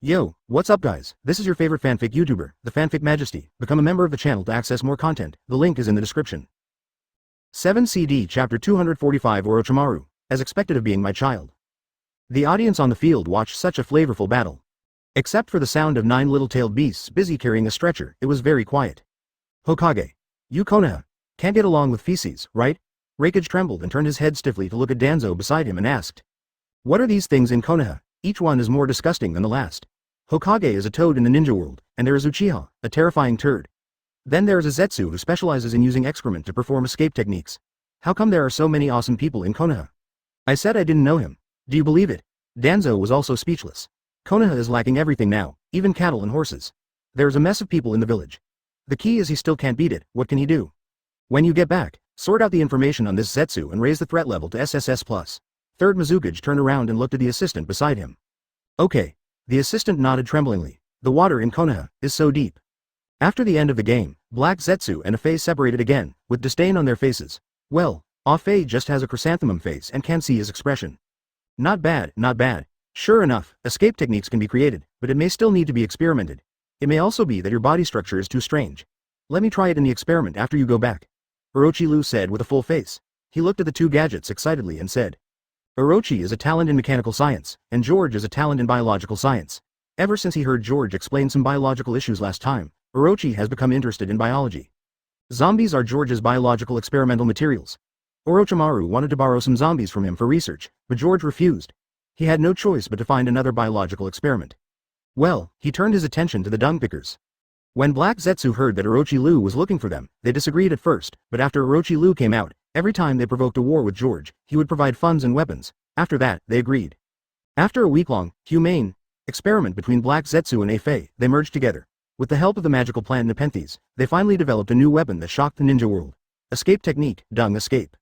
Yo, what's up guys? This is your favorite fanfic YouTuber, the Fanfic Majesty. Become a member of the channel to access more content. The link is in the description. 7 CD Chapter 245 Orochimaru, as expected of being my child. The audience on the field watched such a flavorful battle. Except for the sound of 9 little-tailed beasts busy carrying a stretcher, it was very quiet. Hokage. You Konoha. Can't get along with feces, right? Hokage trembled and turned his head stiffly to look at Danzo beside him and asked. What are these things in Konoha? Each one is more disgusting than the last. Hokage is a toad in the ninja world, and there is Uchiha, a terrifying turd. Then there is a Zetsu who specializes in using excrement to perform escape techniques. How come there are so many awesome people in Konoha? I said I didn't know him. Do you believe it? Danzo was also speechless. Konoha is lacking everything now, even cattle and horses. There is a mess of people in the village. The key is he still can't beat it. What can he do? When you get back, sort out the information on this Zetsu and raise the threat level to SSS+. Third Mizukage turned around and looked at the assistant beside him. Okay. The assistant nodded tremblingly. The water in Konoha is so deep. After the end of the game, Black Zetsu and Afei separated again, with disdain on their faces. Well, Afei just has a chrysanthemum face and can't see his expression. Not bad, not bad. Sure enough, escape techniques can be created, but it may still need to be experimented. It may also be that your body structure is too strange. Let me try it in the experiment after you go back. Orochimaru said with a full face. He looked at the two gadgets excitedly and said. Orochi is a talent in mechanical science, and George is a talent in biological science. Ever since he heard George explain some biological issues last time, Orochi has become interested in biology. Zombies are George's biological experimental materials. Orochimaru wanted to borrow some zombies from him for research, but George refused. He had no choice but to find another biological experiment. Well, he turned his attention to the dung pickers. When Black Zetsu heard that Orochimaru was looking for them, they disagreed at first, but after Orochimaru came out, every time they provoked a war with George, he would provide funds and weapons. After that, they agreed. After a week-long, humane experiment between Black Zetsu and Afei, they merged together. With the help of the magical plant Nepenthes, they finally developed a new weapon that shocked the ninja world. Escape technique, dung escape.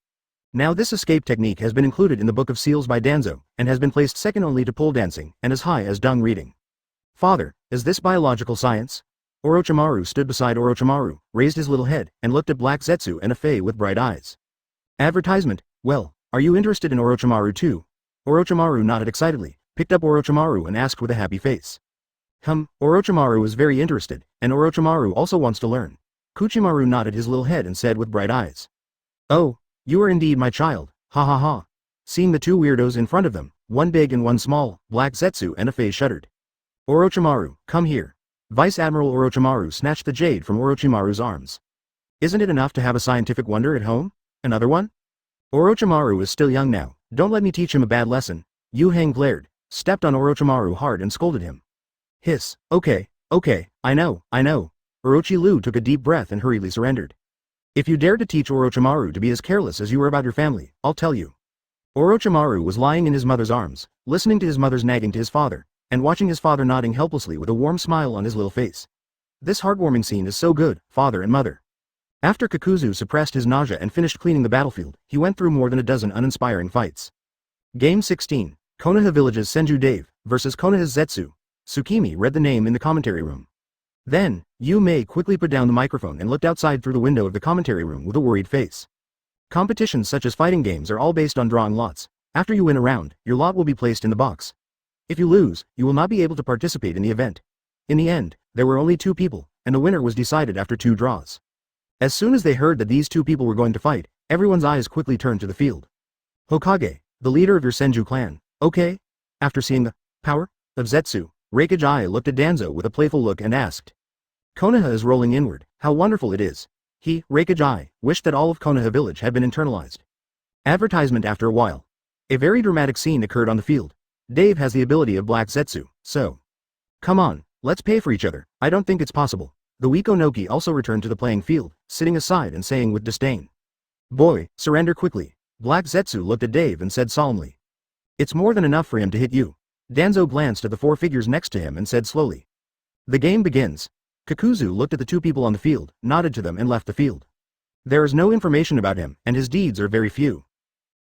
Now this escape technique has been included in the Book of Seals by Danzo, and has been placed second only to pole dancing, and as high as dung reading. Father, is this biological science? Orochimaru stood beside Orochimaru, raised his little head, and looked at Black Zetsu and Afei with bright eyes. Advertisement, well, are you interested in Orochimaru too? Orochimaru nodded excitedly, picked up Orochimaru and asked with a happy face. Orochimaru is very interested, and Orochimaru also wants to learn. Kuchimaru nodded his little head and said with bright eyes. Oh, you are indeed my child, ha ha ha. Seeing the two weirdos in front of them, one big and one small, Black Zetsu and Afei shuddered. Orochimaru, come here. Vice Admiral Orochimaru snatched the jade from Orochimaru's arms. Isn't it enough to have a scientific wonder at home? Another one? Orochimaru is still young now, don't let me teach him a bad lesson. Yu Hang glared, stepped on Orochimaru hard and scolded him. Hiss, okay, I know. Orochimaru took a deep breath and hurriedly surrendered. If you dare to teach Orochimaru to be as careless as you were about your family, I'll tell you. Orochimaru was lying in his mother's arms, listening to his mother's nagging to his father, and watching his father nodding helplessly with a warm smile on his little face. This heartwarming scene is so good, father and mother. After Kakuzu suppressed his nausea and finished cleaning the battlefield, he went through more than a dozen uninspiring fights. Game 16, Konoha Village's Senju Dave versus Konoha's Zetsu. Tsukimi read the name in the commentary room. Then, Yu Mei quickly put down the microphone and looked outside through the window of the commentary room with a worried face. Competitions such as fighting games are all based on drawing lots. After you win a round, your lot will be placed in the box. If you lose, you will not be able to participate in the event. In the end, there were only 2 people, and the winner was decided after 2 draws. As soon as they heard that these 2 people were going to fight, everyone's eyes quickly turned to the field. Hokage, the leader of your Senju clan, okay? After seeing the power of Zetsu, Hokage looked at Danzo with a playful look and asked. Konoha is rolling inward, how wonderful it is. He, Hokage, wished that all of Konoha village had been internalized. Advertisement after a while. A very dramatic scene occurred on the field. Dave has the ability of Black Zetsu, so. Come on, let's pay for each other, I don't think it's possible. The weak Onoki also returned to the playing field, sitting aside and saying with disdain. Boy, surrender quickly. Black Zetsu looked at Dave and said solemnly. It's more than enough for him to hit you. Danzo glanced at the 4 figures next to him and said slowly. The game begins. Kakuzu looked at the 2 people on the field, nodded to them and left the field. There is no information about him, and his deeds are very few.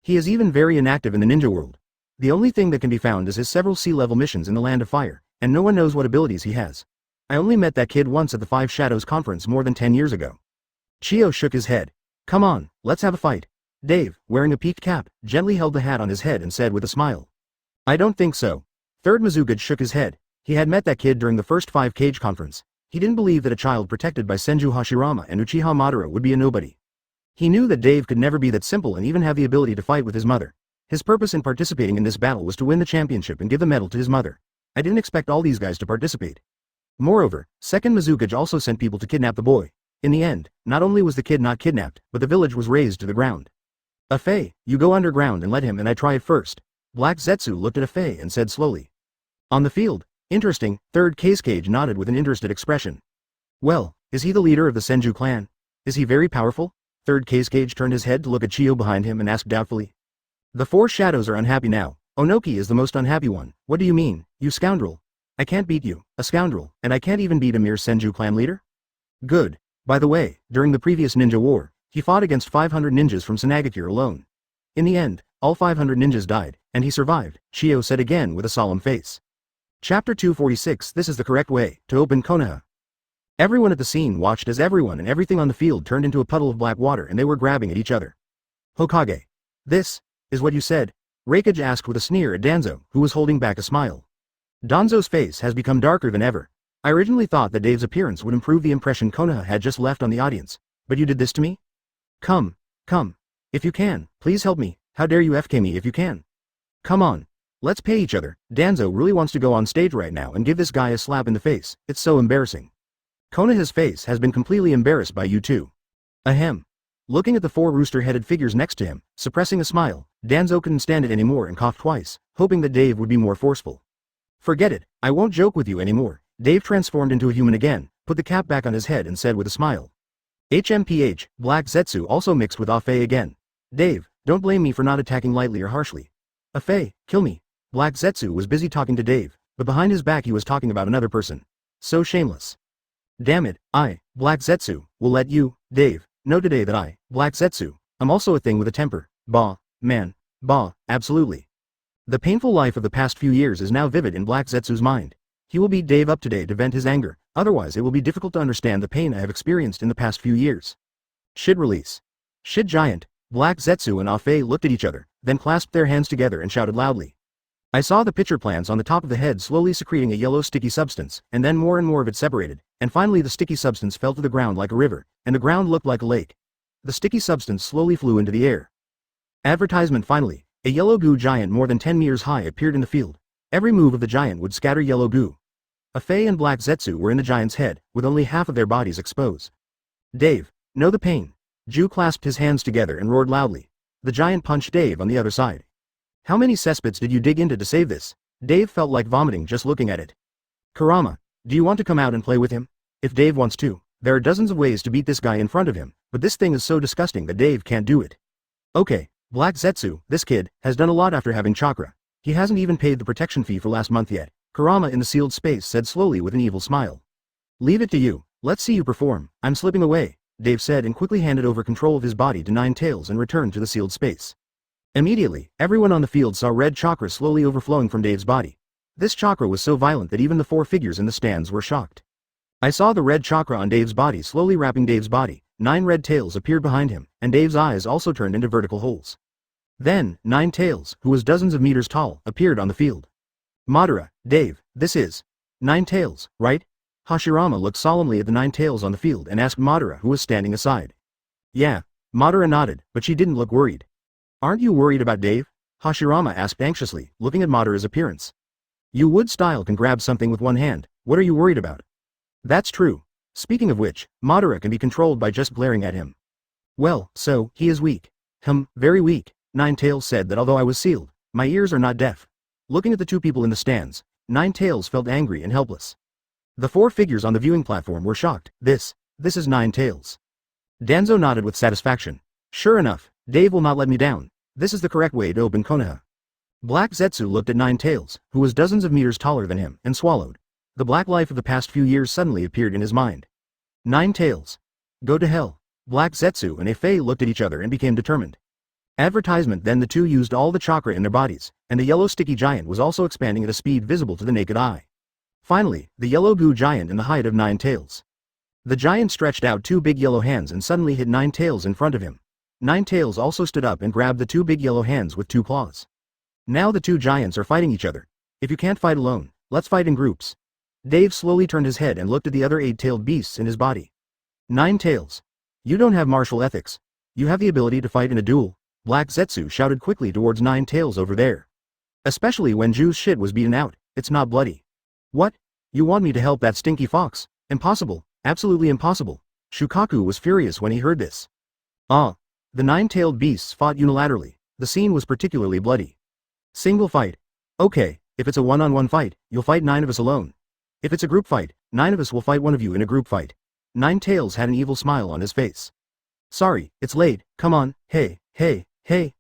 He is even very inactive in the ninja world. The only thing that can be found is his several sea-level missions in the Land of Fire, and no one knows what abilities he has. I only met that kid once at the 5 Shadows conference more than 10 years ago. Chio shook his head. Come on, let's have a fight. Dave, wearing a peaked cap, gently held the hat on his head and said with a smile. I don't think so. Third Mizukage shook his head. He had met that kid during the first 5 Cage conference. He didn't believe that a child protected by Senju Hashirama and Uchiha Madara would be a nobody. He knew that Dave could never be that simple and even have the ability to fight with his mother. His purpose in participating in this battle was to win the championship and give the medal to his mother. I didn't expect all these guys to participate. Moreover, Second Mizukage also sent people to kidnap the boy. In the end, not only was the kid not kidnapped, but the village was razed to the ground. Afei, you go underground and let him and I try it first. Black Zetsu looked at Afei and said slowly. On the field. Interesting, Third Cage nodded with an interested expression. Well, is he the leader of the Senju clan? Is he very powerful? Third Cage turned his head to look at Chio behind him and asked doubtfully. The 4 shadows are unhappy now. Onoki is the most unhappy one. What do you mean, you scoundrel? I can't beat you, a scoundrel, and I can't even beat a mere Senju clan leader? Good. By the way, during the previous ninja war, he fought against 500 ninjas from Sunagakure alone. In the end, all 500 ninjas died, and he survived, Chio said again with a solemn face. Chapter 246. This is the correct way to open Konoha. Everyone at the scene watched as everyone and everything on the field turned into a puddle of black water and they were grabbing at each other. Hokage. This is what you said? Reikage asked with a sneer at Danzo, who was holding back a smile. Danzo's face has become darker than ever. I originally thought that Dave's appearance would improve the impression Konoha had just left on the audience, but you did this to me? Come. If you can, please help me. How dare you FK me if you can? Come on. Let's pay each other. Danzo really wants to go on stage right now and give this guy a slap in the face. It's so embarrassing. Konoha's face has been completely embarrassed by you two. Ahem. Looking at the 4 rooster-headed figures next to him, suppressing a smile, Danzo couldn't stand it anymore and coughed twice, hoping that Dave would be more forceful. Forget it, I won't joke with you anymore. Dave transformed into a human again, put the cap back on his head and said with a smile. HMPH, Black Zetsu also mixed with Afei again. Dave, don't blame me for not attacking lightly or harshly. Afei, kill me. Black Zetsu was busy talking to Dave, but behind his back he was talking about another person. So shameless. Damn it, I, Black Zetsu, will let you, Dave, know today that I, Black Zetsu, I'm also a thing with a temper. Bah, man, bah, absolutely. The painful life of the past few years is now vivid in Black Zetsu's mind. He will beat Dave up today to vent his anger, otherwise it will be difficult to understand the pain I have experienced in the past few years. Shid release. Shid giant, Black Zetsu and Afei looked at each other, then clasped their hands together and shouted loudly. I saw the pitcher plants on the top of the head slowly secreting a yellow sticky substance, and then more and more of it separated, and finally the sticky substance fell to the ground like a river, and the ground looked like a lake. The sticky substance slowly flew into the air. Advertisement finally, a yellow goo giant more than 10 meters high appeared in the field. Every move of the giant would scatter yellow goo. Afei and Black Zetsu were in the giant's head, with only half of their bodies exposed. Dave, know the pain. Ju clasped his hands together and roared loudly. The giant punched Dave on the other side. How many cesspits did you dig into to save this? Dave felt like vomiting just looking at it. Kurama, do you want to come out and play with him? If Dave wants to, there are dozens of ways to beat this guy in front of him, but this thing is so disgusting that Dave can't do it. Okay, Black Zetsu, this kid, has done a lot after having chakra. He hasn't even paid the protection fee for last month yet, Kurama in the sealed space said slowly with an evil smile. Leave it to you, let's see you perform, I'm slipping away, Dave said and quickly handed over control of his body to Nine Tails and returned to the sealed space. Immediately, everyone on the field saw red chakra slowly overflowing from Dave's body. This chakra was so violent that even the 4 figures in the stands were shocked. I saw the red chakra on Dave's body slowly wrapping Dave's body. 9 red tails appeared behind him, and Dave's eyes also turned into vertical holes. Then, 9 Tails, who was dozens of meters tall, appeared on the field. Madara, Dave, this is 9 Tails, right? Hashirama looked solemnly at the 9 Tails on the field and asked Madara, who was standing aside. Yeah, Madara nodded, but she didn't look worried. Aren't you worried about Dave? Hashirama asked anxiously, looking at Madara's appearance. You wood style can grab something with one hand, what are you worried about? That's true. Speaking of which, Madara can be controlled by just glaring at him. Well, so, he is weak. Very weak, 9 Tails said that although I was sealed, my ears are not deaf. Looking at the 2 people in the stands, 9 Tails felt angry and helpless. The 4 figures on the viewing platform were shocked. This is 9 Tails. Danzo nodded with satisfaction. Sure enough, Dave will not let me down. This is the correct way to open Konoha. Black Zetsu looked at 9 Tails, who was dozens of meters taller than him, and swallowed. The black life of the past few years suddenly appeared in his mind. 9 Tails. Go to hell. Black Zetsu and Afei looked at each other and became determined. Advertisement then the 2 used all the chakra in their bodies, and the yellow sticky giant was also expanding at a speed visible to the naked eye. Finally, the yellow goo giant in the height of 9 Tails. The giant stretched out 2 big yellow hands and suddenly hit 9 Tails in front of him. 9 Tails also stood up and grabbed the 2 big yellow hands with 2 claws. Now the 2 giants are fighting each other. If you can't fight alone, Let's fight in groups. Dave slowly turned his head and looked at the other 8-tailed beasts in his body. 9 tails. You don't have martial ethics. You have the ability to fight in a duel, Black Zetsu shouted quickly towards 9 tails over there. Especially when Ju's shit was beaten out, it's not bloody. What? You want me to help that stinky fox? Impossible, absolutely impossible. Shukaku was furious when he heard this. The 9-tailed beasts fought unilaterally. The scene was particularly bloody. Single fight. Okay, if it's a one-on-one fight, you'll fight 9 of us alone. If it's a group fight, 9 of us will fight one of you in a group fight. 9 tails had an evil smile on his face. Sorry, it's late, come on, hey,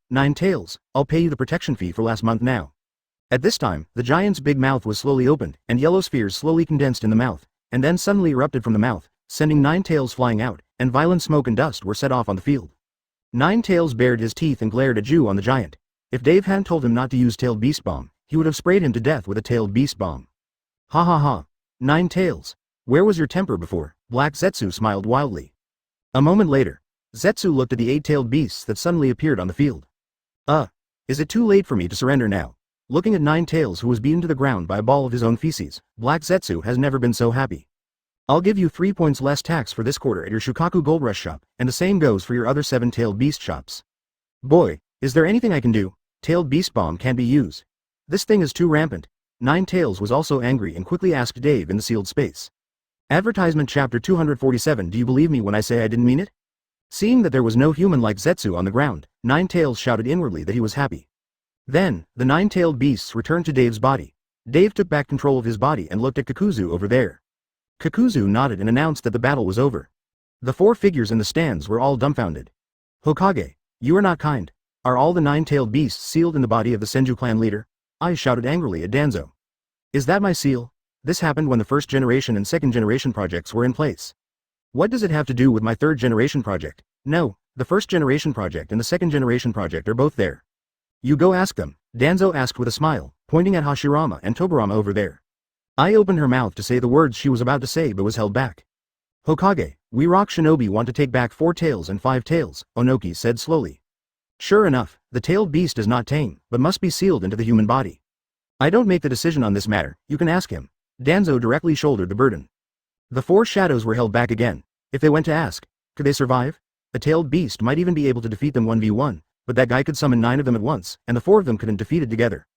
9 tails, I'll pay you the protection fee for last month now. At this time, the giant's big mouth was slowly opened, and yellow spheres slowly condensed in the mouth, and then suddenly erupted from the mouth, sending 9 tails flying out, and violent smoke and dust were set off on the field. 9 tails bared his teeth and glared at Ju on the giant. If Dave hadn't told him not to use tailed beast bomb, he would have sprayed him to death with a tailed beast bomb. Ha ha ha. 9 tails. Where was your temper before? Black Zetsu smiled wildly. A moment later, Zetsu looked at the 8-tailed beasts that suddenly appeared on the field. Is it too late for me to surrender now? Looking at 9 tails who was beaten to the ground by a ball of his own feces, Black Zetsu has never been so happy. I'll give you 3 points less tax for this quarter at your Shukaku Gold Rush shop, and the same goes for your other 7-tailed beast shops. Boy, is there anything I can do? Tailed beast bomb can't be used. This thing is too rampant. 9 tails was also angry and quickly asked Dave in the sealed space. Advertisement chapter 247. Do you believe me when I say I didn't mean it? Seeing that there was no human like Zetsu on the ground, 9 tails shouted inwardly that he was happy. Then, the 9-tailed beasts returned to Dave's body. Dave took back control of his body and looked at Kakuzu over there. Kakuzu nodded and announced that the battle was over. The 4 figures in the stands were all dumbfounded. Hokage, you are not kind. Are all the 9-tailed beasts sealed in the body of the Senju clan leader? I shouted angrily at Danzo. Is that my seal? This happened when the first generation and second generation projects were in place. What does it have to do with my third generation project? No, the first generation project and the second generation project are both there. You go ask them, Danzo asked with a smile, pointing at Hashirama and Tobirama over there. I opened her mouth to say the words she was about to say but was held back. Hokage, we rock shinobi want to take back 4 tails and 5 tails, Onoki said slowly. Sure enough, the tailed beast is not tame, but must be sealed into the human body. I don't make the decision on this matter, you can ask him. Danzo directly shouldered the burden. The 4 shadows were held back again. If they went to ask, could they survive? A tailed beast might even be able to defeat them 1v1, but that guy could summon 9 of them at once, and the 4 of them couldn't defeat it together.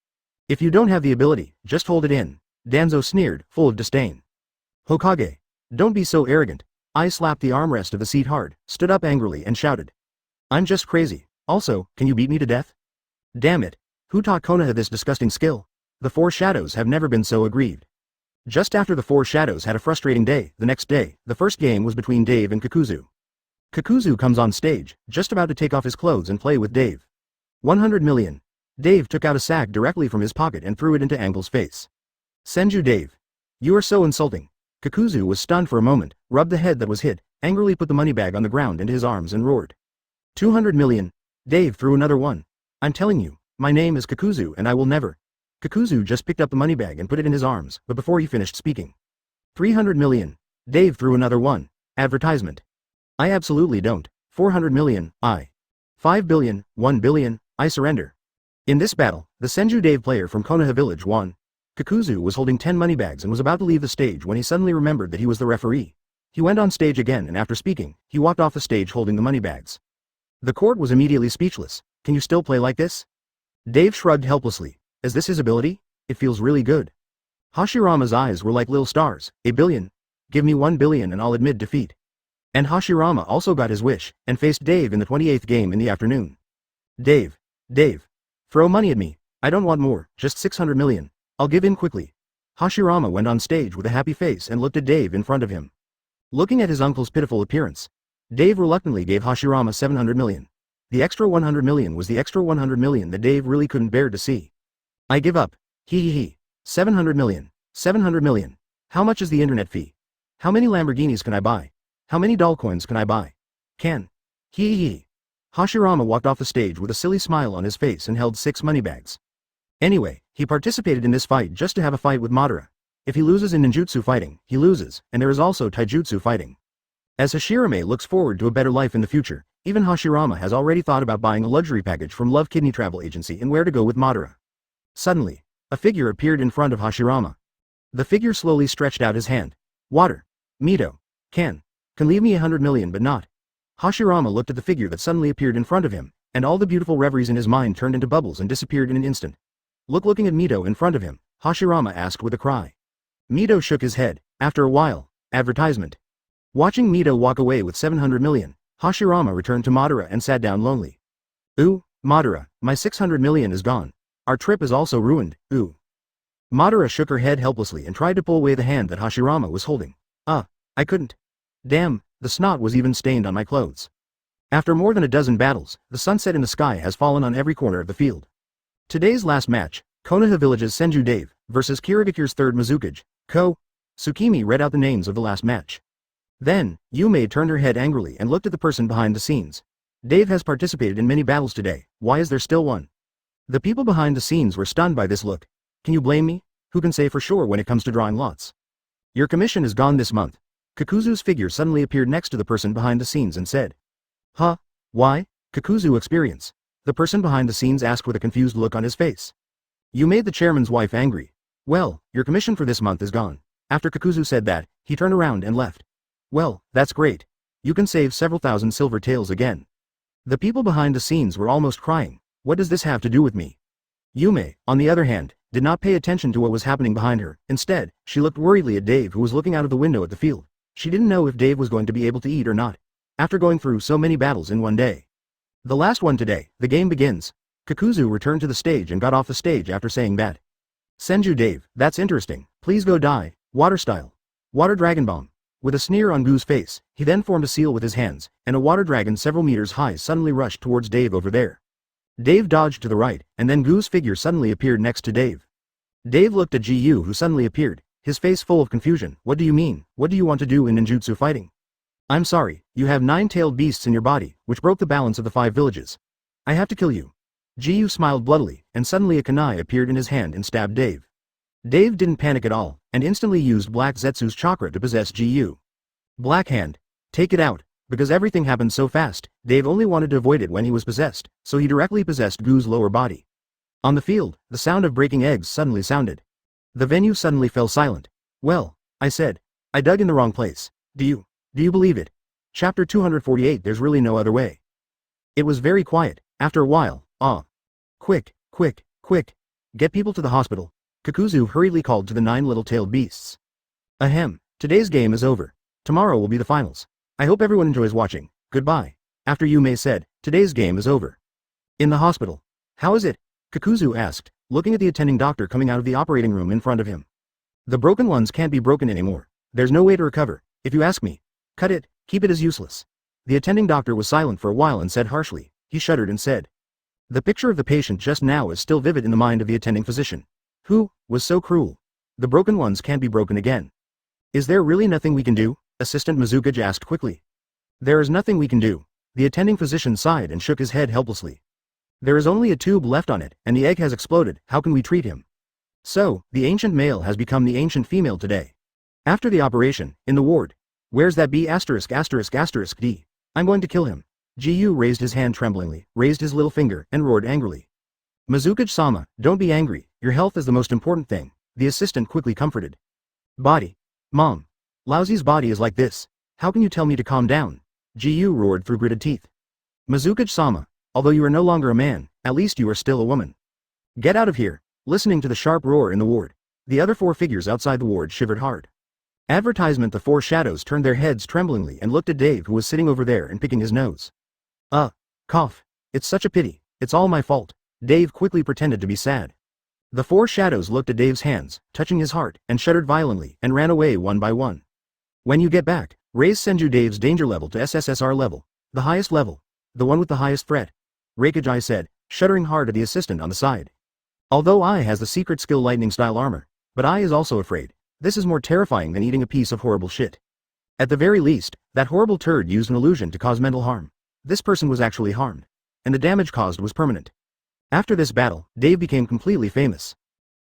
If you don't have the ability, just hold it in, Danzo sneered, full of disdain. Hokage, don't be so arrogant. I slapped the armrest of the seat hard, stood up angrily and shouted. I'm just crazy. Also, can you beat me to death? Damn it. Who taught Konoha this disgusting skill? The 4 shadows have never been so aggrieved. Just after the 4 shadows had a frustrating day, the next day, the first game was between Dave and Kakuzu. Kakuzu comes on stage, just about to take off his clothes and play with Dave. 100 million. Dave took out a sack directly from his pocket and threw it into Angle's face. Senju Dave. You are so insulting. Kakuzu was stunned for a moment, rubbed the head that was hit, angrily put the money bag on the ground into his arms and roared. 200 million. Dave threw another one. I'm telling you, my name is Kakuzu and I will never. Kakuzu just picked up the money bag and put it in his arms, but before he finished speaking. 300 million. Dave threw another one. Advertisement. I absolutely don't. 400 million, I. 5 billion, 1 billion, I surrender. In this battle, the Senju Dave player from Konoha village won. Kakuzu was holding 10 money bags and was about to leave the stage when he suddenly remembered that he was the referee. He went on stage again and after speaking, he walked off the stage holding the money bags. The court was immediately speechless. Can you still play like this? Dave shrugged helplessly. Is this his ability? It feels really good. Hashirama's eyes were like little stars. A billion? Give me 1 billion and I'll admit defeat. And Hashirama also got his wish, and faced Dave in the 28th game in the afternoon. Dave. Throw money at me. I don't want more, just 600 million. I'll give in quickly. Hashirama went on stage with a happy face and looked at Dave in front of him. Looking at his uncle's pitiful appearance, Dave reluctantly gave Hashirama 700 million. The extra 100 million was the extra 100 million that Dave really couldn't bear to see. I give up. He. 700 million. 700 million. How much is the internet fee? How many Lamborghinis can I buy? How many doll coins can I buy? He. Hashirama walked off the stage with a silly smile on his face and held 6 money bags. Anyway, he participated in this fight just to have a fight with Madara. If he loses in ninjutsu fighting, he loses, and there is also taijutsu fighting. As Hashirama looks forward to a better life in the future, even Hashirama has already thought about buying a luxury package from Love Kidney Travel Agency and where to go with Madara. Suddenly, a figure appeared in front of Hashirama. The figure slowly stretched out his hand. Water. Mito. Can leave me 100 million but not. Hashirama looked at the figure that suddenly appeared in front of him, and all the beautiful reveries in his mind turned into bubbles and disappeared in an instant. Looking at Mito in front of him, Hashirama asked with a cry. Mito shook his head. After a while, advertisement. Watching Mito walk away with 700 million, Hashirama returned to Madara and sat down lonely. Ooh, Madara, my 600 million is gone. Our trip is also ruined, ooh. Madara shook her head helplessly and tried to pull away the hand that Hashirama was holding. I couldn't. Damn, the snot was even stained on my clothes. After more than a dozen battles, the sunset in the sky has fallen on every corner of the field. Today's last match, Konoha Village's Senju Dave versus Kirigakure's third Mizukage, Tsukimi read out the names of the last match. Then, Yume turned her head angrily and looked at the person behind the scenes. Dave has participated in many battles today, why is there still one? The people behind the scenes were stunned by this look. Can you blame me? Who can say for sure when it comes to drawing lots? Your commission is gone this month. Kakuzu's figure suddenly appeared next to the person behind the scenes and said. Huh? Why? Kakuzu experience. The person behind the scenes asked with a confused look on his face. You made the chairman's wife angry. Well, your commission for this month is gone. After Kakuzu said that, he turned around and left. Well, that's great. You can save several thousand silver taels again. The people behind the scenes were almost crying. What does this have to do with me? Yume, on the other hand, did not pay attention to what was happening behind her. Instead, she looked worriedly at Dave who was looking out of the window at the field. She didn't know if Dave was going to be able to eat or not. After going through so many battles in one day. The last one today, the game begins. Kakuzu returned to the stage and got off the stage after saying that. Senju Dave, that's interesting, please go die, water style. Water dragon bomb. With a sneer on Gu's face, he then formed a seal with his hands, and a water dragon several meters high suddenly rushed towards Dave over there. Dave dodged to the right, and then Gu's figure suddenly appeared next to Dave. Dave looked at Gu who suddenly appeared, his face full of confusion. What do you mean? What do you want to do in ninjutsu fighting? I'm sorry, you have 9-tailed beasts in your body, which broke the balance of the 5 villages. I have to kill you. Gu smiled bloodily, and suddenly a kunai appeared in his hand and stabbed Dave. Dave didn't panic at all, and instantly used Black Zetsu's chakra to possess Gu. Black Hand. Take it out. Because everything happened so fast, Dave only wanted to avoid it when he was possessed, so he directly possessed Gu's lower body. On the field, the sound of breaking eggs suddenly sounded. The venue suddenly fell silent. Well, I said. I dug in the wrong place. Do you believe it? Chapter 248. There's really no other way. It was very quiet. After a while, quick, get people to the hospital. Kakuzu hurriedly called to the 9 little-tailed beasts. Ahem, today's game is over. Tomorrow will be the finals. I hope everyone enjoys watching. Goodbye. After Yume said, today's game is over. In the hospital. How is it? Kakuzu asked, looking at the attending doctor coming out of the operating room in front of him. The broken ones can't be broken anymore. There's no way to recover, if you ask me. Cut it, keep it as useless. The attending doctor was silent for a while and said harshly. He shuddered and said. The picture of the patient just now is still vivid in the mind of the attending physician. Who was so cruel? The broken ones can't be broken again. Is there really nothing we can do? Assistant Mizukage asked quickly. There is nothing we can do. The attending physician sighed and shook his head helplessly. There is only a tube left on it, and the egg has exploded. How can we treat him? So, the ancient male has become the ancient female today. After the operation, in the ward. Where's that B********D? I'm going to kill him. Gu raised his hand tremblingly, raised his little finger, and roared angrily. Mizukage-sama, don't be angry, your health is the most important thing, the assistant quickly comforted. Body. Mom. Lousy's body is like this. How can you tell me to calm down? Gu roared through gritted teeth. Mizukage-sama, although you are no longer a man, at least you are still a woman. Get out of here. Listening to the sharp roar in the ward. The other 4 figures outside the ward shivered hard. Advertisement. The 4 shadows turned their heads tremblingly and looked at Dave who was sitting over there and picking his nose. Cough. It's such a pity, it's all my fault. Dave quickly pretended to be sad. The 4 shadows looked at Dave's hands, touching his heart, and shuddered violently, and ran away one by one. When you get back, raise Senju Dave's danger level to SSSR level, the highest level, the one with the highest threat. Reikage said, shuddering hard at the assistant on the side. Although I has the secret skill lightning style armor, but I is also afraid. This is more terrifying than eating a piece of horrible shit. At the very least, that horrible turd used an illusion to cause mental harm. This person was actually harmed. And the damage caused was permanent. After this battle, Dave became completely famous.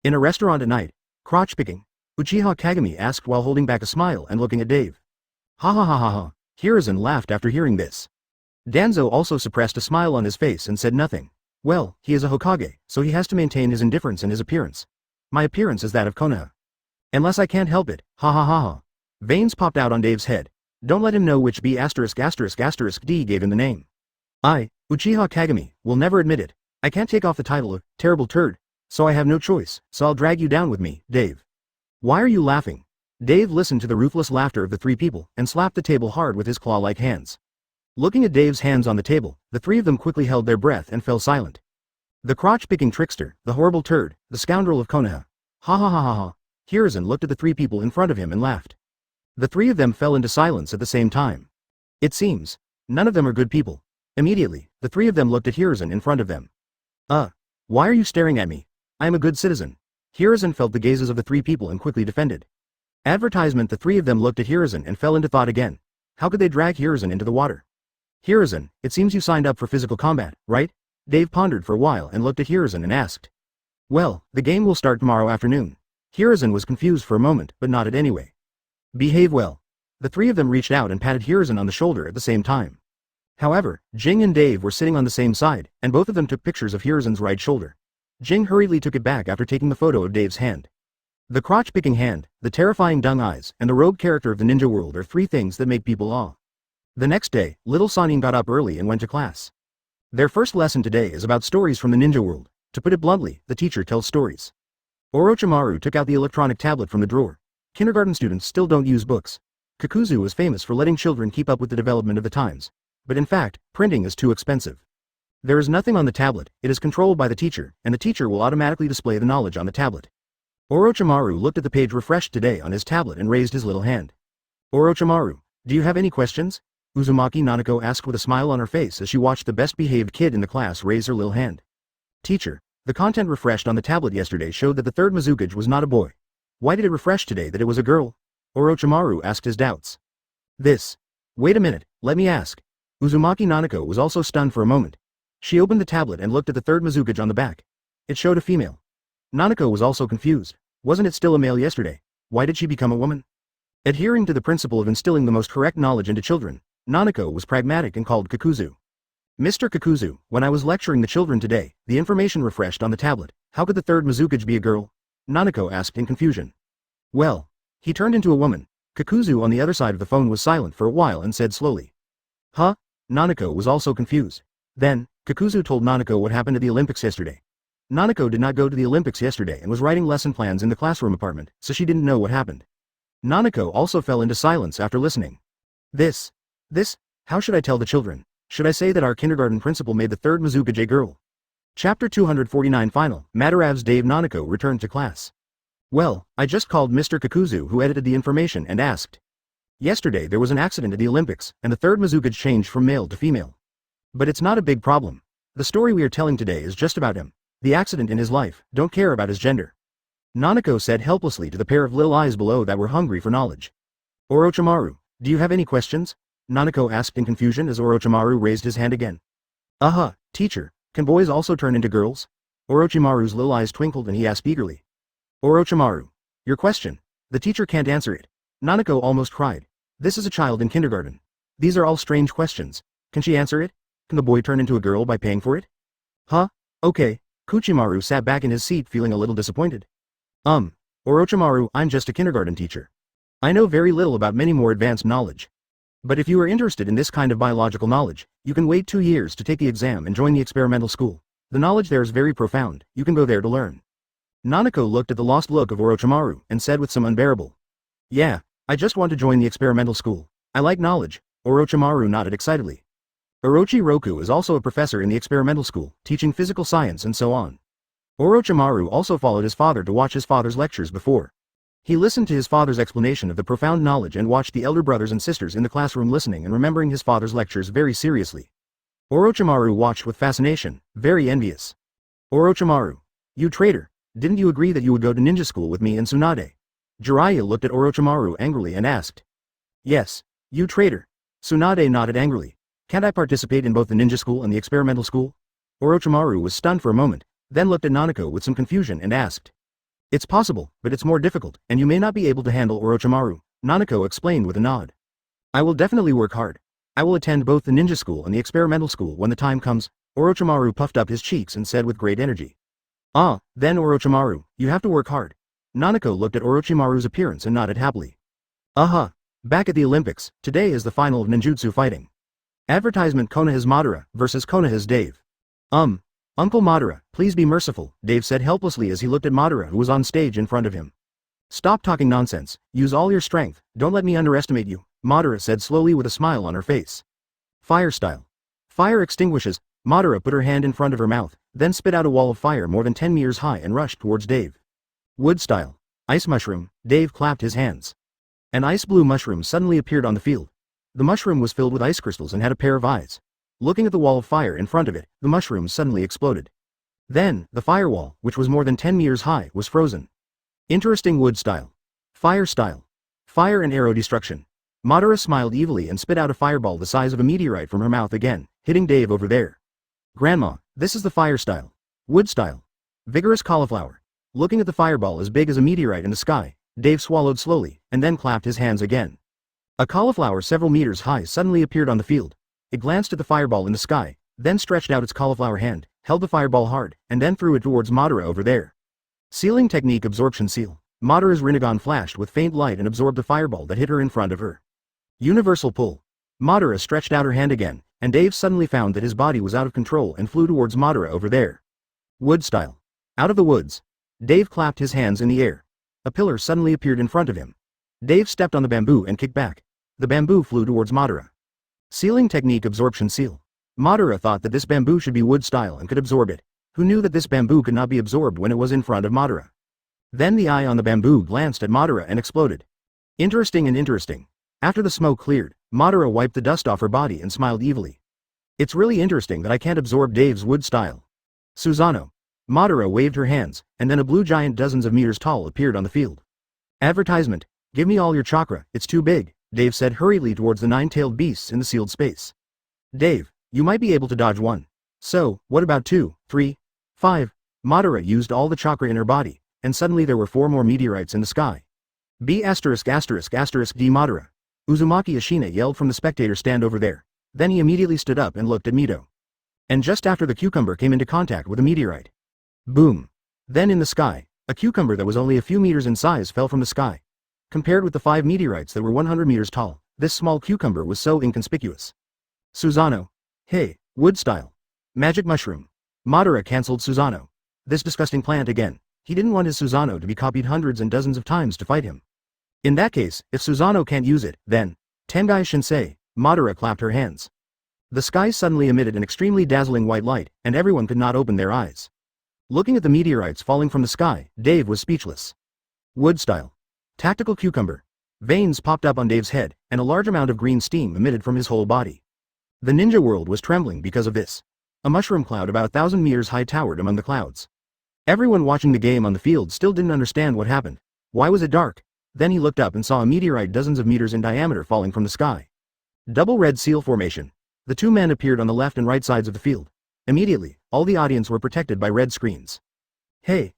In a restaurant at night, crotch picking, Uchiha Kagami asked while holding back a smile and looking at Dave. Ha ha ha ha ha, Hiruzen laughed after hearing this. Danzo also suppressed a smile on his face and said nothing. Well, he is a Hokage, so he has to maintain his indifference and his appearance. My appearance is that of Konoha. Unless I can't help it, ha ha ha ha. Veins popped out on Dave's head. Don't let him know which B******** D gave him the name. I, Uchiha Kagami, will never admit it. I can't take off the title of terrible turd, so I have no choice, so I'll drag you down with me, Dave. Why are you laughing? Dave listened to the ruthless laughter of the three people and slapped the table hard with his claw-like hands. Looking at Dave's hands on the table, the three of them quickly held their breath and fell silent. The crotch-picking trickster, the horrible turd, the scoundrel of Konoha. Ha ha ha ha ha. Hiruzen looked at the three people in front of him and laughed. The three of them fell into silence at the same time. It seems none of them are good people. Immediately, the three of them looked at Hiruzen in front of them. Why are you staring at me? I am a good citizen. Hiruzen felt the gazes of the three people and quickly defended. Advertisement. The three of them looked at Hiruzen and fell into thought again. How could they drag Hiruzen into the water? Hiruzen, it seems you signed up for physical combat, right? Dave pondered for a while and looked at Hiruzen and asked. Well, the game will start tomorrow afternoon. Hiruzen was confused for a moment, but nodded anyway. Behave well. The three of them reached out and patted Hiruzen on the shoulder at the same time. However, Jing and Dave were sitting on the same side, and both of them took pictures of Hiruzen's right shoulder. Jing hurriedly took it back after taking the photo of Dave's hand. The crotch-picking hand, the terrifying dung eyes, and the rogue character of the ninja world are three things that make people awe. The next day, little Sanin got up early and went to class. Their first lesson today is about stories from the ninja world. To put it bluntly, the teacher tells stories. Orochimaru took out the electronic tablet from the drawer. Kindergarten students still don't use books. Kakuzu was famous for letting children keep up with the development of the times. But in fact, printing is too expensive. There is nothing on the tablet, it is controlled by the teacher, and the teacher will automatically display the knowledge on the tablet. Orochimaru looked at the page refreshed today on his tablet and raised his little hand. Orochimaru, do you have any questions? Uzumaki Nanako asked with a smile on her face as she watched the best-behaved kid in the class raise her little hand. Teacher, the content refreshed on the tablet yesterday showed that the third Mizukage was not a boy. Why did it refresh today that it was a girl? Orochimaru asked his doubts. Wait a minute, let me ask. Uzumaki Nanako was also stunned for a moment. She opened the tablet and looked at the third Mizukage on the back. It showed a female. Nanako was also confused. Wasn't it still a male yesterday? Why did she become a woman? Adhering to the principle of instilling the most correct knowledge into children, Nanako was pragmatic and called Kakuzu. Mr. Kakuzu, when I was lecturing the children today, the information refreshed on the tablet. How could the third Mizukage be a girl? Nanako asked in confusion. Well, he turned into a woman. Kakuzu on the other side of the phone was silent for a while and said slowly. Huh? Nanako was also confused. Then, Kakuzu told Nanako what happened at the Olympics yesterday. Nanako did not go to the Olympics yesterday and was writing lesson plans in the classroom apartment, so she didn't know what happened. Nanako also fell into silence after listening. How should I tell the children? Should I say that our kindergarten principal made the third Mizukage a girl? Chapter 249 Final, Madarav's Dave. Nanako returned to class. Well, I just called Mr. Kakuzu who edited the information and asked. Yesterday there was an accident at the Olympics, and the third Mizukage changed from male to female. But it's not a big problem. The story we are telling today is just about him. The accident in his life, don't care about his gender. Nanako said helplessly to the pair of little eyes below that were hungry for knowledge. Orochimaru, do you have any questions? Nanako asked in confusion as Orochimaru raised his hand again. Teacher, can boys also turn into girls? Orochimaru's little eyes twinkled and he asked eagerly. Orochimaru, your question. The teacher can't answer it. Nanako almost cried. This is a child in kindergarten. These are all strange questions. Can she answer it? Can the boy turn into a girl by paying for it? Okay. Kuchimaru sat back in his seat feeling a little disappointed. Orochimaru, I'm just a kindergarten teacher. I know very little about many more advanced knowledge. But if you are interested in this kind of biological knowledge, you can wait 2 years to take the exam and join the experimental school. The knowledge there is very profound, you can go there to learn. Nanako looked at the lost look of Orochimaru and said with some unbearable. Yeah, I just want to join the experimental school. I like knowledge. Orochimaru nodded excitedly. Orochi Roku is also a professor in the experimental school, teaching physical science and so on. Orochimaru also followed his father to watch his father's lectures before. He listened to his father's explanation of the profound knowledge and watched the elder brothers and sisters in the classroom listening and remembering his father's lectures very seriously. Orochimaru watched with fascination, very envious. Orochimaru, you traitor, didn't you agree that you would go to ninja school with me and Tsunade? Jiraiya looked at Orochimaru angrily and asked. Yes, you traitor. Tsunade nodded angrily. Can't I participate in both the ninja school and the experimental school? Orochimaru was stunned for a moment, then looked at Nanako with some confusion and asked. It's possible, but it's more difficult, and you may not be able to handle Orochimaru, Nanako explained with a nod. I will definitely work hard. I will attend both the ninja school and the experimental school when the time comes. Orochimaru puffed up his cheeks and said with great energy. Then Orochimaru, you have to work hard. Nanako looked at Orochimaru's appearance and nodded happily. Back at the Olympics, today is the final of ninjutsu fighting. Advertisement: Konoha's Madara versus Konoha's Dave. Uncle Madara, please be merciful, Dave said helplessly as he looked at Madara who was on stage in front of him. Stop talking nonsense, use all your strength, don't let me underestimate you, Madara said slowly with a smile on her face. Fire style. Fire extinguishes. Madara put her hand in front of her mouth, then spit out a wall of fire more than 10 meters high and rushed towards Dave. Wood style. Ice mushroom. Dave clapped his hands. An ice blue mushroom suddenly appeared on the field. The mushroom was filled with ice crystals and had a pair of eyes. Looking at the wall of fire in front of it, the mushroom suddenly exploded. Then, the firewall, which was more than 10 meters high, was frozen. Interesting. Wood style. Fire style. Fire and arrow destruction. Madara smiled evilly and spit out a fireball the size of a meteorite from her mouth again, hitting Dave over there. Grandma, this is the fire style. Wood style. Vigorous cauliflower. Looking at the fireball as big as a meteorite in the sky, Dave swallowed slowly, and then clapped his hands again. A cauliflower several meters high suddenly appeared on the field. It glanced at the fireball in the sky, then stretched out its cauliflower hand, held the fireball hard, and then threw it towards Madara over there. Sealing technique: absorption seal. Madara's Rinnegan flashed with faint light and absorbed the fireball that hit her in front of her. Universal pull. Madara stretched out her hand again, and Dave suddenly found that his body was out of control and flew towards Madara over there. Wood style. Out of the woods. Dave clapped his hands in the air. A pillar suddenly appeared in front of him. Dave stepped on the bamboo and kicked back. The bamboo flew towards Madara. Sealing technique: absorption seal. Madara thought that this bamboo should be wood style and could absorb it. Who knew that this bamboo could not be absorbed when it was in front of Madara? Then the eye on the bamboo glanced at Madara and exploded. Interesting. After the smoke cleared, Madara wiped the dust off her body and smiled evilly. It's really interesting that I can't absorb Dave's wood style. Susanoo. Madara waved her hands, and then a blue giant dozens of meters tall appeared on the field. Advertisement: give me all your chakra, it's too big, Dave said hurriedly towards the 9-tailed beasts in the sealed space. Dave, you might be able to dodge one. So, what about 2, 3, 5? Madara used all the chakra in her body, and suddenly there were 4 more meteorites in the sky. B************ D Madara. Uzumaki Ashina yelled from the spectator stand over there. Then he immediately stood up and looked at Mito. And just after the cucumber came into contact with a meteorite. Boom. Then in the sky, a cucumber that was only a few meters in size fell from the sky. Compared with the 5 meteorites that were 100 meters tall, this small cucumber was so inconspicuous. Susanoo. Hey, wood style. Magic mushroom. Madara cancelled Susanoo. This disgusting plant again. He didn't want his Susanoo to be copied hundreds and dozens of times to fight him. In that case, if Susanoo can't use it, then, Tengai Shinsei. Madara clapped her hands. The sky suddenly emitted an extremely dazzling white light, and everyone could not open their eyes. Looking at the meteorites falling from the sky, Dave was speechless. Wood style. Tactical cucumber. Veins popped up on Dave's head, and a large amount of green steam emitted from his whole body. The ninja world was trembling because of this. A mushroom cloud about 1,000 meters high towered among the clouds. Everyone watching the game on the field still didn't understand what happened. Why was it dark? Then he looked up and saw a meteorite dozens of meters in diameter falling from the sky. Double red seal formation. The 2 men appeared on the left and right sides of the field. Immediately, all the audience were protected by red screens. Hey,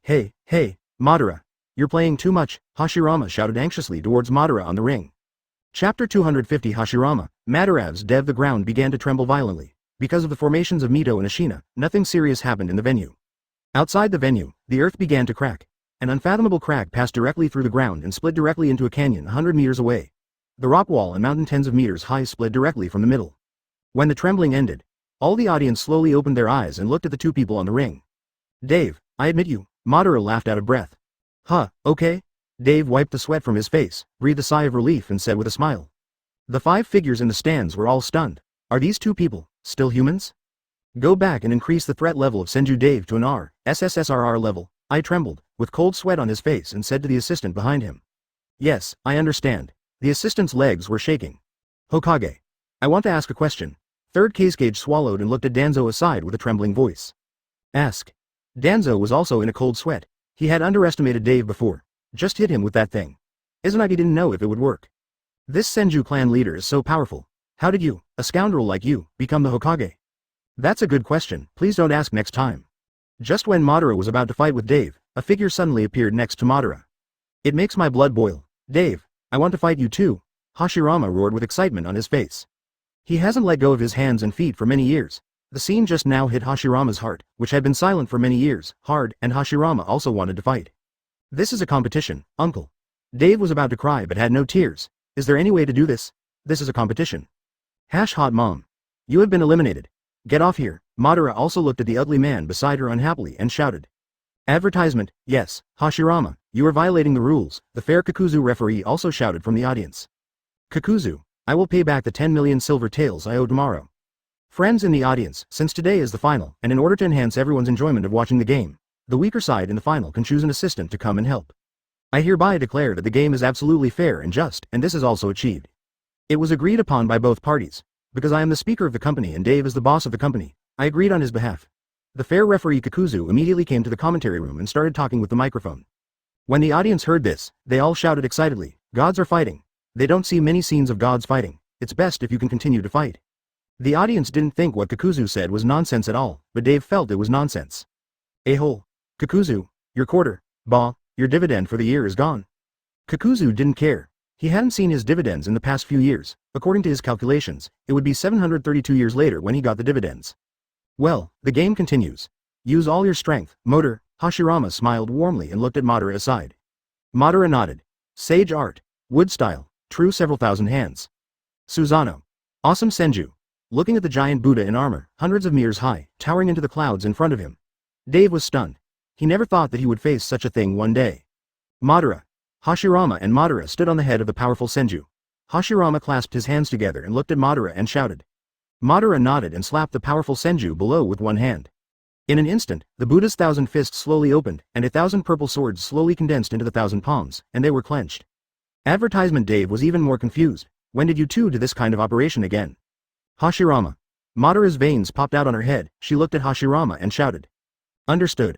Madara. You're playing too much, Hashirama shouted anxiously towards Madara on the ring. Chapter 250 Hashirama, Madara's Dev. The ground began to tremble violently. Because of the formations of Mito and Ashina, nothing serious happened in the venue. Outside the venue, the earth began to crack. An unfathomable crack passed directly through the ground and split directly into a canyon 100 meters away. The rock wall and mountain tens of meters high split directly from the middle. When the trembling ended, all the audience slowly opened their eyes and looked at the 2 people on the ring. Dave, I admit you, Madara laughed out of breath. Okay? Dave wiped the sweat from his face, breathed a sigh of relief and said with a smile. The 5 figures in the stands were all stunned. Are these 2 people still humans? Go back and increase the threat level of Senju Dave to an SSSRR level. I trembled, with cold sweat on his face and said to the assistant behind him. Yes, I understand. The assistant's legs were shaking. Hokage. I want to ask a question. Third Kazekage swallowed and looked at Danzo aside with a trembling voice. Ask. Danzo was also in a cold sweat. He had underestimated Dave before. Just hit him with that thing. Isn't like he didn't know if it would work. This Senju clan leader is so powerful. How did you, a scoundrel like you, become the Hokage? That's a good question, please don't ask next time. Just when Madara was about to fight with Dave, a figure suddenly appeared next to Madara. It makes my blood boil. Dave, I want to fight you too, Hashirama roared with excitement on his face. He hasn't let go of his hands and feet for many years. The scene just now hit Hashirama's heart, which had been silent for many years, hard, and Hashirama also wanted to fight. This is a competition, uncle. Dave was about to cry but had no tears. Is there any way to do this? This is a competition. Hash hot mom. You have been eliminated. Get off here. Madara also looked at the ugly man beside her unhappily and shouted. Advertisement, yes, Hashirama, you are violating the rules, the fair Kakuzu referee also shouted from the audience. Kakuzu, I will pay back the 10 million silver taels I owe tomorrow. Friends in the audience, since today is the final, and in order to enhance everyone's enjoyment of watching the game, the weaker side in the final can choose an assistant to come and help. I hereby declare that the game is absolutely fair and just, and this is also achieved. It was agreed upon by both parties. Because I am the speaker of the company and Dave is the boss of the company, I agreed on his behalf. The fair referee Kakuzu immediately came to the commentary room and started talking with the microphone. When the audience heard this, they all shouted excitedly, gods are fighting. They don't see many scenes of gods fighting. It's best if you can continue to fight. The audience didn't think what Kakuzu said was nonsense at all, but Dave felt it was nonsense. A-hole. Kakuzu, your quarter, your dividend for the year is gone. Kakuzu didn't care. He hadn't seen his dividends in the past few years. According to his calculations, it would be 732 years later when he got the dividends. Well, the game continues. Use all your strength, motor. Hashirama smiled warmly and looked at Madara aside. Madara nodded. Sage art. Wood style. True several thousand hands. Susanoo. Awesome Senju. Looking at the giant Buddha in armor, hundreds of meters high, towering into the clouds in front of him. Dave was stunned. He never thought that he would face such a thing one day. Madara. Hashirama and Madara stood on the head of the powerful Senju. Hashirama clasped his hands together and looked at Madara and shouted. Madara nodded and slapped the powerful Senju below with one hand. In an instant, the Buddha's 1,000 fists slowly opened, and 1,000 purple swords slowly condensed into the 1,000 palms, and they were clenched. Advertisement Dave was even more confused. When did you two do this kind of operation again? Hashirama. Madara's veins popped out on her head, she looked at Hashirama and shouted. Understood.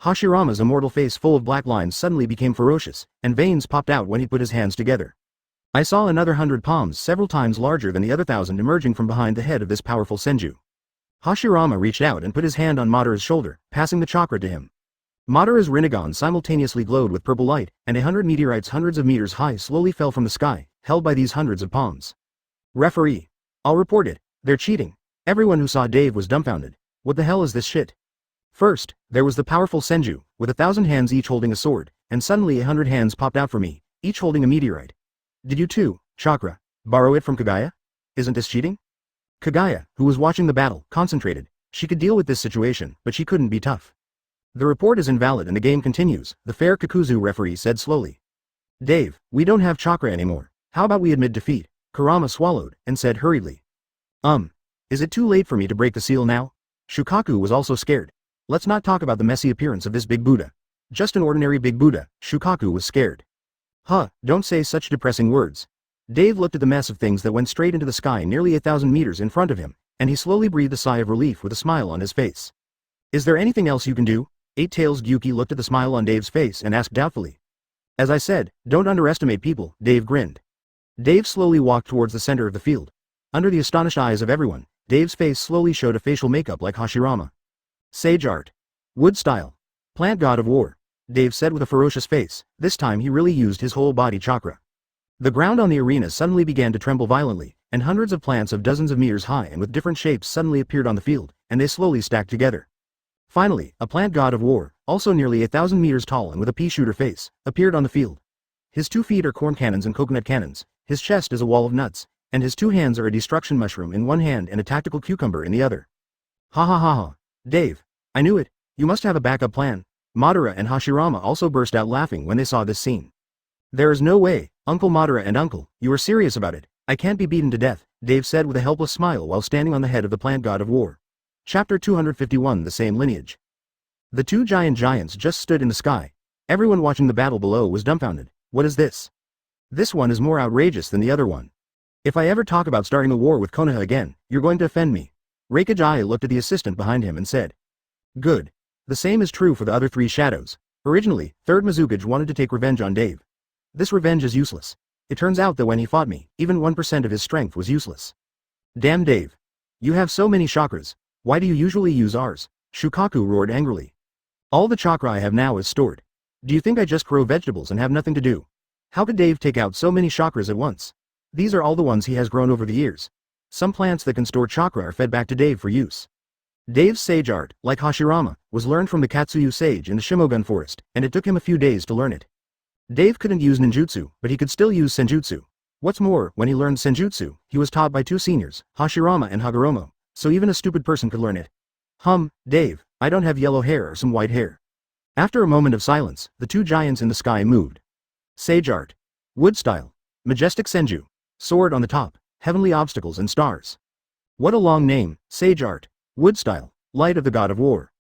Hashirama's immortal face full of black lines suddenly became ferocious, and veins popped out when he put his hands together. I saw another 100 palms several times larger than the other 1,000 emerging from behind the head of this powerful Senju. Hashirama reached out and put his hand on Madara's shoulder, passing the chakra to him. Madara's Rinnegan simultaneously glowed with purple light, and 100 meteorites hundreds of meters high slowly fell from the sky, held by these hundreds of palms. Referee. I'll report it. They're cheating. Everyone who saw Dave was dumbfounded. What the hell is this shit? First, there was the powerful Senju, with 1,000 hands each holding a sword, and suddenly 100 hands popped out for me, each holding a meteorite. Did you too, Chakra, borrow it from Kaguya? Isn't this cheating? Kaguya, who was watching the battle, concentrated. She could deal with this situation, but she couldn't be tough. The report is invalid and the game continues, the fair Kakuzu referee said slowly. Dave, we don't have Chakra anymore. How about we admit defeat? Kurama swallowed, and said hurriedly. Is it too late for me to break the seal now? Shukaku was also scared. Let's not talk about the messy appearance of this big Buddha. Just an ordinary big Buddha, Shukaku was scared. Don't say such depressing words. Dave looked at the mess of things that went straight into the sky nearly 1,000 meters in front of him, and he slowly breathed a sigh of relief with a smile on his face. Is there anything else you can do? Eight Tails Gyuki looked at the smile on Dave's face and asked doubtfully. As I said, don't underestimate people, Dave grinned. Dave slowly walked towards the center of the field. Under the astonished eyes of everyone, Dave's face slowly showed a facial makeup like Hashirama. Sage art. Wood style. Plant god of war. Dave said with a ferocious face. This time he really used his whole body chakra. The ground on the arena suddenly began to tremble violently, and hundreds of plants of dozens of meters high and with different shapes suddenly appeared on the field, and they slowly stacked together. Finally, a plant god of war, also nearly 1,000 meters tall and with a pea-shooter face, appeared on the field. His 2 feet are corn cannons and coconut cannons, his chest is a wall of nuts, and his 2 hands are a destruction mushroom in one hand and a tactical cucumber in the other. Ha ha ha ha. Dave. I knew it. You must have a backup plan. Madara and Hashirama also burst out laughing when they saw this scene. There is no way, Uncle Madara and Uncle, you are serious about it. I can't be beaten to death, Dave said with a helpless smile while standing on the head of the plant god of war. Chapter 251 The Same Lineage. The 2 giants just stood in the sky. Everyone watching the battle below was dumbfounded. What is this? This one is more outrageous than the other one. If I ever talk about starting a war with Konoha again, you're going to offend me. Reikage looked at the assistant behind him and said. Good. The same is true for the other 3 shadows. Originally, 3rd Mizukage wanted to take revenge on Dave. This revenge is useless. It turns out that when he fought me, even 1% of his strength was useless. Damn Dave. You have so many chakras. Why do you usually use ours? Shukaku roared angrily. All the chakra I have now is stored. Do you think I just grow vegetables and have nothing to do? How could Dave take out so many chakras at once? These are all the ones he has grown over the years. Some plants that can store chakra are fed back to Dave for use. Dave's sage art, like Hashirama, was learned from the Katsuyu sage in the Shimogun forest, and it took him a few days to learn it. Dave couldn't use ninjutsu, but he could still use senjutsu. What's more, when he learned senjutsu, he was taught by two seniors, Hashirama and Hagoromo, so even a stupid person could learn it. Dave, I don't have yellow hair or some white hair. After a moment of silence, the two giants in the sky moved. Sage art. Wood style. Majestic Senju. Sword on the top. Heavenly obstacles and stars. What a long name, sage art. Wood style. Light of the god of war.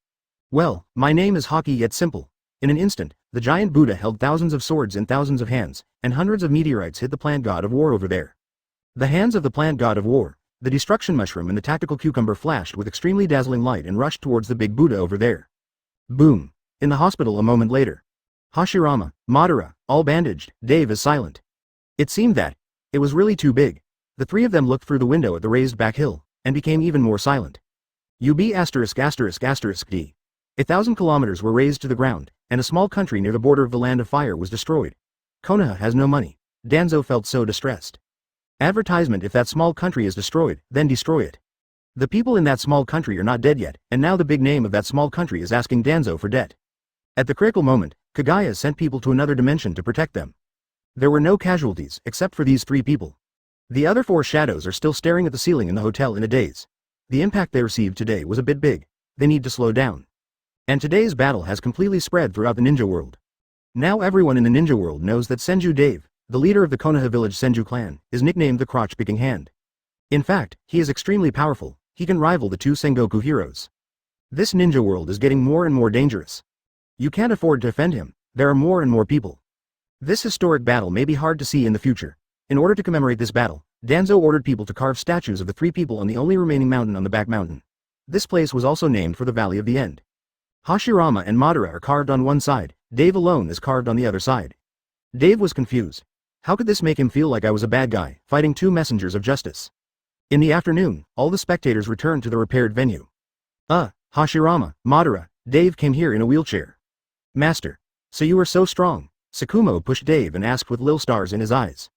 Well, my name is Hokage yet simple. In an instant, the giant Buddha held thousands of swords in thousands of hands, and hundreds of meteorites hit the plant god of war over there. The hands of the plant god of war, the destruction mushroom and the tactical cucumber flashed with extremely dazzling light and rushed towards the big Buddha over there. Boom. In the hospital a moment later. Hashirama, Madara, all bandaged, Dave is silent. It seemed that it was really too big. The three of them looked through the window at the raised back hill, and became even more silent. UB************. 1,000 kilometers were razed to the ground, and a small country near the border of the Land of Fire was destroyed. Konoha has no money. Danzo felt so distressed. Advertisement: if that small country is destroyed, then destroy it. The people in that small country are not dead yet, and now the big name of that small country is asking Danzo for debt. At the critical moment, Kagaya sent people to another dimension to protect them. There were no casualties, except for these three people. The other four shadows are still staring at the ceiling in the hotel in a daze. The impact they received today was a bit big. They need to slow down. And today's battle has completely spread throughout the ninja world. Now everyone in the ninja world knows that Senju Dave, the leader of the Konoha village Senju clan, is nicknamed the crotch-picking hand. In fact, he is extremely powerful. He can rival the two Sengoku heroes. This ninja world is getting more and more dangerous. You can't afford to offend him. There are more and more people. This historic battle may be hard to see in the future. In order to commemorate this battle, Danzo ordered people to carve statues of the three people on the only remaining mountain on the back mountain. This place was also named for the Valley of the End. Hashirama and Madara are carved on one side, Dave alone is carved on the other side. Dave was confused. How could this make him feel like I was a bad guy, fighting two messengers of justice? In the afternoon, all the spectators returned to the repaired venue. Hashirama, Madara, Dave came here in a wheelchair. Master. So you are so strong. Sakumo pushed Dave and asked with little stars in his eyes.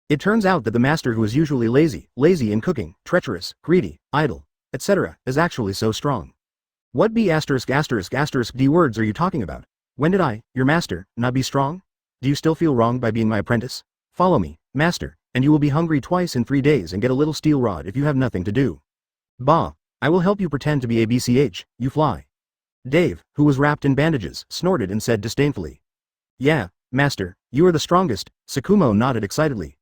It turns out that the master who is usually lazy in cooking, treacherous, greedy, idle, etc., is actually so strong. What D words are you talking about? When did I, your master, not be strong? Do you still feel wronged by being my apprentice? Follow me, master, and you will be hungry twice in 3 days and get a little steel rod if you have nothing to do. Bah, I will help you pretend to be ABCH, you fly. Dave, who was wrapped in bandages, snorted and said disdainfully. Yeah, master, you are the strongest, Sakumo nodded excitedly.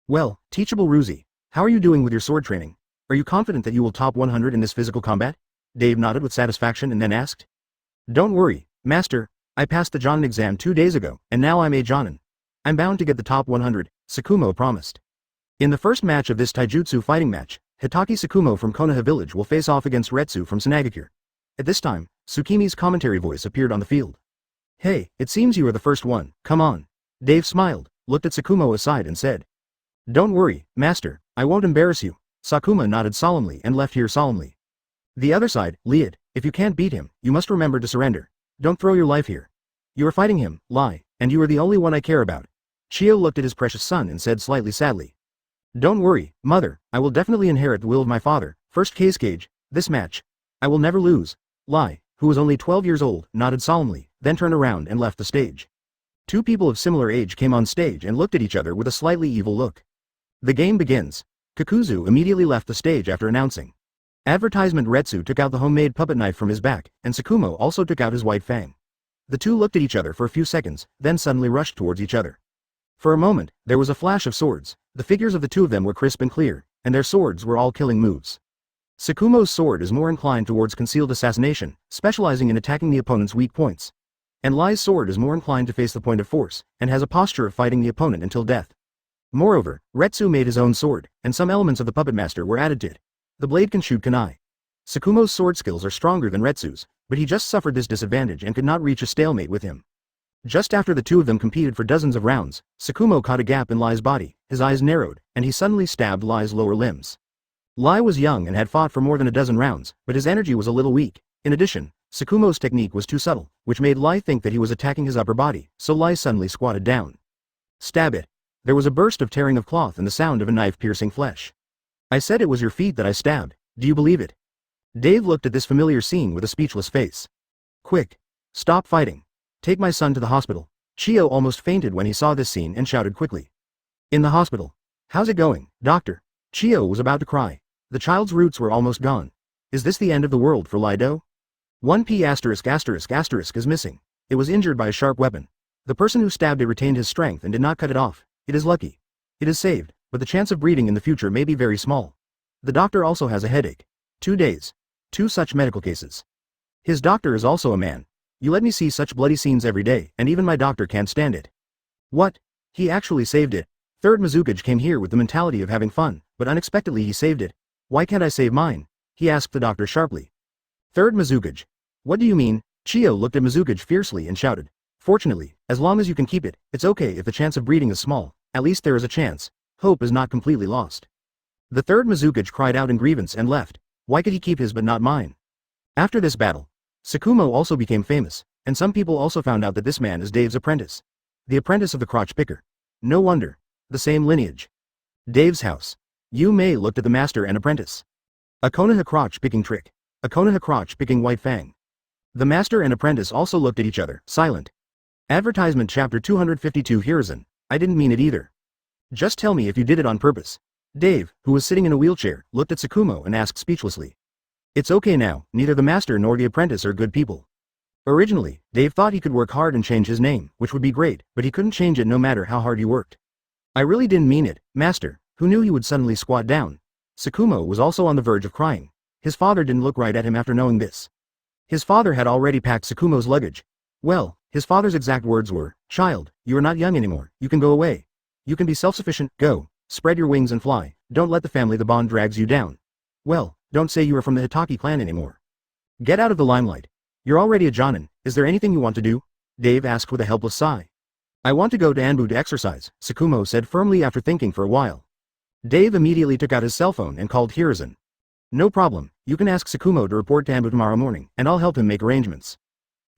Well, teachable Ruzi, how are you doing with your sword training? Are you confident that you will top 100 in this physical combat? Dave nodded with satisfaction and then asked. Don't worry, master, I passed the Jonin exam 2 days ago, and now I'm a Jonin. I'm bound to get the top 100, Sakumo promised. In the first match of this taijutsu fighting match, Hitaki Sakumo from Konoha village will face off against Retsu from Sunagakure. At this time, Tsukimi's commentary voice appeared on the field. Hey, it seems you are the first one, come on. Dave smiled, looked at Sakumo aside and said. Don't worry, master, I won't embarrass you. Sakuma nodded solemnly and left here solemnly. The other side, Liad, if you can't beat him, you must remember to surrender. Don't throw your life here. You are fighting him, Lai, and you are the only one I care about. Chio looked at his precious son and said slightly sadly. Don't worry, mother, I will definitely inherit the will of my father. First case Cage, this match. I will never lose. Lai, who was only 12 years old, nodded solemnly, then turned around and left the stage. Two people of similar age came on stage and looked at each other with a slightly evil look. The game begins. Kakuzu immediately left the stage after announcing. Advertisement Retsu took out the homemade puppet knife from his back, and Sakumo also took out his white fang. The two looked at each other for a few seconds, then suddenly rushed towards each other. For a moment, there was a flash of swords. The figures of the two of them were crisp and clear, and their swords were all killing moves. Sakumo's sword is more inclined towards concealed assassination, specializing in attacking the opponent's weak points. And Lai's sword is more inclined to face the point of force, and has a posture of fighting the opponent until death. Moreover, Retsu made his own sword, and some elements of the puppet master were added to it. The blade can shoot kunai. Sakumo's sword skills are stronger than Retsu's, but he just suffered this disadvantage and could not reach a stalemate with him. Just after the two of them competed for dozens of rounds, Sakumo caught a gap in Lai's body, his eyes narrowed, and he suddenly stabbed Lai's lower limbs. Lai was young and had fought for more than a dozen rounds, but his energy was a little weak. In addition, Sakumo's technique was too subtle, which made Lai think that he was attacking his upper body, so Lai suddenly squatted down. Stab it. There was a burst of tearing of cloth and the sound of a knife piercing flesh. I said it was your feet that I stabbed, do you believe it? Dave looked at this familiar scene with a speechless face. Quick! Stop fighting! Take my son to the hospital. Chio almost fainted when he saw this scene and shouted quickly. In the hospital. How's it going, doctor? Chio was about to cry. The child's roots were almost gone. Is this the end of the world for Lido? 1p*** is missing. It was injured by a sharp weapon. The person who stabbed it retained his strength and did not cut it off. It is lucky. It is saved, but the chance of breeding in the future may be very small. The doctor also has a headache. 2 days. 2 such medical cases. His doctor is also a man. You let me see such bloody scenes every day, and even my doctor can't stand it. What? He actually saved it. Third Mizukage came here with the mentality of having fun, but unexpectedly he saved it. Why can't I save mine? He asked the doctor sharply. Third Mizukage. What do you mean? Chio looked at Mizukage fiercely and shouted. Fortunately, as long as you can keep it, it's okay if the chance of breeding is small, at least there is a chance. Hope is not completely lost. The third Mizukage cried out in grievance and left. Why could he keep his but not mine? After this battle, Tsukumo also became famous, and some people also found out that this man is Dave's apprentice. The apprentice of the crotch picker. No wonder. The same lineage. Dave's house. Yu Mei looked at the master and apprentice. A Konoha crotch picking trick. A Konoha crotch picking white fang. The master and apprentice also looked at each other, silent. Advertisement chapter 252 Hiruzen. I didn't mean it either. Just tell me if you did it on purpose. Dave, who was sitting in a wheelchair, looked at Tsukumo and asked speechlessly. It's okay now, neither the master nor the apprentice are good people. Originally, Dave thought he could work hard and change his name, which would be great, but he couldn't change it no matter how hard he worked. I really didn't mean it, master, who knew he would suddenly squat down. Tsukumo was also on the verge of crying. His father didn't look right at him after knowing this. His father had already packed Tsukumo's luggage. Well, his father's exact words were, "Child, you are not young anymore, you can go away. You can be self-sufficient, go, spread your wings and fly, don't let the family the bond drags you down. Well, don't say you are from the Hitaki clan anymore. Get out of the limelight. You're already a Jonin, is there anything you want to do?" Dave asked with a helpless sigh. I want to go to Anbu to exercise, Tsukumo said firmly after thinking for a while. Dave immediately took out his cell phone and called Hiruzen. No problem, you can ask Tsukumo to report to Anbu tomorrow morning, and I'll help him make arrangements.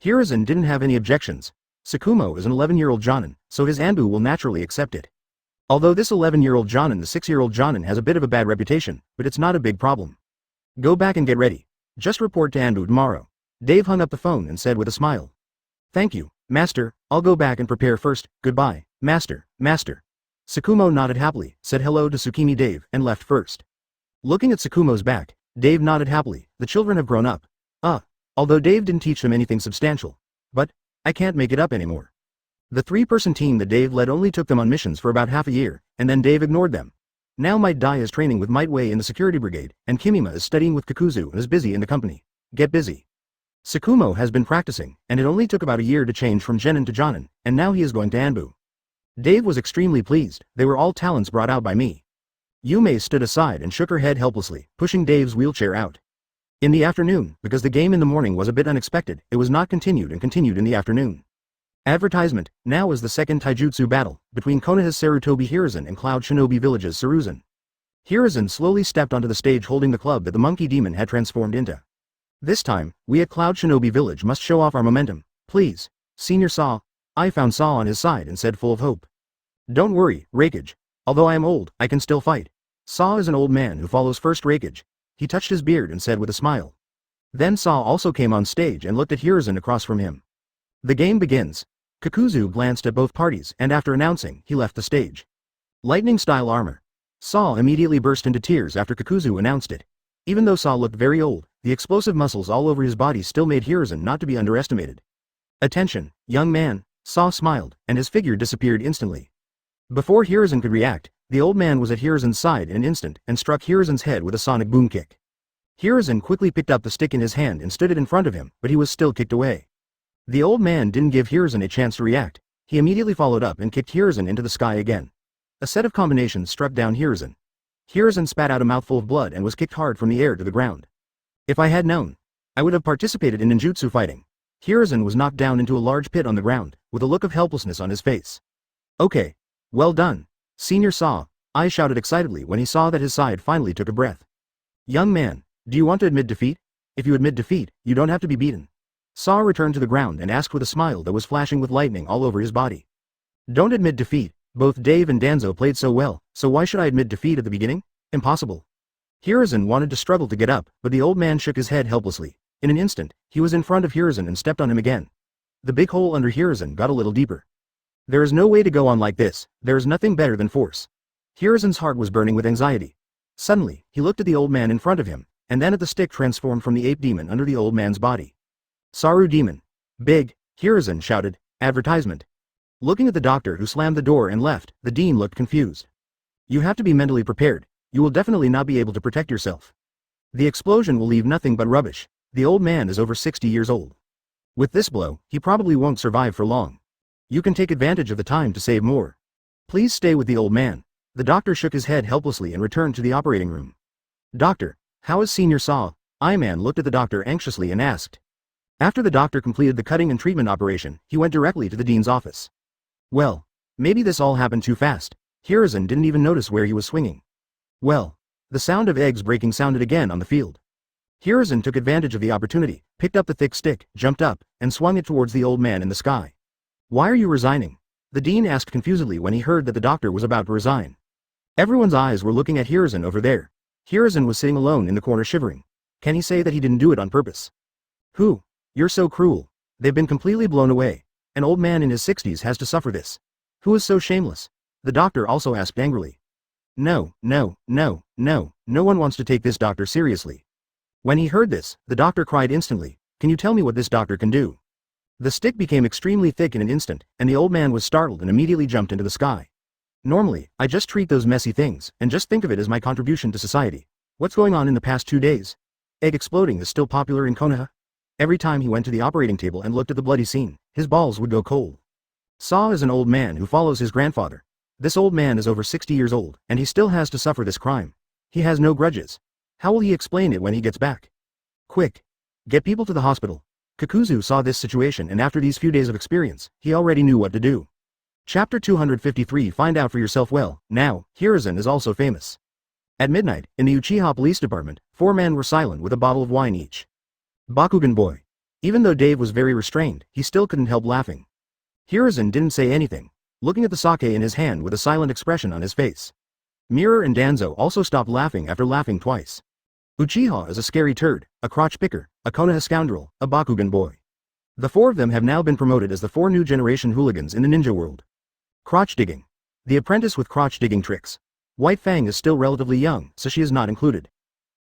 Hiruzen didn't have any objections. Tsukumo is an 11-year-old Jonin, so his Anbu will naturally accept it. Although this 11-year-old Jonin, the 6-year-old Jonin has a bit of a bad reputation, but it's not a big problem. Go back and get ready. Just report to Anbu tomorrow. Dave hung up the phone and said with a smile. Thank you, master, I'll go back and prepare first, goodbye, master, master. Tsukumo nodded happily, said hello to Tsukimi Dave, and left first. Looking at Tsukumo's back, Dave nodded happily, the children have grown up. Although Dave didn't teach them anything substantial. But, I can't make it up anymore. The 3-person team that Dave led only took them on missions for about half a year, and then Dave ignored them. Now Might Dai is training with Might Wei in the security brigade, and Kimima is studying with Kakuzu and is busy in the company. Get busy. Tsukumo has been practicing, and it only took about a year to change from Genin to Jonin, and now he is going to Anbu. Dave was extremely pleased, they were all talents brought out by me. Yume stood aside and shook her head helplessly, pushing Dave's wheelchair out. In the afternoon, because the game in the morning was a bit unexpected, it was not continued and continued in the afternoon. Advertisement, now is the second taijutsu battle, between Konoha's Sarutobi Hiruzen and Cloud Shinobi Village's Hiruzen. Hiruzen slowly stepped onto the stage holding the club that the monkey demon had transformed into. This time, we at Cloud Shinobi Village must show off our momentum, please. Senior Saw. I found Saw on his side and said full of hope. Don't worry, Raikage. Although I am old, I can still fight. Saw is an old man who follows first Raikage. He touched his beard and said with a smile. Then Saw also came on stage and looked at Hiruzen across from him. The game begins. Kakuzu glanced at both parties and after announcing, he left the stage. Lightning-style armor. Saw immediately burst into tears after Kakuzu announced it. Even though Saw looked very old, the explosive muscles all over his body still made Hiruzen not to be underestimated. Attention, young man, Saw smiled, and his figure disappeared instantly. Before Hiruzen could react, the old man was at Hiruzen's side in an instant and struck Hiruzen's head with a sonic boom kick. Hiruzen quickly picked up the stick in his hand and stood it in front of him, but he was still kicked away. The old man didn't give Hiruzen a chance to react. He immediately followed up and kicked Hiruzen into the sky again. A set of combinations struck down Hiruzen. Hiruzen spat out a mouthful of blood and was kicked hard from the air to the ground. If I had known, I would have participated in ninjutsu fighting. Hiruzen was knocked down into a large pit on the ground, with a look of helplessness on his face. Okay. Well done. Senior Saw, I shouted excitedly when he saw that his side finally took a breath. Young man, do you want to admit defeat? If you admit defeat, you don't have to be beaten. Saw returned to the ground and asked with a smile that was flashing with lightning all over his body. Don't admit defeat. Both Dave and Danzo played so well, so why should I admit defeat at the beginning? Impossible. Hiruzen wanted to struggle to get up, but the old man shook his head helplessly. In an instant, he was in front of Hiruzen and stepped on him again. The big hole under Hiruzen got a little deeper. There is no way to go on like this, there is nothing better than force. Hiruzen's heart was burning with anxiety. Suddenly, he looked at the old man in front of him, and then at the stick transformed from the ape demon under the old man's body. Saru demon. Big, Hiruzen shouted, advertisement. Looking at the doctor who slammed the door and left, the dean looked confused. You have to be mentally prepared, you will definitely not be able to protect yourself. The explosion will leave nothing but rubbish. The old man is over 60 years old. With this blow, he probably won't survive for long. You can take advantage of the time to save more. Please stay with the old man. The doctor shook his head helplessly and returned to the operating room. Doctor, how is Senior Saw? I-Man looked at the doctor anxiously and asked. After the doctor completed the cutting and treatment operation, he went directly to the dean's office. Well, maybe this all happened too fast. Hiruzen didn't even notice where he was swinging. Well, the sound of eggs breaking sounded again on the field. Hiruzen took advantage of the opportunity, picked up the thick stick, jumped up, and swung it towards the old man in the sky. Why are you resigning? The dean asked confusedly when he heard that the doctor was about to resign. Everyone's eyes were looking at Hiruzen over there. Hiruzen was sitting alone in the corner shivering. Can he say that he didn't do it on purpose? Who? You're so cruel. They've been completely blown away. An old man in his 60s has to suffer this. Who is so shameless? The doctor also asked angrily. No one wants to take this doctor seriously. When he heard this, the doctor cried instantly, can you tell me what this doctor can do? The stick became extremely thick in an instant, and the old man was startled and immediately jumped into the sky. Normally, I just treat those messy things, and just think of it as my contribution to society. What's going on in the past 2 days? Egg exploding is still popular in Konoha? Every time he went to the operating table and looked at the bloody scene, his balls would go cold. Saw is an old man who follows his grandfather. This old man is over 60 years old, and he still has to suffer this crime. He has no grudges. How will he explain it when he gets back? Quick! Get people to the hospital. Kakuzu saw this situation and after these few days of experience, he already knew what to do. Chapter 253 Find out for yourself. Well, now, Hiruzen is also famous. At midnight, in the Uchiha police department, 4 men were silent with a bottle of wine each. Bakugan boy. Even though Dave was very restrained, he still couldn't help laughing. Hiruzen didn't say anything, looking at the sake in his hand with a silent expression on his face. Mirror and Danzo also stopped laughing after laughing twice. Uchiha is a scary turd, a crotch picker, a Konoha scoundrel, a Bakugan boy. The 4 of them have now been promoted as the 4 new generation hooligans in the ninja world. Crotch digging. The apprentice with crotch digging tricks. White Fang is still relatively young, so she is not included.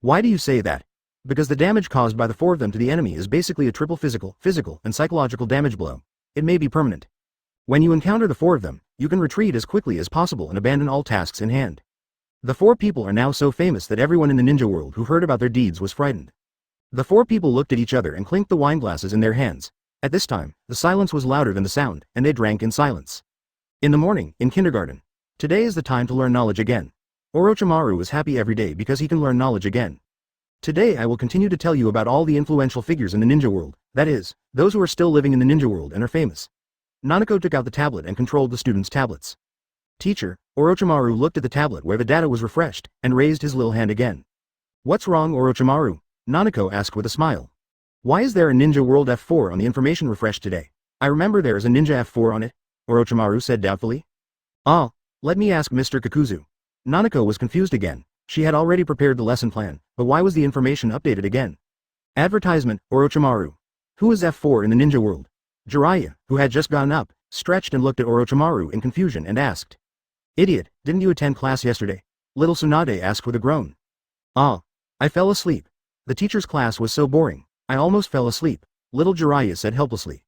Why do you say that? Because the damage caused by the 4 of them to the enemy is basically a triple physical, and psychological damage blow. It may be permanent. When you encounter the 4 of them, you can retreat as quickly as possible and abandon all tasks in hand. The 4 people are now so famous that everyone in the ninja world who heard about their deeds was frightened. The 4 people looked at each other and clinked the wine glasses in their hands. At this time, the silence was louder than the sound, and they drank in silence. In the morning, in kindergarten. Today is the time to learn knowledge again. Orochimaru is happy every day because he can learn knowledge again. Today I will continue to tell you about all the influential figures in the ninja world, that is, those who are still living in the ninja world and are famous. Nanako took out the tablet and controlled the students' tablets. Teacher, Orochimaru looked at the tablet where the data was refreshed, and raised his little hand again. What's wrong, Orochimaru? Nanako asked with a smile. Why is there a Ninja World F4 on the information refreshed today? I remember there is a Ninja F4 on it, Orochimaru said doubtfully. Ah, let me ask Mr. Kakuzu. Nanako was confused again. She had already prepared the lesson plan, but why was the information updated again? Advertisement, Orochimaru. Who is F4 in the ninja world? Jiraiya, who had just gotten up, stretched and looked at Orochimaru in confusion and asked. Idiot, didn't you attend class yesterday? Little Tsunade asked with a groan. Ah, I fell asleep. The teacher's class was so boring, I almost fell asleep, little Jiraiya said helplessly.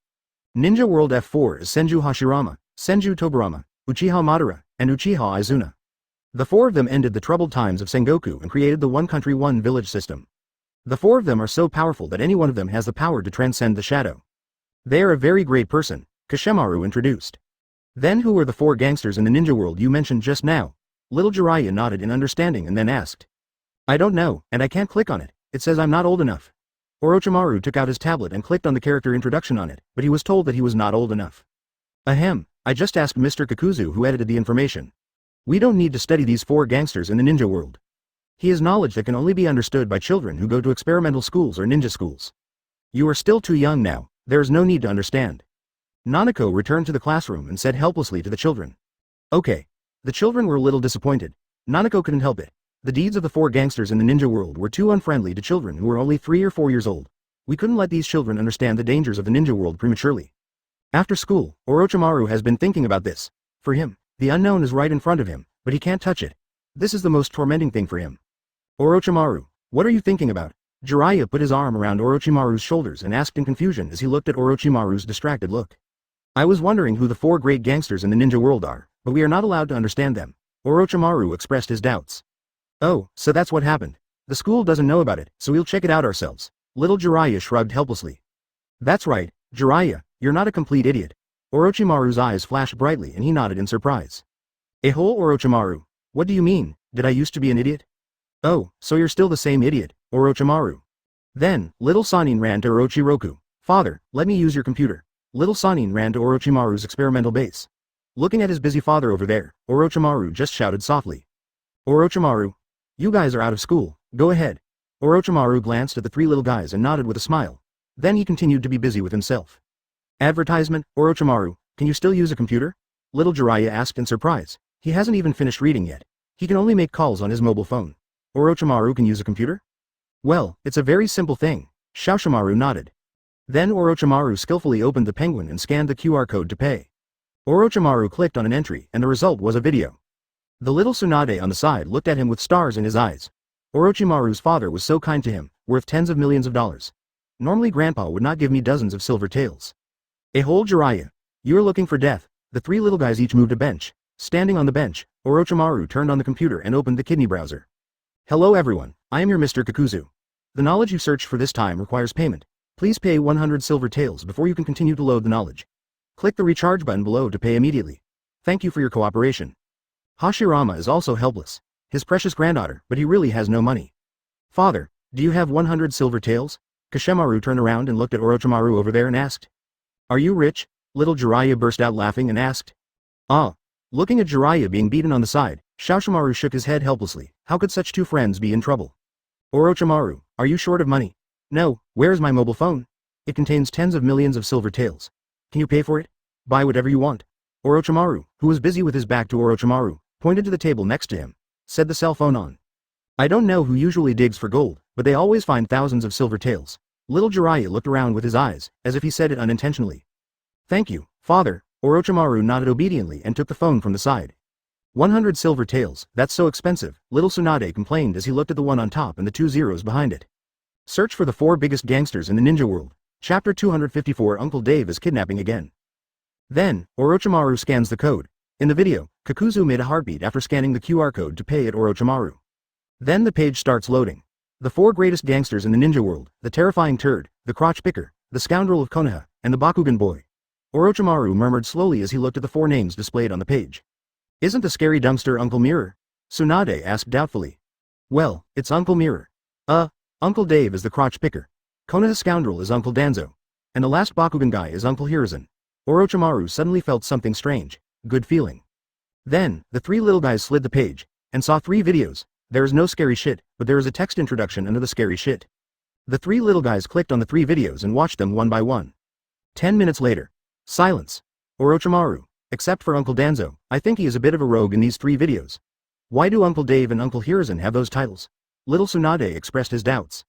Ninja World F4 is Senju Hashirama, Senju Tobirama, Uchiha Madara, and Uchiha Izuna. The 4 of them ended the troubled times of Sengoku and created the one country one village system. The 4 of them are so powerful that any one of them has the power to transcend the shadow. They are a very great person, Kashemaru introduced. Then who are the 4 gangsters in the ninja world you mentioned just now? Little Jiraiya nodded in understanding and then asked. I don't know, and I can't click on it, it says I'm not old enough. Orochimaru took out his tablet and clicked on the character introduction on it, but he was told that he was not old enough. Ahem, I just asked Mr. Kakuzu who edited the information. We don't need to study these 4 gangsters in the ninja world. He has knowledge that can only be understood by children who go to experimental schools or ninja schools. You are still too young now, there is no need to understand. Nanako returned to the classroom and said helplessly to the children. Okay. The children were a little disappointed. Nanako couldn't help it. The deeds of the 4 gangsters in the ninja world were too unfriendly to children who were only 3 or 4 years old. We couldn't let these children understand the dangers of the ninja world prematurely. After school, Orochimaru has been thinking about this. For him, the unknown is right in front of him, but he can't touch it. This is the most tormenting thing for him. Orochimaru, what are you thinking about? Jiraiya put his arm around Orochimaru's shoulders and asked in confusion as he looked at Orochimaru's distracted look. I was wondering who the 4 great gangsters in the ninja world are, but we are not allowed to understand them. Orochimaru expressed his doubts. Oh, so that's what happened. The school doesn't know about it, so we'll check it out ourselves. Little Jiraiya shrugged helplessly. That's right, Jiraiya, you're not a complete idiot. Orochimaru's eyes flashed brightly and he nodded in surprise. Whole Orochimaru, what do you mean, did I used to be an idiot? Oh, so you're still the same idiot, Orochimaru. Then, little Sannin ran to Orochiroku. Father, let me use your computer. Little Sannin ran to Orochimaru's experimental base. Looking at his busy father over there, Orochimaru just shouted softly. Orochimaru, you guys are out of school, go ahead. Orochimaru glanced at the 3 little guys and nodded with a smile. Then he continued to be busy with himself. Advertisement, Orochimaru, can you still use a computer? Little Jiraiya asked in surprise. He hasn't even finished reading yet. He can only make calls on his mobile phone. Orochimaru can use a computer? Well, it's a very simple thing. Shoshimaru nodded. Then Orochimaru skillfully opened the penguin and scanned the QR code to pay. Orochimaru clicked on an entry and the result was a video. The little Tsunade on the side looked at him with stars in his eyes. Orochimaru's father was so kind to him, worth tens of millions of dollars. Normally grandpa would not give me dozens of silver taels. Whole Jiraiya, you're looking for death. The 3 little guys each moved a bench. Standing on the bench, Orochimaru turned on the computer and opened the kidney browser. Hello everyone, I am your Mr. Kakuzu. The knowledge you searched for this time requires payment. Please pay 100 silver taels before you can continue to load the knowledge. Click the recharge button below to pay immediately. Thank you for your cooperation. Hashirama is also helpless. His precious granddaughter, but he really has no money. Father, do you have 100 silver taels? Kashemaru turned around and looked at Orochimaru over there and asked. Are you rich? Little Jiraiya burst out laughing and asked. Ah. Looking at Jiraiya being beaten on the side, Shoshimaru shook his head helplessly. How could such 2 friends be in trouble? Orochimaru, are you short of money? No, where is my mobile phone? It contains tens of millions of silver taels. Can you pay for it? Buy whatever you want. Orochimaru, who was busy with his back to Orochimaru, pointed to the table next to him. Said the cell phone on. I don't know who usually digs for gold, but they always find thousands of silver taels. Little Jiraiya looked around with his eyes, as if he said it unintentionally. Thank you, father. Orochimaru nodded obediently and took the phone from the side. 100 silver taels, that's so expensive, little Tsunade complained as he looked at the one on top and the 2 zeros behind it. Search for the 4 biggest gangsters in the ninja world. Chapter 254 Uncle Dave is kidnapping again. Then, Orochimaru scans the code. In the video, Kakuzu made a heartbeat after scanning the QR code to pay at Orochimaru. Then the page starts loading. The 4 greatest gangsters in the ninja world, the terrifying turd, the crotch picker, the scoundrel of Konoha, and the Bakugan boy. Orochimaru murmured slowly as he looked at the 4 names displayed on the page. Isn't the scary dumpster Uncle Mirror? Tsunade asked doubtfully. Well, it's Uncle Mirror. Uncle Dave is the crotch picker. Konoha scoundrel is Uncle Danzo. And the last Bakugan guy is Uncle Hiruzen. Orochimaru suddenly felt something strange. Good feeling. Then, the 3 little guys slid the page, and saw 3 videos. There is no scary shit, but there is a text introduction under the scary shit. The 3 little guys clicked on the 3 videos and watched them one by one. 10 minutes later. Silence. Orochimaru, except for Uncle Danzo, I think he is a bit of a rogue in these 3 videos. Why do Uncle Dave and Uncle Hiruzen have those titles? Little Tsunade expressed his doubts.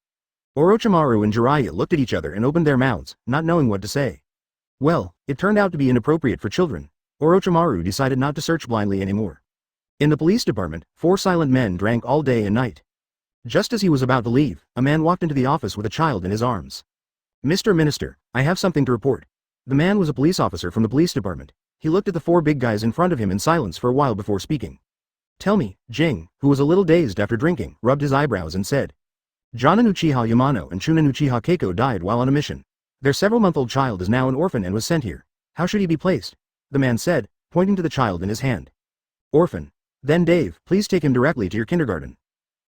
Orochimaru and Jiraiya looked at each other and opened their mouths, not knowing what to say. Well, it turned out to be inappropriate for children. Orochimaru decided not to search blindly anymore. In the police department, 4 silent men drank all day and night. Just as he was about to leave, a man walked into the office with a child in his arms. Mr. Minister, I have something to report. The man was a police officer from the police department. He looked at the 4 big guys in front of him in silence for a while before speaking. Tell me, Jing, who was a little dazed after drinking, rubbed his eyebrows and said. Jonin Uchiha Yamano and Chunin Uchiha Keiko died while on a mission. Their several-month-old child is now an orphan and was sent here. How should he be placed? The man said, pointing to the child in his hand. Orphan. Then Dave, please take him directly to your kindergarten.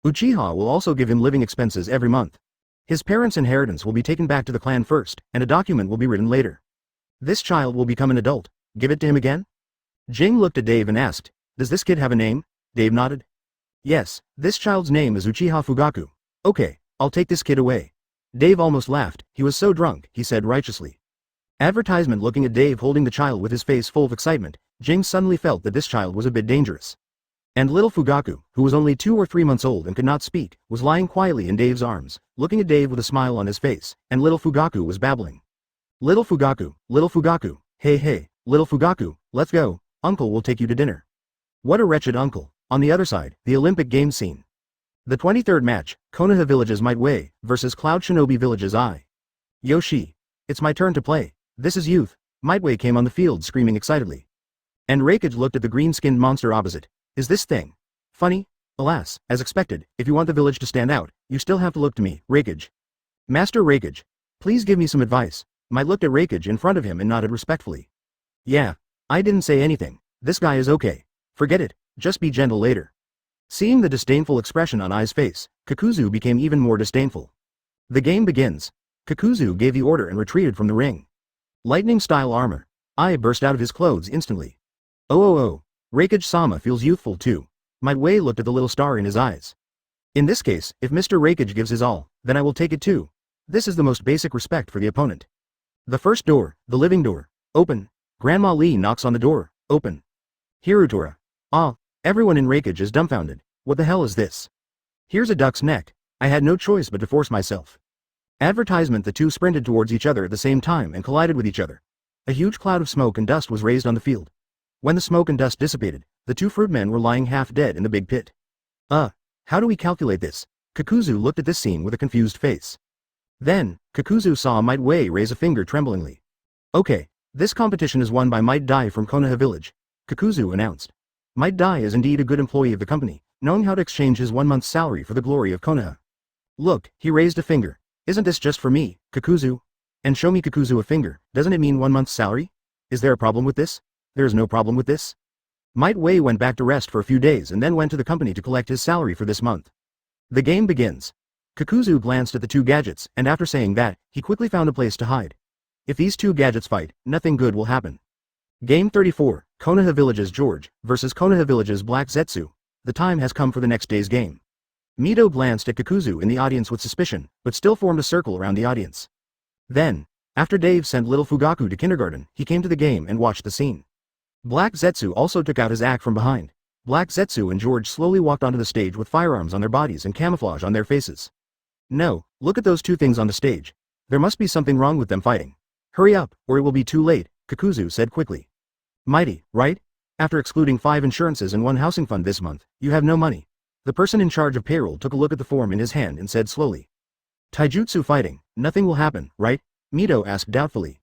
Uchiha will also give him living expenses every month. His parents' inheritance will be taken back to the clan first, and a document will be written later. This child will become an adult. Give it to him again? Jing looked at Dave and asked, does this kid have a name? Dave nodded. Yes, this child's name is Uchiha Fugaku. Okay, I'll take this kid away. Dave almost laughed, he was so drunk, he said righteously. Advertisement. Looking at Dave holding the child with his face full of excitement, Jing suddenly felt that this child was a bit dangerous. And little Fugaku, who was only 2 or 3 months old and could not speak, was lying quietly in Dave's arms, looking at Dave with a smile on his face, and little Fugaku was babbling. Little Fugaku, hey hey, little Fugaku, let's go, uncle will take you to dinner. What a wretched uncle. On the other side, the Olympic Games scene. The 23rd match, Konoha Village's Might Way, versus Cloud Shinobi Village's I. Yoshi. It's my turn to play. This is youth. Might Way came on the field screaming excitedly. And Reikage looked at the green-skinned monster opposite. Is this thing funny? Alas, as expected, if you want the village to stand out, you still have to look to me, Reikage. Master Reikage. Please give me some advice. Might looked at Reikage in front of him and nodded respectfully. Yeah. I didn't say anything. This guy is okay. Forget it. Just be gentle later. Seeing the disdainful expression on Ai's face, Kakuzu became even more disdainful. The game begins. Kakuzu gave the order and retreated from the ring. Lightning-style armor. Ai burst out of his clothes instantly. Oh. Reikage-sama feels youthful too. Might Way looked at the little star in his eyes. In this case, if Mr. Reikage gives his all, then I will take it too. This is the most basic respect for the opponent. The first door, the living door. Open. Grandma Lee knocks on the door. Open. Hirutora. Ah. Everyone in Reikage is dumbfounded. What the hell is this? Here's a duck's neck. I had no choice but to force myself. Advertisement. The two sprinted towards each other at the same time and collided with each other. A huge cloud of smoke and dust was raised on the field. When the smoke and dust dissipated, the two fruitmen were lying half dead in the big pit. How do we calculate this? Kakuzu looked at this scene with a confused face. Then, Kakuzu saw Might Way raise a finger tremblingly. Okay, this competition is won by Might Dai from Konoha Village, Kakuzu announced. Might Dai is indeed a good employee of the company, knowing how to exchange his 1 month's salary for the glory of Konoha. Look, he raised a finger. Isn't this just for me, Kakuzu? And show me Kakuzu a finger, doesn't it mean 1 month's salary? Is there a problem with this? There is no problem with this. Might Way went back to rest for a few days and then went to the company to collect his salary for this month. The game begins. Kakuzu glanced at the two gadgets, and after saying that, he quickly found a place to hide. If these two gadgets fight, nothing good will happen. Game 34, Konoha Village's George, versus Konoha Village's Black Zetsu. The time has come for the next day's game. Mito glanced at Kakuzu in the audience with suspicion, but still formed a circle around the audience. Then, after Dave sent little Fugaku to kindergarten, he came to the game and watched the scene. Black Zetsu also took out his axe from behind. Black Zetsu and George slowly walked onto the stage with firearms on their bodies and camouflage on their faces. No, look at those two things on the stage. There must be something wrong with them fighting. Hurry up, or it will be too late, Kakuzu said quickly. Mighty, right? After excluding 5 insurances and 1 housing fund this month, you have no money. The person in charge of payroll took a look at the form in his hand and said slowly. Taijutsu fighting, nothing will happen, right? Mito asked doubtfully.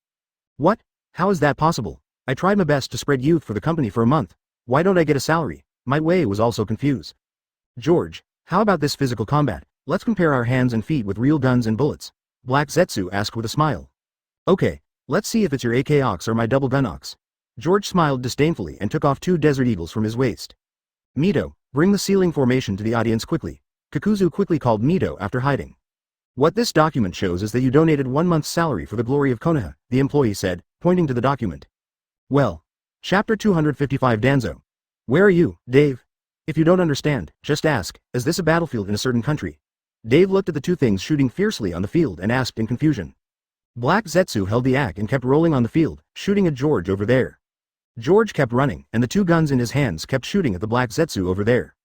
What? How is that possible? I tried my best to spread youth for the company for a month. Why don't I get a salary? Might Way was also confused. George, how about this physical combat? Let's compare our hands and feet with real guns and bullets. Black Zetsu asked with a smile. Okay, let's see if it's your AK ox or my double gun ox. George smiled disdainfully and took off 2 Desert Eagles from his waist. Mito, bring the ceiling formation to the audience quickly. Kakuzu quickly called Mito after hiding. What this document shows is that you donated 1 month's salary for the glory of Konoha, the employee said, pointing to the document. Well. Chapter 255 Danzo. Where are you, Dave? If you don't understand, just ask, is this a battlefield in a certain country? Dave looked at the two things shooting fiercely on the field and asked in confusion. Black Zetsu held the axe and kept rolling on the field, shooting at George over there. George kept running, and the 2 guns in his hands kept shooting at the Black Zetsu over there.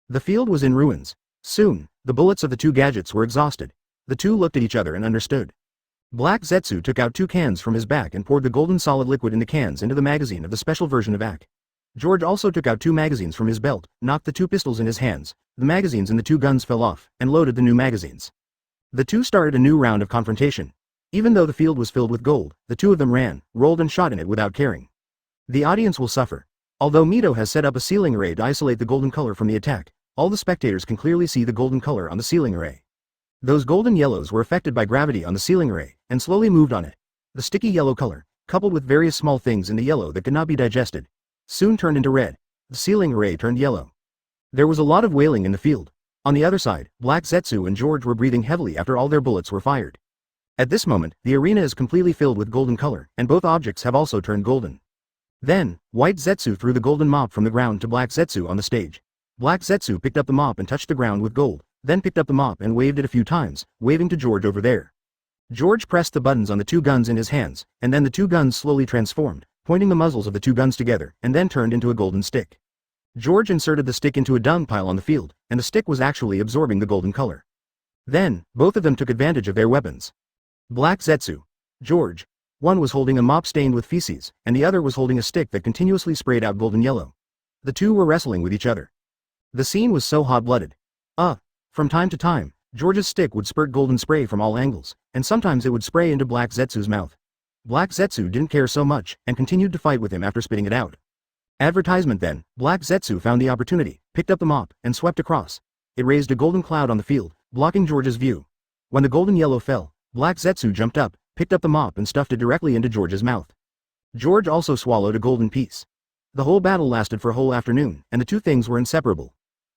The field was in ruins. Soon, the bullets of the 2 gadgets were exhausted. The two looked at each other and understood. Black Zetsu took out 2 cans from his back and poured the golden solid liquid in the cans into the magazine of the special version of AK. George also took out 2 magazines from his belt, knocked the 2 pistols in his hands, the magazines in the 2 guns fell off, and loaded the new magazines. The two started a new round of confrontation. Even though the field was filled with gold, the 2 of them ran, rolled and shot in it without caring. The audience will suffer. Although Mito has set up a ceiling array to isolate the golden color from the attack, all the spectators can clearly see the golden color on the ceiling array. Those golden yellows were affected by gravity on the ceiling array, and slowly moved on it. The sticky yellow color, coupled with various small things in the yellow that could not be digested, soon turned into red. The ceiling array turned yellow. There was a lot of wailing in the field. On the other side, Black Zetsu and George were breathing heavily after all their bullets were fired. At this moment, the arena is completely filled with golden color, and both objects have also turned golden. Then, White Zetsu threw the golden mop from the ground to Black Zetsu on the stage. Black Zetsu picked up the mop and touched the ground with gold, then picked up the mop and waved it a few times, waving to George over there. George pressed the buttons on the 2 guns in his hands, and then the 2 guns slowly transformed, pointing the muzzles of the 2 guns together, and then turned into a golden stick. George inserted the stick into a dung pile on the field, and the stick was actually absorbing the golden color. Then, both of them took advantage of their weapons. Black Zetsu. George. One was holding a mop stained with feces, and the other was holding a stick that continuously sprayed out golden yellow. The two were wrestling with each other. The scene was so hot-blooded. From time to time, George's stick would spurt golden spray from all angles, and sometimes it would spray into Black Zetsu's mouth. Black Zetsu didn't care so much, and continued to fight with him after spitting it out. Advertisement then, Black Zetsu found the opportunity, picked up the mop, and swept across. It raised a golden cloud on the field, blocking George's view. When the golden yellow fell, Black Zetsu jumped up, picked up the mop and stuffed it directly into George's mouth. George also swallowed a golden piece. The whole battle lasted for a whole afternoon, and the two things were inseparable.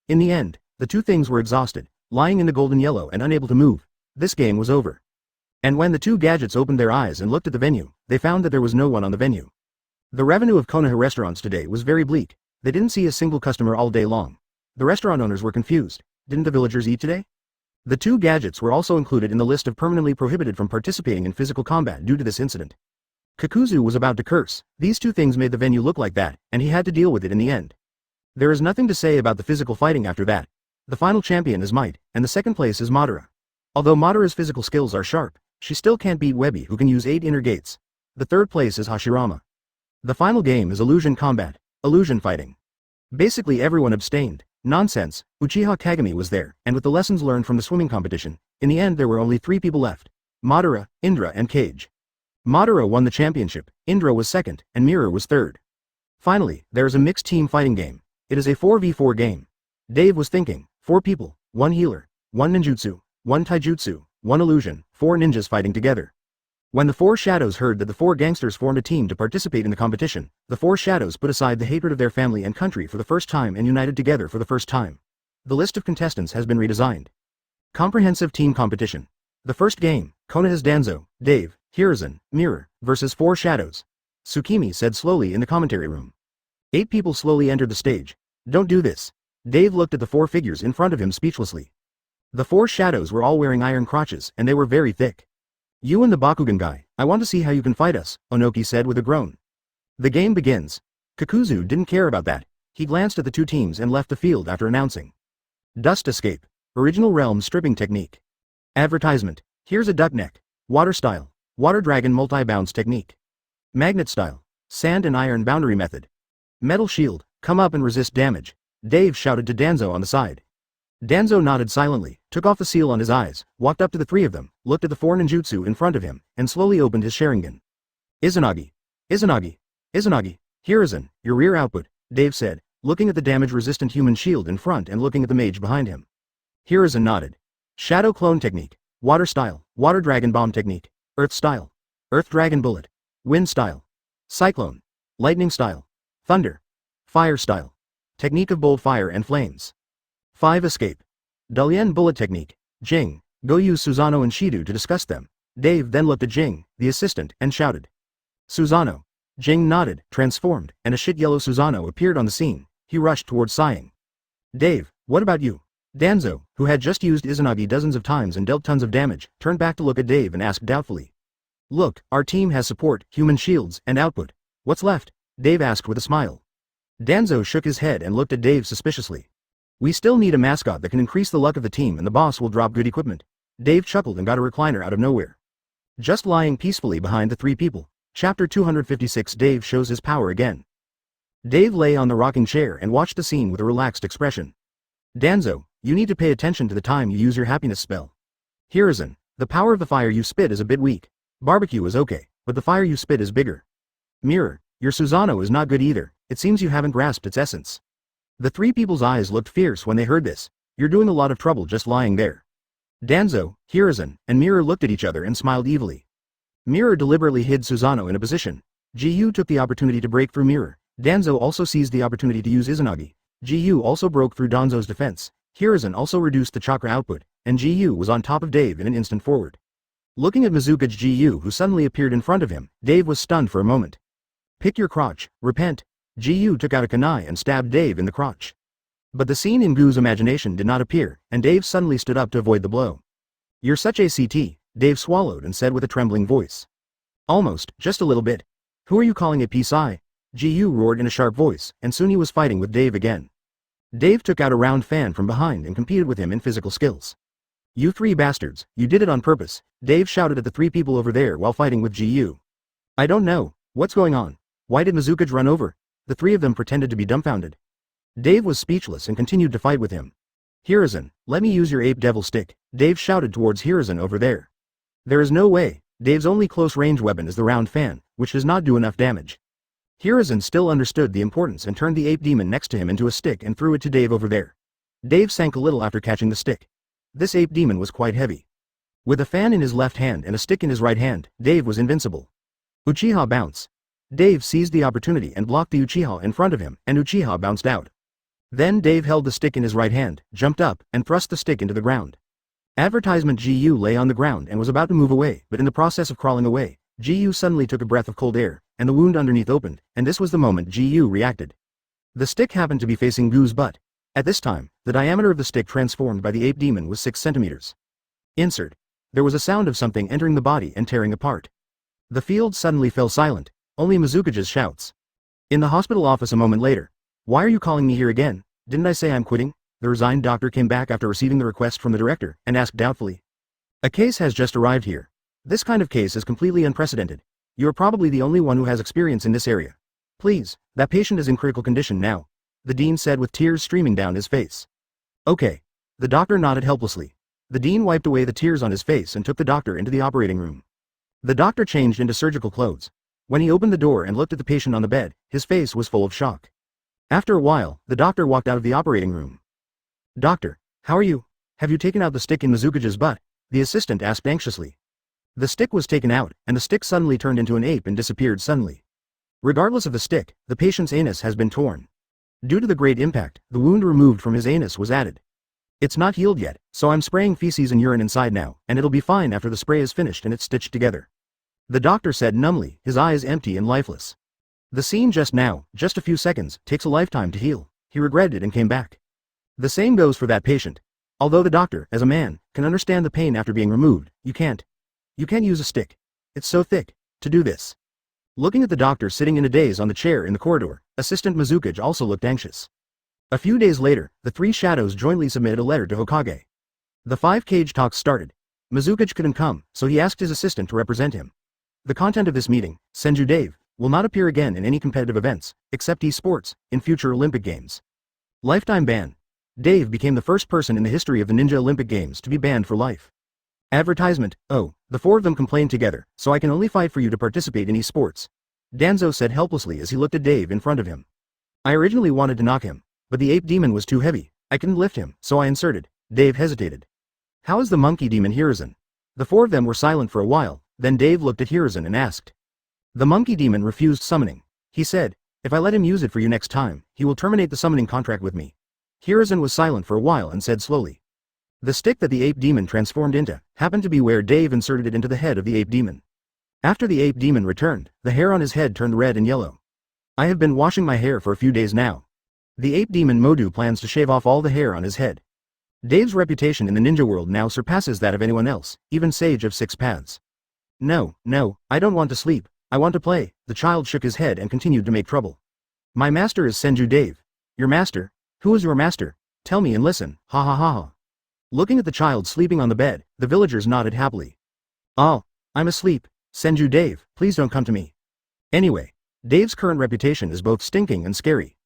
In the end, the two things were exhausted, lying in the golden yellow and unable to move. This game was over. And when the two gadgets opened their eyes and looked at the venue, they found that there was no one on the venue. The revenue of Konoha restaurants today was very bleak. They didn't see a single customer all day long. The restaurant owners were confused. Didn't the villagers eat today? The two gadgets were also included in the list of permanently prohibited from participating in physical combat due to this incident. Kakuzu was about to curse. These two things made the venue look like that, and he had to deal with it in the end. There is nothing to say about the physical fighting after that. The final champion is Might, and the second place is Madara. Although Madara's physical skills are sharp, she still can't beat Webby, who can use 8 inner gates. The third place is Hashirama. The final game is illusion combat, illusion fighting. Basically everyone abstained. Nonsense. Uchiha Kagami was there, and with the lessons learned from the swimming competition, in the end there were only 3 people left. Madara, Indra and Cage. Madara won the championship, Indra was second, and Mirror was third. Finally, there is a mixed team fighting game. It is a 4v4 game. Dave was thinking, 4 people, 1 healer, 1 ninjutsu, 1 taijutsu, 1 illusion, 4 ninjas fighting together. When the 4 shadows heard that the 4 gangsters formed a team to participate in the competition, the 4 shadows put aside the hatred of their family and country for the first time and united together for the first time. The list of contestants has been redesigned. Comprehensive team competition. The first game, Konoha's Danzo, Dave, Hiruzen, Mirror, versus 4 shadows. Tsukimi said slowly in the commentary room. 8 people slowly entered the stage. Don't do this. Dave looked at the 4 figures in front of him speechlessly. The 4 shadows were all wearing iron crotches, and they were very thick. You and the Bakugan guy, I want to see how you can fight us, Onoki said with a groan. The game begins. Kakuzu didn't care about that. He glanced at the 2 teams and left the field after announcing. Dust Escape. Original Realm Stripping Technique. Advertisement. Here's a duck neck. Water Style. Water Dragon Multi-Bounce Technique. Magnet Style. Sand and Iron Boundary Method. Metal Shield. Come up and resist damage. Dave shouted to Danzo on the side. Danzo nodded silently, took off the seal on his eyes, walked up to the 3 of them, looked at the 4 ninjutsu in front of him, and slowly opened his Sharingan. Izanagi. Izanagi. Izanagi. Hiruzen, your rear output, Dave said, looking at the damage-resistant human shield in front and looking at the mage behind him. Hiruzen nodded. Shadow Clone Technique. Water Style. Water Dragon Bomb Technique. Earth Style. Earth Dragon Bullet. Wind Style. Cyclone. Lightning Style. Thunder. Fire Style. Technique of Bold Fire and Flames. 5 Escape. Dalian Bullet Technique. Jing, go use Susanoo and Shido to discuss them. Dave then looked at Jing, the assistant, and shouted. Susanoo. Jing nodded, transformed, and a shit yellow Susanoo appeared on the scene. He rushed towards sighing. Dave, what about you? Danzo, who had just used Izanagi dozens of times and dealt tons of damage, turned back to look at Dave and asked doubtfully. Look, our team has support, human shields, and output. What's left? Dave asked with a smile. Danzo shook his head and looked at Dave suspiciously. We still need a mascot that can increase the luck of the team and the boss will drop good equipment. Dave chuckled and got a recliner out of nowhere. Just lying peacefully behind the 3 people. Chapter 256. Dave shows his power again. Dave lay on the rocking chair and watched the scene with a relaxed expression. Danzo, you need to pay attention to the time you use your happiness spell. Hiruzen, the power of the fire you spit is a bit weak. Barbecue is okay, but the fire you spit is bigger. Mirror, your Susanoo is not good either. It seems you haven't grasped its essence. The 3 people's eyes looked fierce when they heard this. You're doing a lot of trouble just lying there. Danzo, Hiruzen, and Mirror looked at each other and smiled evilly. Mirror deliberately hid Susanoo in a position. Jiyu took the opportunity to break through Mirror. Danzo also seized the opportunity to use Izanagi. Jiyu also broke through Danzo's defense. Hiruzen also reduced the chakra output, and Jiyu was on top of Dave in an instant forward. Looking at Mizuka's Jiyu who suddenly appeared in front of him, Dave was stunned for a moment. Pick your crotch, repent. Jiyu took out a kunai and stabbed Dave in the crotch. But the scene in Gu's imagination did not appear, and Dave suddenly stood up to avoid the blow. You're such a CT, Dave swallowed and said with a trembling voice. Almost, just a little bit. Who are you calling a PSI? Ji-Yu roared in a sharp voice, and soon he was fighting with Dave again. Dave took out a round fan from behind and competed with him in physical skills. "You three bastards, you did it on purpose," Dave shouted at the three people over there while fighting with Ji-Yu. "I don't know. What's going on? Why did Mizukage run over?" The three of them pretended to be dumbfounded. Dave was speechless and continued to fight with him. "Hiruzen, let me use your ape devil stick," Dave shouted towards Hiruzen over there. "There is no way. Dave's only close-range weapon is the round fan, which does not do enough damage." Hiruzen still understood the importance and turned the ape demon next to him into a stick and threw it to Dave over there. Dave sank a little after catching the stick. This ape demon was quite heavy. With a fan in his left hand and a stick in his right hand, Dave was invincible. Uchiha bounce. Dave seized the opportunity and blocked the Uchiha in front of him, and Uchiha bounced out. Then Dave held the stick in his right hand, jumped up, and thrust the stick into the ground. Advertisement Ji-Yu lay on the ground and was about to move away, but in the process of crawling away, Ji-Yu suddenly took a breath of cold air, and the wound underneath opened, and this was the moment Ji-Yu reacted. The stick happened to be facing Gu's butt. At this time, the diameter of the stick transformed by the ape demon was 6 centimeters. Insert. There was a sound of something entering the body and tearing apart. The field suddenly fell silent, only Mizukage's shouts. In the hospital office a moment later. "Why are you calling me here again? Didn't I say I'm quitting?" The resigned doctor came back after receiving the request from the director, and asked doubtfully. "A case has just arrived here. This kind of case is completely unprecedented. You are probably the only one who has experience in this area. Please, that patient is in critical condition now," the dean said with tears streaming down his face. "Okay." The doctor nodded helplessly. The dean wiped away the tears on his face and took the doctor into the operating room. The doctor changed into surgical clothes. When he opened the door and looked at the patient on the bed, his face was full of shock. After a while, the doctor walked out of the operating room. "Doctor, how are you? Have you taken out the stick in Mizukage's butt?" the assistant asked anxiously. The stick was taken out, and the stick suddenly turned into an ape and disappeared suddenly. Regardless of the stick, the patient's anus has been torn. Due to the great impact, the wound removed from his anus was added. "It's not healed yet, so I'm spraying feces and urine inside now, and it'll be fine after the spray is finished and it's stitched together," the doctor said numbly, his eyes empty and lifeless. "The scene just now, just a few seconds, takes a lifetime to heal," he regretted and came back. The same goes for that patient. Although the doctor, as a man, can understand the pain after being removed, you can't. You can't use a stick. It's so thick. To do this. Looking at the doctor sitting in a daze on the chair in the corridor, Assistant Mizukage also looked anxious. A few days later, the three shadows jointly submitted a letter to Hokage. The 5 cage talks started. Mizukage couldn't come, so he asked his assistant to represent him. The content of this meeting, Senju Dave, will not appear again in any competitive events, except e-sports, in future Olympic Games. Lifetime ban. Dave became the first person in the history of the Ninja Olympic Games to be banned for life. Advertisement. "Oh, the four of them complained together, so I can only fight for you to participate in esports," Danzo said helplessly as he looked at Dave in front of him. "I originally wanted to knock him, but the ape demon was too heavy. I couldn't lift him, so I inserted." Dave hesitated. "How is the monkey demon Hiruzen?" The four of them were silent for a while, then Dave looked at Hiruzen and asked. The monkey demon refused summoning. He said, "If I let him use it for you next time, he will terminate the summoning contract with me." Hiruzen was silent for a while and said slowly. The stick that the ape demon transformed into happened to be where Dave inserted it into the head of the ape demon. After the ape demon returned, the hair on his head turned red and yellow. "I have been washing my hair for a few days now." The ape demon Modu plans to shave off all the hair on his head. Dave's reputation in the ninja world now surpasses that of anyone else, even Sage of Six Paths. No, I don't want to sleep, I want to play." The child shook his head and continued to make trouble. "My master is Senju Dave." "Your master? Who is your master? Tell me and listen, ha ha ha ha." Looking at the child sleeping on the bed, the villagers nodded happily. "Oh, I'm asleep. Senju Dave, please don't come to me." Anyway, Dave's current reputation is both stinking and scary.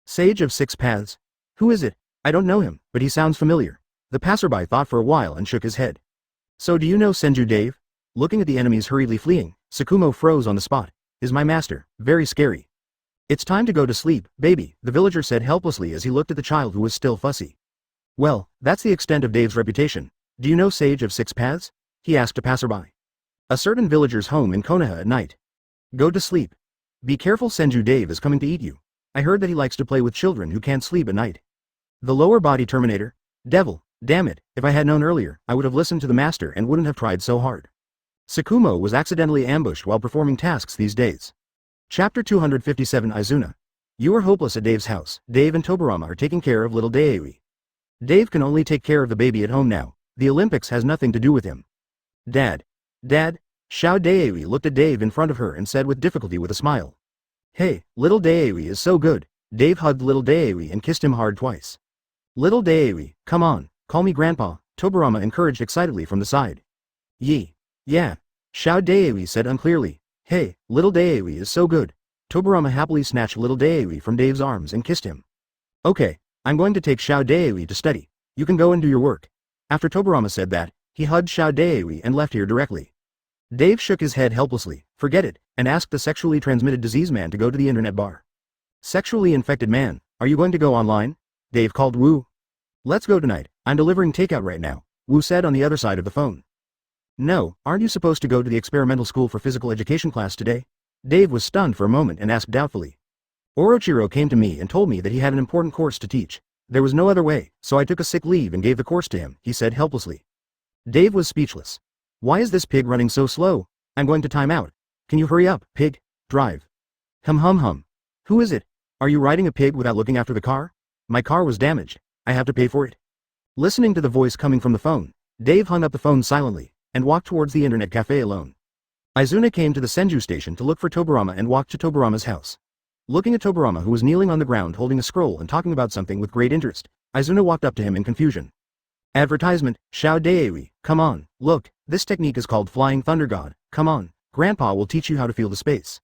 Sage of Six Paths? Who is it? I don't know him, but he sounds familiar. The passerby thought for a while and shook his head. "So do you know Senju Dave?" Looking at the enemies hurriedly fleeing, Sakumo froze on the spot. "Is my master, very scary." "It's time to go to sleep, baby," the villager said helplessly as he looked at the child who was still fussy. "Well, that's the extent of Dave's reputation. Do you know Sage of Six Paths?" he asked a passerby. "A certain villager's home in Konoha at night." "Go to sleep. Be careful, Senju Dave is coming to eat you. I heard that he likes to play with children who can't sleep at night." The lower body Terminator? Devil, damn it, if I had known earlier, I would have listened to the master and wouldn't have tried so hard. Sakumo was accidentally ambushed while performing tasks these days. Chapter 257 Izuna. You are hopeless at Dave's house. Dave and Tobirama are taking care of little Daewi. Dave can only take care of the baby at home now. The Olympics has nothing to do with him. Dad. Xiao Daewi looked at Dave in front of her and said with difficulty with a smile. Hey, little Daewi is so good. Dave hugged little Daewi and kissed him hard twice. Little Daewi, come on, call me grandpa, Tobirama encouraged excitedly from the side. Yee. Yeah. Xiao Daewi said unclearly. Hey, little Daewi is so good. Tobirama happily snatched little Daewi from Dave's arms and kissed him. Okay, I'm going to take Xiao Daewi to study. You can go and do your work. After Tobirama said that, he hugged Xiao Daewi and left here directly. Dave shook his head helplessly, forget it, and asked the sexually transmitted disease man to go to the internet bar. Sexually infected man, are you going to go online? Dave called Wu. Let's go tonight, I'm delivering takeout right now, Wu said on the other side of the phone. No, aren't you supposed to go to the experimental school for physical education class today? Dave was stunned for a moment and asked doubtfully. Orochiro came to me and told me that he had an important course to teach. There was no other way, so I took a sick leave and gave the course to him, he said helplessly. Dave was speechless. Why is this pig running so slow? I'm going to time out. Can you hurry up, pig? Drive. Hum. Who is it? Are you riding a pig without looking after the car? My car was damaged. I have to pay for it. Listening to the voice coming from the phone, Dave hung up the phone silently and walked towards the internet cafe alone. Izuna came to the Senju station to look for Tobirama and walked to Tobirama's house. Looking at Tobirama, who was kneeling on the ground holding a scroll and talking about something with great interest, Izuna walked up to him in confusion. Advertisement, Xiao Daewi, come on, look, this technique is called Flying Thunder God, come on, Grandpa will teach you how to feel the space.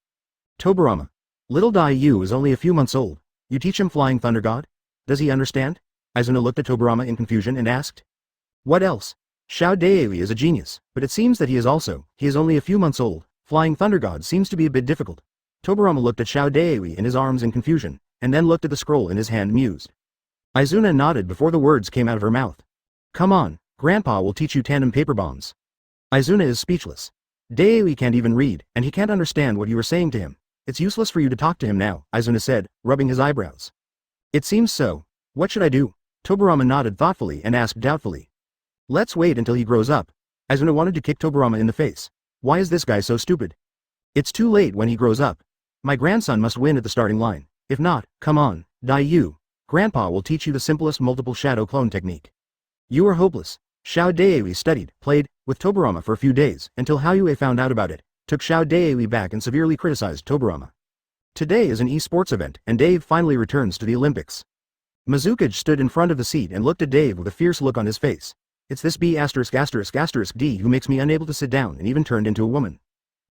Tobirama. Little Dai Yu is only a few months old, you teach him Flying Thunder God? Does he understand? Izuna looked at Tobirama in confusion and asked. What else? Xiao Daewi is a genius, but it seems that he is only a few months old, Flying Thunder God seems to be a bit difficult. Tobirama looked at Xiao Daewi in his arms in confusion, and then looked at the scroll in his hand mused. Izuna nodded before the words came out of her mouth. Come on, Grandpa will teach you tandem paper bombs. Izuna is speechless. Daewi can't even read, and he can't understand what you are saying to him. It's useless for you to talk to him now, Izuna said, rubbing his eyebrows. It seems so. What should I do? Tobirama nodded thoughtfully and asked doubtfully. Let's wait until he grows up. Izuna wanted to kick Tobirama in the face. Why is this guy so stupid? It's too late when he grows up. My grandson must win at the starting line. If not, come on, Dai Yu. Grandpa will teach you the simplest multiple shadow clone technique. You are hopeless. Xiao Daewi studied, played, with Tobirama for a few days, until Haoyue found out about it, took Xiao Daewi back and severely criticized Tobirama. Today is an e-sports event, and Dave finally returns to the Olympics. Mizukage stood in front of the seat and looked at Dave with a fierce look on his face. It's this B********D who makes me unable to sit down and even turned into a woman.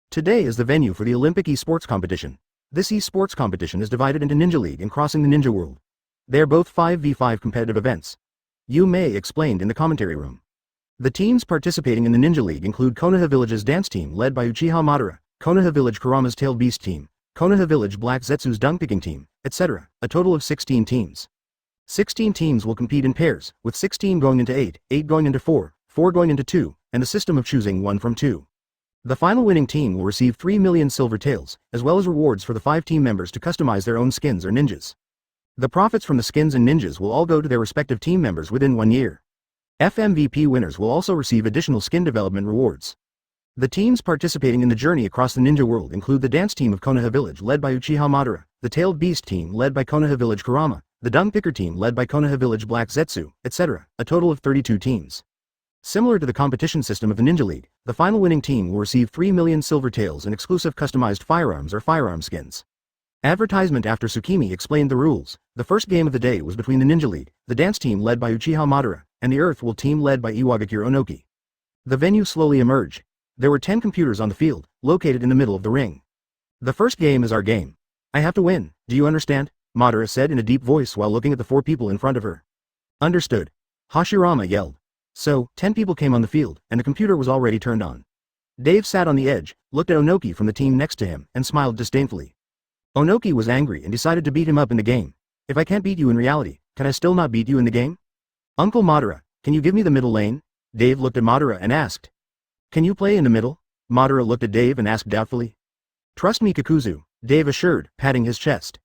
Today is the venue for the Olympic esports competition. This esports competition is divided into Ninja League and Crossing the Ninja World. They are both 5v5 competitive events. Yu Mei explained in the commentary room. The teams participating in the Ninja League include Konoha Village's dance team led by Uchiha Madara, Konoha Village Kurama's Tailed Beast team, Konoha Village Black Zetsu's Dung Picking team, etc., a total of 16 teams. 16 teams will compete in pairs, with 16 going into 8, 8 going into 4, 4 going into 2, and a system of choosing 1 from 2. The final winning team will receive 3 million silver taels, as well as rewards for the 5 team members to customize their own skins or ninjas. The profits from the skins and ninjas will all go to their respective team members within 1 year. FMVP winners will also receive additional skin development rewards. The teams participating in the journey across the ninja world include the dance team of Konoha Village led by Uchiha Madara, the Tailed Beast team led by Konoha Village Kurama, the Dung Picker team led by Konoha Village Black Zetsu, etc., a total of 32 teams. Similar to the competition system of the Ninja League, the final winning team will receive 3 million silver taels and exclusive customized firearms or firearm skins. Advertisement. After Tsukimi explained the rules, the first game of the day was between the Ninja League, the dance team led by Uchiha Madara, and the Earth Will team led by Iwagakure Onoki. The venue slowly emerged. There were 10 computers on the field, located in the middle of the ring. The first game is our game. I have to win, do you understand? Madara said in a deep voice while looking at the 4 people in front of her. Understood. Hashirama yelled. So, 10 people came on the field, and the computer was already turned on. Dave sat on the edge, looked at Onoki from the team next to him, and smiled disdainfully. Onoki was angry and decided to beat him up in the game. If I can't beat you in reality, can I still not beat you in the game? Uncle Madara, can you give me the middle lane? Dave looked at Madara and asked. Can you play in the middle? Madara looked at Dave and asked doubtfully. Trust me Kakuzu, Dave assured, patting his chest.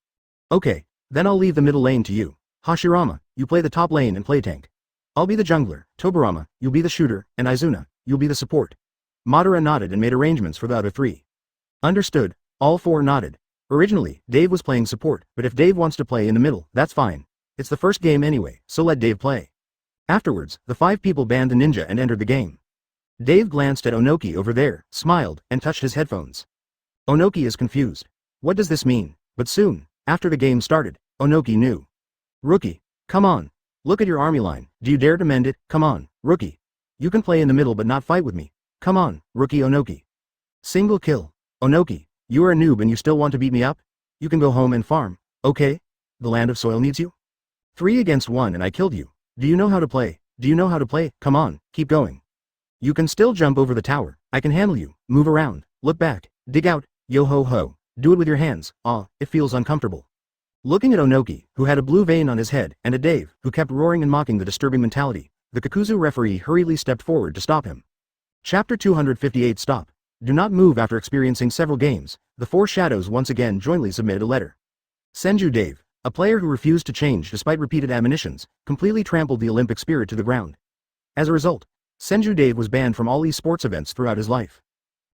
Okay, then I'll leave the middle lane to you. Hashirama, you play the top lane and play tank. I'll be the jungler, Tobirama, you'll be the shooter, and Izuna, you'll be the support. Madara nodded and made arrangements for the other 3. Understood, all 4 nodded. Originally, Dave was playing support, but if Dave wants to play in the middle, that's fine. It's the first game anyway, so let Dave play. Afterwards, the 5 people banned the ninja and entered the game. Dave glanced at Onoki over there, smiled, and touched his headphones. Onoki is confused. What does this mean? But soon, after the game started, Onoki knew. Rookie. Come on. Look at your army line, do you dare to mend it? Come on, rookie. You can play in the middle but not fight with me. Come on, rookie Onoki. Single kill. Onoki, you are a noob and you still want to beat me up? You can go home and farm, okay? The land of soil needs you? 3 against 1 and I killed you. Do you know how to play? Do you know how to play? Come on, keep going. You can still jump over the tower. I can handle you. Move around. Look back. Dig out. Yo ho ho. Do it with your hands. It feels uncomfortable. Looking at Onoki, who had a blue vein on his head, and at Dave, who kept roaring and mocking the disturbing mentality, the Kakuzu referee hurriedly stepped forward to stop him. Chapter 258 Stop. Do not move. After experiencing several games, the 4 shadows once again jointly submitted a letter. Senju Dave, a player who refused to change despite repeated admonitions, completely trampled the Olympic spirit to the ground. As a result, Senju Dave was banned from all esports events throughout his life.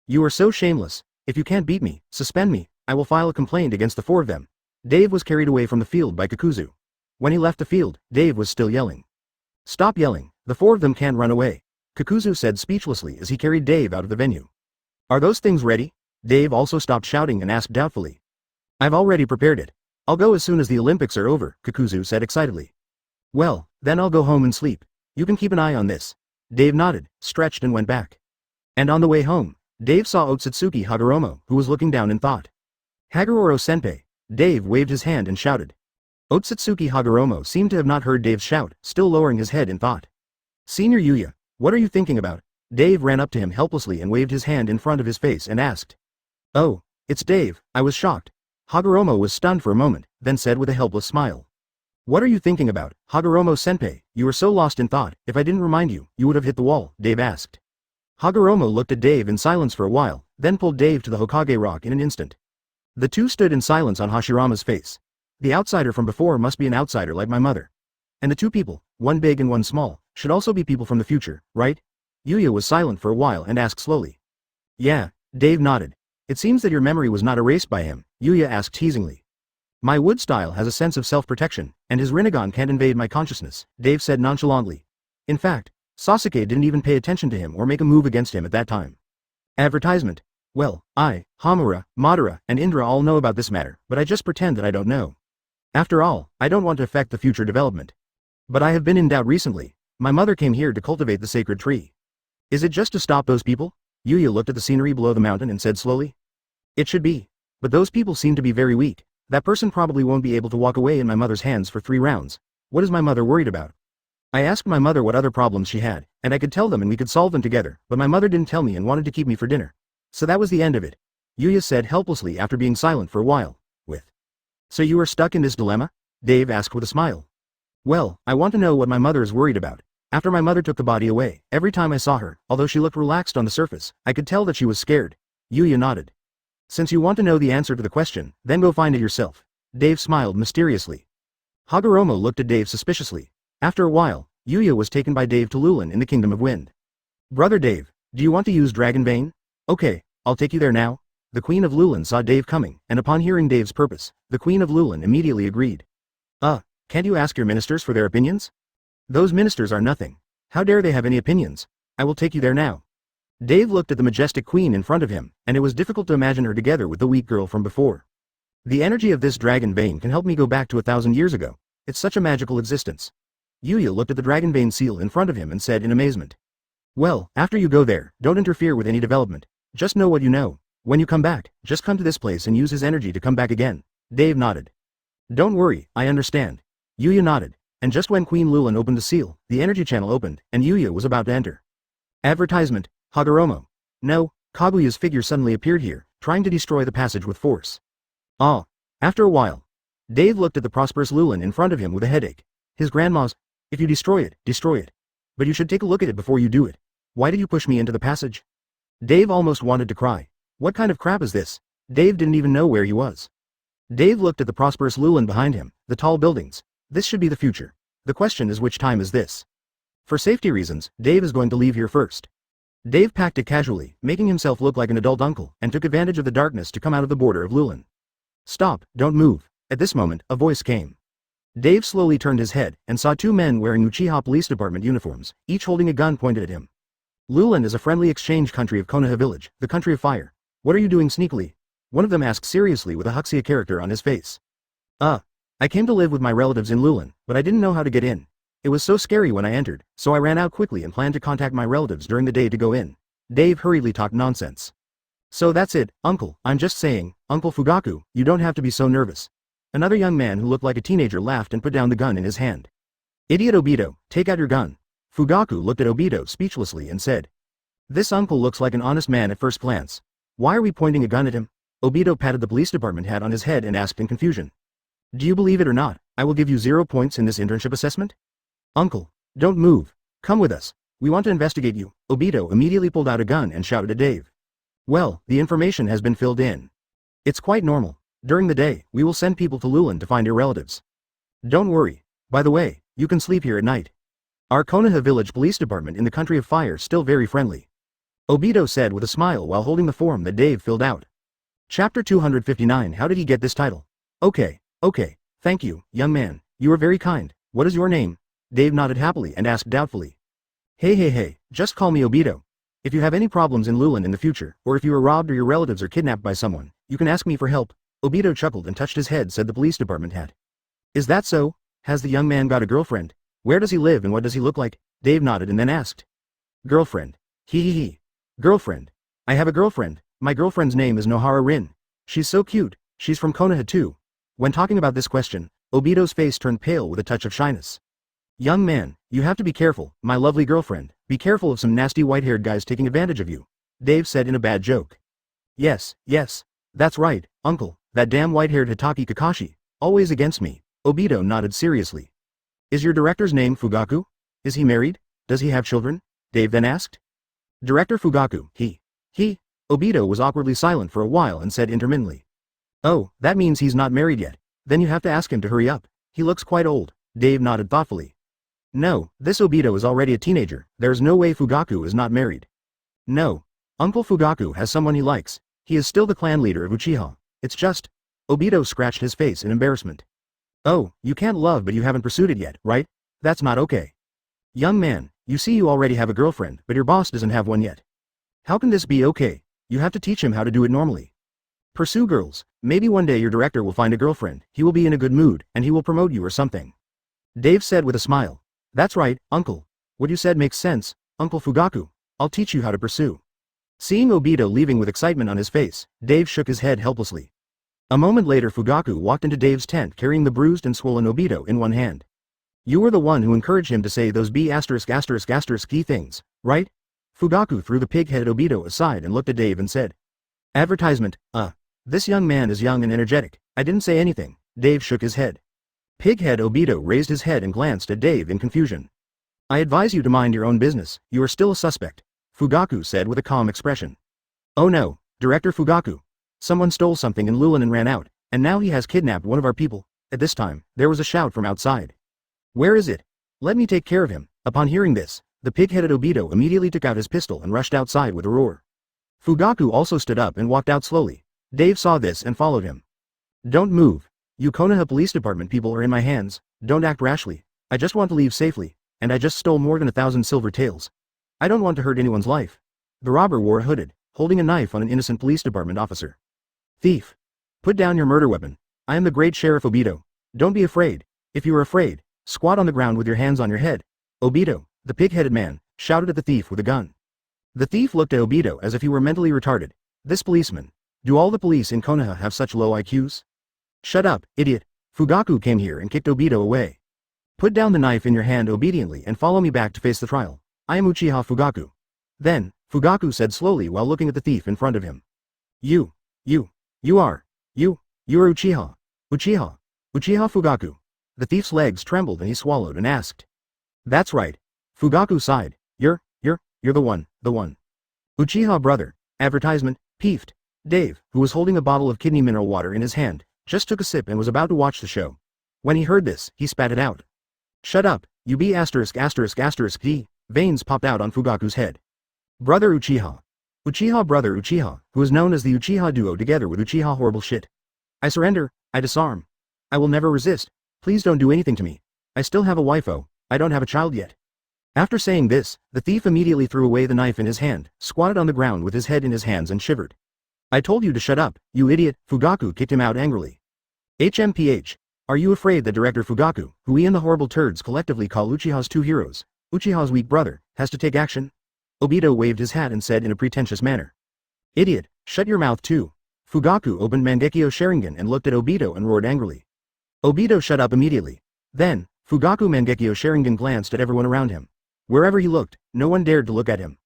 You are so shameless. If you can't beat me, suspend me. I will file a complaint against the 4 of them. Dave was carried away from the field by Kakuzu. When he left the field, Dave was still yelling. Stop yelling, the 4 of them can't run away, Kakuzu said speechlessly as he carried Dave out of the venue. Are those things ready? Dave also stopped shouting and asked doubtfully. I've already prepared it. I'll go as soon as the Olympics are over, Kakuzu said excitedly. Well, then I'll go home and sleep. You can keep an eye on this. Dave nodded, stretched and went back. And on the way home, Dave saw Otsutsuki Hagoromo, who was looking down in thought. Hagoromo-senpai. Dave waved his hand and shouted. Otsutsuki Hagoromo seemed to have not heard Dave's shout, still lowering his head in thought. Senior Yuya, what are you thinking about? Dave ran up to him helplessly and waved his hand in front of his face and asked. Oh, it's Dave, I was shocked. Hagoromo was stunned for a moment, then said with a helpless smile. What are you thinking about, Hagoromo-senpai? You were so lost in thought, if I didn't remind you, you would have hit the wall, Dave asked. Hagoromo looked at Dave in silence for a while, then pulled Dave to the Hokage rock in an instant. The two stood in silence on Hashirama's face. The outsider from before must be an outsider like my mother. And the 2 people, one big and one small, should also be people from the future, right? Yuya was silent for a while and asked slowly. Yeah, Dave nodded. It seems that your memory was not erased by him, Yuya asked teasingly. My wood style has a sense of self-protection, and his Rinnegan can't invade my consciousness, Dave said nonchalantly. In fact, Sasuke didn't even pay attention to him or make a move against him at that time. Advertisement. Well, I, Hamura, Madara, and Indra all know about this matter, but I just pretend that I don't know. After all, I don't want to affect the future development. But I have been in doubt recently. My mother came here to cultivate the sacred tree. Is it just to stop those people? Yuya looked at the scenery below the mountain and said slowly. It should be. But those people seem to be very weak. That person probably won't be able to walk away in my mother's hands for 3 rounds. What is my mother worried about? I asked my mother what other problems she had, and I could tell them and we could solve them together, but my mother didn't tell me and wanted to keep me for dinner. So that was the end of it. Yuya said helplessly after being silent for a while. So you are stuck in this dilemma? Dave asked with a smile. Well, I want to know what my mother is worried about. After my mother took the body away, every time I saw her, although she looked relaxed on the surface, I could tell that she was scared. Yuya nodded. Since you want to know the answer to the question, then go find it yourself. Dave smiled mysteriously. Hagoromo looked at Dave suspiciously. After a while, Yuya was taken by Dave to Lulin in the Kingdom of Wind. Brother Dave, do you want to use Dragon Vein? Okay, I'll take you there now. The Queen of Lulin saw Dave coming, and upon hearing Dave's purpose, the Queen of Lulin immediately agreed. Can't you ask your ministers for their opinions? Those ministers are nothing. How dare they have any opinions? I will take you there now. Dave looked at the majestic queen in front of him, and it was difficult to imagine her together with the weak girl from before. The energy of this dragon vein can help me go back to 1,000 years ago. It's such a magical existence. Yuya looked at the dragon vein seal in front of him and said in amazement. Well, after you go there, don't interfere with any development. Just know what you know. When you come back, just come to this place and use his energy to come back again. Dave nodded. Don't worry, I understand. Yuya nodded, and just when Queen Lulin opened the seal, the energy channel opened, and Yuya was about to enter. Advertisement, Hagoromo. No, Kaguya's figure suddenly appeared here, trying to destroy the passage with force. After a while. Dave looked at the prosperous Lulin in front of him with a headache. His grandma's, if you destroy it, destroy it. But you should take a look at it before you do it. Why did you push me into the passage? Dave almost wanted to cry. What kind of crap is this? Dave didn't even know where he was. Dave looked at the prosperous Lulin behind him, the tall buildings. This should be the future. The question is which time is this? For safety reasons, Dave is going to leave here first. Dave packed it casually, making himself look like an adult uncle, and took advantage of the darkness to come out of the border of Lulin. Stop, don't move. At this moment, a voice came. Dave slowly turned his head, and saw 2 men wearing Uchiha Police Department uniforms, each holding a gun pointed at him. Lulin is a friendly exchange country of Konoha village, the country of fire. What are you doing sneakily? One of them asked seriously with a Huxia character on his face. I came to live with my relatives in Lulin, but I didn't know how to get in. It was so scary when I entered, so I ran out quickly and planned to contact my relatives during the day to go in. Dave hurriedly talked nonsense. So that's it, Uncle, I'm just saying, Uncle Fugaku, you don't have to be so nervous. Another young man who looked like a teenager laughed and put down the gun in his hand. Idiot Obito, take out your gun. Fugaku looked at Obito speechlessly and said. This uncle looks like an honest man at first glance. Why are we pointing a gun at him? Obito patted the police department hat on his head and asked in confusion. Do you believe it or not, I will give you 0 points in this internship assessment? Uncle, don't move. Come with us. We want to investigate you. Obito immediately pulled out a gun and shouted at Dave. Well, the information has been filled in. It's quite normal. During the day, we will send people to Lulin to find your relatives. Don't worry. By the way, you can sleep here at night. Our Konoha village police department in the country of fire still very friendly. Obito said with a smile while holding the form that Dave filled out. Chapter 259. How did he get this title? Okay, thank you, young man, you are very kind. What is your name? Dave nodded happily and asked doubtfully. Hey, just call me Obito. If you have any problems in Lulin in the future, or if you are robbed or your relatives are kidnapped by someone, you can ask me for help. Obito chuckled and touched his head, said the police department hat. Is that so? Has the young man got a girlfriend? Where does he live and what does he look like? Dave nodded and then asked. Girlfriend. He. Girlfriend. I have a girlfriend. My girlfriend's name is Nohara Rin. She's so cute. She's from Konoha too. When talking about this question, Obito's face turned pale with a touch of shyness. Young man, you have to be careful, my lovely girlfriend. Be careful of some nasty white-haired guys taking advantage of you. Dave said in a bad joke. Yes, that's right, uncle, that damn white-haired Hitaki Kakashi, always against me. Obito nodded seriously. Is your director's name Fugaku? Is he married? Does he have children? Dave then asked. Director Fugaku, he. Obito was awkwardly silent for a while and said intermittently. Oh, that means he's not married yet. Then you have to ask him to hurry up. He looks quite old. Dave nodded thoughtfully. No, this Obito is already a teenager. There's no way Fugaku is not married. No. Uncle Fugaku has someone he likes. He is still the clan leader of Uchiha. It's just. Obito scratched his face in embarrassment. Oh, you can't love but you haven't pursued it yet, right? That's not okay. Young man, you see you already have a girlfriend, but your boss doesn't have one yet. How can this be okay? You have to teach him how to do it normally. Pursue girls. Maybe one day your director will find a girlfriend, he will be in a good mood, and he will promote you or something. Dave said with a smile. That's right, uncle. What you said makes sense, Uncle Fugaku. I'll teach you how to pursue. Seeing Obito leaving with excitement on his face, Dave shook his head helplessly. A moment later Fugaku walked into Dave's tent carrying the bruised and swollen Obito in one hand. You were the one who encouraged him to say those B**** key things, right? Fugaku threw the pig-headed Obito aside and looked at Dave and said. Advertisement, This young man is young and energetic. I didn't say anything. Dave shook his head. Pighead Obito raised his head and glanced at Dave in confusion. I advise you to mind your own business, you are still a suspect, Fugaku said with a calm expression. Oh no, Director Fugaku. Someone stole something in Lulin and ran out, and now he has kidnapped one of our people. At this time, there was a shout from outside. Where is it? Let me take care of him. Upon hearing this, the pig-headed Obito immediately took out his pistol and rushed outside with a roar. Fugaku also stood up and walked out slowly. Dave saw this and followed him. Don't move. You Konoha Police Department people are in my hands. Don't act rashly. I just want to leave safely, and I just stole more than 1,000 silver taels. I don't want to hurt anyone's life. The robber wore a hooded, holding a knife on an innocent police department officer. Thief. Put down your murder weapon. I am the great Sheriff Obito. Don't be afraid. If you are afraid, squat on the ground with your hands on your head. Obito, the pig-headed man, shouted at the thief with a gun. The thief looked at Obito as if he were mentally retarded. This policeman. Do all the police in Konoha have such low IQs? Shut up, idiot. Fugaku came here and kicked Obito away. Put down the knife in your hand obediently and follow me back to face the trial. I am Uchiha Fugaku. Then, Fugaku said slowly while looking at the thief in front of him. You are Uchiha. Uchiha Fugaku. The thief's legs trembled and he swallowed and asked. That's right. Fugaku sighed. You're the one. Uchiha brother. Advertisement, peeved. Dave, who was holding a bottle of kidney mineral water in his hand, just took a sip and was about to watch the show. When he heard this, he spat it out. Shut up, you B*******. D. Veins popped out on Fugaku's head. Brother Uchiha. Uchiha brother Uchiha, who is known as the Uchiha duo together with Uchiha horrible shit. I surrender, I disarm. I will never resist, please don't do anything to me. I still have a waifu, I don't have a child yet. After saying this, the thief immediately threw away the knife in his hand, squatted on the ground with his head in his hands and shivered. I told you to shut up, you idiot, Fugaku kicked him out angrily. HMPH. Are you afraid that Director Fugaku, who we and the horrible turds collectively call Uchiha's two heroes, Uchiha's weak brother, has to take action? Obito waved his hat and said in a pretentious manner. Idiot, shut your mouth too. Fugaku opened Mangekyo Sharingan and looked at Obito and roared angrily. Obito shut up immediately. Then, Fugaku Mangekyo Sharingan glanced at everyone around him. Wherever he looked, no one dared to look at him.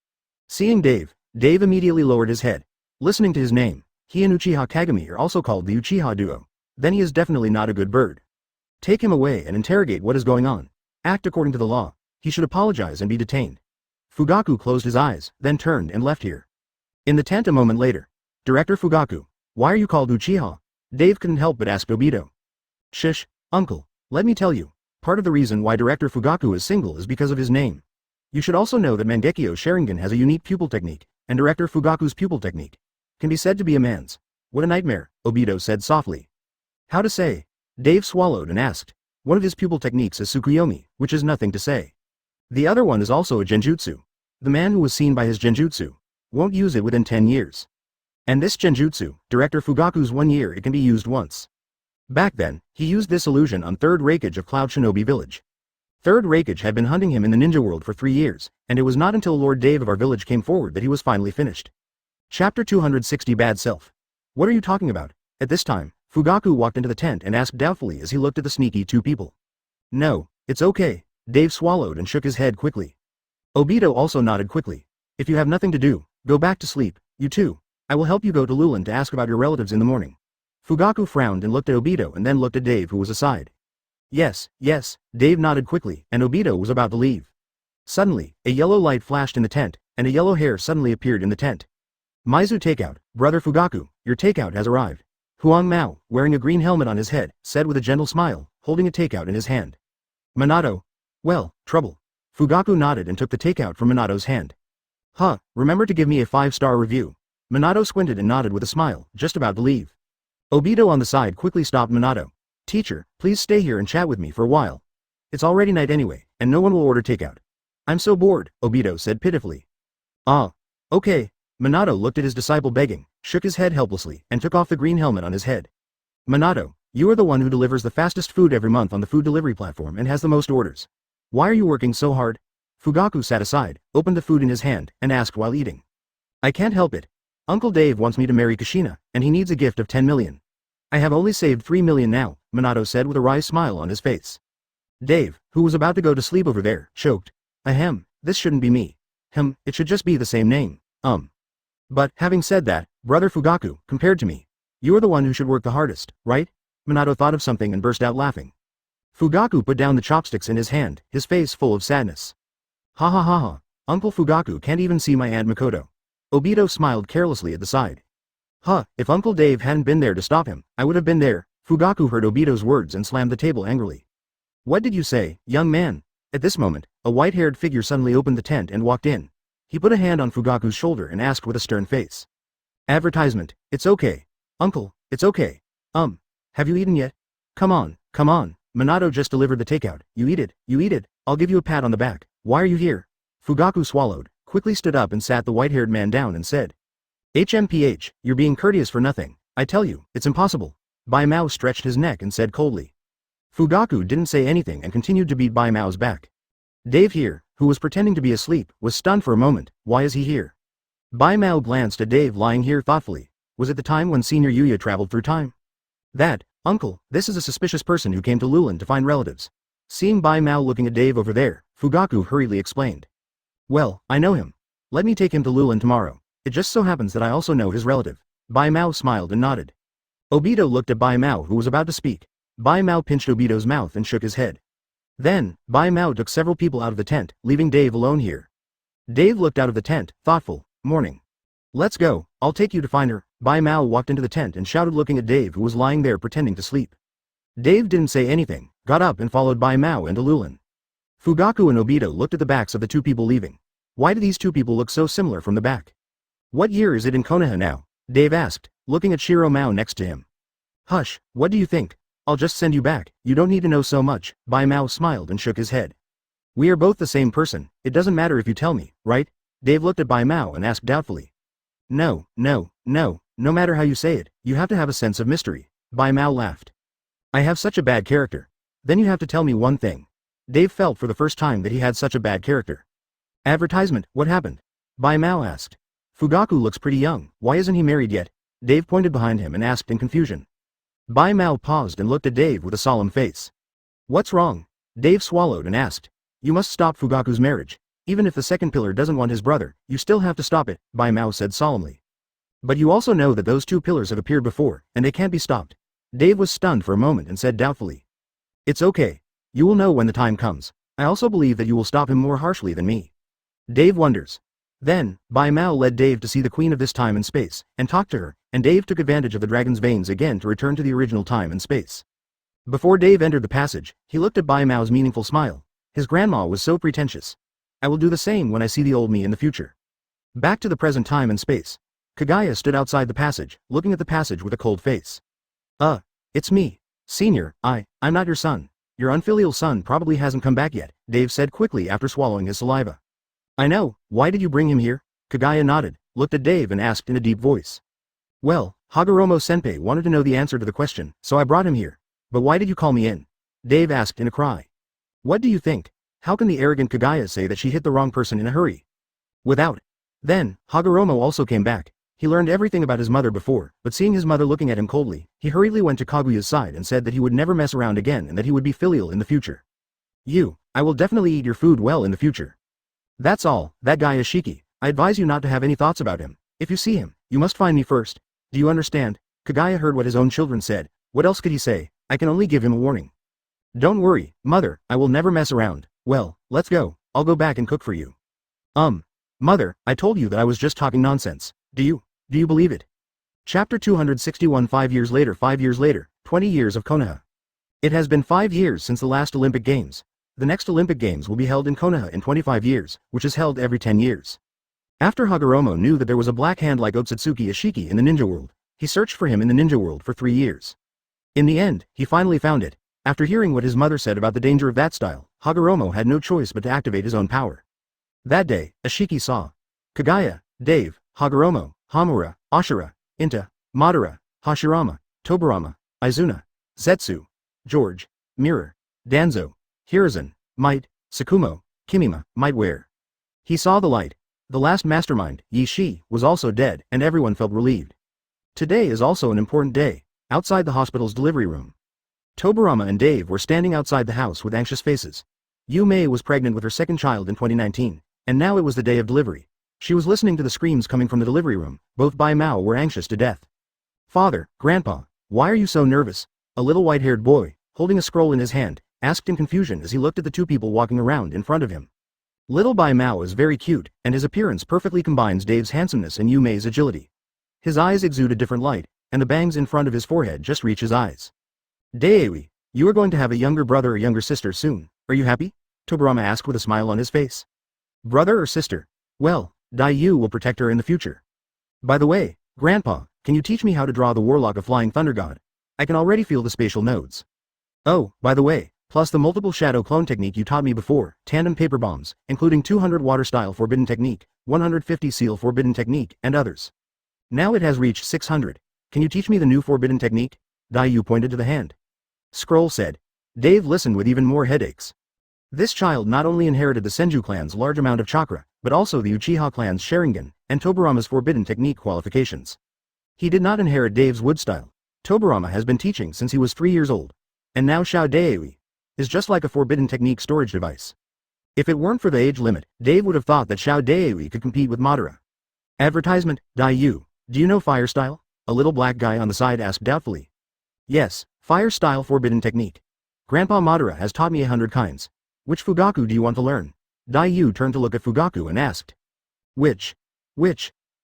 Seeing Dave immediately lowered his head. Listening to his name, he and Uchiha Kagami are also called the Uchiha duo. Then he is definitely not a good bird. Take him away and interrogate what is going on. Act according to the law. He should apologize and be detained. Fugaku closed his eyes, then turned and left here. In the tent a moment later. Director Fugaku, why are you called Uchiha? Dave couldn't help but ask Obito. Shush, uncle, let me tell you. Part of the reason why Director Fugaku is single is because of his name. You should also know that Mangekyo Sharingan has a unique pupil technique, and Director Fugaku's pupil technique can be said to be a man's. What a nightmare, Obito said softly. How to say? Dave swallowed and asked. One of his pupil techniques is Tsukuyomi, which is nothing to say. The other one is also a genjutsu. The man who was seen by his genjutsu won't use it within 10 years. And this genjutsu, Director Fugaku's 1 year, it can be used once. Back then, he used this illusion on 3rd Raikage of Cloud Shinobi Village. 3rd Raikage had been hunting him in the ninja world for 3 years, and it was not until Lord Dave of our village came forward that he was finally finished. Chapter 260 Bad Self. What are you talking about? At this time, Fugaku walked into the tent and asked doubtfully as he looked at the sneaky two people. No, it's okay. Dave swallowed and shook his head quickly. Obito also nodded quickly. If you have nothing to do, go back to sleep, you two. I will help you go to Lulan to ask about your relatives in the morning. Fugaku frowned and looked at Obito and then looked at Dave, who was aside. Yes, Dave nodded quickly, and Obito was about to leave. Suddenly, a yellow light flashed in the tent, and a yellow hair suddenly appeared in the tent. Maizu takeout, brother Fugaku, your takeout has arrived. Huang Mao, wearing a green helmet on his head, said with a gentle smile, holding a takeout in his hand. Minato. Well, trouble. Fugaku nodded and took the takeout from Minato's hand. Remember to give me a 5-star review. Minato squinted and nodded with a smile, just about to leave. Obito on the side quickly stopped Minato. Teacher, please stay here and chat with me for a while. It's already night anyway, and no one will order takeout. I'm so bored, Obito said pitifully. Okay. Minato looked at his disciple begging, shook his head helplessly, and took off the green helmet on his head. Minato, you are the one who delivers the fastest food every month on the food delivery platform and has the most orders. Why are you working so hard? Fugaku sat aside, opened the food in his hand, and asked while eating. I can't help it. Uncle Dave wants me to marry Kushina, and he needs a gift of 10 million. I have only saved 3 million now, Minato said with a wry smile on his face. Dave, who was about to go to sleep over there, choked. Ahem, this shouldn't be me. It should just be the same name. But, having said that, brother Fugaku, compared to me, you are the one who should work the hardest, right? Minato thought of something and burst out laughing. Fugaku put down the chopsticks in his hand, his face full of sadness. Ha. Uncle Fugaku can't even see my Aunt Makoto. Obito smiled carelessly at the side. If Uncle Dave hadn't been there to stop him, I would have been there. Fugaku heard Obito's words and slammed the table angrily. What did you say, young man? At this moment, a white-haired figure suddenly opened the tent and walked in. He put a hand on Fugaku's shoulder and asked with a stern face. Advertisement, it's okay. Uncle, it's okay. Have you eaten yet? Come on. Minato just delivered the takeout. You eat it, I'll give you a pat on the back. Why are you here? Fugaku swallowed, quickly stood up and sat the white-haired man down and said. HMPH, you're being courteous for nothing. I tell you, it's impossible. Bai Mao stretched his neck and said coldly. Fugaku didn't say anything and continued to beat Bai Mao's back. Dave here, who was pretending to be asleep, was stunned for a moment. Why is he here? Bai Mao glanced at Dave lying here thoughtfully. Was it the time when Senior Yuya traveled through time? That, uncle, this is a suspicious person who came to Lulan to find relatives. Seeing Bai Mao looking at Dave over there, Fugaku hurriedly explained. Well, I know him. Let me take him to Lulan tomorrow. It just so happens that I also know his relative. Bai Mao smiled and nodded. Obito looked at Bai Mao, who was about to speak. Bai Mao pinched Obito's mouth and shook his head. Then, Bai Mao took several people out of the tent, leaving Dave alone here. Dave looked out of the tent, thoughtful. Morning. Let's go, I'll take you to find her. Bai Mao walked into the tent and shouted, looking at Dave, who was lying there pretending to sleep. Dave didn't say anything, got up and followed Bai Mao into Lulan. Fugaku and Obito looked at the backs of the two people leaving. Why do these two people look so similar from the back? What year is it in Konoha now? Dave asked, looking at Shiro Mao next to him. Hush, what do you think? I'll just send you back, you don't need to know so much. Bai Mao smiled and shook his head. We are both the same person, it doesn't matter if you tell me, right? Dave looked at Bai Mao and asked doubtfully. No, No matter how you say it, you have to have a sense of mystery. Bai Mao laughed. I have such a bad character. Then you have to tell me one thing. Dave felt for the first time that he had such a bad character. Advertisement, what happened? Bai Mao asked. Fugaku looks pretty young, why isn't he married yet? Dave pointed behind him and asked in confusion. Bai Mao paused and looked at Dave with a solemn face. What's wrong? Dave swallowed and asked. You must stop Fugaku's marriage. Even if the second pillar doesn't want his brother, you still have to stop it, Bai Mao said solemnly. But you also know that those two pillars have appeared before, and they can't be stopped. Dave was stunned for a moment and said doubtfully. It's okay. You will know when the time comes. I also believe that you will stop him more harshly than me. Dave wonders. Then, Bai Mao led Dave to see the queen of this time and space, and talked to her, and Dave took advantage of the dragon's veins again to return to the original time and space. Before Dave entered the passage, he looked at Bai Mao's meaningful smile. His grandma was so pretentious. I will do the same when I see the old me in the future. Back to the present time and space. Kaguya stood outside the passage, looking at the passage with a cold face. It's me. Senior, I'm not your son. Your unfilial son probably hasn't come back yet, Dave said quickly after swallowing his saliva. I know, why did you bring him here? Kaguya nodded, looked at Dave and asked in a deep voice. Well, Hagoromo-senpai wanted to know the answer to the question, so I brought him here. But why did you call me in? Dave asked in a cry. What do you think? How can the arrogant Kaguya say that she hit the wrong person in a hurry? Without. Then, Hagoromo also came back. He learned everything about his mother before, but seeing his mother looking at him coldly, he hurriedly went to Kaguya's side and said that he would never mess around again and that he would be filial in the future. I will definitely eat your food well in the future. That's all, that guy is Shiki. I advise you not to have any thoughts about him. If you see him, you must find me first. Do you understand? Kaguya heard what his own children said. What else could he say? I can only give him a warning. Don't worry, mother, I will never mess around. Well, let's go. I'll go back and cook for you. Mother, I told you that I was just talking nonsense. Do you believe it? Chapter 261 5 years later 20 years of Konoha. It has been 5 years since the last Olympic Games. The next Olympic Games will be held in Konoha in 25 years, which is held every 10 years. After Hagoromo knew that there was a black hand like Otsutsuki Ishiki in the ninja world, he searched for him in the ninja world for 3 years. In the end, he finally found it. After hearing what his mother said about the danger of that style, Hagoromo had no choice but to activate his own power. That day, Ishiki saw Kaguya, Dave, Hagoromo, Hamura, Ashura, Inta, Madara, Hashirama, Tobirama, Izuna, Zetsu, George, Mirror, Danzo, Hiruzen, Might, Tsukumo, Kimima, Mightwear. He saw the light. The last mastermind, Yi Shi, was also dead, and everyone felt relieved. Today is also an important day. Outside the hospital's delivery room, Tobirama and Dave were standing outside the house with anxious faces. Yu Mei was pregnant with her second child in 2019, and now it was the day of delivery. She was listening to the screams coming from the delivery room. Both Bai Mao were anxious to death. Father, Grandpa, why are you so nervous? A little white-haired boy, holding a scroll in his hand, asked in confusion as he looked at the two people walking around in front of him. Little Bai Mao is very cute, and his appearance perfectly combines Dave's handsomeness and Yu Mei's agility. His eyes exude a different light, and the bangs in front of his forehead just reach his eyes. Daewi, you are going to have a younger brother or younger sister soon. Are you happy? Tobirama asked with a smile on his face. Brother or sister? Well, Dai Yu will protect her in the future. By the way, Grandpa, can you teach me how to draw the Warlock of Flying Thunder God? I can already feel the spatial nodes. Oh, by the way, plus the multiple shadow clone technique you taught me before, tandem paper bombs, including 200 water style forbidden technique, 150 seal forbidden technique, and others. Now it has reached 600. Can you teach me the new forbidden technique? Dai Yu pointed to the hand. Scroll said. Dave listened with even more headaches. This child not only inherited the Senju clan's large amount of chakra, but also the Uchiha clan's Sharingan, and Tobirama's forbidden technique qualifications. He did not inherit Dave's wood style. Tobirama has been teaching since he was 3 years old. And now Xiao Daewi is just like a forbidden technique storage device. If it weren't for the age limit, Dave would have thought that Xiao Daewi could compete with Madara. Advertisement, Dai Yu, do you know fire style? A little black guy on the side asked doubtfully. Yes, fire style forbidden technique. Grandpa Madara has taught me 100 kinds. Which Fugaku do you want to learn? Dai Yu turned to look at Fugaku and asked. Which?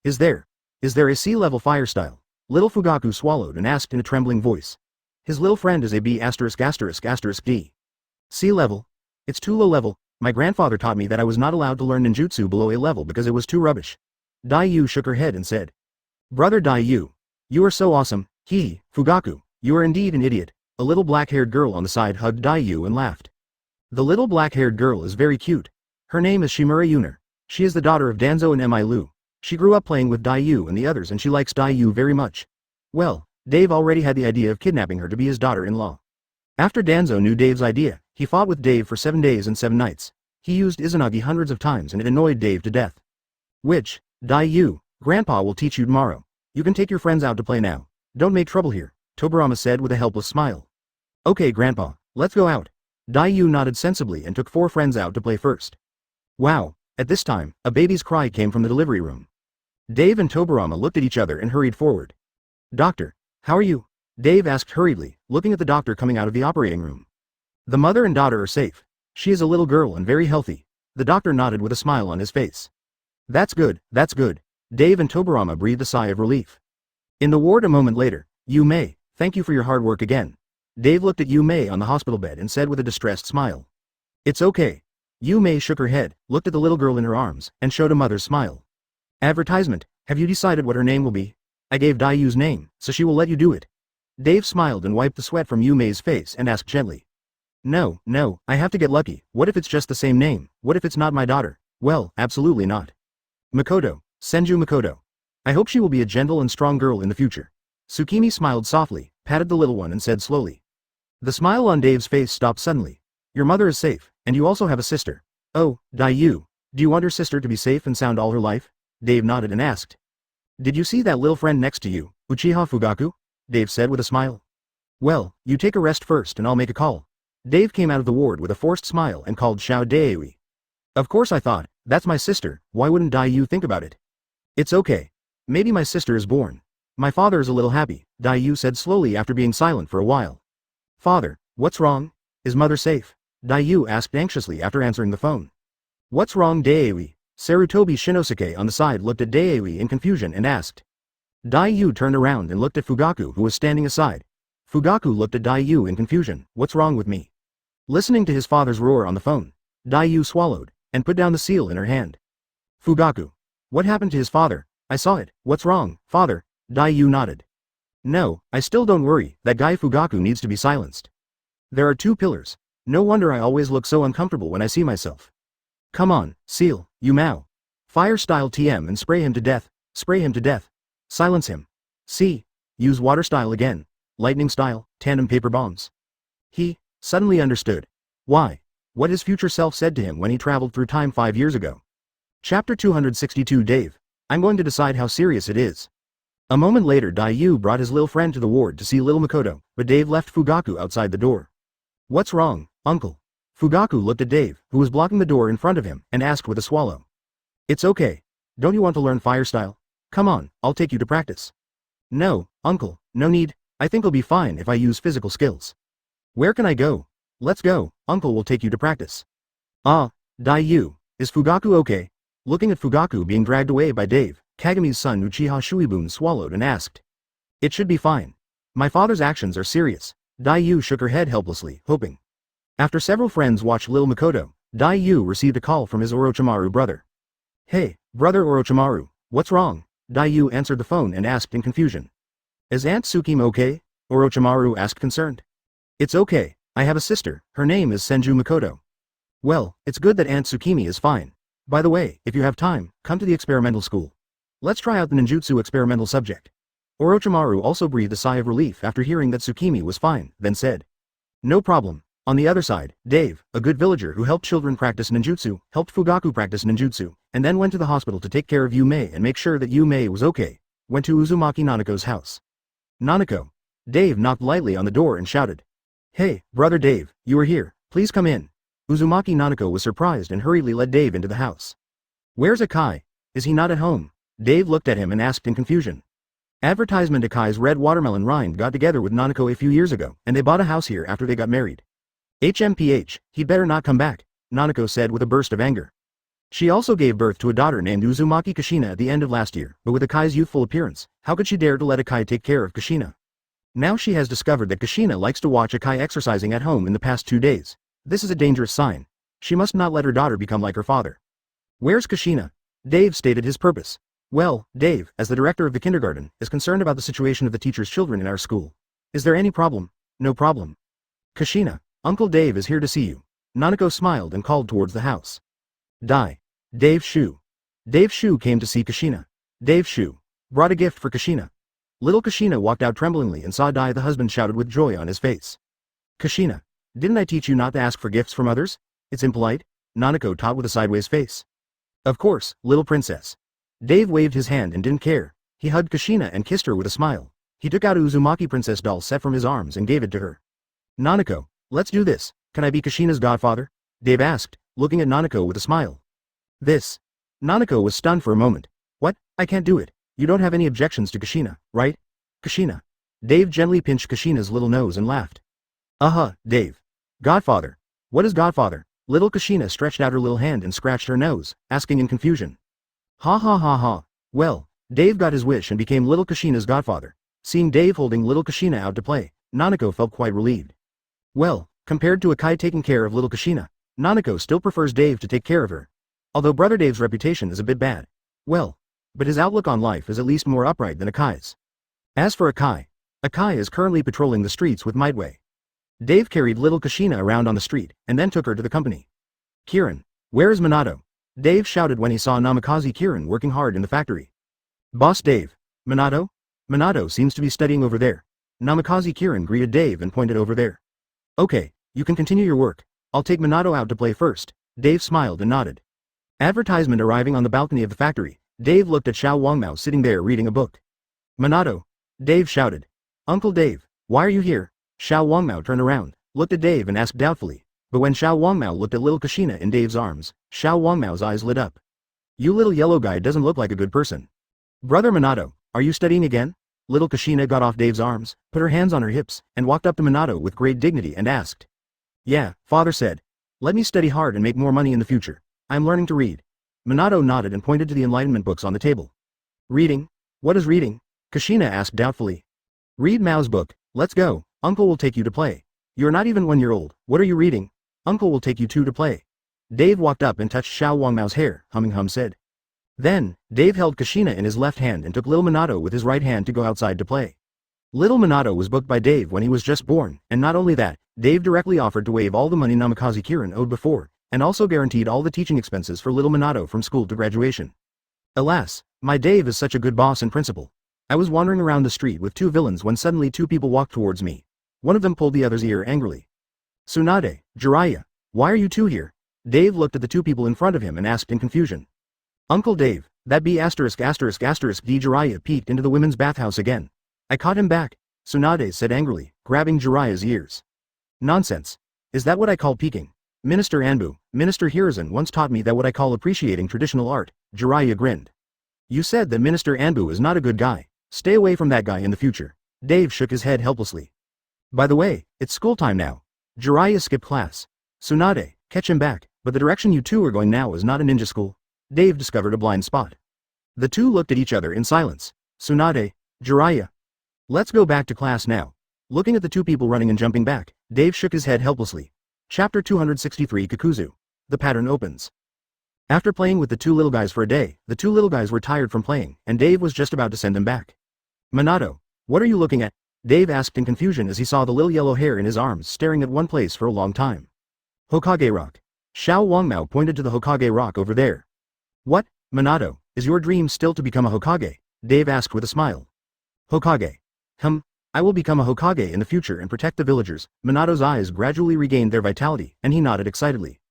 Is there a sea-level fire style? Little Fugaku swallowed and asked in a trembling voice. His little friend is a B******D. Sea level? It's too low level. My grandfather taught me that I was not allowed to learn ninjutsu below A level because it was too rubbish. Dai Yu shook her head and said. Brother Dai Yu, you are so awesome. Fugaku, you are indeed an idiot. A little black-haired girl on the side hugged Dai Yu and laughed. The little black-haired girl is very cute. Her name is Shimura Yuner. She is the daughter of Danzo and Mi Lu. She grew up playing with Daiyu and the others and she likes Daiyu very much. Well, Dave already had the idea of kidnapping her to be his daughter-in-law. After Danzo knew Dave's idea, he fought with Dave for 7 days and 7 nights. He used Izanagi hundreds of times and it annoyed Dave to death. Which, Daiyu, Grandpa will teach you tomorrow. You can take your friends out to play now. Don't make trouble here, Tobirama said with a helpless smile. Okay Grandpa, let's go out. Daiyu nodded sensibly and took 4 friends out to play first. Wow, at this time, a baby's cry came from the delivery room. Dave and Tobirama looked at each other and hurried forward. Doctor, how are you? Dave asked hurriedly, looking at the doctor coming out of the operating room. The mother and daughter are safe. She is a little girl and very healthy. The doctor nodded with a smile on his face. That's good, that's good. Dave and Tobirama breathed a sigh of relief. In the ward a moment later, Yu Mei, thank you for your hard work again. Dave looked at Yu Mei on the hospital bed and said with a distressed smile. It's okay. Yu Mei shook her head, looked at the little girl in her arms, and showed a mother's smile. Advertisement, have you decided what her name will be? I gave Daiyu's name, so she will let you do it. Dave smiled and wiped the sweat from Yu Mei's face and asked gently. No, I have to get lucky. What if it's just the same name? What if it's not my daughter? Well, absolutely not. Makoto, Senju Makoto. I hope she will be a gentle and strong girl in the future. Tsukimi smiled softly, patted the little one and said slowly. The smile on Dave's face stopped suddenly. Your mother is safe, and you also have a sister. Oh, Daiyu, do you want your sister to be safe and sound all her life? Dave nodded and asked. Did you see that little friend next to you, Uchiha Fugaku? Dave said with a smile. Well, you take a rest first and I'll make a call. Dave came out of the ward with a forced smile and called Xiao Daewi. Of course I thought, that's my sister, why wouldn't Daiyu think about it? It's okay. Maybe my sister is born. My father is a little happy, Daiyu said slowly after being silent for a while. Father, what's wrong? Is mother safe? Daiyu asked anxiously after answering the phone. What's wrong Daewi? Sarutobi Shinosuke on the side looked at Daewi in confusion and asked. Daiyu turned around and looked at Fugaku who was standing aside. Fugaku looked at Daiyu in confusion, what's wrong with me? Listening to his father's roar on the phone, Daiyu swallowed, and put down the seal in her hand. Fugaku. What happened to his father? I saw it, what's wrong, father? Daiyu nodded. No, I still don't worry, that guy Fugaku needs to be silenced. There are 2 pillars. No wonder I always look so uncomfortable when I see myself. Come on, seal, Yumao. Fire style TM and spray him to death, spray him to death. Silence him. C. Use water style again. Lightning style, tandem paper bombs. He suddenly understood. Why? What his future self said to him when he traveled through time 5 years ago. Chapter 262 Dave. I'm going to decide how serious it is. A moment later Daiyu brought his little friend to the ward to see little Makoto, but Dave left Fugaku outside the door. What's wrong, uncle? Fugaku looked at Dave, who was blocking the door in front of him, and asked with a swallow. It's okay. Don't you want to learn fire style? Come on, I'll take you to practice. No, uncle, no need, I think I'll be fine if I use physical skills. Where can I go? Let's go, uncle will take you to practice. Ah, Daiyu, is Fugaku okay? Looking at Fugaku being dragged away by Dave, Kagami's son Uchiha Shuibun swallowed and asked. It should be fine. My father's actions are serious. Daiyu shook her head helplessly, hoping. After several friends watched Lil Makoto, Daiyu received a call from his Orochimaru brother. Hey, brother Orochimaru, what's wrong? Daiyu answered the phone and asked in confusion. Is Aunt Tsukimi okay? Orochimaru asked concerned. It's okay, I have a sister, her name is Senju Makoto. Well, it's good that Aunt Tsukimi is fine. By the way, if you have time, come to the experimental school. Let's try out the ninjutsu experimental subject. Orochimaru also breathed a sigh of relief after hearing that Tsukimi was fine, then said. No problem. On the other side, Dave, a good villager who helped children practice ninjutsu, helped Fugaku practice ninjutsu, and then went to the hospital to take care of Yu Mei and make sure that Yu Mei was okay, went to Uzumaki Nanako's house. Nanako. Dave knocked lightly on the door and shouted. Hey, brother Dave, you are here, please come in. Uzumaki Nanako was surprised and hurriedly led Dave into the house. Where's Akai? Is he not at home? Dave looked at him and asked in confusion. Advertisement Akai's red watermelon rind got together with Nanako a few years ago, and they bought a house here after they got married. HMPH, he'd better not come back, Nanako said with a burst of anger. She also gave birth to a daughter named Uzumaki Kushina at the end of last year, but with Akai's youthful appearance, how could she dare to let Akai take care of Kushina? Now she has discovered that Kushina likes to watch Akai exercising at home in the past 2 days. This is a dangerous sign. She must not let her daughter become like her father. Where's Kushina? Dave stated his purpose. Well, Dave, as the director of the kindergarten, is concerned about the situation of the teacher's children in our school. Is there any problem? No problem. Kushina, Uncle Dave is here to see you. Nanako smiled and called towards the house. Dave Shu. Dave Shu came to see Kushina. Dave Shu brought a gift for Kushina. Little Kushina walked out tremblingly and saw Dai the husband shouted with joy on his face. Kushina, didn't I teach you not to ask for gifts from others? It's impolite, Nanako taught with a sideways face. Of course, little princess. Dave waved his hand and didn't care. He hugged Kushina and kissed her with a smile. He took out a Uzumaki princess doll set from his arms and gave it to her. Nanako, let's do this. Can I be Kushina's godfather? Dave asked, looking at Nanako with a smile. This. Nanako was stunned for a moment. What? I can't do it. You don't have any objections to Kushina, right? Kushina. Dave gently pinched Kushina's little nose and laughed. Dave. Godfather. What is godfather? Little Kushina stretched out her little hand and scratched her nose, asking in confusion. Ha ha ha ha. Well, Dave got his wish and became little Kushina's godfather. Seeing Dave holding little Kushina out to play, Nanako felt quite relieved. Well, compared to Akai taking care of little Kushina, Nanako still prefers Dave to take care of her. Although brother Dave's reputation is a bit bad. Well, but his outlook on life is at least more upright than Akai's. As for Akai is currently patrolling the streets with Midway. Dave carried little Kushina around on the street, and then took her to the company. Kirin, where is Minato? Dave shouted when he saw Namikaze Kirin working hard in the factory. Boss Dave, Minato? Minato seems to be studying over there. Namikaze Kirin greeted Dave and pointed over there. Okay, you can continue your work. I'll take Minato out to play first. Dave smiled and nodded. Advertisement arriving on the balcony of the factory, Dave looked at Xiao Wangmao sitting there reading a book. Minato. Dave shouted. Uncle Dave, why are you here? Xiao Wangmao turned around, looked at Dave and asked doubtfully, but when Xiao Wangmao looked at little Kushina in Dave's arms, Xiao Wangmao's eyes lit up. You little yellow guy doesn't look like a good person. Brother Minato, are you studying again? Little Kushina got off Dave's arms, put her hands on her hips, and walked up to Minato with great dignity and asked. Yeah, father said. Let me study hard and make more money in the future. I'm learning to read. Minato nodded and pointed to the enlightenment books on the table. Reading? What is reading? Kushina asked doubtfully. Read Mao's book, let's go, uncle will take you to play. You're not even 1 year old, what are you reading? Uncle will take you two to play. Dave walked up and touched Xiao Wangmao's hair, humming hum said. Then, Dave held Kushina in his left hand and took little Minato with his right hand to go outside to play. Little Minato was booked by Dave when he was just born, and not only that, Dave directly offered to waive all the money Namikaze Kirin owed before, and also guaranteed all the teaching expenses for little Minato from school to graduation. Alas, my Dave is such a good boss and principal. I was wandering around the street with two villains when suddenly two people walked towards me. One of them pulled the other's ear angrily. Tsunade, Jiraiya, why are you two here? Dave looked at the two people in front of him and asked in confusion. Uncle Dave, that B********* D. Jiraiya peeked into the women's bathhouse again. I caught him back, Tsunade said angrily, grabbing Jiraiya's ears. Nonsense. Is that what I call peeking? Minister Anbu, Minister Hiruzen once taught me that what I call appreciating traditional art, Jiraiya grinned. You said that Minister Anbu is not a good guy. Stay away from that guy in the future. Dave shook his head helplessly. By the way, it's school time now. Jiraiya skipped class. Tsunade, catch him back, but the direction you two are going now is not a ninja school. Dave discovered a blind spot. The two looked at each other in silence. Tsunade, Jiraiya. Let's go back to class now. Looking at the two people running and jumping back, Dave shook his head helplessly. Chapter 263 Kakuzu. The pattern opens. After playing with the two little guys for a day, the two little guys were tired from playing, and Dave was just about to send them back. Minato, what are you looking at? Dave asked in confusion as he saw the little yellow hair in his arms staring at one place for a long time. Hokage Rock. Xiao Wangmao pointed to the Hokage Rock over there. What, Minato, is your dream still to become a Hokage? Dave asked with a smile. Hokage. I will become a Hokage in the future and protect the villagers. Minato's eyes gradually regained their vitality, and he nodded excitedly.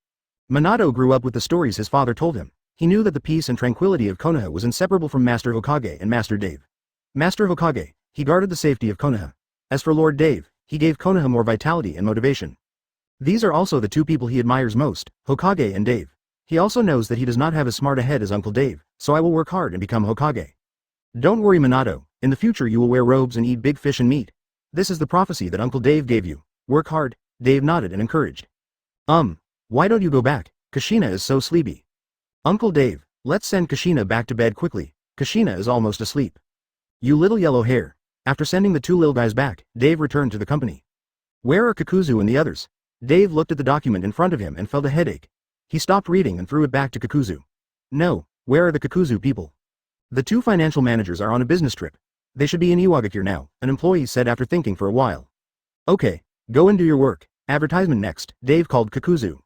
Minato grew up with the stories his father told him. He knew that the peace and tranquility of Konoha was inseparable from Master Hokage and Master Dave. Master Hokage, he guarded the safety of Konoha. As for Lord Dave, he gave Konoha more vitality and motivation. These are also the two people he admires most, Hokage and Dave. He also knows that he does not have as smart a head as Uncle Dave, so I will work hard and become Hokage. Don't worry Minato, in the future you will wear robes and eat big fish and meat. This is the prophecy that Uncle Dave gave you. Work hard. Dave nodded and encouraged. Why don't you go back? Kushina is so sleepy. Uncle Dave, let's send Kushina back to bed quickly. Kushina is almost asleep. You little yellow hair. After sending the two little guys back, Dave returned to the company. Where are Kakuzu and the others? Dave looked at the document in front of him and felt a headache. He stopped reading and threw it back to Kakuzu. No, where are the Kakuzu people? The two financial managers are on a business trip. They should be in Iwagakure now, an employee said after thinking for a while. Okay, go and do your work. Advertisement next, Dave called Kakuzu.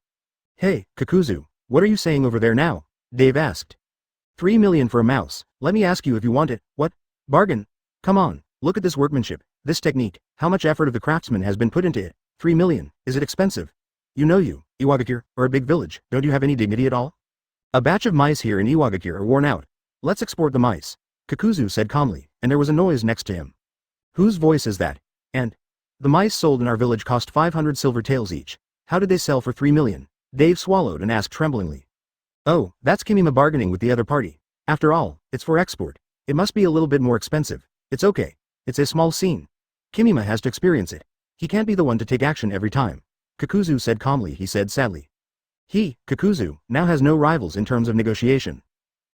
Hey, Kakuzu, what are you saying over there now? Dave asked. 3 million for a mouse. Let me ask you if you want it. What? Bargain? Come on, look at this workmanship, this technique, how much effort of the craftsman has been put into it. 3 million, is it expensive? You, Iwagakure, or a big village, don't you have any dignity at all? A batch of mice here in Iwagakure are worn out. Let's export the mice, Kakuzu said calmly, and there was a noise next to him. Whose voice is that? And? The mice sold in our village cost 500 silver taels each. How did they sell for 3 million? Dave swallowed and asked tremblingly. Oh, that's Kimima bargaining with the other party. After all, it's for export. It must be a little bit more expensive. It's okay. It's a small scene. Kimima has to experience it. He can't be the one to take action every time. Kakuzu said calmly, he said sadly. He, Kakuzu, now has no rivals in terms of negotiation.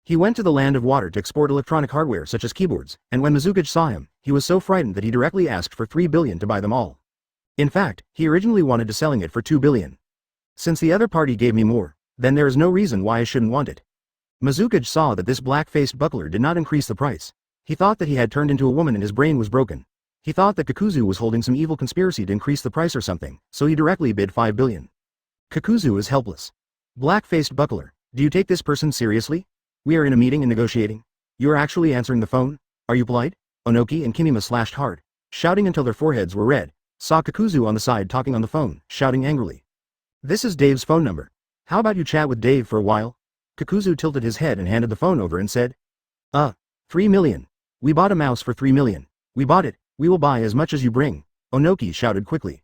He went to the land of water to export electronic hardware such as keyboards, and when Mizukage saw him, he was so frightened that he directly asked for 3 billion to buy them all. In fact, he originally wanted to selling it for 2 billion. Since the other party gave me more, then there is no reason why I shouldn't want it. Mizukage saw that this black-faced buckler did not increase the price. He thought that he had turned into a woman and his brain was broken. He thought that Kakuzu was holding some evil conspiracy to increase the price or something, so he directly bid 5 billion. Kakuzu is helpless. Black-faced buckler, do you take this person seriously? We are in a meeting and negotiating. You are actually answering the phone? Are you polite? Onoki and Kimima slashed hard, shouting until their foreheads were red, saw Kakuzu on the side talking on the phone, shouting angrily. This is Dave's phone number. How about you chat with Dave for a while? Kakuzu tilted his head and handed the phone over and said. 3 million. We bought a mouse for 3 million. We bought it, we will buy as much as you bring, Onoki shouted quickly.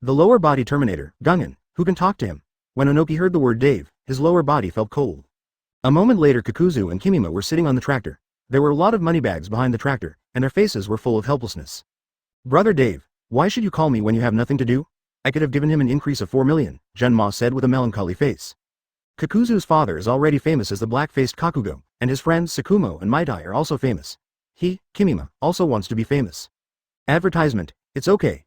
The lower body Terminator, Gungan, who can talk to him? When Onoki heard the word Dave, his lower body felt cold. A moment later Kakuzu and Kimima were sitting on the tractor. There were a lot of money bags behind the tractor, and their faces were full of helplessness. Brother Dave, why should you call me when you have nothing to do? I could have given him an increase of 4 million, Junma said with a melancholy face. Kakuzu's father is already famous as the black-faced Kakugo, and his friends Sakumo and Maitai are also famous. He, Kimima, also wants to be famous. Advertisement, it's okay,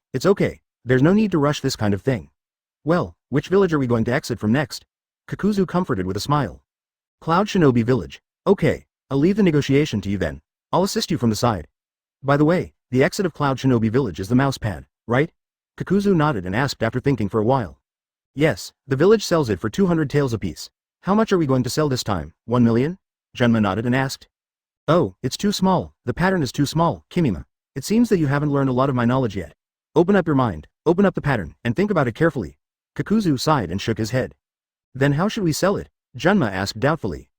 there's no need to rush this kind of thing. Well, which village are we going to exit from next? Kakuzu comforted with a smile. Cloud Shinobi Village. Okay, I'll leave the negotiation to you then. I'll assist you from the side. By the way, the exit of Cloud Shinobi Village is the mouse pad, right? Kakuzu nodded and asked after thinking for a while. Yes, the village sells it for 200 taels apiece. How much are we going to sell this time? 1 million? Junma nodded and asked. Oh, it's too small, the pattern is too small, Kimima. It seems that you haven't learned a lot of my knowledge yet. Open up your mind, open up the pattern, and think about it carefully. Kakuzu sighed and shook his head. Then how should we sell it? Junma asked doubtfully.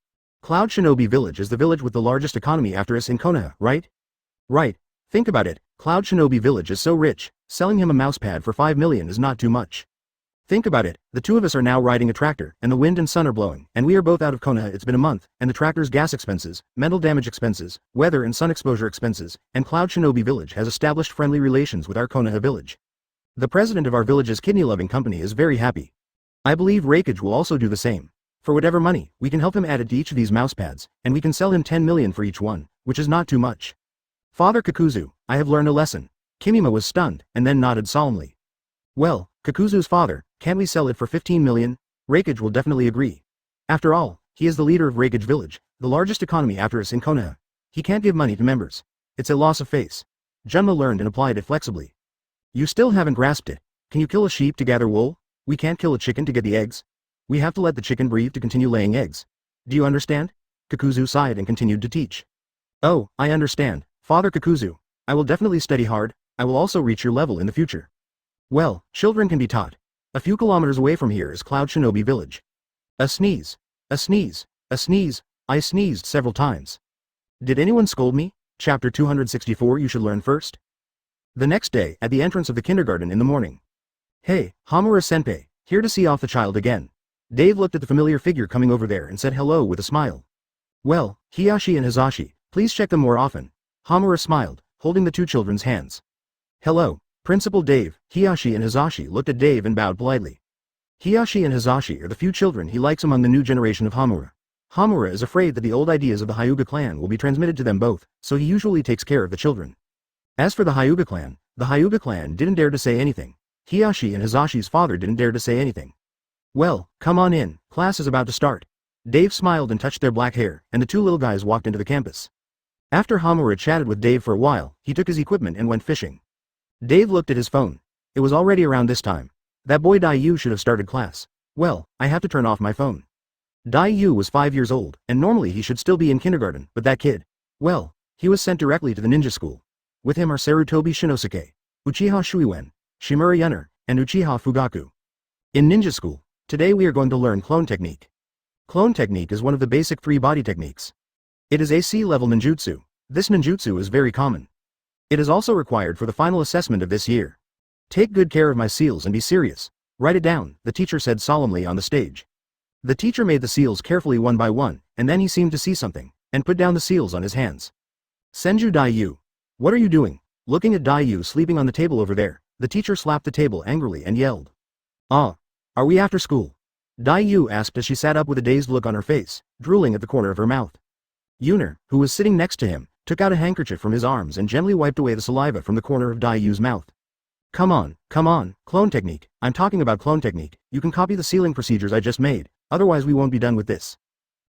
Cloud Shinobi Village is the village with the largest economy after us in Konoha, right? Right. Think about it, Cloud Shinobi Village is so rich, selling him a mousepad for 5 million is not too much. Think about it, the two of us are now riding a tractor, and the wind and sun are blowing, and we are both out of Konoha. It's been a month, and the tractor's gas expenses, mental damage expenses, weather and sun exposure expenses, and Cloud Shinobi Village has established friendly relations with our Konoha village. The president of our village's kidney-loving company is very happy. I believe Hokage will also do the same. For whatever money, we can help him add it to each of these mousepads, and we can sell him 10 million for each one, which is not too much. Father Kakuzu, I have learned a lesson. Kimima was stunned, and then nodded solemnly. Well, Kakuzu's father, can't we sell it for 15 million? Hokage will definitely agree. After all, he is the leader of Hokage Village, the largest economy after us in Konoha. He can't give money to members. It's a loss of face. Junma learned and applied it flexibly. You still haven't grasped it. Can you kill a sheep to gather wool? We can't kill a chicken to get the eggs. We have to let the chicken breathe to continue laying eggs. Do you understand? Kakuzu sighed and continued to teach. Oh, I understand, Father Kakuzu. I will definitely study hard. I will also reach your level in the future. Well, children can be taught. A few kilometers away from here is Cloud Shinobi Village. A sneeze. A sneeze. A sneeze. I sneezed several times. Did anyone scold me? Chapter 264 You should learn first. The next day, at the entrance of the kindergarten in the morning. Hey, Hamura-senpai, here to see off the child again. Dave looked at the familiar figure coming over there and said hello with a smile. Well, Hiyashi and Hizashi, please check them more often. Hamura smiled, holding the two children's hands. Hello, Principal Dave. Hiyashi and Hizashi looked at Dave and bowed politely. Hiyashi and Hizashi are the few children he likes among the new generation of Hamura. Hamura is afraid that the old ideas of the Hyuga clan will be transmitted to them both, so he usually takes care of the children. As for the Hyuga clan didn't dare to say anything. Hiyashi and Hizashi's father didn't dare to say anything. Well, come on in, class is about to start. Dave smiled and touched their black hair, and the two little guys walked into the campus. After Hamura chatted with Dave for a while, he took his equipment and went fishing. Dave looked at his phone. It was already around this time. That boy Dai Yu should have started class. Well, I have to turn off my phone. Dai was 5 years old, and normally he should still be in kindergarten, but that kid. Well, he was sent directly to the ninja school. With him are Sarutobi Shinosuke, Uchiha Shuiwen, Shimura Yunner, and Uchiha Fugaku. In ninja school, today we are going to learn clone technique. Clone technique is one of the basic 3 body techniques. It is a C-level ninjutsu. This ninjutsu is very common. It is also required for the final assessment of this year. Take good care of my seals and be serious. Write it down, the teacher said solemnly on the stage. The teacher made the seals carefully one by one, and then he seemed to see something, and put down the seals on his hands. Senju Dave. What are you doing? Looking at Dave sleeping on the table over there, the teacher slapped the table angrily and yelled. Ah. Are we after school? Dai asked as she sat up with a dazed look on her face, drooling at the corner of her mouth. Yunner, who was sitting next to him, took out a handkerchief from his arms and gently wiped away the saliva from the corner of Dai's mouth. Come on, clone technique, I'm talking about clone technique, you can copy the sealing procedures I just made, otherwise we won't be done with this.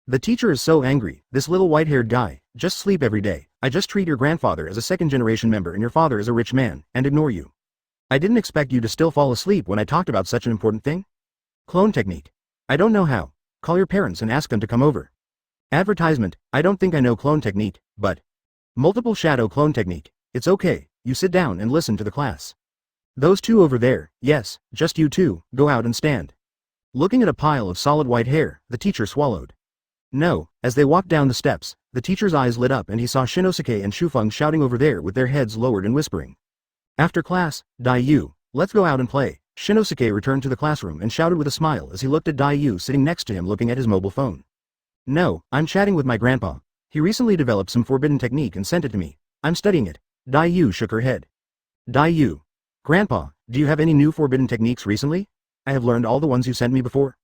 The teacher is so angry, this little white-haired guy, just sleep every day, I just treat your grandfather as a second-generation member and your father as a rich man, and ignore you. I didn't expect you to still fall asleep when I talked about such an important thing. Clone technique. I don't know how. Call your parents and ask them to come over. Advertisement. I don't think I know clone technique, but multiple shadow clone technique. It's okay, you sit down and listen to the class. Those two over there, yes, just you two, go out and stand. Looking at a pile of solid white hair, the teacher swallowed. No, as they walked down the steps, the teacher's eyes lit up and he saw Shinosuke and Shufeng shouting over there with their heads lowered and whispering. After class, Dai, let's go out and play. Shinosuke returned to the classroom and shouted with a smile as he looked at Dai sitting next to him looking at his mobile phone. No, I'm chatting with my grandpa. He recently developed some forbidden technique and sent it to me. I'm studying it. Dai shook her head. Dai. Grandpa, do you have any new forbidden techniques recently? I have learned all the ones you sent me before.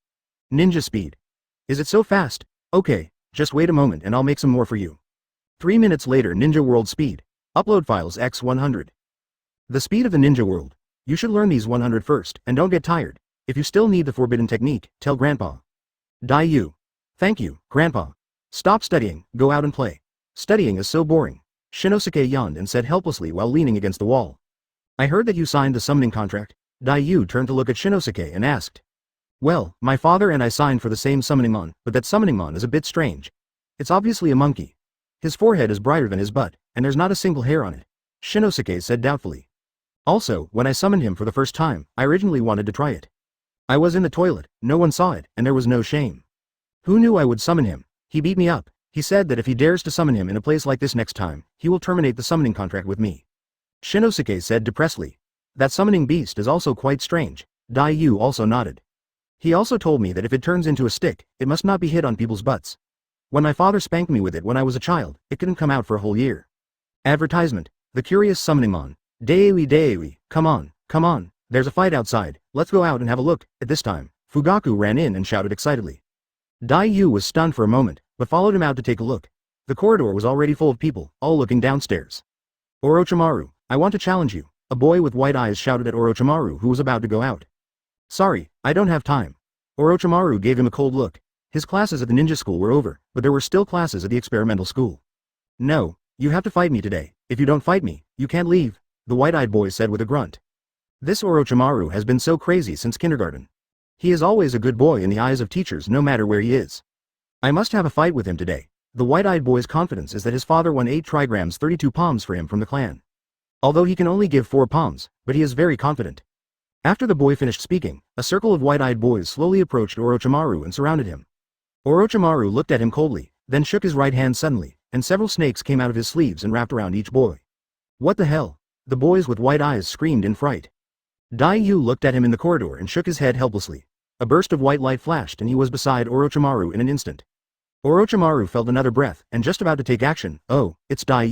Ninja speed. Is it so fast? Okay, just wait a moment and I'll make some more for you. 3 minutes later, Ninja World speed. Upload files x 100. The speed of the Ninja World. You should learn these 100 first, and don't get tired. If you still need the forbidden technique, tell Grandpa. Dai. Thank you, Grandpa. Stop studying, go out and play. Studying is so boring. Shinosuke yawned and said helplessly while leaning against the wall. I heard that you signed the summoning contract. Dai turned to look at Shinosuke and asked. Well, my father and I signed for the same summoning mon, but that summoning mon is a bit strange. It's obviously a monkey. His forehead is brighter than his butt, and there's not a single hair on it. Shinosuke said doubtfully. Also, when I summoned him for the first time, I originally wanted to try it. I was in the toilet, no one saw it, and there was no shame. Who knew I would summon him? He beat me up. He said that if he dares to summon him in a place like this next time, he will terminate the summoning contract with me. Shinosuke said depressedly. That summoning beast is also quite strange. Dai also nodded. He also told me that if it turns into a stick, it must not be hit on people's butts. When my father spanked me with it when I was a child, it couldn't come out for a whole year. Advertisement. The Curious Summoning Mon. Dai, come on, there's a fight outside, let's go out and have a look. At this time, Fugaku ran in and shouted excitedly. Dai was stunned for a moment, but followed him out to take a look. The corridor was already full of people, all looking downstairs. Orochimaru, I want to challenge you, a boy with white eyes shouted at Orochimaru who was about to go out. Sorry, I don't have time. Orochimaru gave him a cold look. His classes at the ninja school were over, but there were still classes at the experimental school. No, you have to fight me today. If you don't fight me, you can't leave. The white-eyed boy said with a grunt. This Orochimaru has been so crazy since kindergarten. He is always a good boy in the eyes of teachers no matter where he is. I must have a fight with him today. The white-eyed boy's confidence is that his father won 8 trigrams 32 palms for him from the clan. Although he can only give 4 palms, but he is very confident. After the boy finished speaking, a circle of white-eyed boys slowly approached Orochimaru and surrounded him. Orochimaru looked at him coldly, then shook his right hand suddenly, and several snakes came out of his sleeves and wrapped around each boy. What the hell? The boys with white eyes screamed in fright. Dai looked at him in the corridor and shook his head helplessly. A burst of white light flashed and he was beside Orochimaru in an instant. Orochimaru felt another breath and just about to take action. Oh, it's Dai.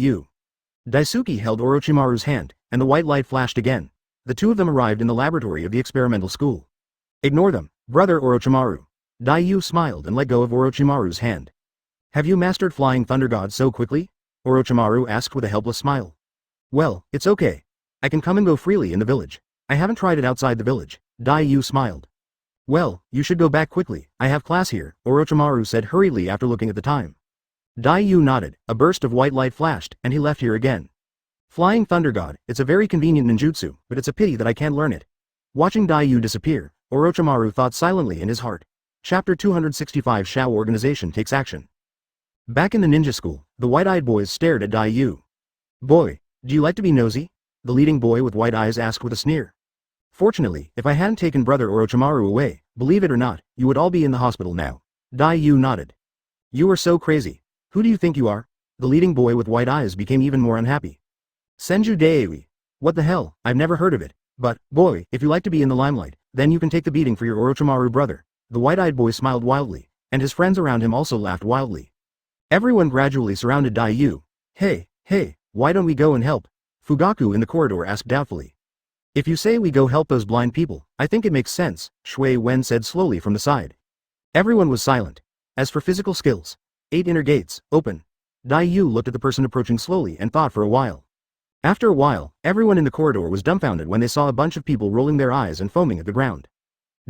Daisuke held Orochimaru's hand, and the white light flashed again. The two of them arrived in the laboratory of the experimental school. Ignore them, brother Orochimaru. Dai smiled and let go of Orochimaru's hand. Have you mastered Flying Thunder God so quickly? Orochimaru asked with a helpless smile. Well, it's okay. I can come and go freely in the village. I haven't tried it outside the village. Dai smiled. Well, you should go back quickly. I have class here, Orochimaru said hurriedly after looking at the time. Dai nodded, a burst of white light flashed, and he left here again. Flying Thunder God, it's a very convenient ninjutsu, but it's a pity that I can't learn it. Watching Dai disappear, Orochimaru thought silently in his heart. Chapter 265 Shao Organization Takes Action. Back in the ninja school, the white-eyed boys stared at Dai Yu. Boy, do you like to be nosy? The leading boy with white eyes asked with a sneer. Fortunately, if I hadn't taken brother Orochimaru away, believe it or not, you would all be in the hospital now. Dai Yu nodded. You are so crazy. Who do you think you are? The leading boy with white eyes became even more unhappy. Senju Dave. What the hell, I've never heard of it. But, boy, if you like to be in the limelight, then you can take the beating for your Orochimaru brother. The white-eyed boy smiled wildly, and his friends around him also laughed wildly. Everyone gradually surrounded Dai Yu. Hey, why don't we go and help? Fugaku in the corridor asked doubtfully. If you say we go help those blind people, I think it makes sense, Shui Wen said slowly from the side. Everyone was silent. As for physical skills, 8 inner gates, open. Dai Yu looked at the person approaching slowly and thought for a while. After a while, everyone in the corridor was dumbfounded when they saw a bunch of people rolling their eyes and foaming at the ground.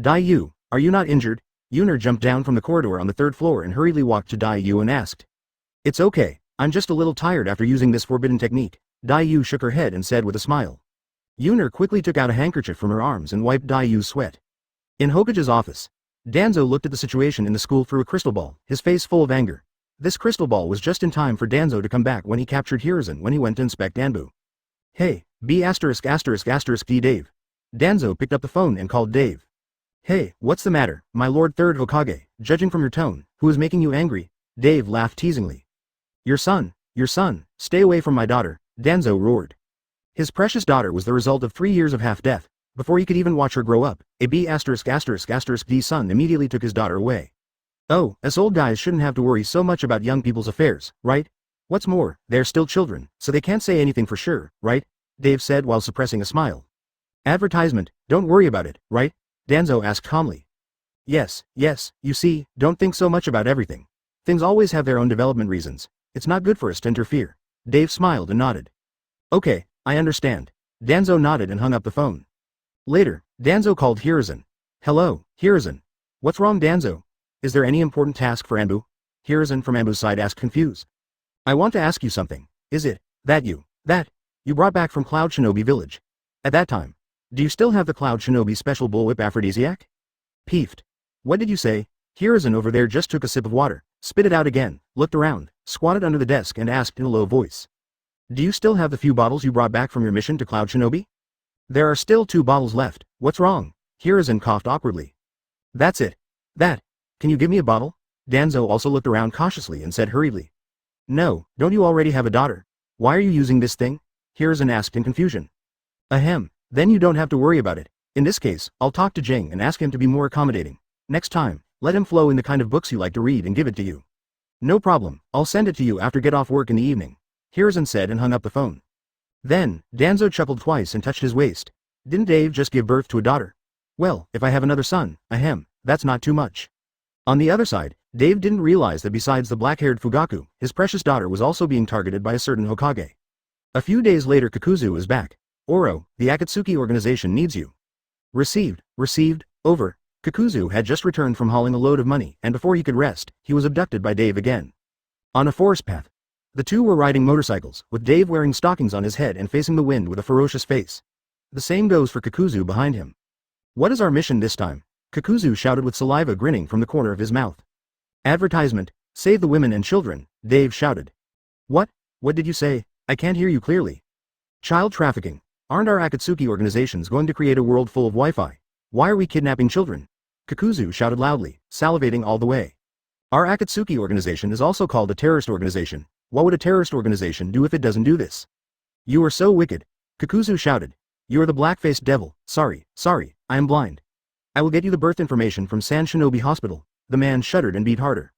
Dai Yu, are you not injured? Yuner jumped down from the corridor on the 3rd floor and hurriedly walked to Dai Yu and asked. It's okay, I'm just a little tired after using this forbidden technique. Dai Yu shook her head and said with a smile. Yuner quickly took out a handkerchief from her arms and wiped Dai Yu's sweat. In Hokage's office, Danzo looked at the situation in the school through a crystal ball, his face full of anger. This crystal ball was just in time for Danzo to come back when he captured Hiruzen when he went to inspect Danbu. Hey, B******** D Dave. Danzo picked up the phone and called Dave. Hey, what's the matter, my lord 3rd Hokage, judging from your tone, who is making you angry? Dave laughed teasingly. Your son, stay away from my daughter, Danzo roared. His precious daughter was the result of 3 years of half-death. Before he could even watch her grow up, a B******* D son immediately took his daughter away. Oh, us old guys shouldn't have to worry so much about young people's affairs, right? What's more, they're still children, so they can't say anything for sure, right? Dave said while suppressing a smile. Advertisement, don't worry about it, right? Danzo asked calmly. Yes, you see, don't think so much about everything. Things always have their own development reasons. It's not good for us to interfere. Dave smiled and nodded. Okay, I understand. Danzo nodded and hung up the phone. Later, Danzo called Hiruzen. Hello, Hiruzen. What's wrong, Danzo? Is there any important task for Anbu? Hiruzen from Anbu's side asked confused. I want to ask you something. Is it that you brought back from Cloud Shinobi Village? At that time, do you still have the Cloud Shinobi special bullwhip aphrodisiac? Peeved. What did you say? Hiruzen over there just took a sip of water, spit it out again, looked around, squatted under the desk and asked in a low voice. Do you still have the few bottles you brought back from your mission to Cloud Shinobi? There are still 2 bottles left. What's wrong? Hiruzen coughed awkwardly. That's it. Can you give me a bottle? Danzo also looked around cautiously and said hurriedly. No, don't you already have a daughter? Why are you using this thing? Hiruzen asked in confusion. Ahem, then you don't have to worry about it. In this case, I'll talk to Jing and ask him to be more accommodating. Next time, let him flow in the kind of books you like to read and give it to you. No problem, I'll send it to you after get off work in the evening. Hiruzen said and hung up the phone. Then, Danzo chuckled twice and touched his waist. Didn't Dave just give birth to a daughter? Well, if I have another son, ahem, that's not too much. On the other side, Dave didn't realize that besides the black-haired Fugaku, his precious daughter was also being targeted by a certain Hokage. A few days later Kakuzu is back. Oro, the Akatsuki organization needs you. Received, over. Kakuzu had just returned from hauling a load of money and before he could rest, he was abducted by Dave again. On a forest path. The two were riding motorcycles, with Dave wearing stockings on his head and facing the wind with a ferocious face. The same goes for Kakuzu behind him. What is our mission this time? Kakuzu shouted with saliva grinning from the corner of his mouth. Advertisement, save the women and children, Dave shouted. What did you say? I can't hear you clearly. Child trafficking. Aren't our Akatsuki organizations going to create a world full of Wi-Fi? Why are we kidnapping children? Kakuzu shouted loudly, salivating all the way. Our Akatsuki organization is also called a terrorist organization. What would a terrorist organization do if it doesn't do this? You are so wicked. Kakuzu shouted. You are the black-faced devil. Sorry, I am blind. I will get you the birth information from San Shinobi Hospital. The man shuddered and beat harder.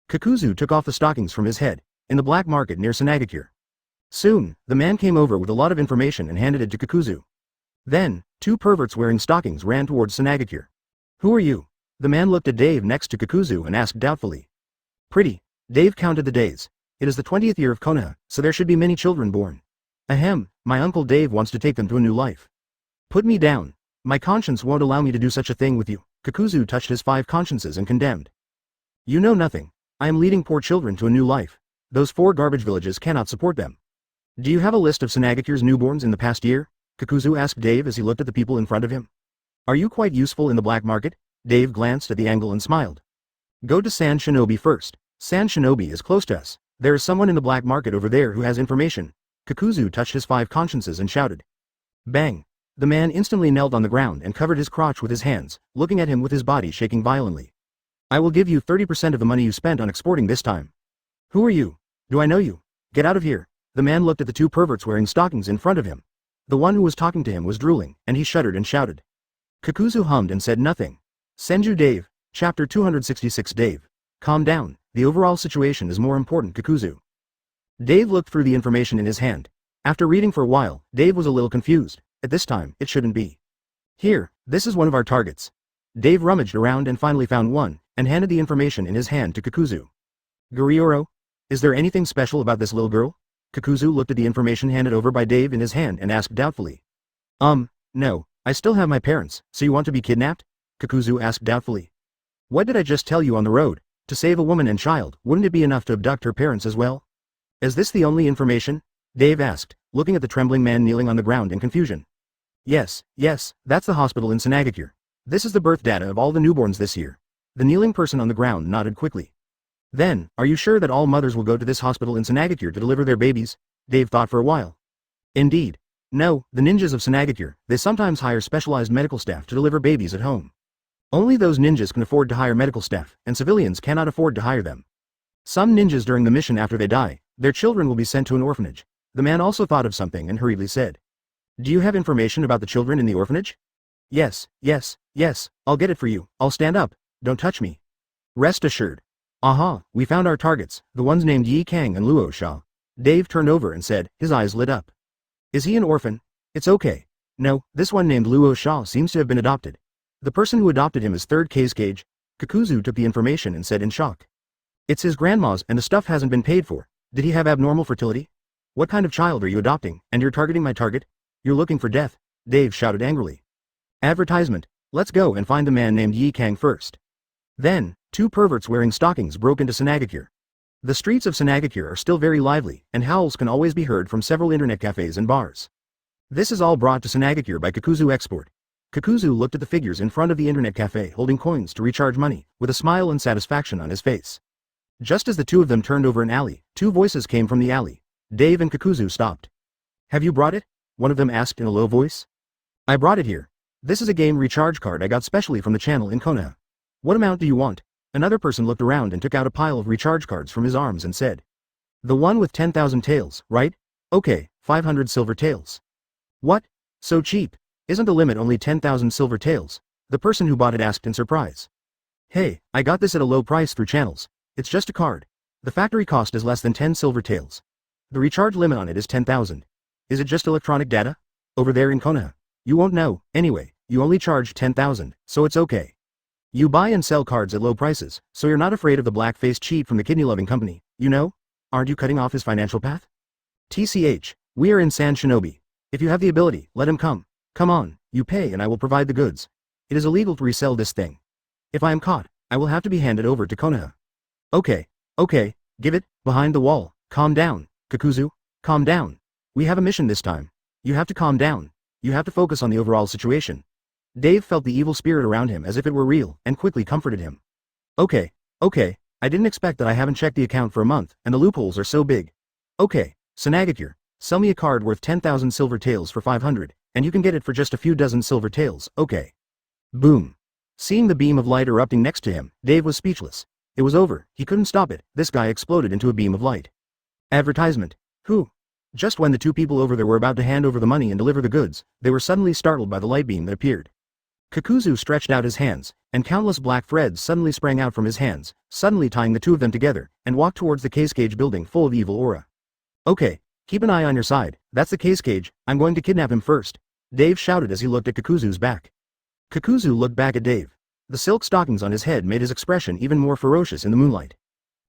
Kakuzu took off the stockings from his head, in the black market near Sanagakure. Soon, the man came over with a lot of information and handed it to Kakuzu. Then, two perverts wearing stockings ran towards Sanagakure. Who are you? The man looked at Dave next to Kakuzu and asked doubtfully. Pretty. Dave counted the days. It is the 20th year of Konoha, so there should be many children born. Ahem, my uncle Dave wants to take them to a new life. Put me down. My conscience won't allow me to do such a thing with you. Kakuzu touched his 5 consciences and condemned. You know nothing. I am leading poor children to a new life. Those 4 garbage villages cannot support them. Do you have a list of Sanagakure's newborns in the past year? Kakuzu asked Dave as he looked at the people in front of him. Are you quite useful in the black market? Dave glanced at the angle and smiled. Go to San Shinobi first. San Shinobi is close to us. There is someone in the black market over there who has information. Kakuzu touched his 5 consciences and shouted. Bang! The man instantly knelt on the ground and covered his crotch with his hands, looking at him with his body shaking violently. I will give you 30% of the money you spent on exporting this time. Who are you? Do I know you? Get out of here. The man looked at the 2 perverts wearing stockings in front of him. The one who was talking to him was drooling, and he shuddered and shouted. Kakuzu hummed and said nothing. Senju Dave, Chapter 266 Dave. Calm down, the overall situation is more important Kakuzu. Dave looked through the information in his hand. After reading for a while, Dave was a little confused. At this time, it shouldn't be. Here, this is one of our targets. Dave rummaged around and finally found one, and handed the information in his hand to Kakuzu. Gurioro? Is there anything special about this little girl? Kakuzu looked at the information handed over by Dave in his hand and asked doubtfully. No, I still have my parents, so you want to be kidnapped? Kakuzu asked doubtfully. What did I just tell you on the road? To save a woman and child, wouldn't it be enough to abduct her parents as well? Is this the only information? Dave asked, looking at the trembling man kneeling on the ground in confusion. Yes, that's the hospital in Senagakure. This is the birth data of all the newborns this year. The kneeling person on the ground nodded quickly. Then, are you sure that all mothers will go to this hospital in Senagakure to deliver their babies? Dave thought for a while. Indeed. No, the ninjas of Senagakure, they sometimes hire specialized medical staff to deliver babies at home. Only those ninjas can afford to hire medical staff, and civilians cannot afford to hire them. Some ninjas during the mission after they die, their children will be sent to an orphanage. The man also thought of something and hurriedly said. Do you have information about the children in the orphanage? Yes, I'll get it for you. I'll stand up. Don't touch me. Rest assured. Aha, we found our targets, the ones named Yi Kang and Luo Sha. Dave turned over and said, his eyes lit up. Is he an orphan? It's okay. No, this one named Luo Sha seems to have been adopted. The person who adopted him is third case Cage. Kakuzu took the information and said in shock. It's his grandma's and the stuff hasn't been paid for. Did he have abnormal fertility? What kind of child are you adopting, and you're targeting my target? You're looking for death, Dave shouted angrily. Advertisement. Let's go and find the man named Yi Kang first. Then, 2 perverts wearing stockings broke into Senagakure. The streets of Senagakure are still very lively, and howls can always be heard from several internet cafes and bars. This is all brought to Senagakure by Kakuzu Export. Kakuzu looked at the figures in front of the internet cafe holding coins to recharge money, with a smile and satisfaction on his face. Just as the 2 of them turned over an alley, 2 voices came from the alley. Dave and Kakuzu stopped. Have you brought it? One of them asked in a low voice. I brought it here. This is a game recharge card I got specially from the channel in Konoha. What amount do you want? Another person looked around and took out a pile of recharge cards from his arms and said. The one with 10,000 tails, right? Okay, 500 silver tails. What? So cheap? Isn't the limit only 10,000 silver tails? The person who bought it asked in surprise. Hey, I got this at a low price through channels. It's just a card. The factory cost is less than 10 silver tails. The recharge limit on it is 10,000. Is it just electronic data? Over there in Konoha. You won't know, anyway, you only charge 10,000, so it's okay. You buy and sell cards at low prices, so you're not afraid of the black-faced cheat from the kidney-loving company, you know? Aren't you cutting off his financial path? TCH, we are in San Shinobi. If you have the ability, let him come. Come on, you pay and I will provide the goods. It is illegal to resell this thing. If I am caught, I will have to be handed over to Konoha. Okay, give it, behind the wall, calm down, Kakuzu, calm down. We have a mission this time. You have to calm down. You have to focus on the overall situation. Dave felt the evil spirit around him as if it were real, and quickly comforted him. Okay, I didn't expect that I haven't checked the account for a month, and the loopholes are so big. Okay, Senagakure, sell me a card worth 10,000 silver taels for 500, and you can get it for just a few dozen silver taels, okay. Boom. Seeing the beam of light erupting next to him, Dave was speechless. It was over, he couldn't stop it, this guy exploded into a beam of light. Advertisement. Who? Just when the 2 people over there were about to hand over the money and deliver the goods, they were suddenly startled by the light beam that appeared. Kakuzu stretched out his hands, and countless black threads suddenly sprang out from his hands, suddenly tying the 2 of them together, and walked towards the case cage building full of evil aura. Okay, keep an eye on your side, that's the case cage, I'm going to kidnap him first, Dave shouted as he looked at Kakuzu's back. Kakuzu looked back at Dave. The silk stockings on his head made his expression even more ferocious in the moonlight.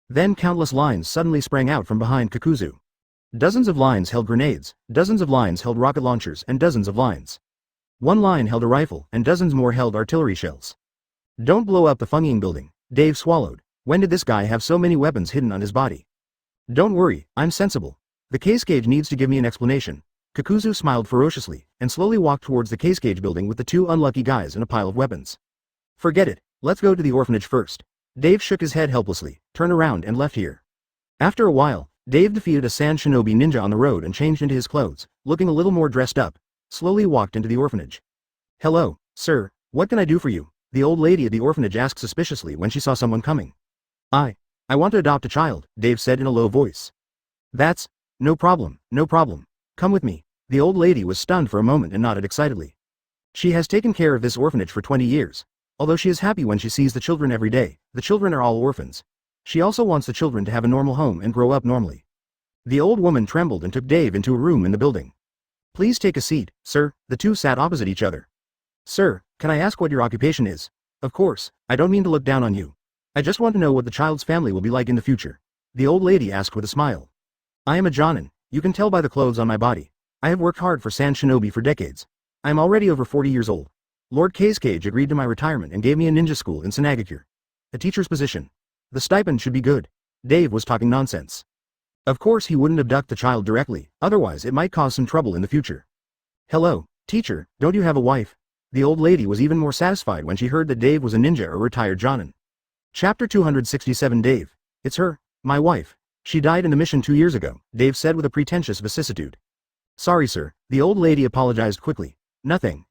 Then countless lines suddenly sprang out from behind Kakuzu. Dozens of lines held grenades, dozens of lines held rocket launchers, and dozens of lines. One line held a rifle, and dozens more held artillery shells. Don't blow up the Funging building, Dave swallowed. When did this guy have so many weapons hidden on his body? Don't worry, I'm sensible. The case cage needs to give me an explanation. Kakuzu smiled ferociously, and slowly walked towards the case cage building with the 2 unlucky guys and a pile of weapons. Forget it, let's go to the orphanage first. Dave shook his head helplessly, turned around and left here. After a while, Dave defeated a sand shinobi ninja on the road and changed into his clothes, looking a little more dressed up, slowly walked into the orphanage. Hello, sir, what can I do for you? The old lady at the orphanage asked suspiciously when she saw someone coming. I want to adopt a child, Dave said in a low voice. That's, no problem, no problem. Come with me. The old lady was stunned for a moment and nodded excitedly. She has taken care of this orphanage for 20 years. Although she is happy when she sees the children every day, the children are all orphans. She also wants the children to have a normal home and grow up normally. The old woman trembled and took Dave into a room in the building. Please take a seat, sir. The two sat opposite each other. Sir, can I ask what your occupation is? Of course, I don't mean to look down on you. I just want to know what the child's family will be like in the future. The old lady asked with a smile. I am a Jonin. You can tell by the clothes on my body. I have worked hard for Sand Shinobi for decades. I am already over 40 years old. Lord Kazekage agreed to my retirement and gave me a ninja school in Sanagakure. A teacher's position. The stipend should be good. Dave was talking nonsense. Of course he wouldn't abduct the child directly, otherwise it might cause some trouble in the future. Hello, teacher, don't you have a wife? The old lady was even more satisfied when she heard that Dave was a ninja or retired Jonin. Chapter 267 Dave. It's her, my wife. She died in the mission 2 years ago, Dave said with a pretentious vicissitude. Sorry sir, the old lady apologized quickly. Nothing,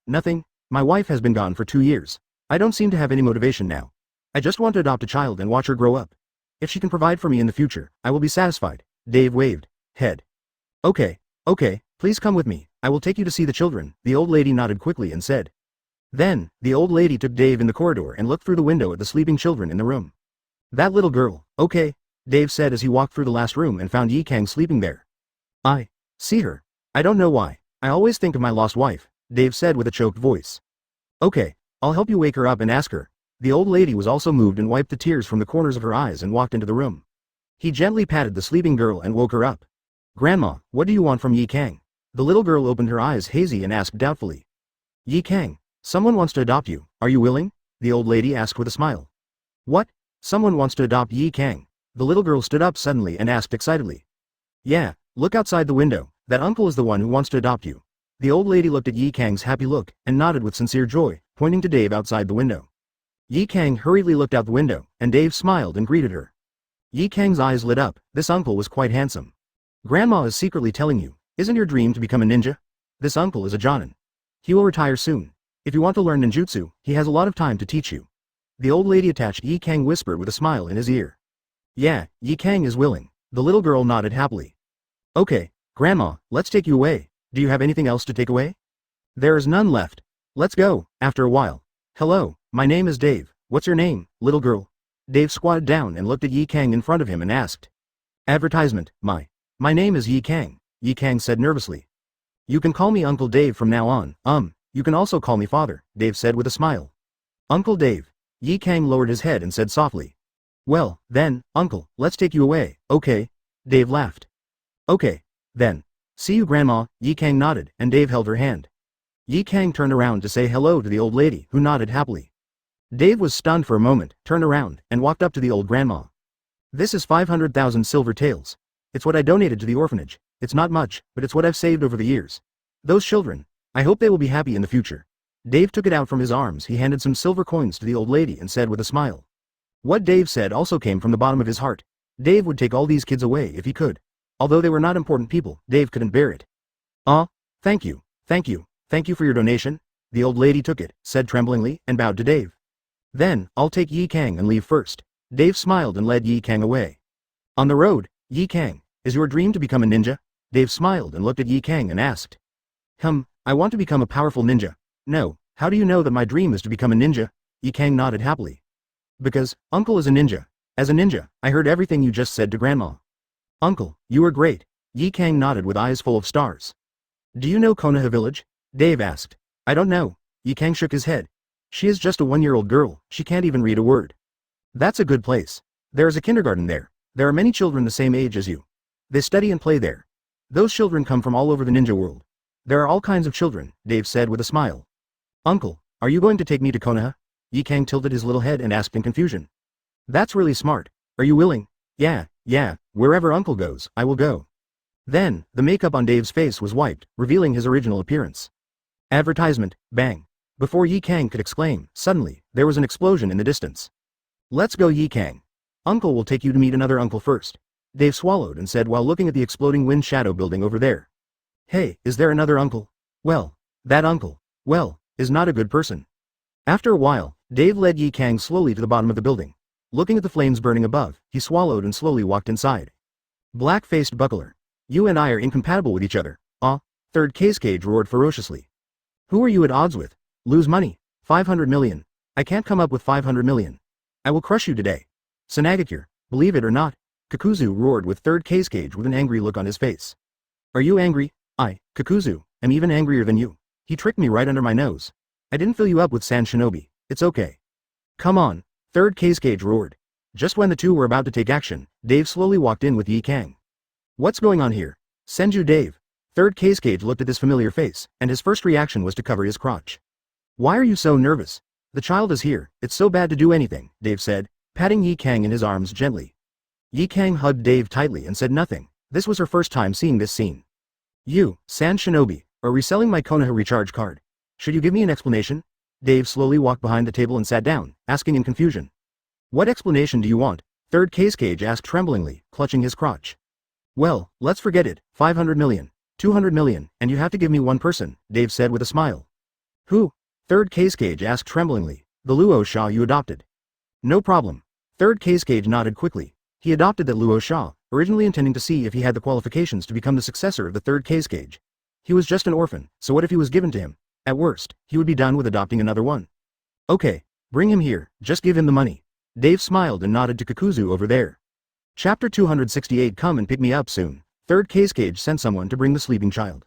my wife has been gone for 2 years. I don't seem to have any motivation now. I just want to adopt a child and watch her grow up. If she can provide for me in the future, I will be satisfied. Dave waved head. Okay, please come with me, I will take you to see the children, the old lady nodded quickly and said. Then, the old lady took Dave in the corridor and looked through the window at the sleeping children in the room. That little girl, okay, Dave said as he walked through the last room and found Yi Kang sleeping there. I see her. I don't know why, I always think of my lost wife, Dave said with a choked voice. Okay, I'll help you wake her up and ask her. The old lady was also moved and wiped the tears from the corners of her eyes and walked into the room. He gently patted the sleeping girl and woke her up. Grandma, what do you want from Yi Kang? The little girl opened her eyes hazy and asked doubtfully. Yi Kang, someone wants to adopt you, are you willing? The old lady asked with a smile. What? Someone wants to adopt Yi Kang? The little girl stood up suddenly and asked excitedly. Yeah, look outside the window, that uncle is the one who wants to adopt you. The old lady looked at Yi Kang's happy look and nodded with sincere joy, pointing to Dave outside the window. Yi Kang hurriedly looked out the window, and Dave smiled and greeted her. Yi Kang's eyes lit up, this uncle was quite handsome. Grandma is secretly telling you, isn't your dream to become a ninja? This uncle is a Jonin. He will retire soon. If you want to learn ninjutsu, he has a lot of time to teach you. The old lady attached Yi Kang whispered with a smile in his ear. Yeah, Yi Kang is willing. The little girl nodded happily. Okay, Grandma, let's take you away. Do you have anything else to take away? There is none left. Let's go, after a while. Hello, my name is Dave. What's your name, little girl? Dave squatted down and looked at Yi Kang in front of him and asked. Advertisement, my name is Yi Kang, Yi Kang said nervously. You can call me Uncle Dave from now on, you can also call me Father, Dave said with a smile. Uncle Dave. Yi Kang lowered his head and said softly. Well, then, Uncle, let's take you away, okay? Dave laughed. Okay, then. See you Grandma, Yi Kang nodded, and Dave held her hand. Yi Kang turned around to say hello to the old lady, who nodded happily. Dave was stunned for a moment, turned around, and walked up to the old grandma. This is 500,000 silver taels. It's what I donated to the orphanage. It's not much, but it's what I've saved over the years. Those children, I hope they will be happy in the future. Dave took it out from his arms. He handed some silver coins to the old lady and said with a smile. What Dave said also came from the bottom of his heart. Dave would take all these kids away if he could. Although they were not important people, Dave couldn't bear it. Thank you for your donation. The old lady took it, said tremblingly, and bowed to Dave. Then, I'll take Yi Kang and leave first. Dave smiled and led Yi Kang away. On the road, Yi Kang, is your dream to become a ninja? Dave smiled and looked at Yi Kang and asked. I want to become a powerful ninja. No, how do you know that my dream is to become a ninja? Yi Kang nodded happily. Because, Uncle is a ninja. As a ninja, I heard everything you just said to Grandma. Uncle, you are great. Yi Kang nodded with eyes full of stars. Do you know Konoha village? Dave asked. I don't know. Yi Kang shook his head. She is just a 1-year-old girl, she can't even read a word. That's a good place. There is a kindergarten there. There are many children the same age as you. They study and play there. Those children come from all over the ninja world. There are all kinds of children, Dave said with a smile. Uncle, are you going to take me to Konoha? Yi Kang tilted his little head and asked in confusion. That's really smart. Are you willing? Yeah, wherever Uncle goes, I will go. Then, the makeup on Dave's face was wiped, revealing his original appearance. Advertisement, bang. Before Yi Kang could exclaim, suddenly, there was an explosion in the distance. Let's go Yi Kang. Uncle will take you to meet another uncle first. Dave swallowed and said while looking at the exploding wind shadow building over there. Hey, is there another uncle? Well, that uncle, well, is not a good person. After a while, Dave led Yi Kang slowly to the bottom of the building. Looking at the flames burning above, he swallowed and slowly walked inside. Black-faced buckler. You and I are incompatible with each other. Ah, third cage roared ferociously. Who are you at odds with? Lose money. 500 million. I can't come up with 500 million. I will crush you today. Senagakure, believe it or not, Kakuzu roared with third cage with an angry look on his face. Are you angry? I, Kakuzu, am even angrier than you. He tricked me right under my nose. I didn't fill you up with sand shinobi. It's okay. Come on, third cage roared. Just when the two were about to take action, Dave slowly walked in with Yi Kang. What's going on here? Senju Dave. Third cage looked at this familiar face, and his first reaction was to cover his crotch. Why are you so nervous? The child is here, it's so bad to do anything, Dave said, patting Yi Kang in his arms gently. Yi Kang hugged Dave tightly and said nothing. This was her first time seeing this scene. You, Sand Shinobi, are reselling my Konoha recharge card. Should you give me an explanation? Dave slowly walked behind the table and sat down, asking in confusion. What explanation do you want? Third cage asked tremblingly, clutching his crotch. Well, let's forget it, 500 million, 200 million, and you have to give me one person, Dave said with a smile. Who? Third cage asked tremblingly. The Luo Sha you adopted. No problem. Third cage nodded quickly. He adopted that Luo Sha, originally intending to see if he had the qualifications to become the successor of the third cage. He was just an orphan, so what if he was given to him? At worst, he would be done with adopting another one. Okay, bring him here, just give him the money. Dave smiled and nodded to Kakuzu over there. Chapter 268 Come and pick me up soon. Third cage sent someone to bring the sleeping child.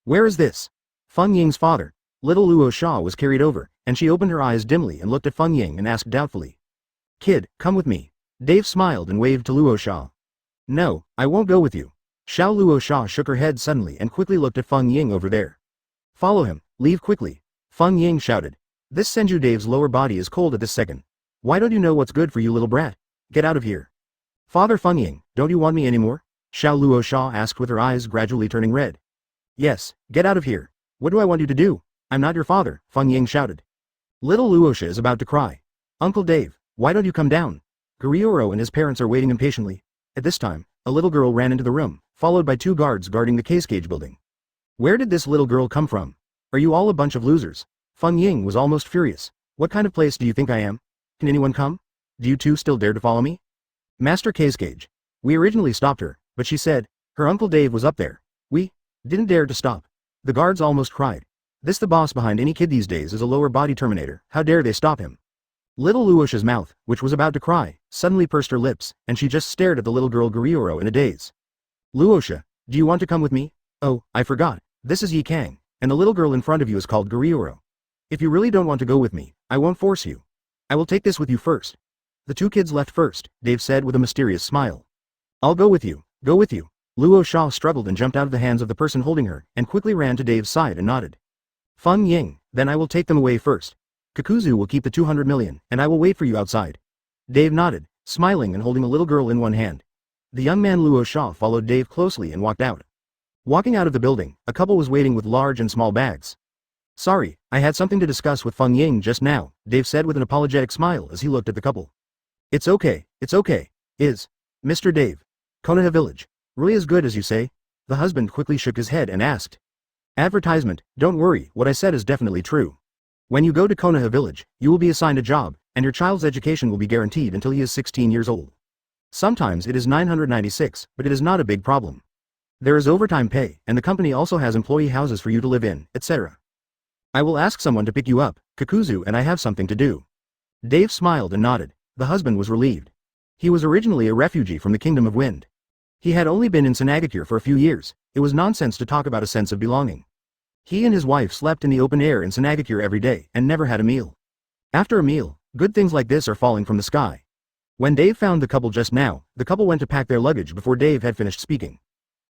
Where is this? Feng Ying's father. Little Luo Sha was carried over, and she opened her eyes dimly and looked at Feng Ying and asked doubtfully. Kid, come with me. Dave smiled and waved to Luo Sha. No, I won't go with you. Xiao Luo Sha shook her head suddenly and quickly looked at Feng Ying over there. Follow him, leave quickly. Feng Ying shouted. This Senju Dave's lower body is cold at this second. Why don't you know what's good for you little brat? Get out of here. Father Feng Ying, don't you want me anymore? Xiao Luo Sha asked with her eyes gradually turning red. Yes, get out of here. What do I want you to do? I'm not your father, Feng Ying shouted. Little Luosha is about to cry. Uncle Dave, why don't you come down? Gurioro and his parents are waiting impatiently. At this time, a little girl ran into the room, followed by two guards guarding the cage building. Where did this little girl come from? Are you all a bunch of losers? Feng Ying was almost furious. What kind of place do you think I am? Can anyone come? Do you two still dare to follow me? Master Cage. We originally stopped her, but she said, her Uncle Dave was up there. We didn't dare to stop. The guards almost cried. This the boss behind any kid these days is a lower body Terminator, how dare they stop him? Little Luosha's mouth, which was about to cry, suddenly pursed her lips, and she just stared at the little girl Gurioro in a daze. Luosha, do you want to come with me? Oh, I forgot, this is Yi Kang, and the little girl in front of you is called Gurioro. If you really don't want to go with me, I won't force you. I will take this with you first. The two kids left first, Dave said with a mysterious smile. I'll go with you, go with you. Luo Sha struggled and jumped out of the hands of the person holding her, and quickly ran to Dave's side and nodded. Feng Ying, then I will take them away first. Kakuzu will keep the 200 million, and I will wait for you outside. Dave nodded, smiling and holding a little girl in one hand. The young man Luo Sha followed Dave closely and walked out. Walking out of the building, a couple was waiting with large and small bags. Sorry, I had something to discuss with Feng Ying just now, Dave said with an apologetic smile as he looked at the couple. It's okay, is Mr. Dave. Konoha Village. Really as good as you say? The husband quickly shook his head and asked. Advertisement, don't worry, what I said is definitely true. When you go to Konoha Village, you will be assigned a job, and your child's education will be guaranteed until he is 16 years old. Sometimes it is 996, but it is not a big problem. There is overtime pay, and the company also has employee houses for you to live in, etc. I will ask someone to pick you up, Kakuzu, and I have something to do. Dave smiled and nodded. The husband was relieved. He was originally a refugee from the Kingdom of Wind. He had only been in Senagakure for a few years. It was nonsense to talk about a sense of belonging. He and his wife slept in the open air in Senagakure every day and never had a meal. After a meal, good things like this are falling from the sky. When Dave found the couple just now, the couple went to pack their luggage before Dave had finished speaking.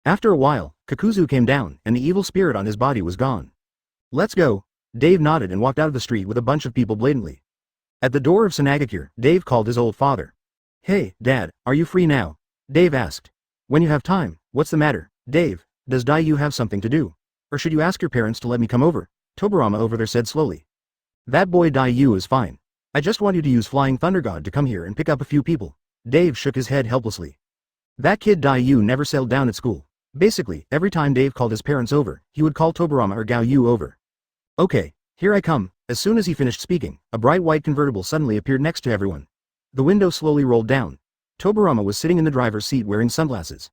After a while, Kakuzu came down and the evil spirit on his body was gone. Let's go. Dave nodded and walked out of the street with a bunch of people blatantly. At the door of Senagakure, Dave called his old father. Hey, Dad, are you free now? Dave asked. When you have time, what's the matter? Dave, does you have something to do? Or should you ask your parents to let me come over? Tobirama over there said slowly. That boy Dai-Yu is fine. I just want you to use Flying Thunder God to come here and pick up a few people. Dave shook his head helplessly. That kid Dai-Yu never settled down at school. Basically, every time Dave called his parents over, he would call Tobirama or Gao-Yu over. Okay, here I come. As soon as he finished speaking, a bright white convertible suddenly appeared next to everyone. The window slowly rolled down. Tobirama was sitting in the driver's seat wearing sunglasses.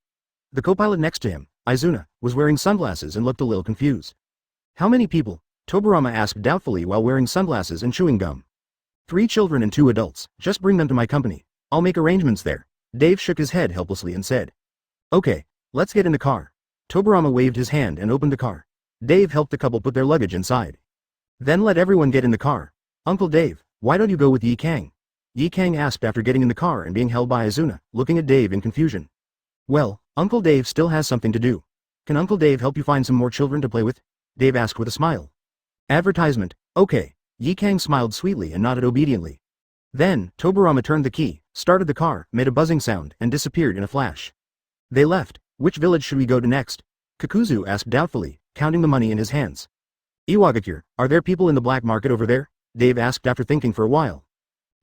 The co-pilot next to him, Izuna, was wearing sunglasses and looked a little confused. How many people? Tobirama asked doubtfully while wearing sunglasses and chewing gum. 3 children and 2 adults, just bring them to my company. I'll make arrangements there. Dave shook his head helplessly and said. Okay, let's get in the car. Tobirama waved his hand and opened the car. Dave helped the couple put their luggage inside. Then let everyone get in the car. Uncle Dave, why don't you go with Yi Kang? Yi Kang asked after getting in the car and being held by Izuna, looking at Dave in confusion. Well, Uncle Dave still has something to do. Can Uncle Dave help you find some more children to play with? Dave asked with a smile. Advertisement, okay. Yi Kang smiled sweetly and nodded obediently. Then, Tobirama turned the key, started the car, made a buzzing sound, and disappeared in a flash. They left. Which village should we go to next? Kakuzu asked doubtfully, counting the money in his hands. Iwagakure, are there people in the black market over there? Dave asked after thinking for a while.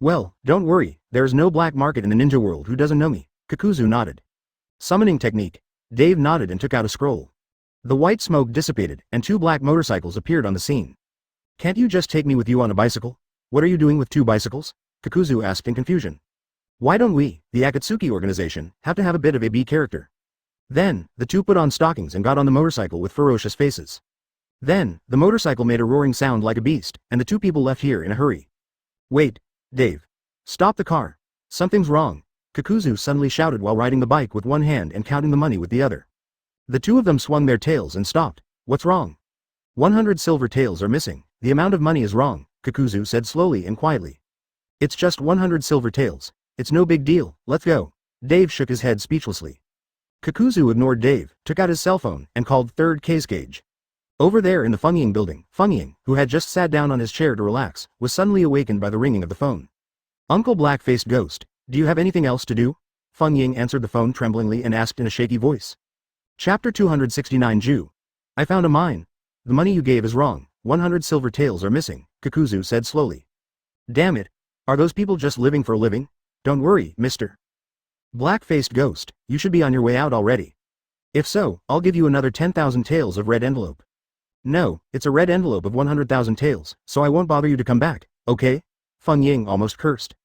Well, don't worry, there is no black market in the ninja world. Who doesn't know me? Kakuzu nodded. Summoning technique. Dave nodded and took out a scroll. The white smoke dissipated, and 2 black motorcycles appeared on the scene. Can't you just take me with you on a bicycle? What are you doing with 2 bicycles? Kakuzu asked in confusion. Why don't we, the Akatsuki organization, have to have a bit of a B character? Then, the 2 put on stockings and got on the motorcycle with ferocious faces. Then, the motorcycle made a roaring sound like a beast, and the 2 people left here in a hurry. Wait, Dave. Stop the car. Something's wrong. Kakuzu suddenly shouted while riding the bike with one hand and counting the money with the other. The 2 of them swung their tails and stopped. What's wrong? 100 silver taels are missing. The amount of money is wrong, Kakuzu said slowly and quietly. It's just 100 silver taels. It's no big deal, let's go. Dave shook his head speechlessly. Kakuzu ignored Dave, took out his cell phone, and called third case gauge. Over there in the Fungying building, Fungying, who had just sat down on his chair to relax, was suddenly awakened by the ringing of the phone. Uncle Black-Faced Ghost, do you have anything else to do? Fungying answered the phone tremblingly and asked in a shaky voice. Chapter 269 Ju. I found a mine. The money you gave is wrong. 100 silver taels are missing, Kakuzu said slowly. Damn it. Are those people just living for a living? Don't worry, Mr. Black-Faced Ghost, you should be on your way out already. If so, I'll give you another 10,000 taels of red envelope. No, it's a red envelope of 100,000 taels, so I won't bother you to come back, okay? Fungying almost cursed.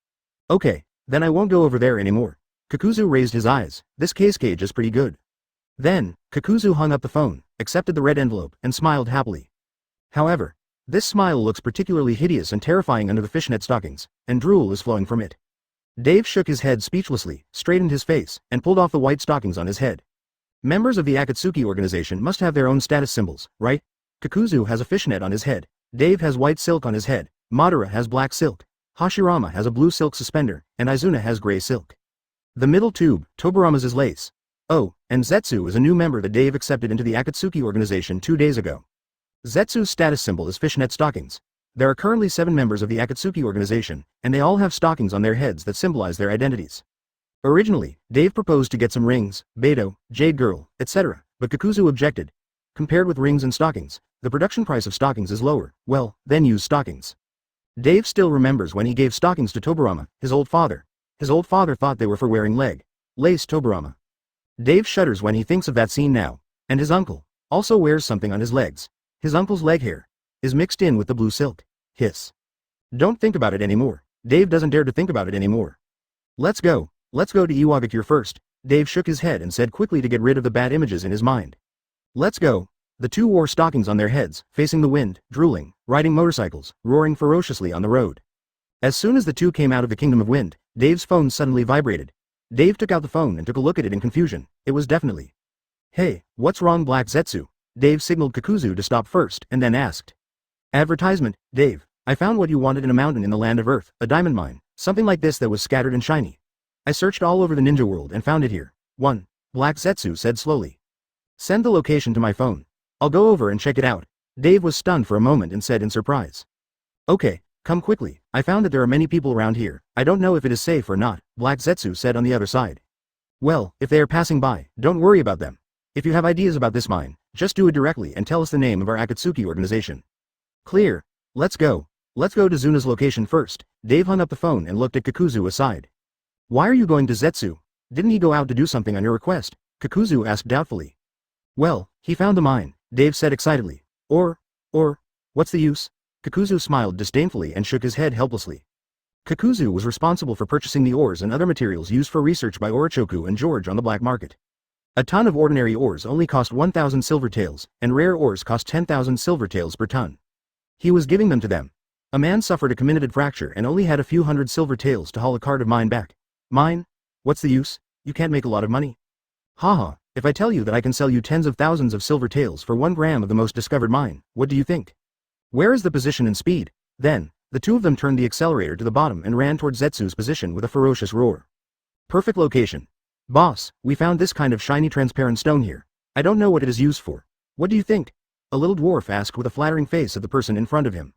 Okay, then I won't go over there anymore. Kakuzu raised his eyes. This case gauge is pretty good. Then, Kakuzu hung up the phone, accepted the red envelope, and smiled happily. However, this smile looks particularly hideous and terrifying under the fishnet stockings, and drool is flowing from it. Dave shook his head speechlessly, straightened his face, and pulled off the white stockings on his head. Members of the Akatsuki organization must have their own status symbols, right? Kakuzu has a fishnet on his head. Dave has white silk on his head. Madara has black silk. Hashirama has a blue silk suspender, and Izuna has gray silk. The middle tube, Tobirama's is lace. Oh, and Zetsu is a new member that Dave accepted into the Akatsuki organization 2 days ago. Zetsu's status symbol is fishnet stockings. There are currently 7 members of the Akatsuki organization, and they all have stockings on their heads that symbolize their identities. Originally, Dave proposed to get some rings, Beidou, Jade Girl, etc., but Kakuzu objected. Compared with rings and stockings, the production price of stockings is lower. Well, then use stockings. Dave still remembers when he gave stockings to Tobirama, his old father. His old father thought they were for wearing lace Tobirama. Dave shudders when he thinks of that scene now. And his uncle also wears something on his legs. His uncle's leg hair is mixed in with the blue silk. Hiss. Don't think about it anymore. Dave doesn't dare to think about it anymore. Let's go to Iwagakure first. Dave shook his head and said quickly to get rid of the bad images in his mind. Let's go. The 2 wore stockings on their heads, facing the wind, drooling, riding motorcycles, roaring ferociously on the road. As soon as the 2 came out of the Kingdom of Wind, Dave's phone suddenly vibrated. Dave took out the phone and took a look at it in confusion. It was definitely. Hey, what's wrong, Black Zetsu? Dave signaled Kakuzu to stop first and then asked. Advertisement, Dave, I found what you wanted in a mountain in the land of Earth, a diamond mine, something like this that was scattered and shiny. I searched all over the ninja world and found it here. 1. Black Zetsu said slowly. Send the location to my phone. I'll go over and check it out. Dave was stunned for a moment and said in surprise. Okay, come quickly. I found that there are many people around here. I don't know if it is safe or not, Black Zetsu said on the other side. Well, if they are passing by, don't worry about them. If you have ideas about this mine, just do it directly and tell us the name of our Akatsuki organization. Clear. Let's go. Let's go to Zuna's location first. Dave hung up the phone and looked at Kakuzu aside. Why are you going to Zetsu? Didn't he go out to do something on your request? Kakuzu asked doubtfully. Well, he found the mine, Dave said excitedly. Or, what's the use? Kakuzu smiled disdainfully and shook his head helplessly. Kakuzu was responsible for purchasing the ores and other materials used for research by Orochoku and George on the black market. A ton of ordinary ores only cost 1,000 silver taels, and rare ores cost 10,000 silver taels per ton. He was giving them to them. A man suffered a comminuted fracture and only had a few hundred silver taels to haul a cart of mine back. Mine? What's the use? You can't make a lot of money. Haha, if I tell you that I can sell you tens of thousands of silver taels for 1 gram of the most discovered mine, what do you think? Where is the position and speed? Then, the two of them turned the accelerator to the bottom and ran toward Zetsu's position with a ferocious roar. Perfect location. Boss, we found this kind of shiny transparent stone here. I don't know what it is used for. What do you think? A little dwarf asked with a flattering face at the person in front of him.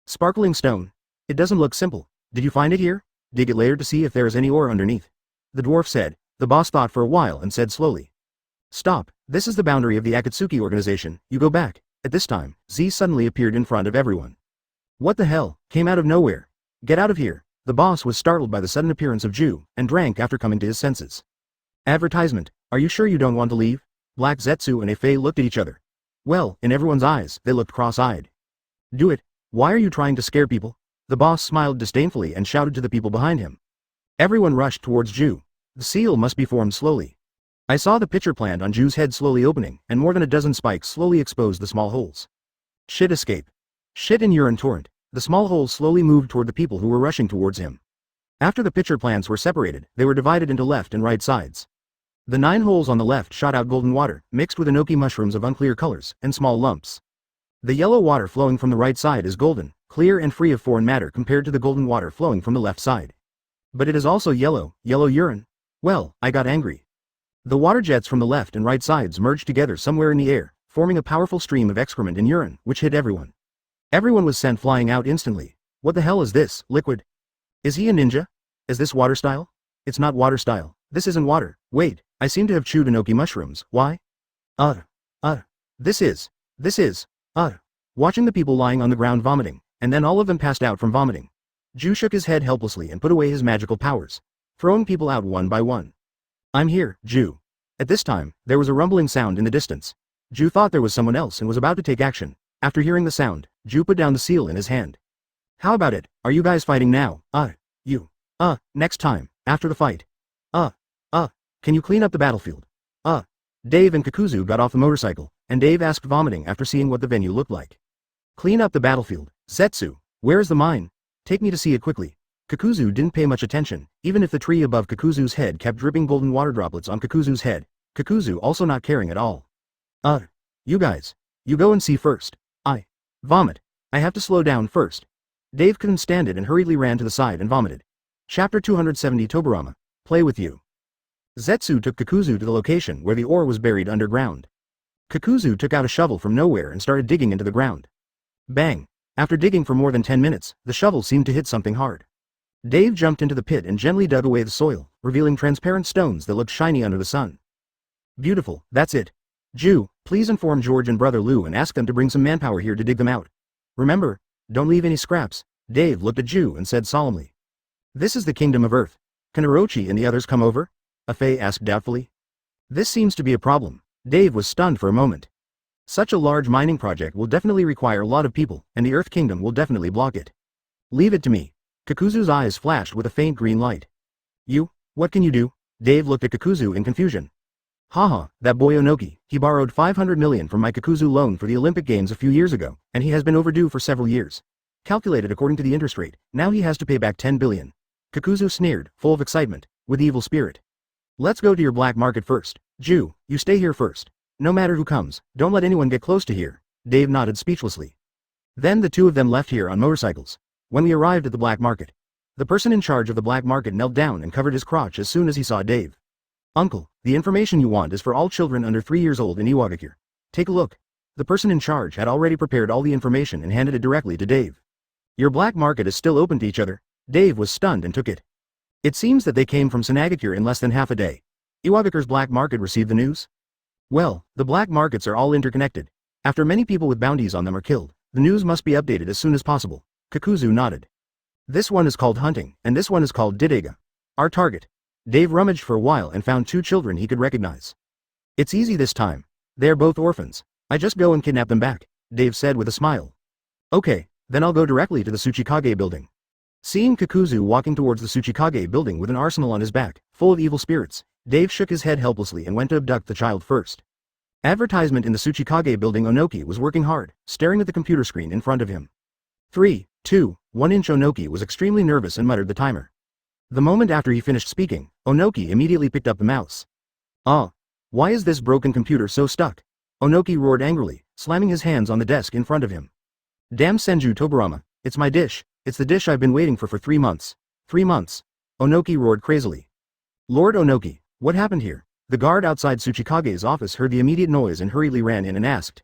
Sparkling stone. It doesn't look simple. Did you find it here? Dig it later to see if there is any ore underneath. The dwarf said. The boss thought for a while and said slowly. Stop, this is the boundary of the Akatsuki organization, you go back. At this time, Z suddenly appeared in front of everyone. What the hell, came out of nowhere. Get out of here. The boss was startled by the sudden appearance of Ju, and drank after coming to his senses. Advertisement, are you sure you don't want to leave? Black Zetsu and Efei looked at each other. Well, in everyone's eyes, they looked cross-eyed. Do it. Why are you trying to scare people? The boss smiled disdainfully and shouted to the people behind him. Everyone rushed towards Ju. The seal must be formed slowly. I saw the pitcher plant on Ju's head slowly opening, and more than a dozen spikes slowly exposed the small holes. Shit escape. Shit and urine torrent. The small holes slowly moved toward the people who were rushing towards him. After the pitcher plants were separated, they were divided into left and right sides. The 9 holes on the left shot out golden water, mixed with enoki mushrooms of unclear colors, and small lumps. The yellow water flowing from the right side is golden, clear and free of foreign matter compared to the golden water flowing from the left side. But it is also yellow urine. Well, I got angry. The water jets from the left and right sides merged together somewhere in the air, forming a powerful stream of excrement and urine, which hit everyone. Everyone was sent flying out instantly. What the hell is this, liquid? Is he a ninja? Is this water style? It's not water style. This isn't water. Wait, I seem to have chewed enoki mushrooms. Why? This is. Watching the people lying on the ground vomiting, and then all of them passed out from vomiting. Ju shook his head helplessly and put away his magical powers, throwing people out one by one. I'm here, Ju. At this time, there was a rumbling sound in the distance. Ju thought there was someone else and was about to take action. After hearing the sound, Ju put down the seal in his hand. How about it? Are you guys fighting now? Next time, after the fight. Can you clean up the battlefield? Dave and Kakuzu got off the motorcycle, and Dave asked vomiting after seeing what the venue looked like. Clean up the battlefield. Zetsu, where is the mine? Take me to see it quickly. Kakuzu didn't pay much attention, even if the tree above Kakuzu's head kept dripping golden water droplets on Kakuzu's head. Kakuzu also not caring at all. You guys. You go and see first. Vomit. I have to slow down first. Dave couldn't stand it and hurriedly ran to the side and vomited. Chapter 270 Tobirama. Play with you. Zetsu took Kakuzu to the location where the ore was buried underground. Kakuzu took out a shovel from nowhere and started digging into the ground. Bang! After digging for more than 10 minutes, the shovel seemed to hit something hard. Dave jumped into the pit and gently dug away the soil, revealing transparent stones that looked shiny under the sun. Beautiful, that's it. Ju, please inform George and Brother Lou and ask them to bring some manpower here to dig them out. Remember, don't leave any scraps. Dave looked at Ju and said solemnly. This is the kingdom of Earth. Can Orochi and the others come over? Afei asked doubtfully. This seems to be a problem. Dave was stunned for a moment. Such a large mining project will definitely require a lot of people, and the Earth Kingdom will definitely block it. Leave it to me. Kakuzu's eyes flashed with a faint green light. You? What can you do? Dave looked at Kakuzu in confusion. Haha, that boy Onoki, he borrowed 500 million from my Kakuzu loan for the Olympic Games a few years ago, and he has been overdue for several years. Calculated according to the interest rate, now he has to pay back 10 billion. Kakuzu sneered, full of excitement, with evil spirit. Let's go to your black market first. Ju, you stay here first. No matter who comes, don't let anyone get close to here. Dave nodded speechlessly. Then the two of them left here on motorcycles. When we arrived at the black market, the person in charge of the black market knelt down and covered his crotch as soon as he saw Dave. Uncle, the information you want is for all children under 3 years old in Iwagakure. Take a look. The person in charge had already prepared all the information and handed it directly to Dave. Your black market is still open to each other. Dave was stunned and took it. It seems that they came from Senagakure in less than half a day. Iwagakure's black market received the news? Well, the black markets are all interconnected. After many people with bounties on them are killed, The news must be updated as soon as possible. Kakuzu nodded. This one is called hunting, and this one is called Didega. Our target. Dave rummaged for a while and found 2 children he could recognize. It's easy this time. They are both orphans. I just go and kidnap them back, Dave said with a smile. Okay, then I'll go directly to the Tsuchikage building. Seeing Kakuzu walking towards the Tsuchikage building with an arsenal on his back, full of evil spirits, Dave shook his head helplessly and went to abduct the child first. Advertisement in the Tsuchikage building. Onoki was working hard, staring at the computer screen in front of him. 3, 2, 1 inch. Onoki was extremely nervous and muttered the timer. The moment after he finished speaking, Onoki immediately picked up the mouse. Why is this broken computer so stuck? Onoki roared angrily, slamming his hands on the desk in front of him. Damn Senju Tobirama, it's my dish, it's the dish I've been waiting for 3 months. 3 months. Onoki roared crazily. Lord Onoki, what happened here? The guard outside Tsuchikage's office heard the immediate noise and hurriedly ran in and asked.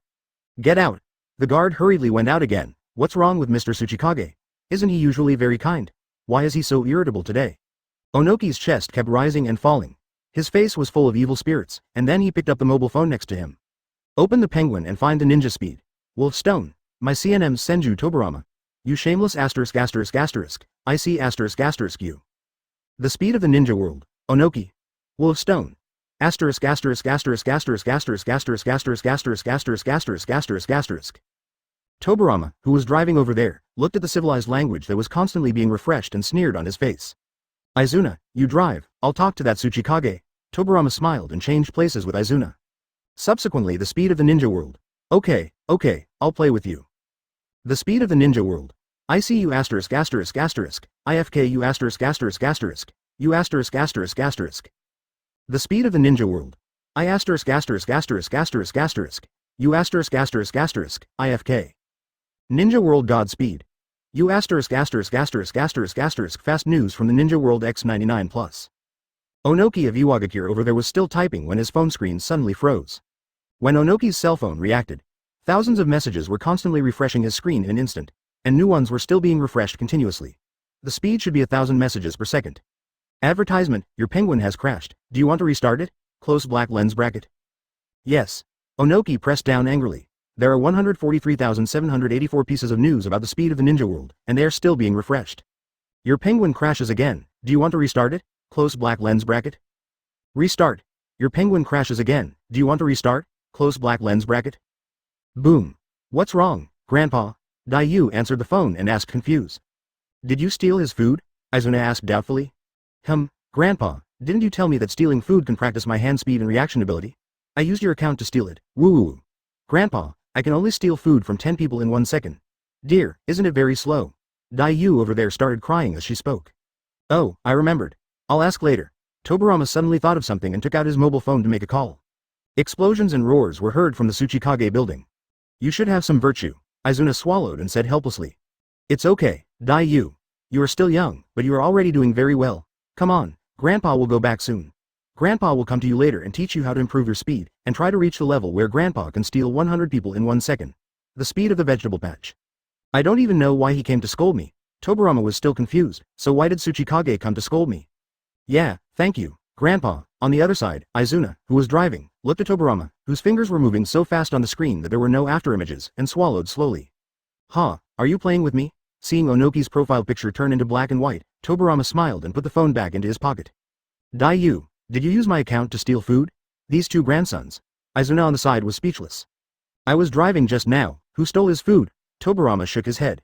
Get out. The guard hurriedly went out again. What's wrong with Mr. Tsuchikage? Isn't he usually very kind? Why is he so irritable today? Onoki's chest kept rising and falling. His face was full of evil spirits, and then he picked up the mobile phone next to him. Open the penguin and find the ninja speed. Wolf Stone. My CNM's Senju Tobirama. You shameless asterisk asterisk asterisk. I see asterisk asterisk you. The speed of the ninja world. Onoki. Wolf Stone. Asterisk asterisk asterisk asterisk asterisk asterisk asterisk asterisk asterisk asterisk asterisk asterisk. Tobirama, who was driving over there, looked at the civilized language that was constantly being refreshed and sneered on his face. Izuna, you drive, I'll talk to that Tsuchikage. Tobirama smiled and changed places with Izuna. Subsequently, the speed of the ninja world. Okay, I'll play with you. The speed of the ninja world. I see you asterisk asterisk asterisk. IFK you asterisk asterisk asterisk. You asterisk asterisk asterisk. The speed of the ninja world. I asterisk asterisk asterisk asterisk asterisk. You asterisk asterisk asterisk. IFK. Ninja World Godspeed. You asterisk asterisk asterisk asterisk asterisk. Fast news from the Ninja World X99 Plus. Onoki of Iwagakure over there was still typing when his phone screen suddenly froze. When Onoki's cell phone reacted, thousands of messages were constantly refreshing his screen in an instant, and new ones were still being refreshed continuously. The speed should be 1,000 messages per second. Advertisement, your penguin has crashed. Do you want to restart it? Close black lens bracket. Yes. Onoki pressed down angrily. There are 143,784 pieces of news about the speed of the ninja world, and they are still being refreshed. Your penguin crashes again. Do you want to restart it? Close black lens bracket. Restart. Your penguin crashes again. Do you want to restart? Close black lens bracket. Boom. What's wrong, Grandpa? Daiyu answered the phone and asked confused. Did you steal his food? Izuna asked doubtfully. Grandpa, didn't you tell me that stealing food can practice my hand speed and reaction ability? I used your account to steal it. Woo. Grandpa, I can only steal food from 10 people in 1 second. Dear, isn't it very slow? Daiyu over there started crying as she spoke. Oh, I remembered. I'll ask later. Tobirama suddenly thought of something and took out his mobile phone to make a call. Explosions and roars were heard from the Tsuchikage building. You should have some virtue, Izuna swallowed and said helplessly. It's okay, Daiyu. You are still young, but you are already doing very well. Come on, Grandpa will go back soon. Grandpa will come to you later and teach you how to improve your speed, and try to reach the level where Grandpa can steal 100 people in 1 second. The speed of the vegetable patch. I don't even know why he came to scold me. Tobirama was still confused, so why did Tsuchikage come to scold me? Yeah, thank you, Grandpa. On the other side, Izuna, who was driving, looked at Tobirama, whose fingers were moving so fast on the screen that there were no afterimages, and swallowed slowly. Are you playing with me? Seeing Onoki's profile picture turn into black and white, Tobirama smiled and put the phone back into his pocket. Daiyu, did you use my account to steal food? These 2 grandsons. Izuna on the side was speechless. I was driving just now. Who stole his food? Tobirama shook his head.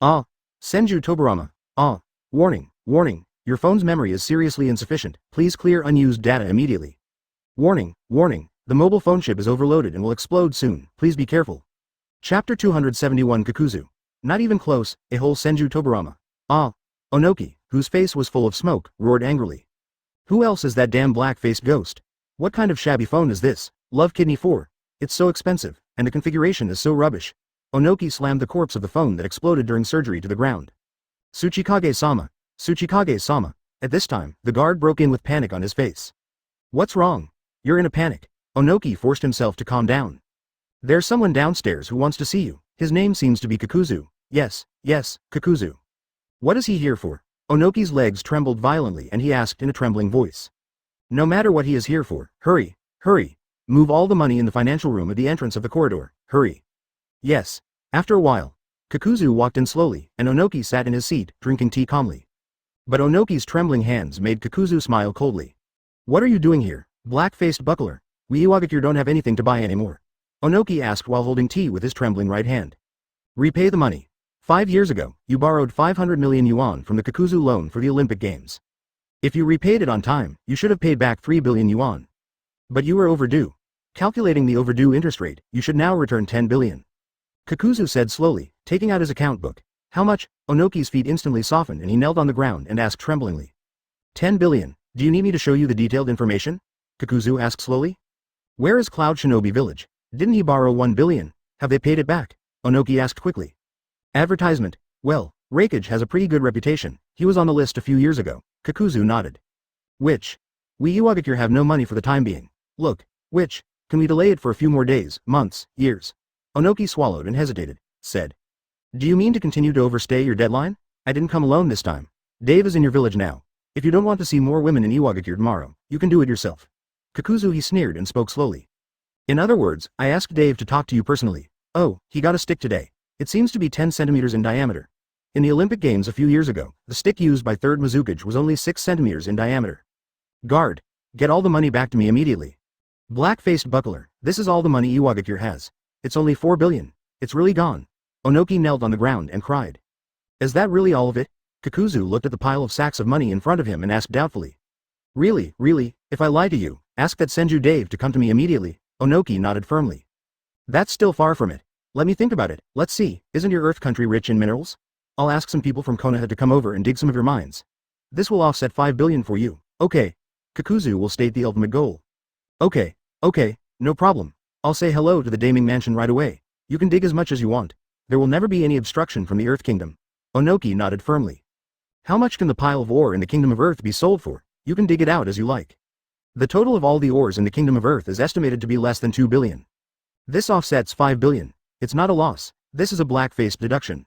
Senju Tobirama. Warning. Your phone's memory is seriously insufficient. Please clear unused data immediately. Warning. The mobile phone chip is overloaded and will explode soon. Please be careful. Chapter 271 Kakuzu. Not even close, a whole Senju Tobirama. Onoki, whose face was full of smoke, roared angrily. Who else is that damn black-faced ghost? What kind of shabby phone is this? Love Kidney 4. It's so expensive, and the configuration is so rubbish. Onoki slammed the corpse of the phone that exploded during surgery to the ground. Tsuchikage-sama. At this time, the guard broke in with panic on his face. What's wrong? You're in a panic. Onoki forced himself to calm down. There's someone downstairs who wants to see you. His name seems to be Kakuzu. Yes, Kakuzu. What is he here for? Onoki's legs trembled violently and he asked in a trembling voice. No matter what he is here for, hurry. Move all the money in the financial room at the entrance of the corridor, hurry. Yes. After a while, Kakuzu walked in slowly, and Onoki sat in his seat, drinking tea calmly. But Onoki's trembling hands made Kakuzu smile coldly. What are you doing here, black-faced buckler? We Iwagakure don't have anything to buy anymore. Onoki asked while holding tea with his trembling right hand. Repay the money. 5 years ago, you borrowed 500 million yuan from the Kakuzu loan for the Olympic Games. If you repaid it on time, you should have paid back 3 billion yuan. But you were overdue. Calculating the overdue interest rate, you should now return 10 billion. Kakuzu said slowly, taking out his account book. How much? Onoki's feet instantly softened and he knelt on the ground and asked tremblingly. 10 billion. Do you need me to show you the detailed information? Kakuzu asked slowly. Where is Cloud Shinobi Village? Didn't he borrow 1 billion? Have they paid it back? Onoki asked quickly. Advertisement. Well, Reikage has a pretty good reputation. He was on the list a few years ago. Kakuzu nodded. Which? We Iwagakure have no money for the time being. Look, which? Can we delay it for a few more days, months, years? Onoki swallowed and hesitated, said. Do you mean to continue to overstay your deadline? I didn't come alone this time. Dave is in your village now. If you don't want to see more women in Iwagakure tomorrow, you can do it yourself. Kakuzu he sneered and spoke slowly. In other words, I asked Dave to talk to you personally. Oh, he got a stick today. It seems to be 10 centimeters in diameter. In the Olympic Games a few years ago, the stick used by 3rd Mizukage was only 6 centimeters in diameter. Guard, get all the money back to me immediately. Black-faced buckler, this is all the money Iwagakure has. It's only 4 billion. It's really gone. Onoki knelt on the ground and cried. Is that really all of it? Kakuzu looked at the pile of sacks of money in front of him and asked doubtfully. Really, if I lie to you, ask that Senju Dave to come to me immediately. Onoki nodded firmly. That's still far from it. Let me think about it. Let's see, isn't your Earth country rich in minerals? I'll ask some people from Konoha to come over and dig some of your mines. This will offset 5 billion for you. Okay. Kakuzu will state the ultimate goal. Okay, no problem. I'll say hello to the Daming Mansion right away. You can dig as much as you want. There will never be any obstruction from the Earth Kingdom. Onoki nodded firmly. How much can the pile of ore in the Kingdom of Earth be sold for? You can dig it out as you like. The total of all the ores in the Kingdom of Earth is estimated to be less than 2 billion. This offsets 5 billion. It's not a loss. This is a black-faced deduction.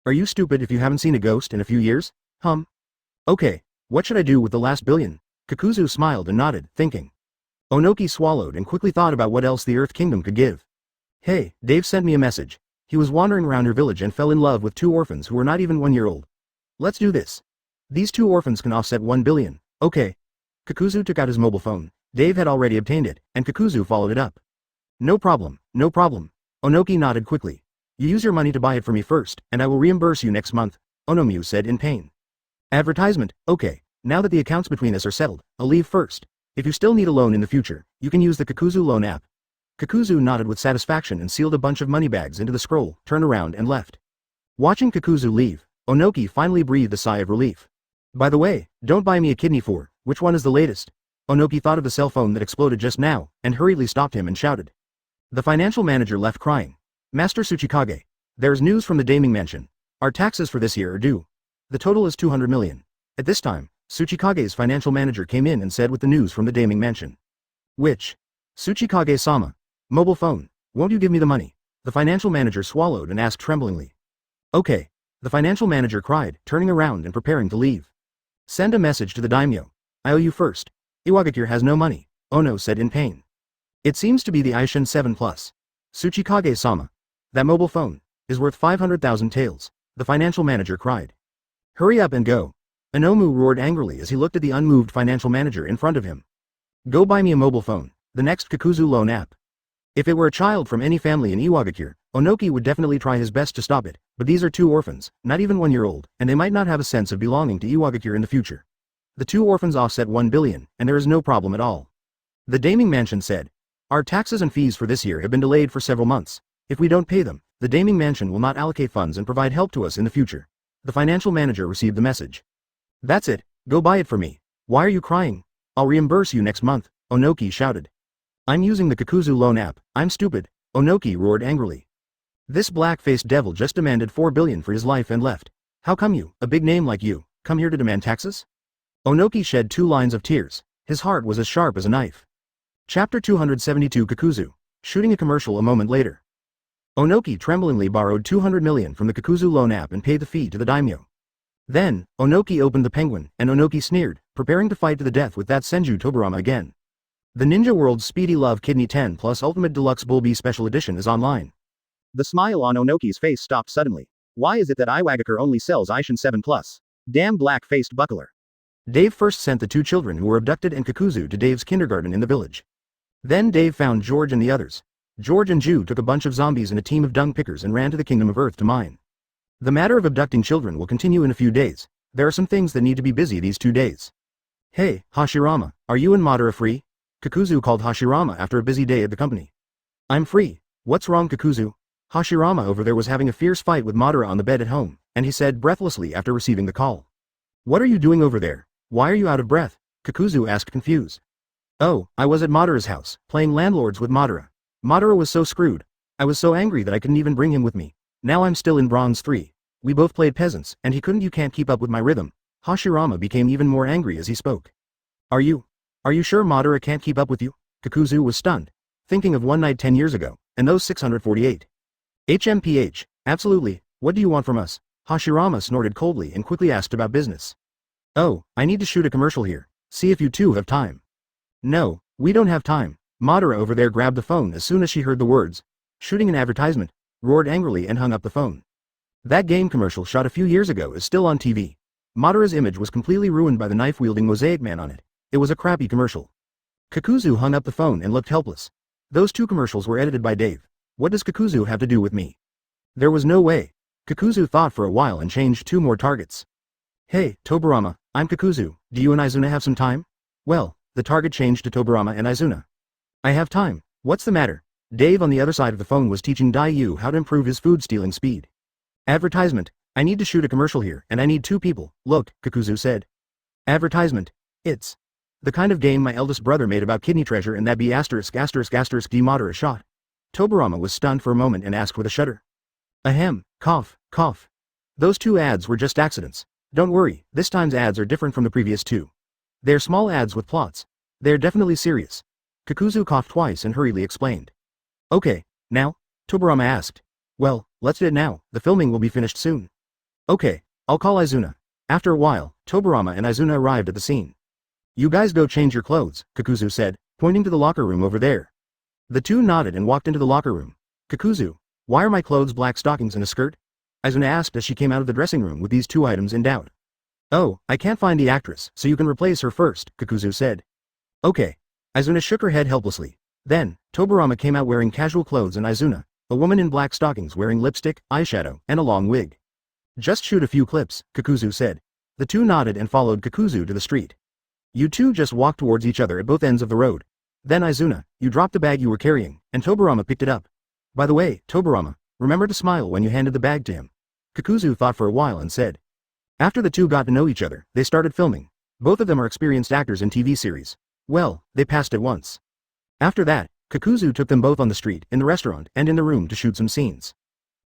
Are you stupid if you haven't seen a ghost in a few years? Okay, what should I do with the last billion? Kakuzu smiled and nodded, thinking. Onoki swallowed and quickly thought about what else the Earth Kingdom could give. Hey, Dave sent me a message. He was wandering around your village and fell in love with 2 orphans who were not even 1 year old. Let's do this. These 2 orphans can offset 1 billion. Okay. Kakuzu took out his mobile phone. Dave had already obtained it, and Kakuzu followed it up. No problem. Onoki nodded quickly. You use your money to buy it for me first, and I will reimburse you next month, Onomiyu said in pain. Advertisement. Okay, now that the accounts between us are settled, I'll leave first. If you still need a loan in the future, you can use the Kakuzu loan app. Kakuzu nodded with satisfaction and sealed a bunch of money bags into the scroll, turned around and left. Watching Kakuzu leave, Onoki finally breathed a sigh of relief. By the way, don't buy me a kidney for, which one is the latest? Onoki thought of the cell phone that exploded just now, and hurriedly stopped him and shouted. The financial manager left crying. Master Tsuchikage. There's news from the Daming Mansion. Our taxes for this year are due. The total is 200 million. At this time, Tsuchikage's financial manager came in and said with the news from the Daming Mansion. Which? Tsuchikage-sama. Mobile phone. Won't you give me the money? The financial manager swallowed and asked tremblingly. Okay. The financial manager cried, turning around and preparing to leave. Send a message to the daimyo. I owe you first. Iwagakure has no money, Ono said in pain. It seems to be the Aishin 7 Plus. Tsuchikage-sama. That mobile phone is worth 500,000 taels, the financial manager cried. Hurry up and go. Inomu roared angrily as he looked at the unmoved financial manager in front of him. Go buy me a mobile phone, the next Kakuzu loan app. If it were a child from any family in Iwagakure, Onoki would definitely try his best to stop it, but these are 2 orphans, not even 1 year old, and they might not have a sense of belonging to Iwagakure in the future. The 2 orphans offset 1 billion, and there is no problem at all. The Daming Mansion said, our taxes and fees for this year have been delayed for several months. If we don't pay them, the Daming Mansion will not allocate funds and provide help to us in the future. The financial manager received the message. That's it, go buy it for me. Why are you crying? I'll reimburse you next month, Onoki shouted. I'm using the Kakuzu loan app, I'm stupid, Onoki roared angrily. This black-faced devil just demanded 4 billion for his life and left. How come you, a big name like you, come here to demand taxes? Onoki shed 2 lines of tears. His heart was as sharp as a knife. Chapter 272 Kakuzu, shooting a commercial a moment later. Onoki tremblingly borrowed 200 million from the Kakuzu loan app and paid the fee to the daimyo. Then, Onoki opened the penguin, and Onoki sneered, preparing to fight to the death with that Senju Tobirama again. The Ninja World's Speedy Love Kidney 10 Plus Ultimate Deluxe Bull Bee Special Edition is online. The smile on Onoki's face stopped suddenly. Why is it that Iwagakure only sells Ishin 7+? Damn black-faced buckler. Dave first sent the 2 children who were abducted and Kakuzu to Dave's kindergarten in the village. Then Dave found George and the others. George and Ju took a bunch of zombies and a team of dung pickers and ran to the Kingdom of Earth to mine. The matter of abducting children will continue in a few days. There are some things that need to be busy these 2 days. Hey, Hashirama, are you and Madara free? Kakuzu called Hashirama after a busy day at the company. I'm free. What's wrong, Kakuzu? Hashirama over there was having a fierce fight with Madara on the bed at home, and he said breathlessly after receiving the call. What are you doing over there? Why are you out of breath? Kakuzu asked confused. Oh, I was at Madara's house, playing landlords with Madara. Madara was so screwed. I was so angry that I couldn't even bring him with me. Now I'm still in Bronze 3. We both played peasants, and you can't keep up with my rhythm. Hashirama became even more angry as he spoke. Are you sure Madara can't keep up with you? Kakuzu was stunned, thinking of one night 10 years ago, and those 648. HMPH, absolutely, what do you want from us? Hashirama snorted coldly and quickly asked about business. Oh, I need to shoot a commercial here. See if you 2 have time. No, we don't have time. Madara over there grabbed the phone as soon as she heard the words, shooting an advertisement, roared angrily and hung up the phone. That game commercial shot a few years ago is still on TV. Madara's image was completely ruined by the knife-wielding Mosaic Man on it. It was a crappy commercial. Kakuzu hung up the phone and looked helpless. Those 2 commercials were edited by Dave. What does Kakuzu have to do with me? There was no way. Kakuzu thought for a while and changed 2 more targets. Hey, Tobirama, I'm Kakuzu, do you and Izuna have some time? Well, the target changed to Tobirama and Izuna. I have time, what's the matter? Dave on the other side of the phone was teaching Daiyu how to improve his food stealing speed. Advertisement, I need to shoot a commercial here and I need 2 people, look, Kakuzu said. Advertisement, it's the kind of game my eldest brother made about kidney treasure and that be ****** D Madara shot. Tobirama was stunned for a moment and asked with a shudder. Ahem, cough, cough. Those 2 ads were just accidents. Don't worry, this time's ads are different from the previous 2. They're small ads with plots. They're definitely serious. Kakuzu coughed twice and hurriedly explained. Okay, now? Tobirama asked. Well, let's do it now, the filming will be finished soon. Okay, I'll call Izuna. After a while, Tobirama and Izuna arrived at the scene. You guys go change your clothes, Kakuzu said, pointing to the locker room over there. The 2 nodded and walked into the locker room. Kakuzu, why are my clothes black stockings and a skirt? Izuna asked as she came out of the dressing room with these 2 items in doubt. Oh, I can't find the actress, so you can replace her first, Kakuzu said. Okay. Izuna shook her head helplessly. Then, Tobirama came out wearing casual clothes and Izuna, a woman in black stockings wearing lipstick, eyeshadow, and a long wig. Just shoot a few clips, Kakuzu said. The 2 nodded and followed Kakuzu to the street. You 2 just walked towards each other at both ends of the road. Then Izuna, you dropped the bag you were carrying, and Tobirama picked it up. By the way, Tobirama, remember to smile when you handed the bag to him. Kakuzu thought for a while and said. After the 2 got to know each other, they started filming. Both of them are experienced actors in TV series. Well, they passed it once. After that, Kakuzu took them both on the street, in the restaurant, and in the room to shoot some scenes.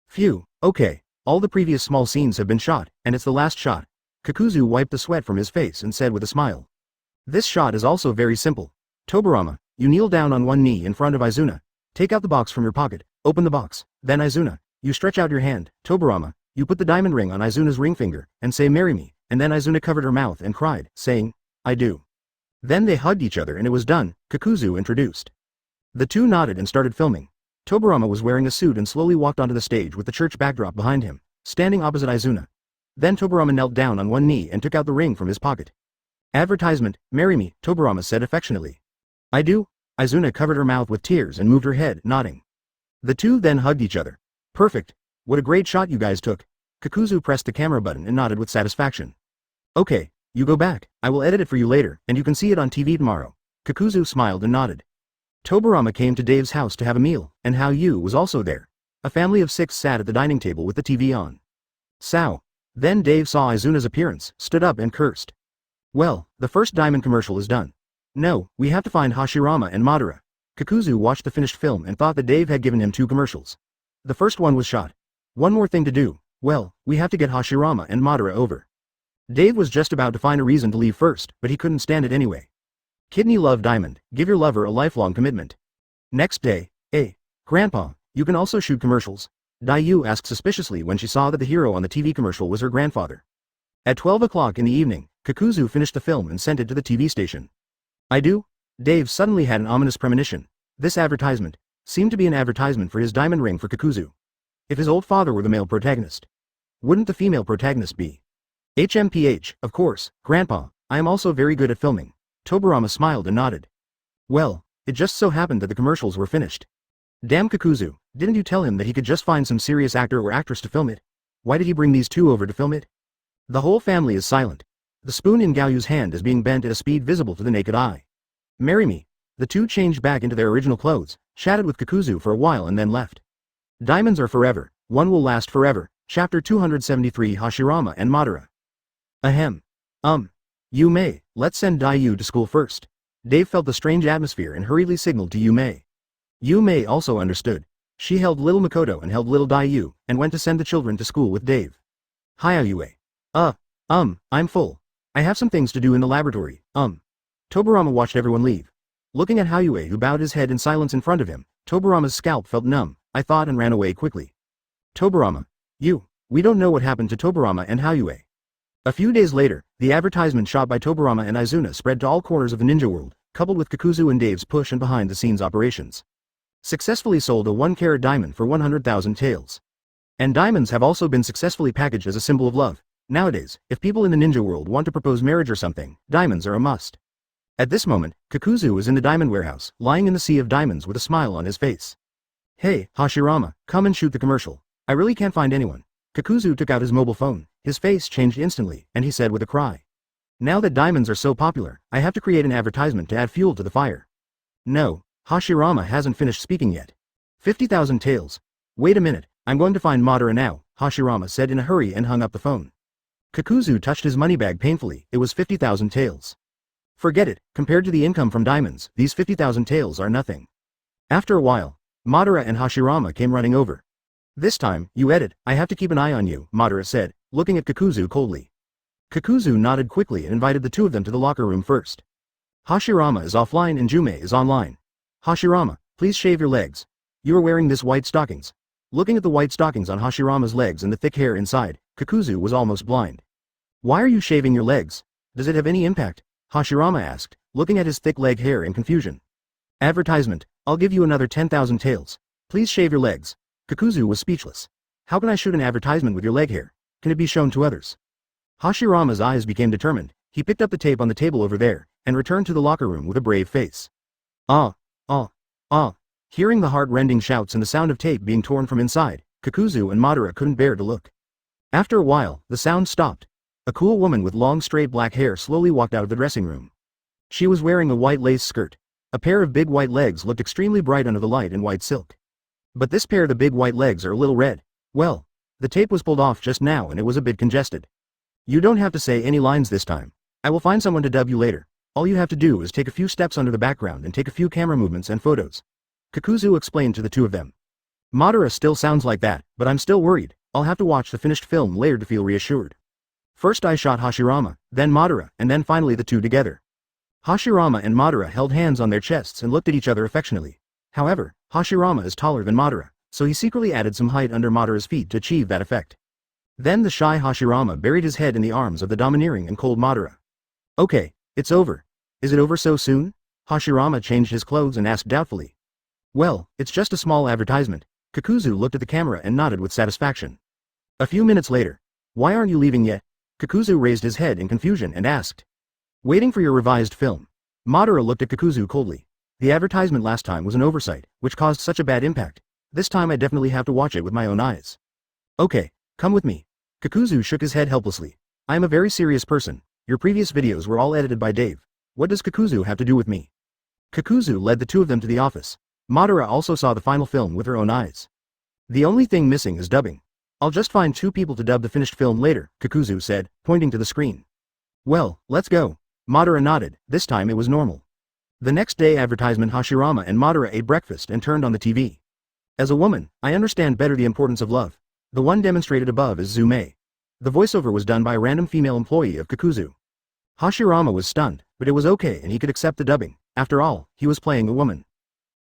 Phew, okay, all the previous small scenes have been shot, and it's the last shot. Kakuzu wiped the sweat from his face and said with a smile. This shot is also very simple. Tobirama, you kneel down on one knee in front of Izuna. Take out the box from your pocket, open the box, then Izuna, you stretch out your hand, Tobirama, you put the diamond ring on Izuna's ring finger, and say marry me, and then Izuna covered her mouth and cried, saying, I do. Then they hugged each other and it was done, Kakuzu introduced. The 2 nodded and started filming. Tobirama was wearing a suit and slowly walked onto the stage with the church backdrop behind him, standing opposite Izuna. Then Tobirama knelt down on one knee and took out the ring from his pocket. Advertisement, marry me, Tobirama said affectionately. I do? Izuna covered her mouth with tears and moved her head, nodding. The 2 then hugged each other. Perfect. What a great shot you guys took. Kakuzu pressed the camera button and nodded with satisfaction. Okay, you go back, I will edit it for you later, and you can see it on TV tomorrow. Kakuzu smiled and nodded. Tobirama came to Dave's house to have a meal, and Hao Yu was also there. A family of 6 sat at the dining table with the TV on. Sao. Then Dave saw Izuna's appearance, stood up and cursed. Well, the first diamond commercial is done. No, we have to find Hashirama and Madara. Kakuzu watched the finished film and thought that Dave had given him 2 commercials. The first one was shot. One more thing to do. Well, we have to get Hashirama and Madara over. Dave was just about to find a reason to leave first, but he couldn't stand it anyway. Kidney love diamond, give your lover a lifelong commitment. Next day, Grandpa, you can also shoot commercials? Daiyu asked suspiciously when she saw that the hero on the TV commercial was her grandfather. At 12 o'clock in the evening, Kakuzu finished the film and sent it to the TV station. I do? Dave suddenly had an ominous premonition. This advertisement seemed to be an advertisement for his diamond ring for Kakuzu. If his old father were the male protagonist, wouldn't the female protagonist be? HMPH, of course, Grandpa, I am also very good at filming. Tobirama smiled and nodded. Well, it just so happened that the commercials were finished. Damn Kakuzu, didn't you tell him that he could just find some serious actor or actress to film it? Why did he bring these two over to film it? The whole family is silent. The spoon in Gaoyu's hand is being bent at a speed visible to the naked eye. Marry me. The two changed back into their original clothes, chatted with Kakuzu for a while and then left. Diamonds are forever, one will last forever. Chapter 273 Hashirama and Madara. Ahem. Yume, let's send Daiyu to school first. Dave felt the strange atmosphere and hurriedly signaled to Yume. Yume also understood. She held little Makoto and held little Daiyu, and went to send the children to school with Dave. Hayayue. I'm full. I have some things to do in the laboratory, Tobirama watched everyone leave. Looking at Hayue who bowed his head in silence in front of him, Tobirama's scalp felt numb, I thought, and ran away quickly. Tobirama. We don't know what happened to Tobirama and Hayue. A few days later, the advertisement shot by Tobirama and Izuna spread to all corners of the ninja world, coupled with Kakuzu and Dave's push and behind-the-scenes operations. Successfully sold a 1-carat diamond for 100,000 taels. And diamonds have also been successfully packaged as a symbol of love. Nowadays, if people in the ninja world want to propose marriage or something, diamonds are a must. At this moment, Kakuzu was in the diamond warehouse, lying in the sea of diamonds with a smile on his face. Hey, Hashirama, come and shoot the commercial. I really can't find anyone. Kakuzu took out his mobile phone, his face changed instantly, and he said with a cry. Now that diamonds are so popular, I have to create an advertisement to add fuel to the fire. No, Hashirama hasn't finished speaking yet. 50,000 taels. Wait a minute, I'm going to find Madara now, Hashirama said in a hurry and hung up the phone. Kakuzu touched his money bag painfully, it was 50,000 taels. Forget it, compared to the income from diamonds, these 50,000 taels are nothing. After a while, Madara and Hashirama came running over. This time, you edit, I have to keep an eye on you, Madara said, looking at Kakuzu coldly. Kakuzu nodded quickly and invited the two of them to the locker room first. Hashirama is offline and Jume is online. Hashirama, please shave your legs. You are wearing this white stockings. Looking at the white stockings on Hashirama's legs and the thick hair inside, Kakuzu was almost blind. Why are you shaving your legs? Does it have any impact? Hashirama asked, looking at his thick leg hair in confusion. Advertisement, I'll give you another 10,000 taels. Please shave your legs. Kakuzu was speechless. How can I shoot an advertisement with your leg hair? Can it be shown to others? Hashirama's eyes became determined. He picked up the tape on the table over there, and returned to the locker room with a brave face. Hearing the heart-rending shouts and the sound of tape being torn from inside, Kakuzu and Madara couldn't bear to look. After a while, the sound stopped. A cool woman with long straight black hair slowly walked out of the dressing room. She was wearing a white lace skirt. A pair of big white legs looked extremely bright under the light in white silk. But this pair, the big white legs, are a little red. Well, the tape was pulled off just now and it was a bit congested. You don't have to say any lines this time. I will find someone to dub you later. All you have to do is take a few steps under the background and take a few camera movements and photos. Kakuzu explained to the two of them. Madara still sounds like that, but I'm still worried. I'll have to watch the finished film later to feel reassured. First I shot Hashirama, then Madara, and then finally the two together. Hashirama and Madara held hands on their chests and looked at each other affectionately. However, Hashirama is taller than Madara, so he secretly added some height under Madara's feet to achieve that effect. Then the shy Hashirama buried his head in the arms of the domineering and cold Madara. Okay, it's over. Is it over so soon? Hashirama changed his clothes and asked doubtfully. Well, it's just a small advertisement. Kakuzu looked at the camera and nodded with satisfaction. A few minutes later. Why aren't you leaving yet? Kakuzu raised his head in confusion and asked. Waiting for your revised film. Madara looked at Kakuzu coldly. The advertisement last time was an oversight, which caused such a bad impact. This time I definitely have to watch it with my own eyes. Okay, come with me. Kakuzu shook his head helplessly. I am a very serious person. Your previous videos were all edited by Dave. What does Kakuzu have to do with me? Kakuzu led the two of them to the office. Madara also saw the final film with her own eyes. The only thing missing is dubbing. I'll just find two people to dub the finished film later, Kakuzu said, pointing to the screen. Well, let's go. Madara nodded. This time it was normal. The next day advertisement Hashirama and Madara ate breakfast and turned on the TV. As a woman, I understand better the importance of love. The one demonstrated above is Zume. The voiceover was done by a random female employee of Kakuzu. Hashirama was stunned, but it was okay and he could accept the dubbing. After all, he was playing a woman.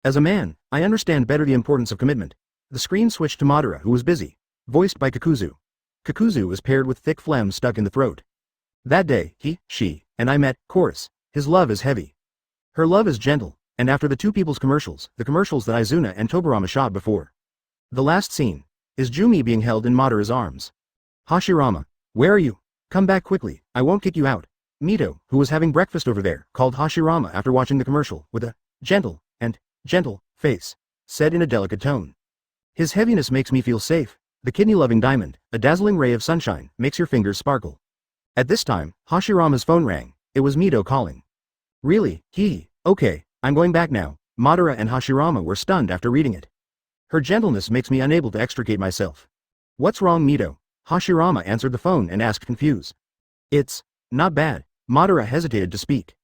As a man, I understand better the importance of commitment. The screen switched to Madara, who was busy. Voiced by Kakuzu. Kakuzu was paired with thick phlegm stuck in the throat. That day, she, and I met. Chorus. His love is heavy. Her love is gentle, and after the two people's commercials, the commercials that Izuna and Tobirama shot before. The last scene. Is Jumi being held in Madara's arms? Hashirama. Where are you? Come back quickly, I won't kick you out. Mito, who was having breakfast over there, called Hashirama after watching the commercial, with a gentle face, said in a delicate tone. His heaviness makes me feel safe. The kidney-loving diamond, a dazzling ray of sunshine, makes your fingers sparkle. At this time, Hashirama's phone rang. It was Mito calling. Really? Okay, I'm going back now. Madara and Hashirama were stunned after reading it. Her gentleness makes me unable to extricate myself. What's wrong, Mito? Hashirama answered the phone and asked confused. It's not bad. Madara hesitated to speak.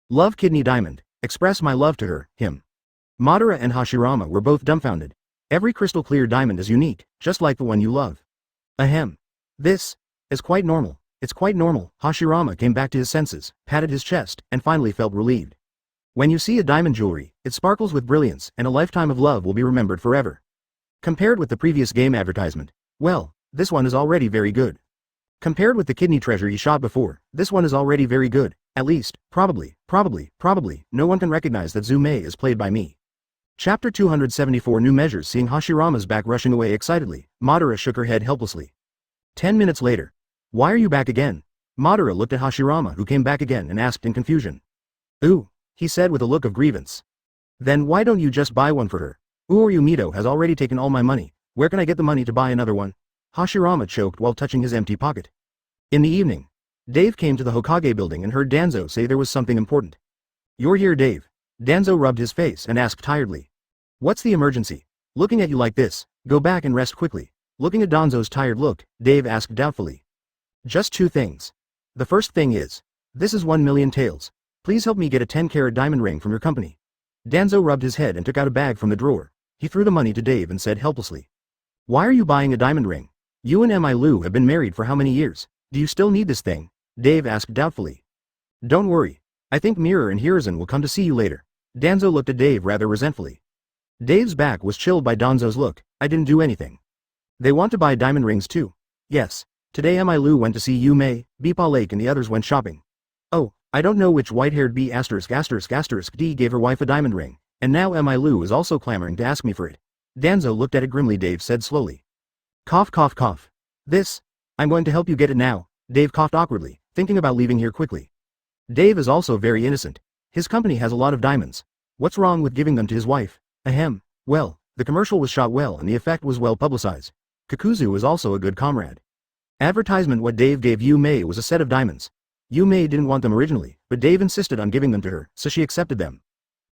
Love kidney diamond. Express my love to her, him. Madara and Hashirama were both dumbfounded. Every crystal clear diamond is unique, just like the one you love. Ahem. This is quite normal. It's quite normal. Hashirama came back to his senses, patted his chest, and finally felt relieved. When you see a diamond jewelry, it sparkles with brilliance, and a lifetime of love will be remembered forever. Compared with the previous game advertisement, well, this one is already very good. Compared with the kidney treasure he shot before, this one is already very good. At least, probably, no one can recognize that Zume is played by me. Chapter 274 New Measures. Seeing Hashirama's back rushing away excitedly, Madara shook her head helplessly. 10 minutes later. Why are you back again? Madara looked at Hashirama, who came back again, and asked in confusion. Ooh, he said with a look of grievance. Then why don't you just buy one for her? Uoryu Mito has already taken all my money. Where can I get the money to buy another one? Hashirama choked while touching his empty pocket. In the evening, Dave came to the Hokage building and heard Danzo say there was something important. You're here, Dave. Danzo rubbed his face and asked tiredly. What's the emergency? Looking at you like this, go back and rest quickly. Looking at Danzo's tired look, Dave asked doubtfully. Just two things. The first thing is, this is 1 million taels. Please help me get a 10-carat diamond ring from your company. Danzo rubbed his head and took out a bag from the drawer. He threw the money to Dave and said helplessly. Why are you buying a diamond ring? You and Mi Lu have been married for how many years? Do you still need this thing? Dave asked doubtfully. Don't worry. I think Mirror and Hiruzen will come to see you later. Danzo looked at Dave rather resentfully. Dave's back was chilled by Danzo's look. I didn't do anything. They want to buy diamond rings too. Yes. Today Mi Lu went to see Yume, Beepa Lake and the others went shopping. Oh, I don't know which white-haired B***** D gave her wife a diamond ring, and now Mi Lu is also clamoring to ask me for it. Danzo looked at it grimly. Dave said slowly. Cough. This? I'm going to help you get it now. Dave coughed awkwardly, thinking about leaving here quickly. Dave is also very innocent. His company has a lot of diamonds. What's wrong with giving them to his wife? Ahem. Well, the commercial was shot well and the effect was well publicized. Kakuzu is also a good comrade. Advertisement. What Dave gave Yume was a set of diamonds. Yume didn't want them originally, but Dave insisted on giving them to her, so she accepted them.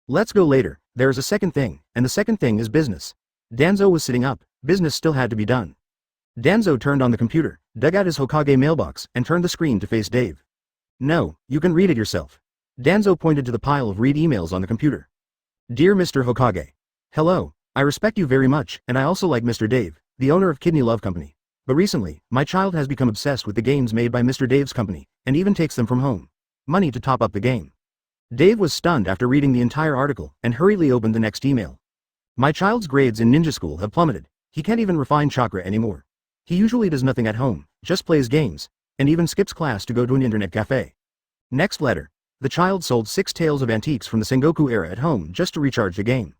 Let's go later. There is a second thing, and the second thing is business. Danzo was sitting up. Business still had to be done. Danzo turned on the computer, dug out his Hokage mailbox, and turned the screen to face Dave. No, you can read it yourself. Danzo pointed to the pile of read emails on the computer. Dear Mr. Hokage. Hello, I respect you very much, and I also like Mr. Dave, the owner of Kidney Love Company. But recently, my child has become obsessed with the games made by Mr. Dave's company, and even takes them from home. Money to top up the game. Dave was stunned after reading the entire article, and hurriedly opened the next email. My child's grades in ninja school have plummeted. He can't even refine chakra anymore. He usually does nothing at home, just plays games, and even skips class to go to an internet cafe. Next letter. The child sold 6 tales of antiques from the Sengoku era at home just to recharge the game.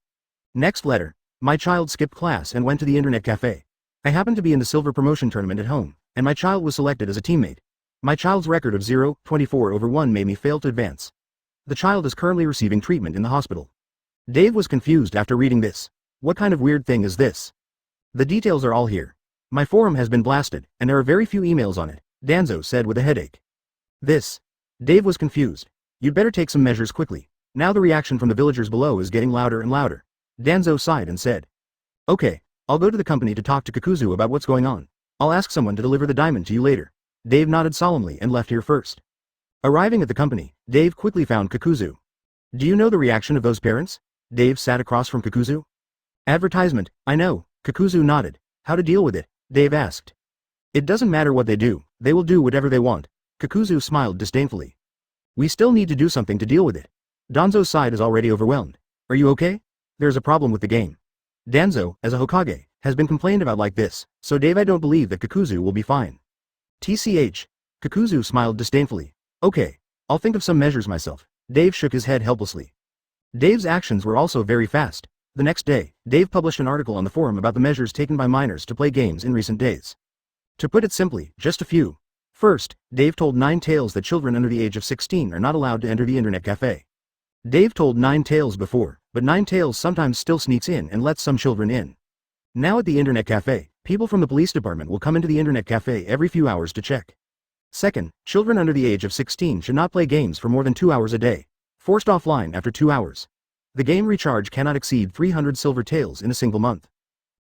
Next letter. My child skipped class and went to the internet cafe. I happened to be in the silver promotion tournament at home, and my child was selected as a teammate. My child's record of 0.24/1 made me fail to advance. The child is currently receiving treatment in the hospital. Dave was confused after reading this. What kind of weird thing is this? The details are all here. My forum has been blasted, and there are very few emails on it, Danzo said with a headache. This. Dave was confused. You'd better take some measures quickly. Now the reaction from the villagers below is getting louder and louder. Danzo sighed and said. Okay, I'll go to the company to talk to Kakuzu about what's going on. I'll ask someone to deliver the diamond to you later. Dave nodded solemnly and left here first. Arriving at the company, Dave quickly found Kakuzu. Do you know the reaction of those parents? Dave sat across from Kakuzu. Advertisement, I know, Kakuzu nodded. How to deal with it? Dave asked. It doesn't matter what they do, they will do whatever they want. Kakuzu smiled disdainfully. We still need to do something to deal with it. Danzo's side is already overwhelmed. Are you okay? There's a problem with the game. Danzo, as a Hokage, has been complained about like this, so Dave, I don't believe that Kakuzu will be fine. TCH. Kakuzu smiled disdainfully. Okay, I'll think of some measures myself. Dave shook his head helplessly. Dave's actions were also very fast. The next day, Dave published an article on the forum about the measures taken by minors to play games in recent days. To put it simply, just a few. First, Dave told Nine Tails that children under the age of 16 are not allowed to enter the internet cafe. Dave told Nine Tails before, but Nine Tails sometimes still sneaks in and lets some children in. Now at the internet cafe, people from the police department will come into the internet cafe every few hours to check. Second, children under the age of 16 should not play games for more than 2 hours a day, forced offline after 2 hours. The game recharge cannot exceed 300 silver taels in a single month.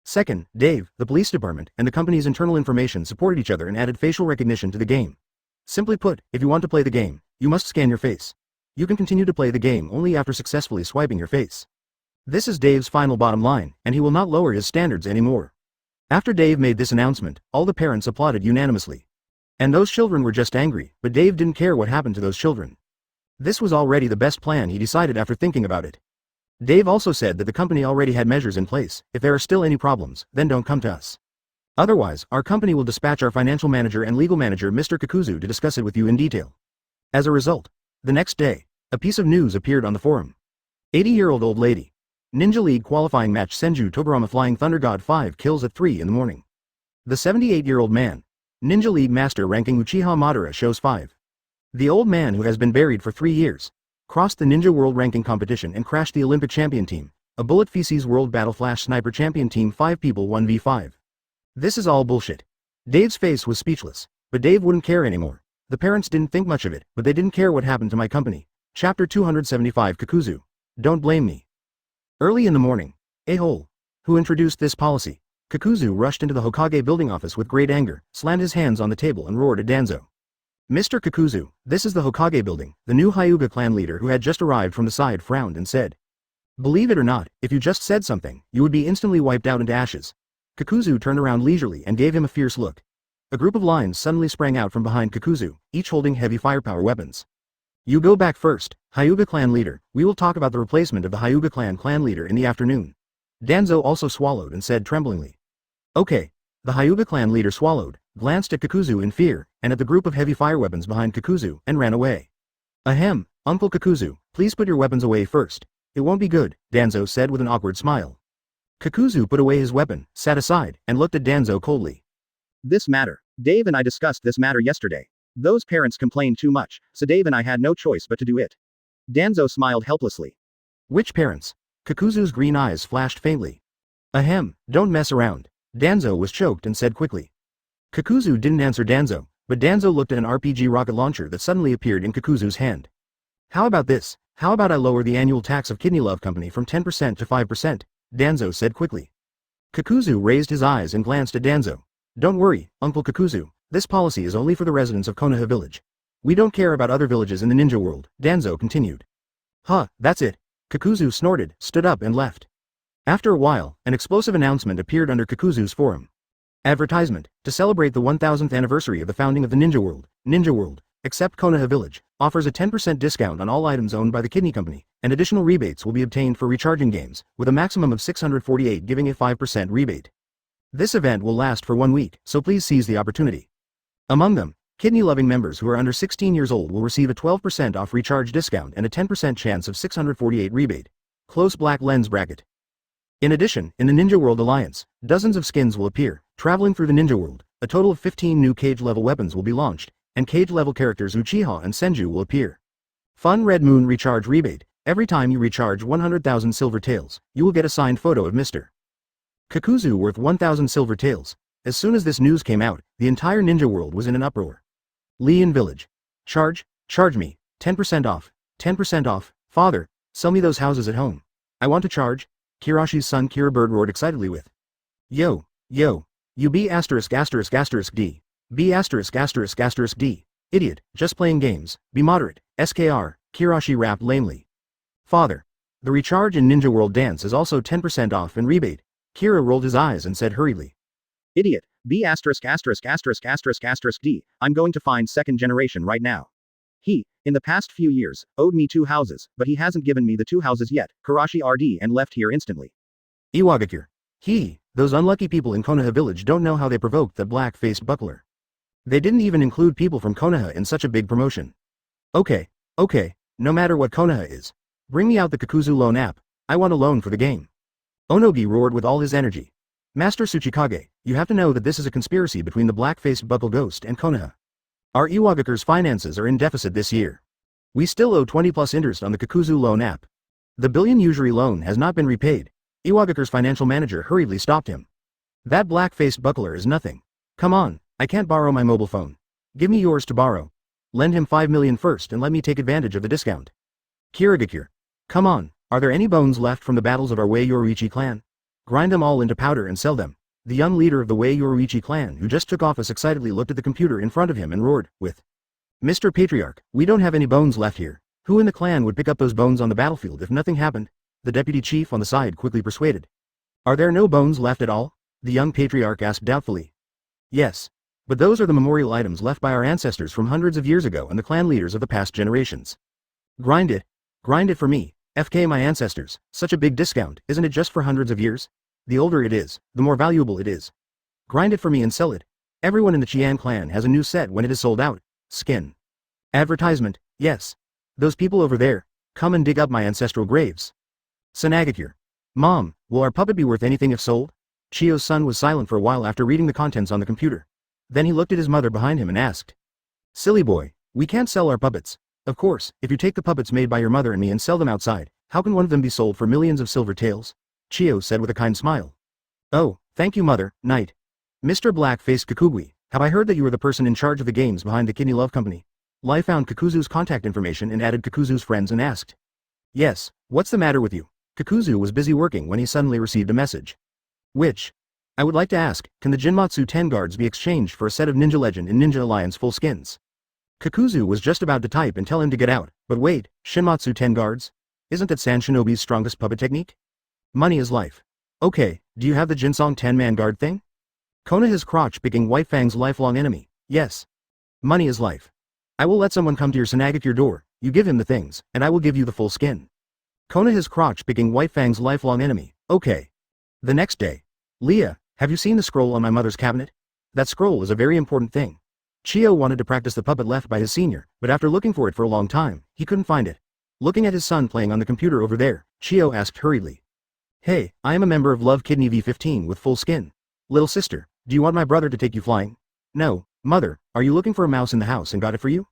Second, Dave, the police department, and the company's internal information supported each other and added facial recognition to the game. Simply put, if you want to play the game, you must scan your face. You can continue to play the game only after successfully swiping your face. This is Dave's final bottom line, and he will not lower his standards anymore. After Dave made this announcement, all the parents applauded unanimously. And those children were just angry, but Dave didn't care what happened to those children. This was already the best plan, he decided after thinking about it. Dave also said that the company already had measures in place. If there are still any problems, then don't come to us. Otherwise, our company will dispatch our financial manager and legal manager Mr. Kakuzu to discuss it with you in detail. As a result, the next day, a piece of news appeared on the forum. 80-year-old old lady. Ninja League qualifying match Senju Tobirama Flying Thunder God 5 kills at 3 in the morning. The 78-year-old man. Ninja League master ranking Uchiha Madara shows 5. The old man, who has been buried for 3 years, crossed the Ninja World Ranking competition and crashed the Olympic champion team, a Bullet Feces World Battle Flash Sniper champion team 5 people 1v5. This is all bullshit. Dave's face was speechless, but Dave wouldn't care anymore. The parents didn't think much of it, but they didn't care what happened to my company. Chapter 275 Kakuzu. Don't blame me. Early in the morning, a-hole, who introduced this policy, Kakuzu rushed into the Hokage building office with great anger, slammed his hands on the table and roared at Danzo. Mr. Kakuzu, this is the Hokage building. The new Hyuga clan leader who had just arrived from the side frowned and said, "Believe it or not, if you just said something, you would be instantly wiped out into ashes." Kakuzu turned around leisurely and gave him a fierce look. A group of lions suddenly sprang out from behind Kakuzu, each holding heavy firepower weapons. "You go back first, Hyuga clan leader. We will talk about the replacement of the Hyuga clan leader in the afternoon." Danzo also swallowed and said tremblingly, "Okay." The Hyuga clan leader swallowed, glanced at Kakuzu in fear, and at the group of heavy fire weapons behind Kakuzu, and ran away. "Ahem, Uncle Kakuzu, please put your weapons away first. It won't be good," Danzo said with an awkward smile. Kakuzu put away his weapon, sat aside, and looked at Danzo coldly. "This matter. Dave and I discussed this matter yesterday. Those parents complained too much, so Dave and I had no choice but to do it." Danzo smiled helplessly. "Which parents?" Kakuzu's green eyes flashed faintly. "Ahem, don't mess around." Danzo was choked and said quickly. Kakuzu didn't answer Danzo, but Danzo looked at an RPG rocket launcher that suddenly appeared in Kakuzu's hand. "How about this? How about I lower the annual tax of Kidney Love Company from 10% to 5%? Danzo said quickly. Kakuzu raised his eyes and glanced at Danzo. "Don't worry, Uncle Kakuzu, this policy is only for the residents of Konoha village. We don't care about other villages in the ninja world," Danzo continued. "Huh, that's it." Kakuzu snorted, stood up and left. After a while, an explosive announcement appeared under Kakuzu's forum. Advertisement, to celebrate the 1000th anniversary of the founding of the Ninja World, except Konoha Village, offers a 10% discount on all items owned by the Kidney Company, and additional rebates will be obtained for recharging games, with a maximum of 648 giving a 5% rebate. This event will last for 1 week, so please seize the opportunity. Among them, kidney-loving members who are under 16 years old will receive a 12% off recharge discount and a 10% chance of 648 rebate. Close black lens bracket. In addition, in the Ninja World Alliance, dozens of skins will appear, traveling through the Ninja World. A total of 15 new cage-level weapons will be launched, and cage-level characters Uchiha and Senju will appear. Fun Red Moon Recharge Rebate. Every time you recharge 100,000 silver taels, you will get a signed photo of Mr. Kakuzu worth 1,000 silver taels. As soon as this news came out, the entire Ninja World was in an uproar. Lian Village. Charge me, 10% off, 10% off, father, sell me those houses at home. I want to charge. Kirashi's son Kira Bird roared excitedly with. Yo, you B asterisk asterisk asterisk D. B asterisk asterisk asterisk D. Idiot, just playing games, be moderate, SKR, Kirashi rapped lamely. Father. The recharge in Ninja World Dance is also 10% off and rebate. Kira rolled his eyes and said hurriedly. Idiot, B asterisk asterisk asterisk asterisk asterisk D. I'm going to find second generation right now. He, in the past few years, owed me 2 houses, but he hasn't given me the 2 houses yet, Karashi RD and left here instantly. Iwagakure. Those unlucky people in Konoha village don't know how they provoked that black-faced buckler. They didn't even include people from Konoha in such a big promotion. Okay, no matter what Konoha is. Bring me out the Kakuzu loan app, I want a loan for the game. Onogi roared with all his energy. Master Tsuchikage, you have to know that this is a conspiracy between the black-faced buckle ghost and Konoha. Our Iwagakure's finances are in deficit this year. We still owe 20+ interest on the Kakuzu loan app. The billion usury loan has not been repaid. Iwagakure's financial manager hurriedly stopped him. That black-faced buckler is nothing. Come on, I can't borrow my mobile phone. Give me yours to borrow. Lend him 5 million first and let me take advantage of the discount. Kirigakure. Come on, are there any bones left from the battles of our Wei Yoruichi clan? Grind them all into powder and sell them. The young leader of the Wei Yoruichi clan who just took office excitedly looked at the computer in front of him and roared, with, Mr. Patriarch, we don't have any bones left here. Who in the clan would pick up those bones on the battlefield if nothing happened? The deputy chief on the side quickly persuaded. Are there no bones left at all? The young patriarch asked doubtfully. Yes. But those are the memorial items left by our ancestors from hundreds of years ago and the clan leaders of the past generations. Grind it. Grind it for me. FK my ancestors. Such a big discount, isn't it just for hundreds of years? The older it is, the more valuable it is. Grind it for me and sell it. Everyone in the Qian clan has a new set when it is sold out. Skin. Advertisement, yes. Those people over there, come and dig up my ancestral graves. Senagakure. Mom, will our puppet be worth anything if sold? Chio's son was silent for a while after reading the contents on the computer. Then he looked at his mother behind him and asked. Silly boy, we can't sell our puppets. Of course, if you take the puppets made by your mother and me and sell them outside, how can one of them be sold for millions of silver taels? Chio said with a kind smile. Oh, thank you mother, knight. Mr. Black-faced Kakugui, have I heard that you are the person in charge of the games behind the Kidney Love Company? Lai found Kakuzu's contact information and added Kakuzu's friends and asked. Yes, what's the matter with you? Kakuzu was busy working when he suddenly received a message. Which? I would like to ask, can the Jinmatsu 10 guards be exchanged for a set of Ninja Legend and Ninja Alliance full skins? Kakuzu was just about to type and tell him to get out, but wait, Shinmatsu 10 guards? Isn't that San Shinobi's strongest puppet technique? Money is life. Okay, do you have the Jinsong 10-man guard thing? Konoha's crotch-picking White Fang's lifelong enemy, yes. Money is life. I will let someone come to your Senagakure door, you give him the things, and I will give you the full skin. Konoha's crotch-picking White Fang's lifelong enemy, okay. The next day. Leah, have you seen the scroll on my mother's cabinet? That scroll is a very important thing. Chio wanted to practice the puppet left by his senior, but after looking for it for a long time, he couldn't find it. Looking at his son playing on the computer over there, Chio asked hurriedly. Hey, I am a member of Love Kidney V15 with full skin. Little sister, do you want my brother to take you flying? No, mother, are you looking for a mouse in the house and got it for you?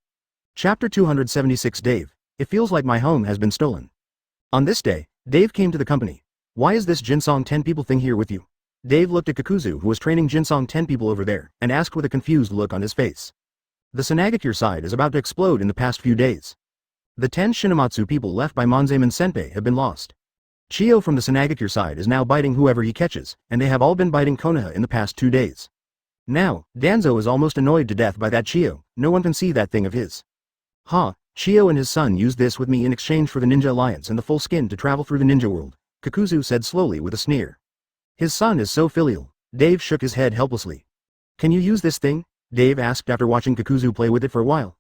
Chapter 276 Dave, it feels like my home has been stolen. On this day, Dave came to the company. Why is this Jinsong 10 people thing here with you? Dave looked at Kakuzu who was training Jinsong 10 people over there, and asked with a confused look on his face. The Senagakure side is about to explode in the past few days. The 10 Shinamatsu people left by Monzaemon Senpai have been lost. Chio from the Senagakure side is now biting whoever he catches, and they have all been biting Konoha in the past 2 days. Now, Danzo is almost annoyed to death by that Chio, no one can see that thing of his. Chio and his son used this with me in exchange for the Ninja Alliance and the full skin to travel through the ninja world, Kakuzu said slowly with a sneer. His son is so filial. Dave shook his head helplessly. Can you use this thing? Dave asked after watching Kakuzu play with it for a while.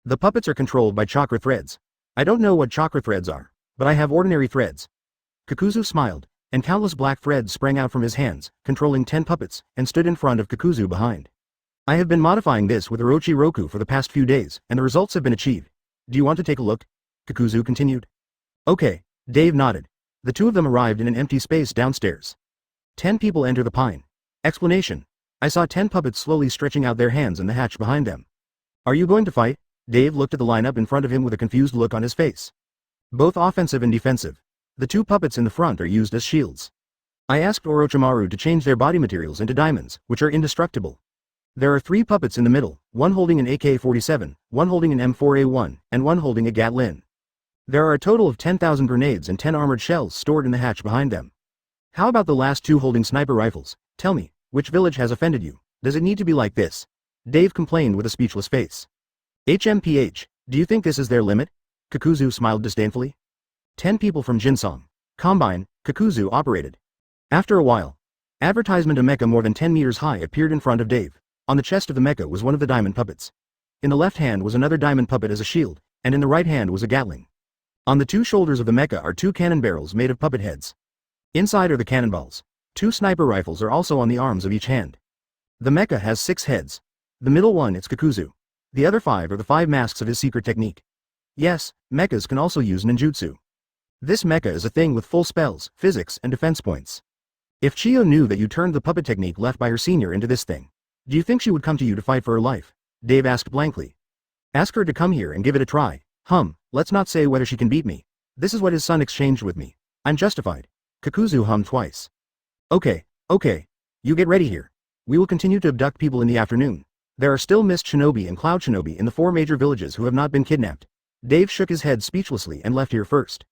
The puppets are controlled by chakra threads. I don't know what chakra threads are, but I have ordinary threads. Kakuzu smiled, and countless black threads sprang out from his hands, controlling 10 puppets, and stood in front of Kakuzu behind. I have been modifying this with Orochi Roku for the past few days, and the results have been achieved. Do you want to take a look? Kakuzu continued. Okay, Dave nodded. The two of them arrived in an empty space downstairs. 10 people enter the pine. Explanation. I saw 10 puppets slowly stretching out their hands in the hatch behind them. Are you going to fight? Dave looked at the lineup in front of him with a confused look on his face. Both offensive and defensive. The 2 puppets in the front are used as shields. I asked Orochimaru to change their body materials into diamonds, which are indestructible. There are 3 puppets in the middle, one holding an AK-47, one holding an M4A1, and one holding a Gatlin. There are a total of 10,000 grenades and 10 armored shells stored in the hatch behind them. How about the last 2 holding sniper rifles? Tell me, which village has offended you? Does it need to be like this? Dave complained with a speechless face. HMPH, do you think this is their limit? Kakuzu smiled disdainfully. 10 people from Jinsong. Combine, Kakuzu operated. After a while, advertisement a mecha more than 10 meters high appeared in front of Dave. On the chest of the mecha was one of the diamond puppets. In the left hand was another diamond puppet as a shield, and in the right hand was a Gatling. On the 2 shoulders of the mecha are 2 cannon barrels made of puppet heads. Inside are the cannonballs. 2 sniper rifles are also on the arms of each hand. The mecha has 6 heads. The middle one is Kakuzu. The other 5 are the 5 masks of his secret technique. Yes, mechas can also use ninjutsu. This mecha is a thing with full spells, physics, and defense points. If Chiyo knew that you turned the puppet technique left by her senior into this thing, do you think she would come to you to fight for her life? Dave asked blankly. Ask her to come here and give it a try. Let's not say whether she can beat me. This is what his son exchanged with me. I'm justified. Kakuzu hummed twice. Okay. You get ready here. We will continue to abduct people in the afternoon. There are still Mist Shinobi and Cloud Shinobi in the 4 major villages who have not been kidnapped. Dave shook his head speechlessly and left here first.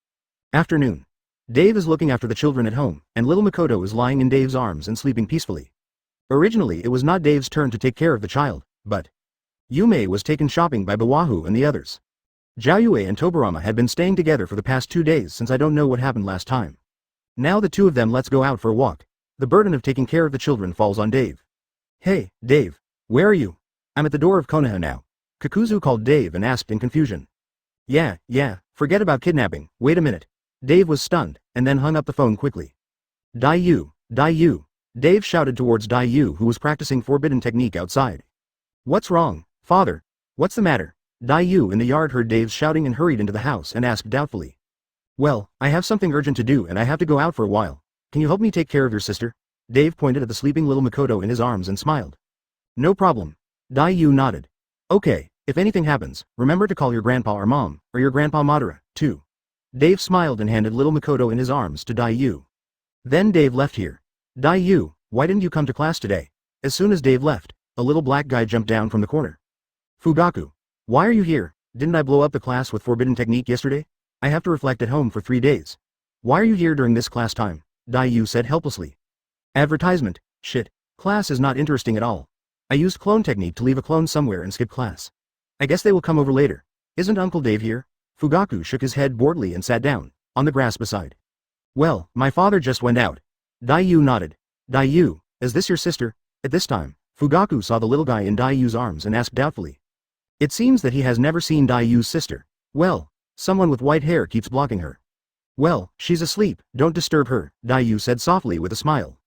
Afternoon. Dave is looking after the children at home, and little Makoto is lying in Dave's arms and sleeping peacefully. Originally it was not Dave's turn to take care of the child, but Yume was taken shopping by Bawahu and the others. Jiayue and Tobirama had been staying together for the past 2 days since I don't know what happened last time. Now the 2 of them let's go out for a walk. The burden of taking care of the children falls on Dave. Hey, Dave. Where are you? I'm at the door of Konoha now. Kakuzu called Dave and asked in confusion. Yeah, forget about kidnapping, wait a minute. Dave was stunned, and then hung up the phone quickly. Daiyu. Dave shouted towards Daiyu who was practicing forbidden technique outside. What's wrong, father? What's the matter? Daiyu in the yard heard Dave's shouting and hurried into the house and asked doubtfully. Well, I have something urgent to do and I have to go out for a while. Can you help me take care of your sister? Dave pointed at the sleeping little Makoto in his arms and smiled. No problem. Daiyu nodded. Okay, if anything happens, remember to call your grandpa or mom, or your grandpa Madara, too. Dave smiled and handed little Makoto in his arms to Daiyu. Then Dave left here. Daiyu, why didn't you come to class today? As soon as Dave left, a little black guy jumped down from the corner. Fugaku. Why are you here? Didn't I blow up the class with forbidden technique yesterday? I have to reflect at home for 3 days. Why are you here during this class time? Daiyu said helplessly. Advertisement. Shit. Class is not interesting at all. I used clone technique to leave a clone somewhere and skip class. I guess they will come over later. Isn't Uncle Dave here? Fugaku shook his head boredly and sat down, on the grass beside. Well, my father just went out. Daiyu nodded. Daiyu, is this your sister? At this time, Fugaku saw the little guy in Daiyu's arms and asked doubtfully. It seems that he has never seen Daiyu's sister. Well, someone with white hair keeps blocking her. Well, she's asleep, don't disturb her, Daiyu said softly with a smile.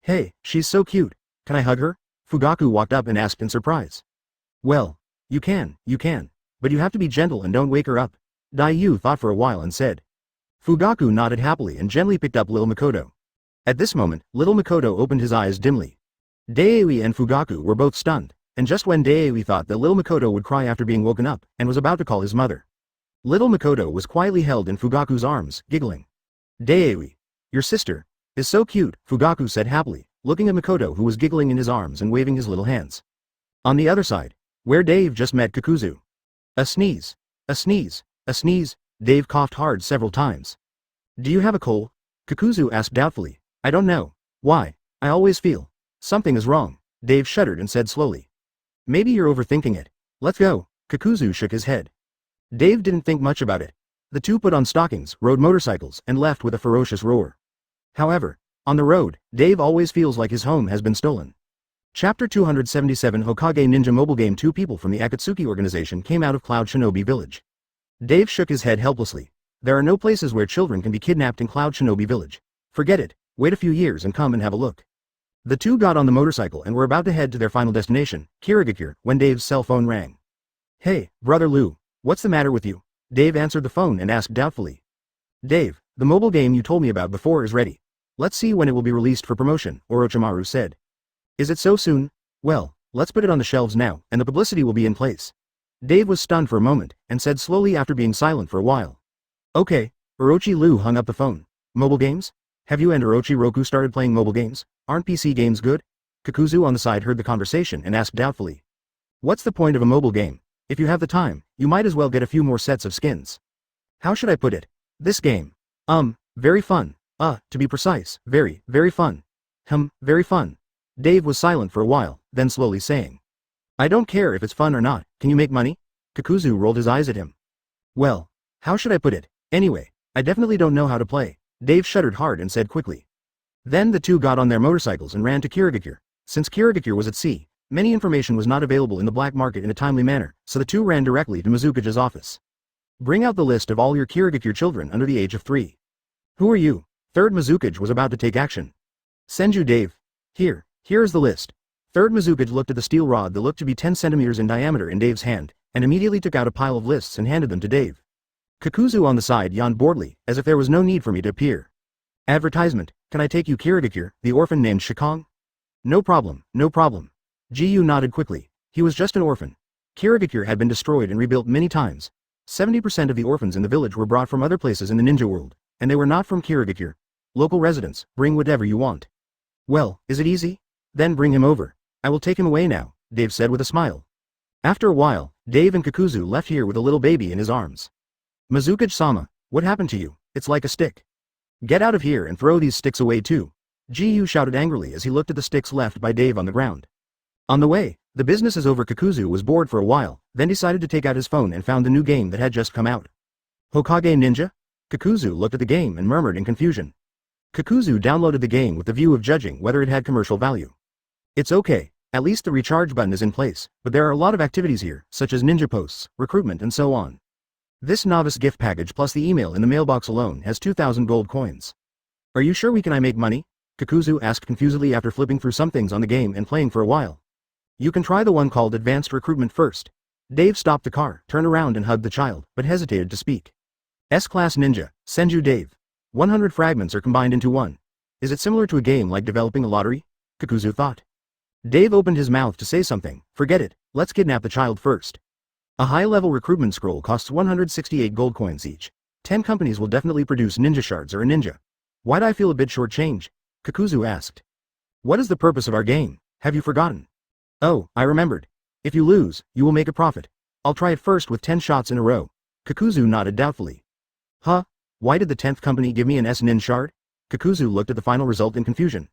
Hey, she's so cute. Can I hug her? Fugaku walked up and asked in surprise. Well, you can, but you have to be gentle and don't wake her up. Daiyu thought for a while and said. Fugaku nodded happily and gently picked up little Makoto. At this moment, little Makoto opened his eyes dimly. Daewi and Fugaku were both stunned, and just when Daewi thought that little Makoto would cry after being woken up, and was about to call his mother. Little Makoto was quietly held in Fugaku's arms, giggling. Daewi, your sister, is so cute, Fugaku said happily, looking at Makoto who was giggling in his arms and waving his little hands. On the other side, where Dave just met Kakuzu. A sneeze. Dave coughed hard several times. Do you have a cold? Kakuzu asked doubtfully. I don't know. Why? I always feel something is wrong. Dave shuddered and said slowly. Maybe you're overthinking it. Let's go. Kakuzu shook his head. Dave didn't think much about it. The 2 put on stockings, rode motorcycles, and left with a ferocious roar. However, on the road, Dave always feels like his home has been stolen. Chapter 277 Hokage Ninja Mobile Game. 2 people from the Akatsuki organization came out of Cloud Shinobi Village. Dave shook his head helplessly. There are no places where children can be kidnapped in Cloud Shinobi Village. Forget it, wait a few years and come and have a look. The 2 got on the motorcycle and were about to head to their final destination, Kirigakure, when Dave's cell phone rang. Hey, brother Lou, what's the matter with you? Dave answered the phone and asked doubtfully. Dave, the mobile game you told me about before is ready. Let's see when it will be released for promotion, Orochimaru said. Is it so soon? Well, let's put it on the shelves now, and the publicity will be in place. Dave was stunned for a moment, and said slowly after being silent for a while. Okay, Orochi Lou hung up the phone. Mobile games? Have you and Orochi Roku started playing mobile games? Aren't PC games good? Kakuzu on the side heard the conversation and asked doubtfully. What's the point of a mobile game? If you have the time, you might as well get a few more sets of skins. How should I put it? This game. Very fun. To be precise, very fun. Very fun. Dave was silent for a while, then slowly saying. I don't care if it's fun or not, can you make money? Kakuzu rolled his eyes at him. Well, how should I put it? Anyway, I definitely don't know how to play. Dave shuddered hard and said quickly. Then the 2 got on their motorcycles and ran to Kirigakure. Since Kirigakure was at sea, many information was not available in the black market in a timely manner, so the 2 ran directly to Mizukage's office. Bring out the list of all your Kirigakure children under the age of 3. Who are you? Third Mizukage was about to take action. Senju Dave. Here is the list. Third Mizukage looked at the steel rod that looked to be 10 centimeters in diameter in Dave's hand, and immediately took out a pile of lists and handed them to Dave. Kakuzu on the side yawned boredly, as if there was no need for me to appear. Advertisement, can I take you Kirigakure, the orphan named Shikong? No problem, no problem. Jiyu nodded quickly. He was just an orphan. Kirigakure had been destroyed and rebuilt many times. 70% of the orphans in the village were brought from other places in the ninja world, and they were not from Kirigakure. Local residents, bring whatever you want. Well, is it easy? Then bring him over. I will take him away now, Dave said with a smile. After a while, Dave and Kakuzu left here with a little baby in his arms. Mizukage-sama, what happened to you? It's like a stick. Get out of here and throw these sticks away too. Jiyu shouted angrily as he looked at the sticks left by Dave on the ground. On the way, the business is over. Kakuzu was bored for a while, then decided to take out his phone and found the new game that had just come out. Hokage Ninja? Kakuzu looked at the game and murmured in confusion. Kakuzu downloaded the game with the view of judging whether it had commercial value. It's okay, at least the recharge button is in place, but there are a lot of activities here, such as ninja posts, recruitment and so on. This novice gift package plus the email in the mailbox alone has 2,000 gold coins. Are you sure we can make money? Kakuzu asked confusedly after flipping through some things on the game and playing for a while. You can try the one called Advanced Recruitment first. Dave stopped the car, turned around and hugged the child, but hesitated to speak. S-Class Ninja, Senju Dave. 100 fragments are combined into one. Is it similar to a game like developing a lottery? Kakuzu thought. Dave opened his mouth to say something. Forget it, let's kidnap the child first. A high-level recruitment scroll costs 168 gold coins each. 10 companies will definitely produce ninja shards or a ninja. Why'd I feel a bit short-changed? Kakuzu asked. What is the purpose of our game? Have you forgotten? Oh, I remembered. If you lose, you will make a profit. I'll try it first with 10 shots in a row. Kakuzu nodded doubtfully. Huh? Why did the 10th company give me an S-Nin shard? Kakuzu looked at the final result in confusion.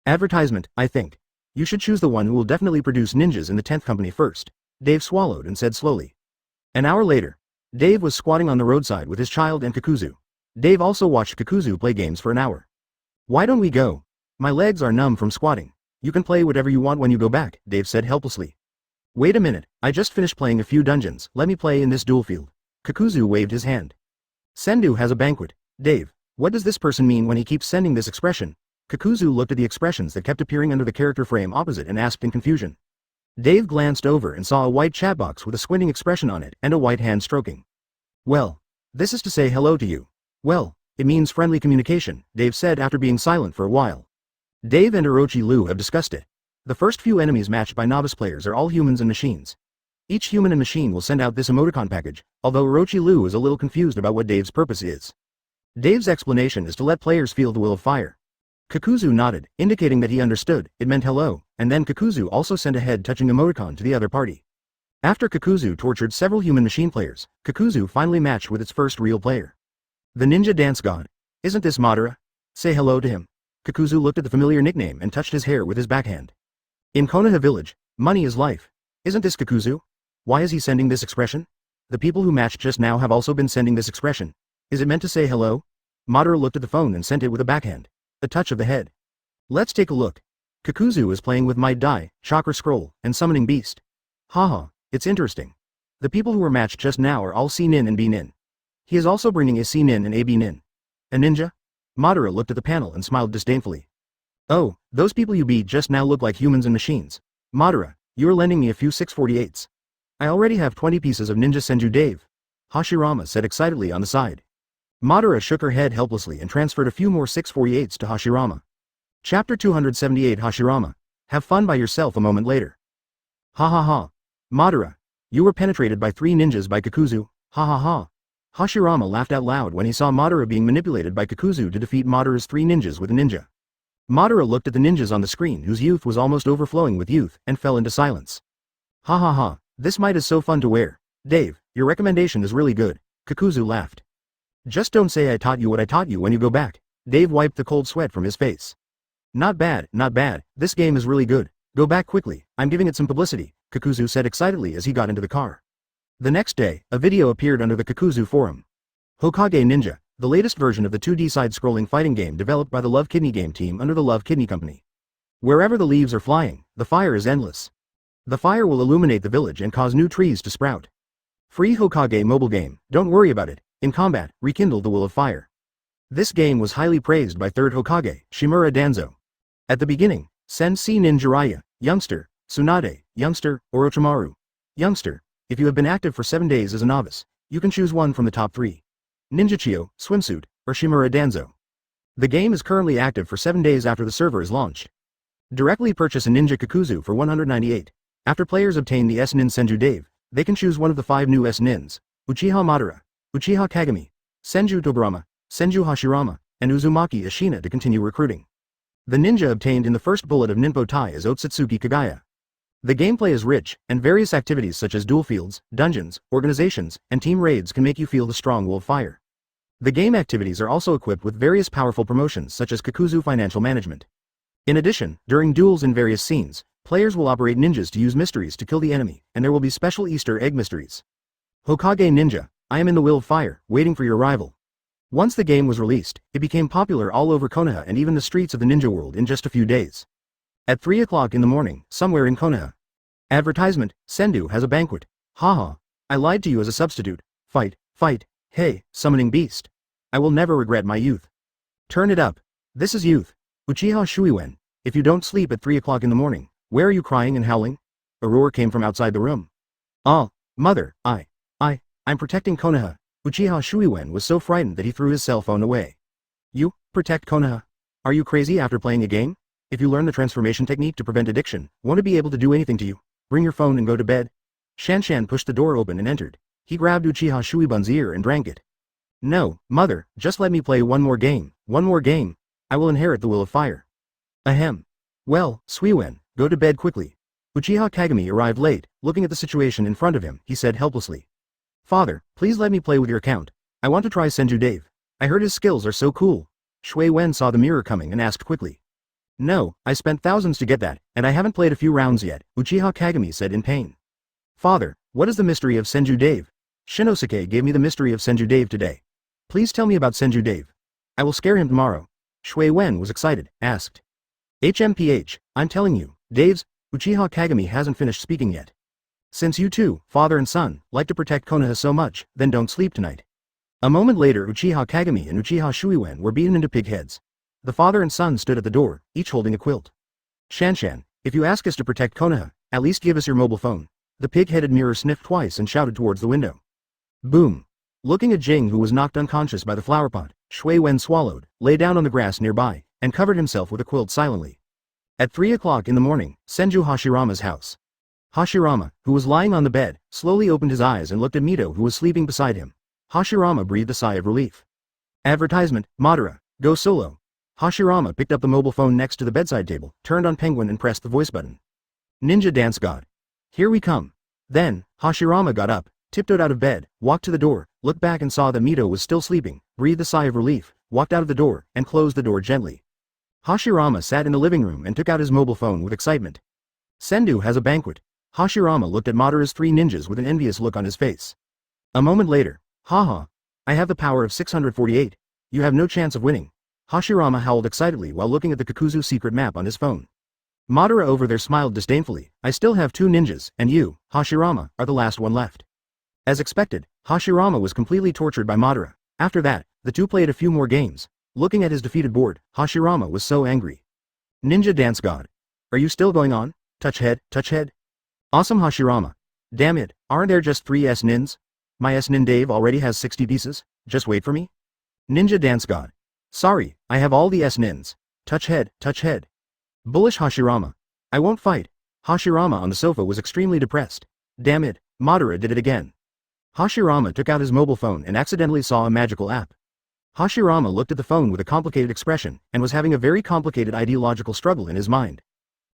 Advertisement, I think. You should choose the one who will definitely produce ninjas in the 10th company first. Dave swallowed and said slowly. An hour later, Dave was squatting on the roadside with his child and Kakuzu. Dave also watched Kakuzu play games for an hour. Why don't we go? My legs are numb from squatting. You can play whatever you want when you go back, Dave said helplessly. Wait a minute, I just finished playing a few dungeons, let me play in this duel field. Kakuzu waved his hand. Sendu has a banquet. Dave, what does this person mean when he keeps sending this expression? Kakuzu looked at the expressions that kept appearing under the character frame opposite and asked in confusion. Dave glanced over and saw a white chat box with a squinting expression on it and a white hand stroking. Well, this is to say hello to you. Well, it means friendly communication, Dave said after being silent for a while. Dave and Orochi Liu have discussed it. The first few enemies matched by novice players are all humans and machines. Each human and machine will send out this emoticon package, although Orochi Liu is a little confused about what Dave's purpose is. Dave's explanation is to let players feel the will of fire. Kakuzu nodded, indicating that he understood. It meant hello, and then Kakuzu also sent a head-touching emoticon to the other party. After Kakuzu tortured several human machine players, Kakuzu finally matched with its first real player. The ninja dance god. Isn't this Madara? Say hello to him. Kakuzu looked at the familiar nickname and touched his hair with his backhand. In Konoha village, money is life. Isn't this Kakuzu? Why is he sending this expression? The people who matched just now have also been sending this expression. Is it meant to say hello? Madara looked at the phone and sent it with a backhand. A touch of the head. Let's take a look. Kakuzu is playing with Might Die, Chakra Scroll, and Summoning Beast. Haha, it's interesting. The people who were matched just now are all C-Nin and B-Nin. He is also bringing a C-Nin and a B-Nin. A ninja? Madara looked at the panel and smiled disdainfully. Oh, those people you beat just now look like humans and machines. Madara, you are lending me a few 648s. I already have 20 pieces of Ninja Senju Dave. Hashirama said excitedly on the side. Madara shook her head helplessly and transferred a few more 648s to Hashirama. Chapter 278 Hashirama. Have fun by yourself a moment later. Ha ha ha. Madara, you were penetrated by 3 ninjas by Kakuzu. Ha ha ha. Hashirama laughed out loud when he saw Madara being manipulated by Kakuzu to defeat Madara's 3 ninjas with a ninja. Madara looked at the ninjas on the screen whose youth was almost overflowing with youth and fell into silence. Ha ha ha, this might is so fun to wear. Dave, your recommendation is really good. Kakuzu laughed. Just don't say I taught you what I taught you when you go back. Dave wiped the cold sweat from his face. Not bad, not bad, this game is really good. Go back quickly, I'm giving it some publicity, Kakuzu said excitedly as he got into the car. The next day, a video appeared under the Kakuzu forum. Hokage Ninja, the latest version of the 2D side-scrolling fighting game developed by the Love Kidney game team under the Love Kidney Company. Wherever the leaves are flying, the fire is endless. The fire will illuminate the village and cause new trees to sprout. Free Hokage mobile game, don't worry about it. In combat, rekindle the will of fire. This game was highly praised by 3rd Hokage, Shimura Danzo. At the beginning, Sensei Nin Jiraiya, youngster, Tsunade, youngster, Orochimaru, youngster. If you have been active for 7 days as a novice, you can choose one from the top 3. Ninjachio, Swimsuit, or Shimura Danzo. The game is currently active for 7 days after the server is launched. Directly purchase a Ninja Kakuzu for 198. After players obtain the S-Nin Senju Dave, they can choose one of the 5 new S-Nins: Uchiha Madara, Uchiha Kagami, Senju Tobirama, Senju Hashirama, and Uzumaki Ashina to continue recruiting. The ninja obtained in the first bullet of Ninpo Tai is Otsutsuki Kagaya. The gameplay is rich, and various activities such as duel fields, dungeons, organizations, and team raids can make you feel the strong will of fire. The game activities are also equipped with various powerful promotions such as Kakuzu Financial Management. In addition, during duels in various scenes, players will operate ninjas to use mysteries to kill the enemy, and there will be special Easter egg mysteries. Hokage Ninja, I am in the will of fire, waiting for your arrival. Once the game was released, it became popular all over Konoha and even the streets of the ninja world in just a few days. At 3 o'clock in the morning, somewhere in Konoha. Advertisement: Sendu has a banquet. Haha. I lied to you as a substitute. Fight, fight, hey, summoning beast. I will never regret my youth. Turn it up. This is youth. Uchiha Shuiwen. If you don't sleep at 3 o'clock in the morning, where are you crying and howling? A roar came from outside the room. Ah, mother, I'm protecting Konoha. Uchiha Shuiwen was so frightened that he threw his cell phone away. You, protect Konoha? Are you crazy after playing a game? If you learn the transformation technique to prevent addiction, won't it be able to do anything to you? Bring your phone and go to bed. Shanshan pushed the door open and entered. He grabbed Uchiha Shuiban's ear and drank it. No, mother, just let me play one more game. I will inherit the will of fire. Ahem. Well, Suiwen, go to bed quickly. Uchiha Kagami arrived late. Looking at the situation in front of him, he said helplessly. Father, please let me play with your account. I want to try Senju Dave. I heard his skills are so cool. Shui Wen saw the mirror coming and asked quickly. No, I spent thousands to get that, and I haven't played a few rounds yet, Uchiha Kagami said in pain. Father, what is the mystery of Senju Dave? Shinosuke gave me the mystery of Senju Dave today. Please tell me about Senju Dave. I will scare him tomorrow. Shui Wen was excited, asked. HMPH, I'm telling you, Dave's, Uchiha Kagami hasn't finished speaking yet. Since you two, father and son, like to protect Konoha so much, then don't sleep tonight. A moment later Uchiha Kagami and Uchiha Shuiwen were beaten into pig heads. The father and son stood at the door, each holding a quilt. Shanshan, if you ask us to protect Konoha, at least give us your mobile phone. The pig-headed mirror sniffed twice and shouted towards the window. Boom. Looking at Jing, who was knocked unconscious by the flower pot, Shui Wen swallowed, lay down on the grass nearby, and covered himself with a quilt silently. At 3 o'clock in the morning, Senju Hashirama's house. Hashirama, who was lying on the bed, slowly opened his eyes and looked at Mito, who was sleeping beside him. Hashirama breathed a sigh of relief. Advertisement: Madara, go solo. Hashirama picked up the mobile phone next to the bedside table, turned on Penguin and pressed the voice button. Ninja Dance God. Here we come. Then, Hashirama got up, tiptoed out of bed, walked to the door, looked back and saw that Mito was still sleeping, breathed a sigh of relief, walked out of the door, and closed the door gently. Hashirama sat in the living room and took out his mobile phone with excitement. Sendu has a banquet. Hashirama looked at Madara's 3 ninjas with an envious look on his face. A moment later, haha. I have the power of 648. You have no chance of winning. Hashirama howled excitedly while looking at the Kakuzu secret map on his phone. Madara over there smiled disdainfully. I still have 2 ninjas, and you, Hashirama, are the last one left. As expected, Hashirama was completely tortured by Madara. After that, the two played a few more games. Looking at his defeated board, Hashirama was so angry. Ninja Dance God. Are you still going on? Touch head, touch head. Awesome Hashirama. Damn it, aren't there just 3 S-Nins? My S-Nin Dave already has 60 pieces, just wait for me. Ninja Dance God. Sorry, I have all the S-Nins. Touch head, touch head. Bullish Hashirama. I won't fight. Hashirama on the sofa was extremely depressed. Damn it, Madara did it again. Hashirama took out his mobile phone and accidentally saw a magical app. Hashirama looked at the phone with a complicated expression and was having a very complicated ideological struggle in his mind.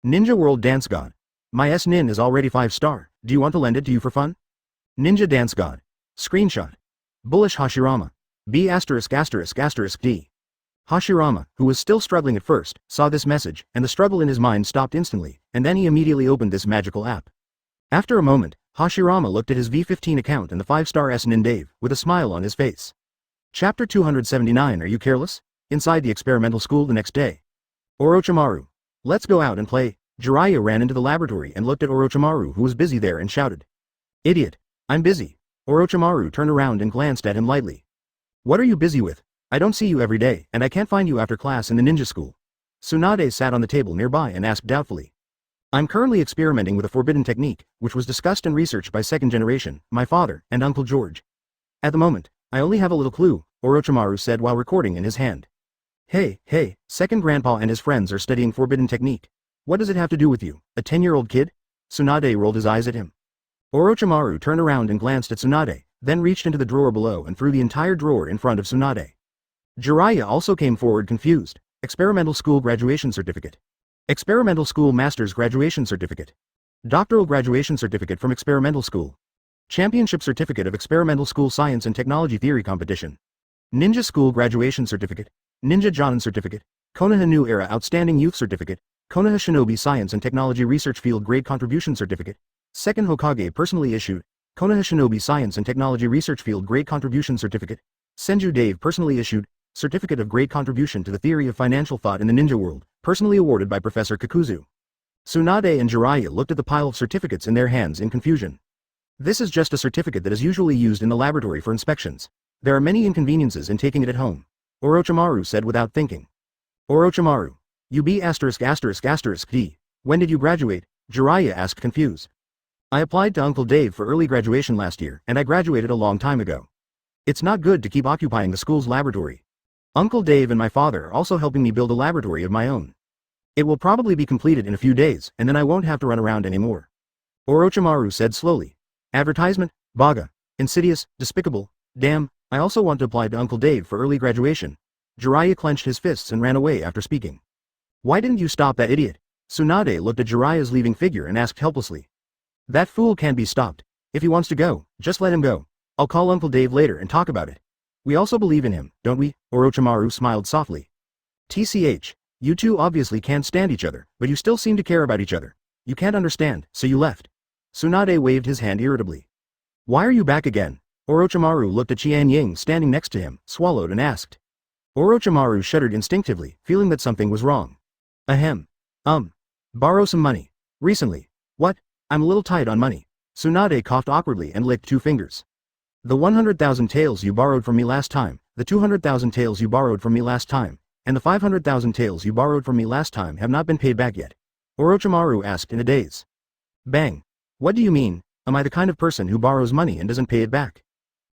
Ninja World Dance God. My S-Nin is already 5-star, do you want to lend it to you for fun? Ninja Dance God. Screenshot. Bullish Hashirama. B*******D. Hashirama, who was still struggling at first, saw this message, and the struggle in his mind stopped instantly, and then he immediately opened this magical app. After a moment, Hashirama looked at his V15 account and the 5-star S-Nin Dave, with a smile on his face. Chapter 279. Are you careless? Inside the experimental school the next day. Orochimaru. Let's go out and play. Jiraiya ran into the laboratory and looked at Orochimaru, who was busy there, and shouted. Idiot. I'm busy. Orochimaru turned around and glanced at him lightly. What are you busy with? I don't see you every day, and I can't find you after class in the ninja school. Tsunade sat on the table nearby and asked doubtfully. I'm currently experimenting with a forbidden technique, which was discussed and researched by Second Generation, my father, and Uncle George. At the moment, I only have a little clue, Orochimaru said while recording in his hand. Hey, second grandpa and his friends are studying forbidden technique. What does it have to do with you, a 10-year-old kid? Tsunade rolled his eyes at him. Orochimaru turned around and glanced at Tsunade, then reached into the drawer below and threw the entire drawer in front of Tsunade. Jiraiya also came forward confused. Experimental School Graduation Certificate. Experimental School Master's Graduation Certificate. Doctoral Graduation Certificate from Experimental School. Championship Certificate of Experimental School Science and Technology Theory Competition. Ninja School Graduation Certificate. Ninja Jonin Certificate. Konoha New Era Outstanding Youth Certificate. Konoha Shinobi Science and Technology Research Field Grade Contribution Certificate. Second Hokage personally issued. Konoha Shinobi Science and Technology Research Field Grade Contribution Certificate. Senju Dave personally issued. Certificate of Great Contribution to the Theory of Financial Thought in the Ninja World, personally awarded by Professor Kakuzu. Tsunade and Jiraiya looked at the pile of certificates in their hands in confusion. This is just a certificate that is usually used in the laboratory for inspections. There are many inconveniences in taking it at home, Orochimaru said without thinking. Orochimaru. You be D. When did you graduate? Jiraiya asked confused. I applied to Uncle Dave for early graduation last year and I graduated a long time ago. It's not good to keep occupying the school's laboratory. Uncle Dave and my father are also helping me build a laboratory of my own. It will probably be completed in a few days and then I won't have to run around anymore. Orochimaru said slowly. Advertisement? Baga. Insidious, despicable, damn, I also want to apply to Uncle Dave for early graduation. Jiraiya clenched his fists and ran away after speaking. Why didn't you stop that idiot? Tsunade looked at Jiraiya's leaving figure and asked helplessly. That fool can't be stopped. If he wants to go, just let him go. I'll call Uncle Dave later and talk about it. We also believe in him, don't we? Orochimaru smiled softly. TCH, you two obviously can't stand each other, but you still seem to care about each other. You can't understand, so you left. Tsunade waved his hand irritably. Why are you back again? Orochimaru looked at Qian Ying standing next to him, swallowed and asked. Orochimaru shuddered instinctively, feeling that something was wrong. Ahem. Borrow some money. Recently. What? I'm a little tight on money. Tsunade coughed awkwardly and licked 2 fingers. The 100,000 taels you borrowed from me last time, the 200,000 taels you borrowed from me last time, and the 500,000 taels you borrowed from me last time have not been paid back yet. Orochimaru asked in a daze. Bang. What do you mean? Am I the kind of person who borrows money and doesn't pay it back?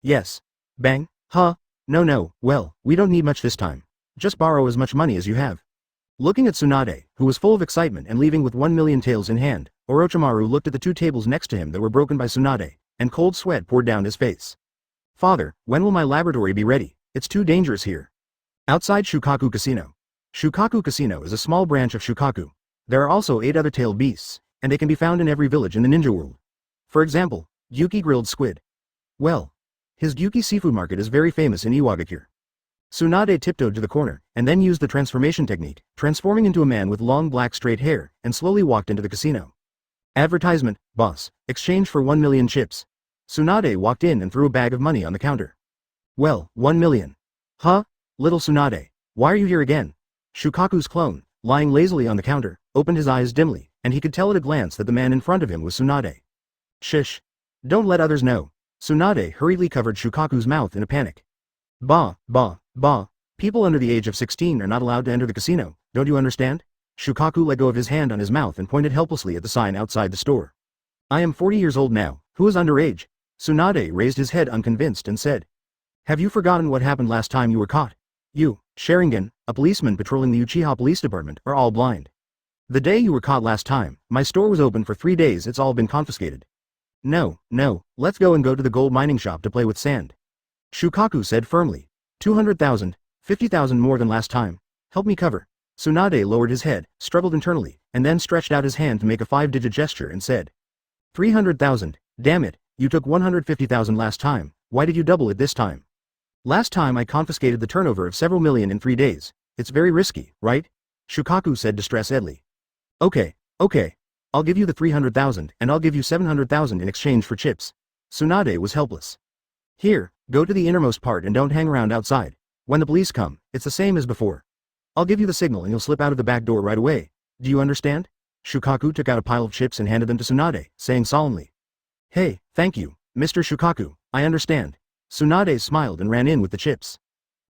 Yes. Bang. Huh? No, well, we don't need much this time. Just borrow as much money as you have. Looking at Tsunade, who was full of excitement and leaving with 1 million taels in hand, Orochimaru looked at the 2 tables next to him that were broken by Tsunade, and cold sweat poured down his face. Father, when will my laboratory be ready? It's too dangerous here. Outside Shukaku Casino. Shukaku Casino is a small branch of Shukaku. There are also 8 other tailed beasts, and they can be found in every village in the ninja world. For example, Gyuki grilled squid. Well, his Gyuki seafood market is very famous in Iwagakure. Tsunade tiptoed to the corner, and then used the transformation technique, transforming into a man with long black straight hair, and slowly walked into the casino. Advertisement, boss, exchange for 1 million chips. Tsunade walked in and threw a bag of money on the counter. Well, 1 million. Huh? Little Tsunade, why are you here again? Shukaku's clone, lying lazily on the counter, opened his eyes dimly, and he could tell at a glance that the man in front of him was Tsunade. Shish. Don't let others know. Tsunade hurriedly covered Shukaku's mouth in a panic. Bah. People under the age of 16 are not allowed to enter the casino, don't you understand? Shukaku let go of his hand on his mouth and pointed helplessly at the sign outside the store. I am 40 years old now, who is underage? Tsunade raised his head unconvinced and said. Have you forgotten what happened last time you were caught? You, Sharingan, a policeman patrolling the Uchiha Police Department, are all blind. The day you were caught last time, my store was open for 3 days, it's all been confiscated. No, let's go to the gold mining shop to play with sand. Shukaku said firmly. 200,000, 50,000 more than last time. Help me cover. Tsunade lowered his head, struggled internally, and then stretched out his hand to make a 5-digit gesture and said. 300,000, damn it, you took 150,000 last time, why did you double it this time? Last time I confiscated the turnover of several million in 3 days, it's very risky, right? Shukaku said distressedly. Okay, I'll give you the 300,000 and I'll give you 700,000 in exchange for chips. Tsunade was helpless. Here, go to the innermost part and don't hang around outside. When the police come, it's the same as before. I'll give you the signal and you'll slip out of the back door right away. Do you understand? Shukaku took out a pile of chips and handed them to Tsunade, saying solemnly. Hey, thank you, Mr. Shukaku, I understand. Tsunade smiled and ran in with the chips.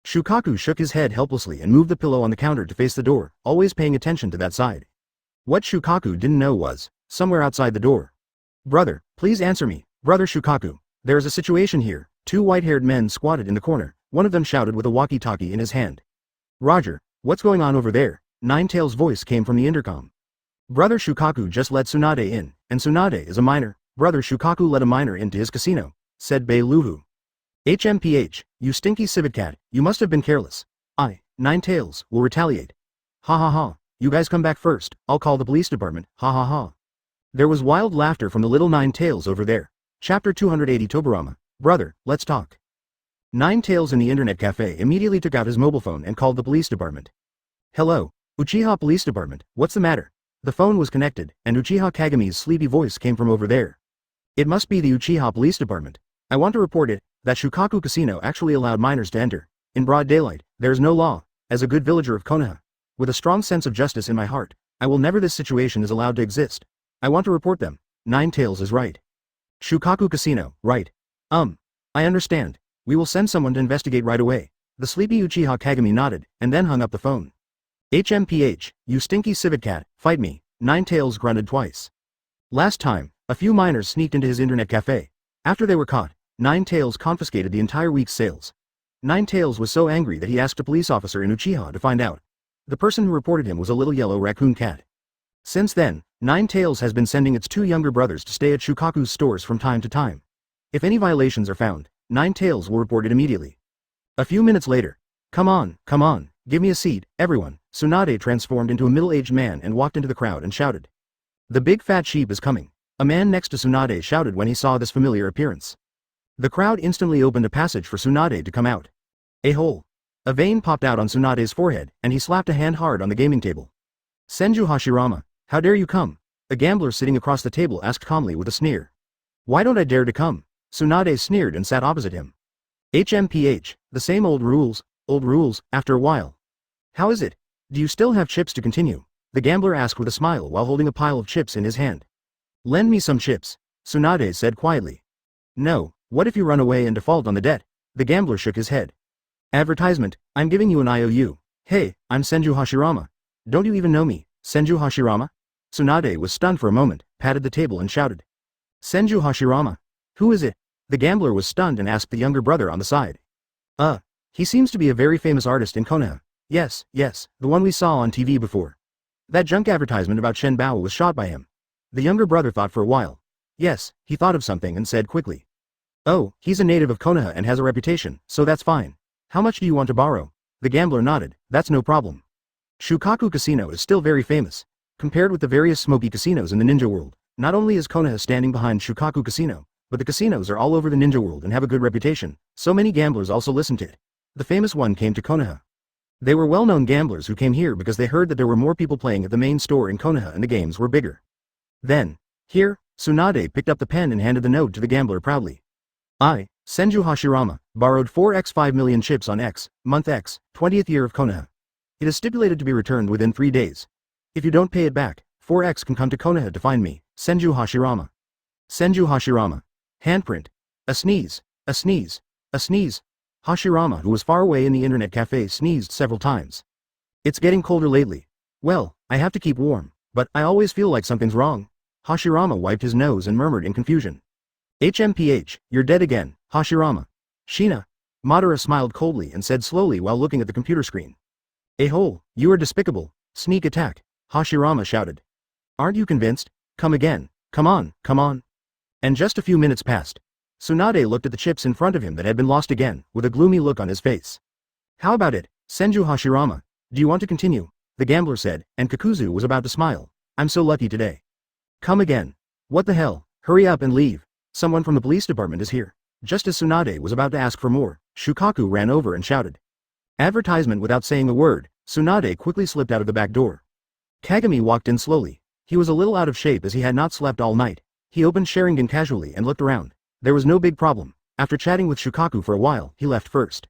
Shukaku shook his head helplessly and moved the pillow on the counter to face the door, always paying attention to that side. What Shukaku didn't know was, somewhere outside the door. Brother, please answer me, Brother Shukaku. There is a situation here, Two white-haired men squatted in the corner, one of them shouted with a walkie-talkie in his hand. Roger, what's going on over there? Ninetales' voice came from the intercom. Brother Shukaku just let Tsunade in, and Tsunade is a minor. Brother Shukaku let a minor into his casino, said Beiluhu. HMPH, you stinky civet cat, you must have been careless. Ninetales, will retaliate. Ha ha ha, you guys come back first, I'll call the police department, ha ha ha. There was wild laughter from the little Ninetales over there. Chapter 280 Tobirama, brother, let's talk. Ninetales in the internet cafe immediately took out his mobile phone and called the police department. Hello, Uchiha Police Department, what's the matter? The phone was connected, and Uchiha Kagami's sleepy voice came from over there. It must be the Uchiha Police Department. I want to report it, that Shukaku Casino actually allowed minors to enter. In broad daylight, there is no law. As a good villager of Konoha, with a strong sense of justice in my heart, I will never this situation is allowed to exist. I want to report them. Ninetales is right. Shukaku Casino, right. I understand. We will send someone to investigate right away. The sleepy Uchiha Kagami nodded, and then hung up the phone. HMPH, you stinky civet cat, fight me, Ninetales grunted twice. Last time, a few minors sneaked into his internet cafe. After they were caught, Ninetales confiscated the entire week's sales. Ninetales was so angry that he asked a police officer in Uchiha to find out. The person who reported him was a little yellow raccoon cat. Since then, Ninetales has been sending its two younger brothers to stay at Shukaku's stores from time to time. If any violations are found, Ninetales will report it immediately. A few minutes later, come on, give me a seat, everyone. Tsunade transformed into a middle-aged man and walked into the crowd and shouted. The big fat sheep is coming. A man next to Tsunade shouted when he saw this familiar appearance. The crowd instantly opened a passage for Tsunade to come out. A hole. A vein popped out on Tsunade's forehead, and he slapped a hand hard on the gaming table. Senju Hashirama, how dare you come? A gambler sitting across the table asked calmly with a sneer. Why don't I dare to come? Tsunade sneered and sat opposite him. HMPH, the same old rules, after a while. How is it? Do you still have chips to continue? The gambler asked with a smile while holding a pile of chips in his hand. Lend me some chips, Tsunade said quietly. No, what if you run away and default on the debt? The gambler shook his head. Advertisement, I'm giving you an IOU. Hey, I'm Senju Hashirama. Don't you even know me, Senju Hashirama? Tsunade was stunned for a moment, patted the table and shouted. Senju Hashirama? Who is it? The gambler was stunned and asked the younger brother on the side. He seems to be a very famous artist in Konoha. Yes, the one we saw on TV before. That junk advertisement about Shen Bao was shot by him. The younger brother thought for a while. Yes, he thought of something and said quickly. Oh, he's a native of Konoha and has a reputation, so that's fine. How much do you want to borrow? The gambler nodded, that's no problem. Shukaku Casino is still very famous. Compared with the various smoky casinos in the ninja world, not only is Konoha standing behind Shukaku Casino, but the casinos are all over the ninja world and have a good reputation, so many gamblers also listen to it. The famous one came to Konoha. They were well-known gamblers who came here because they heard that there were more people playing at the main store in Konoha and the games were bigger. Then, here, Tsunade picked up the pen and handed the note to the gambler proudly. I, Senju Hashirama, borrowed 4x 5 million chips on X, month X, 20th year of Konoha. It is stipulated to be returned within 3 days. If you don't pay it back, 4x can come to Konoha to find me, Senju Hashirama. Senju Hashirama. Handprint. A sneeze, a sneeze, a sneeze. Hashirama, who was far away in the internet cafe, sneezed several times. It's getting colder lately. Well, I have to keep warm, but I always feel like something's wrong. Hashirama wiped his nose and murmured in confusion. HMPH, you're dead again, Hashirama. Shina. Madara smiled coldly and said slowly while looking at the computer screen. A hole, you are despicable. Sneak attack, Hashirama shouted. Aren't you convinced? Come again, come on. And just a few minutes passed. Tsunade looked at the chips in front of him that had been lost again, with a gloomy look on his face. How about it, Senju Hashirama? Do you want to continue? The gambler said, and Kakuzu was about to smile. I'm so lucky today. Come again. What the hell, hurry up and leave. Someone from the police department is here. Just as Tsunade was about to ask for more, Shukaku ran over and shouted. Advertisement without saying a word, Tsunade quickly slipped out of the back door. Kagami walked in slowly. He was a little out of shape as he had not slept all night. He opened Sharingan casually and looked around. There was no big problem. After chatting with Shukaku for a while, he left first.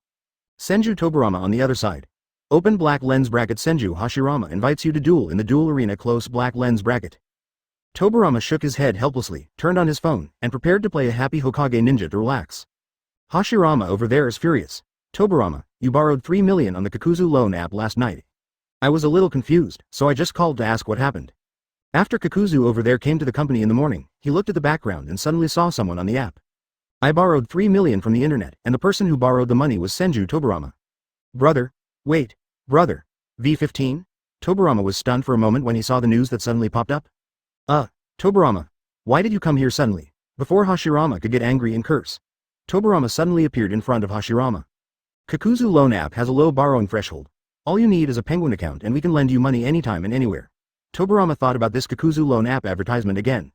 Senju Tobirama on the other side. Open black lens bracket. Senju Hashirama invites you to duel in the duel arena. Close black lens bracket. Tobirama shook his head helplessly, turned on his phone, and prepared to play a happy Hokage ninja to relax. Hashirama over there is furious. Tobirama, you borrowed 3 million on the Kakuzu loan app last night. I was a little confused, so I just called to ask what happened. After Kakuzu over there came to the company in the morning, he looked at the background and suddenly saw someone on the app. I borrowed 3 million from the internet, and the person who borrowed the money was Senju Tobirama. Brother. Wait. Brother. V15? Tobirama was stunned for a moment when he saw the news that suddenly popped up. Tobirama. Why did you come here suddenly? Before Hashirama could get angry and curse, Tobirama suddenly appeared in front of Hashirama. Kakuzu Loan app has a low borrowing threshold. All you need is a penguin account and we can lend you money anytime and anywhere. Tobirama thought about this Kakuzu Loan app advertisement again.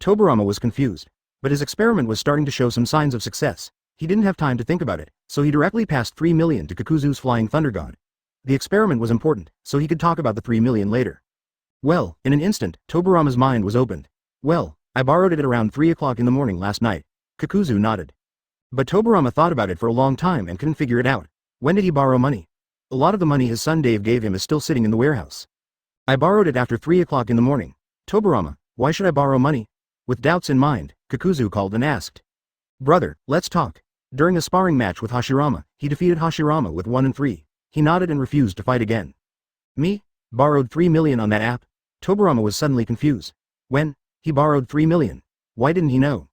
Tobirama was confused, but his experiment was starting to show some signs of success. He didn't have time to think about it, so he directly passed 3 million to Kakuzu's Flying Thunder God. The experiment was important, so he could talk about the 3 million later. Well, in an instant, Tobirama's mind was opened. Well, I borrowed it at around 3 o'clock in the morning last night. Kakuzu nodded. But Tobirama thought about it for a long time and couldn't figure it out. When did he borrow money? A lot of the money his son Dave gave him is still sitting in the warehouse. I borrowed it after 3 o'clock in the morning. Tobirama, why should I borrow money? With doubts in mind, Kakuzu called and asked. Brother, let's talk. During a sparring match with Hashirama, he defeated Hashirama with 1 and 3. He nodded and refused to fight again. Me? Borrowed 3 million on that app? Tobirama was suddenly confused. When? He borrowed 3 million. Why didn't he know?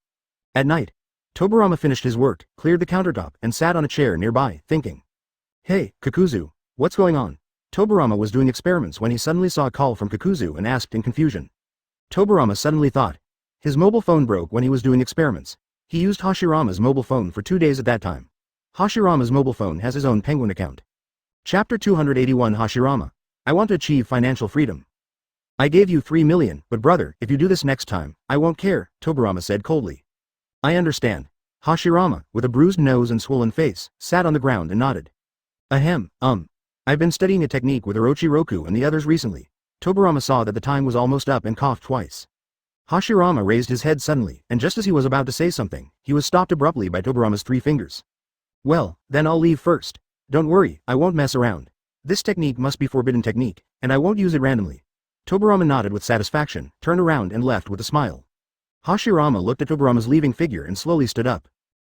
At night. Tobirama finished his work, cleared the countertop, and sat on a chair nearby, thinking. Hey, Kakuzu, what's going on? Tobirama was doing experiments when he suddenly saw a call from Kakuzu and asked in confusion. Tobirama suddenly thought. His mobile phone broke when he was doing experiments. He used Hashirama's mobile phone for 2 days at that time. Hashirama's mobile phone has his own penguin account. Chapter 281 Hashirama. I want to achieve financial freedom. I gave you 3 million, but brother, if you do this next time, I won't care, Tobirama said coldly. I understand. Hashirama, with a bruised nose and swollen face, sat on the ground and nodded. Ahem, I've been studying a technique with Orochiroku and the others recently. Tobirama saw that the time was almost up and coughed twice. Hashirama raised his head suddenly, and just as he was about to say something, he was stopped abruptly by Tobirama's 3 fingers. Well, then I'll leave first. Don't worry, I won't mess around. This technique must be forbidden technique, and I won't use it randomly. Tobirama nodded with satisfaction, turned around and left with a smile. Hashirama looked at Tobirama's leaving figure and slowly stood up.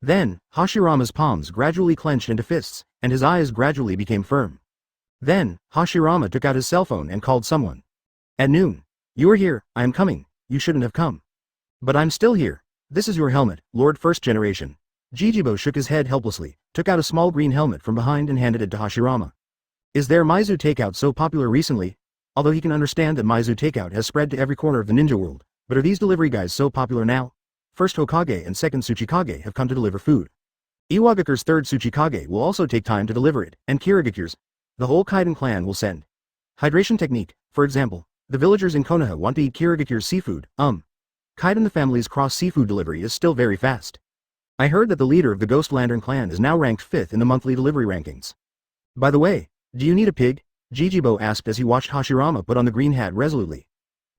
Then, Hashirama's palms gradually clenched into fists, and his eyes gradually became firm. Then, Hashirama took out his cell phone and called someone. At noon. You are here, I am coming, you shouldn't have come. But I'm still here. This is your helmet, Lord First Generation. Jijibo shook his head helplessly, took out a small green helmet from behind and handed it to Hashirama. Is there Maizu Takeout so popular recently? Although he can understand that Maizu Takeout has spread to every corner of the ninja world, but are these delivery guys so popular now? First Hokage and second Tsuchikage have come to deliver food. Iwagakure's third Tsuchikage will also take time to deliver it, and Kirigikure's. The whole Kaiden clan will send. Hydration technique, for example, the villagers in Konoha want to eat Kirigikure's seafood, Kaiden the family's cross-seafood delivery is still very fast. I heard that the leader of the Ghost Lantern clan is now ranked 5th in the monthly delivery rankings. By the way, do you need a pig? Jijibo asked as he watched Hashirama put on the green hat resolutely.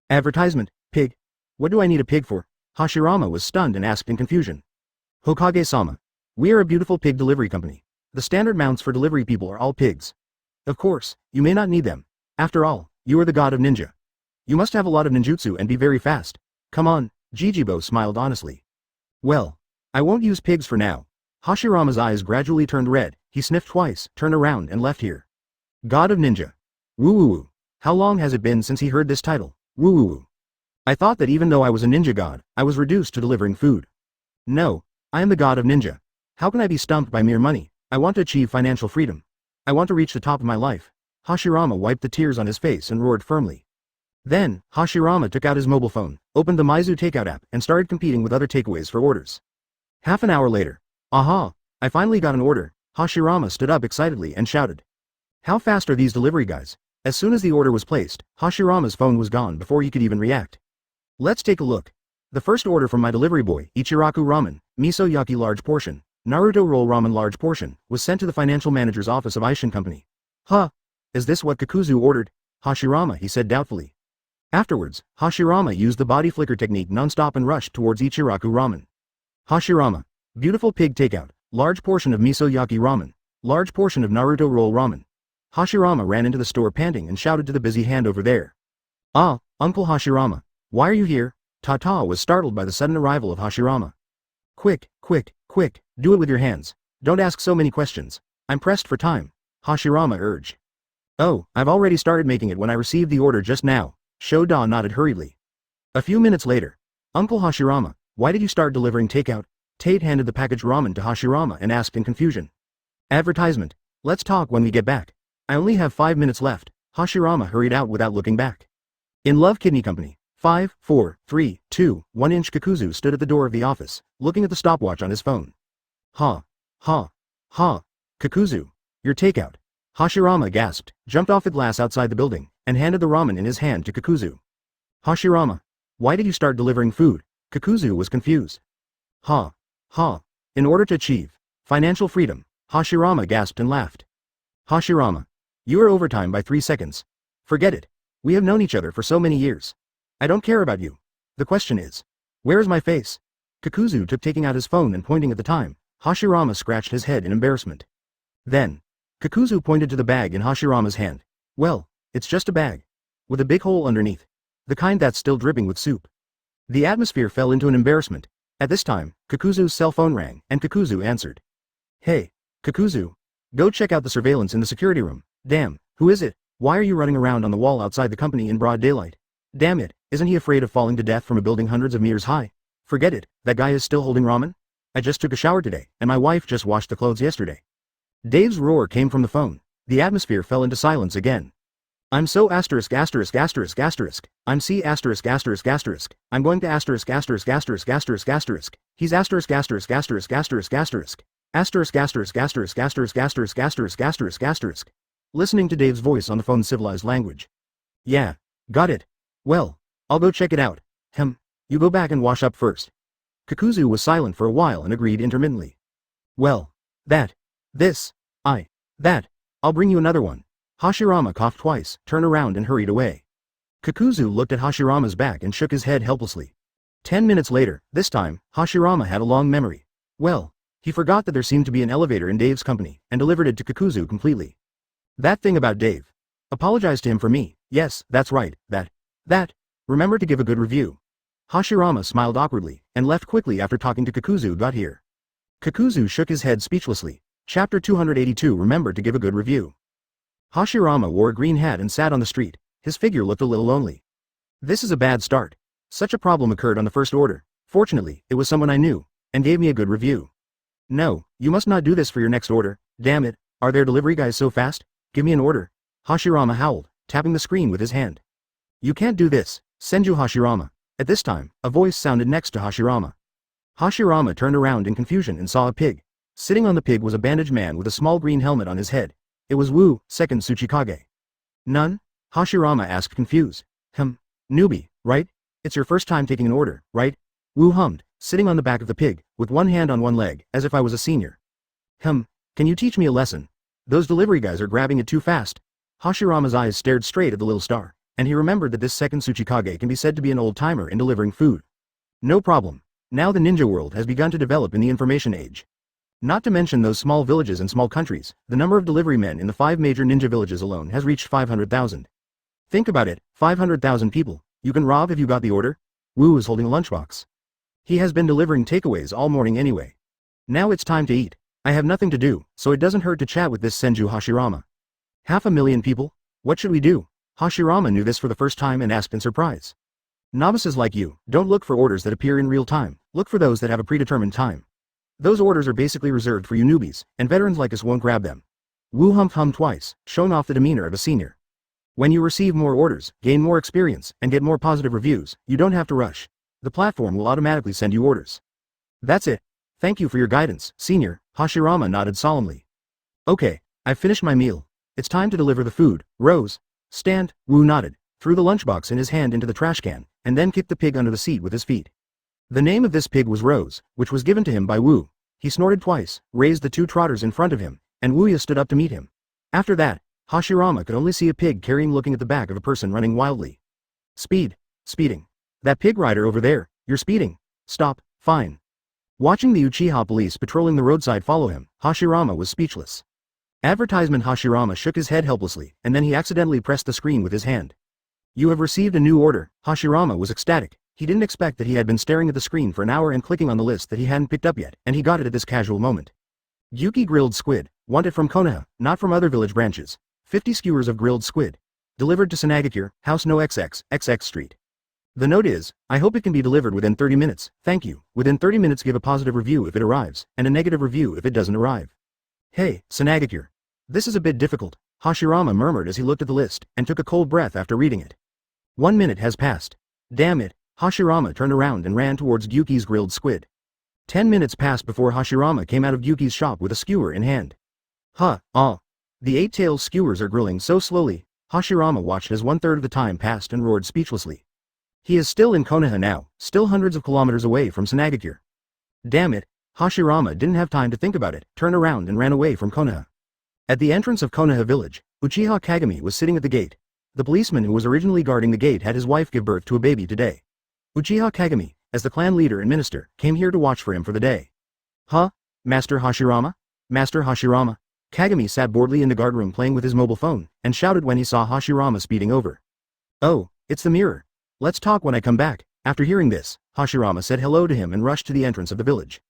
Advertisement, pig. What do I need a pig for? Hashirama was stunned and asked in confusion. Hokage-sama. We are a beautiful pig delivery company. The standard mounts for delivery people are all pigs. Of course, you may not need them. After all, you are the god of ninja. You must have a lot of ninjutsu and be very fast. Come on, Jijibo smiled honestly. Well, I won't use pigs for now. Hashirama's eyes gradually turned red, he sniffed twice, turned around and left here. God of Ninja. Woo woo woo. How long has it been since he heard this title? Woo woo woo. I thought that even though I was a ninja god, I was reduced to delivering food. No, I am the god of ninja. How can I be stumped by mere money? I want to achieve financial freedom. I want to reach the top of my life. Hashirama wiped the tears on his face and roared firmly. Then, Hashirama took out his mobile phone, opened the Maizu Takeout app and started competing with other takeaways for orders. Half an hour later. Aha! I finally got an order. Hashirama stood up excitedly and shouted. How fast are these delivery guys? As soon as the order was placed, Hashirama's phone was gone before he could even react. Let's take a look. The first order from my delivery boy, Ichiraku Ramen, Miso Yaki large portion, Naruto roll ramen large portion, was sent to the financial manager's office of Aishin Company. Huh? Is this what Kakuzu ordered? Hashirama, he said doubtfully. Afterwards, Hashirama used the body flicker technique non-stop and rushed towards Ichiraku Ramen. Hashirama. Beautiful pig takeout, large portion of Miso Yaki Ramen, large portion of Naruto roll ramen. Hashirama ran into the store panting and shouted to the busy hand over there. Ah, Uncle Hashirama. Why are you here? Tata was startled by the sudden arrival of Hashirama. Quick, quick, quick, do it with your hands. Don't ask so many questions. I'm pressed for time. Hashirama urged. Oh, I've already started making it when I received the order just now. Shoda nodded hurriedly. A few minutes later. Uncle Hashirama, why did you start delivering takeout? Tate handed the packaged ramen to Hashirama and asked in confusion. Advertisement. Let's talk when we get back. I only have 5 minutes left. Hashirama hurried out without looking back. In Love Kidney Company. 5, 4, 3, 2, 1-inch Kakuzu stood at the door of the office, looking at the stopwatch on his phone. Ha. Kakuzu. Your takeout. Hashirama gasped, jumped off the glass outside the building, and handed the ramen in his hand to Kakuzu. Hashirama. Why did you start delivering food? Kakuzu was confused. Ha. In order to achieve financial freedom, Hashirama gasped and laughed. Hashirama. You are overtime by 3 seconds. Forget it. We have known each other for so many years. I don't care about you. The question is, where is my face? Kakuzu took taking out his phone and pointing at the time. Hashirama scratched his head in embarrassment. Then, Kakuzu pointed to the bag in Hashirama's hand. Well, it's just a bag. With a big hole underneath. The kind that's still dripping with soup. The atmosphere fell into an embarrassment. At this time, Kakuzu's cell phone rang, and Kakuzu answered. Hey, Kakuzu. Go check out the surveillance in the security room. Damn, who is it? Why are you running around on the wall outside the company in broad daylight? Damn it, isn't he afraid of falling to death from a building hundreds of meters high? Forget it, that guy is still holding ramen? I just took a shower today, and my wife just washed the clothes yesterday. Dave's roar came from the phone. The atmosphere fell into silence again. I'm so asterisk. I'm C asterisk. I'm going to asterisk. He's asterisk. Listening to Dave's voice on the phone's civilized language. Yeah, got it. Well, I'll go check it out. You go back and wash up first. Kakuzu was silent for a while and agreed intermittently. Well, I'll bring you another one. Hashirama coughed twice, turned around and hurried away. Kakuzu looked at Hashirama's back and shook his head helplessly. 10 minutes later, this time, Hashirama had a long memory. Well, he forgot that there seemed to be an elevator in Dave's company, and delivered it to Kakuzu completely. That thing about Dave. Apologize to him for me. Yes, that's right, that. Remember to give a good review. Hashirama smiled awkwardly, and left quickly after talking to Kakuzu got here. Kakuzu shook his head speechlessly. Chapter 282 Remember to give a good review. Hashirama wore a green hat and sat on the street. His figure looked a little lonely. This is a bad start. Such a problem occurred on the first order. Fortunately, it was someone I knew, and gave me a good review. No, you must not do this for your next order. Damn it, are their delivery guys so fast? Give me an order. Hashirama howled, tapping the screen with his hand. You can't do this, Senju Hashirama. At this time, a voice sounded next to Hashirama. Hashirama turned around in confusion and saw a pig. Sitting on the pig was a bandaged man with a small green helmet on his head. It was Wu, second Tsuchikage. None? Hashirama asked confused. Newbie, right? It's your first time taking an order, right? Wu hummed, sitting on the back of the pig, with one hand on one leg, as if I was a senior. Can you teach me a lesson? Those delivery guys are grabbing it too fast. Hashirama's eyes stared straight at the little star, and he remembered that this second Tsuchikage can be said to be an old-timer in delivering food. No problem. Now the ninja world has begun to develop in the information age. Not to mention those small villages and small countries, the number of delivery men in the 5 major ninja villages alone has reached 500,000. Think about it, 500,000 people, you can rob if you got the order? Wu is holding a lunchbox. He has been delivering takeaways all morning anyway. Now it's time to eat. I have nothing to do, so it doesn't hurt to chat with this Senju Hashirama. 500,000 people? What should we do? Hashirama knew this for the first time and asked in surprise. Novices like you, don't look for orders that appear in real time, look for those that have a predetermined time. Those orders are basically reserved for you newbies, and veterans like us won't grab them. Wu hummed twice, showing off the demeanor of a senior. When you receive more orders, gain more experience, and get more positive reviews, you don't have to rush. The platform will automatically send you orders. That's it. Thank you for your guidance, senior, Hashirama nodded solemnly. Okay, I've finished my meal. It's time to deliver the food. Rose. Stand, Wu nodded, threw the lunchbox in his hand into the trash can, and then kicked the pig under the seat with his feet. The name of this pig was Rose, which was given to him by Wu. He snorted twice, raised the 2 trotters in front of him, and Wuya stood up to meet him. After that, Hashirama could only see a pig carrying looking at the back of a person running wildly. Speeding. That pig rider over there, you're speeding. Stop, fine. Watching the Uchiha police patrolling the roadside follow him, Hashirama was speechless. Advertisement. Hashirama shook his head helplessly, and then he accidentally pressed the screen with his hand. You have received a new order. Hashirama was ecstatic. He didn't expect that he had been staring at the screen for an hour and clicking on the list that he hadn't picked up yet, and he got it at this casual moment. Yuki grilled squid, wanted from Konoha, not from other village branches. 50 skewers of grilled squid. Delivered to Sanagakure, House No XX, XX Street. The note is, I hope it can be delivered within 30 minutes, thank you. Within 30 minutes give a positive review if it arrives, and a negative review if it doesn't arrive. Hey, Senagakure. This is a bit difficult, Hashirama murmured as he looked at the list, and took a cold breath after reading it. 1 minute has passed. Damn it, Hashirama turned around and ran towards Gyuki's grilled squid. 10 minutes passed before Hashirama came out of Gyuki's shop with a skewer in hand. The 8-tailed skewers are grilling so slowly, Hashirama watched as 1/3 of the time passed and roared speechlessly. He is still in Konoha now, still hundreds of kilometers away from Senagakure. Damn it, Hashirama didn't have time to think about it, turned around and ran away from Konoha. At the entrance of Konoha village, Uchiha Kagami was sitting at the gate. The policeman who was originally guarding the gate had his wife give birth to a baby today. Uchiha Kagami, as the clan leader and minister, came here to watch for him for the day. Master Hashirama? Master Hashirama? Kagami sat boredly in the guardroom playing with his mobile phone, and shouted when he saw Hashirama speeding over. Oh, it's the mirror. Let's talk when I come back. After hearing this, Hashirama said hello to him and rushed to the entrance of the village.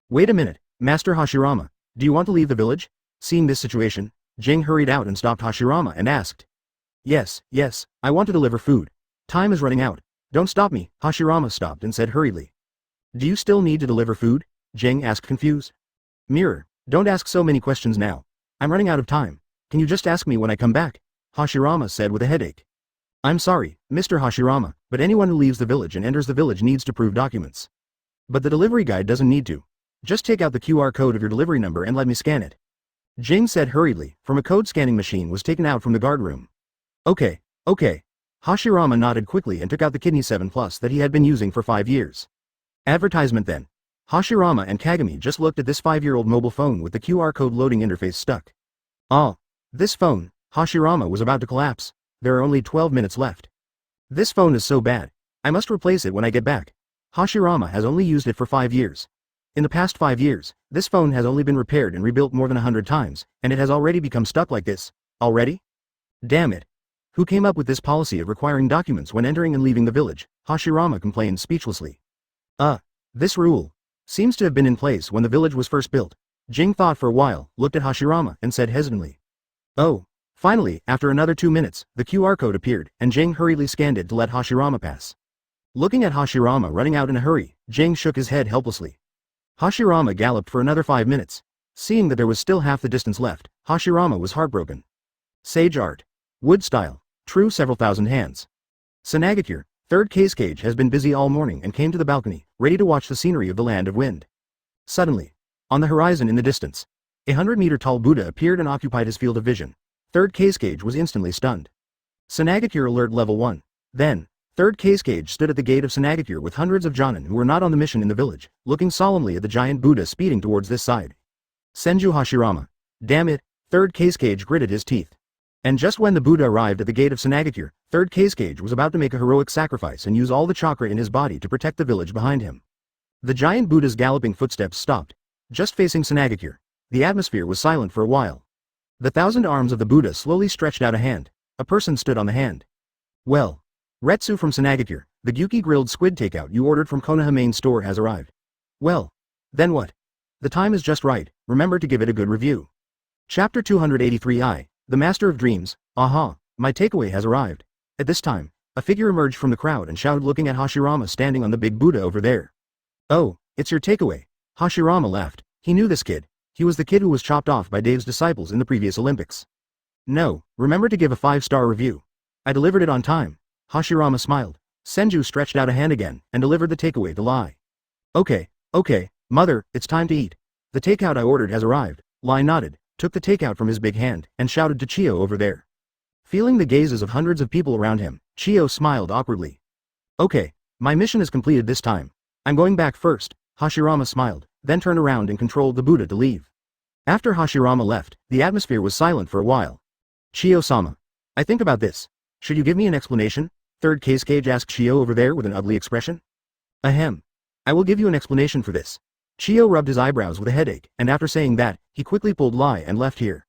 Wait a minute, Master Hashirama, do you want to leave the village? Seeing this situation, Jing hurried out and stopped Hashirama and asked. Yes, I want to deliver food. Time is running out. Don't stop me, Hashirama stopped and said hurriedly. Do you still need to deliver food? Jing asked confused. Mirror, don't ask so many questions now. I'm running out of time. Can you just ask me when I come back? Hashirama said with a headache. I'm sorry, Mr. Hashirama, but anyone who leaves the village and enters the village needs to prove documents. But the delivery guy doesn't need to. Just take out the QR code of your delivery number and let me scan it. Jing said hurriedly, from a code scanning machine was taken out from the guard room. Okay. Hashirama nodded quickly and took out the Kidney 7 Plus that he had been using for 5 years. Advertisement then. Hashirama and Kagami just looked at this 5-year-old mobile phone with the QR code loading interface stuck. This phone, Hashirama was about to collapse. There are only 12 minutes left. This phone is so bad. I must replace it when I get back. Hashirama has only used it for 5 years. In the past 5 years, this phone has only been repaired and rebuilt more than 100 times, and it has already become stuck like this. Already? Damn it. Who came up with this policy of requiring documents when entering and leaving the village? Hashirama complained speechlessly. This rule seems to have been in place when the village was first built. Jing thought for a while, looked at Hashirama, and said hesitantly. Finally, after another 2 minutes, the QR code appeared, and Jing hurriedly scanned it to let Hashirama pass. Looking at Hashirama running out in a hurry, Jing shook his head helplessly. Hashirama galloped for another 5 minutes. Seeing that there was still half the distance left, Hashirama was heartbroken. Sage art. Wood style. True several thousand hands. Senagakure, 3rd case cage has been busy all morning and came to the balcony, ready to watch the scenery of the land of wind. Suddenly, on the horizon in the distance, a 100-meter-tall Buddha appeared and occupied his field of vision. 3rd case cage was instantly stunned. Senagakure alert level 1. Then, 3rd case cage stood at the gate of Senagakure with hundreds of Jonin who were not on the mission in the village, looking solemnly at the giant Buddha speeding towards this side. Senju Hashirama. Damn it, 3rd case cage gritted his teeth. And just when the Buddha arrived at the gate of Senagakure, 3rd case cage was about to make a heroic sacrifice and use all the chakra in his body to protect the village behind him. The giant Buddha's galloping footsteps stopped, just facing Senagakure. The atmosphere was silent for a while. The 1,000 arms of the Buddha slowly stretched out a hand. A person stood on the hand. Well. Retsu from Senagakure, the Gyuki grilled squid takeout you ordered from Konoha main store has arrived. Well. Then what? The time is just right, remember to give it a good review. Chapter 283 The Master of Dreams. My takeaway has arrived. At this time, a figure emerged from the crowd and shouted looking at Hashirama standing on the big Buddha over there. Oh, it's your takeaway. Hashirama laughed. He knew this kid. He was the kid who was chopped off by Dave's disciples in the previous Olympics. No, remember to give a 5-star review. I delivered it on time. Hashirama smiled. Senju stretched out a hand again, and delivered the takeaway to Lai. Okay, mother, it's time to eat. The takeout I ordered has arrived. Lai nodded, took the takeout from his big hand, and shouted to Chio over there. Feeling the gazes of hundreds of people around him, Chio smiled awkwardly. Okay, my mission is completed this time. I'm going back first, Hashirama smiled, then turned around and controlled the Buddha to leave. After Hashirama left, the atmosphere was silent for a while. Chio-sama. I think about this. Should you give me an explanation? 3rd case cage asked Chio over there with an ugly expression. Ahem. I will give you an explanation for this. Chio rubbed his eyebrows with a headache, and after saying that, he quickly pulled Lai and left here.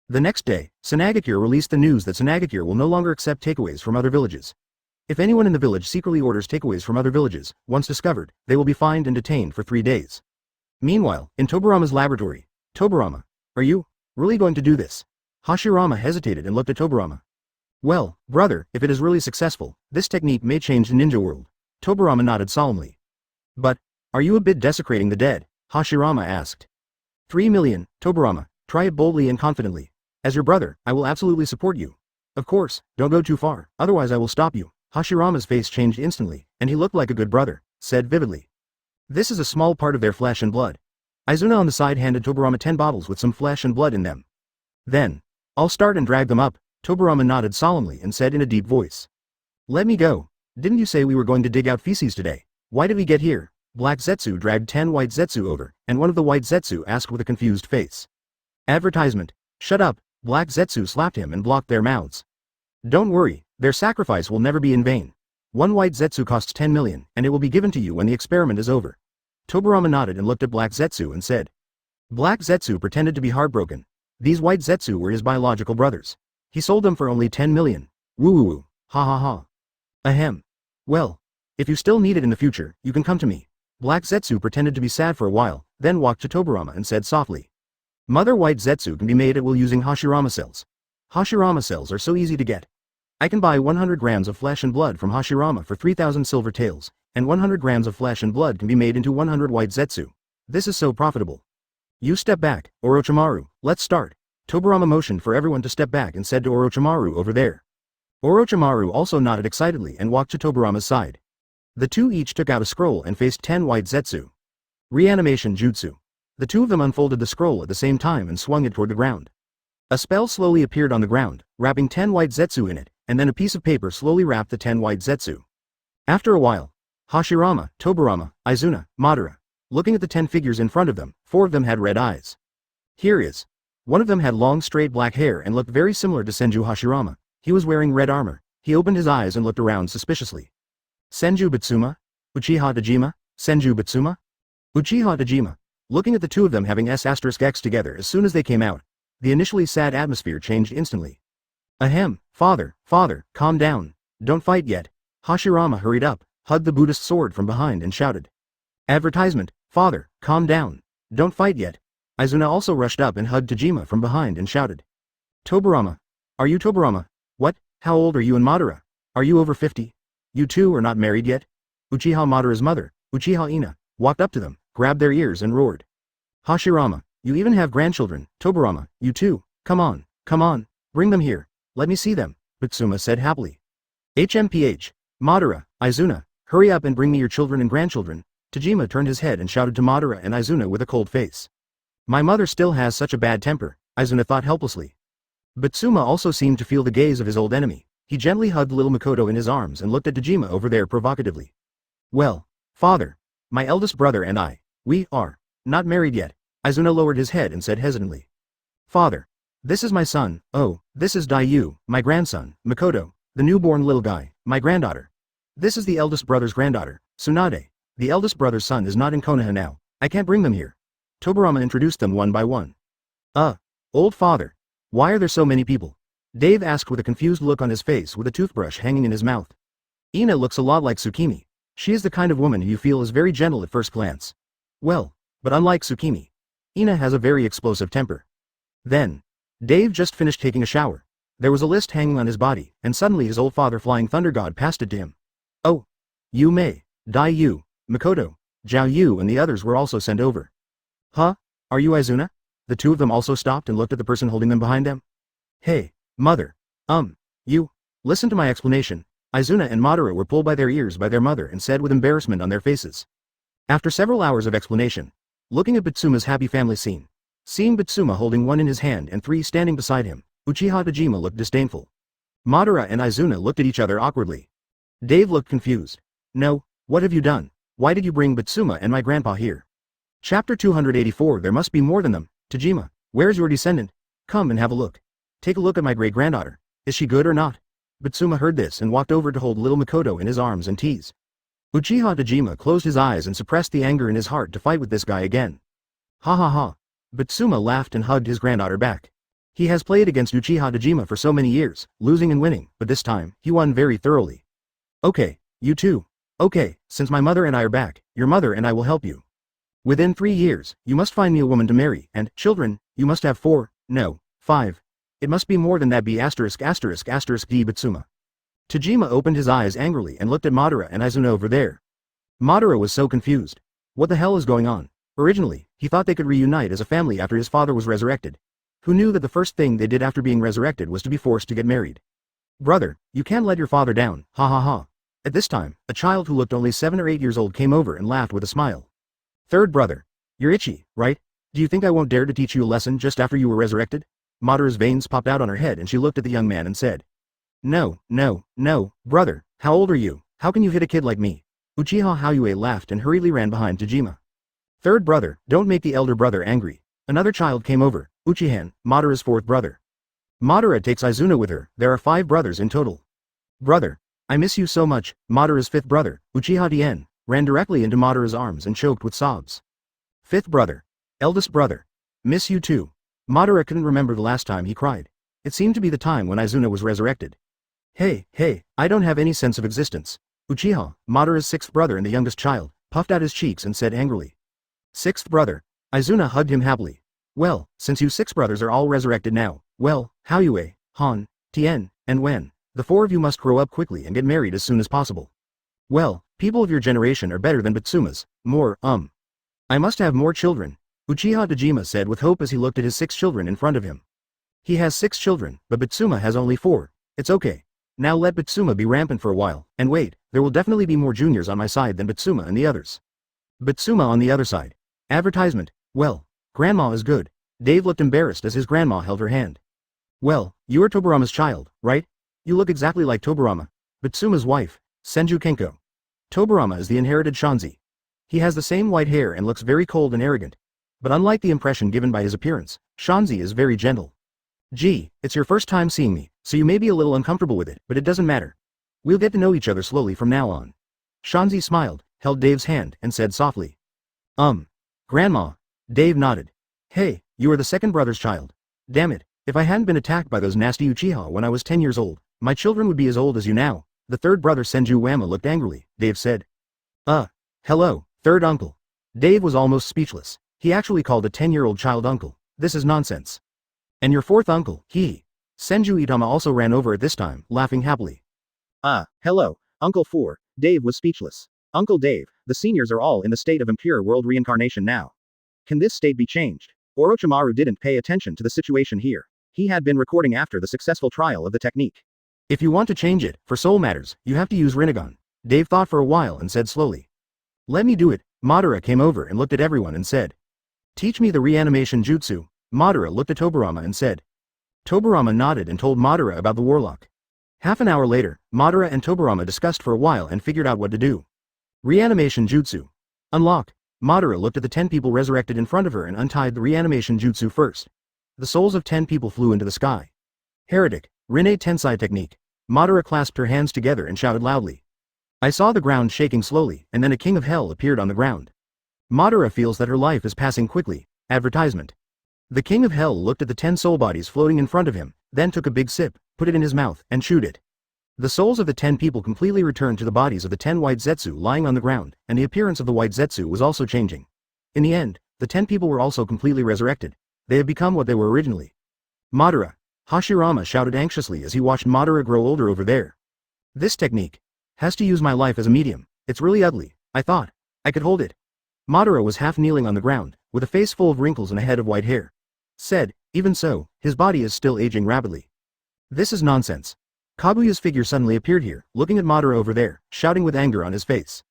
The next day, Senagakure released the news that Senagakure will no longer accept takeaways from other villages. If anyone in the village secretly orders takeaways from other villages, once discovered, they will be fined and detained for 3 days. Meanwhile, in Tobirama's laboratory, Tobirama, are you really going to do this? Hashirama hesitated and looked at Tobirama. Well, brother, if it is really successful, this technique may change the ninja world. Tobirama nodded solemnly. But, are you a bit desecrating the dead? Hashirama asked. 3 million, Tobirama, try it boldly and confidently. As your brother, I will absolutely support you. Of course, don't go too far, otherwise I will stop you. Hashirama's face changed instantly, and he looked like a good brother, said vividly. This is a small part of their flesh and blood. Izuna on the side handed Tobirama 10 bottles with some flesh and blood in them. Then, I'll start and drag them up. Tobirama nodded solemnly and said in a deep voice. Let me go. Didn't you say we were going to dig out feces today? Why did we get here? Black Zetsu dragged 10 white Zetsu over, and one of the white Zetsu asked with a confused face. Advertisement. Shut up. Black Zetsu slapped him and blocked their mouths. Don't worry, their sacrifice will never be in vain. One white Zetsu costs 10 million, and it will be given to you when the experiment is over. Tobirama nodded and looked at Black Zetsu and said. Black Zetsu pretended to be heartbroken. These white Zetsu were his biological brothers. He sold them for only 10 million. Woo woo woo. Ha ha ha. Ahem. Well, if you still need it in the future, you can come to me. Black Zetsu pretended to be sad for a while, then walked to Tobirama and said softly. Mother white Zetsu can be made at will using Hashirama cells. Hashirama cells are so easy to get. I can buy 100 grams of flesh and blood from Hashirama for 3,000 silver taels, and 100 grams of flesh and blood can be made into 100 white Zetsu. This is so profitable. You step back, Orochimaru, let's start. Tobirama motioned for everyone to step back and said to Orochimaru over there. Orochimaru also nodded excitedly and walked to Tobirama's side. The two each took out a scroll and faced 10 white Zetsu. Reanimation Jutsu. The two of them unfolded the scroll at the same time and swung it toward the ground. A spell slowly appeared on the ground, wrapping 10 white Zetsu in it, and then a piece of paper slowly wrapped the 10 white Zetsu. After a while, Hashirama, Tobirama, Izuna, Madara. Looking at the 10 figures in front of them, 4 of them had red eyes. Here is. One of them had long straight black hair and looked very similar to Senju Hashirama. He was wearing red armor. He opened his eyes and looked around suspiciously. Senju Bitsuma? Uchiha Dejima? Senju Bitsuma? Uchiha Dejima. Looking at the two of them having S*X together as soon as they came out, the initially sad atmosphere changed instantly. Ahem, father, calm down. Don't fight yet. Hashirama hurried up, hugged the Buddhist sword from behind and shouted. Advertisement, father, calm down. Don't fight yet. Izuna also rushed up and hugged Dejima from behind and shouted. Tobirama. Are you Tobirama? What? How old are you and Madara? Are you over 50? You two are not married yet? Uchiha Madara's mother, Uchiha Ina, walked up to them, grabbed their ears and roared. Hashirama, you even have grandchildren. Tobirama, you too. Come on, bring them here. Let me see them, Bitsuma said happily. HMPH. Madara, Izuna, hurry up and bring me your children and grandchildren. Dejima turned his head and shouted to Madara and Izuna with a cold face. My mother still has such a bad temper, Izuna thought helplessly. Bitsuma also seemed to feel the gaze of his old enemy. He gently hugged little Makoto in his arms and looked at Dejima over there provocatively. Well, father, my eldest brother and I, we are not married yet. Izuna lowered his head and said hesitantly. Father, this is my son. Oh, this is Daiyu, my grandson. Makoto, the newborn little guy, my granddaughter. This is the eldest brother's granddaughter, Tsunade. The eldest brother's son is not in Konoha now. I can't bring them here. Tobirama introduced them one by one. Old father. Why are there so many people? Dave asked with a confused look on his face with a toothbrush hanging in his mouth. Ina looks a lot like Tsukimi. She is the kind of woman who you feel is very gentle at first glance. Well, but unlike Tsukimi, Ina has a very explosive temper. Then, Dave just finished taking a shower. There was a list hanging on his body, and suddenly his old father Flying Thunder God passed it to him. Oh. Yu Mei, Dai Yu, Makoto, Zhao Yu and the others were also sent over. Huh? Are you Izuna? The two of them also stopped and looked at the person holding them behind them. Hey, mother. You. Listen to my explanation. Izuna and Madara were pulled by their ears by their mother and said with embarrassment on their faces. After several hours of explanation, looking at Bitsuma's happy family scene, seeing Bitsuma holding one in his hand and 3 standing beside him, Uchiha Dejima looked disdainful. Madara and Izuna looked at each other awkwardly. Dave looked confused. No, what have you done? Why did you bring Bitsuma and my grandpa here? Chapter 284. There must be more than them. Dejima, where's your descendant? Come and have a look. Take a look at my great-granddaughter. Is she good or not? Bitsuma heard this and walked over to hold little Makoto in his arms and tease. Uchiha Dejima closed his eyes and suppressed the anger in his heart to fight with this guy again. Ha ha ha. Bitsuma laughed and hugged his granddaughter back. He has played against Uchiha Dejima for so many years, losing and winning, but this time, he won very thoroughly. Okay, you too. Okay, since my mother and I are back, your mother and I will help you. Within 3 years, you must find me a woman to marry, and, children, you must have 4, no, 5. It must be more than that b asterisk asterisk asterisk d Bitsuma. Tajima opened his eyes angrily and looked at Madara and Izuna over there. Madara was so confused. What the hell is going on? Originally, he thought they could reunite as a family after his father was resurrected. Who knew that the first thing they did after being resurrected was to be forced to get married? Brother, you can't let your father down, ha ha ha. At this time, a child who looked only 7 or 8 years old came over and laughed with a smile. Third brother. You're itchy, right? Do you think I won't dare to teach you a lesson just after you were resurrected? Madara's veins popped out on her head and she looked at the young man and said. No, no, no, brother, how old are you? How can you hit a kid like me? Uchiha Hayue laughed and hurriedly ran behind Tajima. Third brother, don't make the elder brother angry. Another child came over, Uchihan, Madara's fourth brother. Madara takes Izuna with her, there are 5 brothers in total. Brother, I miss you so much, Madara's fifth brother, Uchiha Tien, ran directly into Madara's arms and choked with sobs. Fifth brother. Eldest brother. Miss you too. Madara couldn't remember the last time he cried. It seemed to be the time when Izuna was resurrected. Hey, I don't have any sense of existence. Uchiha, Madara's sixth brother and the youngest child, puffed out his cheeks and said angrily. Sixth brother. Izuna hugged him happily. Well, since you 6 brothers are all resurrected now, well, Hayue, Han, Tien, and Wen, the 4 of you must grow up quickly and get married as soon as possible. Well, people of your generation are better than Bitsumas, more, I must have more children, Uchiha Tajima said with hope as he looked at his 6 children in front of him. He has 6 children, but Bitsuma has only 4, it's okay. Now let Bitsuma be rampant for a while, and wait, there will definitely be more juniors on my side than Bitsuma and the others. Bitsuma on the other side. Advertisement, well, Grandma is good. Dave looked embarrassed as his grandma held her hand. Well, you are Tobirama's child, right? You look exactly like Tobirama, Bitsuma's wife, Senju Kenko. Tobirama is the inherited Shanzi. He has the same white hair and looks very cold and arrogant. But unlike the impression given by his appearance, Shanzi is very gentle. Gee, it's your first time seeing me, so you may be a little uncomfortable with it, but it doesn't matter. We'll get to know each other slowly from now on. Shanzi smiled, held Dave's hand, and said softly. Grandma. Dave nodded. Hey, you are the second brother's child. Damn it, if I hadn't been attacked by those nasty Uchiha when I was 10 years old, my children would be as old as you now. The third brother Senju Wama looked angrily, Dave said. Hello, third uncle. Dave was almost speechless. He actually called a 10-year-old child uncle. This is nonsense. And your fourth uncle, Senju Itama also ran over at this time, laughing happily. Hello, Uncle 4, Dave was speechless. Uncle Dave, the seniors are all in the state of impure world reincarnation now. Can this state be changed? Orochimaru didn't pay attention to the situation here. He had been recording after the successful trial of the technique. If you want to change it, for soul matters, you have to use Rinnegan. Dave thought for a while and said slowly. Let me do it. Madara came over and looked at everyone and said. Teach me the reanimation jutsu. Madara looked at Tobirama and said. Tobirama nodded and told Madara about the warlock. Half an hour later, Madara and Tobirama discussed for a while and figured out what to do. Reanimation jutsu. Unlock. Madara looked at the 10 people resurrected in front of her and untied the reanimation jutsu first. The souls of 10 people flew into the sky. Heretic, Rinne Tensai technique. Madara clasped her hands together and shouted loudly. I saw the ground shaking slowly, and then a king of hell appeared on the ground. Madara feels that her life is passing quickly. Advertisement. The king of hell looked at the 10 soul bodies floating in front of him, then took a big sip, put it in his mouth, and chewed it. The souls of the 10 people completely returned to the bodies of the 10 white Zetsu lying on the ground, and the appearance of the white Zetsu was also changing. In the end, the 10 people were also completely resurrected. They have become what they were originally. Madara. Hashirama shouted anxiously as he watched Madara grow older over there. This technique has to use my life as a medium. It's really ugly. I thought I could hold it. Madara was half kneeling on the ground, with a face full of wrinkles and a head of white hair. Said, even so, his body is still aging rapidly. This is nonsense. Kaguya's figure suddenly appeared here, looking at Madara over there, shouting with anger on his face.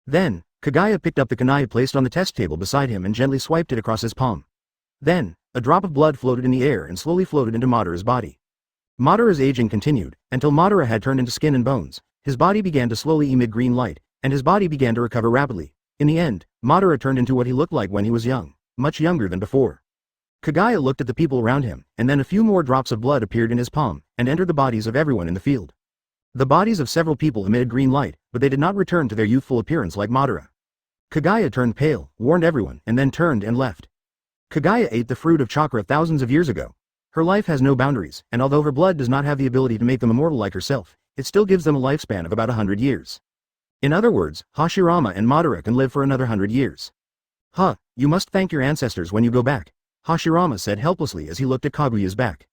Then, Kagaya picked up the kunai placed on the test table beside him and gently swiped it across his palm. Then, a drop of blood floated in the air and slowly floated into Madara's body. Madara's aging continued, until Madara had turned into skin and bones. His body began to slowly emit green light, and his body began to recover rapidly. In the end, Madara turned into what he looked like when he was young, much younger than before. Kagaya looked at the people around him, and then a few more drops of blood appeared in his palm, and entered the bodies of everyone in the field. The bodies of several people emitted green light, but they did not return to their youthful appearance like Madara. Kagaya turned pale, warned everyone, and then turned and left. Kagaya ate the fruit of chakra thousands of years ago. Her life has no boundaries, and although her blood does not have the ability to make them immortal like herself, it still gives them a lifespan of about 100 years. In other words, Hashirama and Madara can live for another 100 years. You must thank your ancestors when you go back, Hashirama said helplessly as he looked at Kaguya's back.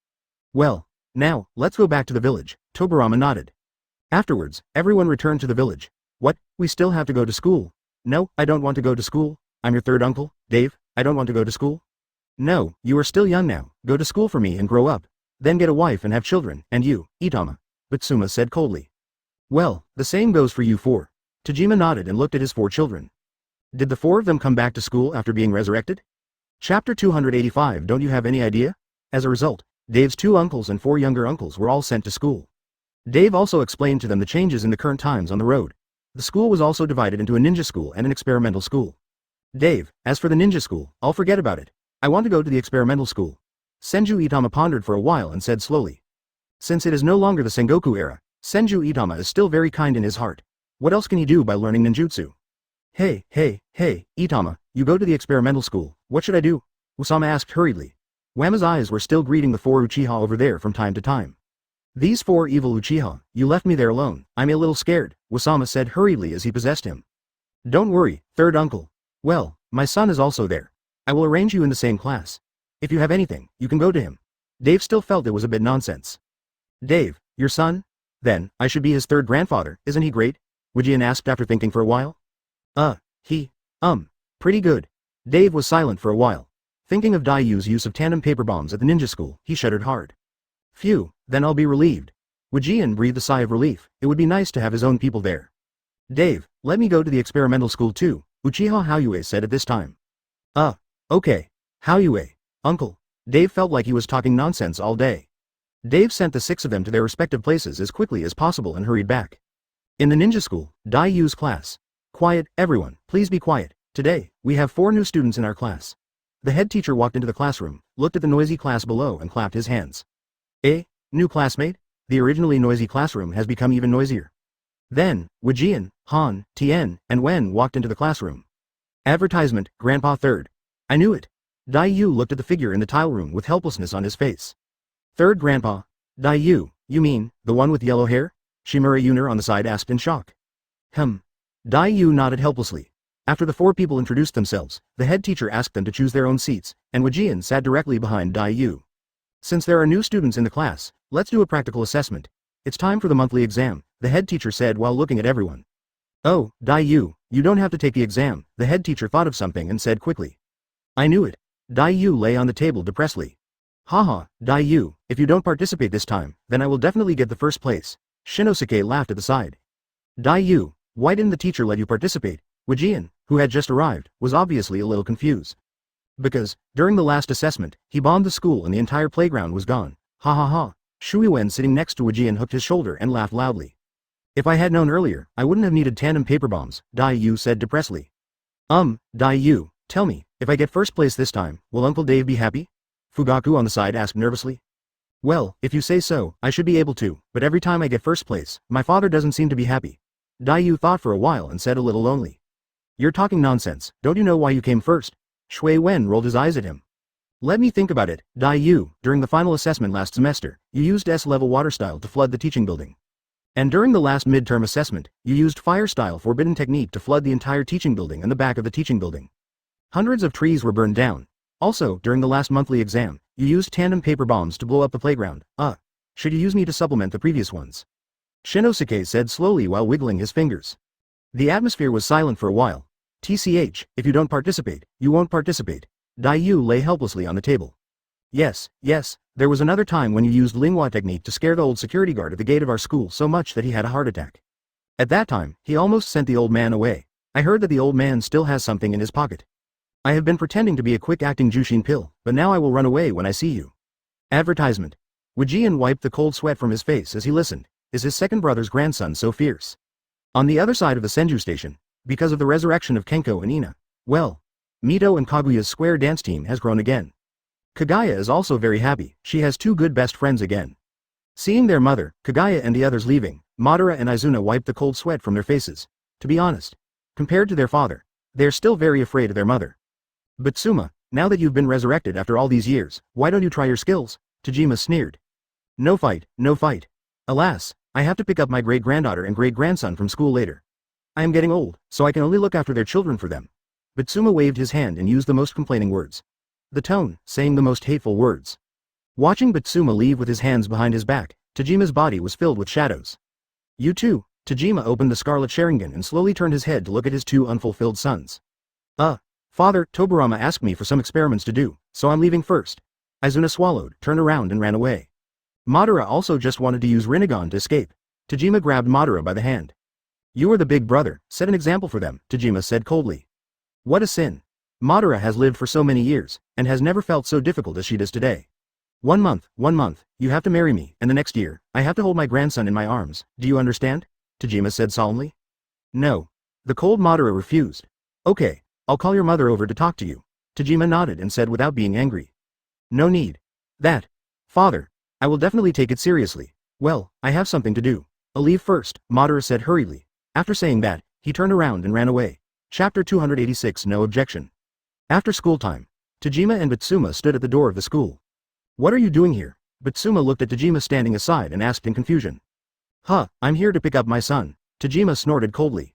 Well, now, let's go back to the village, Tobirama nodded. Afterwards, everyone returned to the village. What, we still have to go to school? No, I don't want to go to school. I'm your third uncle, Dave, I don't want to go to school. No, you are still young now, go to school for me and grow up. Then get a wife and have children, and you, Itama. Bitsuma said coldly. Well, the same goes for you four. Tajima nodded and looked at his four children. Did the four of them come back to school after being resurrected? Chapter 285. Don't you have any idea? As a result, Dave's two uncles and four younger uncles were all sent to school. Dave also explained to them the changes in the current times on the road. The school was also divided into a ninja school and an experimental school. Dave, as for the ninja school, I'll forget about it. I want to go to the experimental school. Senju Itama pondered for a while and said slowly. Since it is no longer the Sengoku era, Senju Itama is still very kind in his heart. What else can he do by learning ninjutsu? Hey, Itama, you go to the experimental school, what should I do? Usama asked hurriedly. Wama's eyes were still greeting the four Uchiha over there from time to time. These four evil Uchiha, you left me there alone, I'm a little scared, Usama said hurriedly as he possessed him. Don't worry, third uncle. Well, my son is also there. I will arrange you in the same class. If you have anything, you can go to him. Dave still felt it was a bit nonsense. Dave, your son? Then, I should be his third grandfather, isn't he great? Wujian asked after thinking for a while. Pretty good. Dave was silent for a while. Thinking of Daiyu's use of tandem paper bombs at the ninja school, he shuddered hard. Phew, then I'll be relieved. Wujian breathed a sigh of relief, it would be nice to have his own people there. Dave, let me go to the experimental school too, Uchiha Hauyue said at this time. Okay. Hauyue, uncle. Dave felt like he was talking nonsense all day. Dave sent the six of them to their respective places as quickly as possible and hurried back. In the ninja school, Daiyu's class. Quiet, everyone, please be quiet. Today, we have 4 new students in our class. The head teacher walked into the classroom, looked at the noisy class below and clapped his hands. New classmate? The originally noisy classroom has become even noisier. Then, Wujian, Han, Tien, and Wen walked into the classroom. Advertisement, Grandpa Third. I knew it. Daiyu looked at the figure in the tile room with helplessness on his face. Third Grandpa. Daiyu, you mean, the one with yellow hair? Shimura Yuner on the side asked in shock. Daiyu nodded helplessly. After the 4 people introduced themselves, the head teacher asked them to choose their own seats, and Wujian sat directly behind Daiyu. Since there are new students in the class, let's do a practical assessment. It's time for the monthly exam, the head teacher said while looking at everyone. Oh, Daiyu, you don't have to take the exam, the head teacher thought of something and said quickly. I knew it. Daiyu lay on the table depressedly. Haha, Daiyu, if you don't participate this time, then I will definitely get the first place. Shinosuke laughed at the side. Daiyu, why didn't the teacher let you participate? Wujian, who had just arrived, was obviously a little confused. Because, during the last assessment, he bombed the school and the entire playground was gone. Ha ha ha. Shuiwen sitting next to Wujian hooked his shoulder and laughed loudly. If I had known earlier, I wouldn't have needed tandem paper bombs, Daiyu said depressedly. Daiyu, tell me, if I get first place this time, will Uncle Dave be happy? Fugaku on the side asked nervously. Well, if you say so, I should be able to, but every time I get first place, my father doesn't seem to be happy. Daiyu thought for a while and said a little lonely. You're talking nonsense, don't you know why you came first? Shui Wen rolled his eyes at him. Let me think about it, Daiyu, during the final assessment last semester, you used S-level water style to flood the teaching building. And during the last midterm assessment, you used fire style forbidden technique to flood the entire teaching building and the back of the teaching building. Hundreds of trees were burned down. Also, during the last monthly exam, you used tandem paper bombs to blow up the playground. Should you use me to supplement the previous ones? Shinosuke said slowly while wiggling his fingers. The atmosphere was silent for a while. TCH, if you don't participate, you won't participate. Daiyu lay helplessly on the table. Yes, there was another time when you used Linghua technique to scare the old security guard at the gate of our school so much that he had a heart attack. At that time, he almost sent the old man away. I heard that the old man still has something in his pocket. I have been pretending to be a quick-acting Jushin pill, but now I will run away when I see you. Advertisement. Wujian wiped the cold sweat from his face as he listened. Is his second brother's grandson so fierce? On the other side of the Senju station, because of the resurrection of Kenko and Ina, well, Mito and Kaguya's square dance team has grown again. Kagaya is also very happy, she has 2 good best friends again. Seeing their mother, Kagaya and the others leaving, Madara and Izuna wiped the cold sweat from their faces. To be honest, compared to their father, they're still very afraid of their mother. Bitsuma, now that you've been resurrected after all these years, why don't you try your skills? Tajima sneered. No fight. Alas, I have to pick up my great-granddaughter and great-grandson from school later. I am getting old, so I can only look after their children for them. Bitsuma waved his hand and used the most complaining words. The tone, saying the most hateful words. Watching Bitsuma leave with his hands behind his back, Tajima's body was filled with shadows. You too. Tajima opened the Scarlet Sharingan and slowly turned his head to look at his two unfulfilled sons. Father, Tobirama asked me for some experiments to do, so I'm leaving first. Izuna swallowed, turned around and ran away. Madara also just wanted to use Rinnegan to escape. Tajima grabbed Madara by the hand. You are the big brother, set an example for them, Tajima said coldly. What a sin. Madara has lived for so many years, and has never felt so difficult as she does today. 1 month, you have to marry me, and the next year, I have to hold my grandson in my arms, do you understand? Tajima said solemnly. No. The cold Madara refused. Okay, I'll call your mother over to talk to you. Tajima nodded and said without being angry. No need. That. Father. I will definitely take it seriously. Well, I have something to do. I'll leave first, Madara said hurriedly. After saying that, he turned around and ran away. Chapter 286 No Objection. After school time, Tajima and Bitsuma stood at the door of the school. What are you doing here? Bitsuma looked at Tajima standing aside and asked in confusion. I'm here to pick up my son. Tajima snorted coldly.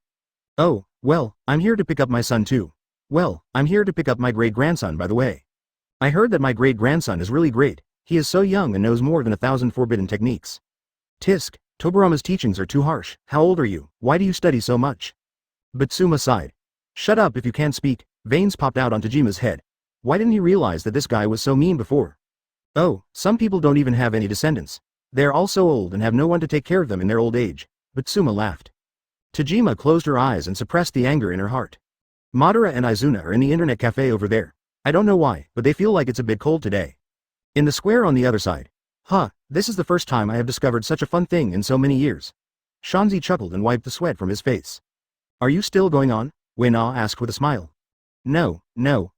Oh, well, I'm here to pick up my son too. Well, I'm here to pick up my great-grandson by the way. I heard that my great-grandson is really great. He is so young and knows more than 1,000 forbidden techniques. Tisk, Tobirama's teachings are too harsh. How old are you? Why do you study so much? Bitsuma sighed. Shut up if you can't speak. Veins popped out on Tajima's head. Why didn't he realize that this guy was so mean before? Oh, some people don't even have any descendants. They are all so old and have no one to take care of them in their old age. Bitsuma laughed. Tajima closed her eyes and suppressed the anger in her heart. Madara and Izuna are in the internet cafe over there. I don't know why, but they feel like it's a bit cold today. In the square on the other side. This is the first time I have discovered such a fun thing in so many years. Shanzi chuckled and wiped the sweat from his face. Are you still going on? Wei-na asked with a smile. No,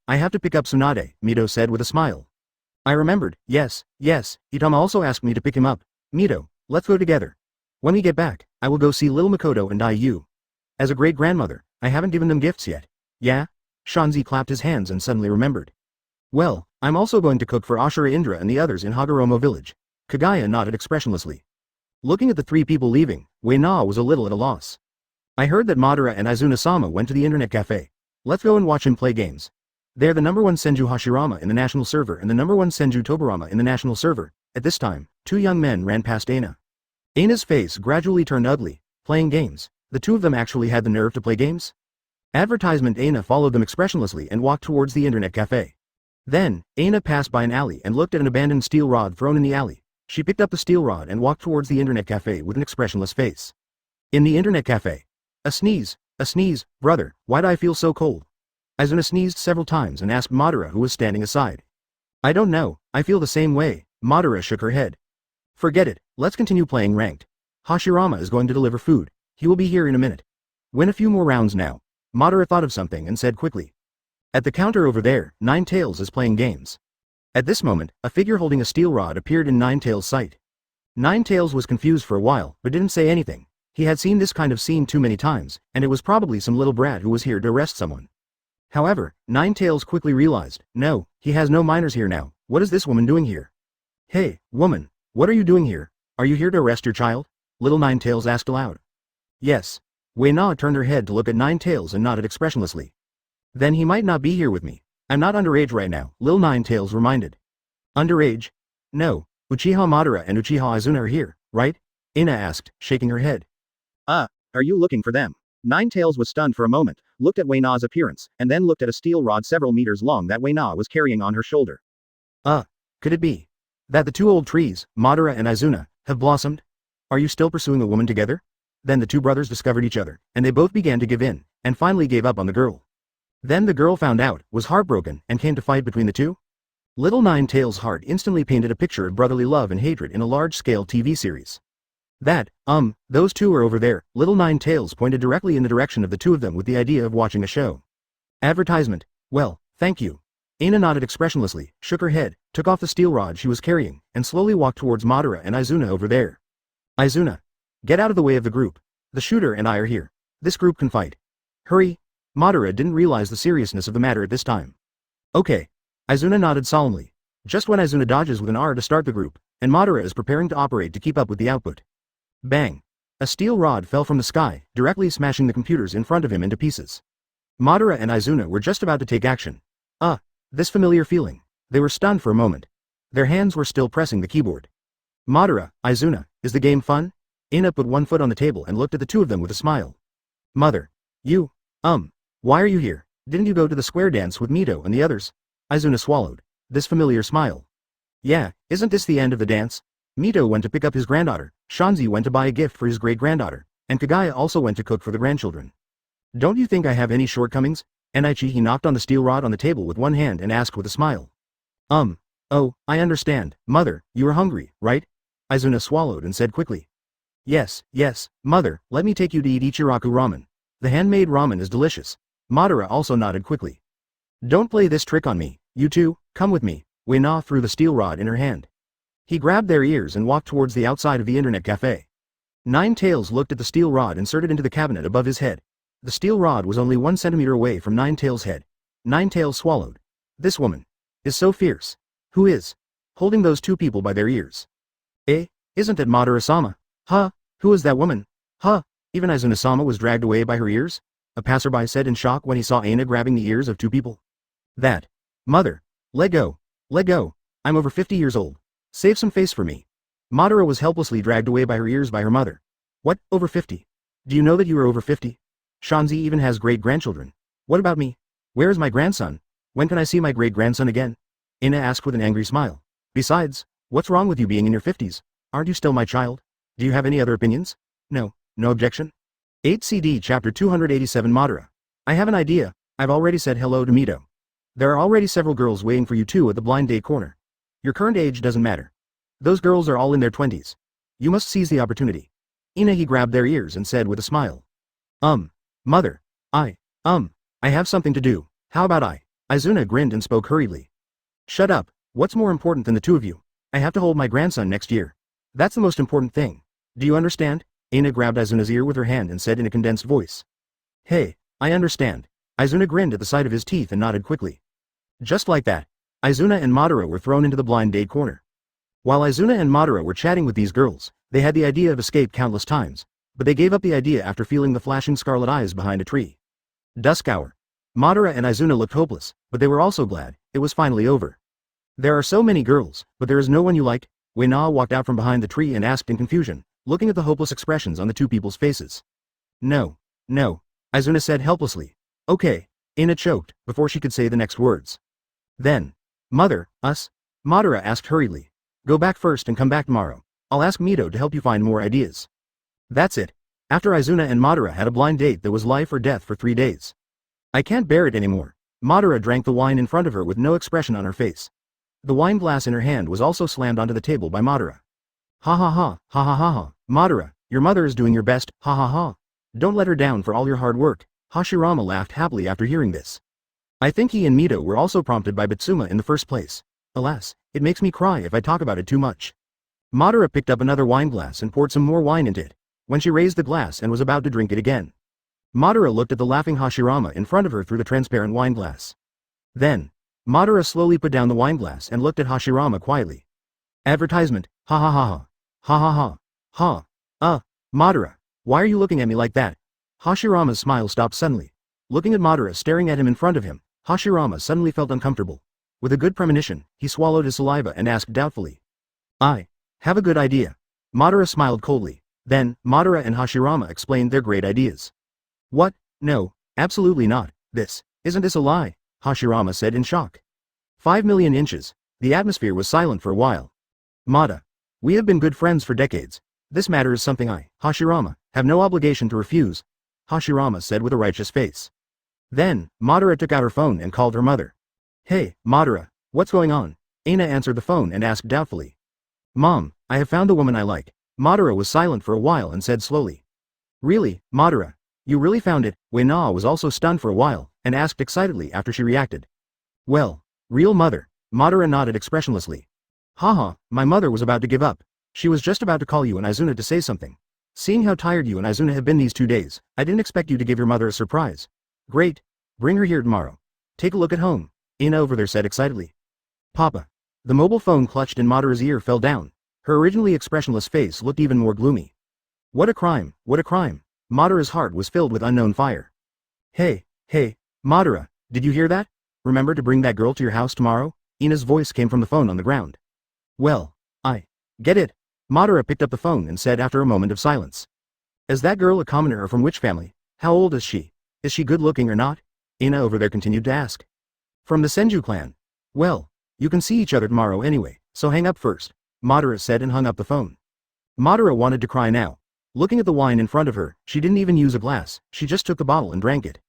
I have to pick up Tsunade, Mito said with a smile. I remembered, yes, Itama also asked me to pick him up. Mito, let's go together. When we get back, I will go see little Makoto and IU. As a great-grandmother, I haven't given them gifts yet. Yeah? Shanzi clapped his hands and suddenly remembered. Well, I'm also going to cook for Ashura Indra and the others in Hagoromo village. Kagaya nodded expressionlessly. Looking at the three people leaving, Wei-na was a little at a loss. I heard that Madara and Izuna-sama went to the internet cafe. Let's go and watch him play games. They're the #1 Senju Hashirama in the national server and the #1 Senju Tobirama in the national server. At this time, two young men ran past Aina. Aina's face gradually turned ugly. Playing games. The two of them actually had the nerve to play games? Advertisement. Aina followed them expressionlessly and walked towards the internet cafe. Then, Aina passed by an alley and looked at an abandoned steel rod thrown in the alley. She picked up the steel rod and walked towards the internet cafe with an expressionless face. In the internet cafe. A sneeze, brother, why do I feel so cold? Izuna sneezed several times and asked Madara who was standing aside. I don't know, I feel the same way. Madara shook her head. Forget it, let's continue playing ranked. Hashirama is going to deliver food. He will be here in a minute. Win a few more rounds now. Madara thought of something and said quickly. At the counter over there, Ninetales is playing games. At this moment, a figure holding a steel rod appeared in Ninetales' sight. Ninetales was confused for a while, but didn't say anything. He had seen this kind of scene too many times, and it was probably some little brat who was here to arrest someone. However, Ninetales quickly realized, no, he has no minors here now. What is this woman doing here? Hey, woman, what are you doing here? Are you here to arrest your child? Little Ninetales asked aloud. Yes. Wei-na turned her head to look at Ninetales and nodded expressionlessly. Then he might not be here with me. I'm not underage right now, Lil Ninetales reminded. Underage? No, Uchiha Madara and Uchiha Izuna are here, right? Aina asked, shaking her head. Are you looking for them? Ninetales was stunned for a moment, looked at Wei-na's appearance, and then looked at a steel rod several meters long that Wei-na was carrying on her shoulder. Could it be that the two old trees, Madara and Izuna, have blossomed? Are you still pursuing a woman together? Then the two brothers discovered each other, and they both began to give in, and finally gave up on the girl. Then the girl found out, was heartbroken, and came to fight between the two? Little Ninetales' heart instantly painted a picture of brotherly love and hatred in a large-scale TV series. Those two are over there. Little Ninetales pointed directly in the direction of the two of them with the idea of watching a show. Advertisement. Well, thank you. Aina nodded expressionlessly, shook her head, took off the steel rod she was carrying, and slowly walked towards Madara and Izuna over there. Izuna. Get out of the way of the group. The shooter and I are here. This group can fight. Hurry. Madara didn't realize the seriousness of the matter at this time. Okay. Izuna nodded solemnly. Just when Izuna dodges with an R to start the group, and Madara is preparing to operate to keep up with the output. Bang. A steel rod fell from the sky, directly smashing the computers in front of him into pieces. Madara and Izuna were just about to take action. This familiar feeling. They were stunned for a moment. Their hands were still pressing the keyboard. Madara, Izuna, is the game fun? Ina put one foot on the table and looked at the two of them with a smile. Mother. You. Why are you here? Didn't you go to the square dance with Mito and the others? Izuna swallowed. This familiar smile. Yeah, isn't this the end of the dance? Mito went to pick up his granddaughter, Shanzi went to buy a gift for his great-granddaughter, and Kagaya also went to cook for the grandchildren. Don't you think I have any shortcomings? Enichi he knocked on the steel rod on the table with one hand and asked with a smile. Oh, I understand, mother, you are hungry, right? Izuna swallowed and said quickly. Yes, mother, let me take you to eat Ichiraku ramen. The handmade ramen is delicious. Madara also nodded quickly. Don't play this trick on me, you two, come with me. Uena threw the steel rod in her hand. He grabbed their ears and walked towards the outside of the internet cafe. Nine Tails looked at the steel rod inserted into the cabinet above his head. The steel rod was only 1 centimeter away from Nine Tails' head. Nine Tails swallowed. This woman is so fierce. Who is holding those two people by their ears? Isn't it Madara-sama? Huh? Who is that woman? Huh? Even Izuna-sama was dragged away by her ears? A passerby said in shock when he saw Aina grabbing the ears of two people. That. Mother. Let go. Let go. I'm over 50 years old. Save some face for me. Madara was helplessly dragged away by her ears by her mother. What, over 50? Do you know that you are over 50? Shanzi even has great-grandchildren. What about me? Where is my grandson? When can I see my great-grandson again? Ina asked with an angry smile. Besides, what's wrong with you being in your 50s? Aren't you still my child? Do you have any other opinions? No objection? 8 CD Chapter 287 Madara. I have an idea, I've already said hello to Mito. There are already several girls waiting for you too at the blind date corner. Your current age doesn't matter. Those girls are all in their 20s. You must seize the opportunity. Ina he grabbed their ears and said with a smile. Mother. I have something to do, how about I? Izuna grinned and spoke hurriedly. Shut up, what's more important than the two of you? I have to hold my grandson next year. That's the most important thing. Do you understand? Ina grabbed Izuna's ear with her hand and said in a condensed voice. Hey, I understand. Izuna grinned at the sight of his teeth and nodded quickly. Just like that, Izuna and Madara were thrown into the blind date corner. While Izuna and Madara were chatting with these girls, they had the idea of escape countless times, but they gave up the idea after feeling the flashing scarlet eyes behind a tree. Dusk hour. Madara and Izuna looked hopeless, but they were also glad it was finally over. There are so many girls, but there is no one you like? Uena walked out from behind the tree and asked in confusion, looking at the hopeless expressions on the two people's faces. No, Izuna said helplessly. Okay, Ina choked, before she could say the next words. Then, Mother, us? Madara asked hurriedly. Go back first and come back tomorrow. I'll ask Mito to help you find more ideas. That's it. After Izuna and Madara had a blind date that was life or death for 3 days. I can't bear it anymore. Madara drank the wine in front of her with no expression on her face. The wine glass in her hand was also slammed onto the table by Madara. Ha ha ha, ha ha ha ha, Madara, your mother is doing your best, ha ha ha. Don't let her down for all your hard work. Hashirama laughed happily after hearing this. I think he and Mito were also prompted by Bitsuma in the first place. Alas, it makes me cry if I talk about it too much. Madara picked up another wine glass and poured some more wine into it, when she raised the glass and was about to drink it again. Madara looked at the laughing Hashirama in front of her through the transparent wine glass. Then, Madara slowly put down the wine glass and looked at Hashirama quietly. Advertisement, ha ha ha ha, ha ha ha, Madara, why are you looking at me like that? Hashirama's smile stopped suddenly. Looking at Madara staring at him in front of him, Hashirama suddenly felt uncomfortable. With a good premonition, he swallowed his saliva and asked doubtfully. I have a good idea. Madara smiled coldly. Then, Madara and Hashirama explained their great ideas. What? No, absolutely not. Isn't this a lie? Hashirama said in shock. 5 million inches. The atmosphere was silent for a while. Mada. We have been good friends for decades. This matter is something I, Hashirama, have no obligation to refuse, Hashirama said with a righteous face. Then, Madara took out her phone and called her mother. Hey, Madara, what's going on? Aina answered the phone and asked doubtfully. Mom, I have found the woman I like. Madara was silent for a while and said slowly. Really, Madara? You really found it? Uena was also stunned for a while, and asked excitedly after she reacted. Well, real mother, Madara nodded expressionlessly. Haha, my mother was about to give up. She was just about to call you and Izuna to say something. Seeing how tired you and Izuna have been these 2 days, I didn't expect you to give your mother a surprise. Great. Bring her here tomorrow. Take a look at home, Ina over there said excitedly. Papa. The mobile phone clutched in Madara's ear fell down. Her originally expressionless face looked even more gloomy. What a crime, what a crime. Madara's heart was filled with unknown fire. Hey, Madara, did you hear that? Remember to bring that girl to your house tomorrow? Ina's voice came from the phone on the ground. Well, I get it. Madara picked up the phone and said after a moment of silence. Is that girl a commoner or from which family? How old is she? Is she good looking or not? Ina over there continued to ask. From the Senju clan. Well, you can see each other tomorrow anyway, so hang up first, Madara said and hung up the phone. Madara wanted to cry now. Looking at the wine in front of her, she didn't even use a glass, she just took the bottle and drank it.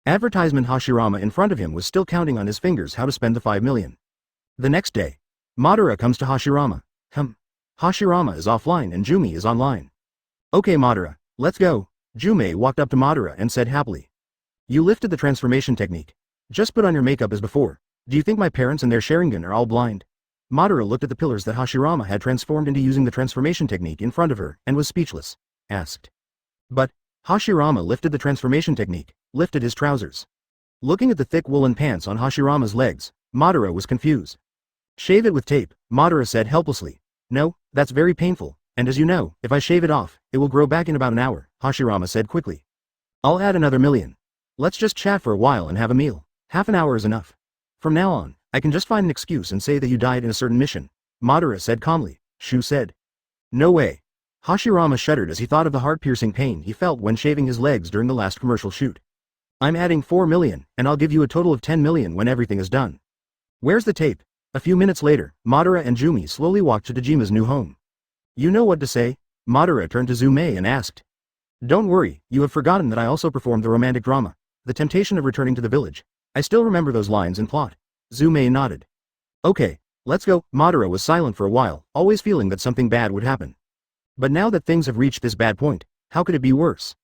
Advertisement Hashirama in front of him was still counting on his fingers how to spend the 5 million. The next day, Madara comes to Hashirama. Hashirama is offline and Jumi is online. Okay Madara, let's go. Jumi walked up to Madara and said happily. You lifted the transformation technique. Just put on your makeup as before. Do you think my parents and their Sharingan are all blind? Madara looked at the pillars that Hashirama had transformed into using the transformation technique in front of her and was speechless. Asked. But, Hashirama lifted the transformation technique, lifted his trousers. Looking at the thick woolen pants on Hashirama's legs, Madara was confused. Shave it with tape, Madara said helplessly. No, that's very painful, and as you know, if I shave it off, it will grow back in about an hour, Hashirama said quickly. I'll add another million. Let's just chat for a while and have a meal. Half an hour is enough. From now on, I can just find an excuse and say that you died in a certain mission, Madara said calmly. Shu said. No way. Hashirama shuddered as he thought of the heart-piercing pain he felt when shaving his legs during the last commercial shoot. I'm adding 4 million, and I'll give you a total of 10 million when everything is done. Where's the tape? A few minutes later, Madara and Jumi slowly walked to Tajima's new home. You know what to say? Madara turned to Zume and asked. Don't worry, you have forgotten that I also performed the romantic drama, The Temptation of Returning to the Village. I still remember those lines and plot. Zume nodded. Okay, let's go. Madara was silent for a while, always feeling that something bad would happen. But now that things have reached this bad point, how could it be worse?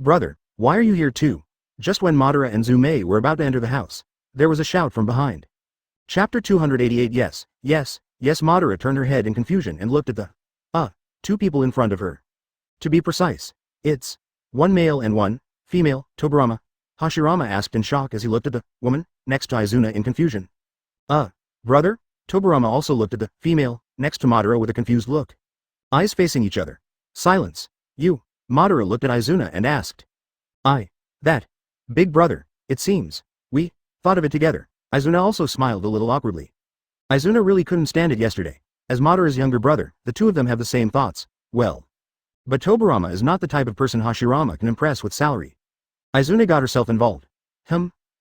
Brother, why are you here too? Just when Madara and Zume were about to enter the house, there was a shout from behind. Chapter 288 Yes, Madara turned her head in confusion and looked at the, two people in front of her. To be precise, it's one male and one female, Tobirama. Hashirama asked in shock as he looked at the woman next to Izuna in confusion. Brother? Tobirama also looked at the female next to Madara with a confused look. Eyes facing each other. Silence. You. Madara looked at Izuna and asked. That. Big brother, it seems. We thought of it together. Izuna also smiled a little awkwardly. Izuna really couldn't stand it yesterday. As Madara's younger brother, the two of them have the same thoughts. Well. But Tobirama is not the type of person Hashirama can impress with salary. Izuna got herself involved.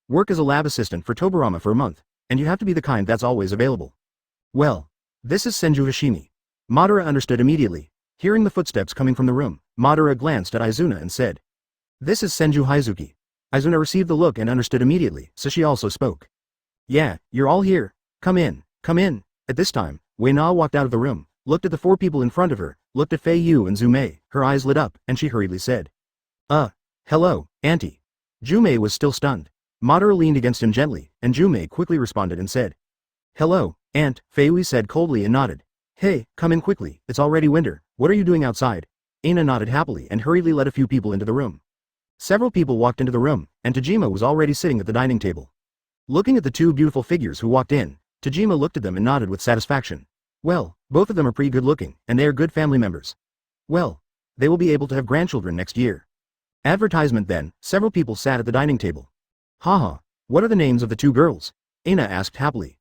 Work as a lab assistant for Tobirama for a month, and you have to be the kind that's always available. Well. This is Senju Hashimi. Madara understood immediately. Hearing the footsteps coming from the room, Madara glanced at Izuna and said. This is Senju Haizuki. Izuna received the look and understood immediately, so she also spoke. Yeah, you're all here. Come in, come in. At this time, Wei Na walked out of the room, looked at the 4 people in front of her, looked at Fei Yu and Zume, her eyes lit up, and she hurriedly said. Hello, Auntie. Jume was still stunned. Madara leaned against him gently, and Jume quickly responded and said. Hello, Aunt, Fei Yu said coldly and nodded. Hey, come in quickly, it's already winter, what are you doing outside? Ina nodded happily and hurriedly led a few people into the room. Several people walked into the room, and Tajima was already sitting at the dining table. Looking at the 2 beautiful figures who walked in, Tajima looked at them and nodded with satisfaction. Well, both of them are pretty good looking, and they are good family members. Well, they will be able to have grandchildren next year. Advertisement then, several people sat at the dining table. Haha, what are the names of the 2 girls? Ina asked happily.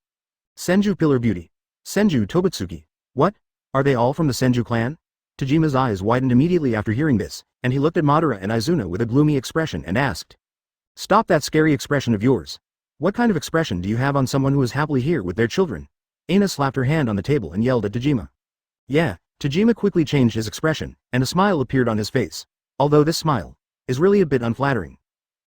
Senju Pillar Beauty. Senju Tobutsuki. What? Are they all from the Senju clan? Tajima's eyes widened immediately after hearing this, and he looked at Madara and Izuna with a gloomy expression and asked. Stop that scary expression of yours. What kind of expression do you have on someone who is happily here with their children? Ina slapped her hand on the table and yelled at Tajima. Yeah, Tajima quickly changed his expression, and a smile appeared on his face. Although this smile is really a bit unflattering.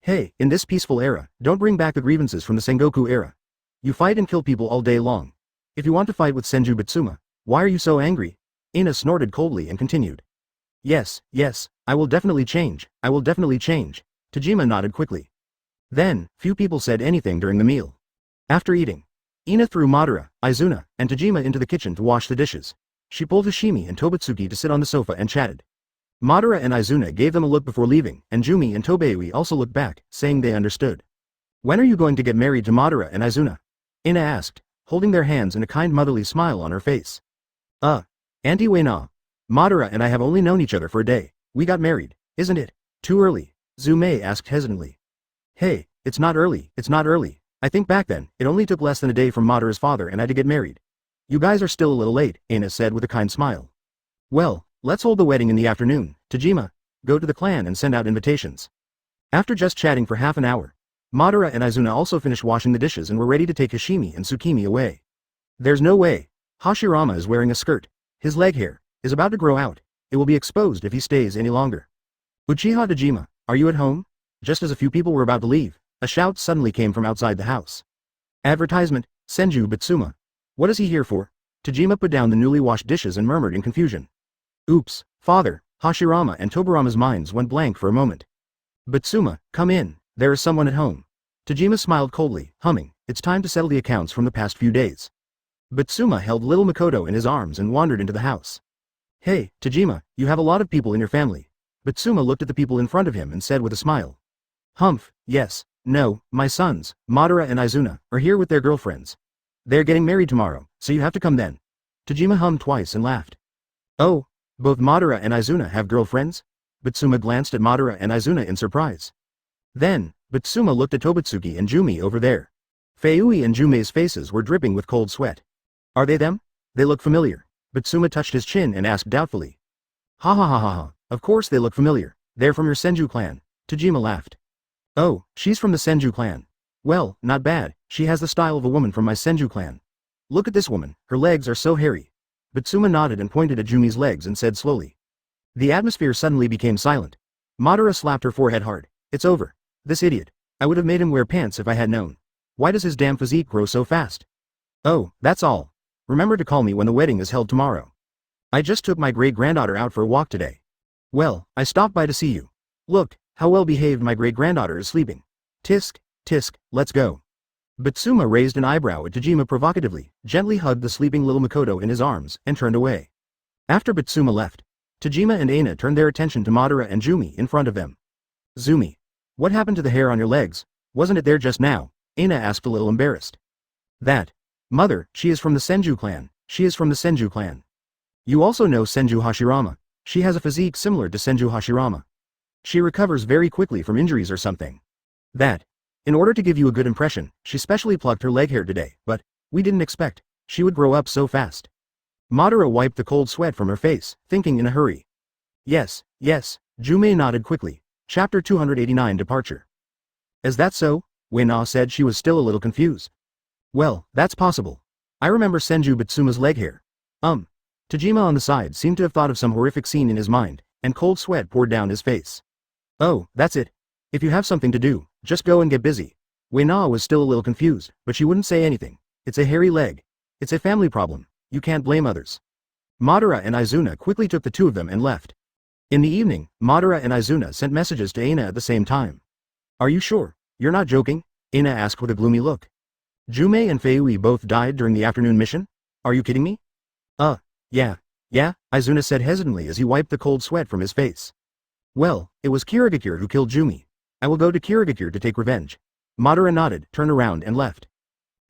Hey, in this peaceful era, don't bring back the grievances from the Sengoku era. You fight and kill people all day long. If you want to fight with Senju Bitsuma, why are you so angry? Ina snorted coldly and continued. Yes, I will definitely change, Tajima nodded quickly. Then, few people said anything during the meal. After eating, Ina threw Madara, Izuna, and Tajima into the kitchen to wash the dishes. She pulled Hashimi and Tobutsuki to sit on the sofa and chatted. Madara and Izuna gave them a look before leaving, and Jumi and Tobei also looked back, saying they understood. When are you going to get married to Madara and Izuna? Ina asked, holding their hands in a kind motherly smile on her face. Auntie Wei Na. Madara and I have only known each other for a day. We got married, isn't it? Too early? Zume asked hesitantly. Hey, it's not early. I think back then, it only took less than a day from Madara's father and I to get married. You guys are still a little late, Aina said with a kind smile. Well, let's hold the wedding in the afternoon, Tajima. Go to the clan and send out invitations. After just chatting for half an hour, Madara and Izuna also finished washing the dishes and were ready to take Hashimi and Tsukimi away. There's no way. Hashirama is wearing a skirt. His leg hair is about to grow out. It will be exposed if he stays any longer. Uchiha Tajima, are you at home? Just as a few people were about to leave, a shout suddenly came from outside the house. Advertisement, Senju Bitsuma. What is he here for? Tajima put down the newly washed dishes and murmured in confusion. Oops, father. Hashirama and Tobirama's minds went blank for a moment. Bitsuma, come in, there is someone at home. Tajima smiled coldly, humming, it's time to settle the accounts from the past few days. Bitsuma held little Makoto in his arms and wandered into the house. Hey, Tajima, you have a lot of people in your family. Bitsuma looked at the people in front of him and said with a smile. Humph, yes, no, my sons, Madara and Izuna, are here with their girlfriends. They're getting married tomorrow, so you have to come then. Tajima hummed twice and laughed. Oh, both Madara and Izuna have girlfriends? Bitsuma glanced at Madara and Izuna in surprise. Then, Bitsuma looked at Tobitsuki and Jumi over there. Feiui and Jumei's faces were dripping with cold sweat. Are they them? They look familiar. Bitsuma touched his chin and asked doubtfully. Ha ha ha ha ha, of course they look familiar, they're from your Senju clan. Tajima laughed. Oh, she's from the Senju clan. Well, not bad, she has the style of a woman from my Senju clan. Look at this woman, her legs are so hairy. Bitsuma nodded and pointed at Jumi's legs and said slowly. The atmosphere suddenly became silent. Madara slapped her forehead hard. It's over. This idiot. I would have made him wear pants if I had known. Why does his damn physique grow so fast? Oh, that's all. Remember to call me when the wedding is held tomorrow. I just took my great-granddaughter out for a walk today. Well, I stopped by to see you. Look, how well behaved my great-granddaughter is sleeping. Tisk, tisk, let's go. Bitsuma raised an eyebrow at Tajima provocatively, gently hugged the sleeping little Makoto in his arms, and turned away. After Bitsuma left, Tajima and Aina turned their attention to Madara and Jumi in front of them. Zumi. What happened to the hair on your legs? Wasn't it there just now? Aina asked a little embarrassed. That. Mother, she is from the Senju clan. She is from the Senju clan. You also know Senju Hashirama. She has a physique similar to Senju Hashirama. She recovers very quickly from injuries or something. That. In order to give you a good impression, she specially plucked her leg hair today, but we didn't expect she would grow up so fast. Madara wiped the cold sweat from her face, thinking in a hurry. Yes, yes, Jumei nodded quickly. Chapter 289 Departure. Is that so? Wei-na said she was still a little confused. Well, that's possible. I remember Senju Bitsuma's leg hair. Tajima on the side seemed to have thought of some horrific scene in his mind, and cold sweat poured down his face. Oh, that's it. If you have something to do, just go and get busy. Wei-na was still a little confused, but she wouldn't say anything. It's a hairy leg. It's a family problem. You can't blame others. Madara and Izuna quickly took the two of them and left. In the evening, Madara and Izuna sent messages to Aina at the same time. Are you sure? You're not joking? Aina asked with a gloomy look. Jumei and Feiui both died during the afternoon mission? Are you kidding me? Yeah, Izuna said hesitantly as he wiped the cold sweat from his face. Well, it was Kirigakure who killed Jumi. I will go to Kirigakure to take revenge. Madara nodded, turned around and left.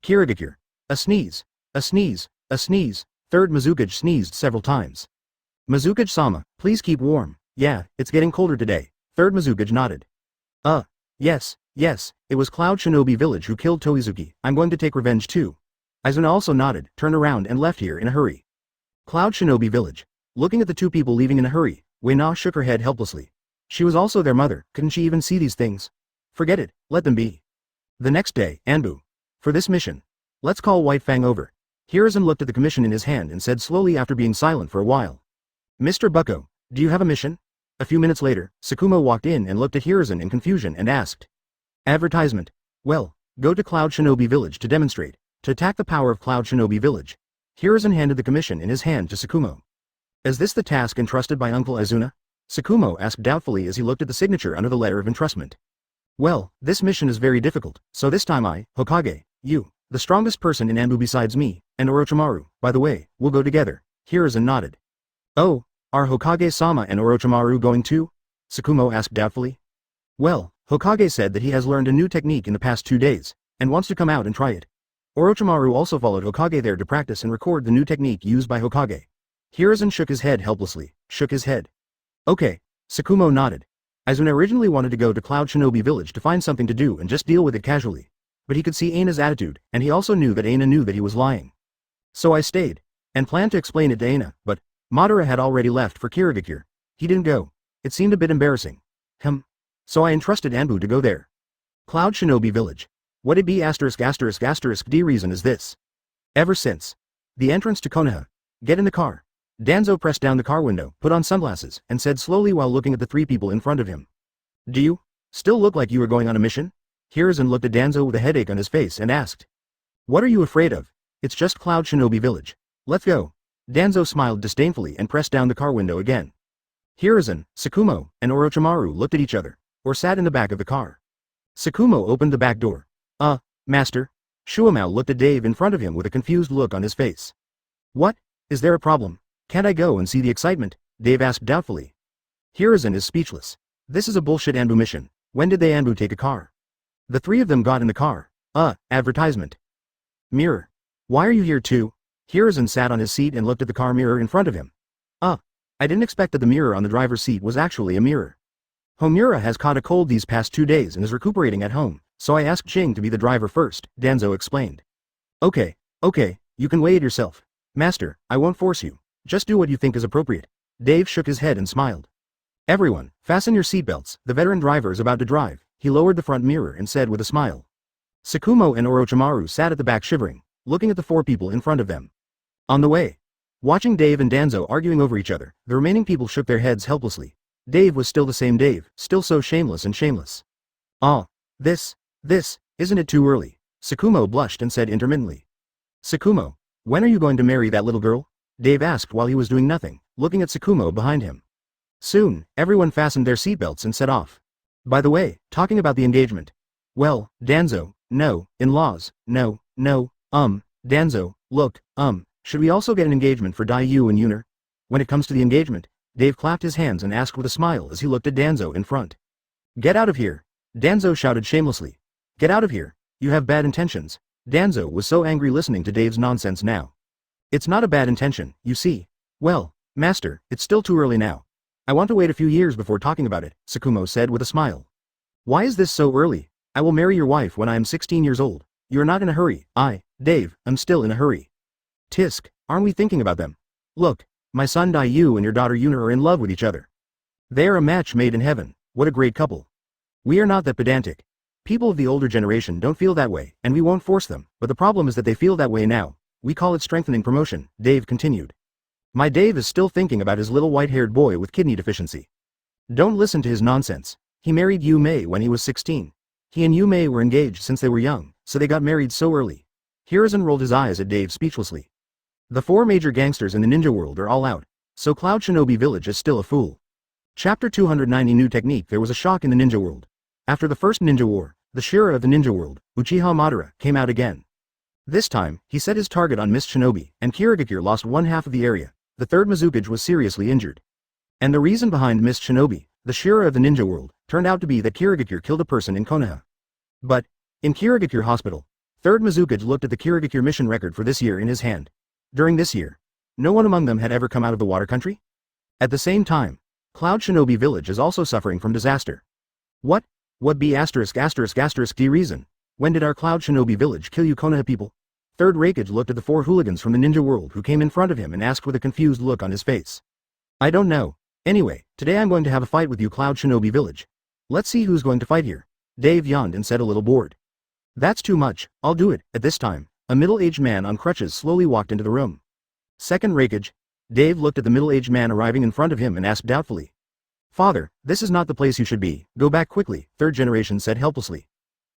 Kirigakure. A sneeze. A sneeze. A sneeze. Third Mizukage sneezed several times. Mizukage-sama, please keep warm. Yeah, it's getting colder today. Third Mizukage nodded. Yes, it was Cloud Shinobi Village who killed Toizuki. I'm going to take revenge too. Izuna also nodded, turned around and left here in a hurry. Cloud Shinobi Village. Looking at the two people leaving in a hurry, Wei-na shook her head helplessly. She was also their mother, couldn't she even see these things? Forget it, let them be. The next day, Anbu. For this mission. Let's call White Fang over. Hiruzen looked at the commission in his hand and said slowly after being silent for a while. Mr. Bucko, do you have a mission? A few minutes later, Sakumo walked in and looked at Hiruzen in confusion and asked. Advertisement. Well, go to Cloud Shinobi Village to demonstrate, to attack the power of Cloud Shinobi Village. Hiruzen handed the commission in his hand to Sakumo. Is this the task entrusted by Uncle Izuna? Sakumo asked doubtfully as he looked at the signature under the letter of entrustment. Well, this mission is very difficult, so this time I, Hokage, you, the strongest person in Anbu besides me, and Orochimaru, by the way, will go together. Hiruzen nodded. Oh, are Hokage-sama and Orochimaru going too? Sakumo asked doubtfully. Well, Hokage said that he has learned a new technique in the past 2 days, and wants to come out and try it. Orochimaru also followed Hokage there to practice and record the new technique used by Hokage. Hiruzen shook his head helplessly, shook his head. Okay, Sakumo nodded. Izuna originally wanted to go to Cloud Shinobi Village to find something to do and just deal with it casually. But he could see Aina's attitude, and he also knew that Aina knew that he was lying. So I stayed, and planned to explain it to Aina, but Madara had already left for Kirigakure. He didn't go. It seemed a bit embarrassing. So I entrusted Anbu to go there. Cloud Shinobi Village. What it be asterisk asterisk asterisk D reason is this. Ever since. The entrance to Konoha. Get in the car. Danzo pressed down the car window, put on sunglasses, and said slowly while looking at the three people in front of him. Do you still look like you were going on a mission? Hiruzen looked at Danzo with a headache on his face and asked. What are you afraid of? It's just Cloud Shinobi Village. Let's go. Danzo smiled disdainfully and pressed down the car window again. Hiruzen, Tsukumo, and Orochimaru looked at each other, or sat in the back of the car. Tsukumo opened the back door. Master. Shuamao looked at Dave in front of him with a confused look on his face. What? Is there a problem? Can't I go and see the excitement? Dave asked doubtfully. Hiruzen is speechless. This is a bullshit Anbu mission. When did they Anbu take a car? The three of them got in the car. Advertisement. Mirror. Why are you here too? Hiruzen sat on his seat and looked at the car mirror in front of him. I didn't expect that the mirror on the driver's seat was actually a mirror. Homura has caught a cold these past 2 days and is recuperating at home, so I asked Jing to be the driver first, Danzo explained. Okay, you can weigh it yourself. Master, I won't force you. Just do what you think is appropriate. Dave shook his head and smiled. Everyone, fasten your seatbelts, the veteran driver is about to drive. He lowered the front mirror and said with a smile. Tsukumo and Orochimaru sat at the back shivering, looking at the four people in front of them. On the way. Watching Dave and Danzo arguing over each other, the remaining people shook their heads helplessly. Dave was still the same Dave, still so shameless and shameless. This, isn't it too early? Tsukumo blushed and said intermittently. Tsukumo, when are you going to marry that little girl? Dave asked while he was doing nothing, looking at Tsukumo behind him. Soon, everyone fastened their seatbelts and set off. By the way, talking about the engagement. Well, Danzo, no, in-laws, no, Danzo, look, should we also get an engagement for Daiyu and Yuner? When it comes to the engagement, Dave clapped his hands and asked with a smile as he looked at Danzo in front. Get out of here! Danzo shouted shamelessly. Get out of here! You have bad intentions. Danzo was so angry listening to Dave's nonsense now. It's not a bad intention, you see. Well, master, it's still too early now. I want to wait a few years before talking about it, Tsukumo said with a smile. Why is this so early? I will marry your wife when I am 16 years old. You're not in a hurry. Dave, I'm still in a hurry. Tisk, aren't we thinking about them? Look, my son Daiyu and your daughter Yuner are in love with each other. They are a match made in heaven. What a great couple. We are not that pedantic. People of the older generation don't feel that way, and we won't force them, but the problem is that they feel that way now. We call it strengthening promotion, Dave continued. My Dave is still thinking about his little white-haired boy with kidney deficiency. Don't listen to his nonsense. He married Yu Mei when he was 16. He and Yu Mei were engaged since they were young, so they got married so early. Hiruzen rolled his eyes at Dave speechlessly. The 4 major gangsters in the ninja world are all out, so Cloud Shinobi Village is still a fool. Chapter 290 New Technique. There was a shock in the ninja world. After the first ninja war, the Shira of the ninja world, Uchiha Madara, came out again. This time, he set his target on Mist Shinobi, and Kirigakure lost 1/2 of the area. The third Mizukage was seriously injured. And the reason behind Mist Shinobi, the Shira of the ninja world, turned out to be that Kirigakure killed a person in Konoha. But, in Kirigakure Hospital, third Mizukage looked at the Kirigakure mission record for this year in his hand. During this year, no one among them had ever come out of the water country? At the same time, Cloud Shinobi Village is also suffering from disaster. What be asterisk asterisk asterisk D reason? When did our Cloud Shinobi Village kill you Konoha people? Third Raikage looked at the 4 hooligans from the ninja world who came in front of him and asked with a confused look on his face. I don't know. Anyway, today I'm going to have a fight with you Cloud Shinobi Village. Let's see who's going to fight here. Dave yawned and said a little bored. That's too much, I'll do it. At this time, a middle-aged man on crutches slowly walked into the room. Second Raikage. Dave looked at the middle-aged man arriving in front of him and asked doubtfully. Father, this is not the place you should be, go back quickly, Third Generation said helplessly.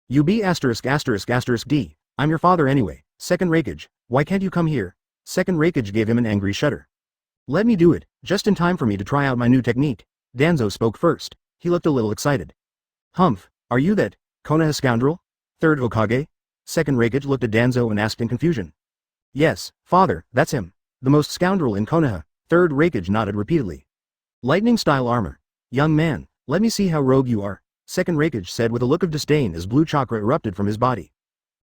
You be asterisk asterisk asterisk D, I'm your father anyway. Second Raikage, why can't you come here? Second Raikage gave him an angry shudder. Let me do it, just in time for me to try out my new technique. Danzo spoke first. He looked a little excited. Humph, are you that Konoha scoundrel? Third Hokage? Second Raikage looked at Danzo and asked in confusion. Yes, father, that's him. The most scoundrel in Konoha. Third Raikage nodded repeatedly. Lightning-style armor. Young man, let me see how rogue you are. Second Raikage said with a look of disdain as blue chakra erupted from his body.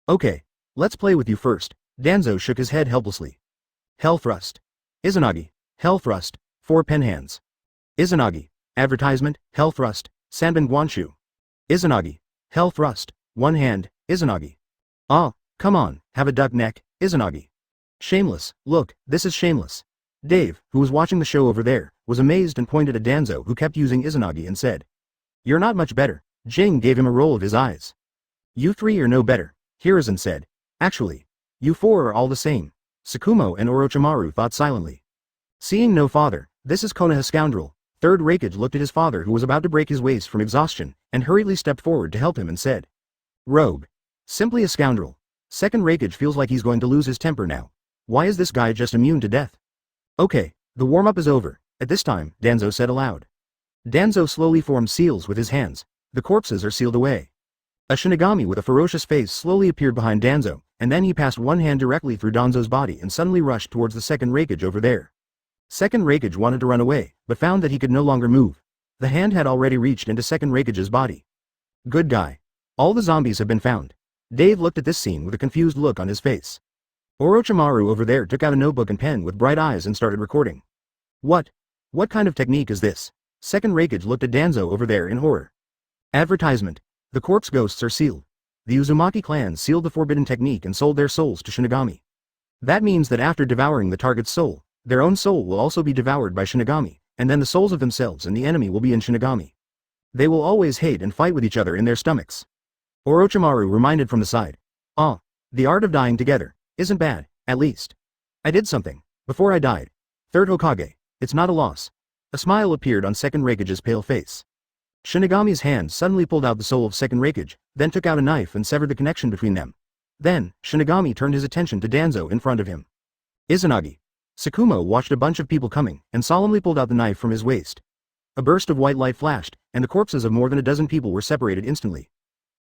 Okay, let's play with you first. Danzo shook his head helplessly. Hell Thrust. Izanagi. Hell Thrust. 4 pen hands. Izanagi. Advertisement. Hell Thrust. Sanbin Guanshu. Izanagi. Hell Thrust. 1 hand. Izanagi. Come on, have a duck neck. Izanagi. Shameless, look, this is shameless. Dave, who was watching the show over there, was amazed and pointed at Danzo who kept using Izanagi and said. You're not much better. Jing gave him a roll of his eyes. You three are no better, Hiruzen said. Actually, you four are all the same. Tsukumo and Orochimaru thought silently. Seeing no father, this is Konoha scoundrel. Third Raikage looked at his father who was about to break his waist from exhaustion, and hurriedly stepped forward to help him and said. Rogue. Simply a scoundrel. Second Raikage feels like he's going to lose his temper now. Why is this guy just immune to death? Okay, the warm-up is over. At this time, Danzo said aloud. Danzo slowly formed seals with his hands. The corpses are sealed away. A Shinigami with a ferocious face slowly appeared behind Danzo, and then he passed one hand directly through Danzo's body and suddenly rushed towards the second Raikage over there. Second Raikage wanted to run away, but found that he could no longer move. The hand had already reached into second Raikage's body. Good guy. All the zombies have been found. Dave looked at this scene with a confused look on his face. Orochimaru over there took out a notebook and pen with bright eyes and started recording. What? What kind of technique is this? Second Raikage looked at Danzo over there in horror. Advertisement. The corpse ghosts are sealed. The Uzumaki clan sealed the forbidden technique and sold their souls to Shinigami. That means that after devouring the target's soul, their own soul will also be devoured by Shinigami, and then the souls of themselves and the enemy will be in Shinigami. They will always hate and fight with each other in their stomachs. Orochimaru reminded from the side. The art of dying together isn't bad, at least. I did something before I died. Third Hokage, it's not a loss. A smile appeared on Second Raikage's pale face. Shinigami's hand suddenly pulled out the soul of Second Raikage, then took out a knife and severed the connection between them. Then, Shinigami turned his attention to Danzo in front of him. Izanagi. Tsukumo watched a bunch of people coming, and solemnly pulled out the knife from his waist. A burst of white light flashed, and the corpses of more than a dozen people were separated instantly.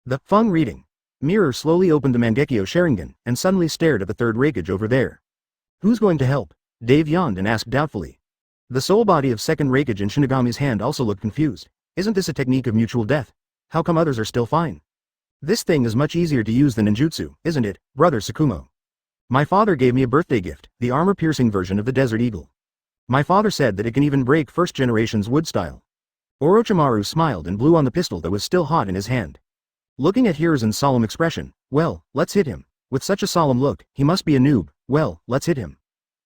The Feng reading. Mirror slowly opened the Mangekyo Sharingan, and suddenly stared at the third Raikage over there. Who's going to help? Dave yawned and asked doubtfully. The soul body of second Raikage in Shinigami's hand also looked confused. Isn't this a technique of mutual death? How come others are still fine? This thing is much easier to use than ninjutsu, isn't it, brother Tsukumo? My father gave me a birthday gift, the armor-piercing version of the Desert Eagle. My father said that it can even break first generation's wood style. Orochimaru smiled and blew on the pistol that was still hot in his hand. Looking at Hiruzen's solemn expression, well, let's hit him. With such a solemn look, he must be a noob. Well, let's hit him.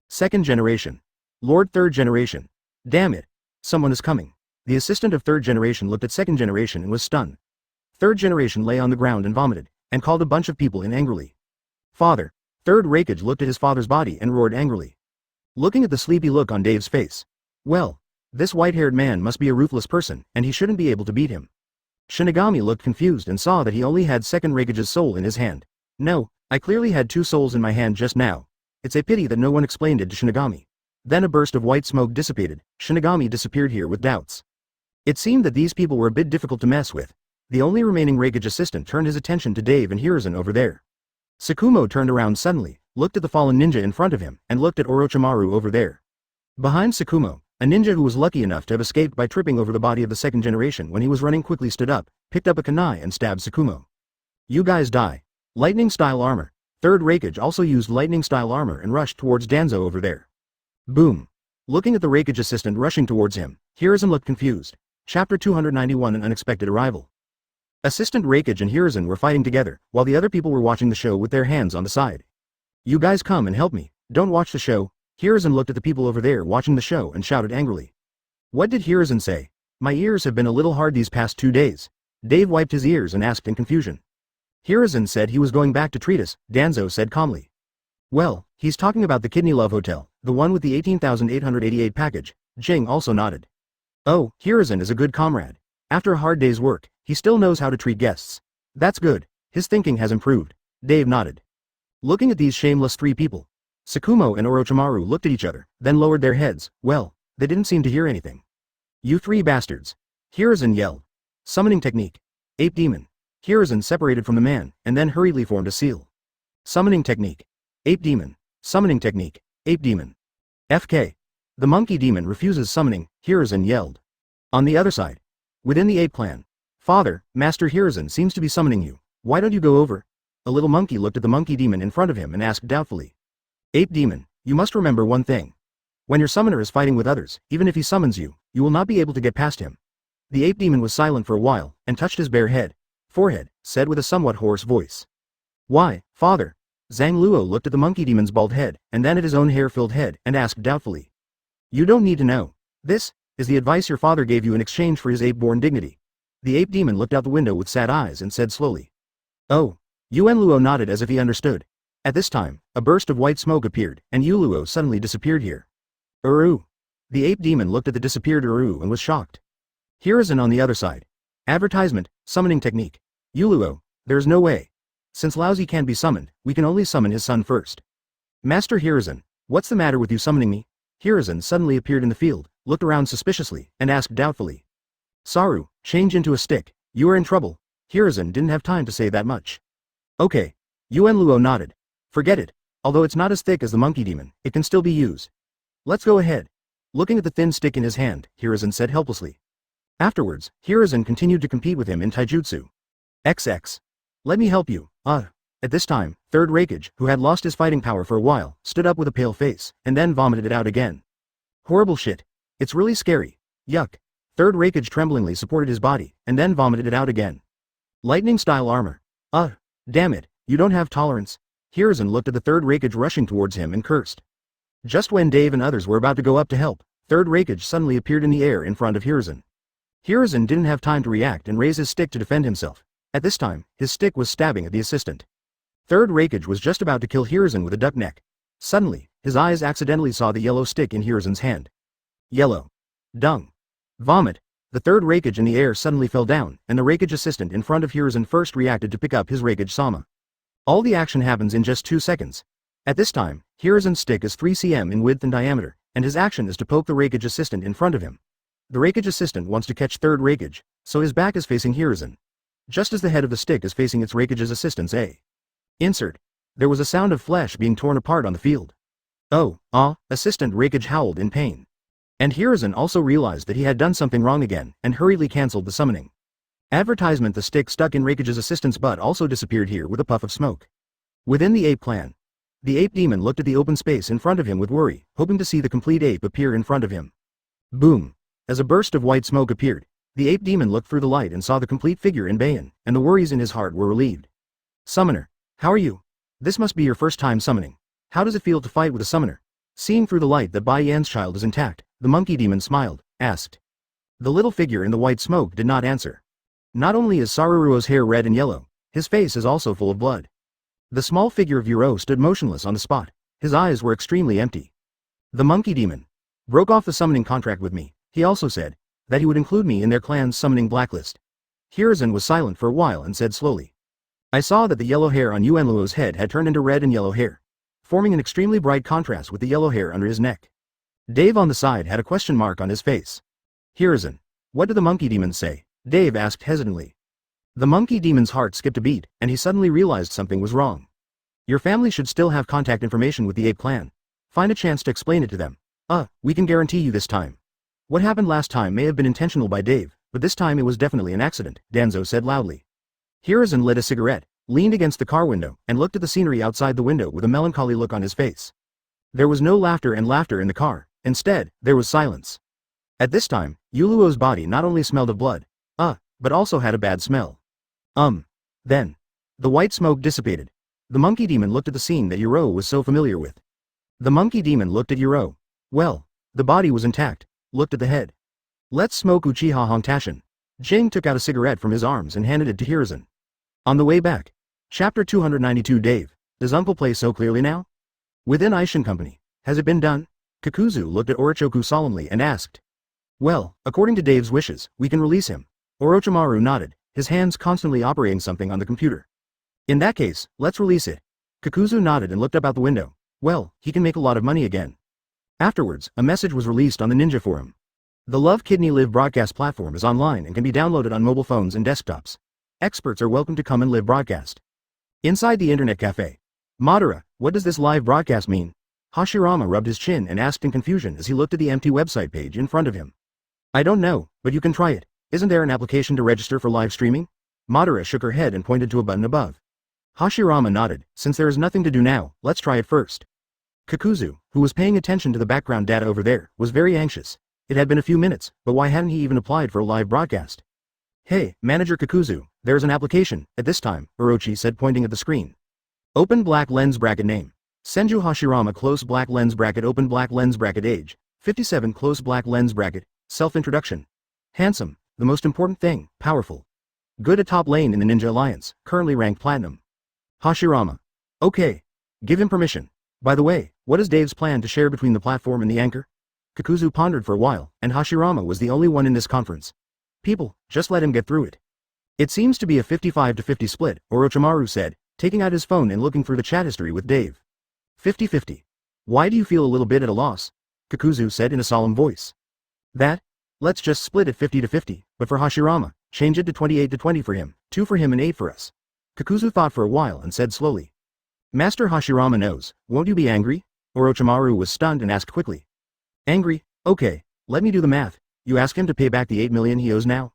Second generation. Lord third generation. Damn it. Someone is coming. The assistant of third generation looked at second generation and was stunned. Third generation lay on the ground and vomited, and called a bunch of people in angrily. Father. Third Raikage looked at his father's body and roared angrily. Looking at the sleepy look on Dave's face. Well, this white-haired man must be a ruthless person, and he shouldn't be able to beat him. Shinigami looked confused and saw that he only had second Raikage's soul in his hand. No, I clearly had two souls in my hand just now. It's a pity that no one explained it to Shinigami. Then a burst of white smoke dissipated. Shinigami disappeared here with doubts. It seemed that these people were a bit difficult to mess with. The only remaining Raikage assistant turned his attention to Dave and Hiruzen over there. Tsukumo turned around suddenly, looked at the fallen ninja in front of him, and looked at Orochimaru over there. Behind Tsukumo, a ninja who was lucky enough to have escaped by tripping over the body of the second generation when he was running quickly stood up, picked up a kunai and stabbed Tsukumo. You guys die. Lightning-style armor. Third Raikage also used lightning-style armor and rushed towards Danzo over there. Boom. Looking at the Raikage assistant rushing towards him, Hiruzen looked confused. Chapter 291 An Unexpected Arrival. Assistant Raikage and Hiruzen were fighting together, while the other people were watching the show with their hands on the side. You guys come and help me, don't watch the show. Hiruzen looked at the people over there watching the show and shouted angrily. What did Hiruzen say? My ears have been a little hard these past 2 days. Dave wiped his ears and asked in confusion. Hiruzen said he was going back to treat us, Danzo said calmly. Well, he's talking about the Kidney Love Hotel, the one with the 18,888 package. Jing also nodded. Oh, Hiruzen is a good comrade. After a hard day's work, he still knows how to treat guests. That's good. His thinking has improved. Dave nodded. Looking at these shameless three people, Tsukumo and Orochimaru looked at each other, then lowered their heads. Well, they didn't seem to hear anything. You three bastards. Hiruzen yelled. Summoning technique. Ape demon. Hiruzen separated from the man, and then hurriedly formed a seal. Summoning technique. Ape demon. Summoning technique. Ape demon. FK. The monkey demon refuses summoning, Hiruzen yelled. On the other side. Within the ape clan. Father, Master Hiruzen seems to be summoning you. Why don't you go over? A little monkey looked at the monkey demon in front of him and asked doubtfully. Ape demon, you must remember one thing. When your summoner is fighting with others, even if he summons you, you will not be able to get past him. The ape demon was silent for a while, and touched his bare forehead, said with a somewhat hoarse voice. Why, father? Zhang Luo looked at the monkey demon's bald head, and then at his own hair-filled head, and asked doubtfully. You don't need to know. This is the advice your father gave you in exchange for his ape-born dignity. The ape demon looked out the window with sad eyes and said slowly. Oh. Yuan Luo nodded as if he understood. At this time, a burst of white smoke appeared, and Yu Luo suddenly disappeared here. Uru. The ape demon looked at the disappeared Uru and was shocked. Hiruzen on the other side. Advertisement, summoning technique. Yu Luo, there is no way. Since Laozi can't be summoned, we can only summon his son first. Master Hiruzen, what's the matter with you summoning me? Hiruzen suddenly appeared in the field, looked around suspiciously, and asked doubtfully. Saru, change into a stick, you are in trouble. Hiruzen didn't have time to say that much. Okay. Yuan Luo nodded. Forget it. Although it's not as thick as the monkey demon, it can still be used. Let's go ahead. Looking at the thin stick in his hand, Hiruzen said helplessly. Afterwards, Hiruzen continued to compete with him in taijutsu. XX. Let me help you. At this time, Third Raikage, who had lost his fighting power for a while, stood up with a pale face, and then vomited it out again. Horrible shit. It's really scary. Yuck. Third Raikage tremblingly supported his body, and then vomited it out again. Lightning-style armor. Damn it, you don't have tolerance. Hiruzen looked at the Third Raikage rushing towards him and cursed. Just when Dave and others were about to go up to help, Third Raikage suddenly appeared in the air in front of Hiruzen. Hiruzen didn't have time to react and raise his stick to defend himself. At this time, his stick was stabbing at the assistant. Third Raikage was just about to kill Hiruzen with a duck neck. Suddenly, his eyes accidentally saw the yellow stick in Hiruzen's hand. Yellow. Dung. Vomit. The Third Raikage in the air suddenly fell down, and the Raikage assistant in front of Hiruzen first reacted to pick up his Raikage Sama. All the action happens in just 2 seconds. At this time, Hiruzen's stick is 3 cm in width and diameter, and his action is to poke the Raikage assistant in front of him. The Raikage assistant wants to catch Third Raikage, so his back is facing Hiruzen. Just as the head of the stick is facing its Raikage's assistant's Insert. There was a sound of flesh being torn apart on the field. Assistant Raikage howled in pain. And Hiruzen also realized that he had done something wrong again, and hurriedly cancelled the summoning. Advertisement. The stick stuck in Raikage's assistant's butt also disappeared here with a puff of smoke. Within the ape clan. The ape demon looked at the open space in front of him with worry, hoping to see the complete ape appear in front of him. Boom. As a burst of white smoke appeared, the ape demon looked through the light and saw the complete figure in Bayan, and the worries in his heart were relieved. Summoner. How are you? This must be your first time summoning. How does it feel to fight with a summoner? Seeing through the light that Bai Yan's child is intact, the monkey demon smiled, asked. The little figure in the white smoke did not answer. Not only is Saruruo's hair red and yellow, his face is also full of blood. The small figure of Uro stood motionless on the spot. His eyes were extremely empty. The monkey demon broke off the summoning contract with me. He also said that he would include me in their clan's summoning blacklist. Hiruzen was silent for a while and said slowly. I saw that the yellow hair on Yuan Luo's head had turned into red and yellow hair, forming an extremely bright contrast with the yellow hair under his neck. Dave on the side had a question mark on his face. Hiruzen. What did the monkey demon say? Dave asked hesitantly. The monkey demon's heart skipped a beat, and he suddenly realized something was wrong. Your family should still have contact information with the ape clan. Find a chance to explain it to them. We can guarantee you this time. What happened last time may have been intentional by Dave, but this time it was definitely an accident, Danzo said loudly. Hiruzen lit a cigarette, leaned against the car window, and looked at the scenery outside the window with a melancholy look on his face. There was no laughter in the car. Instead, there was silence. At this time, Yuluo's body not only smelled of blood, but also had a bad smell. Then. The white smoke dissipated. The monkey demon looked at the scene that Uro was so familiar with. The monkey demon looked at Uro. Well, the body was intact, looked at the head. Let's smoke Uchiha Hontashin. Jing took out a cigarette from his arms and handed it to Hiruzen. On the way back. Chapter 292. Dave, does Uncle play so clearly now? Within Aishin Company. Has it been done? Kakuzu looked at Orochoku solemnly and asked. Well, according to Dave's wishes, we can release him. Orochimaru nodded, his hands constantly operating something on the computer. In that case, let's release it. Kakuzu nodded and looked up out the window. Well, he can make a lot of money again. Afterwards, a message was released on the Ninja Forum. The Love Kidney Live broadcast platform is online and can be downloaded on mobile phones and desktops. Experts are welcome to come and live broadcast. Inside the internet cafe. Madara, what does this live broadcast mean? Hashirama rubbed his chin and asked in confusion as he looked at the empty website page in front of him. I don't know, but you can try it. Isn't there an application to register for live streaming? Madara shook her head and pointed to a button above. Hashirama nodded. Since there is nothing to do now, let's try it first. Kakuzu, who was paying attention to the background data over there, was very anxious. It had been a few minutes, but why hadn't he even applied for a live broadcast? Hey, Manager Kakuzu, there's an application, at this time, Orochi said pointing at the screen. Open black lens bracket name. Senju Hashirama close black lens bracket open black lens bracket age. 57 close black lens bracket. Self-introduction. Handsome, the most important thing, powerful. Good at top lane in the Ninja Alliance, currently ranked platinum. Hashirama. Okay. Give him permission. By the way, what is Dave's plan to share between the platform and the anchor? Kakuzu pondered for a while, and Hashirama was the only one in this conference. People, just let him get through it. It seems to be a 55-50 split, Orochimaru said, taking out his phone and looking through the chat history with Dave. 50-50. Why do you feel a little bit at a loss? Kakuzu said in a solemn voice. Let's just split it 50-50, but for Hashirama, change it to 28-20 for him, 2 for him and 8 for us. Kakuzu thought for a while and said slowly. Master Hashirama knows, won't you be angry? Orochimaru was stunned and asked quickly. Angry? Okay, let me do the math. You ask him to pay back the 8 million he owes now?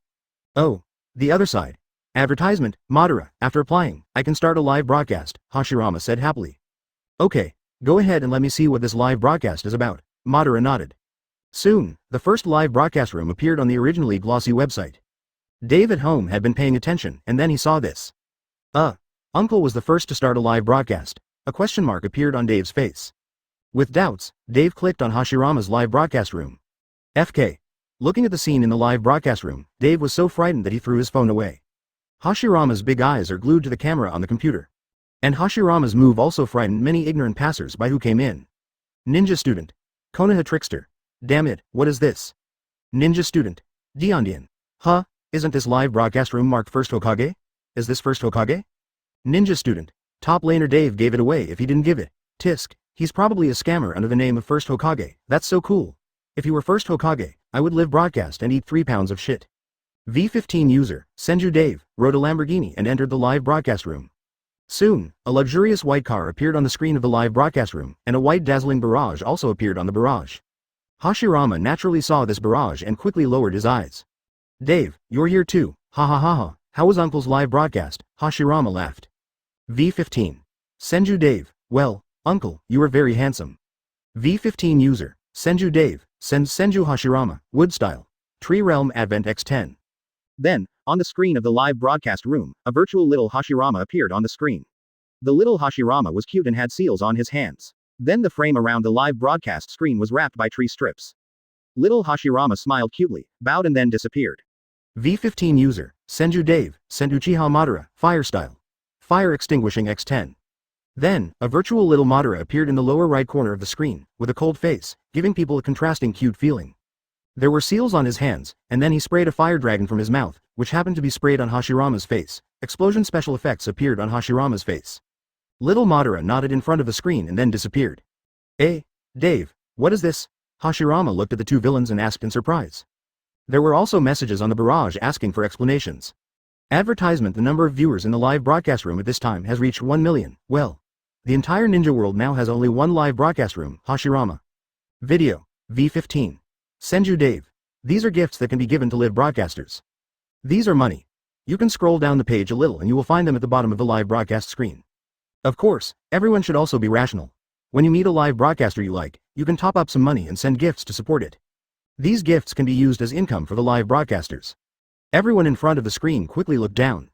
Oh, the other side. Advertisement, Madara, after applying, I can start a live broadcast, Hashirama said happily. Okay, go ahead and let me see what this live broadcast is about, Madara nodded. Soon, the first live broadcast room appeared on the originally glossy website. Dave at home had been paying attention, and then he saw this. Uncle was the first to start a live broadcast. A question mark appeared on Dave's face. With doubts, Dave clicked on Hashirama's live broadcast room. FK. Looking at the scene in the live broadcast room, Dave was so frightened that he threw his phone away. Hashirama's big eyes are glued to the camera on the computer. And Hashirama's move also frightened many ignorant passers-by who came in. Ninja student. Konoha trickster. Damn it, what is this? Ninja student. Diondian. Huh, isn't this live broadcast room marked first Hokage? Is this first Hokage? Ninja student. Top laner Dave gave it away if he didn't give it. Tisk, he's probably a scammer under the name of first Hokage. That's so cool. If he were first Hokage, I would live broadcast and eat 3 pounds of shit. V15 user, Senju Dave, rode a Lamborghini and entered the live broadcast room. Soon, a luxurious white car appeared on the screen of the live broadcast room, and a white dazzling barrage also appeared on the barrage. Hashirama naturally saw this barrage and quickly lowered his eyes. Dave, you're here too, ha ha ha ha, how was Uncle's live broadcast? Hashirama laughed. V15. Senju Dave, well, Uncle, you are very handsome. V15 user, Senju Dave, Senju Hashirama, wood style. Tree Realm Advent X10. Then, on the screen of the live broadcast room, a virtual little Hashirama appeared on the screen. The little Hashirama was cute and had seals on his hands. Then the frame around the live broadcast screen was wrapped by tree strips. Little Hashirama smiled cutely, bowed and then disappeared. V15 user, Senju Dave, Uchiha Madara, fire style. Fire extinguishing X10. Then, a virtual little Madara appeared in the lower right corner of the screen, with a cold face, giving people a contrasting cute feeling. There were seals on his hands, and then he sprayed a fire dragon from his mouth, which happened to be sprayed on Hashirama's face. Explosion special effects appeared on Hashirama's face. Little Madara nodded in front of the screen and then disappeared. Dave, what is this? Hashirama looked at the two villains and asked in surprise. There were also messages on the barrage asking for explanations. Advertisement: the number of viewers in the live broadcast room at this time has reached 1 million. Well, the entire ninja world now has only one live broadcast room, Hashirama. Video, V15. Senju Dave. These are gifts that can be given to live broadcasters. These are money. You can scroll down the page a little and you will find them at the bottom of the live broadcast screen. Of course, everyone should also be rational. When you meet a live broadcaster you like, you can top up some money and send gifts to support it. These gifts can be used as income for the live broadcasters. Everyone in front of the screen quickly looked down.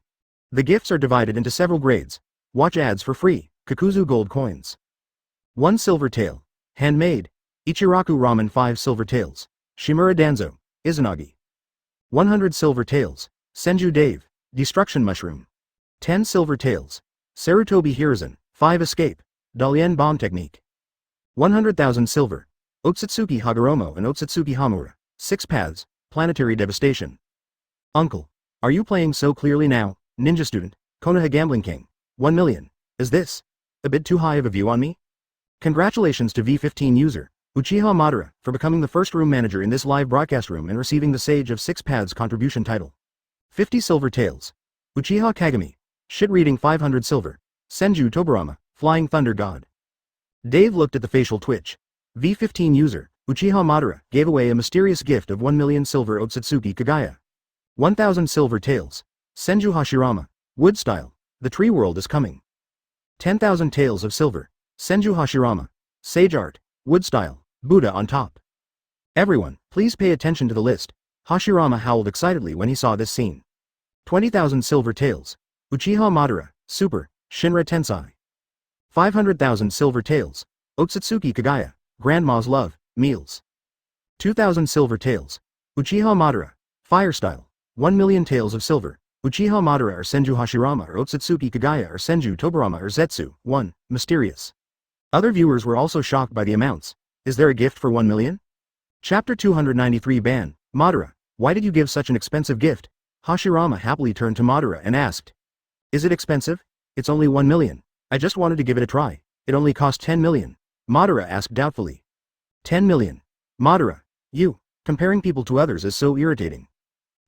The gifts are divided into several grades. Watch ads for free, Kakuzu gold coins. 1 silver tail. Handmade. Ichiraku ramen 5 silver tails. Shimura Danzo. Izanagi. 100 silver tails. Senju Dave. Destruction mushroom. 10 silver tails. Sarutobi Hiruzen. 5 escape. Dalian bomb technique. 100,000 silver. Otsutsuki Hagoromo and Otsutsuki Hamura. 6 paths. Planetary devastation. Uncle. Are you playing so clearly now? Ninja student. Konoha Gambling King. 1 million. Is this a bit too high of a view on me? Congratulations to V15 user, Uchiha Madara, for becoming the first room manager in this live broadcast room and receiving the Sage of 6 Paths contribution title. 50 silver tails. Uchiha Kagami. Shit reading 500 silver. Senju Tobirama, Flying Thunder God. Dave looked at the facial twitch. V15 user, Uchiha Madara, gave away a mysterious gift of 1 million silver Otsutsuki Kagaya. 1000 silver tails. Senju Hashirama. Wood style. The tree world is coming. 10,000 tails of silver. Senju Hashirama. Sage art. Wood style. Buddha on top. Everyone, please pay attention to the list. Hashirama howled excitedly when he saw this scene. 20,000 silver tails. Uchiha Madara. Super. Shinra Tensai. 500,000 silver taels. Otsutsuki Kagaya, Grandma's love, meals. 2,000 silver taels. Uchiha Madara, fire style. 1,000,000 taels of silver. Uchiha Madara or Senju Hashirama or Otsutsuki Kagaya or Senju Tobirama or Zetsu. 1. Mysterious. Other viewers were also shocked by the amounts. Is there a gift for 1 million? Chapter 293 Ban, Madara, why did you give such an expensive gift? Hashirama happily turned to Madara and asked. Is it expensive? It's only 1 million. I just wanted to give it a try. It only cost 10 million. Madara asked doubtfully. 10 million. Madara, you, comparing people to others is so irritating.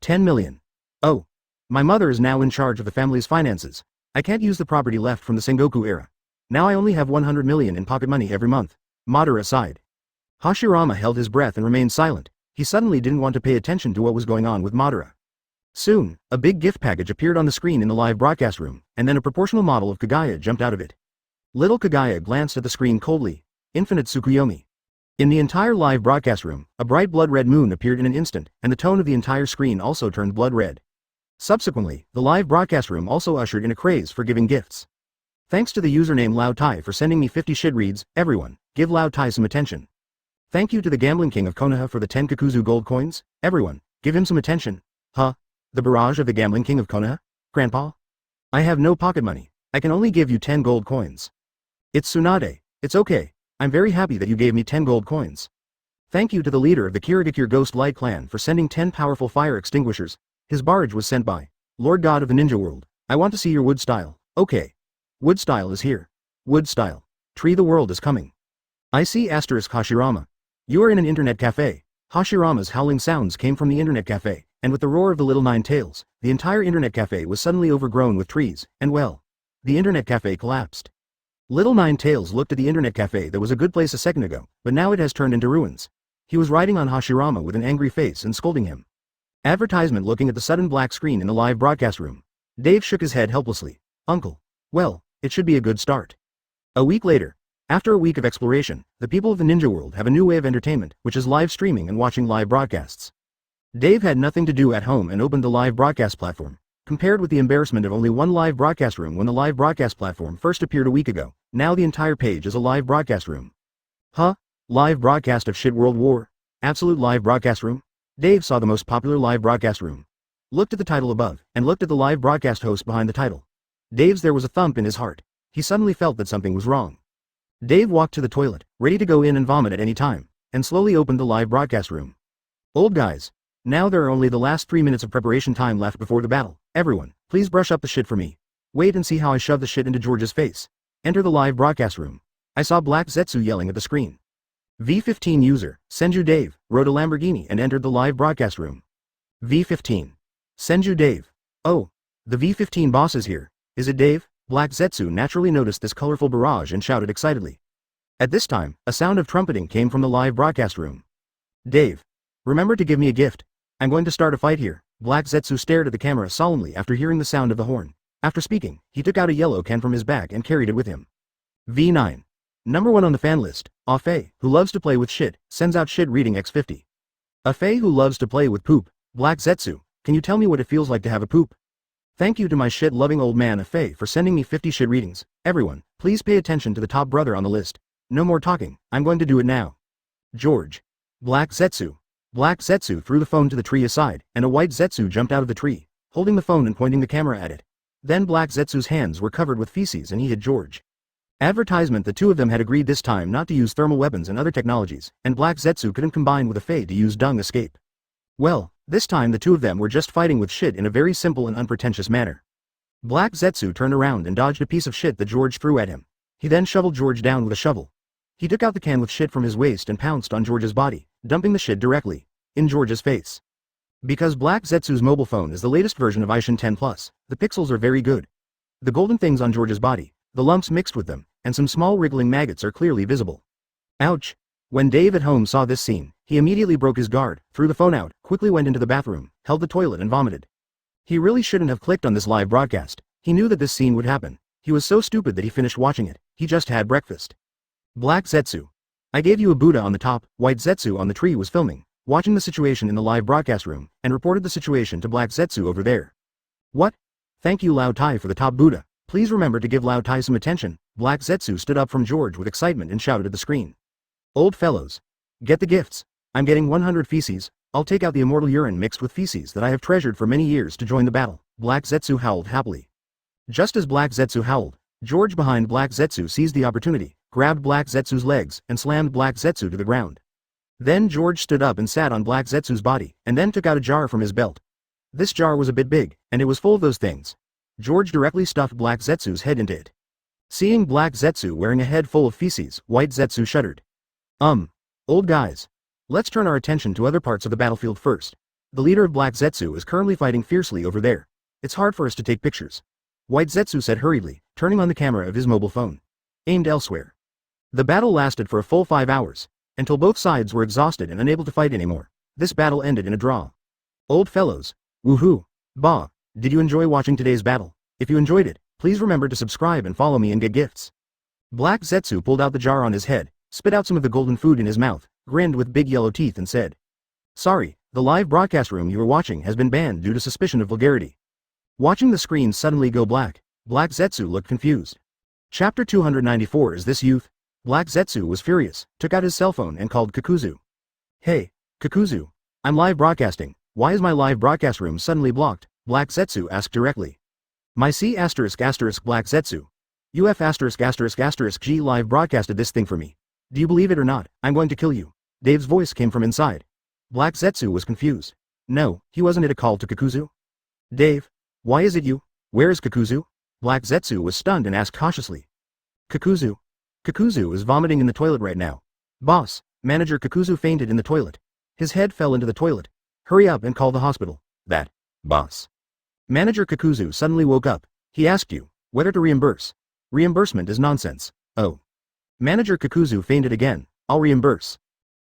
10 million. Oh. My mother is now in charge of the family's finances. I can't use the property left from the Sengoku era. Now I only have 100 million in pocket money every month. Madara sighed. Hashirama held his breath and remained silent. He suddenly didn't want to pay attention to what was going on with Madara. Soon, a big gift package appeared on the screen in the live broadcast room, and then a proportional model of Kagaya jumped out of it. Little Kagaya glanced at the screen coldly. Infinite Tsukuyomi. In the entire live broadcast room, a bright blood-red moon appeared in an instant, and the tone of the entire screen also turned blood-red. Subsequently, the live broadcast room also ushered in a craze for giving gifts. Thanks to the username Lao Tai for sending me 50 shit reads, everyone, give Lao Tai some attention. Thank you to the gambling king of Konoha for the 10 Kakuzu gold coins, everyone, give him some attention. Huh? The barrage of the gambling king of Konoha? Grandpa? I have no pocket money, I can only give you 10 gold coins. It's Tsunade, it's okay, I'm very happy that you gave me 10 gold coins. Thank you to the leader of the Kirigakure Ghost Light clan for sending 10 powerful fire extinguishers. His barge was sent by Lord God of the Ninja World. I want to see your wood style. Okay. Wood style is here. Wood style. Tree the world is coming. I see asterisk Hashirama. You are in an internet cafe. Hashirama's howling sounds came from the internet cafe, and with the roar of the little nine tails, the entire internet cafe was suddenly overgrown with trees, and well, the internet cafe collapsed. Little Nine Tails looked at the internet cafe that was a good place a second ago, but now it has turned into ruins. He was riding on Hashirama with an angry face and scolding him. Advertisement looking at the sudden black screen in the live broadcast room. Dave shook his head helplessly. Uncle. Well, it should be a good start. A week later. After a week of exploration, the people of the ninja world have a new way of entertainment, which is live streaming and watching live broadcasts. Dave had nothing to do at home and opened the live broadcast platform. Compared with the embarrassment of only one live broadcast room when the live broadcast platform first appeared a week ago, now the entire page is a live broadcast room. Huh? Live broadcast of shit World War? Absolute live broadcast room? Dave saw the most popular live broadcast room. Looked at the title above, and looked at the live broadcast host behind the title. There was a thump in his heart. He suddenly felt that something was wrong. Dave walked to the toilet, ready to go in and vomit at any time, and slowly opened the live broadcast room. Old guys. Now there are only the last 3 minutes of preparation time left before the battle. Everyone, please brush up the shit for me. Wait and see how I shove the shit into George's face. Enter the live broadcast room. I saw Black Zetsu yelling at the screen. V15 user, Senju Dave, rode a Lamborghini and entered the live broadcast room. V15. Senju Dave. Oh. The V15 boss is here. Is it Dave? Black Zetsu naturally noticed this colorful barrage and shouted excitedly. At this time, a sound of trumpeting came from the live broadcast room. Dave. Remember to give me a gift. I'm going to start a fight here. Black Zetsu stared at the camera solemnly after hearing the sound of the horn. After speaking, he took out a yellow can from his bag and carried it with him. V9. Number 1 on the fan list, Afe, who loves to play with shit, sends out shit reading X50. Afe who loves to play with poop. Black Zetsu, can you tell me what it feels like to have a poop? Thank you to my shit-loving old man Afe for sending me 50 shit readings. Everyone, please pay attention to the top brother on the list. No more talking, I'm going to do it now. George. Black Zetsu. Black Zetsu threw the phone to the tree aside, and a white Zetsu jumped out of the tree, holding the phone and pointing the camera at it. Then Black Zetsu's hands were covered with feces and he hit George. Advertisement: the two of them had agreed this time not to use thermal weapons and other technologies, and Black Zetsu couldn't combine with Afe to use dung escape. Well, this time the two of them were just fighting with shit in a very simple and unpretentious manner. Black Zetsu turned around and dodged a piece of shit that George threw at him. He then shoveled George down with a shovel. He took out the can with shit from his waist and pounced on George's body, dumping the shit directly in George's face. Because Black Zetsu's mobile phone is the latest version of iShin 10 Plus, the pixels are very good. The golden things on George's body, the lumps mixed with them, and some small wriggling maggots are clearly visible. Ouch! When Dave at home saw this scene, he immediately broke his guard, threw the phone out, quickly went into the bathroom, held the toilet and vomited. He really shouldn't have clicked on this live broadcast. He knew that this scene would happen. He was so stupid that he finished watching it. He just had breakfast. Black Zetsu. I gave you a Buddha on the top. White Zetsu on the tree was filming, watching the situation in the live broadcast room, and reported the situation to Black Zetsu over there. What? Thank you Lao Tai for the top Buddha. Please remember to give Lao Tai some attention. Black Zetsu stood up from George with excitement and shouted at the screen. Old fellows. Get the gifts. I'm getting 100 feces. I'll take out the immortal urine mixed with feces that I have treasured for many years to join the battle. Black Zetsu howled happily. Just as Black Zetsu howled, George behind Black Zetsu seized the opportunity, grabbed Black Zetsu's legs, and slammed Black Zetsu to the ground. Then George stood up and sat on Black Zetsu's body, and then took out a jar from his belt. This jar was a bit big, and it was full of those things. George directly stuffed Black Zetsu's head into it. Seeing Black Zetsu wearing a head full of feces, White Zetsu shuddered. Old guys. Let's turn our attention to other parts of the battlefield first. The leader of Black Zetsu is currently fighting fiercely over there. It's hard for us to take pictures. White Zetsu said hurriedly, turning on the camera of his mobile phone. Aimed elsewhere. The battle lasted for a full 5 hours, until both sides were exhausted and unable to fight anymore. This battle ended in a draw. Old fellows. Woohoo. Bah. Did you enjoy watching today's battle? If you enjoyed it, please remember to subscribe and follow me and get gifts. Black Zetsu pulled out the jar on his head, spit out some of the golden food in his mouth, grinned with big yellow teeth and said, "Sorry, the live broadcast room you were watching has been banned due to suspicion of vulgarity." Watching the screen suddenly go black, Black Zetsu looked confused. Chapter 294 Is this youth? Black Zetsu was furious, took out his cell phone and called Kakuzu. Hey, Kakuzu. I'm live broadcasting. Why is my live broadcast room suddenly blocked? Black Zetsu asked directly. My C*** Black Zetsu. UF*** G live broadcasted this thing for me. Do you believe it or not? I'm going to kill you. Dave's voice came from inside. Black Zetsu was confused. No, he wasn't. It a call to Kakuzu? Dave. Why is it you? Where is Kakuzu? Black Zetsu was stunned and asked cautiously. Kakuzu. Kakuzu is vomiting in the toilet right now. Boss, Manager Kakuzu fainted in the toilet. His head fell into the toilet. Hurry up and call the hospital. That, boss. Manager Kakuzu suddenly woke up. He asked you whether to reimburse. Reimbursement is nonsense. Oh. Manager Kakuzu fainted again. I'll reimburse.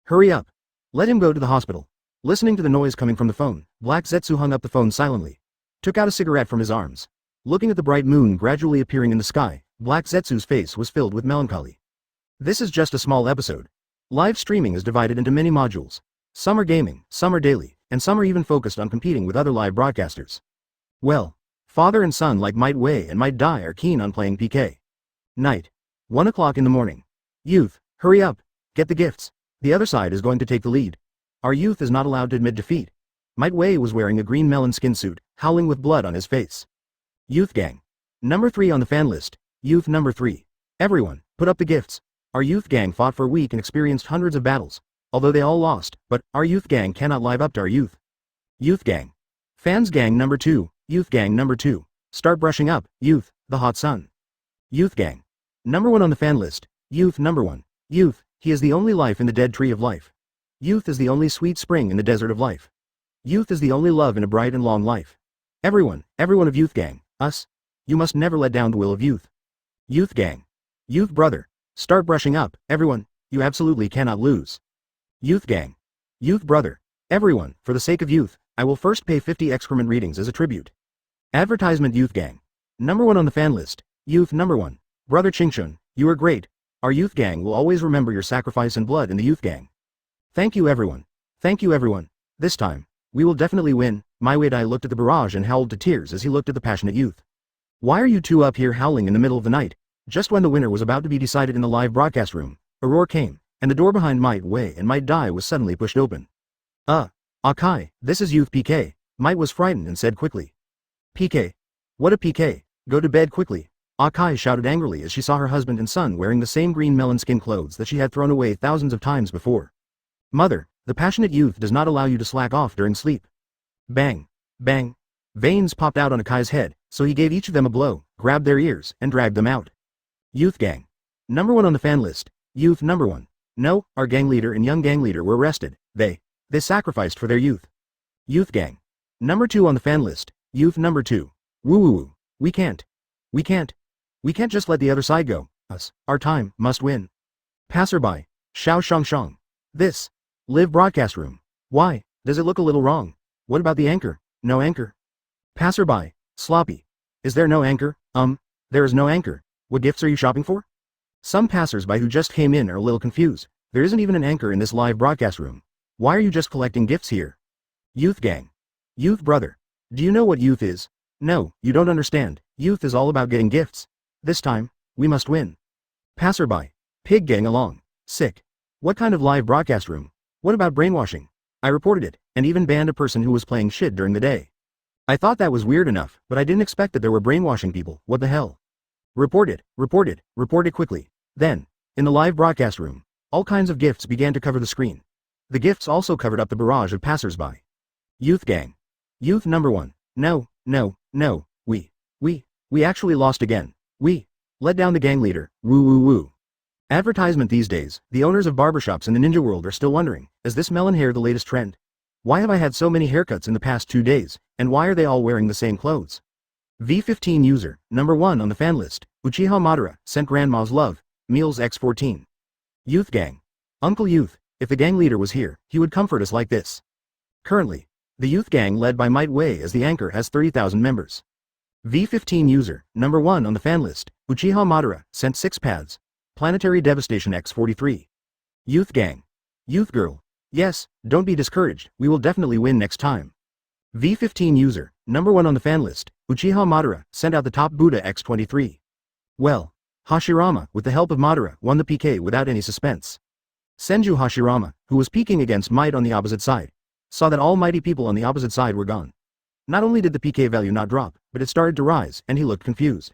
Hurry up. Let him go to the hospital. Listening to the noise coming from the phone, Black Zetsu hung up the phone silently. Took out a cigarette from his arms. Looking at the bright moon gradually appearing in the sky, Black Zetsu's face was filled with melancholy. This is just a small episode. Live streaming is divided into many modules. Some are gaming, some are daily, and some are even focused on competing with other live broadcasters. Well, father and son like Might Wei and Might Dai are keen on playing PK. Night. 1 o'clock in the morning. Youth, hurry up. Get the gifts. The other side is going to take the lead. Our youth is not allowed to admit defeat. Might Wei was wearing a green melon skin suit, howling with blood on his face. Youth gang. Number 3 on the fan list. Youth number 3. Everyone, put up the gifts. Our youth gang fought for a week and experienced hundreds of battles. Although they all lost, but our youth gang cannot live up to our youth. Youth gang. Fans gang number 2. Youth gang number 2. Start brushing up, youth, the hot sun. Youth gang. Number 1 on the fan list. Youth number 1. Youth, he is the only life in the dead tree of life. Youth is the only sweet spring in the desert of life. Youth is the only love in a bright and long life. Everyone of youth gang, us. You must never let down the will of youth. Youth gang. Youth brother. Start brushing up, everyone, you absolutely cannot lose. Youth gang. Youth brother. Everyone, for the sake of youth, I will first pay 50 excrement readings as a tribute. Advertisement youth gang. Number 1 on the fan list. Youth number 1. Brother Chingchun, you are great. Our youth gang will always remember your sacrifice and blood in the youth gang. Thank you everyone. Thank you everyone. This time, we will definitely win. Might Wei looked at the barrage and howled to tears as he looked at the passionate youth. Why are you two up here howling in the middle of the night? Just when the winner was about to be decided in the live broadcast room, a roar came, and the door behind Might Wei and Might Dai was suddenly pushed open. Akai, this is youth PK. Might was frightened and said quickly. PK? What a PK? Go to bed quickly. Akai shouted angrily as she saw her husband and son wearing the same green melon skin clothes that she had thrown away thousands of times before. Mother, the passionate youth does not allow you to slack off during sleep. Bang. Bang. Veins popped out on Akai's head, so he gave each of them a blow, grabbed their ears, and dragged them out. Youth gang. Number 1 on the fan list. Youth number 1. No, our gang leader and young gang leader were arrested. They sacrificed for their youth. Youth gang. Number 2 on the fan list. Youth number 2. Woo. We can't just let the other side go. Our time, must win. Passerby. Xiao Shang. This. Live broadcast room. Why, does it look a little wrong? What about the anchor? No anchor. Passerby. Sloppy. Is there no anchor? There is no anchor. What gifts are you shopping for? Some passersby who just came in are a little confused. There isn't even an anchor in this live broadcast room. Why are you just collecting gifts here? Youth gang. Youth brother. Do you know what youth is? No, you don't understand. Youth is all about getting gifts. This time, we must win. Passerby. Pig gang along. Sick. What kind of live broadcast room? What about brainwashing? I reported it, and even banned a person who was playing shit during the day. I thought that was weird enough, but I didn't expect that there were brainwashing people. What the hell? Report it quickly. Then, in the live broadcast room, all kinds of gifts began to cover the screen. The gifts also covered up the barrage of passersby. Youth gang. Youth number 1. No, we actually lost again. We let down the gang leader. Woo. Advertisement these days, the owners of barbershops in the ninja world are still wondering, is this melon hair the latest trend? Why have I had so many haircuts in the past 2 days, and why are they all wearing the same clothes? V15 user, number 1 on the fan list, Uchiha Madara, sent grandma's love, meals x14. Youth gang. Uncle Youth, if the gang leader was here, he would comfort us like this. Currently, the youth gang led by Might Wei as the anchor has 30,000 members. V15 user, number 1 on the fan list, Uchiha Madara, sent 6 pads. Planetary Devastation x43. Youth gang. Youth girl. Yes, don't be discouraged, we will definitely win next time. V15 user, number 1 on the fan list, Uchiha Madara, sent out the top Buddha x23. Well, Hashirama, with the help of Madara, won the PK without any suspense. Senju Hashirama, who was peeking against Might on the opposite side, saw that all mighty people on the opposite side were gone. Not only did the PK value not drop, but it started to rise, and he looked confused.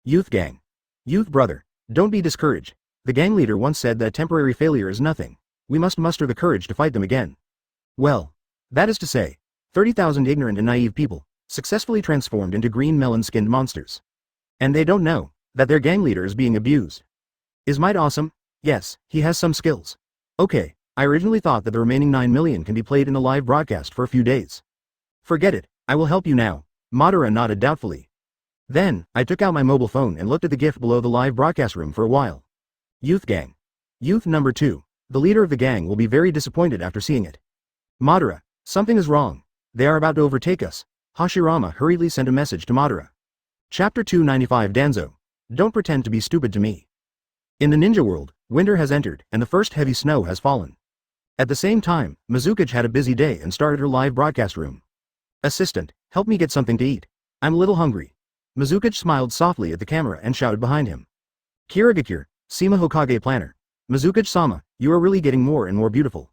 Youth gang. Youth brother, don't be discouraged. The gang leader once said that temporary failure is nothing. We must muster the courage to fight them again. Well, that is to say, 30,000 ignorant and naive people, successfully transformed into green melon-skinned monsters. And they don't know that their gang leader is being abused. Is Might awesome? Yes, he has some skills. Okay, I originally thought that the remaining 9 million can be played in the live broadcast for a few days. Forget it, I will help you now. Madara nodded doubtfully. Then, I took out my mobile phone and looked at the gift below the live broadcast room for a while. Youth gang. Youth number 2. The leader of the gang will be very disappointed after seeing it. Madara, something is wrong. They are about to overtake us. Hashirama hurriedly sent a message to Madara. Chapter 295 Danzo. Don't pretend to be stupid to me. In the ninja world, winter has entered and the first heavy snow has fallen. At the same time, Mizukage had a busy day and started her live broadcast room. Assistant, help me get something to eat. I'm a little hungry. Mizukage smiled softly at the camera and shouted behind him. Kirigakure, Sima Hokage planner. Mizukage-sama, you are really getting more and more beautiful.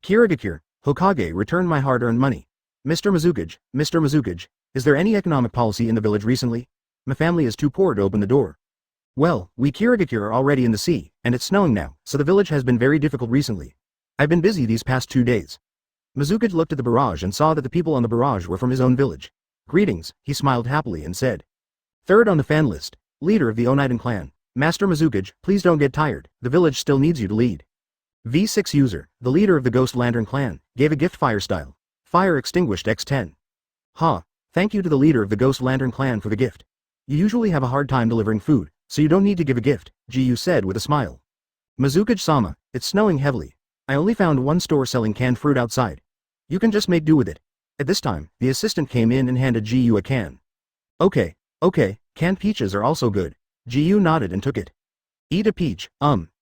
Kirigakure, Hokage returned my hard-earned money. Mr. Mizukage, is there any economic policy in the village recently? My family is too poor to open the door. Well, we Kirigakure are already in the sea, and it's snowing now, so the village has been very difficult recently. I've been busy these past 2 days. Mizukage looked at the barrage and saw that the people on the barrage were from his own village. Greetings, he smiled happily and said. Third on the fan list, leader of the Oniden clan, Master Mizukage, please don't get tired, the village still needs you to lead. V6 user, the leader of the Ghost Lantern clan, gave a gift fire style. Fire extinguished x10. Thank you to the leader of the Ghost Lantern clan for the gift. You usually have a hard time delivering food, so you don't need to give a gift, Jiyu said with a smile. Mizukage-sama, it's snowing heavily. I only found one store selling canned fruit outside. You can just make do with it. At this time, the assistant came in and handed Jiyu a can. Okay, canned peaches are also good. Jiyu nodded and took it. Eat a peach,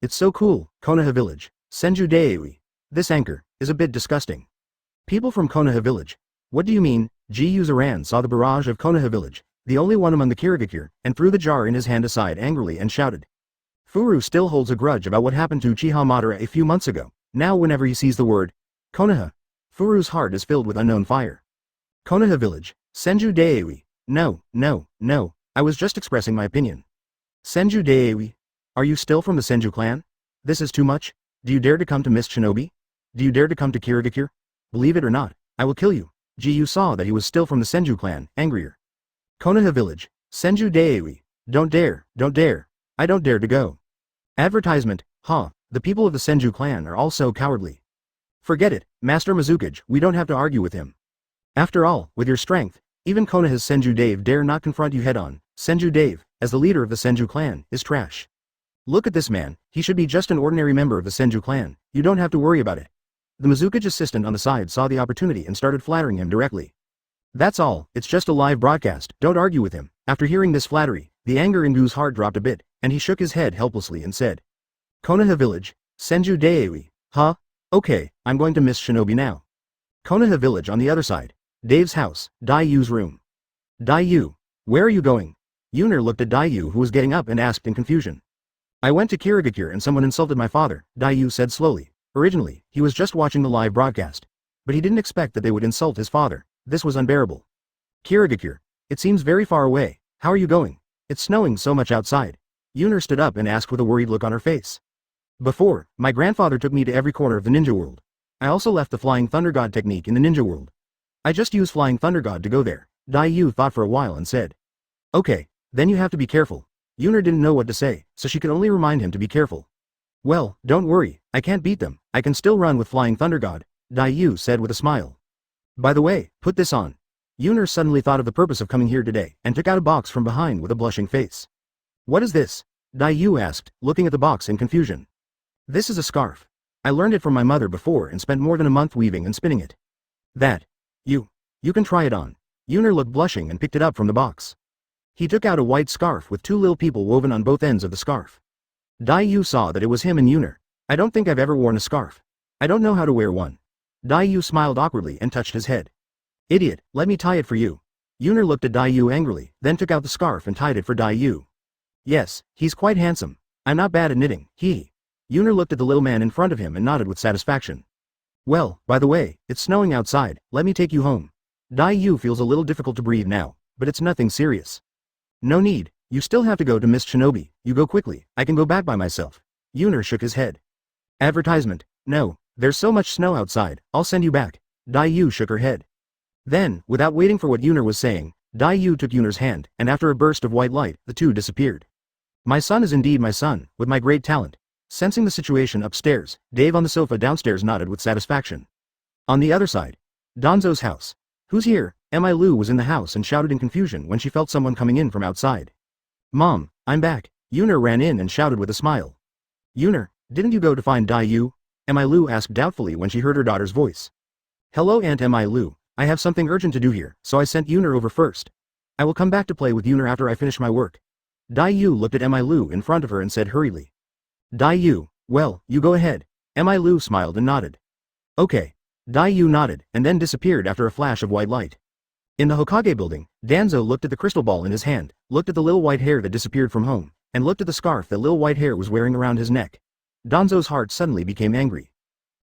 it's so cool, Konoha village, Senju Dave. This anchor is a bit disgusting. People from Konoha village. What do you mean? Jiyu Zaran saw the barrage of Konoha village, the only one among the Kirigakure, and threw the jar in his hand aside angrily and shouted. Furu still holds a grudge about what happened to Uchiha Madara a few months ago. Now whenever he sees the word Konoha, Furu's heart is filled with unknown fire. Konoha village, Senju Dave. No, I was just expressing my opinion. Senju Dave. Are you still from the Senju clan? This is too much. Do you dare to come to Miss Shinobi? Do you dare to come to Kirigakure? Believe it or not, I will kill you. Jiyu saw that he was still from the Senju clan, angrier. Konoha village, Senju Dave. Don't dare, I don't dare to go. Advertisement, the people of the Senju clan are all so cowardly. Forget it, Master Mizukage, we don't have to argue with him. After all, with your strength, even Konoha's Senju Dave dare not confront you head-on. Senju Dave, as the leader of the Senju clan, is trash. Look at this man, he should be just an ordinary member of the Senju clan, you don't have to worry about it. The Mizukage assistant on the side saw the opportunity and started flattering him directly. That's all, it's just a live broadcast, don't argue with him. After hearing this flattery, the anger in Gu's heart dropped a bit, and he shook his head helplessly and said. Konoha village, Senju Dave. Okay, I'm going to Miss Shinobi now. Konoha village on the other side. Dave's house, Daiyu's room. Daiyu, where are you going? Yuner looked at Daiyu who was getting up and asked in confusion. I went to Kirigakure and someone insulted my father, Daiyu said slowly. Originally, he was just watching the live broadcast. But he didn't expect that they would insult his father. This was unbearable. Kirigakure. It seems very far away. How are you going? It's snowing so much outside. Yuner stood up and asked with a worried look on her face. Before, my grandfather took me to every corner of the ninja world. I also left the Flying Thunder God technique in the ninja world. I just use Flying Thunder God to go there. Daiyu thought for a while and said. Okay, then you have to be careful. Yuner didn't know what to say, so she could only remind him to be careful. Well, don't worry, I can't beat them, I can still run with Flying Thunder God, Daiyu said with a smile. By the way, put this on. Yuner suddenly thought of the purpose of coming here today and took out a box from behind with a blushing face. What is this? Daiyu asked, looking at the box in confusion. This is a scarf. I learned it from my mother before and spent more than a month weaving and spinning it. That. You can try it on. Yuner looked blushing and picked it up from the box. He took out a white scarf with two little people woven on both ends of the scarf. Daiyu saw that it was him and Yuner. I don't think I've ever worn a scarf. I don't know how to wear one. Daiyu smiled awkwardly and touched his head. Idiot, let me tie it for you. Yuner looked at Daiyu angrily, then took out the scarf and tied it for Daiyu. Yes, he's quite handsome. I'm not bad at knitting, he. Yuner looked at the little man in front of him and nodded with satisfaction. Well, by the way, it's snowing outside, let me take you home. Daiyu feels a little difficult to breathe now, but it's nothing serious. No need, you still have to go to Miss Shinobi, you go quickly, I can go back by myself. Yuner shook his head. Advertisement, no, there's so much snow outside, I'll send you back. Daiyu shook her head. Then, without waiting for what Yuner was saying, Daiyu took Yuner's hand, and after a burst of white light, the two disappeared. My son is indeed my son, with my great talent. Sensing the situation upstairs, Dave on the sofa downstairs nodded with satisfaction. On the other side, Danzo's house. Who's here? Mi Lu was in the house and shouted in confusion when she felt someone coming in from outside. Mom, I'm back. Yuner ran in and shouted with a smile. Yuner, didn't you go to find Daiyu? Mi Lu asked doubtfully when she heard her daughter's voice. Hello Aunt Mi Lu, I have something urgent to do here, so I sent Yuner over first. I will come back to play with Yuner after I finish my work. Daiyu looked at Mi Lu in front of her and said hurriedly. Daiyu, well, you go ahead. Mi Lu smiled and nodded. Okay. Daiyu nodded, and then disappeared after a flash of white light. In the Hokage building, Danzo looked at the crystal ball in his hand, looked at the little white hair that disappeared from home, and looked at the scarf that little white hair was wearing around his neck. Danzo's heart suddenly became angry.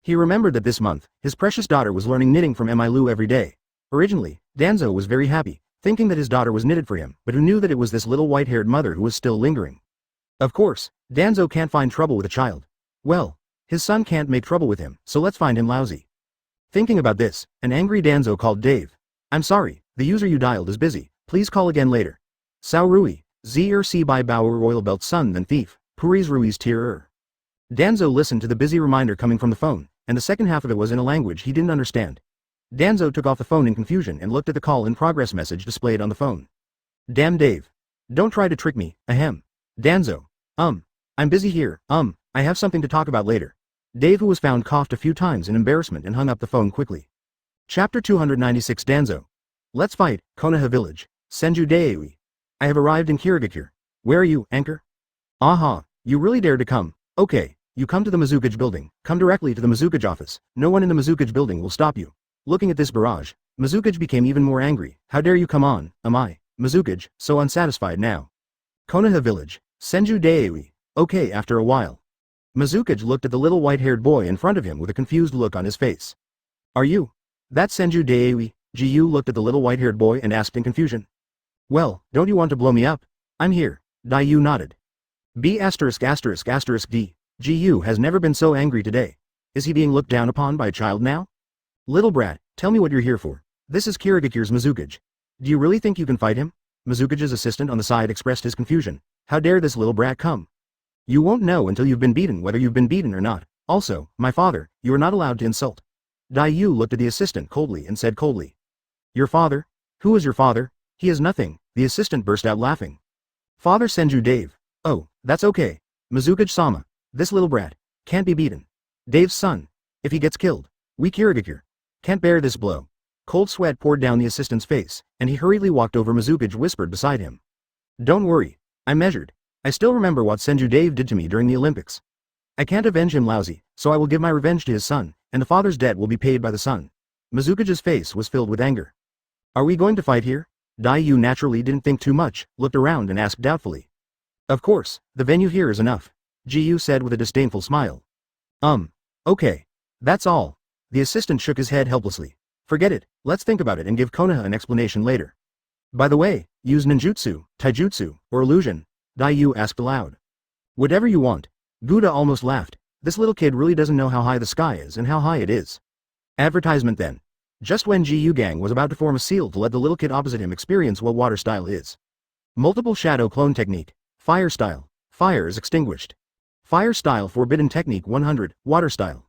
He remembered that this month, his precious daughter was learning knitting from Mi Lu every day. Originally, Danzo was very happy, thinking that his daughter was knitted for him, but who knew that it was this little white-haired mother who was still lingering. Of course, Danzo can't find trouble with a child. Well, his son can't make trouble with him, so let's find him lousy. Thinking about this, an angry Danzo called Dave. I'm sorry, the user you dialed is busy, please call again later. Sao Rui, Si by Bauer Royal Belt Son than Thief, Puris Ruiz Tier. Danzo listened to the busy reminder coming from the phone, and the second half of it was in a language he didn't understand. Danzo took off the phone in confusion and looked at the call in progress message displayed on the phone. Damn Dave. Don't try to trick me, ahem. Danzo. I'm busy here, I have something to talk about later. Dave, who was found, coughed a few times in embarrassment and hung up the phone quickly. Chapter 296 Danzo. Let's fight, Konoha Village. Senju Dave. I have arrived in Kirigakure. Where are you, Anchor? Aha, you really dared to come. Okay, you come to the Mizukage building, come directly to the Mizukage office, no one in the Mizukage building will stop you. Looking at this barrage, Mizukage became even more angry. How dare you come on, am I, Mizukage, so unsatisfied now. Konoha Village, Senju Dave. Okay, after a while. Mizukage looked at the little white-haired boy in front of him with a confused look on his face. Are you? That's Senju Dave. Jiyu looked at the little white-haired boy and asked in confusion. Well, don't you want to blow me up? I'm here. Daiyu nodded. B********D. Jiyu has never been so angry today. Is he being looked down upon by a child now? Little brat, tell me what you're here for. This is Kirigakure's Mizukage. Do you really think you can fight him? Mizukage's assistant on the side expressed his confusion. How dare this little brat come? You won't know until you've been beaten whether you've been beaten or not. Also, my father, you are not allowed to insult. Daiyu looked at the assistant coldly and said coldly. Your father? Who is your father? He is nothing, the assistant burst out laughing. Father Senju Dave. Oh, that's okay. Mizukage-sama. This little brat. Can't be beaten. Dave's son. If he gets killed. We Kirigakure. Can't bear this blow. Cold sweat poured down the assistant's face, and he hurriedly walked over. Mizukage whispered beside him. Don't worry. I'm measured. I still remember what Senju Dave did to me during the Olympics. I can't avenge him lousy, so I will give my revenge to his son, and the father's debt will be paid by the son. Mizukage's face was filled with anger. Are we going to fight here? Daiyu naturally didn't think too much, looked around and asked doubtfully. Of course, the venue here is enough. Ji said with a disdainful smile. Okay. That's all. The assistant shook his head helplessly. Forget it, let's think about it and give Konoha an explanation later. By the way, use ninjutsu, taijutsu, or illusion, Daiyu asked aloud. Whatever you want. Gouda almost laughed. This little kid really doesn't know how high the sky is and how high it is. Advertisement then. Just when Ji Gang was about to form a seal to let the little kid opposite him experience what water style is. Multiple shadow clone technique. Fire style. Fire is extinguished. Fire style forbidden technique 100. Water style.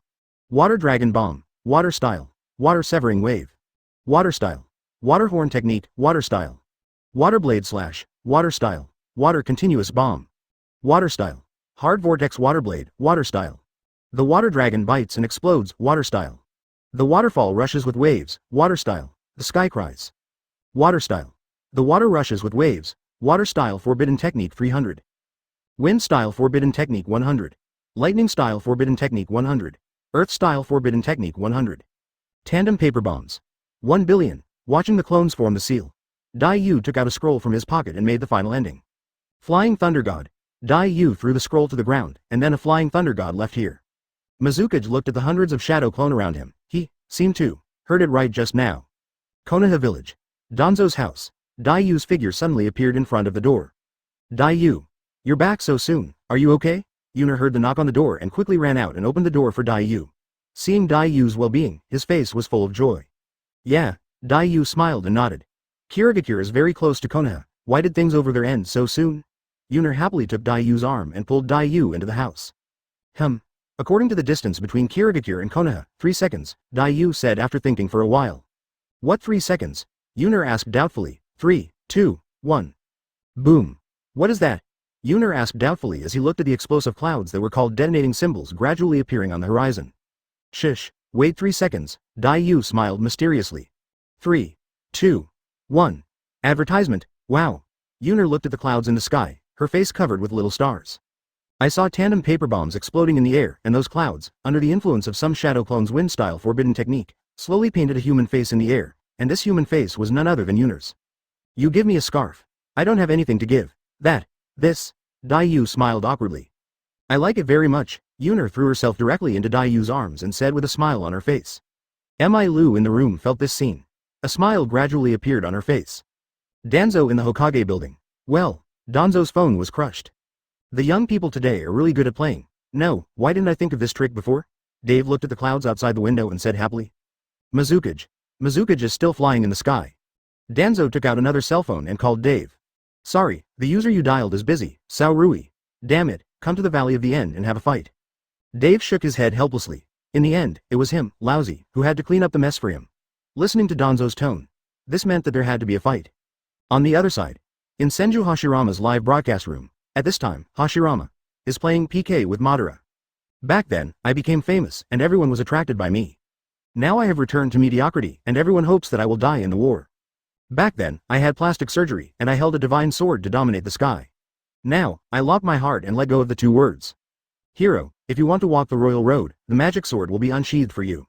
Water dragon bomb. Water style. Water severing wave. Water style. Water horn technique. Water style. Water blade slash. Water style. Water continuous bomb. Water style. Hard vortex water blade. Water style. The water dragon bites and explodes. Water style. The waterfall rushes with waves. Water style. The sky cries. Water style. The water rushes with waves. Water style forbidden technique 300. Wind style forbidden technique 100. Lightning style forbidden technique 100. Earth style forbidden technique 100. Tandem paper bombs. 1 billion. Watching the clones form the seal. Daiyu took out a scroll from his pocket and made the final ending. Flying Thunder God. Daiyu threw the scroll to the ground, and then a Flying Thunder God left here. Mizukage looked at the hundreds of shadow clone around him. He seemed to heard it right just now. Konoha village. Danzo's house. Daiyu's figure suddenly appeared in front of the door. Daiyu. You're back so soon, are you okay? Yuner heard the knock on the door and quickly ran out and opened the door for Daiyu. Seeing Daiyu's well-being, his face was full of joy. Yeah, Daiyu smiled and nodded. Kirigakure is very close to Konoha, why did things over there end so soon? Yuner happily took Daiyu's arm and pulled Daiyu into the house. According to the distance between Kirigakure and Konoha, 3 seconds, Daiyu said after thinking for a while. What 3 seconds? Yuner asked doubtfully. 3, 2, 1. Boom. What is that? Yuner asked doubtfully as he looked at the explosive clouds that were called detonating symbols gradually appearing on the horizon. Shish, wait 3 seconds, Daiyu smiled mysteriously. 3, 2, 1. Advertisement, wow. Yuner looked at the clouds in the sky, her face covered with little stars. I saw tandem paper bombs exploding in the air, and those clouds, under the influence of some shadow clone's wind style forbidden technique, slowly painted a human face in the air, and this human face was none other than Yuner's. You give me a scarf. I don't have anything to give. This. Daiyu smiled awkwardly. I like it very much. Yuner threw herself directly into Daiyu's arms and said with a smile on her face. Mi Lu in the room felt this scene. A smile gradually appeared on her face. Danzo in the Hokage building. Well, Danzo's phone was crushed. The young people today are really good at playing. No, why didn't I think of this trick before? Dave looked at the clouds outside the window and said happily. Mizukage. Mizukage is still flying in the sky. Danzo took out another cell phone and called Dave. Sorry, the user you dialed is busy, Saorui. Damn it, come to the Valley of the End and have a fight. Dave shook his head helplessly. In the end, it was him, Lousy, who had to clean up the mess for him. Listening to Danzo's tone, this meant that there had to be a fight. On the other side, in Senju Hashirama's live broadcast room, at this time, Hashirama is playing PK with Madara. Back then, I became famous and everyone was attracted by me. Now I have returned to mediocrity and everyone hopes that I will die in the war. Back then, I had plastic surgery and I held a divine sword to dominate the sky. Now, I lock my heart and let go of the 2 words. Hero, if you want to walk the royal road, the magic sword will be unsheathed for you.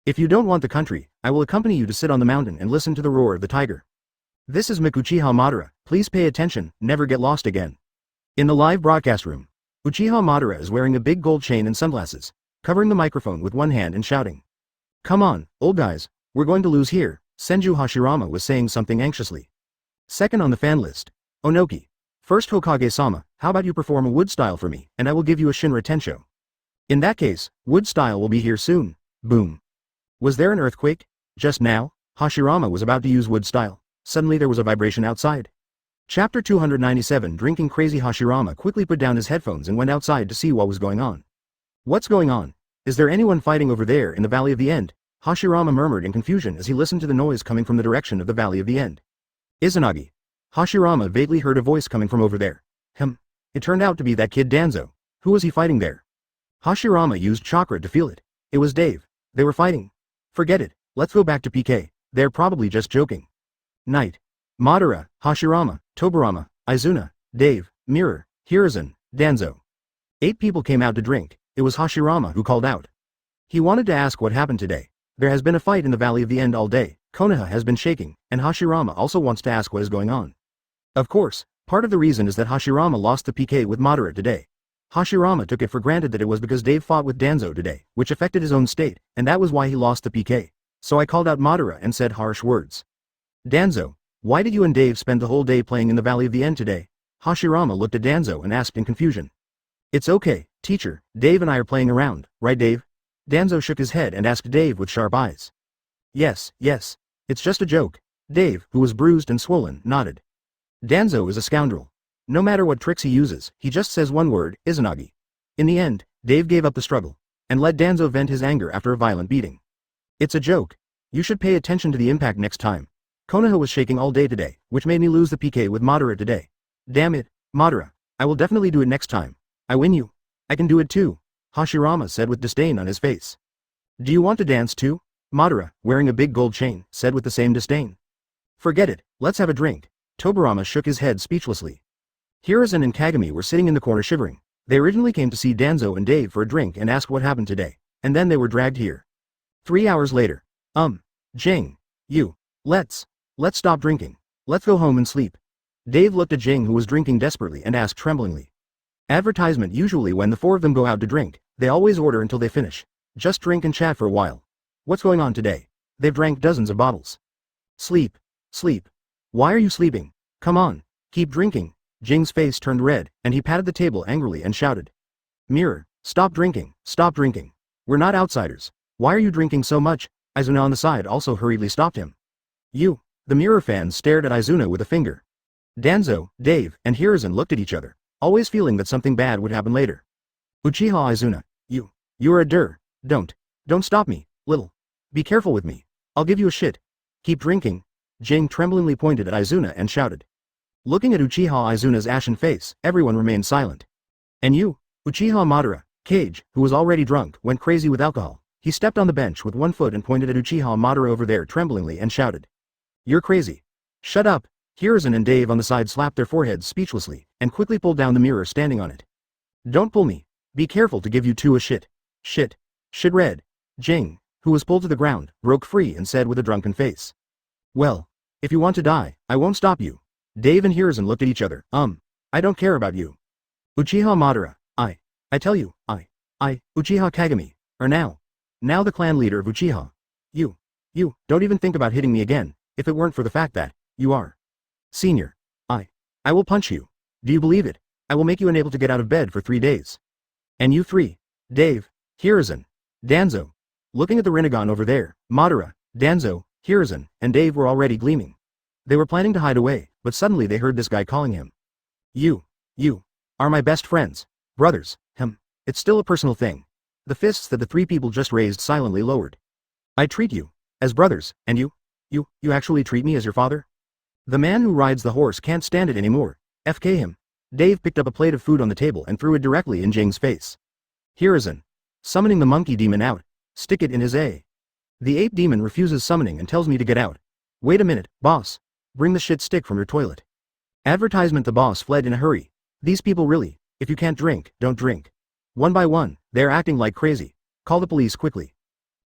If you don't want the country, I will accompany you to sit on the mountain and listen to the roar of the tiger. This is Mikuchiha Madara, please pay attention, never get lost again. In the live broadcast room, Uchiha Madara is wearing a big gold chain and sunglasses, covering the microphone with one hand and shouting. Come on, old guys, we're going to lose here, Senju Hashirama was saying something anxiously. Second on the fan list, Onoki. First Hokage-sama, how about you perform a wood style for me, and I will give you a Shinra Tensho. In that case, wood style will be here soon, boom. Was there an earthquake? Just now, Hashirama was about to use wood style, suddenly there was a vibration outside. Chapter 297 Drinking Crazy Hashirama quickly put down his headphones and went outside to see what was going on. What's going on? Is there anyone fighting over there in the Valley of the End? Hashirama murmured in confusion as he listened to the noise coming from the direction of the Valley of the End. Izanagi. Hashirama vaguely heard a voice coming from over there. It turned out to be that kid Danzo. Who was he fighting there? Hashirama used chakra to feel it. It was Dave. They were fighting. Forget it, let's go back to PK. They're probably just joking. Night. Madara, Hashirama, Tobirama, Izuna, Dave, Mirror, Hiruzen, Danzo. 8 people came out to drink. It was Hashirama who called out. He wanted to ask what happened today. There has been a fight in the Valley of the End all day, Konoha has been shaking, and Hashirama also wants to ask what is going on. Of course, part of the reason is that Hashirama lost the PK with Madara today. Hashirama took it for granted that it was because Dave fought with Danzo today, which affected his own state, and that was why he lost the PK. So I called out Madara and said harsh words. Danzo, why did you and Dave spend the whole day playing in the Valley of the End today? Hashirama looked at Danzo and asked in confusion. It's okay, teacher, Dave and I are playing around, right Dave? Danzo shook his head and asked Dave with sharp eyes. Yes, it's just a joke. Dave, who was bruised and swollen, nodded. Danzo is a scoundrel. No matter what tricks he uses, he just says one word, Izanagi. In the end, Dave gave up the struggle, and let Danzo vent his anger after a violent beating. It's a joke. You should pay attention to the impact next time. Konoha was shaking all day today, which made me lose the PK with Madara today. Damn it, Madara. I will definitely do it next time. I win you. I can do it too, Hashirama said with disdain on his face. Do you want to dance too? Madara, wearing a big gold chain, said with the same disdain. Forget it, let's have a drink. Tobirama shook his head speechlessly. Hiruzen and Kagami were sitting in the corner shivering. They originally came to see Danzo and Dave for a drink and asked what happened today, and then they were dragged here. 3 hours later. Jing. Let's stop drinking. Let's go home and sleep. Dave looked at Jing who was drinking desperately and asked tremblingly. Advertisement usually when the four of them go out to drink, they always order until they finish. Just drink and chat for a while. What's going on today? They've drank dozens of bottles. Sleep. Why are you sleeping? Come on, keep drinking. Jing's face turned red, and he patted the table angrily and shouted. Mirror, stop drinking. We're not outsiders. Why are you drinking so much? Izuna on the side also hurriedly stopped him. The Mirror fans stared at Izuna with a finger. Danzo, Dave, and Hiruzen looked at each other, always feeling that something bad would happen later. Uchiha Izuna, you're a don't stop me, little. Be careful with me. I'll give you a shit. Keep drinking. Jing tremblingly pointed at Izuna and shouted. Looking at Uchiha Izuna's ashen face, everyone remained silent. And you? Uchiha Madara, Kage, who was already drunk, went crazy with alcohol. He stepped on the bench with one foot and pointed at Uchiha Madara over there tremblingly and shouted. You're crazy. Shut up. Hiruzen and Dave on the side slapped their foreheads speechlessly, and quickly pulled down the mirror standing on it. Don't pull me. Be careful to give you two a shit. Shit red. Jing, who was pulled to the ground, broke free and said with a drunken face. Well, if you want to die, I won't stop you. Dave and Hiruzen looked at each other. I don't care about you. Uchiha Madara, I tell you, Uchiha Kagami, are now the clan leader of Uchiha. You, don't even think about hitting me again, if it weren't for the fact that, you are. Senior. I will punch you. Do you believe it? I will make you unable to get out of bed for 3 days. And you three, Dave, Hiruzen, Danzo. Looking at the Rinnegan over there, Madara, Danzo, Hiruzen, and Dave were already gleaming. They were planning to hide away, but suddenly they heard this guy calling him. You are my best friends. Brothers, it's still a personal thing. The fists that the three people just raised silently lowered. I treat you as brothers, and you actually treat me as your father? The man who rides the horse can't stand it anymore. FK him. Dave picked up a plate of food on the table and threw it directly in Jing's face. Hiruzen, summoning the monkey demon out. Stick it in his A. The ape demon refuses summoning and tells me to get out. Wait a minute, boss. Bring the shit stick from your toilet. Advertisement. The boss fled in a hurry. These people really, if you can't drink, don't drink. One by one, they're acting like crazy. Call the police quickly.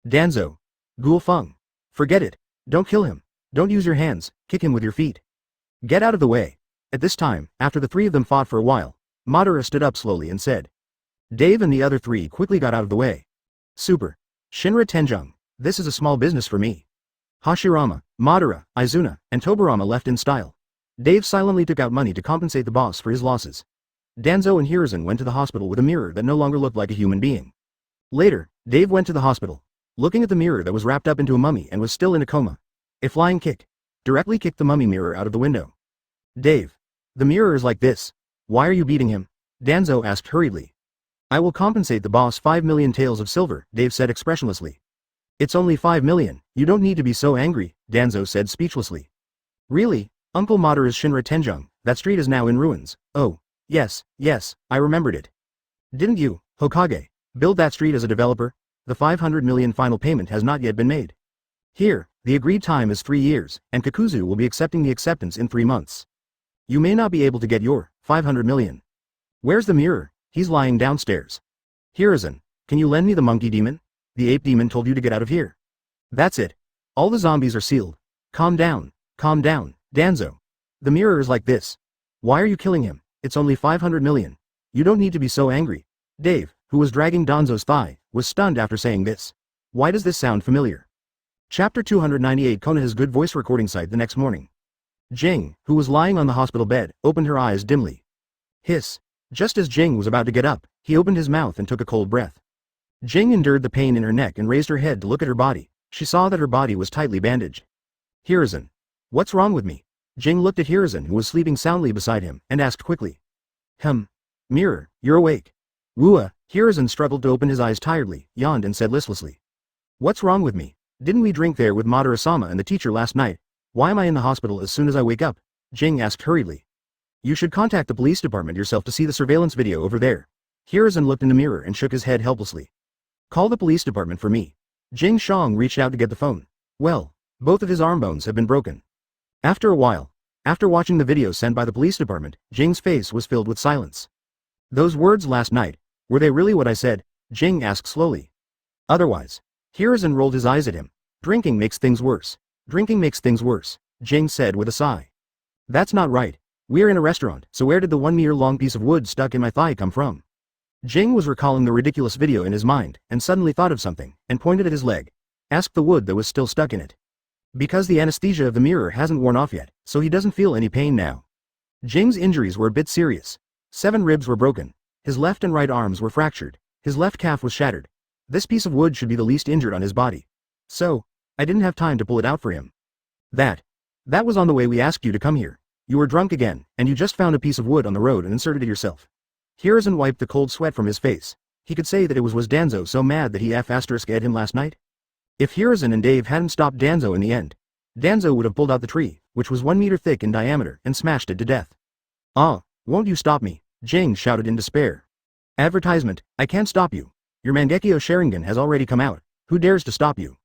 Danzo. Ghoul Feng. Forget it. Don't kill him. Don't use your hands, kick him with your feet. Get out of the way. At this time, after the three of them fought for a while, Madara stood up slowly and said. Dave and the other three quickly got out of the way. Super. Shinra Tenjung, this is a small business for me. Hashirama, Madara, Izuna, and Tobirama left in style. Dave silently took out money to compensate the boss for his losses. Danzo and Hiruzen went to the hospital with a mirror that no longer looked like a human being. Later, Dave went to the hospital, looking at the mirror that was wrapped up into a mummy and was still in a coma. A flying kick directly kicked the mummy mirror out of the window. Dave, the mirror is like this. Why are you beating him? Danzo asked hurriedly. I will compensate the boss 5 million taels of silver, Dave said expressionlessly. It's only 5 million, you don't need to be so angry, Danzo said speechlessly. Really? Uncle Madara's Shinra Tenjung, that street is now in ruins. Oh, yes, I remembered it. Didn't you, Hokage, build that street as a developer? The 500 million final payment has not yet been made. Here, the agreed time is 3 years, and Kakuzu will be accepting the acceptance in 3 months. You may not be able to get your 500 million. Where's the mirror? He's lying downstairs. Hiruzen, can you lend me the monkey demon? The ape demon told you to get out of here. That's it. All the zombies are sealed. Calm down, Danzo. The mirror is like this. Why are you killing him? It's only 500 million. You don't need to be so angry. Dave, who was dragging Danzo's thigh, was stunned after saying this. Why does this sound familiar? Chapter 298 Konoha's good voice recording site the next morning. Jing, who was lying on the hospital bed, opened her eyes dimly. Hiss. Just as Jing was about to get up, he opened his mouth and took a cold breath. Jing endured the pain in her neck and raised her head to look at her body. She saw that her body was tightly bandaged. Hiruzen. What's wrong with me? Jing looked at Hiruzen, who was sleeping soundly beside him, and asked quickly. Mirror, you're awake. Wua. Hiruzen struggled to open his eyes tiredly, yawned and said listlessly. What's wrong with me? Didn't we drink there with Madara-sama and the teacher last night? Why am I in the hospital as soon as I wake up? Jing asked hurriedly. You should contact the police department yourself to see the surveillance video over there. Hiruzen looked in the mirror and shook his head helplessly. Call the police department for me. Jing Shang reached out to get the phone. Well, both of his arm bones have been broken. After a while, after watching the video sent by the police department, Jing's face was filled with silence. Those words last night, were they really what I said? Jing asked slowly. Otherwise. Hiruzen rolled his eyes at him. Drinking makes things worse. Drinking makes things worse, Jing said with a sigh. That's not right. We're in a restaurant, so where did the 1 meter long piece of wood stuck in my thigh come from? Jing was recalling the ridiculous video in his mind, and suddenly thought of something, and pointed at his leg. Asked the wood that was still stuck in it. Because the anesthesia of the mirror hasn't worn off yet, so he doesn't feel any pain now. Jing's injuries were a bit serious. 7 ribs were broken. His left and right arms were fractured. His left calf was shattered. This piece of wood should be the least injured on his body. So, I didn't have time to pull it out for him. That was on the way we asked you to come here. You were drunk again, and you just found a piece of wood on the road and inserted it yourself. Hiruzen wiped the cold sweat from his face. He could say that it was Danzo so mad that he F***ed him last night? If Hiruzen and Dave hadn't stopped Danzo in the end, Danzo would have pulled out the tree, which was 1 meter thick in diameter, and smashed it to death. Won't you stop me? Jing shouted in despair. Advertisement, I can't stop you. Your Mangekyo Sharingan has already come out. Who dares to stop you?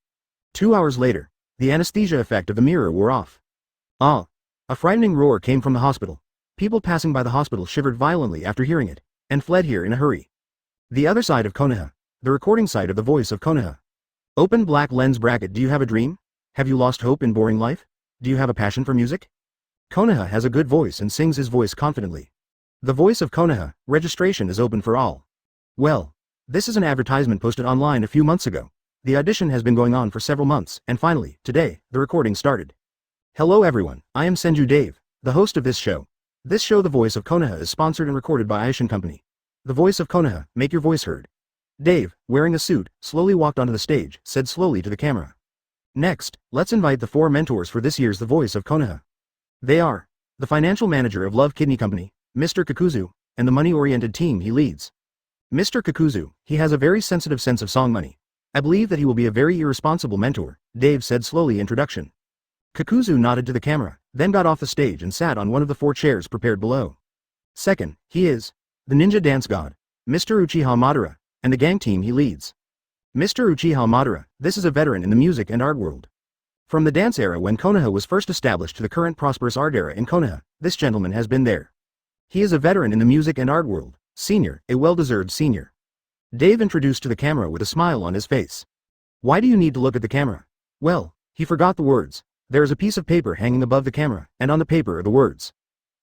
2 hours later, the anesthesia effect of the mirror wore off. A frightening roar came from the hospital. People passing by the hospital shivered violently after hearing it, and fled here in a hurry. The other side of Konoha. The recording site of the voice of Konoha. Open black lens bracket. Do you have a dream? Have you lost hope in boring life? Do you have a passion for music? Konoha has a good voice and sings his voice confidently. The voice of Konoha, registration is open for all. Well, this is an advertisement posted online a few months ago. The audition has been going on for several months, and finally, today, the recording started. Hello everyone, I am Senju Dave, the host of this show. This show The Voice of Konoha is sponsored and recorded by Aishin Company. The Voice of Konoha, make your voice heard. Dave, wearing a suit, slowly walked onto the stage, said slowly to the camera. Next, let's invite the 4 mentors for this year's The Voice of Konoha. They are the financial manager of Love Kidney Company, Mr. Kakuzu, and the money-oriented team he leads. Mr. Kakuzu, he has a very sensitive sense of song money. I believe that he will be a very irresponsible mentor, Dave said slowly. Introduction. Kakuzu nodded to the camera, then got off the stage and sat on one of the 4 chairs prepared below. Second, he is the ninja dance god, Mr. Uchiha Madara, and the gang team he leads. Mr. Uchiha Madara, this is a veteran in the music and art world. From the dance era when Konoha was first established to the current prosperous art era in Konoha, this gentleman has been there. He is a veteran in the music and art world, senior, a well-deserved senior. Dave introduced to the camera with a smile on his face. Why do you need to look at the camera? Well, he forgot the words. There is a piece of paper hanging above the camera, and on the paper are the words.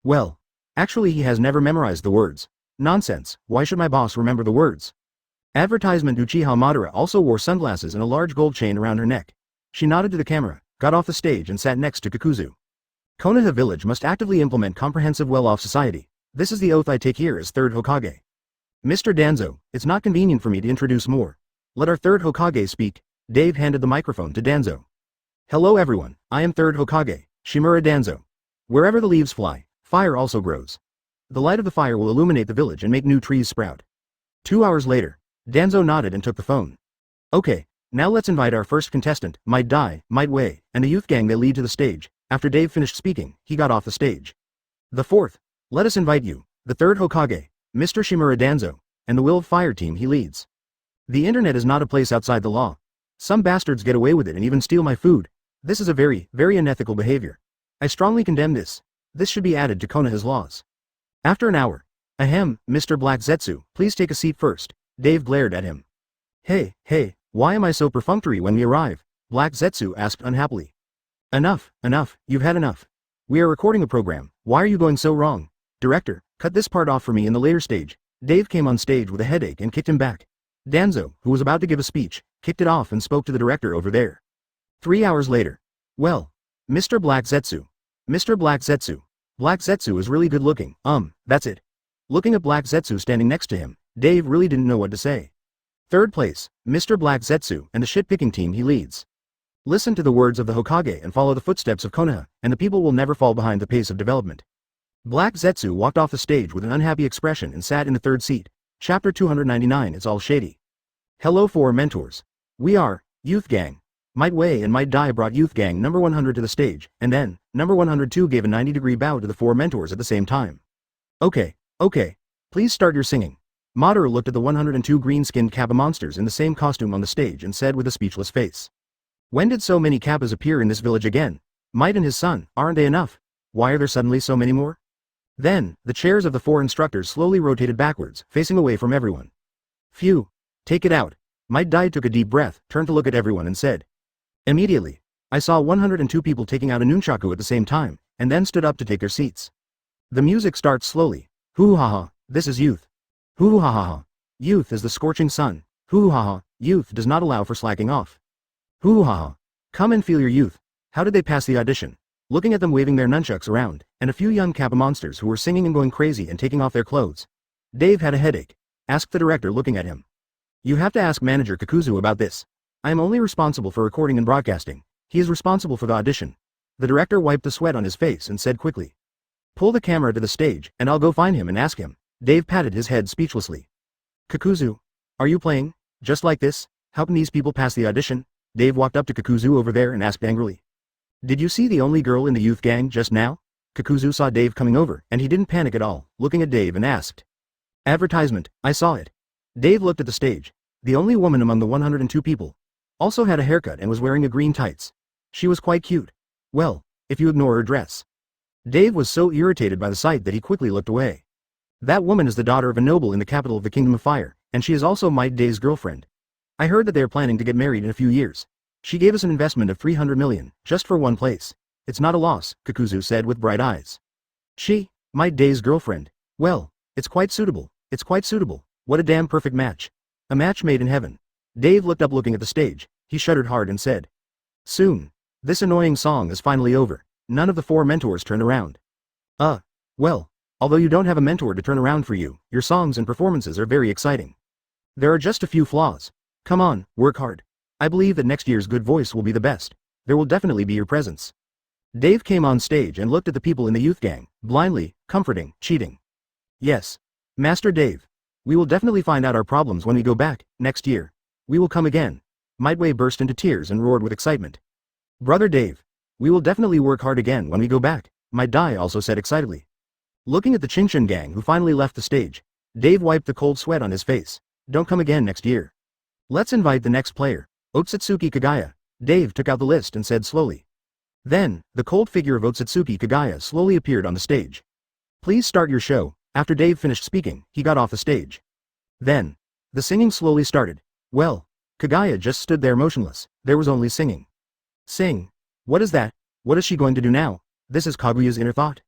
Well, actually he has never memorized the words. Nonsense, why should my boss remember the words? Advertisement. Uchiha Madara also wore sunglasses and a large gold chain around her neck. She nodded to the camera, got off the stage and sat next to Kakuzu. Konoha village must actively implement comprehensive well-off society. This is the oath I take here as 3rd Hokage. Mr. Danzo, it's not convenient for me to introduce more. Let our 3rd Hokage speak. Dave handed the microphone to Danzo. Hello everyone, I am 3rd Hokage, Shimura Danzo. Wherever the leaves fly, fire also grows. The light of the fire will illuminate the village and make new trees sprout. 2 hours later, Danzo nodded and took the phone. Okay, now let's invite our first contestant, Might Dai, Might Wei, and the youth gang they lead to the stage. After Dave finished speaking, he got off the stage. The 4th, let us invite you, the 3rd Hokage, Mr. Shimura Danzo, and the Will of Fire team he leads. The internet is not a place outside the law. Some bastards get away with it and even steal my food. This is a very, very unethical behavior. I strongly condemn this. This should be added to Konoha's laws. After an hour. Ahem, Mr. Black Zetsu, please take a seat first. Dave glared at him. Hey, why am I so perfunctory when we arrive? Black Zetsu asked unhappily. Enough, you've had enough. We are recording a program, why are you going so wrong? Director, cut this part off for me in the later stage. Dave came on stage with a headache and kicked him back. Danzo, who was about to give a speech, kicked it off and spoke to the director over there. 3 hours later. Well, Mr. Black Zetsu. Mr. Black Zetsu. Black Zetsu is really good looking, that's it. Looking at Black Zetsu standing next to him, Dave really didn't know what to say. Third place, Mr. Black Zetsu and the shit-picking team he leads. Listen to the words of the Hokage and follow the footsteps of Konoha, and the people will never fall behind the pace of development. Black Zetsu walked off the stage with an unhappy expression and sat in the third seat. Chapter 299. It's all shady. Hello 4 mentors. We are, Youth Gang. Might Wei and Might Dai brought Youth Gang number 100 to the stage, and then, number 102 gave a 90-degree bow to the 4 mentors at the same time. Okay, please start your singing. Madara looked at the 102 green-skinned Kappa monsters in the same costume on the stage and said with a speechless face. When did so many Kappas appear in this village again? Might and his son, aren't they enough? Why are there suddenly so many more? Then, the chairs of the 4 instructors slowly rotated backwards, facing away from everyone. Phew. Take it out. Might Dai took a deep breath, turned to look at everyone and said. Immediately, I saw 102 people taking out a nunchaku at the same time, and then stood up to take their seats. The music starts slowly. Hoo-hoo-ha-ha, this is youth. Hoo-hoo-ha-ha. Youth is the scorching sun. Hoo-hoo-ha-ha, youth does not allow for slacking off. Hoo-hoo-ha-ha. Come and feel your youth. How did they pass the audition? Looking at them waving their nunchucks around, and a few young Kappa monsters who were singing and going crazy and taking off their clothes. Dave had a headache. Asked the director looking at him. You have to ask manager Kakuzu about this. I am only responsible for recording and broadcasting. He is responsible for the audition. The director wiped the sweat on his face and said quickly. Pull the camera to the stage, and I'll go find him and ask him. Dave patted his head speechlessly. Kakuzu. Are you playing? Just like this? How can these people pass the audition? Dave walked up to Kakuzu over there and asked angrily. Did you see the only girl in the youth gang just now? Kakuzu saw Dave coming over, and he didn't panic at all, looking at Dave and asked. Advertisement, I saw it. Dave looked at the stage. The only woman among the 102 people. Also had a haircut and was wearing a green tights. She was quite cute. Well, if you ignore her dress. Dave was so irritated by the sight that he quickly looked away. That woman is the daughter of a noble in the capital of the Kingdom of Fire, and she is also Might Dai's girlfriend. I heard that they are planning to get married in a few years. She gave us an investment of 300 million, just for one place. It's not a loss, Kakuzu said with bright eyes. She, Might Dai's girlfriend. Well, it's quite suitable. It's quite suitable. What a damn perfect match. A match made in heaven. Dave looked up looking at the stage. He shuddered hard and said. Soon. This annoying song is finally over. None of the 4 mentors turned around. Well, although you don't have a mentor to turn around for you, your songs and performances are very exciting. There are just a few flaws. Come on, work hard. I believe that next year's good voice will be the best. There will definitely be your presence. Dave came on stage and looked at the people in the youth gang, blindly, comforting, cheating. Yes. Master Dave. We will definitely find out our problems when we go back, next year. We will come again. Might Wei burst into tears and roared with excitement. Brother Dave. We will definitely work hard again when we go back, Might Dai also said excitedly. Looking at the Chinchin gang who finally left the stage, Dave wiped the cold sweat on his face. Don't come again next year. Let's invite the next player. Otsutsuki Kagaya. Dave took out the list and said slowly. Then, the cold figure of Otsutsuki Kagaya slowly appeared on the stage. Please start your show. After Dave finished speaking, he got off the stage. Then, the singing slowly started. Well, Kagaya just stood there motionless. There was only singing. Sing. What is that? What is she going to do now? This is Kaguya's inner thought.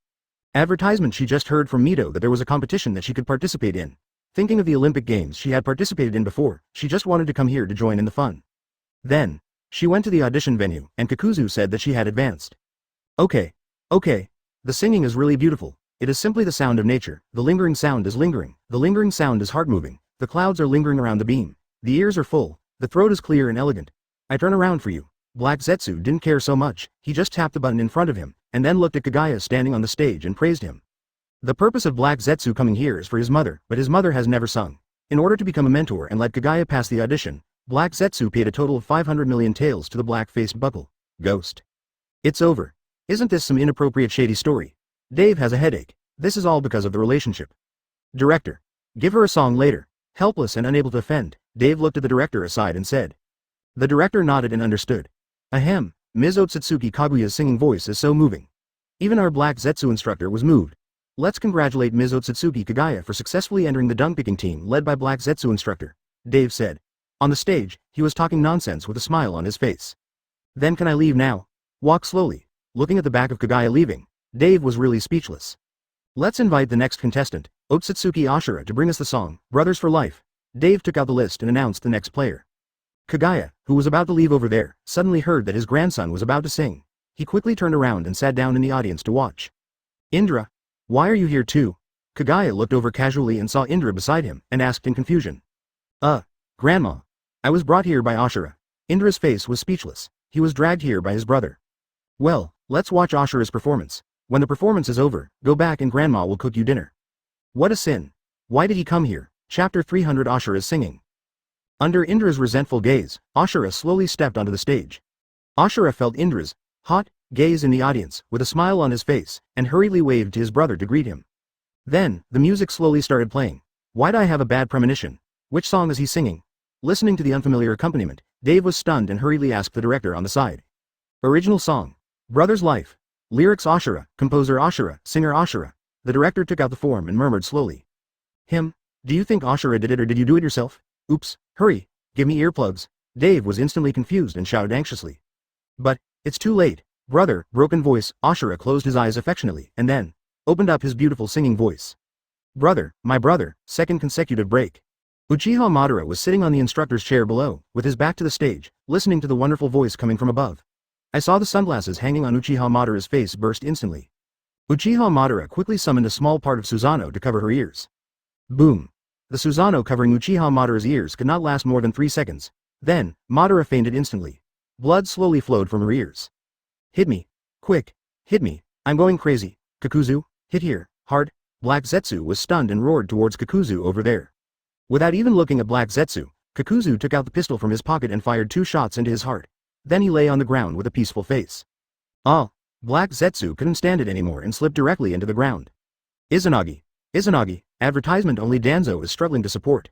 Advertisement she just heard from Mito that there was a competition that she could participate in. Thinking of the Olympic Games she had participated in before, she just wanted to come here to join in the fun. Then, she went to the audition venue, and Kakuzu said that she had advanced. Okay. The singing is really beautiful. It is simply the sound of nature. The lingering sound is lingering. The lingering sound is heart-moving. The clouds are lingering around the beam. The ears are full. The throat is clear and elegant. I turn around for you. Black Zetsu didn't care so much. He just tapped the button in front of him, and then looked at Kagaya standing on the stage and praised him. The purpose of Black Zetsu coming here is for his mother, but his mother has never sung. In order to become a mentor and let Kagaya pass the audition, Black Zetsu paid a total of 500 million taels to the black-faced buckle. Ghost. It's over. Isn't this some inappropriate shady story? Dave has a headache. This is all because of the relationship. Director. Give her a song later. Helpless and unable to offend, Dave looked at the director aside and said. The director nodded and understood. Ahem, Ms. Otsutsuki Kaguya's singing voice is so moving. Even our Black Zetsu instructor was moved. Let's congratulate Ms. Otsutsuki Kagaya for successfully entering the dunk-picking team led by Black Zetsu instructor, Dave said. On the stage, he was talking nonsense with a smile on his face. Then can I leave now? Walk slowly. Looking at the back of Kagaya leaving, Dave was really speechless. Let's invite the next contestant, Otsutsuki Ashura to bring us the song, Brothers for Life. Dave took out the list and announced the next player. Kagaya, who was about to leave over there, suddenly heard that his grandson was about to sing. He quickly turned around and sat down in the audience to watch. Indra? Why are you here too? Kagaya looked over casually and saw Indra beside him, and asked in confusion. Grandma. I was brought here by Ashura. Indra's face was speechless. He was dragged here by his brother. Well, let's watch Ashura's performance. When the performance is over, go back and Grandma will cook you dinner. What a sin. Why did he come here? Chapter 300 Ashura's singing. Under Indra's resentful gaze, Ashura slowly stepped onto the stage. Ashura felt Indra's hot gaze in the audience, with a smile on his face, and hurriedly waved to his brother to greet him. Then, the music slowly started playing. Why'd I have a bad premonition? Which song is he singing? Listening to the unfamiliar accompaniment, Dave was stunned and hurriedly asked the director on the side. Original song. Brother's Life. Lyrics Ashura, composer Ashura, singer Ashura. The director took out the form and murmured slowly. Him? Do you think Ashura did it or did you do it yourself? Oops, hurry, give me earplugs. Dave was instantly confused and shouted anxiously. But, it's too late. Brother, broken voice, Ashura closed his eyes affectionately, and then opened up his beautiful singing voice. Brother, my brother, second consecutive break. Uchiha Madara was sitting on the instructor's chair below, with his back to the stage, listening to the wonderful voice coming from above. I saw the sunglasses hanging on Uchiha Madara's face burst instantly. Uchiha Madara quickly summoned a small part of Susanoo to cover her ears. Boom. The Susanoo covering Uchiha Madara's ears could not last more than 3 seconds. Then, Madara fainted instantly. Blood slowly flowed from her ears. Hit me. Quick. Hit me. I'm going crazy. Kakuzu, hit here, hard. Black Zetsu was stunned and roared towards Kakuzu over there. Without even looking at Black Zetsu, Kakuzu took out the pistol from his pocket and fired 2 shots into his heart. Then he lay on the ground with a peaceful face. Black Zetsu couldn't stand it anymore and slipped directly into the ground. Izanagi, advertisement only Danzo is struggling to support.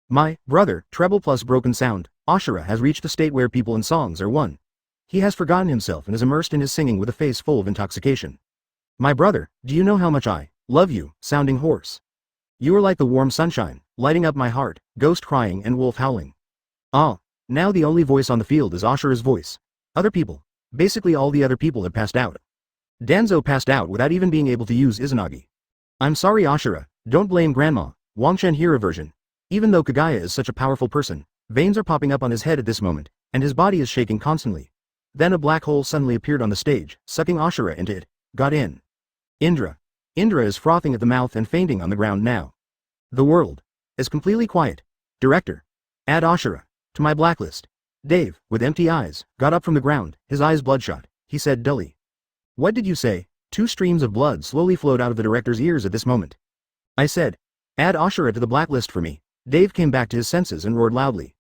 My brother, treble plus broken sound, Ashura has reached the state where people and songs are one. He has forgotten himself and is immersed in his singing with a face full of intoxication. My brother, do you know how much I love you, sounding hoarse. You are like the warm sunshine, lighting up my heart, ghost crying and wolf howling. Now the only voice on the field is Ashura's voice. Other people, basically all the other people have passed out. Danzo passed out without even being able to use Izanagi. I'm sorry Ashura, don't blame Grandma, Wangshen Hira version. Even though Kagaya is such a powerful person, veins are popping up on his head at this moment, and his body is shaking constantly. Then a black hole suddenly appeared on the stage, sucking Ashura into it. Got in. Indra is frothing at the mouth and fainting on the ground now. The world is completely quiet. Director. Add Ashura to my blacklist. Dave, with empty eyes, got up from the ground, his eyes bloodshot. He said dully. What did you say? 2 streams of blood slowly flowed out of the director's ears at this moment. I said, add Ashura to the blacklist for me. Dave came back to his senses and roared loudly.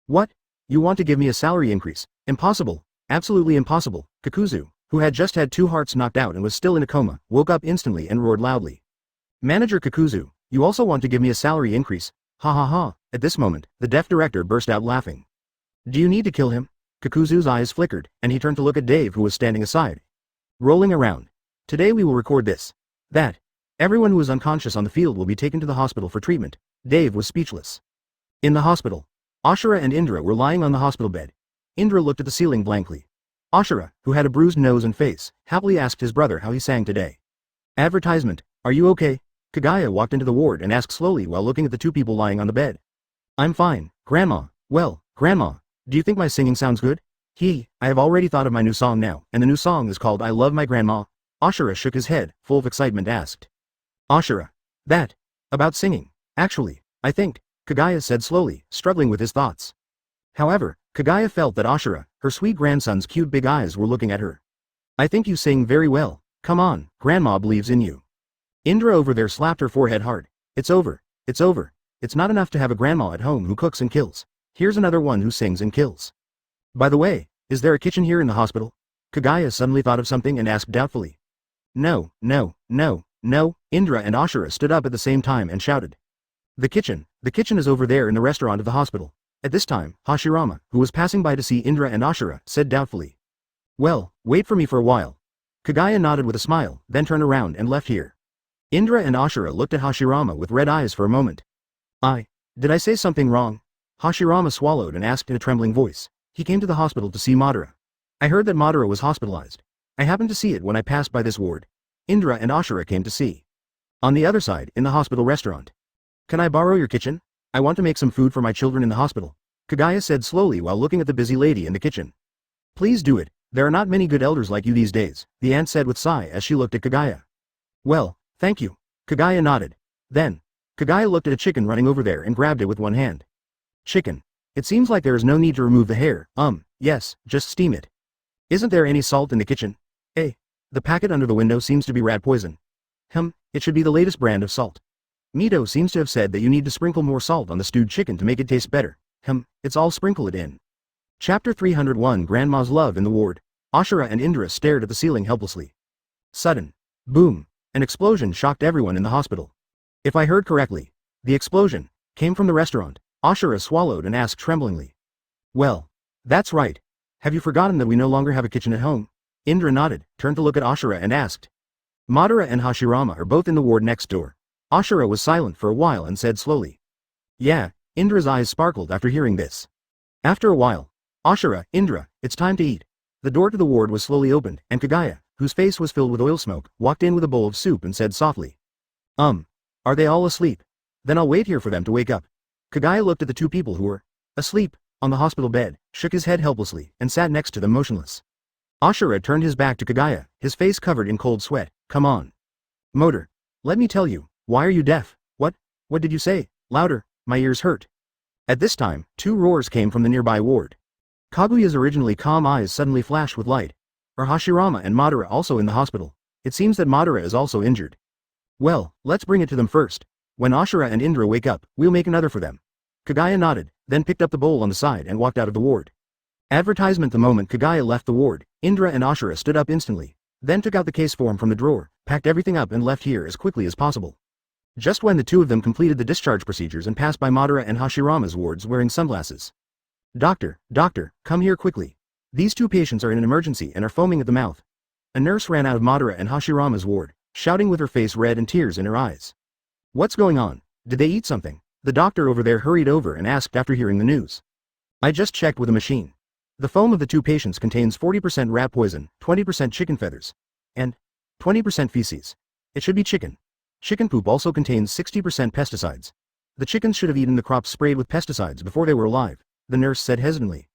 What? You want to give me a salary increase? Impossible. Absolutely impossible. Kakuzu, who had just had 2 hearts knocked out and was still in a coma, woke up instantly and roared loudly. Manager Kakuzu, you also want to give me a salary increase? Ha ha ha. At this moment, the deaf director burst out laughing. Do you need to kill him? Kakuzu's eyes flickered, and he turned to look at Dave who was standing aside. Rolling around. Today we will record this. That. Everyone who is unconscious on the field will be taken to the hospital for treatment. Dave was speechless. In the hospital. Ashura and Indra were lying on the hospital bed. Indra looked at the ceiling blankly. Ashura, who had a bruised nose and face, happily asked his brother how he sang today. Advertisement, are you okay? Kagaya walked into the ward and asked slowly while looking at the 2 people lying on the bed. I'm fine, Grandma. Well, Grandma, do you think my singing sounds good? I have already thought of my new song now, and the new song is called I Love My Grandma. Ashura shook his head, full of excitement asked. Ashura. That. About singing. Actually, I think, Kagaya said slowly, struggling with his thoughts. However, Kagaya felt that Ashura, her sweet grandson's cute big eyes were looking at her. I think you sing very well. Come on, Grandma believes in you. Indra over there slapped her forehead hard. It's over. It's over. It's not enough to have a grandma at home who cooks and kills. Here's another one who sings and kills. By the way, is there a kitchen here in the hospital? Kagaya suddenly thought of something and asked doubtfully. No. Indra and Ashura stood up at the same time and shouted. The kitchen is over there in the restaurant of the hospital. At this time, Hashirama, who was passing by to see Indra and Ashura, said doubtfully. Well, wait for me for a while. Kagaya nodded with a smile, then turned around and left here. Indra and Ashura looked at Hashirama with red eyes for a moment. Did I say something wrong? Hashirama swallowed and asked in a trembling voice. He came to the hospital to see Madara. I heard that Madara was hospitalized. I happened to see it when I passed by this ward. Indra and Ashura came to see. On the other side, in the hospital restaurant. Can I borrow your kitchen? I want to make some food for my children in the hospital, Kagaya said slowly while looking at the busy lady in the kitchen. Please do it, there are not many good elders like you these days, the aunt said with sigh as she looked at Kagaya. Well, thank you. Kagaya nodded. Then, Kagaya looked at a chicken running over there and grabbed it with one hand. Chicken. It seems like there is no need to remove the hair, yes, just steam it. Isn't there any salt in the kitchen? The packet under the window seems to be rat poison. It should be the latest brand of salt. Mito seems to have said that you need to sprinkle more salt on the stewed chicken to make it taste better. It's all sprinkle it in. Chapter 301 Grandma's Love in the Ward. Ashura and Indra stared at the ceiling helplessly. Sudden. Boom. An explosion shocked everyone in the hospital. If I heard correctly, the explosion came from the restaurant. Ashura swallowed and asked tremblingly. Well, that's right. Have you forgotten that we no longer have a kitchen at home? Indra nodded, turned to look at Ashura and asked. Madara and Hashirama are both in the ward next door. Ashura was silent for a while and said slowly. Yeah, Indra's eyes sparkled after hearing this. After a while, Ashura, Indra, it's time to eat. The door to the ward was slowly opened, and Kagaya, whose face was filled with oil smoke, walked in with a bowl of soup and said softly. Are they all asleep? Then I'll wait here for them to wake up. Kagaya looked at the two people who were asleep on the hospital bed, shook his head helplessly, and sat next to them motionless. Ashura turned his back to Kagaya, his face covered in cold sweat. Come on. Motor. Let me tell you, why are you deaf? What did you say? Louder, my ears hurt. At this time, two roars came from the nearby ward. Kaguya's originally calm eyes suddenly flashed with light. Are Hashirama and Madara also in the hospital? It seems that Madara is also injured. Well, let's bring it to them first. When Ashura and Indra wake up, we'll make another for them. Kagaya nodded, then picked up the bowl on the side and walked out of the ward. Advertisement. The moment Kagaya left the ward, Indra and Ashura stood up instantly, then took out the case form from the drawer, packed everything up and left here as quickly as possible. Just when the two of them completed the discharge procedures and passed by Madara and Hashirama's wards wearing sunglasses. Doctor, come here quickly. These two patients are in an emergency and are foaming at the mouth. A nurse ran out of Madara and Hashirama's ward, shouting with her face red and tears in her eyes. What's going on? Did they eat something? The doctor over there hurried over and asked after hearing the news. I just checked with a machine. The foam of the two patients contains 40% rat poison, 20% chicken feathers, and 20% feces. It should be chicken. Chicken poop also contains 60% pesticides. The chickens should have eaten the crops sprayed with pesticides before they were alive, the nurse said hesitantly.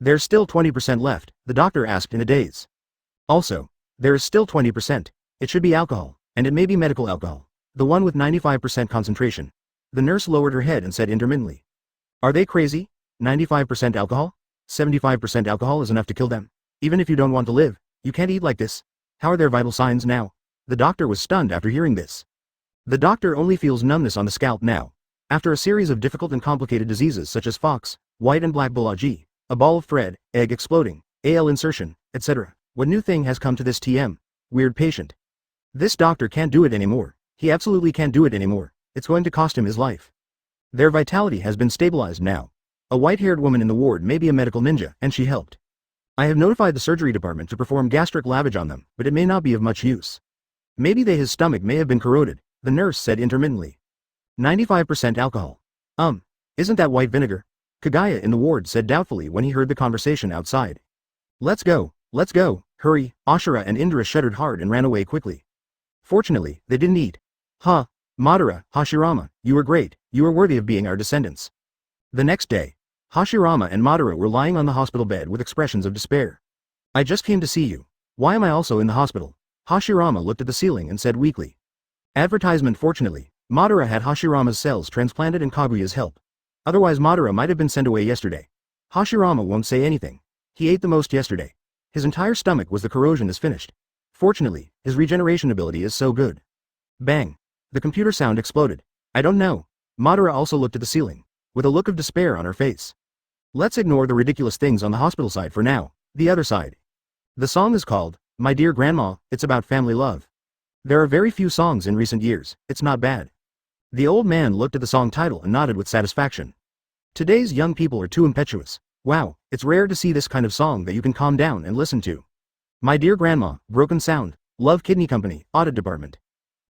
There's still 20% left, the doctor asked in a daze. Also, there is still 20%. It should be alcohol, and it may be medical alcohol, the one with 95% concentration. The nurse lowered her head and said intermittently. Are they crazy? 95% alcohol? 75% alcohol is enough to kill them. Even if you don't want to live, you can't eat like this. How are their vital signs now? The doctor was stunned after hearing this. The doctor only feels numbness on the scalp now. After a series of difficult and complicated diseases such as fox, white and black bull-agi, a ball of thread, egg exploding, AL insertion, etc. What new thing has come to this weird patient? This doctor can't do it anymore. He absolutely can't do it anymore. It's going to cost him his life. Their vitality has been stabilized now. A white-haired woman in the ward may be a medical ninja, and she helped. I have notified the surgery department to perform gastric lavage on them, but it may not be of much use. Maybe his stomach may have been corroded, the nurse said intermittently. 95% alcohol. Isn't that white vinegar? Kagaya in the ward said doubtfully when he heard the conversation outside. Let's go, hurry. Ashura and Indra shuddered hard and ran away quickly. Fortunately, they didn't eat. Madara, Hashirama, you were great, you are worthy of being our descendants. The next day, Hashirama and Madara were lying on the hospital bed with expressions of despair. I just came to see you. Why am I also in the hospital? Hashirama looked at the ceiling and said weakly. Advertisement. Fortunately, Madara had Hashirama's cells transplanted and Kaguya's help. Otherwise Madara might have been sent away yesterday. Hashirama won't say anything. He ate the most yesterday. His entire stomach was the corrosion is finished. Fortunately, his regeneration ability is so good. Bang. The computer sound exploded. I don't know. Madara also looked at the ceiling, with a look of despair on her face. Let's ignore the ridiculous things on the hospital side for now. The other side. The song is called, My Dear Grandma, it's about family love. There are very few songs in recent years, it's not bad. The old man looked at the song title and nodded with satisfaction. Today's young people are too impetuous. Wow, it's rare to see this kind of song that you can calm down and listen to. My Dear Grandma, Broken Sound, Love Kidney Company, Audit Department.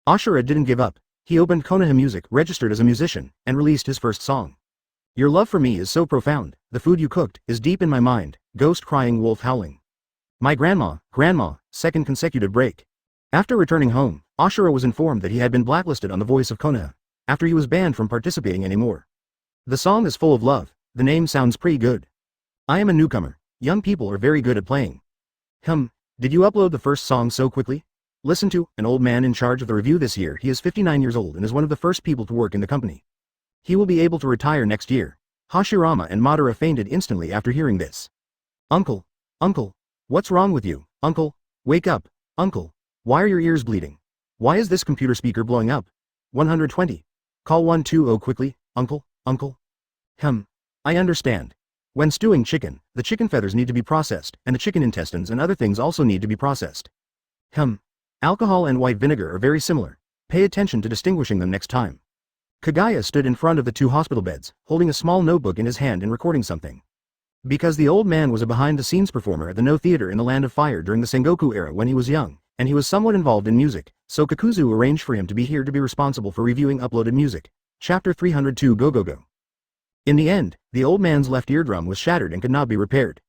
Ashura didn't give up. He opened Konoha Music, registered as a musician, and released his first song. Your love for me is so profound, the food you cooked is deep in my mind, ghost crying, wolf howling. My grandma, second consecutive break. After returning home, Ashura was informed that he had been blacklisted on The Voice of Konoha, after he was banned from participating anymore. The song is full of love, the name sounds pretty good. I am a newcomer, young people are very good at playing. Did you upload the first song so quickly? Listen to, an old man in charge of the review this year. He is 59 years old and is one of the first people to work in the company. He will be able to retire next year. Hashirama and Madara fainted instantly after hearing this. Uncle, what's wrong with you? Uncle, wake up, uncle, why are your ears bleeding? Why is this computer speaker blowing up? 120. Call 120 quickly, uncle. I understand. When stewing chicken, the chicken feathers need to be processed, and the chicken intestines and other things also need to be processed. Alcohol and white vinegar are very similar. Pay attention to distinguishing them next time. Kagaya stood in front of the two hospital beds, holding a small notebook in his hand and recording something. Because the old man was a behind-the-scenes performer at the No Theater in the Land of Fire during the Sengoku era when he was young, and he was somewhat involved in music, so Kakuzu arranged for him to be here to be responsible for reviewing uploaded music. Chapter 302 Go. In the end, the old man's left eardrum was shattered and could not be repaired.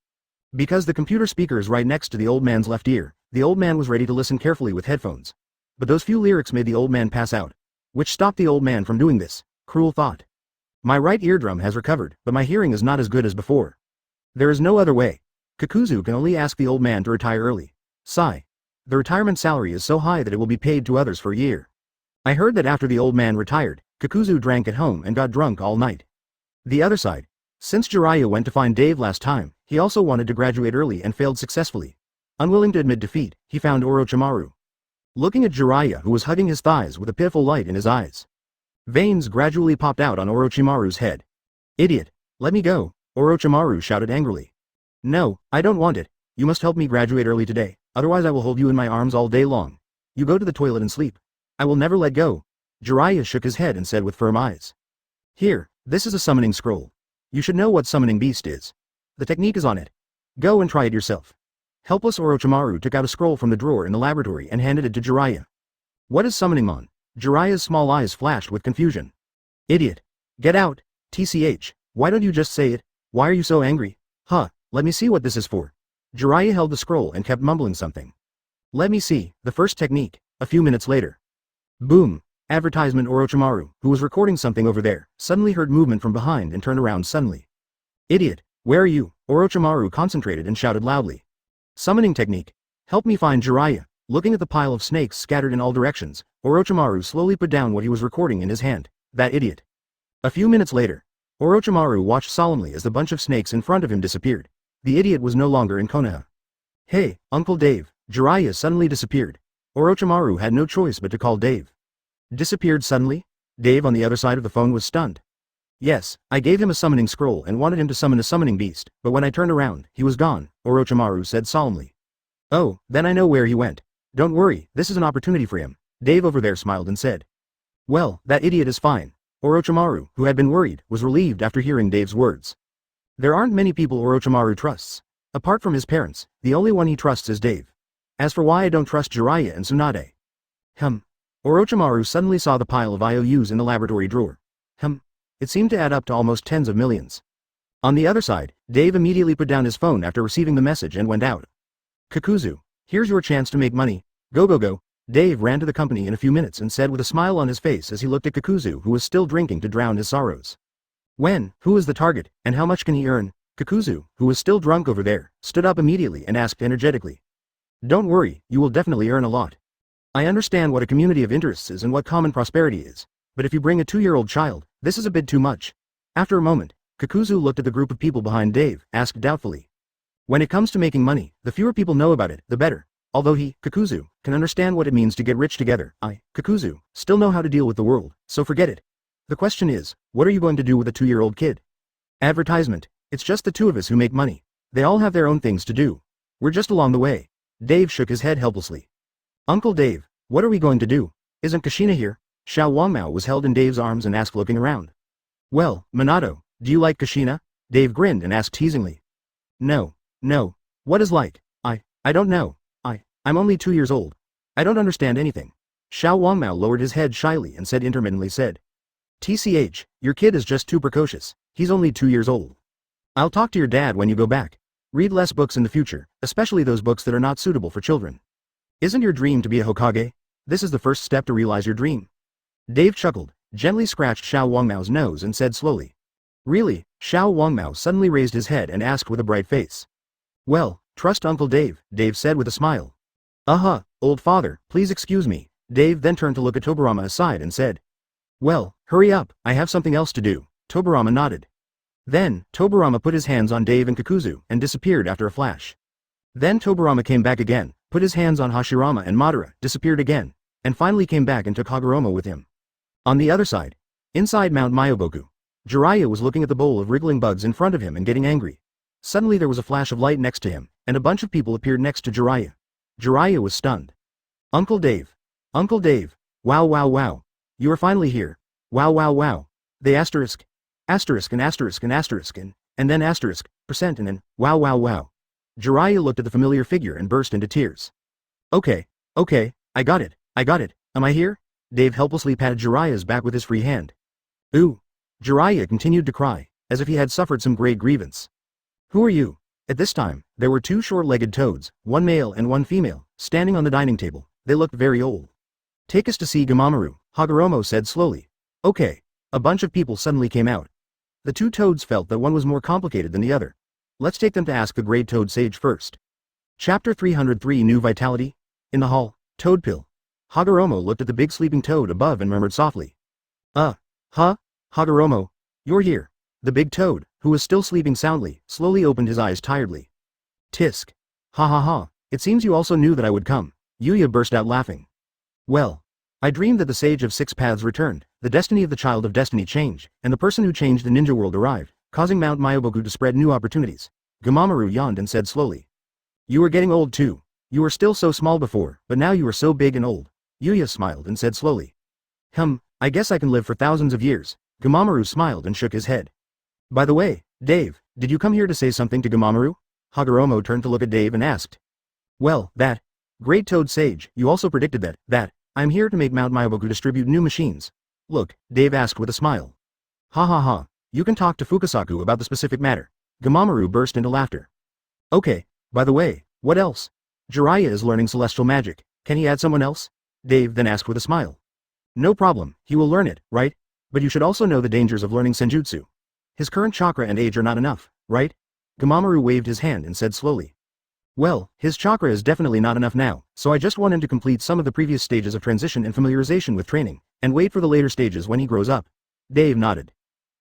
Because the computer speaker is right next to the old man's left ear, the old man was ready to listen carefully with headphones. But those few lyrics made the old man pass out, which stopped the old man from doing this. Cruel thought. My right eardrum has recovered, but my hearing is not as good as before. There is no other way. Kakuzu can only ask the old man to retire early. Sigh. The retirement salary is so high that it will be paid to others for a year. I heard that after the old man retired, Kakuzu drank at home and got drunk all night. The other side. Since Jiraiya went to find Dave last time, he also wanted to graduate early and failed successfully. Unwilling to admit defeat, he found Orochimaru. Looking at Jiraiya, who was hugging his thighs with a pitiful light in his eyes. Veins gradually popped out on Orochimaru's head. Idiot! Let me go! Orochimaru shouted angrily. No, I don't want it. You must help me graduate early today, otherwise I will hold you in my arms all day long. You go to the toilet and sleep. I will never let go. Jiraiya shook his head and said with firm eyes. Here, this is a summoning scroll. You should know what summoning beast is. The technique is on it. Go and try it yourself. Helpless Orochimaru took out a scroll from the drawer in the laboratory and handed it to Jiraiya. What is summoning mon? Jiraiya's small eyes flashed with confusion. Idiot. Get out, TCH, why don't you just say it? Why are you so angry? Let me see what this is for. Jiraiya held the scroll and kept mumbling something. Let me see, the first technique. A few minutes later. Boom. Advertisement. Orochimaru, who was recording something over there, suddenly heard movement from behind and turned around suddenly. Idiot, where are you? Orochimaru concentrated and shouted loudly. Summoning technique. Help me find Jiraiya. Looking at the pile of snakes scattered in all directions, Orochimaru slowly put down what he was recording in his hand. That idiot. A few minutes later. Orochimaru watched solemnly as the bunch of snakes in front of him disappeared. The idiot was no longer in Konoha. Hey, Uncle Dave. Jiraiya suddenly disappeared. Orochimaru had no choice but to call Dave. Disappeared suddenly? Dave on the other side of the phone was stunned. Yes, I gave him a summoning scroll and wanted him to summon a summoning beast, but when I turned around, he was gone, Orochimaru said solemnly. Oh, then I know where he went. Don't worry, this is an opportunity for him. Dave over there smiled and said. Well, that idiot is fine. Orochimaru, who had been worried, was relieved after hearing Dave's words. There aren't many people Orochimaru trusts. Apart from his parents, the only one he trusts is Dave. As for why I don't trust Jiraiya and Tsunade. Orochimaru suddenly saw the pile of IOUs in the laboratory drawer. It seemed to add up to almost tens of millions. On the other side, Dave immediately put down his phone after receiving the message and went out. Kakuzu, here's your chance to make money. Go. Dave ran to the company in a few minutes and said with a smile on his face as he looked at Kakuzu, who was still drinking to drown his sorrows. Who is the target, and how much can he earn? Kakuzu, who was still drunk over there, stood up immediately and asked energetically. Don't worry, you will definitely earn a lot. I understand what a community of interests is and what common prosperity is, but if you bring a 2-year-old child, this is a bit too much. After a moment, Kakuzu looked at the group of people behind Dave, asked doubtfully. When it comes to making money, the fewer people know about it, the better. Although he, Kakuzu, can understand what it means to get rich together, I, Kakuzu, still know how to deal with the world, so forget it. The question is, what are you going to do with a 2-year-old kid? Advertisement. It's just the two of us who make money. They all have their own things to do. We're just along the way. Dave shook his head helplessly. Uncle Dave, what are we going to do? Isn't Kushina here? Xiao Wangmao was held in Dave's arms and asked looking around. Well, Minato, do you like Kushina? Dave grinned and asked teasingly. No. What is like? I don't know. I'm only 2 years old. I don't understand anything. Xiao Wangmao lowered his head shyly and said intermittently TCH, your kid is just too precocious. He's only 2 years old. I'll talk to your dad when you go back. Read less books in the future, especially those books that are not suitable for children. Isn't your dream to be a Hokage? This is the first step to realize your dream. Dave chuckled, gently scratched Xiao Wangmao's nose and said slowly. Really? Xiao Wangmao suddenly raised his head and asked with a bright face. Well, trust Uncle Dave, Dave said with a smile. Old father, please excuse me. Dave then turned to look at Tobirama aside and said. Well, hurry up, I have something else to do. Tobirama nodded. Then, Tobirama put his hands on Dave and Kakuzu and disappeared after a flash. Then Tobirama came back again, put his hands on Hashirama and Madara, disappeared again, and finally came back and took Hagoromo with him. On the other side, inside Mount Myoboku, Jiraiya was looking at the bowl of wriggling bugs in front of him and getting angry. Suddenly there was a flash of light next to him, and a bunch of people appeared next to Jiraiya. Jiraiya was stunned. Uncle Dave. Uncle Dave. Wow wow wow. You are finally here. Wow wow wow. They asterisk and then asterisk, percent and then, wow wow wow. Jiraiya looked at the familiar figure and burst into tears. Okay, I got it, am I here? Dave helplessly patted Jiraiya's back with his free hand. Ooh. Jiraiya continued to cry, as if he had suffered some great grievance. Who are you? At this time, there were two short-legged toads, one male and one female, standing on the dining table. They looked very old. Take us to see Gamamaru, Hagoromo said slowly. Okay. A bunch of people suddenly came out. The two toads felt that one was more complicated than the other. Let's take them to ask the Great Toad Sage first. Chapter 303 New Vitality? In the hall, Toad Pill. Hagoromo looked at the big sleeping toad above and murmured softly. Hagoromo, you're here. The big toad, who was still sleeping soundly, slowly opened his eyes tiredly. Tisk. Ha. It seems you also knew that I would come. Yuya burst out laughing. Well. I dreamed that the Sage of Six Paths returned, the destiny of the Child of Destiny changed, and the person who changed the ninja world arrived, causing Mount Myoboku to spread new opportunities. Gamamaru yawned and said slowly. You are getting old too. You were still so small before, but now you are so big and old. Yuya smiled and said slowly. I guess I can live for thousands of years. Gamamaru smiled and shook his head. By the way, Dave, did you come here to say something to Gamamaru? Hagoromo turned to look at Dave and asked. Well, that. Great Toad Sage, you also predicted that. I'm here to make Mount Myoboku distribute new machines. Look, Dave asked with a smile. Ha. You can talk to Fukasaku about the specific matter. Gamamaru burst into laughter. Okay, by the way, what else? Jiraiya is learning celestial magic. Can he add someone else? Dave then asked with a smile. No problem, he will learn it, right? But you should also know the dangers of learning senjutsu. His current chakra and age are not enough, right? Gamamaru waved his hand and said slowly. Well, his chakra is definitely not enough now, so I just want him to complete some of the previous stages of transition and familiarization with training, and wait for the later stages when he grows up. Dave nodded.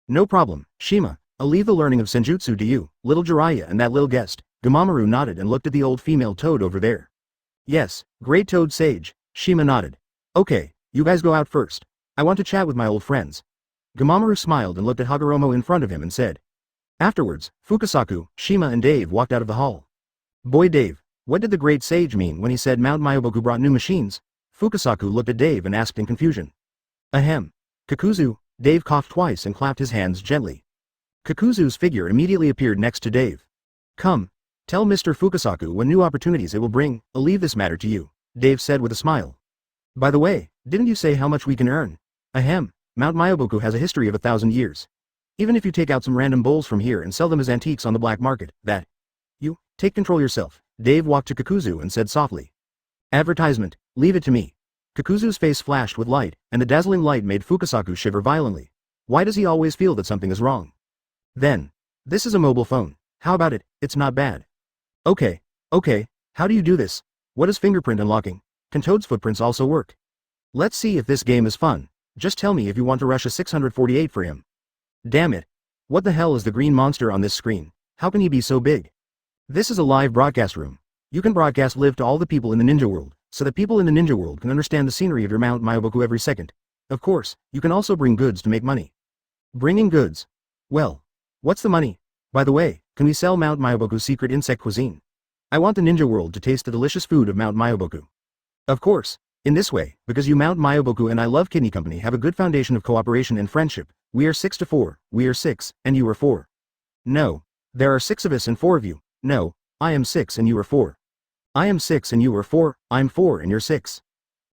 No problem, Shima, I'll leave the learning of senjutsu to you, little Jiraiya and that little guest. Gamamaru nodded and looked at the old female toad over there. Yes, Great Toad Sage, Shima nodded. Okay, you guys go out first. I want to chat with my old friends. Gamamaru smiled and looked at Hagoromo in front of him and said. Afterwards, Fukasaku, Shima and Dave walked out of the hall. Boy Dave, what did the Great Sage mean when he said Mount Myoboku brought new machines? Fukasaku looked at Dave and asked in confusion. Ahem. Kakuzu, Dave coughed twice and clapped his hands gently. Kakuzu's figure immediately appeared next to Dave. Come. Tell Mr. Fukasaku what new opportunities it will bring, I'll leave this matter to you, Dave said with a smile. By the way, didn't you say how much we can earn? Ahem. Mount Myoboku has a history of 1,000 years. Even if you take out some random bowls from here and sell them as antiques on the black market, that. You, take control yourself, Dave walked to Kakuzu and said softly. Advertisement, leave it to me. Kakuzu's face flashed with light, and the dazzling light made Fukasaku shiver violently. Why does he always feel that something is wrong? Then. This is a mobile phone, how about it, it's not bad. Okay, how do you do this? What is fingerprint unlocking? Can Toad's footprints also work? Let's see if this game is fun. Just tell me if you want to rush a 648 for him. Damn it. What the hell is the green monster on this screen? How can he be so big? This is a live broadcast room. You can broadcast live to all the people in the ninja world, so that people in the ninja world can understand the scenery of your Mount Myoboku every second. Of course, you can also bring goods to make money. Bringing goods. Well, what's the money? By the way, can we sell Mount Myoboku's secret insect cuisine? I want the ninja world to taste the delicious food of Mount Myoboku. Of course, in this way, because you Mount Myoboku and I Love Kidney Company have a good foundation of cooperation and friendship, we are 6-4, we are 6, and you are 4. No. There are 6 of us and 4 of you. No, I am 6 and you are 4. I am 6 and you are 4, I'm 4 and you're 6.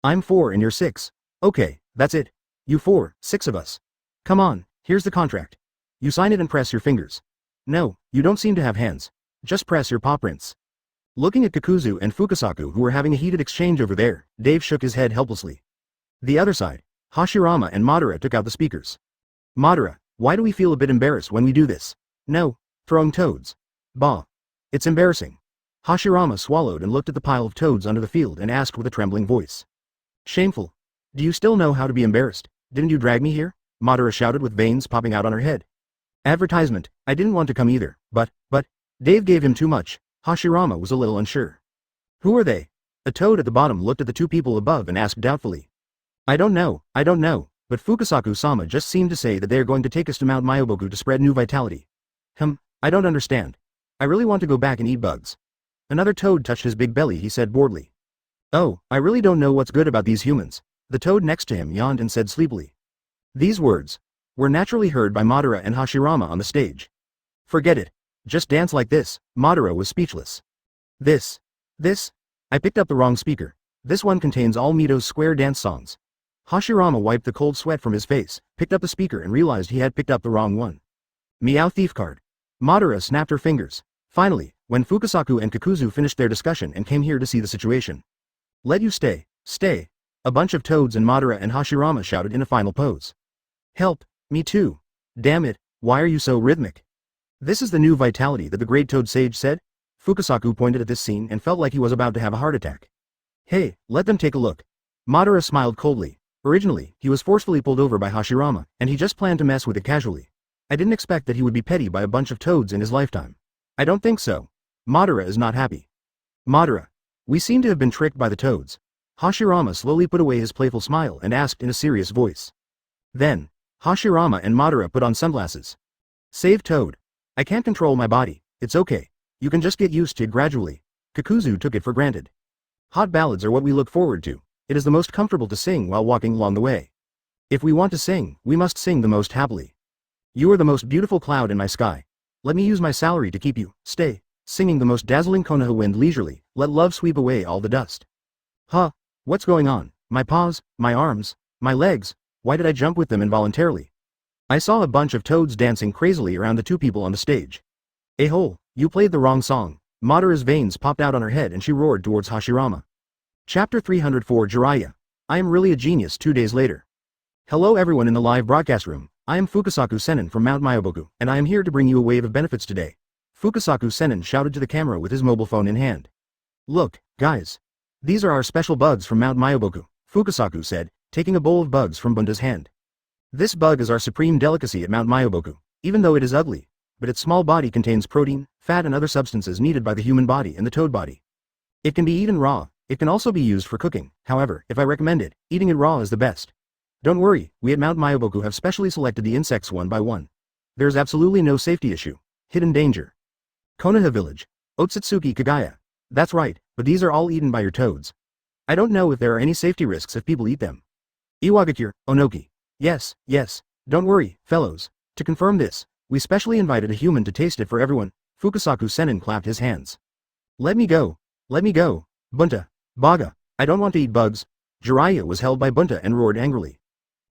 I'm 4 and you're 6. Okay, that's it. You 4, 6 of us. Come on, here's the contract. You sign it and press your fingers. No, you don't seem to have hands. Just press your paw prints. Looking at Kakuzu and Fukasaku who were having a heated exchange over there, Dave shook his head helplessly. The other side, Hashirama and Madara took out the speakers. Madara, why do we feel a bit embarrassed when we do this? No, throwing toads. Bah. It's embarrassing. Hashirama swallowed and looked at the pile of toads under the field and asked with a trembling voice. Shameful. Do you still know how to be embarrassed? Didn't you drag me here? Madara shouted with veins popping out on her head. Advertisement, I didn't want to come either, but, Dave gave him too much. Hashirama was a little unsure. Who are they? A toad at the bottom looked at the two people above and asked doubtfully. I don't know, but Fukasaku-sama just seemed to say that they are going to take us to Mount Myoboku to spread new vitality. I don't understand. I really want to go back and eat bugs. Another toad touched his big belly, he said boredly. Oh, I really don't know what's good about these humans. The toad next to him yawned and said sleepily. These words were naturally heard by Madara and Hashirama on the stage. Forget it. Just dance like this. Madara was speechless. This. I picked up the wrong speaker. This one contains all Mito's square dance songs. Hashirama wiped the cold sweat from his face, picked up the speaker and realized he had picked up the wrong one. Meow thief card. Madara snapped her fingers. Finally, when Fukasaku and Kakuzu finished their discussion and came here to see the situation. Let you stay. A bunch of toads and Madara and Hashirama shouted in a final pose. Help, me too. Damn it, why are you so rhythmic? This is the new vitality that the great toad sage said? Fukasaku pointed at this scene and felt like he was about to have a heart attack. Hey, let them take a look. Madara smiled coldly. Originally, he was forcefully pulled over by Hashirama, and he just planned to mess with it casually. I didn't expect that he would be petty by a bunch of toads in his lifetime. I don't think so. Madara is not happy. Madara. We seem to have been tricked by the toads. Hashirama slowly put away his playful smile and asked in a serious voice. Then, Hashirama and Madara put on sunglasses. Save Toad. I can't control my body, it's okay. You can just get used to it gradually. Kakuzu took it for granted. Hot ballads are what we look forward to. It is the most comfortable to sing while walking along the way. If we want to sing, we must sing the most happily. You are the most beautiful cloud in my sky. Let me use my salary to keep you, stay, singing the most dazzling Konoha wind leisurely, let love sweep away all the dust. Huh, what's going on? My paws, my arms, my legs, why did I jump with them involuntarily? I saw a bunch of toads dancing crazily around the two people on the stage. A-hole, you played the wrong song. Madara's veins popped out on her head and she roared towards Hashirama. Chapter 304 Jiraiya. I am really a genius 2 days later. Hello everyone in the live broadcast room. I am Fukasaku Senin from Mount Myoboku, and I am here to bring you a wave of benefits today. Fukasaku Senin shouted to the camera with his mobile phone in hand. Look, guys. These are our special bugs from Mount Myoboku, Fukasaku said, taking a bowl of bugs from Bunta's hand. This bug is our supreme delicacy at Mount Myoboku, even though it is ugly, but its small body contains protein, fat and other substances needed by the human body and the toad body. It can be eaten raw, it can also be used for cooking, however, if I recommend it, eating it raw is the best. Don't worry, we at Mount Myoboku have specially selected the insects one by one. There is absolutely no safety issue. Hidden danger. Konoha Village. Otsutsuki Kagaya. That's right, but these are all eaten by your toads. I don't know if there are any safety risks if people eat them. Iwagakure, Onoki. Yes, don't worry, fellows. To confirm this, we specially invited a human to taste it for everyone. Fukasaku Senin clapped his hands. Let me go. Bunta. Baga. I don't want to eat bugs. Jiraiya was held by Bunta and roared angrily.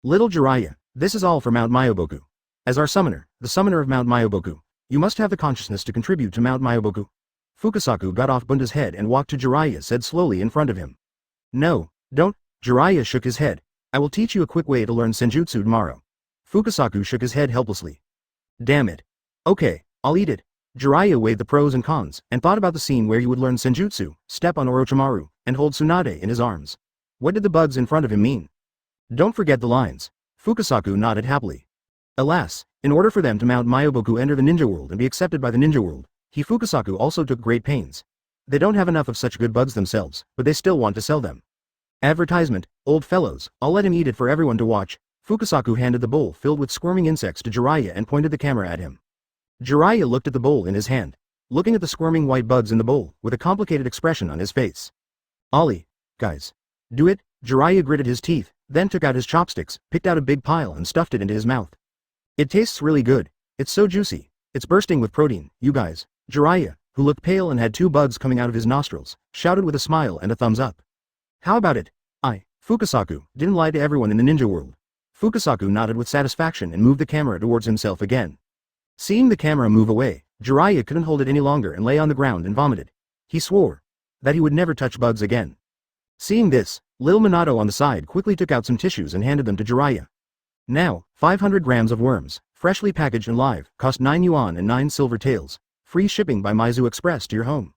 Little Jiraiya, this is all for Mount Myoboku. As our summoner, the summoner of Mount Myoboku, you must have the consciousness to contribute to Mount Myoboku. Fukasaku got off Bunta's head and walked to Jiraiya said slowly in front of him. No, don't. Jiraiya shook his head. I will teach you a quick way to learn Senjutsu tomorrow. Fukasaku shook his head helplessly. Damn it. Okay, I'll eat it. Jiraiya weighed the pros and cons, and thought about the scene where he would learn Senjutsu, step on Orochimaru, and hold Tsunade in his arms. What did the bugs in front of him mean? Don't forget the lines. Fukasaku nodded happily. Alas, in order for them to Mount Myoboku enter the ninja world and be accepted by the ninja world, Fukasaku also took great pains. They don't have enough of such good bugs themselves, but they still want to sell them. Advertisement, old fellows, I'll let him eat it for everyone to watch. Fukasaku handed the bowl filled with squirming insects to Jiraiya and pointed the camera at him. Jiraiya looked at the bowl in his hand, looking at the squirming white bugs in the bowl, with a complicated expression on his face. Ollie, guys. Do it. Jiraiya gritted his teeth, then took out his chopsticks, picked out a big pile and stuffed it into his mouth. It tastes really good. It's so juicy. It's bursting with protein, you guys. Jiraiya, who looked pale and had 2 bugs coming out of his nostrils, shouted with a smile and a thumbs up. How about it? Fukasaku, didn't lie to everyone in the ninja world. Fukasaku nodded with satisfaction and moved the camera towards himself again. Seeing the camera move away, Jiraiya couldn't hold it any longer and lay on the ground and vomited. He swore that he would never touch bugs again. Seeing this, Lil Minato on the side quickly took out some tissues and handed them to Jiraiya. Now, 500 grams of worms, freshly packaged and live, cost 9 yuan and 9 silver taels. Free shipping by Maizu Express to your home.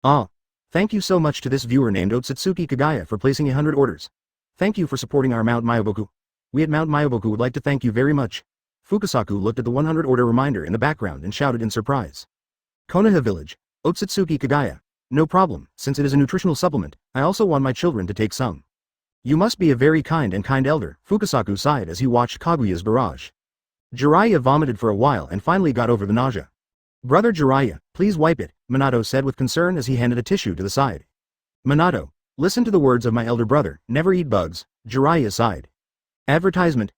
Ah. Thank you so much to this viewer named Otsutsuki Kagaya for placing 100 orders. Thank you for supporting our Mount Myoboku. We at Mount Myoboku would like to thank you very much. Fukasaku looked at the 100 order reminder in the background and shouted in surprise. Konoha Village. Otsutsuki Kagaya. No problem, since it is a nutritional supplement, I also want my children to take some. You must be a very kind elder, Fukasaku sighed as he watched Kaguya's barrage. Jiraiya vomited for a while and finally got over the nausea. Brother Jiraiya, please wipe it, Minato said with concern as he handed a tissue to the side. Minato, listen to the words of my elder brother, never eat bugs, Jiraiya sighed. Advertisement,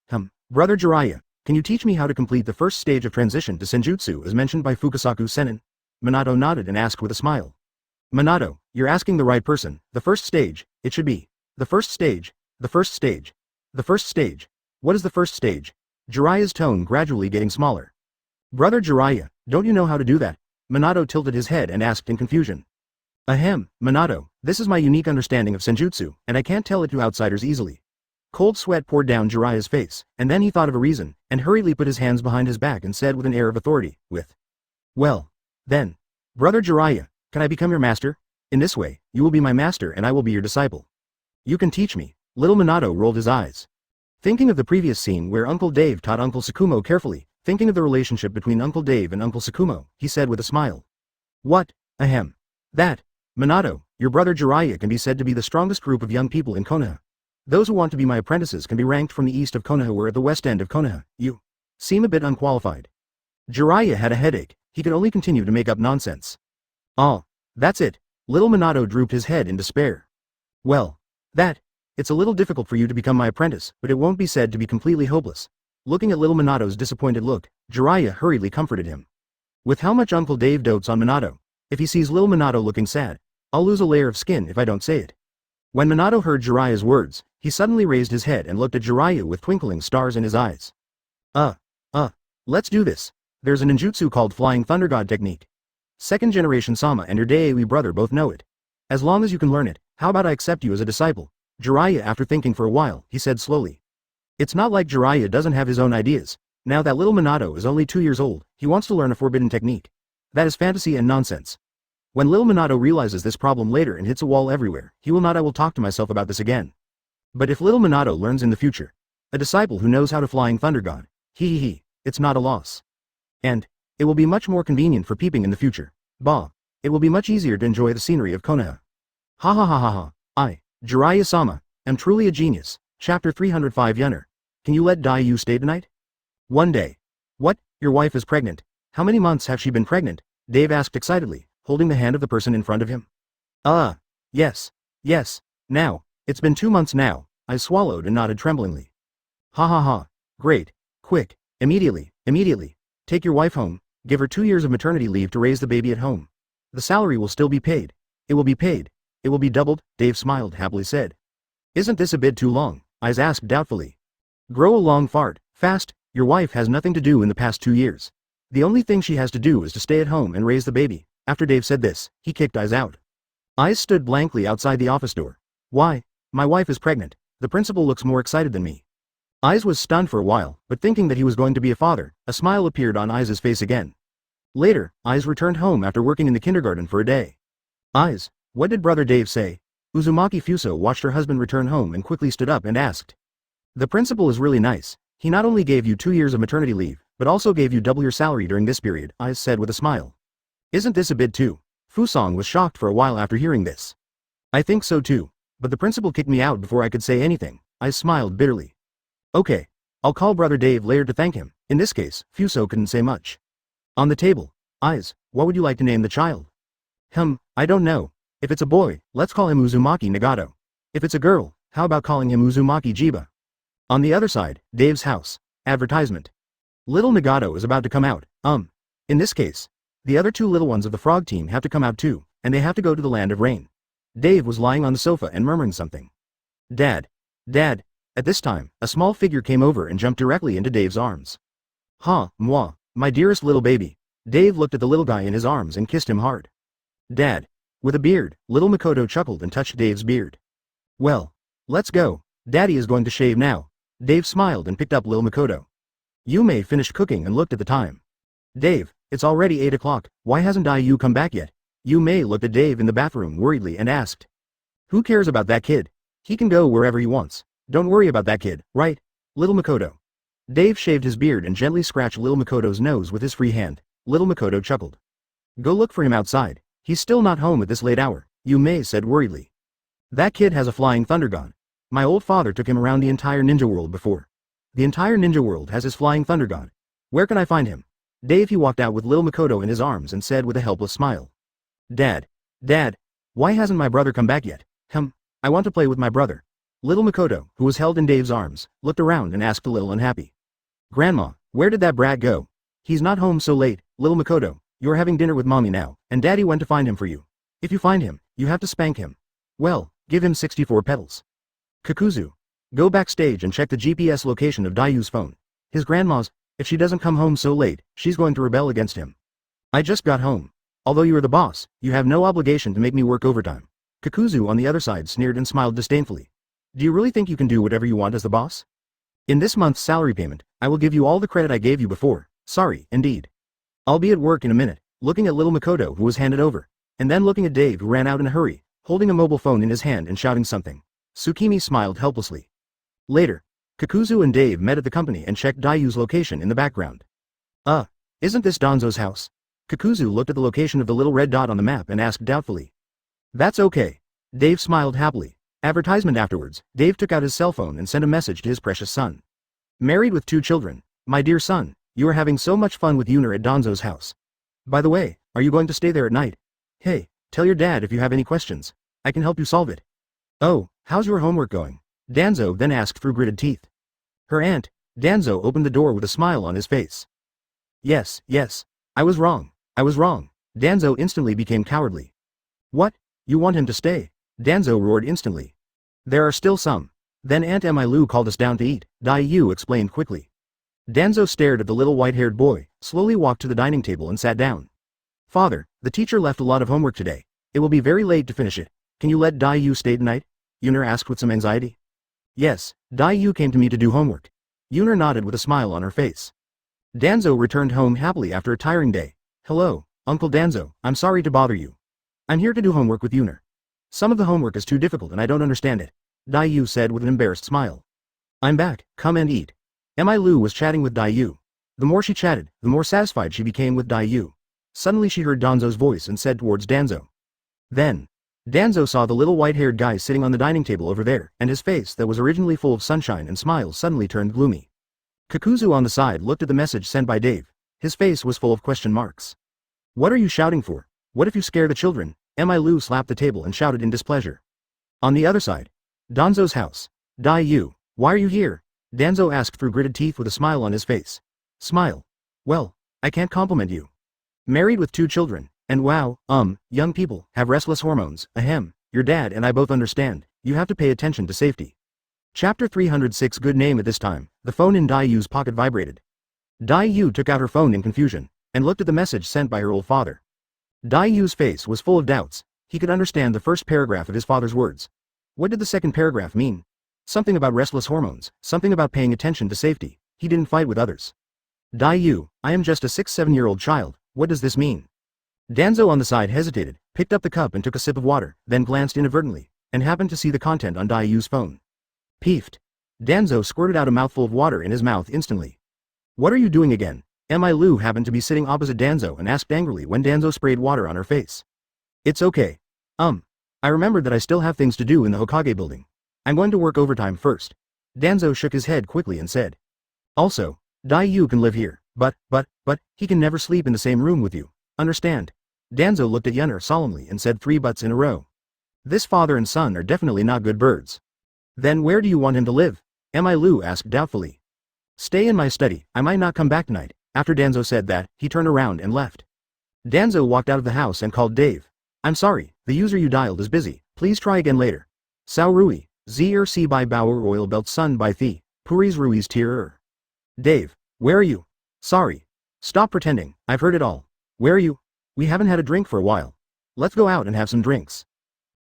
Brother Jiraiya, can you teach me how to complete the first stage of transition to Senjutsu as mentioned by Fukasaku Senin? Minato nodded and asked with a smile. Minato, you're asking the right person, the first stage, it should be. The first stage, the first stage, the first stage. What is the first stage? Jiraiya's tone gradually getting smaller. Brother Jiraiya, don't you know how to do that? Minato tilted his head and asked in confusion. Ahem, Minato, this is my unique understanding of Senjutsu, and I can't tell it to outsiders easily. Cold sweat poured down Jiraiya's face, and then he thought of a reason, and hurriedly put his hands behind his back and said with an air of authority, Well, then. Brother Jiraiya, can I become your master? In this way, you will be my master and I will be your disciple. You can teach me. Little Minato rolled his eyes. Thinking of the previous scene where Uncle Dave taught Uncle Tsukumo carefully, thinking of the relationship between Uncle Dave and Uncle Tsukumo, he said with a smile. What? Ahem. That. Minato, your brother Jiraiya can be said to be the strongest group of young people in Konoha. Those who want to be my apprentices can be ranked from the east of Konoha or at the west end of Konoha. You seem a bit unqualified. Jiraiya had a headache, he could only continue to make up nonsense. Oh, that's it. Little Minato drooped his head in despair. Well, it's a little difficult for you to become my apprentice, but it won't be said to be completely hopeless. Looking at little Minato's disappointed look, Jiraiya hurriedly comforted him. With how much Uncle Dave dotes on Minato, if he sees little Minato looking sad, I'll lose a layer of skin if I don't say it. When Minato heard Jiraiya's words, he suddenly raised his head and looked at Jiraiya with twinkling stars in his eyes. Let's do this. There's a ninjutsu called Flying Thunder God technique. Second generation Sama and your Daewi brother both know it. As long as you can learn it, how about I accept you as a disciple? Jiraiya, after thinking for a while, he said slowly. It's not like Jiraiya doesn't have his own ideas. Now that little Minato is only 2 years old, he wants to learn a forbidden technique. That is fantasy and nonsense. When little Minato realizes this problem later and hits a wall everywhere, he will not I will talk to myself about this again. But if little Minato learns in the future, a disciple who knows how to Flying Thunder God, it's not a loss. And it will be much more convenient for peeping in the future. It will be much easier to enjoy the scenery of Konoha. Ha ha ha ha ha. I, Jiraiya-sama, am truly a genius. Chapter 305 Yunner. Can you let Daiyu stay tonight? One day. What? Your wife is pregnant. How many months have she been pregnant? Dave asked excitedly, holding the hand of the person in front of him. Yes. Now, it's been 2 months now, I swallowed and nodded tremblingly. Ha ha ha. Great. Quick. Immediately. Take your wife home, give her 2 years of maternity leave to raise the baby at home. The salary will still be paid. It will be paid. It will be doubled, Dave smiled happily said. Isn't this a bit too long? Iz asked doubtfully. Grow a long fart, fast, your wife has nothing to do in the past 2 years. The only thing she has to do is to stay at home and raise the baby. After Dave said this, he kicked Iz out. Iz stood blankly outside the office door. Why? My wife is pregnant. The principal looks more excited than me. Iz was stunned for a while, but thinking that he was going to be a father, a smile appeared on Iz's face again. Later, Iz returned home after working in the kindergarten for a day. Iz, what did brother Dave say? Uzumaki Fuso watched her husband return home and quickly stood up and asked. The principal is really nice. He not only gave you 2 years of maternity leave, but also gave you double your salary during this period, Iz said with a smile. Isn't this a bit too? Fusong was shocked for a while after hearing this. I think so too, but the principal kicked me out before I could say anything, Iz smiled bitterly. Okay, I'll call brother Dave later to thank him. In this case, Fuso couldn't say much. On the table. Iz, what would you like to name the child? I don't know. If it's a boy, let's call him Uzumaki Nagato. If it's a girl, how about calling him Uzumaki Jiba? On the other side, Dave's house. Advertisement. Little Nagato is about to come out. In this case, the other 2 little ones of the frog team have to come out too, and they have to go to the land of rain. Dave was lying on the sofa and murmuring something. Dad. At this time, a small figure came over and jumped directly into Dave's arms. My dearest little baby. Dave looked at the little guy in his arms and kissed him hard. Dad. With a beard, little Makoto chuckled and touched Dave's beard. Well, let's go. Daddy is going to shave now. Dave smiled and picked up Lil Makoto. Yume finished cooking and looked at the time. Dave, it's already 8 o'clock, why hasn't Yu come back yet? Yume looked at Dave in the bathroom worriedly and asked. Who cares about that kid? He can go wherever he wants. Don't worry about that kid, right? Little Makoto. Dave shaved his beard and gently scratched Lil Makoto's nose with his free hand. Little Makoto chuckled. Go look for him outside. He's still not home at this late hour, Yume said worriedly. That kid has a flying thunder gun. My old father took him around the entire ninja world before. The entire ninja world has his flying thunder god. Where can I find him? Dave he walked out with Lil Makoto in his arms and said with a helpless smile. Dad. Dad. Why hasn't my brother come back yet? I want to play with my brother. Little Makoto, who was held in Dave's arms, looked around and asked a little unhappy. Grandma, where did that brat go? He's not home so late, Little Makoto, you're having dinner with mommy now, and daddy went to find him for you. If you find him, you have to spank him. Well, give him 64 petals. Kakuzu. Go backstage and check the GPS location of Dayu's phone. His grandma's, if she doesn't come home so late, she's going to rebel against him. I just got home. Although you are the boss, you have no obligation to make me work overtime. Kakuzu on the other side sneered and smiled disdainfully. Do you really think you can do whatever you want as the boss? In this month's salary payment, I will give you all the credit I gave you before. Sorry, indeed. I'll be at work in a minute, looking at little Makoto who was handed over, and then looking at Dave who ran out in a hurry, holding a mobile phone in his hand and shouting something. Tsukimi smiled helplessly. Later, Kakuzu and Dave met at the company and checked Dayu's location in the background. Isn't this Danzo's house? Kakuzu looked at the location of the little red dot on the map and asked doubtfully. That's okay. Dave smiled happily. Advertisement afterwards, Dave took out his cell phone and sent a message to his precious son. Married with 2 children. My dear son, you are having so much fun with Yuner at Danzo's house. By the way, are you going to stay there at night? Hey, tell your dad if you have any questions. I can help you solve it. Oh, how's your homework going? Danzo then asked through gritted teeth. Her aunt, Danzo opened the door with a smile on his face. Yes, I was wrong. Danzo instantly became cowardly. What? You want him to stay? Danzo roared instantly. There are still some. Then Aunt Emilu called us down to eat, Yu explained quickly. Danzo stared at the little white-haired boy, slowly walked to the dining table and sat down. Father, the teacher left a lot of homework today. It will be very late to finish it. Can you let Yu stay tonight? Yuner asked with some anxiety. Yes, Yu came to me to do homework. Yuner nodded with a smile on her face. Danzo returned home happily after a tiring day. Hello, Uncle Danzo, I'm sorry to bother you. I'm here to do homework with Yuner. Some of the homework is too difficult and I don't understand it, Yu said with an embarrassed smile. I'm back, come and eat. Emilu was chatting with Yu. The more she chatted, the more satisfied she became with Yu. Suddenly she heard Danzo's voice and said towards Danzo. Then, Danzo saw the little white-haired guy sitting on the dining table over there, and his face that was originally full of sunshine and smiles suddenly turned gloomy. Kakuzu on the side looked at the message sent by Dave. His face was full of question marks. What are you shouting for? What if you scare the children? Emilu slapped the table and shouted in displeasure. On the other side, Danzo's house. Yu, why are you here? Danzo asked through gritted teeth with a smile on his face. Smile. Well, I can't compliment you. Married with 2 children, and wow, young people have restless hormones, your dad and I both understand, you have to pay attention to safety. Chapter 306. Good name. At this time, the phone in Yu's pocket vibrated. Yu took out her phone in confusion, and looked at the message sent by her old father. Yu's face was full of doubts. He could understand the first paragraph of his father's words. What did the second paragraph mean? Something about restless hormones, something about paying attention to safety. He didn't fight with others. Yu, I am just a 6-7-year-old child, what does this mean? Danzo on the side hesitated, picked up the cup and took a sip of water, then glanced inadvertently, and happened to see the content on Yu's phone. Peeved. Danzo squirted out a mouthful of water in his mouth instantly. What are you doing again? Emilu happened to be sitting opposite Danzo and asked angrily when Danzo sprayed water on her face. It's okay. I remembered that I still have things to do in the Hokage building. I'm going to work overtime first. Danzo shook his head quickly and said. Also, Yu can live here, but, he can never sleep in the same room with you. Understand? Danzo looked at Yuner solemnly and said 3 buts in a row. This father and son are definitely not good birds. Then where do you want him to live? Emilu asked doubtfully. Stay in my study, I might not come back tonight. After Danzo said that, he turned around and left. Danzo walked out of the house and called Dave. I'm sorry, the user you dialed is busy, please try again later. Sao Rui, Zer Si by Bauer Oil Belt Sun by Thi, Puris Ruiz Tier. Dave, where are you? Sorry. Stop pretending, I've heard it all. Where are you? We haven't had a drink for a while. Let's go out and have some drinks.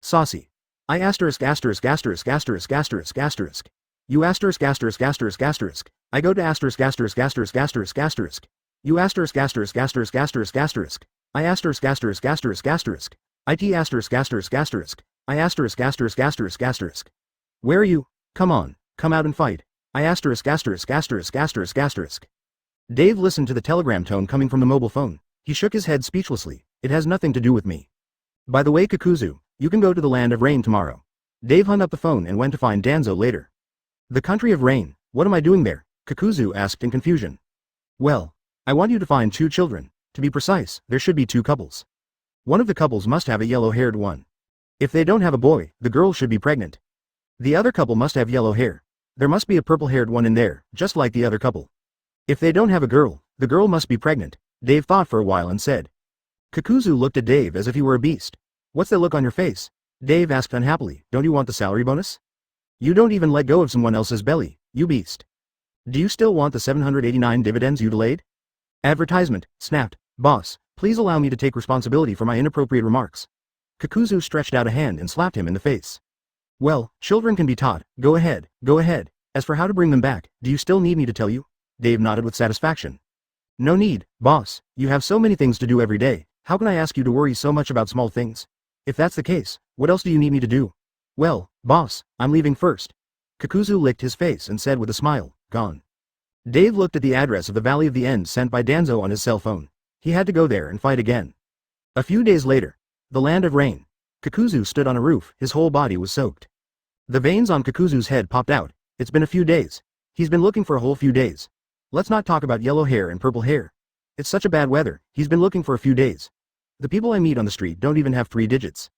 Saucy. I asterisk asterisk asterisk asterisk asterisk asterisk. You asterisk asterisk asterisk asterisk. I go to asterisk asterisk asterisk asterisk asterisk. You asterisk asterisk asterisk asterisk asterisk. I asterisk asterisk asterisk asterisk. IT asterisk asterisk asterisk. I asterisk asterisk asterisk asterisk. Where are you? Come on, come out and fight. I asterisk asterisk asterisk asterisk asterisk. Dave listened to the telegram tone coming from the mobile phone. He shook his head speechlessly. It has nothing to do with me. By the way, Kakuzu, you can go to the land of rain tomorrow. Dave hung up the phone and went to find Danzo later. The country of rain, what am I doing there? Kakuzu asked in confusion. Well, I want you to find 2 children. To be precise, there should be 2 couples. One of the couples must have a yellow-haired one. If they don't have a boy, the girl should be pregnant. The other couple must have yellow hair. There must be a purple-haired one in there, just like the other couple. If they don't have a girl, the girl must be pregnant. Dave thought for a while and said. Kakuzu looked at Dave as if he were a beast. What's that look on your face? Dave asked unhappily. Don't you want the salary bonus? You don't even let go of someone else's belly, you beast. Do you still want the 789 dividends you delayed? Advertisement, snapped. Boss, please allow me to take responsibility for my inappropriate remarks. Kakuzu stretched out a hand and slapped him in the face. Well, children can be taught. Go ahead, go ahead. As for how to bring them back, do you still need me to tell you? Dave nodded with satisfaction. No need, boss. You have so many things to do every day. How can I ask you to worry so much about small things? If that's the case, what else do you need me to do? Well, boss, I'm leaving first. Kakuzu licked his face and said with a smile, gone. Dave looked at the address of the Valley of the End sent by Danzo on his cell phone. He had to go there and fight again. A few days later, the land of rain. Kakuzu stood on a roof, his whole body was soaked. The veins on Kakuzu's head popped out. It's been a few days. He's been looking for a whole few days. Let's not talk about yellow hair and purple hair. It's such a bad weather, he's been looking for a few days. The people I meet on the street don't even have 3 digits.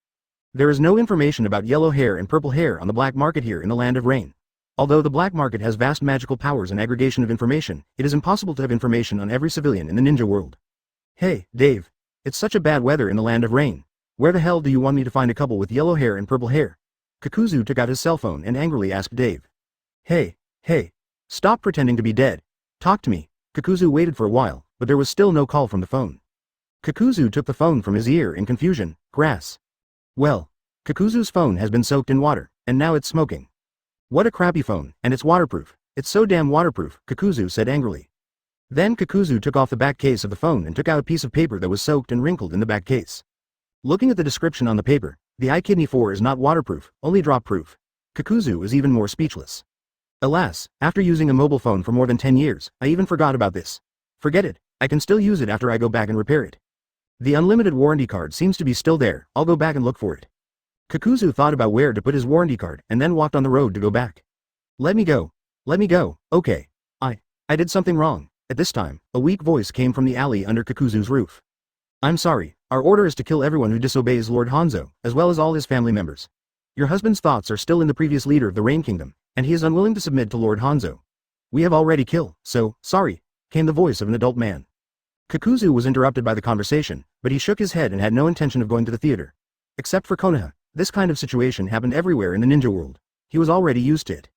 There is no information about yellow hair and purple hair on the black market here in the land of rain. Although the black market has vast magical powers and aggregation of information, it is impossible to have information on every civilian in the ninja world. Hey, Dave. It's such a bad weather in the land of rain. Where the hell do you want me to find a couple with yellow hair and purple hair? Kakuzu took out his cell phone and angrily asked Dave. Hey. Stop pretending to be dead. Talk to me. Kakuzu waited for a while, but there was still no call from the phone. Kakuzu took the phone from his ear in confusion. Grass. Well, Kakuzu's phone has been soaked in water, and now it's smoking. What a crappy phone, and it's waterproof. It's so damn waterproof, Kakuzu said angrily. Then Kakuzu took off the back case of the phone and took out a piece of paper that was soaked and wrinkled in the back case. Looking at the description on the paper, the iKidney 4 is not waterproof, only drop-proof. Kakuzu was even more speechless. Alas, after using a mobile phone for more than 10 years, I even forgot about this. Forget it, I can still use it after I go back and repair it. The unlimited warranty card seems to be still there, I'll go back and look for it. Kakuzu thought about where to put his warranty card and then walked on the road to go back. Let me go, okay. I did something wrong. At this time, a weak voice came from the alley under Kakuzu's roof. I'm sorry, our order is to kill everyone who disobeys Lord Hanzo, as well as all his family members. Your husband's thoughts are still in the previous leader of the Rain Kingdom, and he is unwilling to submit to Lord Hanzo. We have already killed, so, sorry, came the voice of an adult man. Kakuzu was interrupted by the conversation, but he shook his head and had no intention of going to the theater. Except for Konoha, this kind of situation happened everywhere in the ninja world. He was already used to it.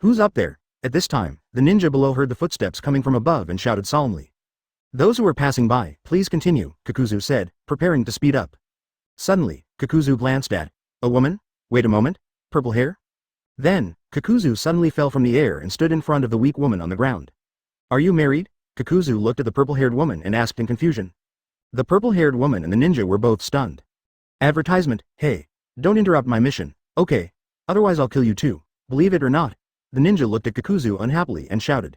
Who's up there? At this time, the ninja below heard the footsteps coming from above and shouted solemnly. Those who were passing by, please continue, Kakuzu said, preparing to speed up. Suddenly, Kakuzu glanced at a woman? Wait a moment, purple hair? Then, Kakuzu suddenly fell from the air and stood in front of the weak woman on the ground. Are you married? Kakuzu looked at the purple-haired woman and asked in confusion. The purple-haired woman and the ninja were both stunned. Advertisement, hey, don't interrupt my mission, okay? Otherwise I'll kill you too, believe it or not. The ninja looked at Kakuzu unhappily and shouted.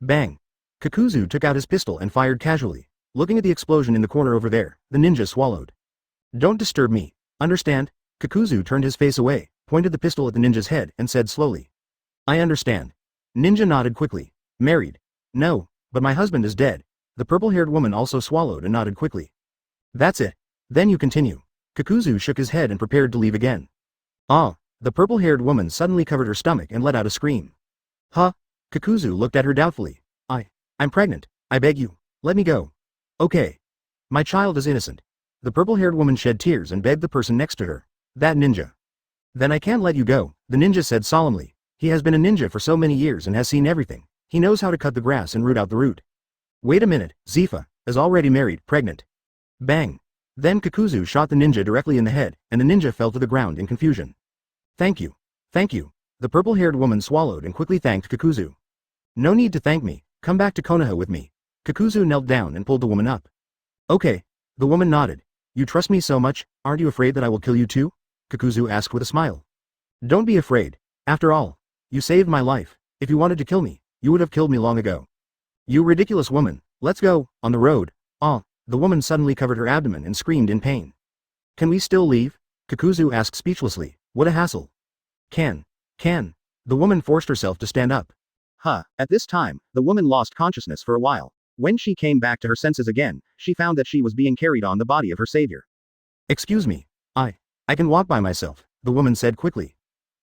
Bang! Kakuzu took out his pistol and fired casually. Looking at the explosion in the corner over there, the ninja swallowed. Don't disturb me, understand? Kakuzu turned his face away, pointed the pistol at the ninja's head and said slowly. I understand. Ninja nodded quickly. Married? No, but my husband is dead. The purple-haired woman also swallowed and nodded quickly. That's it. Then you continue. Kakuzu shook his head and prepared to leave again. Ah, the purple-haired woman suddenly covered her stomach and let out a scream. Huh? Kakuzu looked at her doubtfully. I'm pregnant. I beg you. Let me go. Okay. My child is innocent. The purple-haired woman shed tears and begged the person next to her. That ninja. Then I can't let you go, the ninja said solemnly. He has been a ninja for so many years and has seen everything. He knows how to cut the grass and root out the root. Wait a minute, Zifa is already married, pregnant. Bang. Then Kakuzu shot the ninja directly in the head, and the ninja fell to the ground in confusion. Thank you. Thank you. The purple-haired woman swallowed and quickly thanked Kakuzu. No need to thank me, come back to Konoha with me. Kakuzu knelt down and pulled the woman up. Okay. The woman nodded. You trust me so much, aren't you afraid that I will kill you too? Kakuzu asked with a smile. Don't be afraid. After all, you saved my life. If you wanted to kill me, you would have killed me long ago. You ridiculous woman, let's go, on the road. Ah, the woman suddenly covered her abdomen and screamed in pain. Can we still leave? Kakuzu asked speechlessly. What a hassle. Can. The woman forced herself to stand up. At this time, the woman lost consciousness for a while. When she came back to her senses again, she found that she was being carried on the body of her savior. Excuse me. I can walk by myself, the woman said quickly.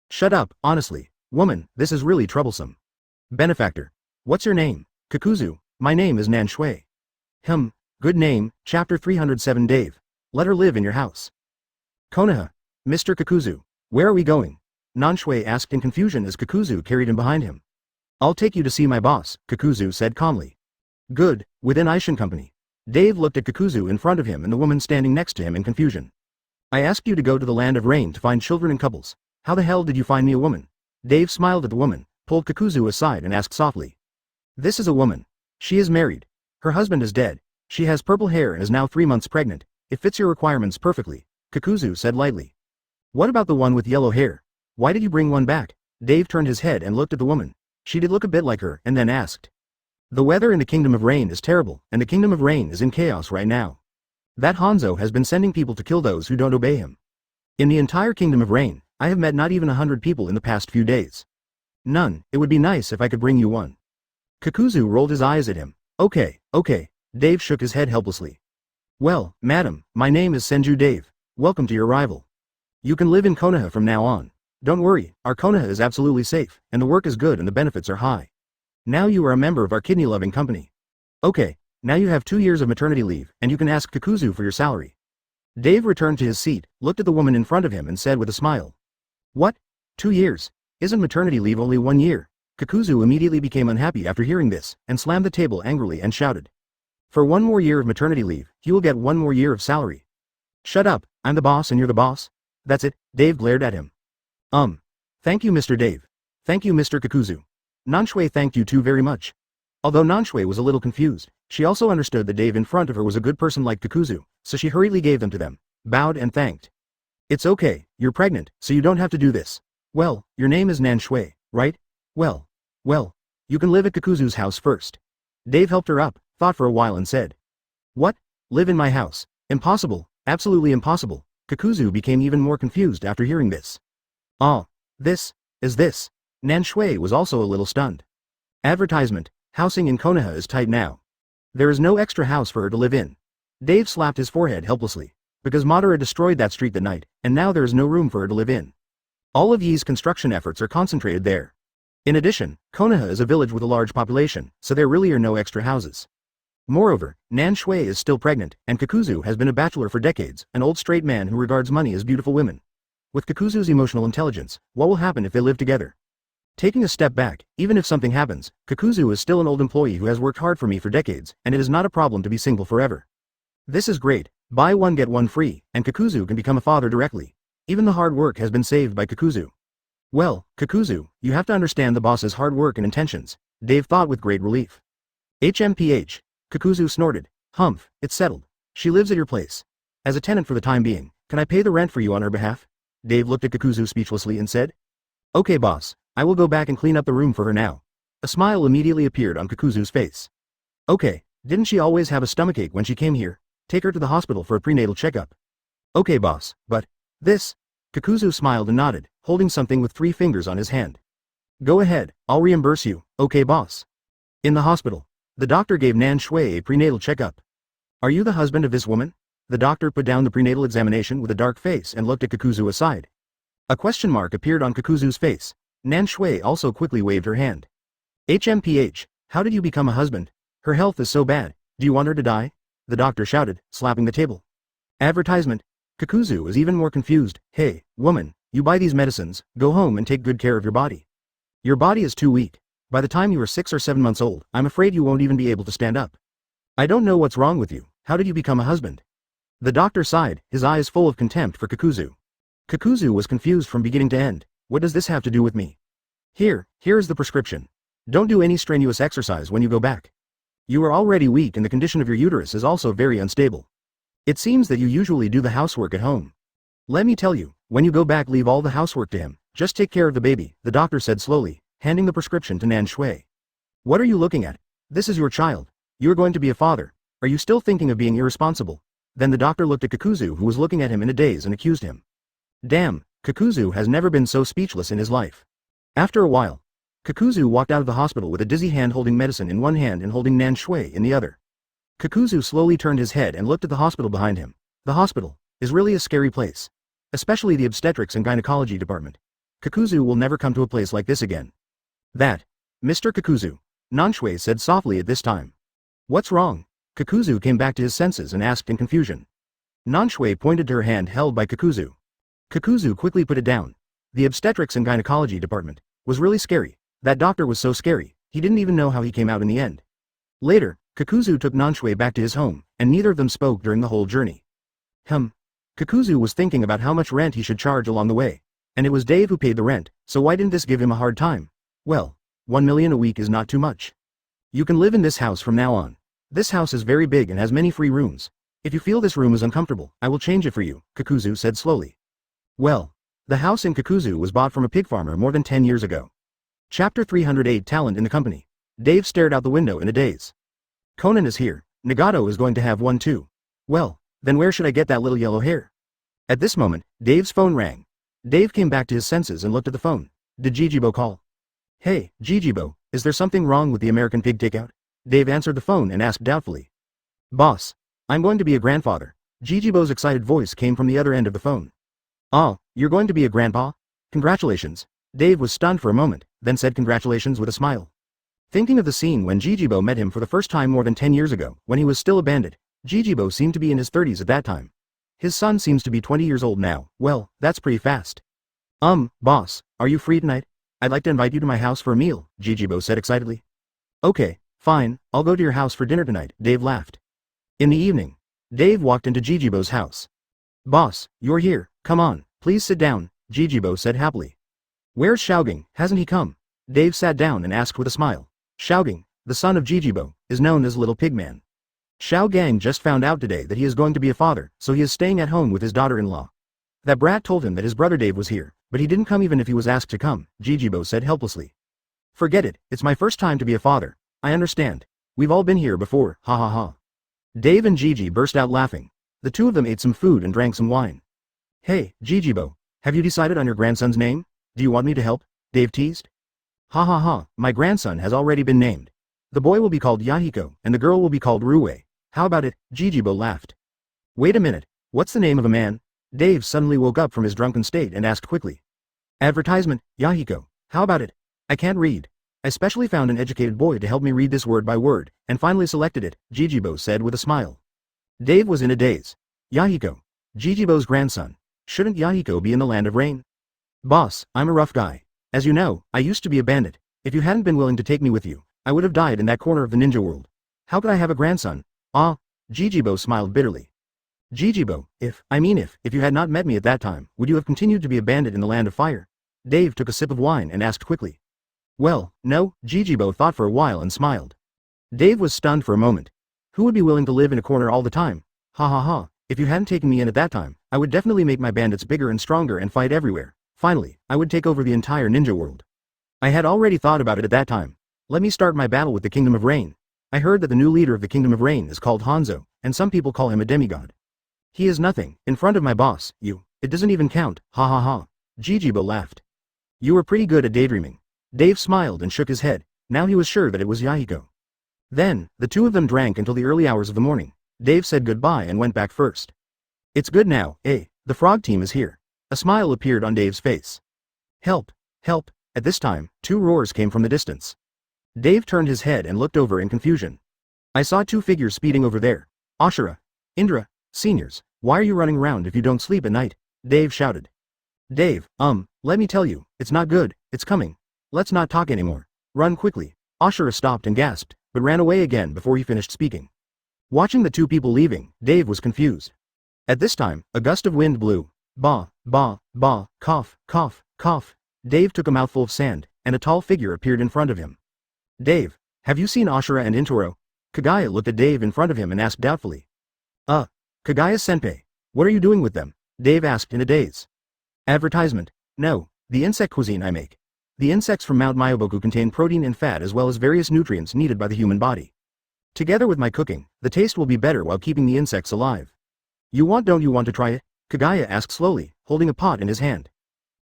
Shut up, honestly. Woman, this is really troublesome. Benefactor. What's your name? Kakuzu. My name is Nan Shui. Good name, Chapter 307 Dave. Let her live in your house. Konoha. Mr. Kakuzu. Where are we going? Nan Shui asked in confusion as Kakuzu carried him behind him. I'll take you to see my boss, Kakuzu said calmly. Good, within Aishin Company. Dave looked at Kakuzu in front of him and the woman standing next to him in confusion. I asked you to go to the land of rain to find children and couples. How the hell did you find me a woman? Dave smiled at the woman, pulled Kakuzu aside and asked softly. This is a woman. She is married. Her husband is dead. She has purple hair and is now 3 months pregnant. It fits your requirements perfectly, Kakuzu said lightly. What about the one with yellow hair? Why did you bring one back? Dave turned his head and looked at the woman. She did look a bit like her and then asked. The weather in the Kingdom of Rain is terrible, and the Kingdom of Rain is in chaos right now. That Hanzo has been sending people to kill those who don't obey him. In the entire Kingdom of Rain, I have met not even 100 people in the past few days. None. It would be nice if I could bring you one. Kakuzu rolled his eyes at him. Okay. Dave shook his head helplessly. Well, madam, my name is Senju Dave. Welcome to your arrival. You can live in Konoha from now on. Don't worry, our Konoha is absolutely safe, and the work is good and the benefits are high. Now you are a member of our kidney-loving company. Okay, now you have 2 years of maternity leave, and you can ask Kakuzu for your salary. Dave returned to his seat, looked at the woman in front of him and said with a smile. What? 2 years? Isn't maternity leave only 1 year? Kakuzu immediately became unhappy after hearing this, and slammed the table angrily and shouted. For 1 more year of maternity leave, you will get 1 more year of salary. Shut up, I'm the boss and you're the boss? That's it, Dave glared at him. Thank you Mr. Dave. Thank you Mr. Kakuzu. Nanshui thanked you too very much. Although Nanshui was a little confused, she also understood that Dave in front of her was a good person like Kakuzu, so she hurriedly gave them to them, bowed and thanked. It's okay, you're pregnant, so you don't have to do this. Well, your name is Nanshui, right? Well, you can live at Kakuzu's house first. Dave helped her up, thought for a while and said. What? Live in my house? Impossible, absolutely impossible. Kakuzu became even more confused after hearing this. This. Nanshui was also a little stunned. Advertisement, housing in Konoha is tight now. There is no extra house for her to live in. Dave slapped his forehead helplessly, because Madara destroyed that street that night, and now there is no room for her to live in. All of Yi's construction efforts are concentrated there. In addition, Konoha is a village with a large population, so there really are no extra houses. Moreover, Nanshui is still pregnant, and Kakuzu has been a bachelor for decades, an old straight man who regards money as beautiful women. With Kakuzu's emotional intelligence, what will happen if they live together? Taking a step back, even if something happens, Kakuzu is still an old employee who has worked hard for me for decades, and it is not a problem to be single forever. This is great, buy one get one free, and Kakuzu can become a father directly. Even the hard work has been saved by Kakuzu. Well, Kakuzu, you have to understand the boss's hard work and intentions, Dave thought with great relief. HMPH. Kakuzu snorted. It's settled. She lives at your place. As a tenant for the time being, can I pay the rent for you on her behalf? Dave looked at Kakuzu speechlessly and said. Okay boss, I will go back and clean up the room for her now. A smile immediately appeared on Kakuzu's face. Okay, didn't she always have a stomachache when she came here? Take her to the hospital for a prenatal checkup. Okay boss, but, this? Kakuzu smiled and nodded, holding something with 3 fingers on his hand. Go ahead, I'll reimburse you, okay boss. In the hospital, the doctor gave Nanshui a prenatal checkup. Are you the husband of this woman? The doctor put down the prenatal examination with a dark face and looked at Kakuzu aside. A question mark appeared on Kakuzu's face. Nanshui also quickly waved her hand. HMPH, how did you become a husband? Her health is so bad, do you want her to die? The doctor shouted, slapping the table. Advertisement. Kakuzu was even more confused. Hey, woman, you buy these medicines, go home and take good care of your body. Your body is too weak. By the time you are 6 or 7 months old, I'm afraid you won't even be able to stand up. I don't know what's wrong with you, how did you become a husband? The doctor sighed, his eyes full of contempt for Kakuzu. Kakuzu was confused from beginning to end. What does this have to do with me? Here is the prescription. Don't do any strenuous exercise when you go back. You are already weak and the condition of your uterus is also very unstable. It seems that you usually do the housework at home. Let me tell you, when you go back leave all the housework to him, just take care of the baby, the doctor said slowly, handing the prescription to Nan Shui. What are you looking at? This is your child. You are going to be a father. Are you still thinking of being irresponsible? Then the doctor looked at Kakuzu who was looking at him in a daze and accused him. Damn, Kakuzu has never been so speechless in his life. After a while, Kakuzu walked out of the hospital with a dizzy hand holding medicine in one hand and holding Nan Shui in the other. Kakuzu slowly turned his head and looked at the hospital behind him. The hospital is really a scary place. Especially the obstetrics and gynecology department. Kakuzu will never come to a place like this again. That, Mr. Kakuzu, Nan Shui said softly at this time. What's wrong? Kakuzu came back to his senses and asked in confusion. Nan Shui pointed to her hand held by Kakuzu. Kakuzu quickly put it down. The obstetrics and gynecology department was really scary. That doctor was so scary, he didn't even know how he came out in the end. Later, Kakuzu took Nan Shui back to his home, and neither of them spoke during the whole journey. Kakuzu was thinking about how much rent he should charge along the way. And it was Dave who paid the rent, so why didn't this give him a hard time? Well, 1 million a week is not too much. You can live in this house from now on. This house is very big and has many free rooms. If you feel this room is uncomfortable, I will change it for you, Kakuzu said slowly. Well, the house in Kakuzu was bought from a pig farmer more than 10 years ago. Chapter 308 Talent in the Company. Dave stared out the window in a daze. Conan is here. Nagato is going to have one too. Well, then where should I get that little yellow hair? At this moment, Dave's phone rang. Dave came back to his senses and looked at the phone. Did Jijibo call? Hey, Jijibo, is there something wrong with the American pig takeout? Dave answered the phone and asked doubtfully. Boss, I'm going to be a grandfather. Jijibo's excited voice came from the other end of the phone. Oh, you're going to be a grandpa? Congratulations. Dave was stunned for a moment, then said congratulations with a smile. Thinking of the scene when Jijibo met him for the first time more than 10 years ago, when he was still a bandit, Jijibo seemed to be in his 30s at that time. His son seems to be 20 years old now. Well, that's pretty fast. Boss, are you free tonight? I'd like to invite you to my house for a meal, Jijibo said excitedly. Okay, fine, I'll go to your house for dinner tonight, Dave laughed. In the evening, Dave walked into Jijibo's house. Boss, you're here, come on, please sit down, Jijibo said happily. Where's Xiaogang, hasn't he come? Dave sat down and asked with a smile. Xiaogang, the son of Jijibo, is known as Little Pigman. Xiaogang just found out today that he is going to be a father, so he is staying at home with his daughter-in-law. That brat told him that his brother Dave was here, but he didn't come even if he was asked to come, Jijibo said helplessly. Forget it, it's my first time to be a father. I understand. We've all been here before, ha ha ha. Dave and Gigi burst out laughing. The two of them ate some food and drank some wine. Hey, Jijibo, have you decided on your grandson's name? Do you want me to help? Dave teased. Ha ha ha, my grandson has already been named. The boy will be called Yahiko, and the girl will be called Ruei. How about it? Jijibo laughed. Wait a minute, what's the name of a man? Dave suddenly woke up from his drunken state and asked quickly. Advertisement, Yahiko, how about it? I can't read. I specially found an educated boy to help me read this word by word, and finally selected it, Jijibo said with a smile. Dave was in a daze. Yahiko, Jijibo's grandson. Shouldn't Yahiko be in the land of rain? Boss, I'm a rough guy. As you know, I used to be a bandit. If you hadn't been willing to take me with you, I would have died in that corner of the ninja world. How could I have a grandson? Ah, Jijibo smiled bitterly. Jijibo, if you had not met me at that time, would you have continued to be a bandit in the land of fire? Dave took a sip of wine and asked quickly. Well, no, Jijibo thought for a while and smiled. Dave was stunned for a moment. Who would be willing to live in a corner all the time? Ha ha ha, if you hadn't taken me in at that time, I would definitely make my bandits bigger and stronger and fight everywhere. Finally, I would take over the entire ninja world. I had already thought about it at that time. Let me start my battle with the Kingdom of Rain. I heard that the new leader of the Kingdom of Rain is called Hanzo, and some people call him a demigod. He is nothing, in front of my boss, it doesn't even count, ha ha ha. Jijibo laughed. You were pretty good at daydreaming. Dave smiled and shook his head, now he was sure that it was Yahiko. Then, the two of them drank until the early hours of the morning. Dave said goodbye and went back first. It's good now, the frog team is here. A smile appeared on Dave's face. Help, help, at this time, two roars came from the distance. Dave turned his head and looked over in confusion. I saw two figures speeding over there. Ashura, Indra, seniors, why are you running around if you don't sleep at night? Dave shouted. Dave, let me tell you, it's not good, it's coming. Let's not talk anymore. Run quickly. Ashura stopped and gasped, but ran away again before he finished speaking. Watching the two people leaving, Dave was confused. At this time, a gust of wind blew. Bah, bah, bah, cough, cough, cough. Dave took a mouthful of sand, and a tall figure appeared in front of him. Dave, have you seen Ashura and Intoro? Kagaya looked at Dave in front of him and asked doubtfully. Kagaya-senpai, what are you doing with them? Dave asked in a daze. Advertisement. No, the insect cuisine I make. The insects from Mount Myoboku contain protein and fat as well as various nutrients needed by the human body. Together with my cooking, the taste will be better while keeping the insects alive. Don't you want to try it? Kagaya asked slowly, holding a pot in his hand.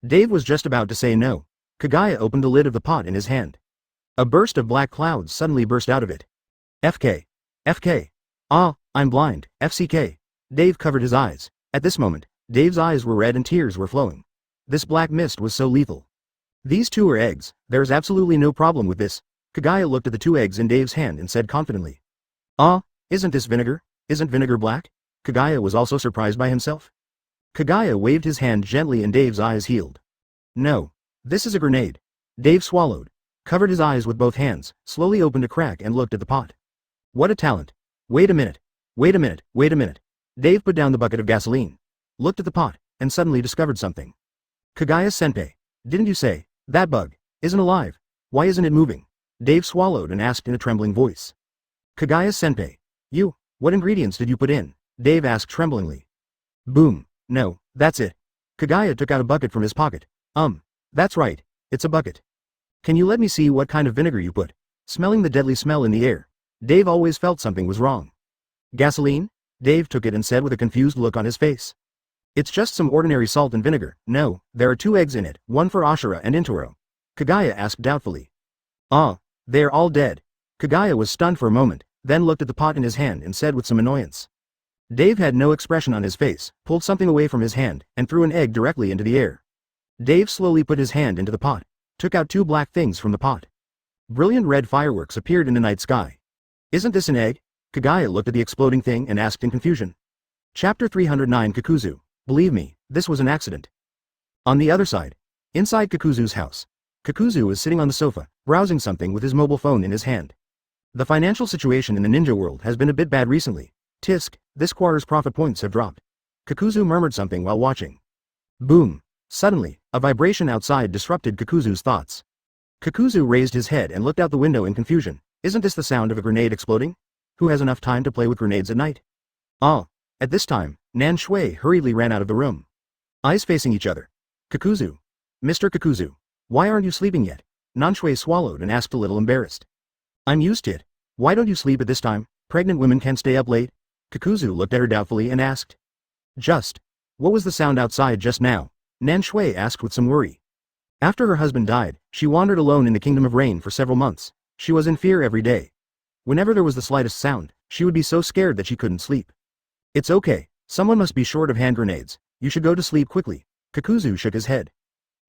Dave was just about to say no. Kagaya opened the lid of the pot in his hand. A burst of black clouds suddenly burst out of it. FK. FK. Ah, I'm blind, FCK. Dave covered his eyes. At this moment, Dave's eyes were red and tears were flowing. This black mist was so lethal. These two are eggs, there's absolutely no problem with this. Kagaya looked at the two eggs in Dave's hand and said confidently. Ah, isn't this vinegar? Isn't vinegar black? Kagaya was also surprised by himself. Kagaya waved his hand gently and Dave's eyes healed. No. This is a grenade. Dave swallowed, covered his eyes with both hands, slowly opened a crack and looked at the pot. What a talent. Wait a minute. Wait a minute, wait a minute. Dave put down the bucket of gasoline, looked at the pot, and suddenly discovered something. Kagaya-senpai, didn't you say, that bug, isn't alive? Why isn't it moving? Dave swallowed and asked in a trembling voice. Kagaya-senpai, what ingredients did you put in? Dave asked tremblingly. Boom, no, that's it. Kagaya took out a bucket from his pocket. That's right, it's a bucket. Can you let me see what kind of vinegar you put? Smelling the deadly smell in the air, Dave always felt something was wrong. Gasoline? Dave took it and said with a confused look on his face. It's just some ordinary salt and vinegar. No, there are 2 eggs in it, one for Ashura and Intoro. Kagaya asked doubtfully. They're all dead. Kagaya was stunned for a moment, then looked at the pot in his hand and said with some annoyance. Dave had no expression on his face, pulled something away from his hand, and threw an egg directly into the air. Dave slowly put his hand into the pot, took out 2 black things from the pot. Brilliant red fireworks appeared in the night sky. Isn't this an egg? Kagaya looked at the exploding thing and asked in confusion. Chapter 309 Kakuzu. Believe me, this was an accident. On the other side, inside Kakuzu's house, Kakuzu was sitting on the sofa, browsing something with his mobile phone in his hand. The financial situation in the ninja world has been a bit bad recently. Tisk, this quarter's profit points have dropped. Kakuzu murmured something while watching. Boom. Suddenly, a vibration outside disrupted Kakuzu's thoughts. Kakuzu raised his head and looked out the window in confusion. Isn't this the sound of a grenade exploding? Who has enough time to play with grenades at night? At this time, Nan Shui hurriedly ran out of the room. Eyes facing each other. Kakuzu. Mr. Kakuzu. Why aren't you sleeping yet? Nan Shui swallowed and asked a little embarrassed. I'm used to it. Why don't you sleep at this time? Pregnant women can't stay up late. Kakuzu looked at her doubtfully and asked. What was the sound outside just now? Nan Shui asked with some worry. After her husband died, she wandered alone in the Kingdom of Rain for several months. She was in fear every day. Whenever there was the slightest sound, she would be so scared that she couldn't sleep. It's okay, someone must be short of hand grenades. You should go to sleep quickly. Kakuzu shook his head.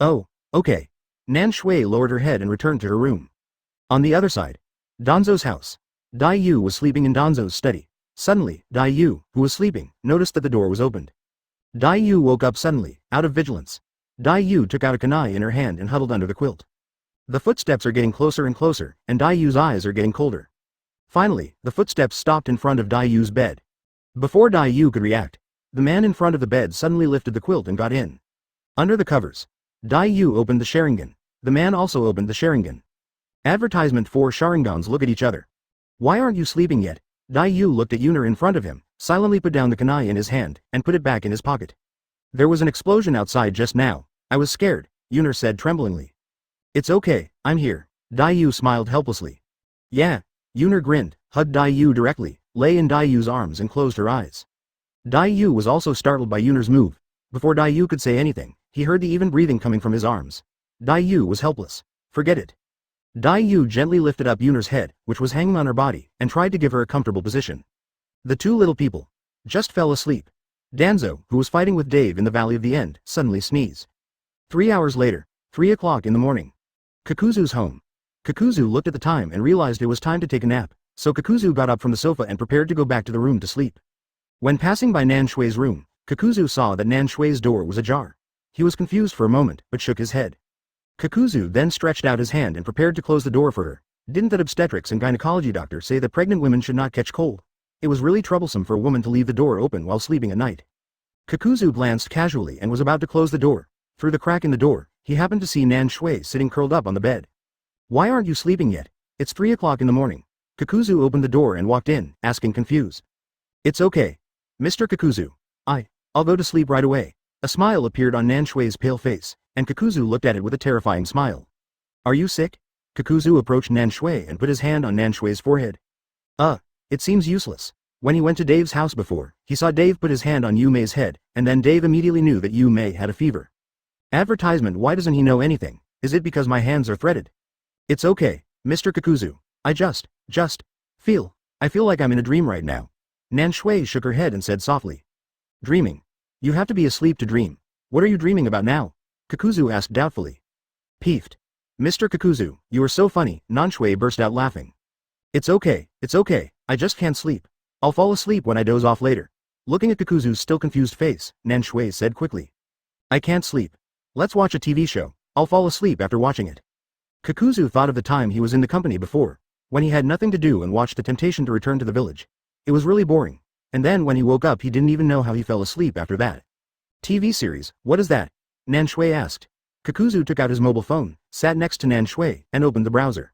Oh, okay. Nan Shui lowered her head and returned to her room. On the other side, Danzo's house. Dai Yu was sleeping in Danzo's study. Suddenly, Dai Yu, who was sleeping, noticed that the door was opened. Dai Yu woke up suddenly, out of vigilance. Dai Yu took out a kunai in her hand and huddled under the quilt. The footsteps are getting closer and closer, and Dai Yu's eyes are getting colder. Finally, the footsteps stopped in front of Dai Yu's bed. Before Dai Yu could react, the man in front of the bed suddenly lifted the quilt and got in. Under the covers, Dai Yu opened the Sharingan. The man also opened the Sharingan. Advertisement for Sharingans look at each other. Why aren't you sleeping yet? Dai Yu looked at Yuner in front of him, silently put down the kunai in his hand, and put it back in his pocket. There was an explosion outside just now. I was scared, Yuner said tremblingly. It's okay, I'm here. Dai Yu smiled helplessly. Yeah. Yuner grinned, hugged Dai Yu directly, lay in Dai Yu's arms and closed her eyes. Dai Yu was also startled by Yuner's move. Before Dai Yu could say anything, he heard the even breathing coming from his arms. Dai Yu was helpless. Forget it. Dai Yu gently lifted up Yuner's head, which was hanging on her body, and tried to give her a comfortable position. The two little people just fell asleep. Danzo, who was fighting with Dave in the Valley of the End, suddenly sneezed. 3 hours later, 3 o'clock in the morning. Kakuzu's home. Kakuzu looked at the time and realized it was time to take a nap, so Kakuzu got up from the sofa and prepared to go back to the room to sleep. When passing by Nan Shui's room, Kakuzu saw that Nan Shui's door was ajar. He was confused for a moment, but shook his head. Kakuzu then stretched out his hand and prepared to close the door for her. Didn't that obstetrics and gynecology doctor say that pregnant women should not catch cold? It was really troublesome for a woman to leave the door open while sleeping at night. Kakuzu glanced casually and was about to close the door. Through the crack in the door, he happened to see Nan Shui sitting curled up on the bed. Why aren't you sleeping yet? It's 3 o'clock in the morning. Kakuzu opened the door and walked in, asking confused. It's okay. Mr. Kakuzu. I'll go to sleep right away. A smile appeared on Nan Shui's pale face, and Kakuzu looked at it with a terrifying smile. Are you sick? Kakuzu approached Nan Shui and put his hand on Nan Shui's forehead. It seems useless. When he went to Dave's house before, he saw Dave put his hand on Yu Mei's head, and then Dave immediately knew that Yu Mei had a fever. Advertisement. Why doesn't he know anything? Is it because my hands are threaded? It's okay, Mr. Kakuzu. I just feel like I'm in a dream right now. Nan Shui shook her head and said softly. Dreaming? You have to be asleep to dream. What are you dreaming about now? Kakuzu asked doubtfully. Peeved. Mr. Kakuzu, you are so funny, Nan Shui burst out laughing. It's okay, I just can't sleep. I'll fall asleep when I doze off later. Looking at Kakuzu's still confused face, Nan Shui said quickly. I can't sleep. Let's watch a TV show. I'll fall asleep after watching it. Kakuzu thought of the time he was in the company before, when he had nothing to do and watched The Temptation to Return to the Village. It was really boring. And then when he woke up he didn't even know how he fell asleep after that. TV series, what is that? Nan Shui asked. Kakuzu took out his mobile phone, sat next to Nan Shui, and opened the browser.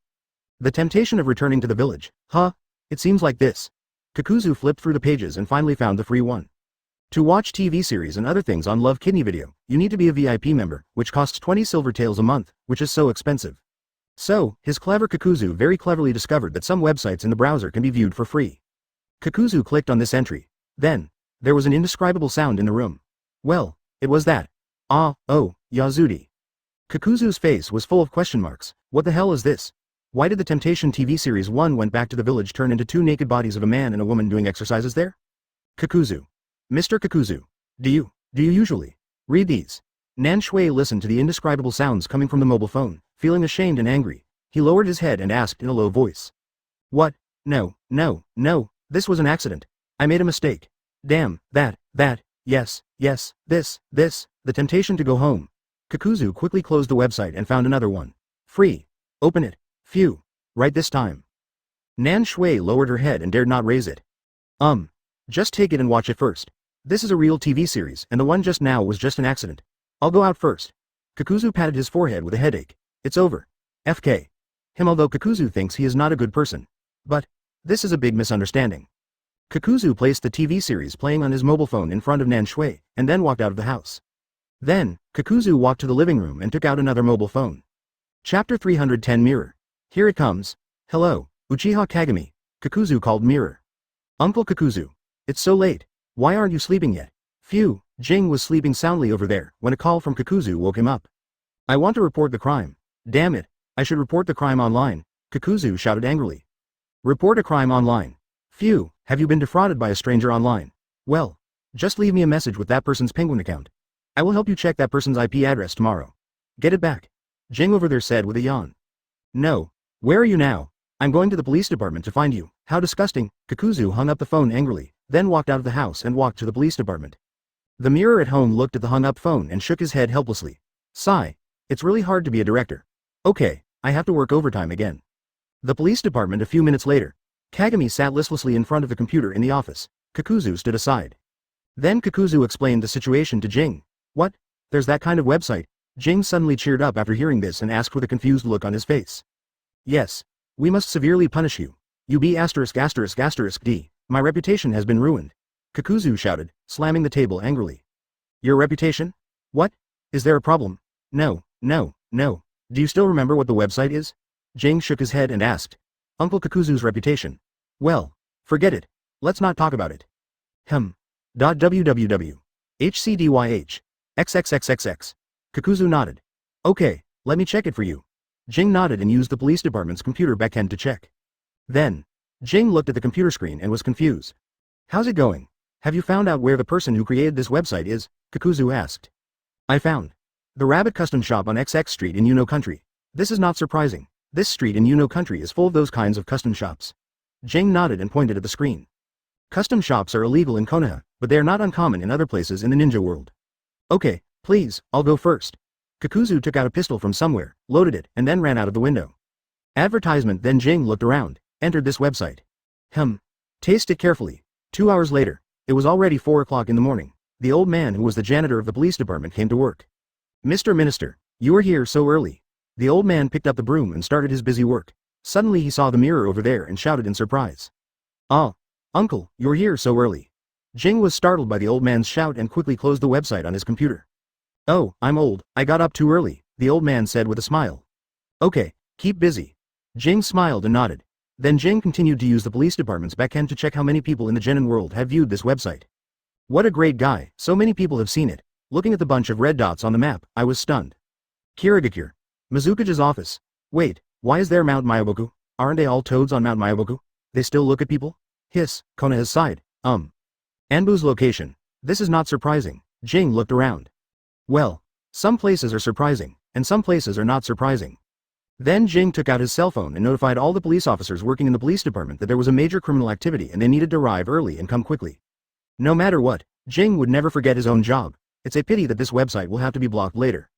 The Temptation of Returning to the Village. Huh? It seems like this. Kakuzu flipped through the pages and finally found the free one. To watch TV series and other things on Love Kidney Video, you need to be a VIP member, which costs 20 silver taels a month, which is so expensive. So, his clever Kakuzu very cleverly discovered that some websites in the browser can be viewed for free. Kakuzu clicked on this entry. Then, there was an indescribable sound in the room. Well, it was that. Yazudi. Kakuzu's face was full of question marks. What the hell is this? Why did the Temptation TV series 1 went back to the village turn into 2 naked bodies of a man and a woman doing exercises there? Kakuzu. Mr. Kakuzu. Do you usually read these? Nan Shui listened to the indescribable sounds coming from the mobile phone, feeling ashamed and angry. He lowered his head and asked in a low voice. What? No, this was an accident. I made a mistake. Damn, yes, this, the temptation to go home. Kakuzu quickly closed the website and found another one. Free. Open it. Phew. Right this time. Nan Shui lowered her head and dared not raise it. Just take it and watch it first. This is a real TV series, and the one just now was just an accident. I'll go out first. Kakuzu patted his forehead with a headache. It's over. FK. Him. Although Kakuzu thinks he is not a good person. But this is a big misunderstanding. Kakuzu placed the TV series playing on his mobile phone in front of Nan Shui, and then walked out of the house. Then, Kakuzu walked to the living room and took out another mobile phone. Chapter 310 Mirror. Here it comes. Hello, Uchiha Kagami. Kakuzu called Mirror. Uncle Kakuzu. It's so late. Why aren't you sleeping yet? Phew, Jing was sleeping soundly over there when a call from Kakuzu woke him up. I want to report the crime. Damn it, I should report the crime online. Kakuzu shouted angrily. Report a crime online. Phew, have you been defrauded by a stranger online? Well, just leave me a message with that person's Penguin account. I will help you check that person's IP address tomorrow. Get it back. Jing over there said with a yawn. No. Where are you now? I'm going to the police department to find you. How disgusting. Kakuzu hung up the phone angrily, then walked out of the house and walked to the police department. The Mirror at home looked at the hung up phone and shook his head helplessly. Sigh. It's really hard to be a director. Okay, I have to work overtime again. The police department a few minutes later. Kagami sat listlessly in front of the computer in the office. Kakuzu stood aside. Then Kakuzu explained the situation to Jing. What? There's that kind of website? Jing suddenly cheered up after hearing this and asked with a confused look on his face. Yes. We must severely punish you. You be *****D. My reputation has been ruined. Kakuzu shouted, slamming the table angrily. Your reputation? What? Is there a problem? No. Do you still remember what the website is? Jing shook his head and asked. Uncle Kakuzu's reputation. Well, forget it. Let's not talk about it. www. HCDYH. XXXXX. Kakuzu nodded. Okay, let me check it for you. Jing nodded and used the police department's computer backend to check. Then, Jing looked at the computer screen and was confused. How's it going? Have you found out where the person who created this website is? Kakuzu asked. I found. The Rabbit Custom Shop on XX Street in Yuno Country. This is not surprising. This street in Yuno Country is full of those kinds of custom shops. Jing nodded and pointed at the screen. Custom shops are illegal in Konoha, but they are not uncommon in other places in the ninja world. Okay, please, I'll go first. Kakuzu took out a pistol from somewhere, loaded it, and then ran out of the window. Advertisement. Then Jing looked around, entered this website. Taste it carefully. 2 hours later. It was already 4 o'clock in the morning. The old man who was the janitor of the police department came to work. Mr. Minister, you are here so early. The old man picked up the broom and started his busy work. Suddenly he saw the mirror over there and shouted in surprise. "Ah, uncle, you're here so early." Jing was startled by the old man's shout and quickly closed the website on his computer. "Oh, I'm old, I got up too early," the old man said with a smile. "Okay, keep busy." Jing smiled and nodded. Then Jing continued to use the police department's backend to check how many people in the genin world have viewed this website. What a great guy, so many people have seen it. Looking at the bunch of red dots on the map, I was stunned. Kirigakure. Mizukage's office. Wait, why is there Mount Myoboku? Aren't they all toads on Mount Myoboku? They still look at people? Hiss, Konoha's side, Anbu's location. This is not surprising. Jing looked around. Well, some places are surprising, and some places are not surprising. Then Jing took out his cell phone and notified all the police officers working in the police department that there was a major criminal activity and they needed to arrive early and come quickly. No matter what, Jing would never forget his own job. It's a pity that this website will have to be blocked later.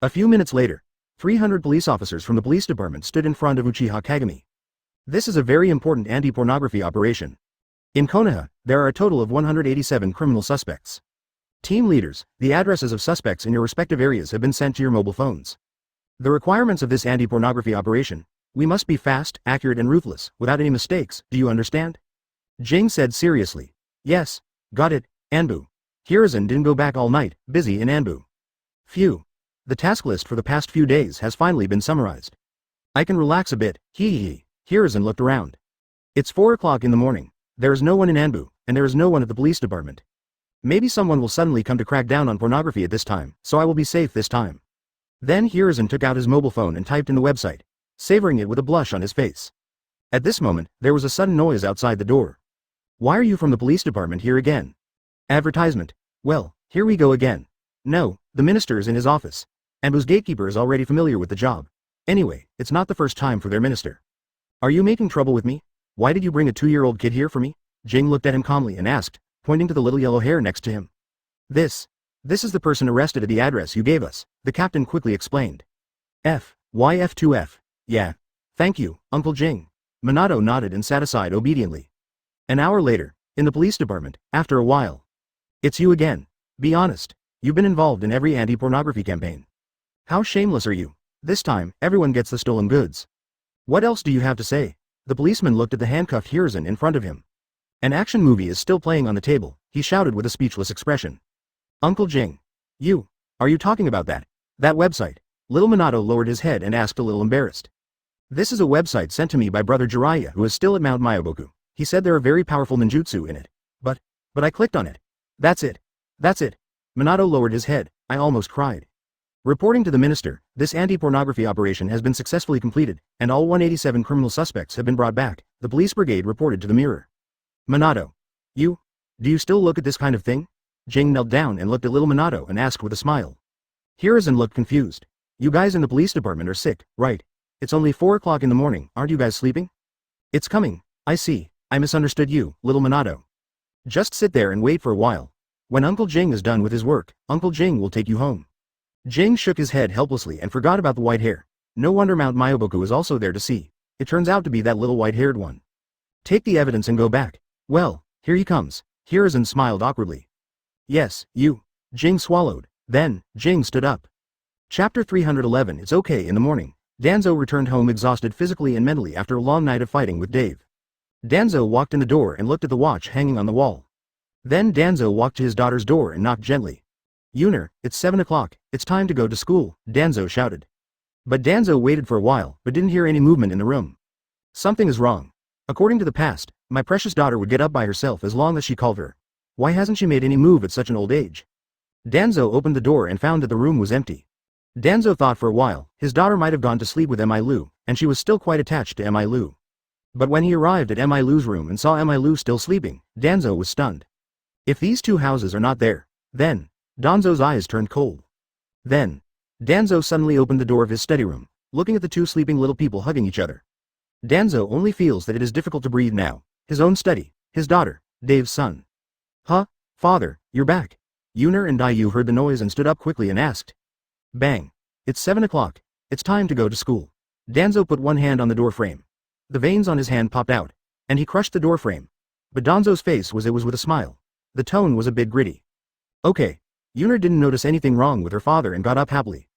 A few minutes later, 300 police officers from the police department stood in front of Uchiha Kagami. This is a very important anti-pornography operation. In Konoha, there are a total of 187 criminal suspects. Team leaders, the addresses of suspects in your respective areas have been sent to your mobile phones. The requirements of this anti-pornography operation: we must be fast, accurate and ruthless, without any mistakes, do you understand? Jing said seriously. Yes, got it, Anbu. Hiruzen didn't go back all night, busy in Anbu. Phew. The task list for the past few days has finally been summarized. I can relax a bit, hee. Hiruzen looked around. It's 4 o'clock in the morning. There is no one in Anbu, and there is no one at the police department. Maybe someone will suddenly come to crack down on pornography at this time, so I will be safe this time. Then Hiruzen took out his mobile phone and typed in the website, savoring it with a blush on his face. At this moment, there was a sudden noise outside the door. Why are you from the police department here again? Advertisement. Well, here we go again. No, the minister is in his office. Anbu's gatekeeper is already familiar with the job. Anyway, it's not the first time for their minister. Are you making trouble with me? Why did you bring a 2-year-old kid here for me? Jing looked at him calmly and asked, pointing to the little yellow hair next to him. This is the person arrested at the address you gave us, the captain quickly explained. Why F2F? Yeah. Thank you, Uncle Jing. Minato nodded and sat aside obediently. An hour later, in the police department, after a while. It's you again. Be honest. You've been involved in every anti-pornography campaign. How shameless are you? This time, everyone gets the stolen goods. What else do you have to say? The policeman looked at the handcuffed Hiruzen in front of him. An action movie is still playing on the table, he shouted with a speechless expression. Uncle Jing. Are you talking about that website? Little Minato lowered his head and asked a little embarrassed. This is a website sent to me by Brother Jiraiya who is still at Mount Myoboku. He said there are very powerful ninjutsu in it. But I clicked on it. That's it. Minato lowered his head. I almost cried. Reporting to the minister, this anti-pornography operation has been successfully completed, and all 187 criminal suspects have been brought back, the police brigade reported to the mirror. Minato. Do you still look at this kind of thing? Jing knelt down and looked at little Minato and asked with a smile. Hiruzen looked confused. You guys in the police department are sick, right? It's only 4 o'clock in the morning, aren't you guys sleeping? It's coming. I see. I misunderstood you, little Minato. Just sit there and wait for a while. When Uncle Jing is done with his work, Uncle Jing will take you home. Jing shook his head helplessly and forgot about the white hair. No wonder Mount Myoboku is also there to see. It turns out to be that little white-haired one. Take the evidence and go back. Well, here he comes. Hiruzen smiled awkwardly. Yes, you. Jing swallowed. Then, Jing stood up. Chapter 311. It's okay in the morning. Danzo returned home exhausted physically and mentally after a long night of fighting with Dave. Danzo walked in the door and looked at the watch hanging on the wall. Then Danzo walked to his daughter's door and knocked gently. Yuner, it's 7 o'clock, it's time to go to school, Danzo shouted. But Danzo waited for a while, but didn't hear any movement in the room. Something is wrong. According to the past, my precious daughter would get up by herself as long as she called her. Why hasn't she made any move at such an old age? Danzo opened the door and found that the room was empty. Danzo thought for a while, his daughter might have gone to sleep with Emilu, and she was still quite attached to Emilu. But when he arrived at Emilu's room and saw Emilu still sleeping, Danzo was stunned. If these two houses are not there, then, Danzo's eyes turned cold. Then, Danzo suddenly opened the door of his study room, looking at the two sleeping little people hugging each other. Danzo only feels that it is difficult to breathe now. His own study, his daughter, Dave's son. Huh? Father, you're back. Yuner and Dayu heard the noise and stood up quickly and asked. Bang. It's 7 o'clock. It's time to go to school. Danzo put one hand on the door frame. The veins on his hand popped out, and he crushed the door frame. But Danzo's face was with a smile. The tone was a bit gritty. Okay. Yuner didn't notice anything wrong with her father and got up happily.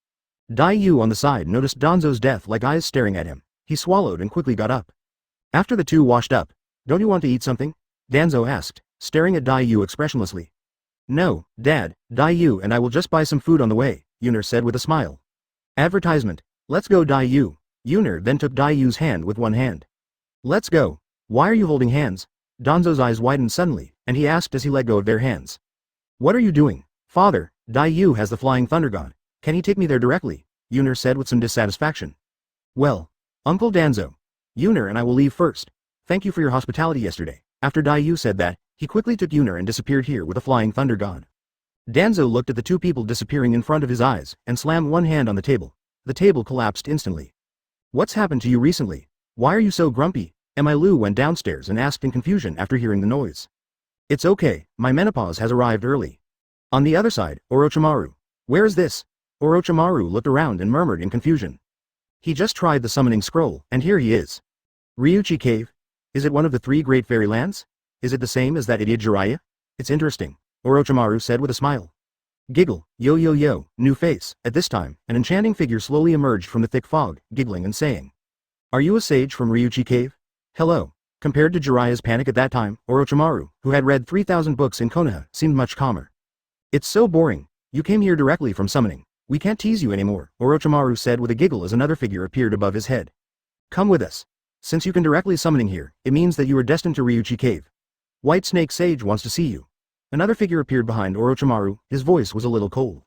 Dai Yu on the side noticed Danzo's death-like eyes staring at him. He swallowed and quickly got up. After the two washed up, "Don't you want to eat something?" Danzo asked, staring at Dai Yu expressionlessly. "No, Dad, Dai Yu and I will just buy some food on the way," Yuner said with a smile. Advertisement. "Let's go Dai Yu." Yuner then took Dai Yu's hand with one hand. "Let's go." "Why are you holding hands?" Danzo's eyes widened suddenly, and he asked as he let go of their hands. "What are you doing?" "Father, Dai Yu has the flying thunder god. Can he take me there directly?" Yuner said with some dissatisfaction. "Well, Uncle Danzo. Yuner and I will leave first. Thank you for your hospitality yesterday." After Dai Yu said that, he quickly took Yuner and disappeared here with the flying thunder god. Danzo looked at the two people disappearing in front of his eyes, and slammed one hand on the table. The table collapsed instantly. "What's happened to you recently? Why are you so grumpy?" Lu went downstairs and asked in confusion after hearing the noise. "It's okay, my menopause has arrived early." On the other side, Orochimaru. "Where is this?" Orochimaru looked around and murmured in confusion. "He just tried the summoning scroll, and here he is." "Ryuchi Cave? Is it one of the 3 great fairy lands? Is it the same as that idiot Jiraiya?" "It's interesting," Orochimaru said with a smile. Giggle, yo yo yo, new face. At this time, an enchanting figure slowly emerged from the thick fog, giggling and saying, "Are you a sage from Ryuchi Cave?" "Hello." Compared to Jiraiya's panic at that time, Orochimaru, who had read 3,000 books in Konoha, seemed much calmer. "It's so boring. You came here directly from summoning. We can't tease you anymore," Orochimaru said with a giggle as another figure appeared above his head. "Come with us. Since you can directly summoning here, it means that you are destined to Ryuchi Cave. White Snake Sage wants to see you." Another figure appeared behind Orochimaru, his voice was a little cold.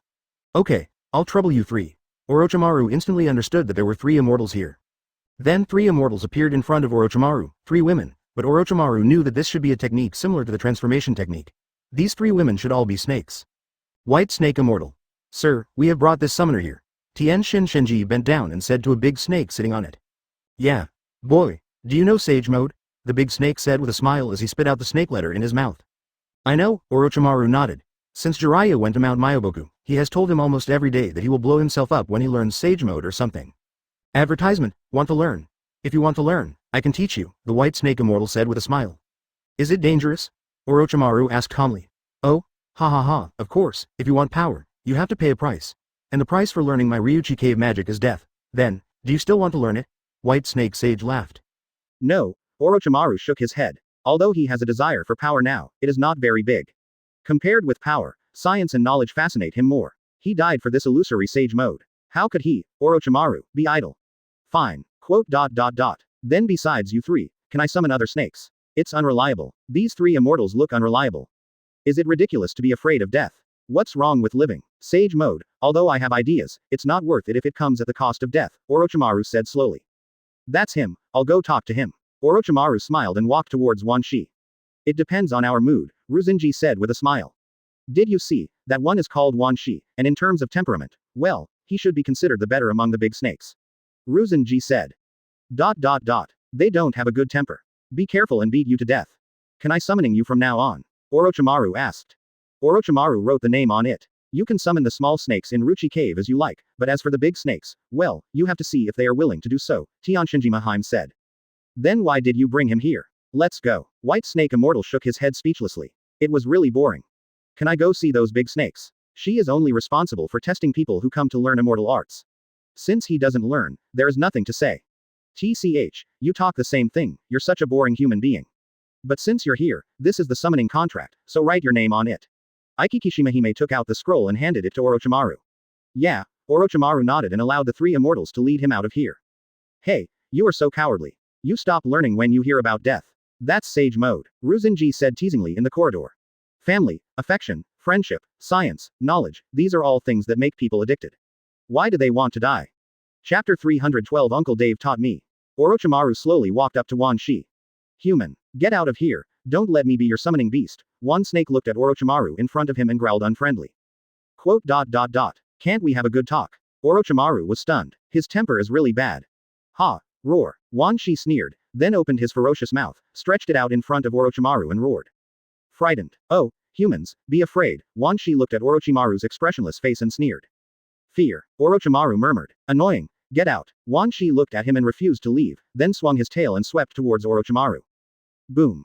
"Okay, I'll trouble you 3. Orochimaru instantly understood that there were 3 immortals here. Then 3 immortals appeared in front of Orochimaru, 3 women, but Orochimaru knew that this should be a technique similar to the transformation technique. These 3 women should all be snakes. "White Snake Immortal. Sir, we have brought this summoner here." Tien Shin Shenji bent down and said to a big snake sitting on it. "Yeah. Boy, do you know Sage Mode?" the big snake said with a smile as he spit out the snake letter in his mouth. "I know," Orochimaru nodded. Since Jiraiya went to Mount Myoboku, he has told him almost every day that he will blow himself up when he learns Sage Mode or something. Advertisement. Want to learn? If you want to learn, I can teach you, the White Snake Immortal said with a smile. "Is it dangerous?" Orochimaru asked calmly. "Oh, ha ha ha, of course, if you want power, you have to pay a price. And the price for learning my Ryuchi Cave magic is death. Then, do you still want to learn it?" White Snake Sage laughed. "No," Orochimaru shook his head. Although he has a desire for power now, it is not very big. Compared with power, science and knowledge fascinate him more. He died for this illusory Sage Mode. How could he, Orochimaru, be idle? "Fine. Then besides you 3, can I summon other snakes? It's unreliable. These 3 immortals look unreliable. Is it ridiculous to be afraid of death? What's wrong with living? Sage Mode, although I have ideas, it's not worth it if it comes at the cost of death," Orochimaru said slowly. "That's him, I'll go talk to him." Orochimaru smiled and walked towards Wan Shi. "It depends on our mood," Ruzenji said with a smile. "Did you see, that one is called Wan Shi, and in terms of temperament, well, he should be considered the better among the big snakes." Ruzenji said. They don't have a good temper. Be careful and beat you to death. Can I summoning you from now on?" Orochimaru asked. Orochimaru wrote the name on it. "You can summon the small snakes in Ryuchi Cave as you like, but as for the big snakes, well, you have to see if they are willing to do so," Tianshinjimaheim said. "Then why did you bring him here? Let's go." White Snake Immortal shook his head speechlessly. "It was really boring. Can I go see those big snakes? She is only responsible for testing people who come to learn immortal arts. Since he doesn't learn, there is nothing to say." "TCH, you talk the same thing, you're such a boring human being. But since you're here, this is the summoning contract, so write your name on it." Aikikishimahime took out the scroll and handed it to Orochimaru. "Yeah," Orochimaru nodded and allowed the 3 immortals to lead him out of here. "Hey, you are so cowardly. You stop learning when you hear about death. That's Sage Mode," Ruzenji said teasingly in the corridor. "Family, affection, friendship, science, knowledge, these are all things that make people addicted. Why do they want to die?" Chapter 312 Uncle Dave taught me. Orochimaru slowly walked up to Wan Shi. "Human. Get out of here, don't let me be your summoning beast." One snake looked at Orochimaru in front of him and growled unfriendly. "Can't we have a good talk?" Orochimaru was stunned. His temper is really bad. "Ha! Roar." Wan Shi sneered, then opened his ferocious mouth, stretched it out in front of Orochimaru and roared. Frightened. "Oh, humans, be afraid." Wan Shi looked at Orochimaru's expressionless face and sneered. "Fear." Orochimaru murmured. "Annoying. Get out." Wan Shi looked at him and refused to leave, then swung his tail and swept towards Orochimaru. Boom.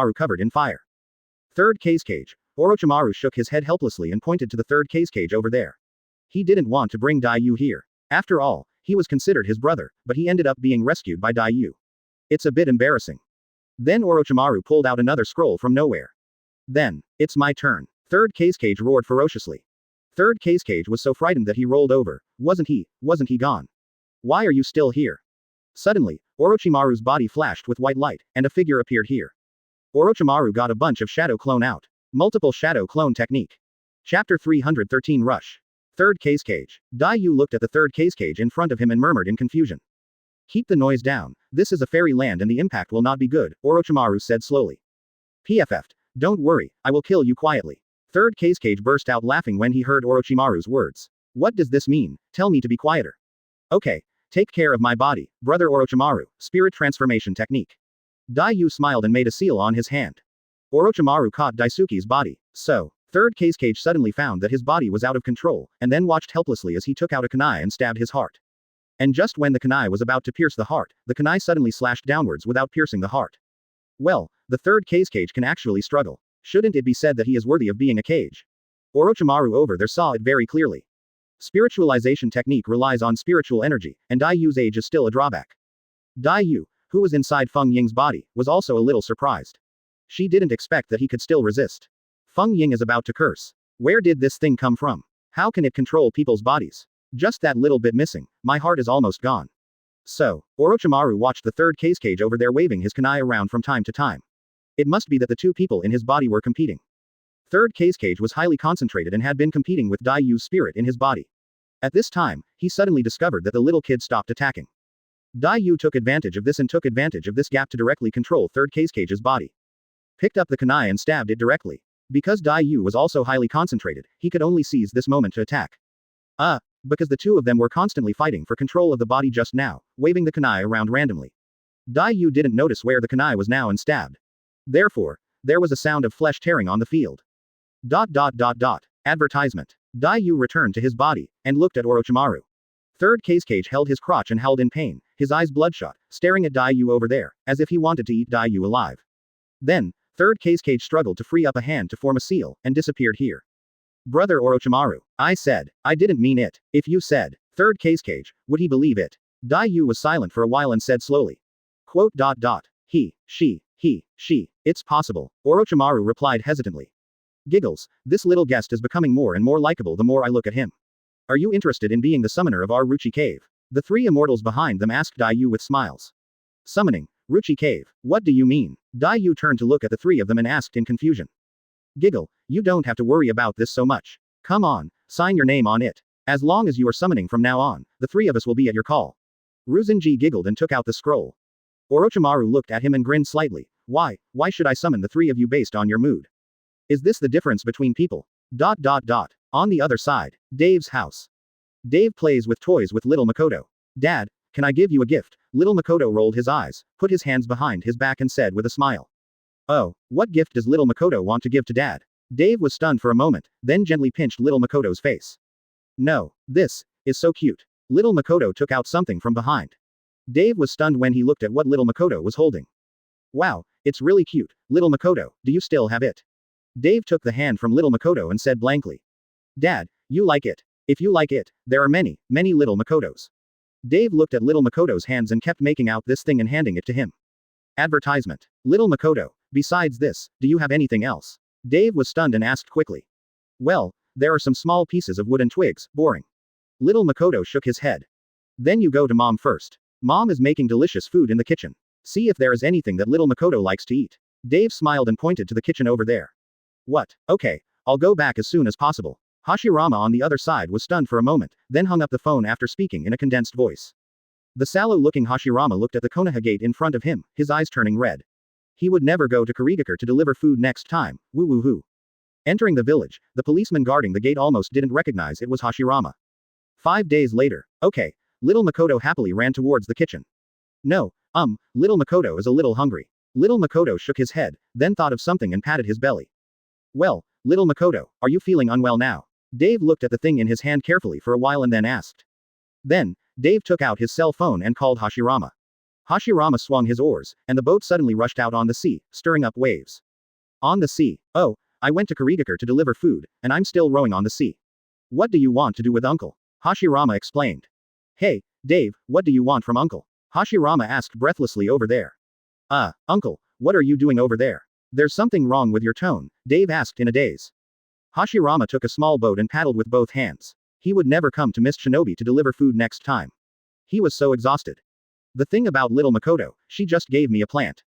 Orochimaru covered in fire. Third cage. Orochimaru shook his head helplessly and pointed to the third cage over there. He didn't want to bring Dai Yu here. After all, he was considered his brother, but he ended up being rescued by Dai Yu. It's a bit embarrassing. Then Orochimaru pulled out another scroll from nowhere. Then, it's my turn. Third Cage roared ferociously. Third Cage was so frightened that he rolled over. Wasn't he gone? Why are you still here? Suddenly, Orochimaru's body flashed with white light, and a figure appeared here. Orochimaru got a bunch of shadow clone out. Multiple shadow clone technique. Chapter 313 Rush. Third Cage. Dai Yu looked at the third Cage in front of him and murmured in confusion. Keep the noise down. This is a fairy land and the impact will not be good, Orochimaru said slowly. PFF'd. Don't worry, I will kill you quietly. Third Cage burst out laughing when he heard Orochimaru's words. What does this mean? Tell me to be quieter. Okay. Take care of my body, brother Orochimaru, spirit transformation technique. Dai Yu smiled and made a seal on his hand. Orochimaru caught Daisuke's body. So, third Cage suddenly found that his body was out of control, and then watched helplessly as he took out a kunai and stabbed his heart. And just when the kunai was about to pierce the heart, the kunai suddenly slashed downwards without piercing the heart. Well, the third Cage can actually struggle. Shouldn't it be said that he is worthy of being a cage? Orochimaru over there saw it very clearly. Spiritualization technique relies on spiritual energy, and Dai Yu's age is still a drawback. Dai Yu, who was inside Feng Ying's body, was also a little surprised. She didn't expect that he could still resist. Feng Ying is about to curse. Where did this thing come from? How can it control people's bodies? Just that little bit missing. My heart is almost gone. So, Orochimaru watched the third Cage over there waving his kunai around from time to time. It must be that the two people in his body were competing. Third Cage was highly concentrated and had been competing with Dai Yu's spirit in his body. At this time, he suddenly discovered that the little kid stopped attacking. Dai Yu took advantage of this gap to directly control third Cage's body. Picked up the kunai and stabbed it directly. Because Dai Yu was also highly concentrated, he could only seize this moment to attack. Because the two of them were constantly fighting for control of the body just now, waving the kunai around randomly. Dai Yu didn't notice where the kunai was now and stabbed. Therefore, there was a sound of flesh tearing on the field. Advertisement. Dai Yu returned to his body, and looked at Orochimaru. Third Cage held his crotch and howled in pain, his eyes bloodshot, staring at Dai Yu over there, as if he wanted to eat Dai Yu alive. Then, third Cage struggled to free up a hand to form a seal, and disappeared here. Brother Orochimaru, I said, I didn't mean it. If you said, third Cage, would he believe it? Dai Yu was silent for a while and said slowly. He, she, it's possible, Orochimaru replied hesitantly. Giggles, this little guest is becoming more and more likable the more I look at him. Are you interested in being the summoner of our Ruchi Cave? The three immortals behind them asked Dai Yu with smiles. Summoning, Ruchi Cave, what do you mean? Dai Yu turned to look at the three of them and asked in confusion. Giggle, you don't have to worry about this so much. Come on, sign your name on it. As long as you are summoning from now on, the three of us will be at your call. Hiruzen giggled and took out the scroll. Orochimaru looked at him and grinned slightly. Why should I summon the three of you based on your mood? Is this the difference between people? On the other side, Dave's house. Dave plays with toys with little Makoto. Dad, can I give you a gift? Little Makoto rolled his eyes, put his hands behind his back and said with a smile. Oh, what gift does little Makoto want to give to Dad? Dave was stunned for a moment, then gently pinched little Makoto's face. No, this is so cute. Little Makoto took out something from behind. Dave was stunned when he looked at what little Makoto was holding. Wow, it's really cute. Little Makoto, do you still have it? Dave took the hand from little Makoto and said blankly. Dad, you like it. If you like it, there are many little Makotos. Dave looked at little Makoto's hands and kept making out this thing and handing it to him. Advertisement. Little Makoto, besides this, do you have anything else? Dave was stunned and asked quickly. Well, there are some small pieces of wood and twigs, boring. Little Makoto shook his head. Then you go to Mom first. Mom is making delicious food in the kitchen. See if there is anything that little Makoto likes to eat. Dave smiled and pointed to the kitchen over there. What? Okay, I'll go back as soon as possible. Hashirama on the other side was stunned for a moment, then hung up the phone after speaking in a condensed voice. The sallow-looking Hashirama looked at the Konoha gate in front of him, his eyes turning red. He would never go to Kurigakure to deliver food next time, woo-woo-hoo. Entering the village, the policeman guarding the gate almost didn't recognize it was Hashirama. 5 days later, okay, little Makoto happily ran towards the kitchen. No, little Makoto is a little hungry. Little Makoto shook his head, then thought of something and patted his belly. Well, little Makoto, are you feeling unwell now? Dave looked at the thing in his hand carefully for a while and then asked. Then, Dave took out his cell phone and called Hashirama. Hashirama swung his oars, and the boat suddenly rushed out on the sea, stirring up waves. On the sea. Oh, I went to Kurigakure to deliver food, and I'm still rowing on the sea. What do you want to do with Uncle? Hashirama explained. Hey, Dave, what do you want from Uncle? Hashirama asked breathlessly over there. Uncle, what are you doing over there? There's something wrong with your tone, Dave asked in a daze. Hashirama took a small boat and paddled with both hands. He would never come to Miss Shinobi to deliver food next time. He was so exhausted. The thing about little Makoto, she just gave me a plant.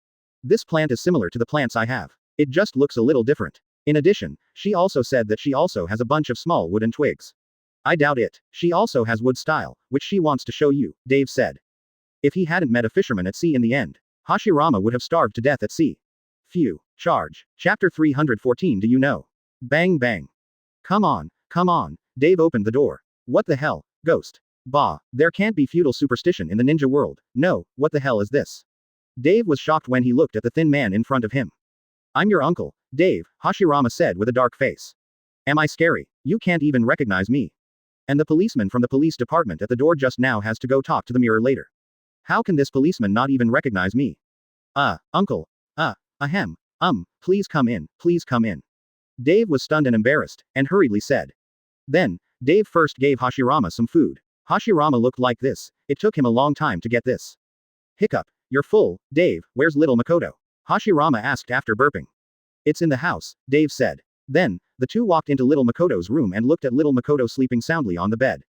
This plant is similar to the plants I have. It just looks a little different. In addition, she also said that she also has a bunch of small wooden twigs. I doubt it. She also has wood style, which she wants to show you, Dave said. If he hadn't met a fisherman at sea in the end, Hashirama would have starved to death at sea. Phew. Charge. Chapter 314. Do you know? Bang bang. Come on, come on. Dave opened the door. What the hell? Ghost. Bah, there can't be feudal superstition in the ninja world. No, what the hell is this? Dave was shocked when he looked at the thin man in front of him. I'm your uncle, Dave, Hashirama said with a dark face. Am I scary? You can't even recognize me. And the policeman from the police department at the door just now has to go talk to the mirror later. How can this policeman not even recognize me? Uncle. Ahem. Please come in, please come in. Dave was stunned and embarrassed, and hurriedly said. Then, Dave first gave Hashirama some food. Hashirama looked like this. It took him a long time to get this. Hiccup. You're full, Dave, where's little Makoto? Hashirama asked after burping. It's in the house, Dave said. Then, the two walked into little Makoto's room and looked at little Makoto sleeping soundly on the bed.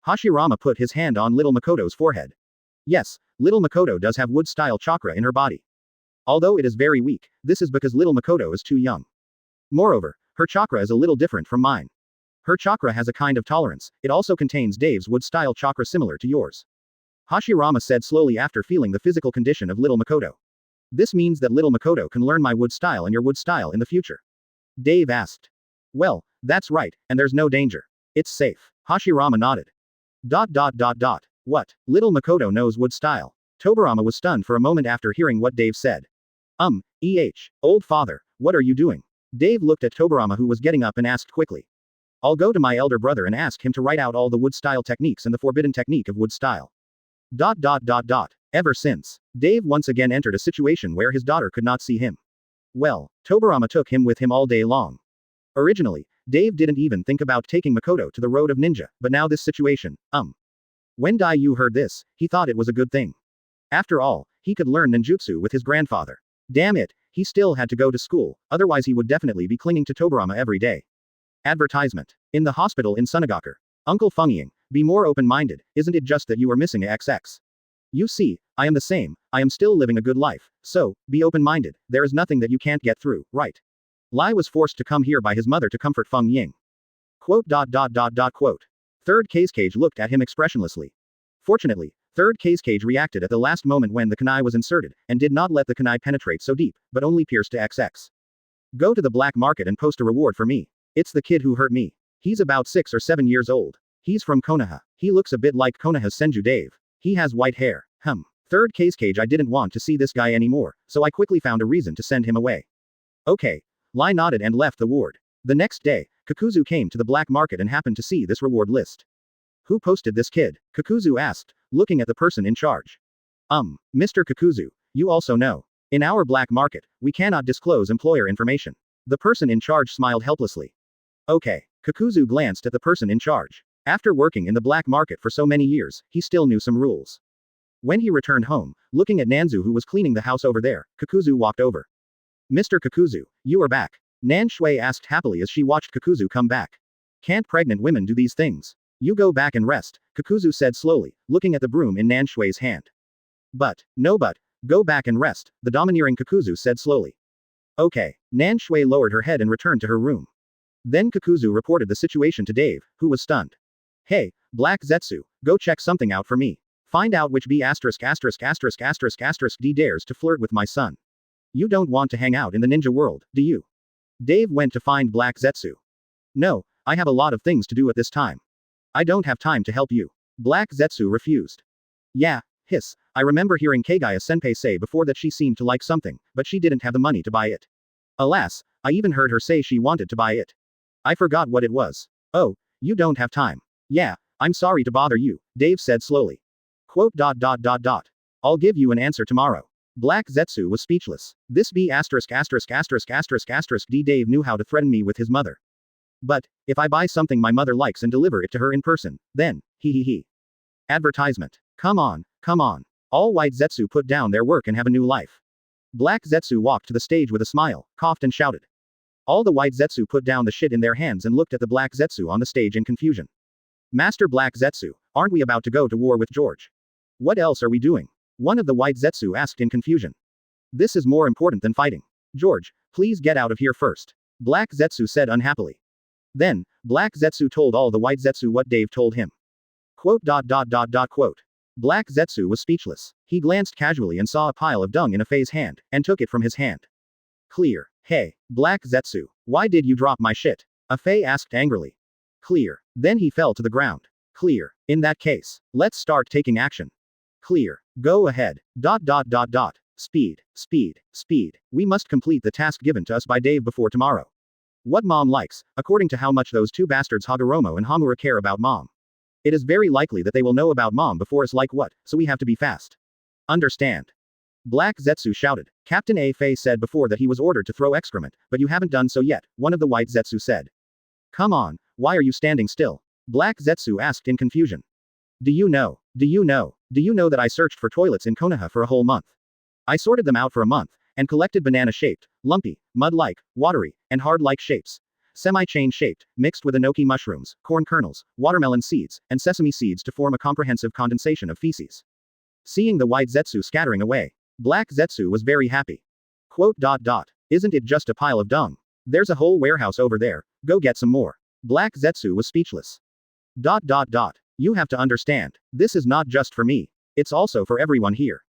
Hashirama put his hand on little Makoto's forehead. Yes, little Makoto does have wood-style chakra in her body. Although it is very weak, this is because little Makoto is too young. Moreover, her chakra is a little different from mine. Her chakra has a kind of tolerance, it also contains Dave's wood-style chakra similar to yours. Hashirama said slowly after feeling the physical condition of little Makoto. This means that little Makoto can learn my wood style and your wood style in the future. Dave asked. Well, that's right, and there's no danger. It's safe. Hashirama nodded. What? Little Makoto knows wood style. Tobirama was stunned for a moment after hearing what Dave said. Old father, what are you doing? Dave looked at Tobirama who was getting up and asked quickly. I'll go to my elder brother and ask him to write out all the wood style techniques and the forbidden technique of wood style. Ever since, Dave once again entered a situation where his daughter could not see him. Well, Tobirama took him with him all day long. Originally, Dave didn't even think about taking Makoto to the road of ninja, but now this situation, When Dai-Yu heard this, he thought it was a good thing. After all, he could learn ninjutsu with his grandfather. Damn it, he still had to go to school, otherwise he would definitely be clinging to Tobirama every day. Advertisement. In the hospital in Sunagaku. Uncle Fengying, be more open-minded, isn't it just that you are missing a XX? You see, I am the same, I am still living a good life, so, be open-minded, there is nothing that you can't get through, right? Lai was forced to come here by his mother to comfort Feng Ying. Quote. Third Cage looked at him expressionlessly. Fortunately, Third Cage reacted at the last moment when the kunai was inserted, and did not let the kunai penetrate so deep, but only pierce to XX. Go to the black market and post a reward for me. It's the kid who hurt me. He's about 6 or 7 years old. He's from Konoha. He looks a bit like Konoha's Senju Dave. He has white hair. Third Cage I didn't want to see this guy anymore, so I quickly found a reason to send him away. Okay. Lai nodded and left the ward. The next day, Kakuzu came to the black market and happened to see this reward list. Who posted this kid? Kakuzu asked, looking at the person in charge. Mr. Kakuzu, you also know. In our black market, we cannot disclose employer information. The person in charge smiled helplessly. Okay. Kakuzu glanced at the person in charge. After working in the black market for so many years, he still knew some rules. When he returned home, looking at Nanzu who was cleaning the house over there, Kakuzu walked over. Mr. Kakuzu, you are back. Nan Shui asked happily as she watched Kakuzu come back. Can't pregnant women do these things? You go back and rest, Kakuzu said slowly, looking at the broom in Nan Shui's hand. No, go back and rest, the domineering Kakuzu said slowly. Okay. Nan Shui lowered her head and returned to her room. Then Kakuzu reported the situation to Dave, who was stunned. Hey, Black Zetsu, go check something out for me. Find out which B***** D dares to flirt with my son. You don't want to hang out in the ninja world, do you? Dave went to find Black Zetsu. No, I have a lot of things to do at this time. I don't have time to help you. Black Zetsu refused. Yeah, hiss, I remember hearing Kagaya Senpai say before that she seemed to like something, but she didn't have the money to buy it. Alas, I even heard her say she wanted to buy it. I forgot what it was. Oh, you don't have time. Yeah, I'm sorry to bother you, Dave said slowly. Quote. I'll give you an answer tomorrow. Black Zetsu was speechless. This B***** D Dave knew how to threaten me with his mother. But, if I buy something my mother likes and deliver it to her in person, then, he. Advertisement. Come on. All white Zetsu put down their work and have a new life. Black Zetsu walked to the stage with a smile, coughed and shouted. All the white Zetsu put down the shit in their hands and looked at the Black Zetsu on the stage in confusion. Master Black Zetsu, aren't we about to go to war with George? What else are we doing? One of the white Zetsu asked in confusion. This is more important than fighting. George, please get out of here first. Black Zetsu said unhappily. Then, Black Zetsu told all the white Zetsu what Dave told him. Quote. Black Zetsu was speechless. He glanced casually and saw a pile of dung in Afei's hand, and took it from his hand. Clear. Hey, Black Zetsu, why did you drop my shit? Afei asked angrily. Clear. Then he fell to the ground. Clear. In that case, let's start taking action. Clear. Go ahead. Speed. We must complete the task given to us by Dave before tomorrow. What Mom likes, according to how much those two bastards Hagoromo and Hamura care about Mom. It is very likely that they will know about Mom before us, like what, so we have to be fast. Understand? Black Zetsu shouted. Captain Afei said before that he was ordered to throw excrement, but you haven't done so yet, one of the white Zetsu said. Come on, why are you standing still? Black Zetsu asked in confusion. Do you know that I searched for toilets in Konoha for a whole month? I sorted them out for a month, and collected banana-shaped, lumpy, mud-like, watery, and hard-like shapes. Semi-chain shaped, mixed with enoki mushrooms, corn kernels, watermelon seeds, and sesame seeds to form a comprehensive condensation of feces. Seeing the white Zetsu scattering away, Black Zetsu was very happy. Quote. Isn't it just a pile of dung? There's a whole warehouse over there, go get some more. Black Zetsu was speechless. You have to understand, this is not just for me. It's also for everyone here.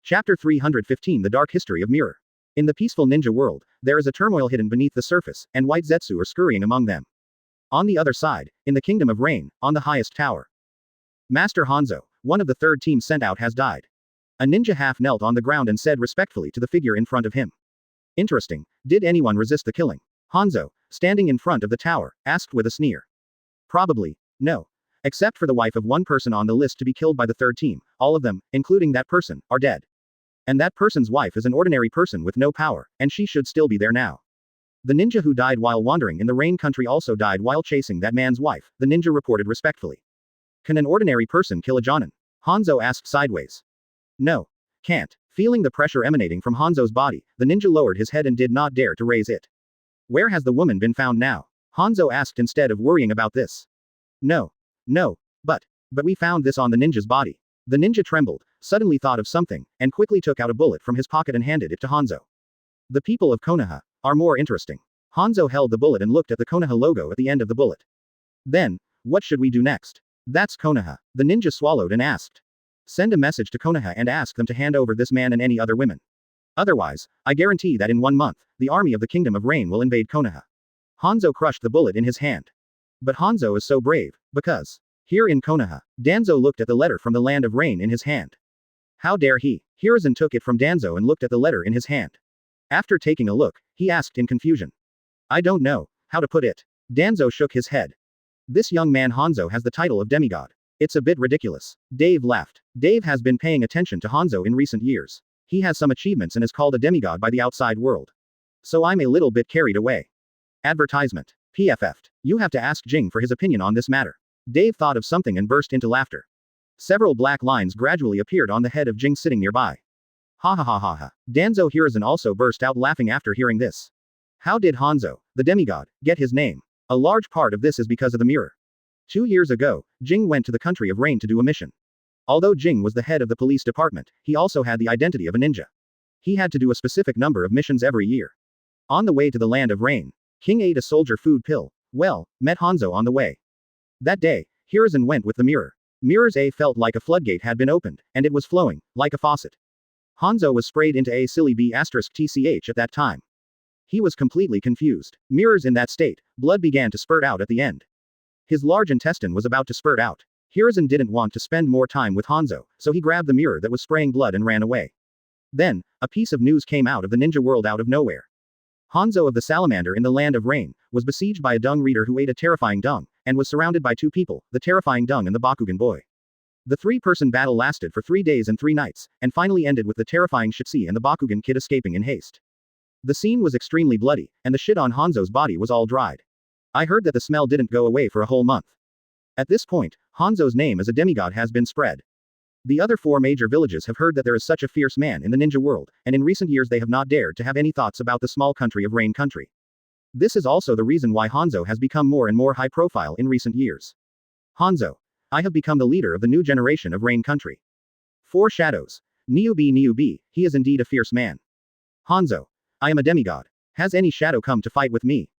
Chapter 315 The Dark History of Mirror. In the peaceful ninja world, there is a turmoil hidden beneath the surface, and white Zetsu are scurrying among them. On the other side, in the Kingdom of Rain, on the highest tower. Master Hanzo, one of the third team sent out, has died. A ninja half knelt on the ground and said respectfully to the figure in front of him. Interesting, did anyone resist the killing? Hanzo, standing in front of the tower, asked with a sneer. Probably, no. Except for the wife of one person on the list to be killed by the third team, all of them, including that person, are dead. And that person's wife is an ordinary person with no power, and she should still be there now. The ninja who died while wandering in the rain country also died while chasing that man's wife, the ninja reported respectfully. Can an ordinary person kill a Jonin? Hanzo asked sideways. No. Can't. Feeling the pressure emanating from Hanzo's body, the ninja lowered his head and did not dare to raise it. Where has the woman been found now? Hanzo asked instead of worrying about this. No, but we found this on the ninja's body. The ninja trembled, suddenly thought of something, and quickly took out a bullet from his pocket and handed it to Hanzo. The people of Konoha are more interesting. Hanzo held the bullet and looked at the Konoha logo at the end of the bullet. Then, what should we do next? That's Konoha. The ninja swallowed and asked. Send a message to Konoha and ask them to hand over this man and any other women. Otherwise, I guarantee that in 1 month, the army of the Kingdom of Rain will invade Konoha. Hanzo crushed the bullet in his hand. But Hanzo is so brave, because here in Konoha, Danzo looked at the letter from the Land of Rain in his hand. How dare he? Hiruzen took it from Danzo and looked at the letter in his hand. After taking a look, he asked in confusion. I don't know how to put it. Danzo shook his head. This young man Hanzo has the title of demigod. It's a bit ridiculous. Dave laughed. Dave has been paying attention to Hanzo in recent years. He has some achievements and is called a demigod by the outside world. So I'm a little bit carried away. Advertisement. PFF'd. You have to ask Jing for his opinion on this matter. Dave thought of something and burst into laughter. Several black lines gradually appeared on the head of Jing sitting nearby. Ha ha ha ha ha. Danzo Hiruzen also burst out laughing after hearing this. How did Hanzo, the demigod, get his name? A large part of this is because of the mirror. 2 years ago, Jing went to the country of Rain to do a mission. Although Jing was the head of the police department, he also had the identity of a ninja. He had to do a specific number of missions every year. On the way to the Land of Rain, King ate a soldier food pill, met Hanzo on the way. That day, Hiruzen went with the mirror. Mirror's A felt like a floodgate had been opened, and it was flowing, like a faucet. Hanzo was sprayed into A silly B *TCH at that time. He was completely confused. Mirrors in that state, blood began to spurt out at the end. His large intestine was about to spurt out. Hiruzen didn't want to spend more time with Hanzo, so he grabbed the mirror that was spraying blood and ran away. Then, a piece of news came out of the ninja world out of nowhere. Hanzo of the Salamander in the Land of Rain was besieged by a dung reader who ate a terrifying dung, and was surrounded by 2 people, the terrifying dung and the Bakugan boy. The 3-person battle lasted for 3 days and 3 nights, and finally ended with the terrifying Shitsi and the Bakugan kid escaping in haste. The scene was extremely bloody, and the shit on Hanzo's body was all dried. I heard that the smell didn't go away for a whole month. At this point, Hanzo's name as a demigod has been spread. The other 4 major villages have heard that there is such a fierce man in the ninja world, and in recent years they have not dared to have any thoughts about the small country of Rain Country. This is also the reason why Hanzo has become more and more high profile in recent years. Hanzo. I have become the leader of the new generation of Rain Country. 4 shadows. Niubi, he is indeed a fierce man. Hanzo. I am a demigod. Has any shadow come to fight with me?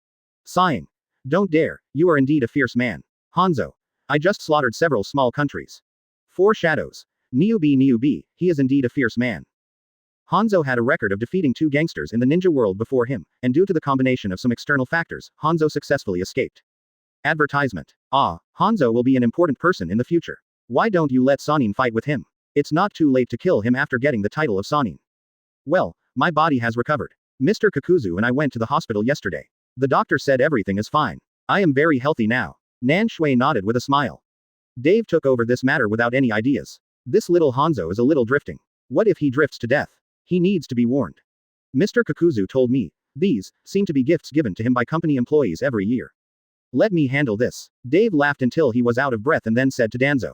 Sighing. Don't dare, you are indeed a fierce man. Hanzo. I just slaughtered several small countries. 4 shadows. Niubi, he is indeed a fierce man. Hanzo had a record of defeating 2 gangsters in the ninja world before him, and due to the combination of some external factors, Hanzo successfully escaped. Advertisement. Hanzo will be an important person in the future. Why don't you let Sanin fight with him? It's not too late to kill him after getting the title of Sanin. Well, my body has recovered. Mr. Kakuzu and I went to the hospital yesterday. The doctor said everything is fine. I am very healthy now. Nan Shui nodded with a smile. Dave took over this matter without any ideas. This little Hanzo is a little drifting. What if he drifts to death? He needs to be warned. Mr. Kakuzu told me, these seem to be gifts given to him by company employees every year. Let me handle this. Dave laughed until he was out of breath and then said to Danzo.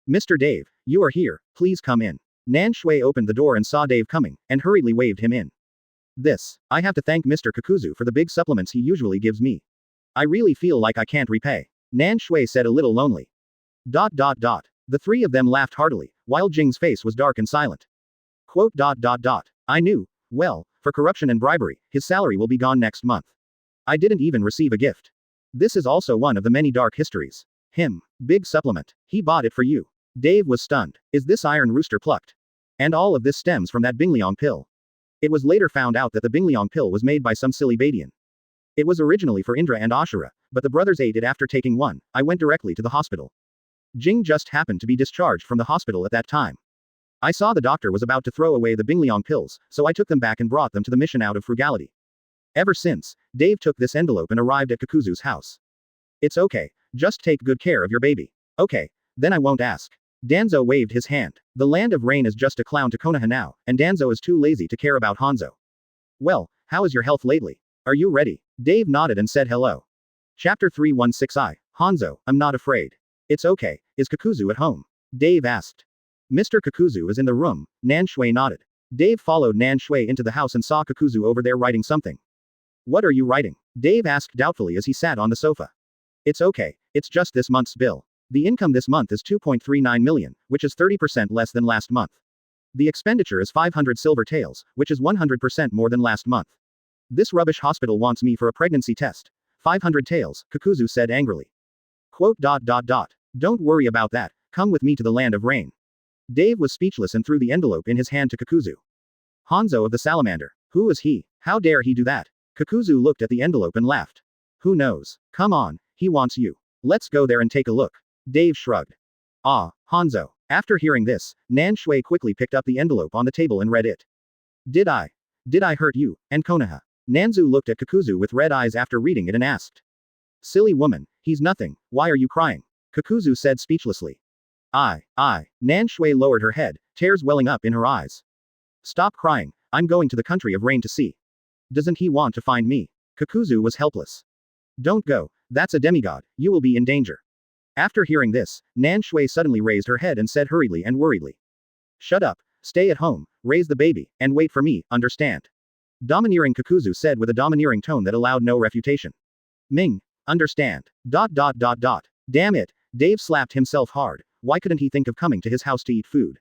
Mr. Dave, you are here, please come in. Nan Shui opened the door and saw Dave coming, and hurriedly waved him in. I have to thank Mr. Kakuzu for the big supplements he usually gives me. I really feel like I can't repay. Nan Shui said a little lonely. The 3 of them laughed heartily, while Jing's face was dark and silent. I knew, well, for corruption and bribery, his salary will be gone next month. I didn't even receive a gift. This is also one of the many dark histories. Big supplement. He bought it for you. Dave was stunned. Is this Iron Rooster plucked? And all of this stems from that Bingliang pill. It was later found out that the Bingliang pill was made by some silly Badian. It was originally for Indra and Ashura, but the brothers ate it after taking one. I went directly to the hospital. Jing just happened to be discharged from the hospital at that time. I saw the doctor was about to throw away the Bingliang pills, so I took them back and brought them to the mission out of frugality. Ever since, Dave took this envelope and arrived at Kakuzu's house. It's okay, just take good care of your baby. Okay, then I won't ask. Danzo waved his hand. The land of rain is just a clown to Konoha now, and Danzo is too lazy to care about Hanzo. Well, how is your health lately? Are you ready? Dave nodded and said hello. Chapter 316I. Hanzo, I'm not afraid. It's okay, is Kakuzu at home? Dave asked. Mr. Kakuzu is in the room, Nan Shui nodded. Dave followed Nan Shui into the house and saw Kakuzu over there writing something. What are you writing? Dave asked doubtfully as he sat on the sofa. It's okay, it's just this month's bill. The income this month is 2.39 million, which is 30% less than last month. The expenditure is 500 silver taels, which is 100% more than last month. This rubbish hospital wants me for a pregnancy test. 500 taels, Kakuzu said angrily. Don't worry about that, come with me to the land of rain. Dave was speechless and threw the envelope in his hand to Kakuzu. Hanzo of the Salamander. Who is he? How dare he do that? Kakuzu looked at the envelope and laughed. Who knows? Come on, he wants you. Let's go there and take a look. Dave shrugged. Hanzo. After hearing this, Nan Shui quickly picked up the envelope on the table and read it. Did I hurt you, and Konoha? Nanzu looked at Kakuzu with red eyes after reading it and asked. Silly woman, he's nothing, why are you crying? Kakuzu said speechlessly. Nan Shui lowered her head, tears welling up in her eyes. Stop crying, I'm going to the country of rain to see. Doesn't he want to find me? Kakuzu was helpless. Don't go, that's a demigod, you will be in danger. After hearing this, Nan Shui suddenly raised her head and said hurriedly and worriedly. Shut up, stay at home, raise the baby, and wait for me, understand? Domineering Kakuzu said with a domineering tone that allowed no refutation. Ming, understand. Damn it, Dave slapped himself hard, why couldn't he think of coming to his house to eat food?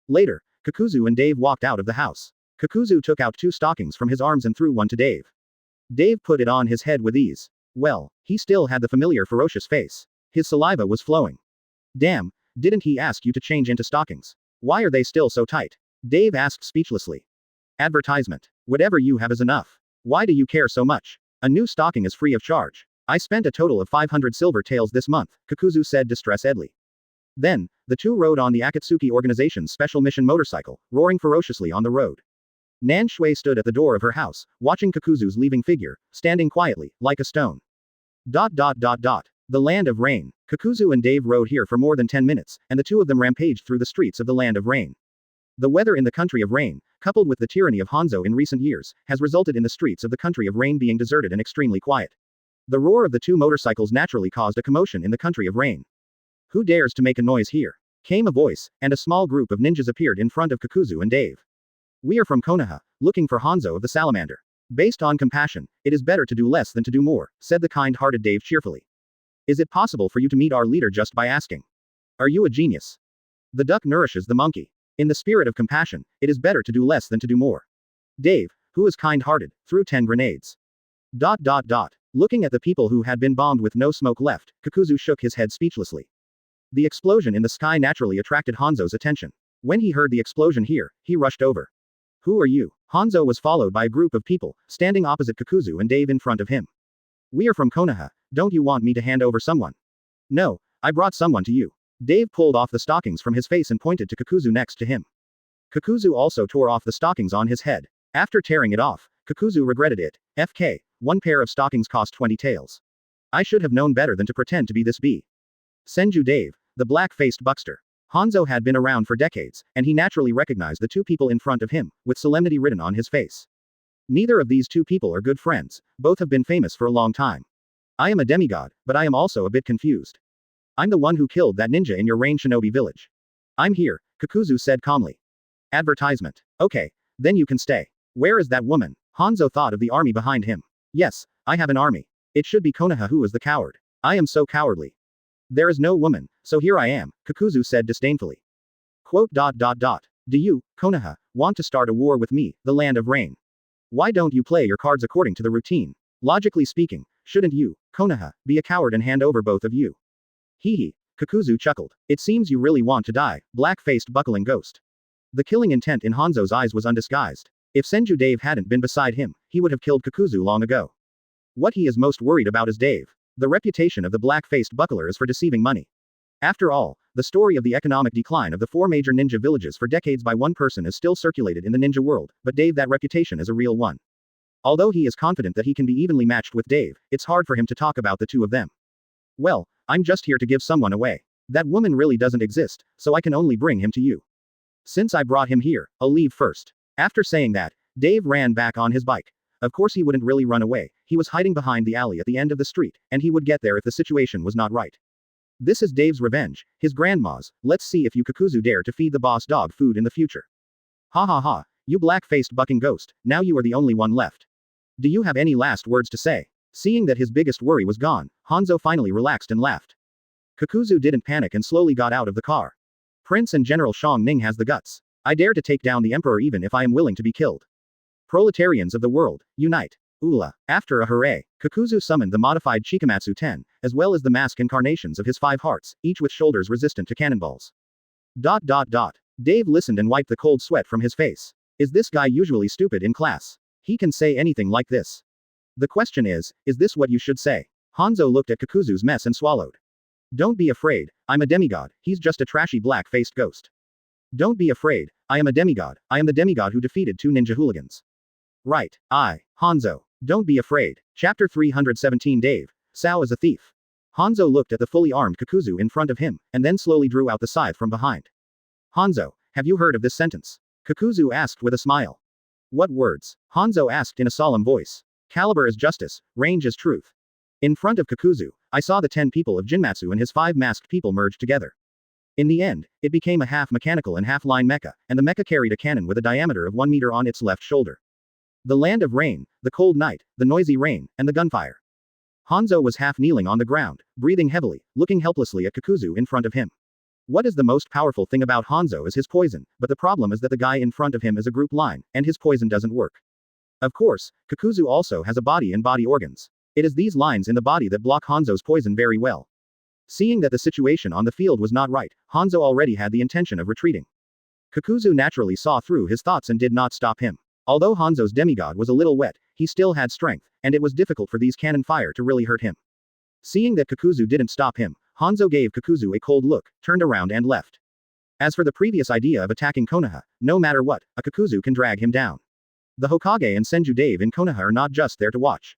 Later, Kakuzu and Dave walked out of the house. Kakuzu took out 2 stockings from his arms and threw one to Dave. Dave put it on his head with ease. Well, he still had the familiar ferocious face. His saliva was flowing. Damn, didn't he ask you to change into stockings? Why are they still so tight? Dave asked speechlessly. Advertisement. Whatever you have is enough. Why do you care so much? A new stocking is free of charge. I spent a total of 500 silver taels this month, Kakuzu said distressedly. Then, the 2 rode on the Akatsuki organization's special mission motorcycle, roaring ferociously on the road. Nan Shui stood at the door of her house, watching Kakuzu's leaving figure, standing quietly, like a stone. The land of rain. Kakuzu and Dave rode here for more than 10 minutes, and the 2 of them rampaged through the streets of the land of rain. The weather in the country of rain, coupled with the tyranny of Hanzo in recent years, has resulted in the streets of the country of rain being deserted and extremely quiet. The roar of the 2 motorcycles naturally caused a commotion in the country of rain. Who dares to make a noise here? Came a voice, and a small group of ninjas appeared in front of Kakuzu and Dave. We are from Konoha, looking for Hanzo of the Salamander. Based on compassion, it is better to do less than to do more, said the kind-hearted Dave cheerfully. Is it possible for you to meet our leader just by asking? Are you a genius? The duck nourishes the monkey. In the spirit of compassion, it is better to do less than to do more. Dave, who is kind-hearted, threw 10 grenades. Looking at the people who had been bombed with no smoke left, Kakuzu shook his head speechlessly. The explosion in the sky naturally attracted Hanzo's attention. When he heard the explosion here, he rushed over. Who are you? Hanzo was followed by a group of people, standing opposite Kakuzu and Dave in front of him. We are from Konoha, don't you want me to hand over someone? No, I brought someone to you. Dave pulled off the stockings from his face and pointed to Kakuzu next to him. Kakuzu also tore off the stockings on his head. After tearing it off, Kakuzu regretted it. FK, one pair of stockings cost 20 taels. I should have known better than to pretend to be this bee. Senju Dave, the black-faced buckster. Hanzo had been around for decades, and he naturally recognized the two people in front of him, with solemnity written on his face. Neither of these two people are good friends, both have been famous for a long time. I am a demigod, but I am also a bit confused. I'm the one who killed that ninja in your rain shinobi village. I'm here, Kakuzu said calmly. Advertisement. Okay, then you can stay. Where is that woman? Hanzo thought of the army behind him. Yes, I have an army. It should be Konoha who is the coward. I am so cowardly. There is no woman, so here I am, Kakuzu said disdainfully. Do you, Konoha, want to start a war with me, the land of rain? Why don't you play your cards according to the routine? Logically speaking, shouldn't you, Konoha, be a coward and hand over both of you? Hee, Kakuzu chuckled. It seems you really want to die, black-faced buckling ghost. The killing intent in Hanzo's eyes was undisguised. If Senju Dave hadn't been beside him, he would have killed Kakuzu long ago. What he is most worried about is Dave. The reputation of the black-faced buckler is for deceiving money. After all, the story of the economic decline of the 4 major ninja villages for decades by one person is still circulated in the ninja world, but Dave, that reputation is a real one. Although he is confident that he can be evenly matched with Dave, it's hard for him to talk about the two of them. Well, I'm just here to give someone away. That woman really doesn't exist, so I can only bring him to you. Since I brought him here, I'll leave first. After saying that, Dave ran back on his bike. Of course he wouldn't really run away, he was hiding behind the alley at the end of the street, and he would get there if the situation was not right. This is Dave's revenge, his grandma's. Let's see if you Kakuzu dare to feed the boss dog food in the future. Ha ha ha, you black-faced bucking ghost, now you are the only one left. Do you have any last words to say? Seeing that his biggest worry was gone, Hanzo finally relaxed and laughed. Kakuzu didn't panic and slowly got out of the car. Prince and General Shang Ning has the guts. I dare to take down the Emperor even if I am willing to be killed. Proletarians of the world, unite. Ula. After a hooray, Kakuzu summoned the modified Chikamatsu 10, as well as the mask incarnations of his 5 hearts, each with shoulders resistant to cannonballs. Dave listened and wiped the cold sweat from his face. Is this guy usually stupid in class? He can say anything like this. The question is this what you should say? Hanzo looked at Kakuzu's mess and swallowed. Don't be afraid, I'm a demigod, he's just a trashy black-faced ghost. Don't be afraid, I am a demigod, I am the demigod who defeated 2 ninja hooligans. Right, Hanzo. Don't be afraid. Chapter 317 Dave. Sao is a thief. Hanzo looked at the fully armed Kakuzu in front of him, and then slowly drew out the scythe from behind. Hanzo, have you heard of this sentence? Kakuzu asked with a smile. What words? Hanzo asked in a solemn voice. Caliber is justice, range is truth. In front of Kakuzu, I saw the 10 people of Jinmatsu and his 5 masked people merged together. In the end, it became a half mechanical and half line mecha, and the mecha carried a cannon with a diameter of 1 meter on its left shoulder. The land of rain, the cold night, the noisy rain, and the gunfire. Hanzo was half kneeling on the ground, breathing heavily, looking helplessly at Kakuzu in front of him. What is the most powerful thing about Hanzo is his poison, but the problem is that the guy in front of him is a group line, and his poison doesn't work. Of course, Kakuzu also has a body and body organs. It is these lines in the body that block Hanzo's poison very well. Seeing that the situation on the field was not right, Hanzo already had the intention of retreating. Kakuzu naturally saw through his thoughts and did not stop him. Although Hanzo's demigod was a little wet, he still had strength, and it was difficult for these cannon fire to really hurt him. Seeing that Kakuzu didn't stop him, Hanzo gave Kakuzu a cold look, turned around and left. As for the previous idea of attacking Konoha, no matter what, a Kakuzu can drag him down. The Hokage and Senju Dave in Konoha are not just there to watch.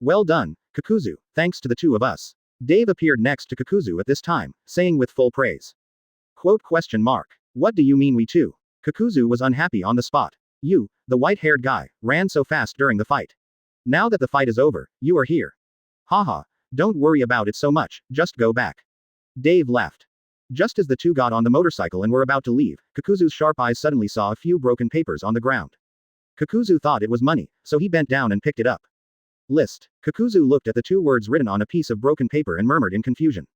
Well done, Kakuzu, thanks to the two of us. Dave appeared next to Kakuzu at this time, saying with full praise. What do you mean we two? Kakuzu was unhappy on the spot. You, the white-haired guy, ran so fast during the fight. Now that the fight is over, you are here. Haha, don't worry about it so much, just go back. Dave laughed. Just as the two got on the motorcycle and were about to leave, Kakuzu's sharp eyes suddenly saw a few broken papers on the ground. Kakuzu thought it was money, so he bent down and picked it up. List. Kakuzu looked at the two words written on a piece of broken paper and murmured in confusion.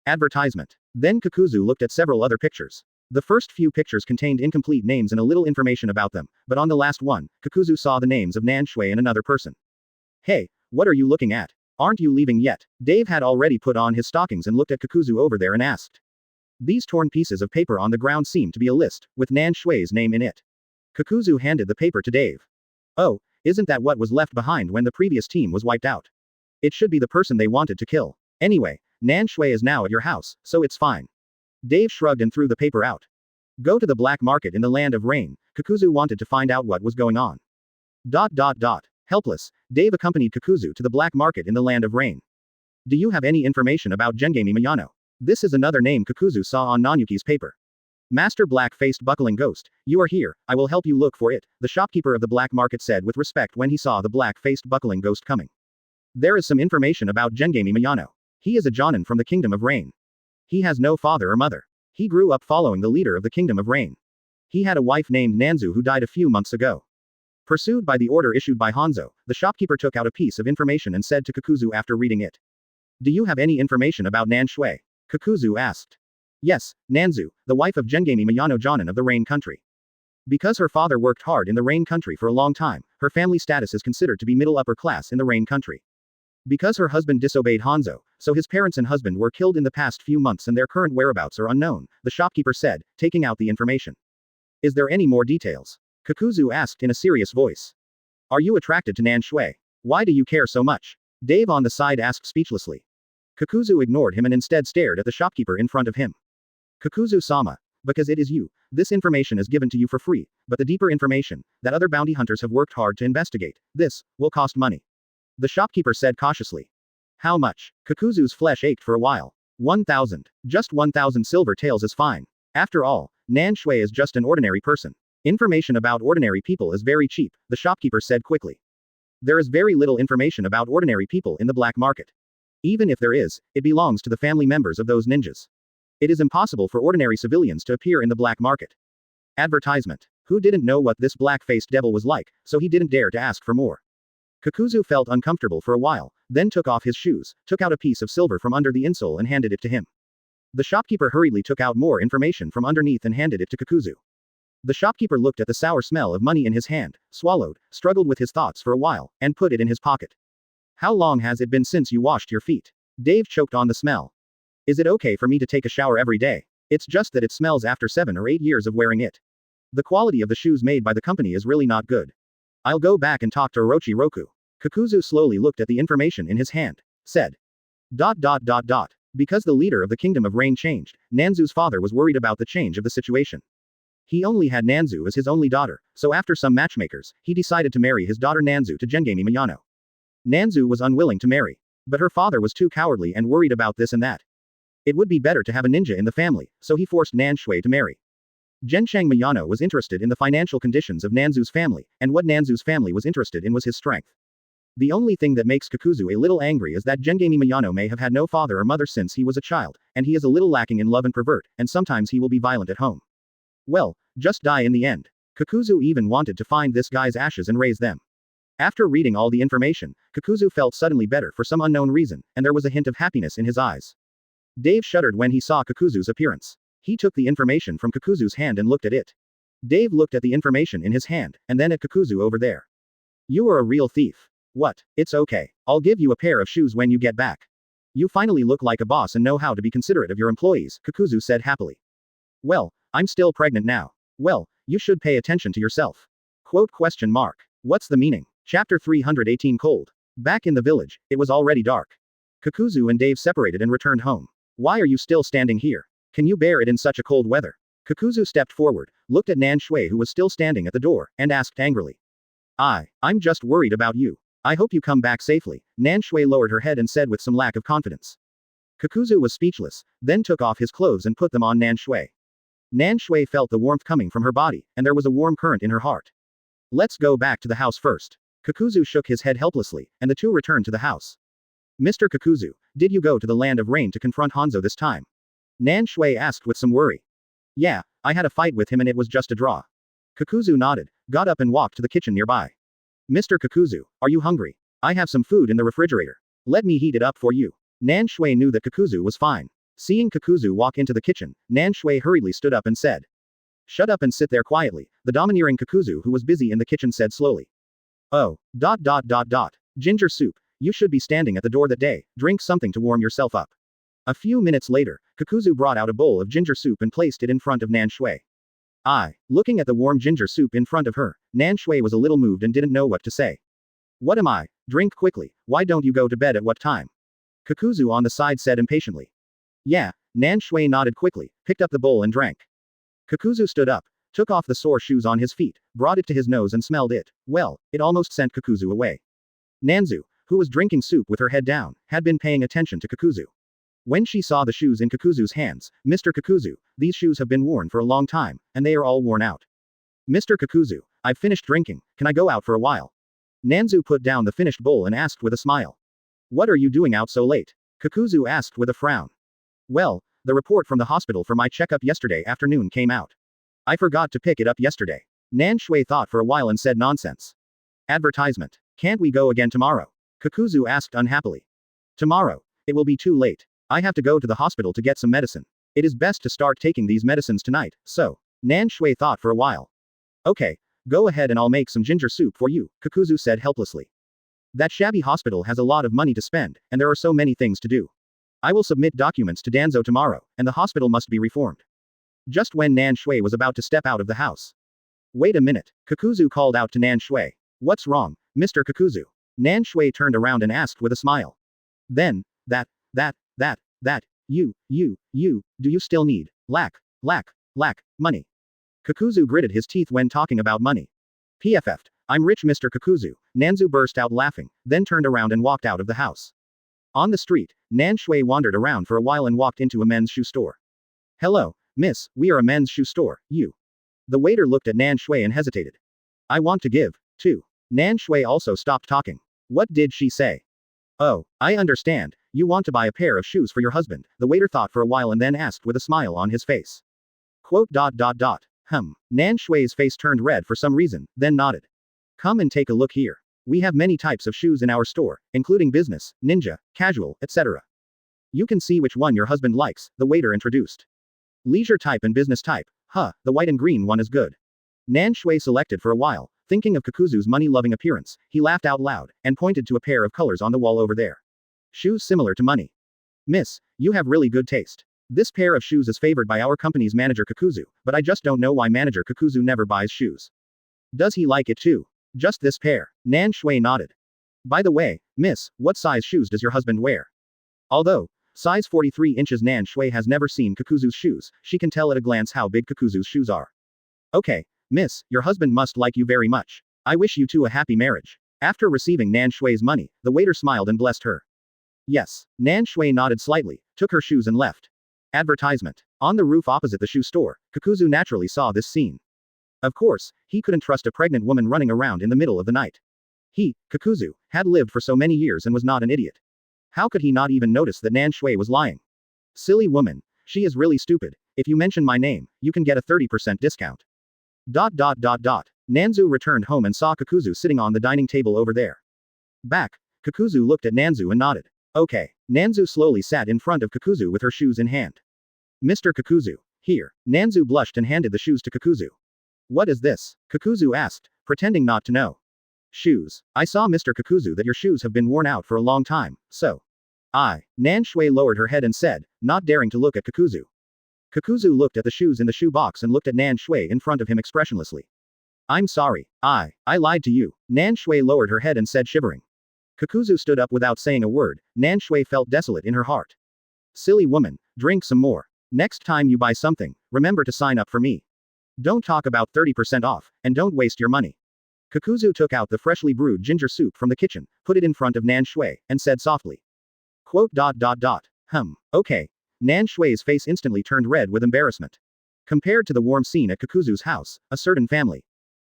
Advertisement. Then Kakuzu looked at several other pictures. The first few pictures contained incomplete names and a little information about them, but on the last one, Kakuzu saw the names of Nan Shui and another person. Hey, what are you looking at? Aren't you leaving yet? Dave had already put on his stockings and looked at Kakuzu over there and asked. These torn pieces of paper on the ground seemed to be a list, with Nan Shui's name in it. Kakuzu handed the paper to Dave. Oh, isn't that what was left behind when the previous team was wiped out? It should be the person they wanted to kill. Anyway, Nan Shui is now at your house, so it's fine. Dave shrugged and threw the paper out. Go to the black market in the land of rain. Kakuzu wanted to find out what was going on. Helpless, Dave accompanied Kakuzu to the black market in the land of rain. Do you have any information about Gengami Miyano? This is another name Kakuzu saw on Nanyuki's paper. Master Black-Faced Buckling Ghost, you are here, I will help you look for it, the shopkeeper of the black market said with respect when he saw the black-faced Buckling Ghost coming. There is some information about Gengami Miyano. He is a Jonin from the Kingdom of Rain. He has no father or mother. He grew up following the leader of the Kingdom of Rain. He had a wife named Nanzu who died a few months ago. Pursued by the order issued by Hanzo, the shopkeeper took out a piece of information and said to Kakuzu after reading it. Do you have any information about Nan Shui? Kakuzu asked. Yes, Nanzu, the wife of Gengami Miyano Jonin of the Rain Country. Because her father worked hard in the Rain Country for a long time, her family status is considered to be middle upper class in the Rain Country. Because her husband disobeyed Hanzo, so his parents and husband were killed in the past few months and their current whereabouts are unknown, the shopkeeper said, taking out the information. Is there any more details? Kakuzu asked in a serious voice. Are you attracted to Nan Shui? Why do you care so much? Dave on the side asked speechlessly. Kakuzu ignored him and instead stared at the shopkeeper in front of him. Kakuzu-sama, because it is you, this information is given to you for free, but the deeper information, that other bounty hunters have worked hard to investigate, this, will cost money. The shopkeeper said cautiously. How much? Kakuzu's flesh ached for a while. 1,000. Just 1,000 silver taels is fine. After all, Nan Shui is just an ordinary person. Information about ordinary people is very cheap, the shopkeeper said quickly. There is very little information about ordinary people in the black market. Even if there is, it belongs to the family members of those ninjas. It is impossible for ordinary civilians to appear in the black market. Advertisement. Who didn't know what this black-faced devil was like, so he didn't dare to ask for more. Kakuzu felt uncomfortable for a while, then took off his shoes, took out a piece of silver from under the insole and handed it to him. The shopkeeper hurriedly took out more information from underneath and handed it to Kakuzu. The shopkeeper looked at the sour smell of money in his hand, swallowed, struggled with his thoughts for a while, and put it in his pocket. How long has it been since you washed your feet? Dave choked on the smell. Is it okay for me to take a shower every day? It's just that it smells after 7 or 8 years of wearing it. The quality of the shoes made by the company is really not good. I'll go back and talk to Orochi Roku. Kakuzu slowly looked at the information in his hand. Said. Because the leader of the Kingdom of Rain changed, Nanzu's father was worried about the change of the situation. He only had Nanzu as his only daughter, so after some matchmakers, he decided to marry his daughter Nanzu to Gengami Miyano. Nanzu was unwilling to marry. But her father was too cowardly and worried about this and that. It would be better to have a ninja in the family, so he forced Nan Shui to marry. Genshang Miyano was interested in the financial conditions of Nanzu's family, and what Nanzu's family was interested in was his strength. The only thing that makes Kakuzu a little angry is that Gengami Miyano may have had no father or mother since he was a child, and he is a little lacking in love and pervert, and sometimes he will be violent at home. Well, just die in the end. Kakuzu even wanted to find this guy's ashes and raise them. After reading all the information, Kakuzu felt suddenly better for some unknown reason, and there was a hint of happiness in his eyes. Dave shuddered when he saw Kakuzu's appearance. He took the information from Kakuzu's hand and looked at it. Dave looked at the information in his hand, and then at Kakuzu over there. You are a real thief. What? It's okay. I'll give you a pair of shoes when you get back. You finally look like a boss and know how to be considerate of your employees, Kakuzu said happily. Well, I'm still pregnant now. Well, you should pay attention to yourself. Quote question mark. What's the meaning? Chapter 318 Cold. Back in the village, it was already dark. Kakuzu and Dave separated and returned home. Why are you still standing here? Can you bear it in such a cold weather? Kakuzu stepped forward, looked at Nan Shui who was still standing at the door, and asked angrily. I'm just worried about you. I hope you come back safely. Nan Shui lowered her head and said with some lack of confidence. Kakuzu was speechless, then took off his clothes and put them on Nan Shui. Nan Shui felt the warmth coming from her body, and there was a warm current in her heart. Let's go back to the house first. Kakuzu shook his head helplessly, and the two returned to the house. Mr. Kakuzu, did you go to the land of rain to confront Hanzo this time? Nan Shui asked with some worry. Yeah, I had a fight with him and it was just a draw. Kakuzu nodded, got up and walked to the kitchen nearby. Mr. Kakuzu, are you hungry? I have some food in the refrigerator. Let me heat it up for you. Nan Shui knew that Kakuzu was fine. Seeing Kakuzu walk into the kitchen, Nan Shui hurriedly stood up and said. Shut up and sit there quietly, the domineering Kakuzu who was busy in the kitchen said slowly. Oh, ... Ginger soup, you should be standing at the door that day, drink something to warm yourself up. A few minutes later, Kakuzu brought out a bowl of ginger soup and placed it in front of Nan Shui. Looking at the warm ginger soup in front of her, Nan Shui was a little moved and didn't know what to say. What am I? Drink quickly, why don't you go to bed at what time? Kakuzu on the side said impatiently. Yeah, Nan Shui nodded quickly, picked up the bowl and drank. Kakuzu stood up, took off the sore shoes on his feet, brought it to his nose and smelled it. Well, it almost sent Kakuzu away. Nanzu, who was drinking soup with her head down, had been paying attention to Kakuzu. When she saw the shoes in Kakuzu's hands, Mr. Kakuzu, these shoes have been worn for a long time, and they are all worn out. Mr. Kakuzu, I've finished drinking, can I go out for a while? Nanzu put down the finished bowl and asked with a smile. What are you doing out so late? Kakuzu asked with a frown. Well, the report from the hospital for my checkup yesterday afternoon came out. I forgot to pick it up yesterday. Nan Shui thought for a while and said nonsense. Advertisement. Can't we go again tomorrow? Kakuzu asked unhappily. Tomorrow. It will be too late. I have to go to the hospital to get some medicine. It is best to start taking these medicines tonight, so. Nan Shui thought for a while. Okay, go ahead and I'll make some ginger soup for you, Kakuzu said helplessly. That shabby hospital has a lot of money to spend, and there are so many things to do. I will submit documents to Danzo tomorrow, and the hospital must be reformed. Just when Nan Shui was about to step out of the house. Wait a minute, Kakuzu called out to Nan Shui. What's wrong, Mr. Kakuzu? Nan Shui turned around and asked with a smile. Then, do you still need, money? Kakuzu gritted his teeth when talking about money. PFF'd, I'm rich Mr. Kakuzu, Nanzu burst out laughing, then turned around and walked out of the house. On the street, Nan Shui wandered around for a while and walked into a men's shoe store. Hello, miss, we are a men's shoe store, you. The waiter looked at Nan Shui and hesitated. I want to give, too. Nan Shui also stopped talking. What did she say? Oh, I understand, you want to buy a pair of shoes for your husband, the waiter thought for a while and then asked with a smile on his face. Nan Shui's face turned red for some reason, then nodded. Come and take a look here. We have many types of shoes in our store, including business, ninja, casual, etc. You can see which one your husband likes, the waiter introduced. Leisure type and business type, the white and green one is good. Nan Shui selected for a while, thinking of Kakuzu's money-loving appearance, he laughed out loud, and pointed to a pair of colors on the wall over there. Shoes similar to money. Miss, you have really good taste. This pair of shoes is favored by our company's manager Kakuzu, but I just don't know why manager Kakuzu never buys shoes. Does he like it too? Just this pair. Nan Shui nodded. By the way, miss, what size shoes does your husband wear? Although, size 43 inches Nan Shui has never seen Kakuzu's shoes, she can tell at a glance how big Kakuzu's shoes are. Okay, miss, your husband must like you very much. I wish you two a happy marriage. After receiving Nan Shui's money, the waiter smiled and blessed her. Yes, Nan Shui nodded slightly, took her shoes and left. Advertisement. On the roof opposite the shoe store, Kakuzu naturally saw this scene. Of course, he couldn't trust a pregnant woman running around in the middle of the night. He, Kakuzu, had lived for so many years and was not an idiot. How could he not even notice that Nan Shui was lying? Silly woman. She is really stupid. If you mention my name, you can get a 30% discount. Nanzu returned home and saw Kakuzu sitting on the dining table over there. Back, Kakuzu looked at Nanzu and nodded. Okay. Nanzu slowly sat in front of Kakuzu with her shoes in hand. Mr. Kakuzu. Here. Nanzu blushed and handed the shoes to Kakuzu. What is this? Kakuzu asked, pretending not to know. Shoes. I saw Mr. Kakuzu that your shoes have been worn out for a long time, so. Nan Shui lowered her head and said, not daring to look at Kakuzu. Kakuzu looked at the shoes in the shoe box and looked at Nan Shui in front of him expressionlessly. I'm sorry. I lied to you. Nan Shui lowered her head and said shivering. Kakuzu stood up without saying a word. Nan Shui felt desolate in her heart. Silly woman, drink some more. Next time you buy something, remember to sign up for me. Don't talk about 30% off, and don't waste your money. Kakuzu took out the freshly brewed ginger soup from the kitchen, put it in front of Nan Shui, and said softly. Okay. Nan Shui's face instantly turned red with embarrassment. Compared to the warm scene at Kakuzu's house, a certain family.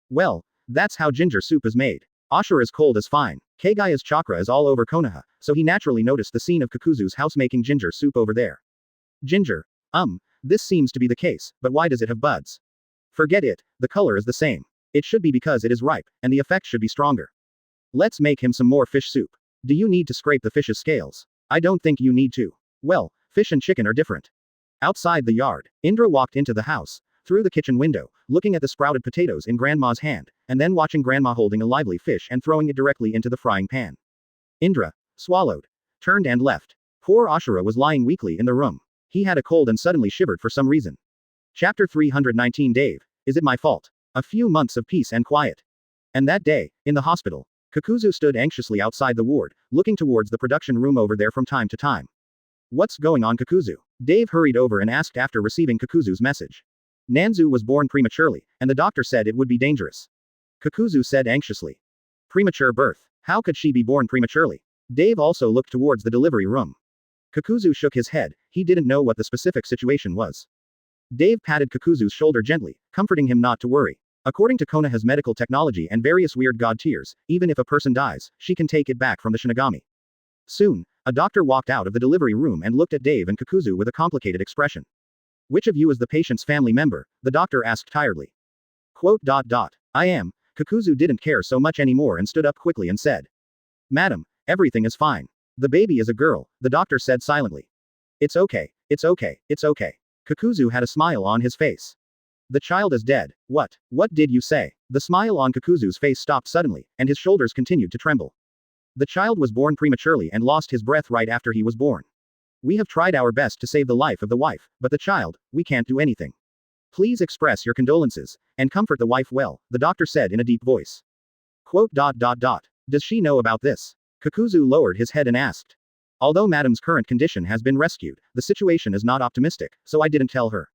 Well, that's how ginger soup is made. Ashura is cold as fine. Kagaya's chakra is all over Konoha, so he naturally noticed the scene of Kakuzu's house making ginger soup over there. Ginger. This seems to be the case, but why does it have buds? Forget it, the color is the same. It should be because it is ripe, and the effect should be stronger. Let's make him some more fish soup. Do you need to scrape the fish's scales? I don't think you need to. Well, fish and chicken are different. Outside the yard, Indra walked into the house, through the kitchen window, looking at the sprouted potatoes in Grandma's hand, and then watching Grandma holding a lively fish and throwing it directly into the frying pan. Indra swallowed, turned and left. Poor Ashura was lying weakly in the room. He had a cold and suddenly shivered for some reason. Chapter 319 Dave, is it my fault? A few months of peace and quiet. And that day, in the hospital, Kakuzu stood anxiously outside the ward, looking towards the production room over there from time to time. What's going on, Kakuzu? Dave hurried over and asked after receiving Kakuzu's message. Nanzu was born prematurely, and the doctor said it would be dangerous. Kakuzu said anxiously. Premature birth. How could she be born prematurely? Dave also looked towards the delivery room. Kakuzu shook his head, he didn't know what the specific situation was. Dave patted Kakuzu's shoulder gently, comforting him not to worry. According to Konoha's medical technology and various weird god tiers, even if a person dies, she can take it back from the Shinigami. Soon, a doctor walked out of the delivery room and looked at Dave and Kakuzu with a complicated expression. Which of you is the patient's family member? The doctor asked tiredly. I am. Kakuzu didn't care so much anymore and stood up quickly and said. Madam, everything is fine. The baby is a girl, the doctor said silently. It's okay, it's okay, it's okay. Kakuzu had a smile on his face. The child is dead. What? What did you say? The smile on Kakuzu's face stopped suddenly, and his shoulders continued to tremble. The child was born prematurely and lost his breath right after he was born. We have tried our best to save the life of the wife, but the child, we can't do anything. Please express your condolences, and comfort the wife well, the doctor said in a deep voice. Does she know about this? Kakuzu lowered his head and asked. Although Madam's current condition has been rescued, the situation is not optimistic, so I didn't tell her.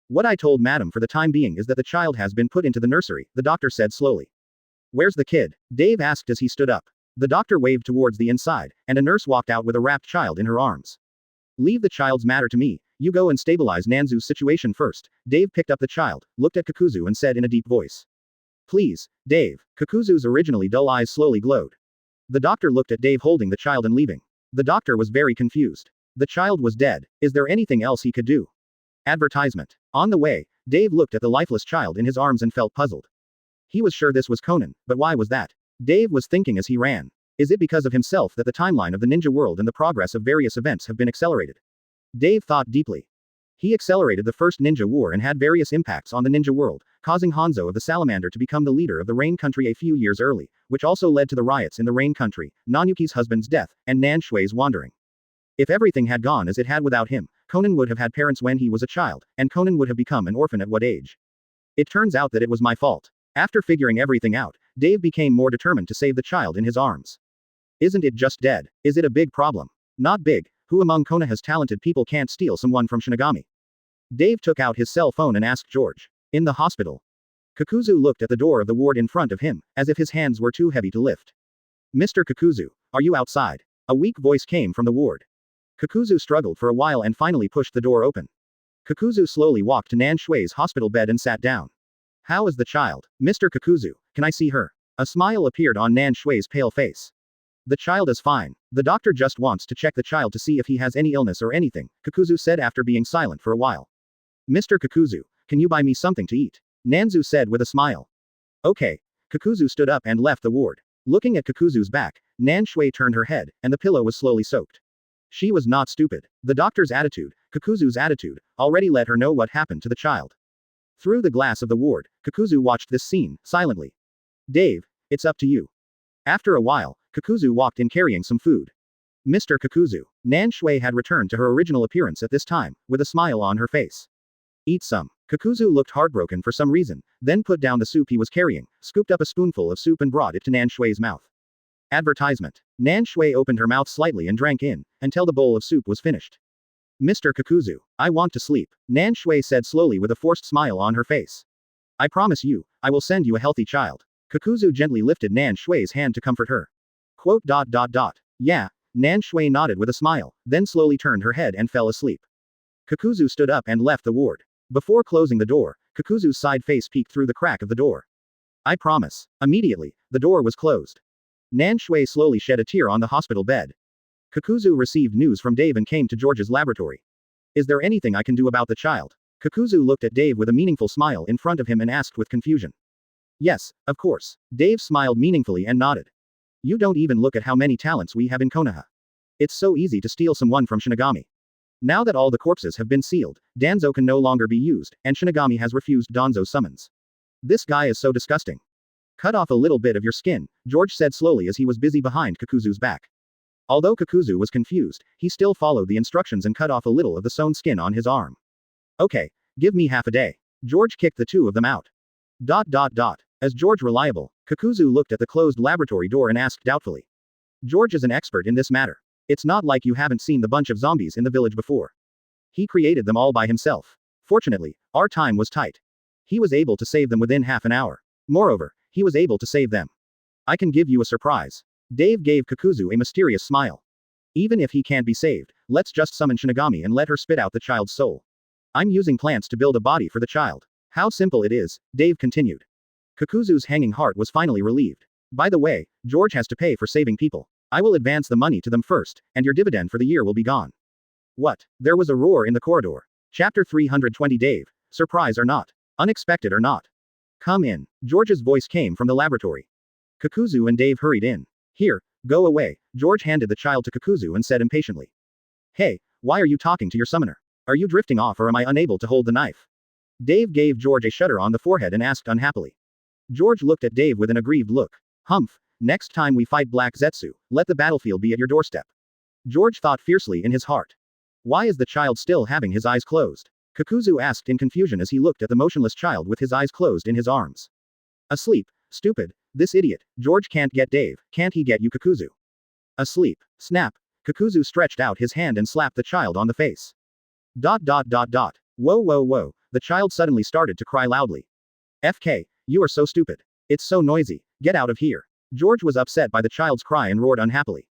What I told Madam for the time being is that the child has been put into the nursery, the doctor said slowly. Where's the kid? Dave asked as he stood up. The doctor waved towards the inside, and a nurse walked out with a wrapped child in her arms. Leave the child's matter to me, you go and stabilize Nanzu's situation first. Dave picked up the child, looked at Kakuzu and said in a deep voice. Please, Dave. Kakuzu's originally dull eyes slowly glowed. The doctor looked at Dave holding the child and leaving. The doctor was very confused. The child was dead. Is there anything else he could do? Advertisement. On the way, Dave looked at the lifeless child in his arms and felt puzzled. He was sure this was Conan, but why was that? Dave was thinking as he ran. Is it because of himself that the timeline of the ninja world and the progress of various events have been accelerated? Dave thought deeply. He accelerated the first ninja war and had various impacts on the ninja world, causing Hanzo of the Salamander to become the leader of the Rain Country a few years early, which also led to the riots in the Rain Country, Nanyuki's husband's death, and Nan Shui's wandering. If everything had gone as it had without him, Conan would have had parents when he was a child, and Conan would have become an orphan at what age? It turns out that it was my fault. After figuring everything out, Dave became more determined to save the child in his arms. Isn't it just dead? Is it a big problem? Not big. Who among Konoha's talented people can't steal someone from Shinigami? Dave took out his cell phone and asked George. In the hospital. Kakuzu looked at the door of the ward in front of him, as if his hands were too heavy to lift. Mr. Kakuzu, are you outside? A weak voice came from the ward. Kakuzu struggled for a while and finally pushed the door open. Kakuzu slowly walked to Nan Shui's hospital bed and sat down. How is the child? Mr. Kakuzu, can I see her? A smile appeared on Nan Shui's pale face. The child is fine. The doctor just wants to check the child to see if he has any illness or anything, Kakuzu said after being silent for a while. Mr. Kakuzu, can you buy me something to eat? Nanzu said with a smile. Okay. Kakuzu stood up and left the ward. Looking at Kakuzu's back, Nan Shui turned her head, and the pillow was slowly soaked. She was not stupid. The doctor's attitude, Kakuzu's attitude, already let her know what happened to the child. Through the glass of the ward, Kakuzu watched this scene, silently. Dave, it's up to you. After a while, Kakuzu walked in carrying some food. Mr. Kakuzu. Nan Shui had returned to her original appearance at this time, with a smile on her face. Eat some. Kakuzu looked heartbroken for some reason, then put down the soup he was carrying, scooped up a spoonful of soup and brought it to Nan Shui's mouth. Advertisement. Nan Shui opened her mouth slightly and drank in, until the bowl of soup was finished. Mr. Kakuzu, I want to sleep, Nan Shui said slowly with a forced smile on her face. I promise you, I will send you a healthy child. Kakuzu gently lifted Nan Shui's hand to comfort her. Yeah, Nan Shui nodded with a smile, then slowly turned her head and fell asleep. Kakuzu stood up and left the ward. Before closing the door, Kakuzu's side face peeked through the crack of the door. I promise. Immediately, the door was closed. Nan Shui slowly shed a tear on the hospital bed. Kakuzu received news from Dave and came to George's laboratory. Is there anything I can do about the child? Kakuzu looked at Dave with a meaningful smile in front of him and asked with confusion. Yes, of course. Dave smiled meaningfully and nodded. You don't even look at how many talents we have in Konoha. It's so easy to steal someone from Shinigami. Now that all the corpses have been sealed, Danzo can no longer be used, and Shinigami has refused Danzo's summons. This guy is so disgusting. Cut off a little bit of your skin, George said slowly as he was busy behind Kakuzu's back. Although Kakuzu was confused, he still followed the instructions and cut off a little of the sewn skin on his arm. Okay, give me half a day. George kicked the two of them out. As George reliable, Kakuzu looked at the closed laboratory door and asked doubtfully. George is an expert in this matter. It's not like you haven't seen the bunch of zombies in the village before. He created them all by himself. Fortunately, our time was tight. He was able to save them within half an hour. Moreover, he was able to save them. I can give you a surprise. Dave gave Kakuzu a mysterious smile. Even if he can't be saved, let's just summon Shinigami and let her spit out the child's soul. I'm using plants to build a body for the child. How simple it is, Dave continued. Kakuzu's hanging heart was finally relieved. By the way, George has to pay for saving people. I will advance the money to them first, and your dividend for the year will be gone. What? There was a roar in the corridor. Chapter 320 Dave, surprise or not? Unexpected or not? Come in. George's voice came from the laboratory. Kakuzu and Dave hurried in. Here, go away. George handed the child to Kakuzu and said impatiently. Hey, why are you talking to your summoner? Are you drifting off or am I unable to hold the knife? Dave gave George a shudder on the forehead and asked unhappily. George looked at Dave with an aggrieved look. Humph, next time we fight Black Zetsu, let the battlefield be at your doorstep. George thought fiercely in his heart. Why is the child still having his eyes closed? Kakuzu asked in confusion as he looked at the motionless child with his eyes closed in his arms. Asleep, stupid, this idiot, George can't get Dave, can't he get you Kakuzu? Asleep, snap, Kakuzu stretched out his hand and slapped the child on the face. Whoa, the child suddenly started to cry loudly. FK, you are so stupid. It's so noisy, get out of here. George was upset by the child's cry and roared unhappily.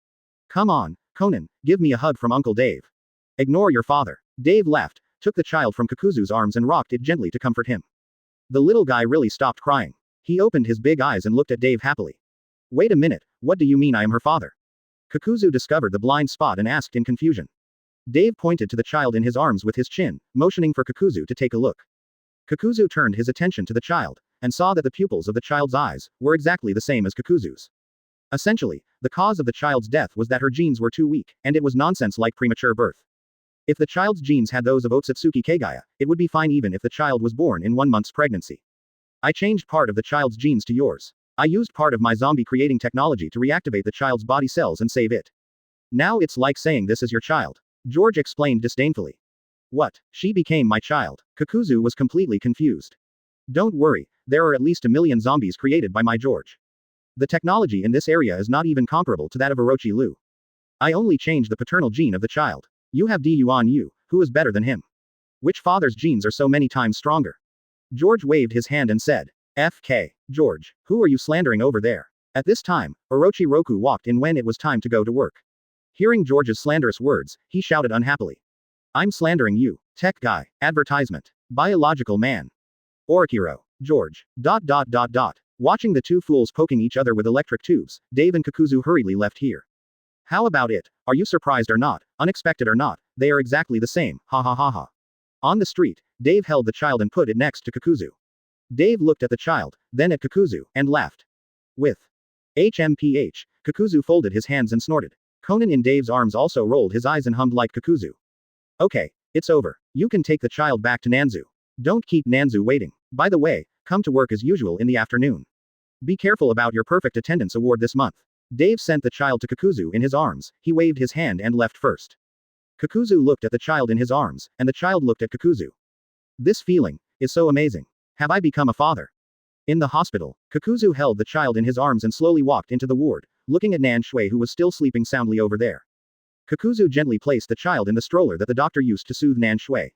Come on, Conan, give me a hug from Uncle Dave. Ignore your father. Dave laughed, took the child from Kakuzu's arms and rocked it gently to comfort him. The little guy really stopped crying. He opened his big eyes and looked at Dave happily. Wait a minute, what do you mean I am her father? Kakuzu discovered the blind spot and asked in confusion. Dave pointed to the child in his arms with his chin, motioning for Kakuzu to take a look. Kakuzu turned his attention to the child, and saw that the pupils of the child's eyes were exactly the same as Kakuzu's. Essentially, the cause of the child's death was that her genes were too weak, and it was nonsense like premature birth. If the child's genes had those of Otsutsuki Kagaya, it would be fine even if the child was born in 1 month's pregnancy. I changed part of the child's genes to yours. I used part of my zombie creating technology to reactivate the child's body cells and save it. Now it's like saying this is your child. George explained disdainfully. What? She became my child. Kakuzu was completely confused. Don't worry, there are at least 1 million zombies created by my George. The technology in this area is not even comparable to that of Orochi Lu. I only changed the paternal gene of the child. You have Du on you, who is better than him? Which father's genes are so many times stronger? George waved his hand and said, FK, George, who are you slandering over there? At this time, Orochi Roku walked in when it was time to go to work. Hearing George's slanderous words, he shouted unhappily. I'm slandering you, tech guy, advertisement, biological man. Orikiro, George, ... Watching the two fools poking each other with electric tubes, Dave and Kakuzu hurriedly left here. How about it? Are you surprised or not, unexpected or not, they are exactly the same, ha ha ha ha. On the street, Dave held the child and put it next to Kakuzu. Dave looked at the child, then at Kakuzu, and laughed. With HMPH, Kakuzu folded his hands and snorted. Conan in Dave's arms also rolled his eyes and hummed like Kakuzu. Okay, it's over. You can take the child back to Nanzu. Don't keep Nanzu waiting. By the way, come to work as usual in the afternoon. Be careful about your perfect attendance award this month. Dave sent the child to Kakuzu in his arms, he waved his hand and left first. Kakuzu looked at the child in his arms, and the child looked at Kakuzu. This feeling is so amazing. Have I become a father? In the hospital, Kakuzu held the child in his arms and slowly walked into the ward, looking at Nan Shui who was still sleeping soundly over there. Kakuzu gently placed the child in the stroller that the doctor used to soothe Nan Shui.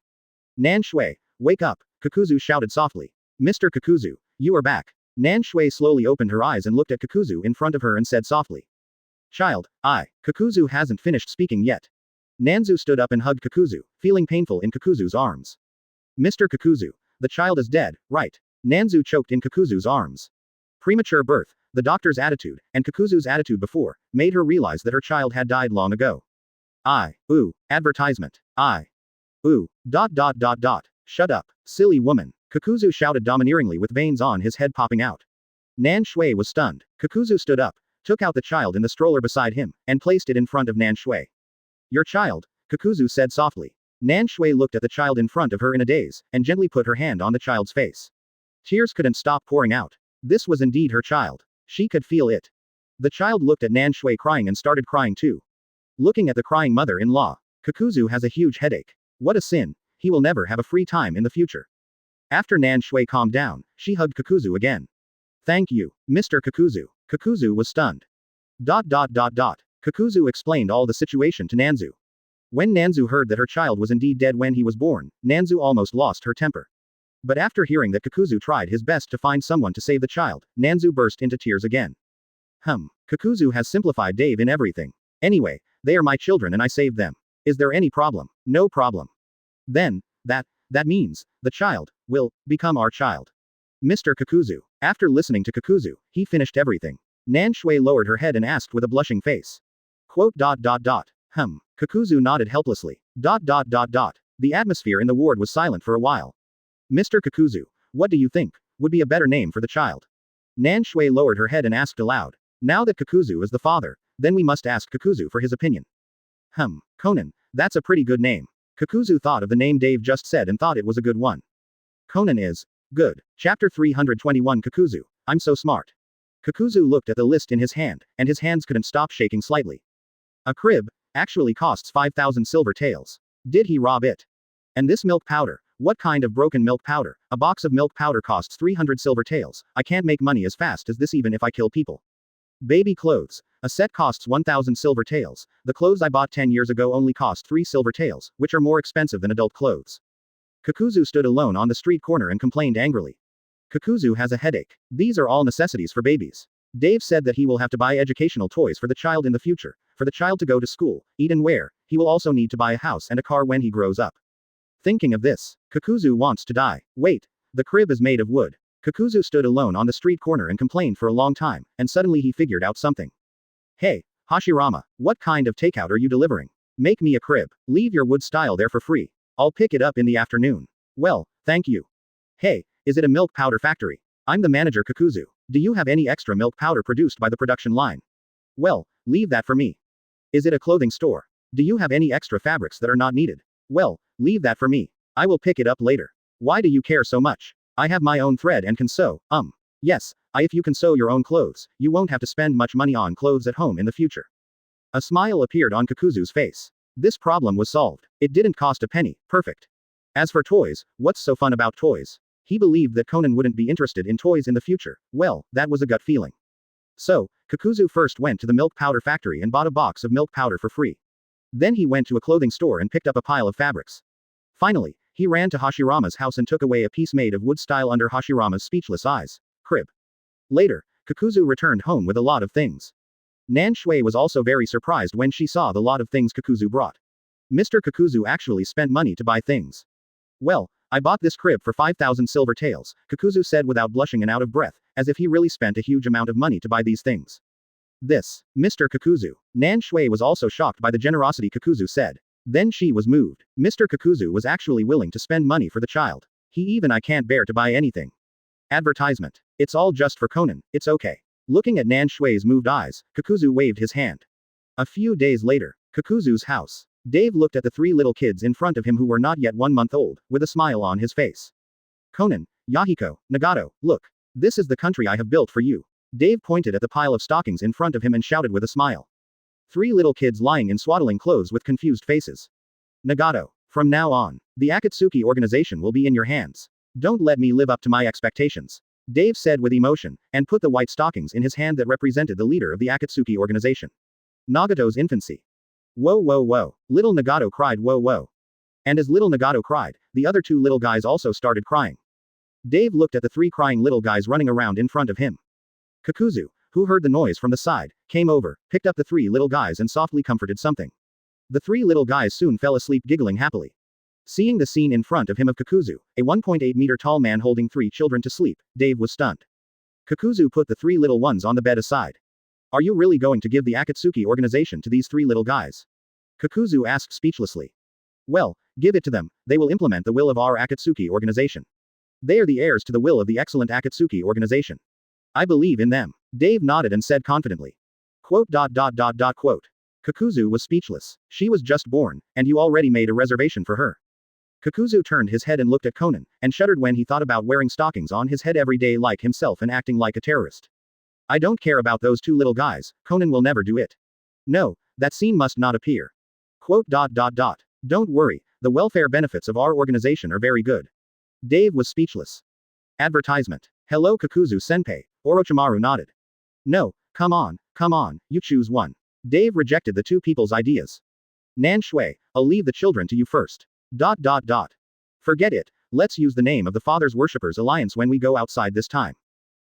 Nan Shui, wake up, Kakuzu shouted softly. Mr. Kakuzu, you are back. Nan Shui slowly opened her eyes and looked at Kakuzu in front of her and said softly. Child, Kakuzu hasn't finished speaking yet. Nanzu stood up and hugged Kakuzu, feeling painful in Kakuzu's arms. Mr. Kakuzu, the child is dead, right? Nanzu choked in Kakuzu's arms. Premature birth, the doctor's attitude, and Kakuzu's attitude before, made her realize that her child had died long ago. Advertisement. Ooh. Shut up, silly woman. Kakuzu shouted domineeringly with veins on his head popping out. Nan Shui was stunned. Kakuzu stood up, took out the child in the stroller beside him, and placed it in front of Nan Shui. Your child, Kakuzu said softly. Nan Shui looked at the child in front of her in a daze, and gently put her hand on the child's face. Tears couldn't stop pouring out. This was indeed her child. She could feel it. The child looked at Nan Shui crying and started crying too. Looking at the crying mother-in-law, Kakuzu has a huge headache. What a sin, he will never have a free time in the future. After Nan Shui calmed down, she hugged Kakuzu again. Thank you, Mr. Kakuzu. Kakuzu was stunned. Kakuzu explained all the situation to Nanzu. When Nanzu heard that her child was indeed dead when he was born, Nanzu almost lost her temper. But after hearing that Kakuzu tried his best to find someone to save the child, Nanzu burst into tears again. Kakuzu has simplified Dave in everything. Anyway, they are my children and I saved them. Is there any problem? No problem. Then, that means, the child, will, become our child. Mr. Kakuzu. After listening to Kakuzu, he finished everything. Nan Shui lowered her head and asked with a blushing face. Kakuzu nodded helplessly. The atmosphere in the ward was silent for a while. Mr. Kakuzu, what do you think would be a better name for the child? Nan Shui lowered her head and asked aloud. Now that Kakuzu is the father, then we must ask Kakuzu for his opinion. Conan, that's a pretty good name. Kakuzu thought of the name Dave just said and thought it was a good one. Conan is good. Chapter 321 Kakuzu, I'm so smart. Kakuzu looked at the list in his hand, and his hands couldn't stop shaking slightly. A crib actually costs 5,000 silver taels. Did he rob it? And this milk powder, what kind of broken milk powder? A box of milk powder costs 300 silver taels. I can't make money as fast as this even if I kill people. Baby clothes. A set costs 1,000 silver taels. The clothes I bought 10 years ago only cost 3 silver taels, which are more expensive than adult clothes. Kakuzu stood alone on the street corner and complained angrily. Kakuzu has a headache. These are all necessities for babies. Dave said that he will have to buy educational toys for the child in the future, for the child to go to school, eat and wear. He will also need to buy a house and a car when he grows up. Thinking of this, Kakuzu wants to die. Wait, the crib is made of wood. Kakuzu stood alone on the street corner and complained for a long time, and suddenly he figured out something. Hey, Hashirama, what kind of takeout are you delivering? Make me a crib. Leave your wood style there for free. I'll pick it up in the afternoon. Well, thank you. Hey, is it a milk powder factory? I'm the manager Kakuzu. Do you have any extra milk powder produced by the production line? Well, leave that for me. Is it a clothing store? Do you have any extra fabrics that are not needed? Well, leave that for me. I will pick it up later. Why do you care so much? I have my own thread and can sew. Yes, if you can sew your own clothes, you won't have to spend much money on clothes at home in the future. A smile appeared on Kakuzu's face. This problem was solved. It didn't cost a penny. Perfect. As for toys, what's so fun about toys? He believed that Conan wouldn't be interested in toys in the future. Well, that was a gut feeling. So, Kakuzu first went to the milk powder factory and bought a box of milk powder for free. Then he went to a clothing store and picked up a pile of fabrics. Finally, he ran to Hashirama's house and took away a piece made of wood style under Hashirama's speechless eyes. Crib. Later, Kakuzu returned home with a lot of things. Nan Shui was also very surprised when she saw the lot of things Kakuzu brought. Mr. Kakuzu actually spent money to buy things. Well, I bought this crib for 5,000 silver taels, Kakuzu said without blushing and out of breath, as if he really spent a huge amount of money to buy these things. This, Mr. Kakuzu. Nan Shui was also shocked by the generosity Kakuzu said. Then she was moved. Mr. Kakuzu was actually willing to spend money for the child. I can't bear to buy anything. Advertisement. It's all just for Conan, it's okay. Looking at Nan Shui's moved eyes, Kakuzu waved his hand. A few days later, Kakuzu's house. Dave looked at the 3 little kids in front of him who were not yet 1 month old, with a smile on his face. Conan, Yahiko, Nagato, look. This is the country I have built for you. Dave pointed at the pile of stockings in front of him and shouted with a smile. 3 little kids lying in swaddling clothes with confused faces. Nagato, from now on, the Akatsuki organization will be in your hands. Don't let me live up to my expectations. Dave said with emotion, and put the white stockings in his hand that represented the leader of the Akatsuki organization. Nagato's infancy. Whoa whoa whoa. Little Nagato cried whoa whoa. And as little Nagato cried, the other 2 little guys also started crying. Dave looked at the 3 crying little guys running around in front of him. Kakuzu, who heard the noise from the side, came over, picked up the 3 little guys and softly comforted something. The 3 little guys soon fell asleep giggling happily. Seeing the scene in front of him of Kakuzu, a 1.8-meter tall man holding 3 children to sleep, Dave was stunned. Kakuzu put the 3 little ones on the bed aside. Are you really going to give the Akatsuki organization to these 3 little guys? Kakuzu asked speechlessly. Well, Give it to them, they will implement the will of our Akatsuki organization. They are the heirs to the will of the excellent Akatsuki organization. I believe in them. Dave nodded and said confidently. Quote. Kakuzu was speechless. She was just born, and you already made a reservation for her. Kakuzu turned his head and looked at Conan, and shuddered when he thought about wearing stockings on his head every day like himself and acting like a terrorist. I don't care about those two little guys, Conan will never do it. No, that scene must not appear. Quote. Don't worry, the welfare benefits of our organization are very good. Dave was speechless. Advertisement. Hello Kakuzu senpai, Orochimaru nodded. No, come on, you choose one. Dave rejected the two people's ideas. Nan Shui, I'll leave the children to you first. Forget it, let's use the name of the Father's Worshippers Alliance when we go outside this time.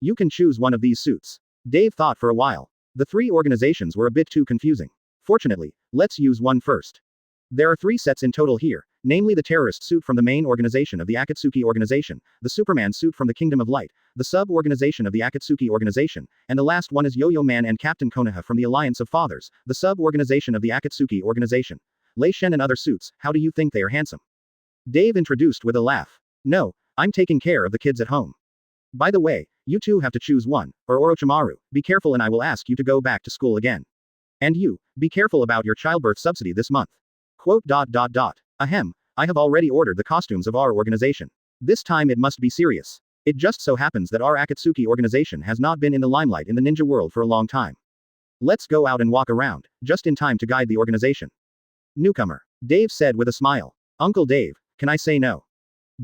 You can choose one of these suits. Dave thought for a while. The three organizations were a bit too confusing. Fortunately, let's use one first. There are 3 sets in total here, namely the terrorist suit from the main organization of the Akatsuki organization, the Superman suit from the Kingdom of Light, the sub-organization of the Akatsuki organization, and the last one is Yo-Yo Man and Captain Konoha from the Alliance of Fathers, the sub-organization of the Akatsuki organization. Lei Shen and other suits, how do you think they are handsome? Dave introduced with a laugh. No, I'm taking care of the kids at home. By the way, you two have to choose one, or Orochimaru, be careful and I will ask you to go back to school again. And you, be careful about your childbirth subsidy this month. Quote. Ahem, I have already ordered the costumes of our organization. This time it must be serious. It just so happens that our Akatsuki organization has not been in the limelight in the ninja world for a long time. Let's go out and walk around, just in time to guide the organization. Newcomer. Dave said with a smile. Uncle Dave, can I say no?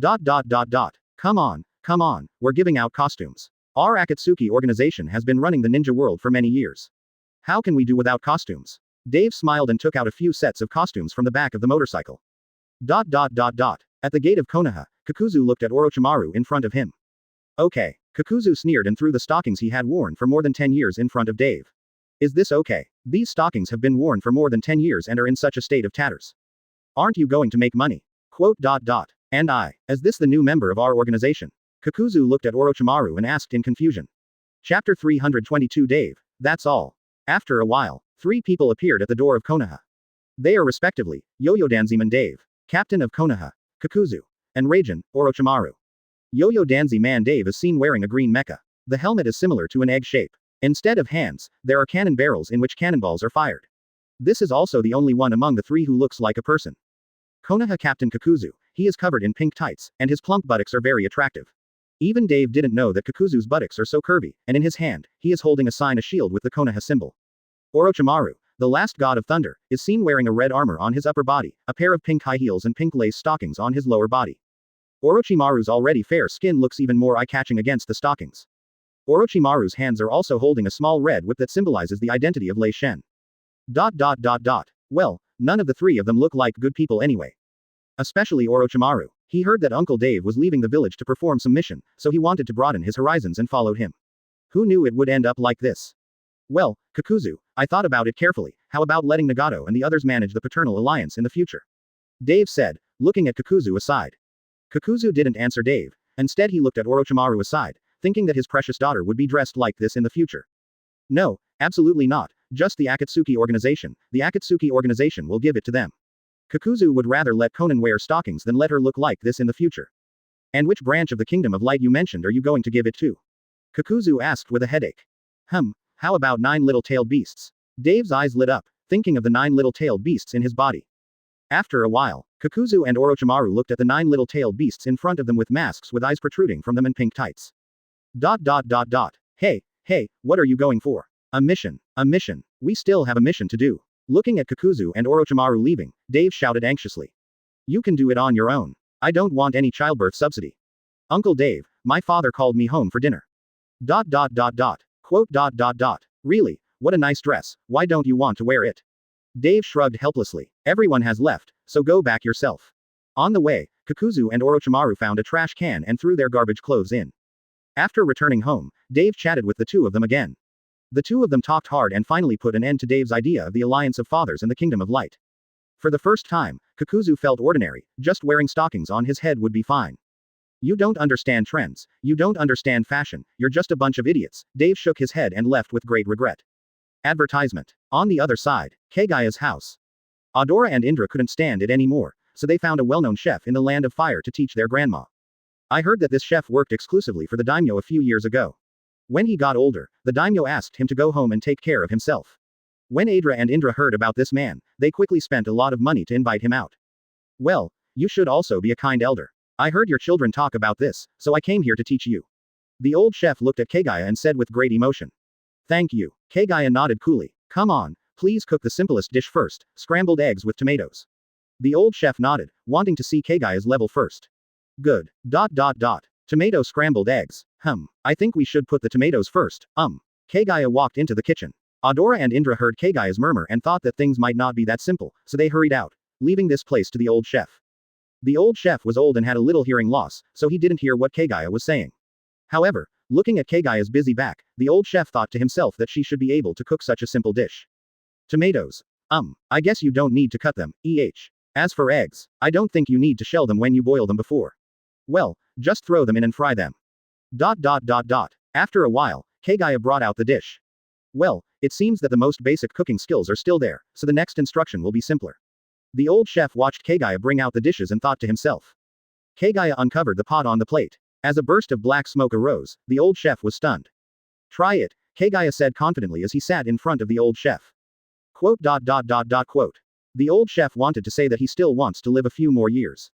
Come on, we're giving out costumes. Our Akatsuki organization has been running the ninja world for many years. How can we do without costumes? Dave smiled and took out a few sets of costumes from the back of the motorcycle. At the gate of Konoha, Kakuzu looked at Orochimaru in front of him. Okay. Kakuzu sneered and threw the stockings he had worn for more than 10 years in front of Dave. Is this okay? These stockings have been worn for more than 10 years and are in such a state of tatters. Aren't you going to make money? Quote. And I, is this the new member of our organization? Kakuzu looked at Orochimaru and asked in confusion. Chapter 322 Dave, that's all. After a while, 3 people appeared at the door of Konoha. They are respectively, Yo-Yo Danziman Dave, Captain of Konoha, Kakuzu, and Raijin, Orochimaru. Yo-Yo Danzi Man Dave is seen wearing a green mecha. The helmet is similar to an egg shape. Instead of hands, there are cannon barrels in which cannonballs are fired. This is also the only one among the 3 who looks like a person. Konoha Captain Kakuzu, he is covered in pink tights, and his plump buttocks are very attractive. Even Dave didn't know that Kakuzu's buttocks are so curvy, and in his hand, he is holding a shield with the Konoha symbol. Orochimaru, the last god of thunder, is seen wearing a red armor on his upper body, a pair of pink high heels and pink lace stockings on his lower body. Orochimaru's already fair skin looks even more eye-catching against the stockings. Orochimaru's hands are also holding a small red whip that symbolizes the identity of Lei Shen. Well, none of the 3 of them look like good people anyway. Especially Orochimaru. He heard that Uncle Dave was leaving the village to perform some mission, so he wanted to broaden his horizons and followed him. Who knew it would end up like this? Well, Kakuzu, I thought about it carefully, how about letting Nagato and the others manage the paternal alliance in the future? Dave said, looking at Kakuzu aside. Kakuzu didn't answer Dave. Instead he looked at Orochimaru aside, thinking that his precious daughter would be dressed like this in the future. No, absolutely not, just the Akatsuki organization, the Akatsuki organization will give it to them. Kakuzu would rather let Conan wear stockings than let her look like this in the future. And which branch of the Kingdom of Light you mentioned are you going to give it to? Kakuzu asked with a headache. How about 9 little-tailed beasts? Dave's eyes lit up, thinking of the 9 little-tailed beasts in his body. After a while, Kakuzu and Orochimaru looked at the 9 little-tailed beasts in front of them with masks with eyes protruding from them and pink tights. Hey, what are you going for? A mission. We still have a mission to do. Looking at Kakuzu and Orochimaru leaving, Dave shouted anxiously. You can do it on your own. I don't want any childbirth subsidy. Uncle Dave, my father called me home for dinner. Quote. Really, what a nice dress, why don't you want to wear it? Dave shrugged helplessly. Everyone has left, so go back yourself. On the way, Kakuzu and Orochimaru found a trash can and threw their garbage clothes in. After returning home, Dave chatted with the 2 of them again. The 2 of them talked hard and finally put an end to Dave's idea of the Alliance of Fathers and the Kingdom of Light. For the first time, Kakuzu felt ordinary, just wearing stockings on his head would be fine. You don't understand trends, you don't understand fashion, you're just a bunch of idiots. Dave shook his head and left with great regret. Advertisement. On the other side, Keigaya's house. Adora and Indra couldn't stand it anymore. so they found a well-known chef in the land of fire to teach their grandma. I heard that this chef worked exclusively for the daimyo a few years ago. When he got older, the daimyo asked him to go home and take care of himself. When Adra and Indra heard about this man, they quickly spent a lot of money to invite him out. Well, you should also be a kind elder. I heard your children talk about this, so I came here to teach you. The old chef looked at Kagaya and said with great emotion. Thank you. Kagaya nodded coolly. Come on, please cook the simplest dish first, scrambled eggs with tomatoes. The old chef nodded, wanting to see Kagaya's level first. Good. Tomato scrambled eggs. I think we should put the tomatoes first. Kagaya walked into the kitchen. Adora and Indra heard Kagaya's murmur and thought that things might not be that simple, so they hurried out, leaving this place to the old chef. The old chef was old and had a little hearing loss, so he didn't hear what Kagaya was saying. However, looking at Kagaya's busy back, the old chef thought to himself that she should be able to cook such a simple dish. Tomatoes. I guess you don't need to cut them, As for eggs, I don't think you need to shell them when you boil them before. Well, just throw them in and fry them. After a while, Kagaya brought out the dish. Well, it seems that the most basic cooking skills are still there, so the next instruction will be simpler. The old chef watched Kagaya bring out the dishes and thought to himself. Kagaya uncovered the pot on the plate. As a burst of black smoke arose, the old chef was stunned. Try it, Kagaya said confidently as he sat in front of the old chef. The old chef wanted to say that he still wants to live a few more years.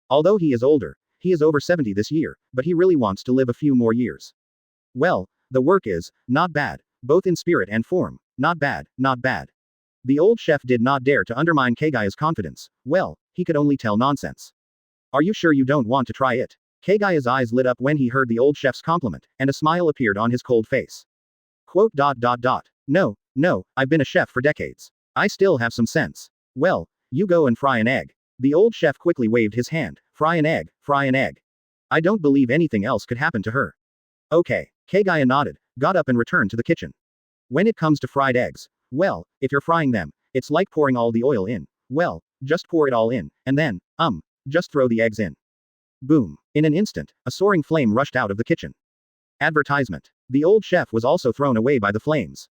Although he is older, he is over 70 this year, but he really wants to live a few more years. Well, the work is not bad, both in spirit and form. Not bad. The old chef did not dare to undermine Kagaya's confidence. Well, he could only tell nonsense. Are you sure you don't want to try it? Kagaya's eyes lit up when he heard the old chef's compliment, and a smile appeared on his cold face. No, I've been a chef for decades. I still have some sense. Well, you go and fry an egg. The old chef quickly waved his hand. Fry an egg. I don't believe anything else could happen to her. Okay, Kagaya nodded, got up and returned to the kitchen. When it comes to fried eggs, well, if you're frying them, it's like pouring all the oil in. Well, just pour it all in, and then, just throw the eggs in. Boom. In an instant, a soaring flame rushed out of the kitchen. Advertisement. The old chef was also thrown away by the flames.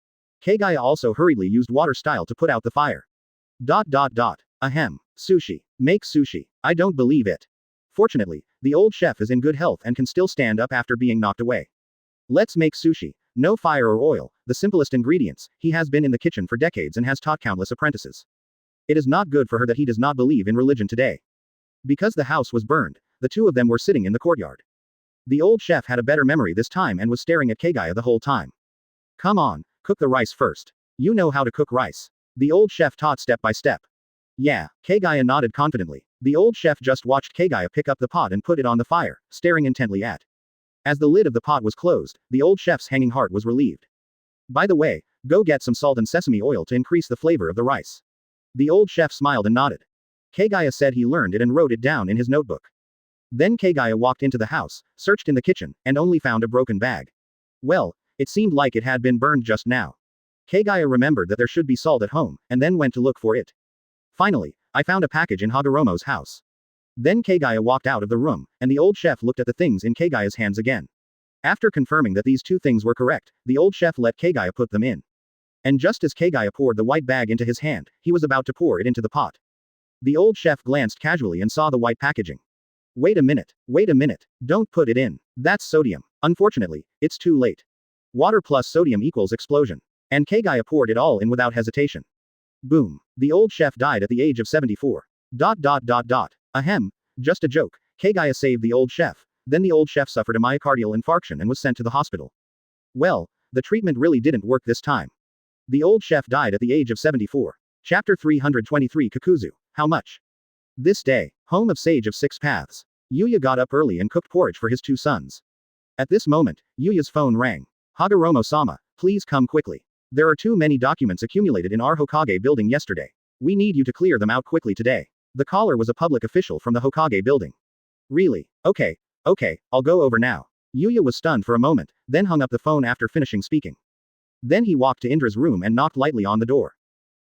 Kagaya also hurriedly used water style to put out the fire. Ahem. Sushi. Make sushi. I don't believe it. Fortunately, the old chef is in good health and can still stand up after being knocked away. Let's make sushi. No fire or oil, the simplest ingredients. He has been in the kitchen for decades and has taught countless apprentices. It is not good for her that he does not believe in religion today. Because the house was burned, the two of them were sitting in the courtyard. The old chef had a better memory this time and was staring at Kagaya the whole time. Come on, cook the rice first. You know how to cook rice. The old chef taught step by step. Yeah, Kagaya nodded confidently. The old chef just watched Kagaya pick up the pot and put it on the fire, staring intently at. As the lid of the pot was closed, the old chef's hanging heart was relieved. By the way, go get some salt and sesame oil to increase the flavor of the rice. The old chef smiled and nodded. Kagaya said he learned it and wrote it down in his notebook. Then Kagaya walked into the house, searched in the kitchen, and only found a broken bag. Well, it seemed like it had been burned just now. Kagaya remembered that there should be salt at home, and then went to look for it. Finally, I found a package in Hagoromo's house. Then Kagaya walked out of the room, and the old chef looked at the things in Kagaya's hands again. After confirming that these two things were correct, the old chef let Kagaya put them in. And just as Kagaya poured the white bag into his hand, he was about to pour it into the pot. The old chef glanced casually and saw the white packaging. Wait a minute. Don't put it in. That's sodium. Unfortunately, it's too late. Water plus sodium equals explosion. And Kagaya poured it all in without hesitation. Boom. The old chef died at the age of 74. Ahem. Just a joke. Kagaya saved the old chef. Then the old chef suffered a myocardial infarction and was sent to the hospital. Well, the treatment really didn't work this time. The old chef died at the age of 74. Chapter 323 Kakuzu. How much? This day, home of Sage of Six Paths. Yuya got up early and cooked porridge for his two sons. At this moment, Yuya's phone rang. Hagoromo-sama, please come quickly. There are too many documents accumulated in our Hokage building yesterday. We need you to clear them out quickly today. The caller was a public official from the Hokage building. Really? Okay, I'll go over now. Yuya was stunned for a moment, then hung up the phone after finishing speaking. Then he walked to Indra's room and knocked lightly on the door.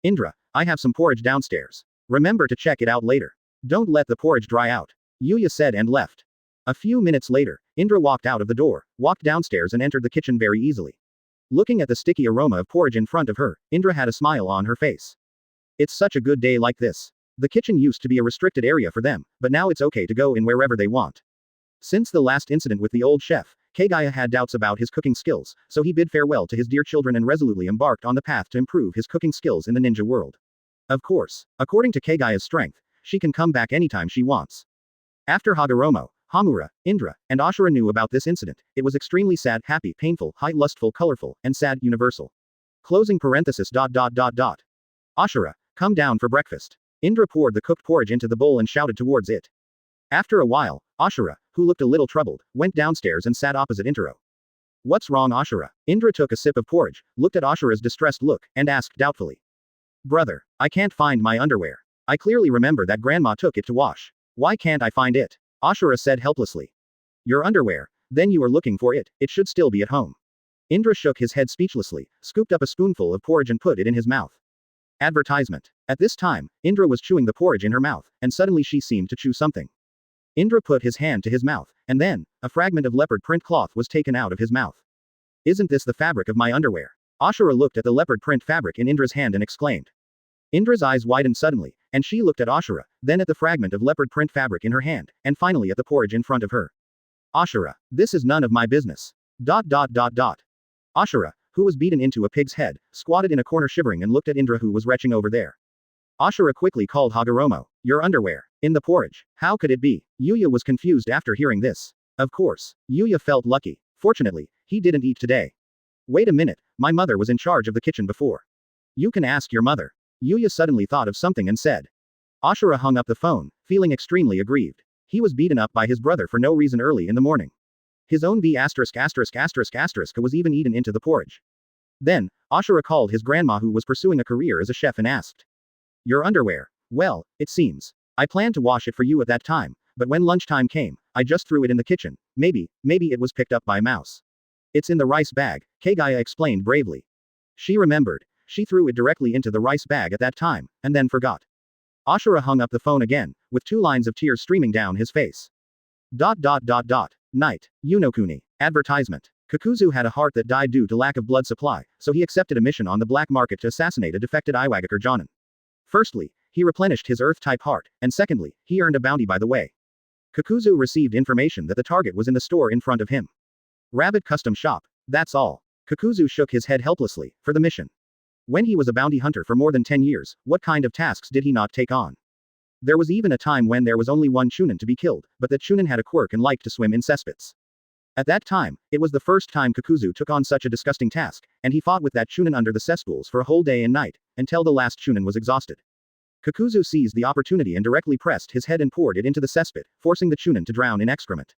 Indra, I have some porridge downstairs. Remember to check it out later. Don't let the porridge dry out. Yuya said and left. A few minutes later, Indra walked out of the door, walked downstairs and entered the kitchen very easily. Looking at the sticky aroma of porridge in front of her, Indra had a smile on her face. It's such a good day like this. The kitchen used to be a restricted area for them, but now it's okay to go in wherever they want. Since the last incident with the old chef, Kagaya had doubts about his cooking skills, so he bid farewell to his dear children and resolutely embarked on the path to improve his cooking skills in the ninja world. Of course, according to Kagaya's strength, she can come back anytime she wants. After Hagoromo, Hamura, Indra, and Ashura knew about this incident, it was extremely sad, happy, painful, high, lustful, colorful, and sad, universal. Closing parenthesis. Ashura, come down for breakfast. Indra poured the cooked porridge into the bowl and shouted towards it. After a while, Ashura, who looked a little troubled, went downstairs and sat opposite Intaro. What's wrong, Ashura? Indra took a sip of porridge, looked at Ashura's distressed look, and asked doubtfully. Brother, I can't find my underwear. I clearly remember that grandma took it to wash. Why can't I find it? Ashura said helplessly. Your underwear? Then you are looking for it, it should still be at home. Indra shook his head speechlessly, scooped up a spoonful of porridge and put it in his mouth. Advertisement. At this time, Indra was chewing the porridge in her mouth, and suddenly she seemed to chew something. Indra put his hand to his mouth, and then, a fragment of leopard print cloth was taken out of his mouth. Isn't this the fabric of my underwear? Ashura looked at the leopard print fabric in Indra's hand and exclaimed. Indra's eyes widened suddenly, and she looked at Ashura, then at the fragment of leopard print fabric in her hand, and finally at the porridge in front of her. Ashura, this is none of my business. Ashura, who was beaten into a pig's head, squatted in a corner shivering and looked at Indra who was retching over there. Ashura quickly called Hagoromo. Your underwear. In the porridge. How could it be? Yuya was confused after hearing this. Of course. Yuya felt lucky. Fortunately, he didn't eat today. Wait a minute, my mother was in charge of the kitchen before. You can ask your mother. Yuya suddenly thought of something and said. Ashura hung up the phone, feeling extremely aggrieved. He was beaten up by his brother for no reason early in the morning. His own was even eaten into the porridge. Then, Ashura called his grandma who was pursuing a career as a chef and asked. Your underwear. Well, it seems. I planned to wash it for you at that time, but when lunchtime came, I just threw it in the kitchen. Maybe it was picked up by a mouse. It's in the rice bag, Kagaya explained bravely. She remembered. She threw it directly into the rice bag at that time, and then forgot. Ashura hung up the phone again, with 2 lines of tears streaming down his face. Night. Unokuni. Advertisement. Kakuzu had a heart that died due to lack of blood supply, so he accepted a mission on the black market to assassinate a defected Iwagakure Jonin. Firstly, he replenished his Earth-type heart, and secondly, he earned a bounty by the way. Kakuzu received information that the target was in the store in front of him. Rabbit custom shop. That's all. Kakuzu shook his head helplessly, for the mission. When he was a bounty hunter for more than 10 years, what kind of tasks did he not take on? There was even a time when there was only one Chunin to be killed, but that Chunin had a quirk and liked to swim in cesspits. At that time, it was the first time Kakuzu took on such a disgusting task, and he fought with that Chunin under the cesspools for a whole day and night, until the last Chunin was exhausted. Kakuzu seized the opportunity and directly pressed his head and poured it into the cesspit, forcing the Chunin to drown in excrement.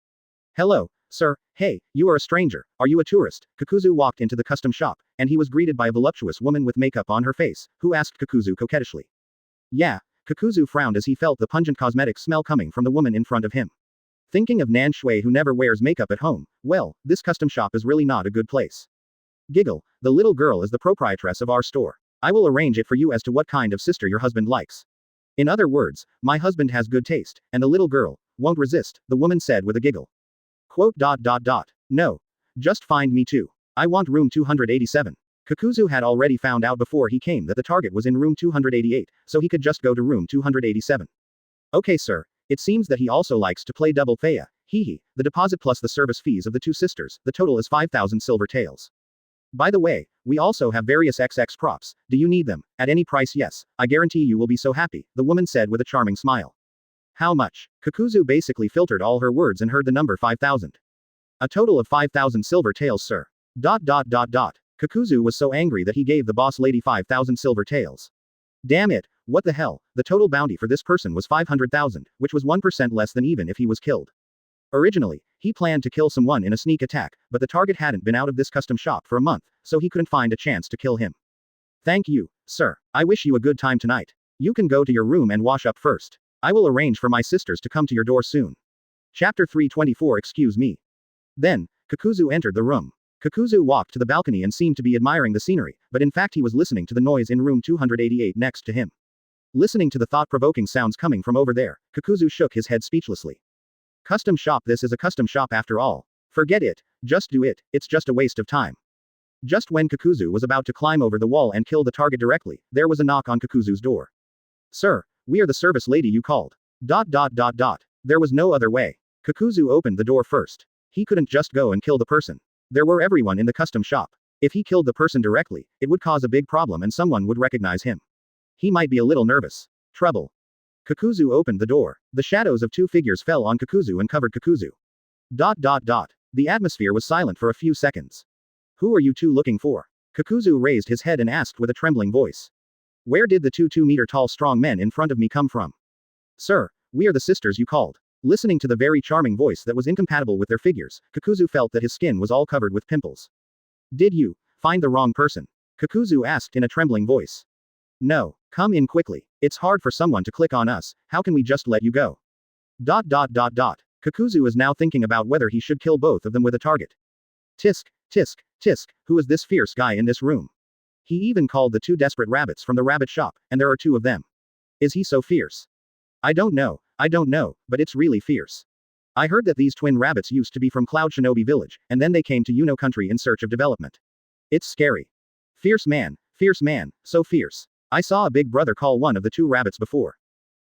Hello, sir, hey, you are a stranger, are you a tourist? Kakuzu walked into the custom shop, and he was greeted by a voluptuous woman with makeup on her face, who asked Kakuzu coquettishly. Yeah, Kakuzu frowned as he felt the pungent cosmetic smell coming from the woman in front of him. Thinking of Nan Shui who never wears makeup at home, well, this custom shop is really not a good place. Giggle, the little girl is the proprietress of our store. I will arrange it for you as to what kind of sister your husband likes. In other words, my husband has good taste, and the little girl won't resist, the woman said with a giggle. No. Just find me two. I want room 287. Kakuzu had already found out before he came that the target was in room 288, so he could just go to room 287. Okay sir, it seems that he also likes to play double thea, hee, the deposit plus the service fees of the 2 sisters, the total is 5,000 silver taels. By the way, we also have various XX props, do you need them? At any price yes, I guarantee you will be so happy, the woman said with a charming smile. How much? Kakuzu basically filtered all her words and heard the number 5,000. A total of 5,000 silver taels sir. Kakuzu was so angry that he gave the boss lady 5,000 silver taels. Damn it, what the hell, the total bounty for this person was 500,000, which was 1% less than even if he was killed. Originally, he planned to kill someone in a sneak attack, but the target hadn't been out of this custom shop for a month, so he couldn't find a chance to kill him. Thank you, sir. I wish you a good time tonight. You can go to your room and wash up first. I will arrange for my sisters to come to your door soon. Chapter 324. Excuse me. Then, Kakuzu entered the room. Kakuzu walked to the balcony and seemed to be admiring the scenery, but in fact he was listening to the noise in room 288 next to him. Listening to the thought-provoking sounds coming from over there, Kakuzu shook his head speechlessly. Custom shop. This is a custom shop after all. Forget it. Just do it, it's just a waste of time. Just when Kakuzu was about to climb over the wall and kill the target directly, there was a knock on Kakuzu's door. Sir, We are the service lady you called. There was no other way. Kakuzu opened the door first. He couldn't just go and kill the person. There were everyone in the custom shop. If he killed the person directly, it would cause a big problem and someone would recognize him. He might be a little nervous. Trouble. Kakuzu opened the door. The shadows of two figures fell on Kakuzu and covered Kakuzu. The atmosphere was silent for a few seconds. Who are you two looking for? Kakuzu raised his head and asked with a trembling voice. Where did the two 2-meter-tall strong men in front of me come from? Sir, we are the sisters you called. Listening to the very charming voice that was incompatible with their figures, Kakuzu felt that his skin was all covered with pimples. Did you find the wrong person? Kakuzu asked in a trembling voice. No, come in quickly. It's hard for someone to click on us, how can we just let you go? Kakuzu is now thinking about whether he should kill both of them with a target. Tisk, who is this fierce guy in this room? He even called the two desperate rabbits from the rabbit shop, and there are two of them. Is he so fierce? I don't know, but it's really fierce. I heard that these twin rabbits used to be from Cloud Shinobi Village, and then they came to Yuno country in search of development. It's scary. Fierce man, so fierce. I saw a big brother call one of the two rabbits before.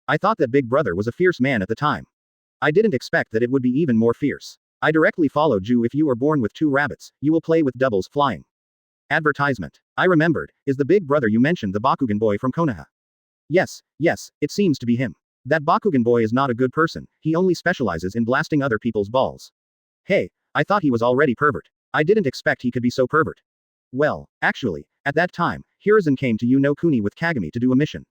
I thought that big brother was a fierce man at the time. I didn't expect that it would be even more fierce. I directly followed you. If you are born with two rabbits, you will play with doubles flying. Advertisement. I remembered, is the big brother you mentioned the Bakugan boy from Konoha? Yes, it seems to be him. That Bakugan boy is not a good person, he only specializes in blasting other people's balls. Hey, I thought he was already pervert. I didn't expect he could be so pervert. Well, actually, at that time, Hiruzen came to Yuno Kuni with Kagami to do a mission.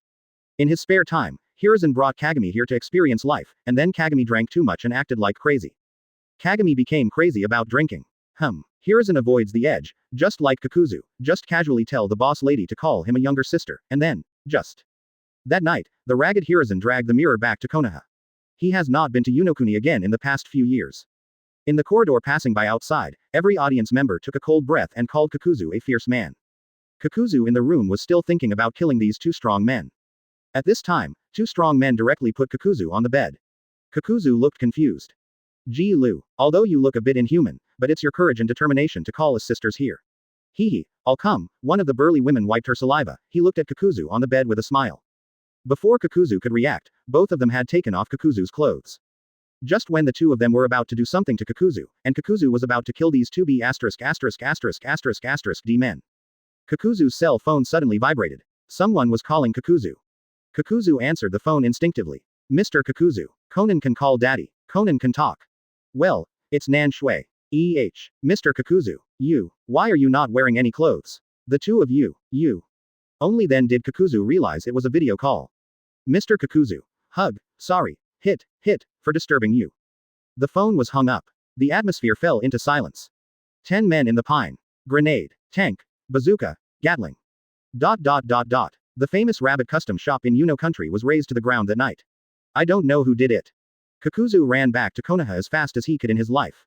In his spare time, Hiruzen brought Kagami here to experience life, and then Kagami drank too much and acted like crazy. Kagami became crazy about drinking. Hiruzen avoids the edge, just like Kakuzu, just casually tell the boss lady to call him a younger sister, and then, just. That night, the ragged Hiruzen dragged the mirror back to Konoha. He has not been to Yunokuni again in the past few years. In the corridor passing by outside, every audience member took a cold breath and called Kakuzu a fierce man. Kakuzu in the room was still thinking about killing these two strong men. At this time, two strong men directly put Kakuzu on the bed. Kakuzu looked confused. Ji Lu, although you look a bit inhuman, but it's your courage and determination to call us sisters here. I'll come. One of the burly women wiped her saliva. He looked at Kakuzu on the bed with a smile. Before Kakuzu could react, both of them had taken off Kakuzu's clothes. Just when the two of them were about to do something to Kakuzu, and Kakuzu was about to kill these two D men. Kakuzu's cell phone suddenly vibrated. Someone was calling Kakuzu. Kakuzu answered the phone instinctively. Mr. Kakuzu. Conan can call daddy. Conan can talk. Well, it's Nan Shui. Mr. Kakuzu. Why are you not wearing any clothes? The two of you. Only then did Kakuzu realize it was a video call. Mr. Kakuzu. Hug. Sorry. Hit, for disturbing you. The phone was hung up. The atmosphere fell into silence. 10 men in the pine. Grenade. Tank. Bazooka. Gatling. The famous rabbit custom shop in Yuno country was razed to the ground that night. I don't know who did it. Kakuzu ran back to Konoha as fast as he could in his life.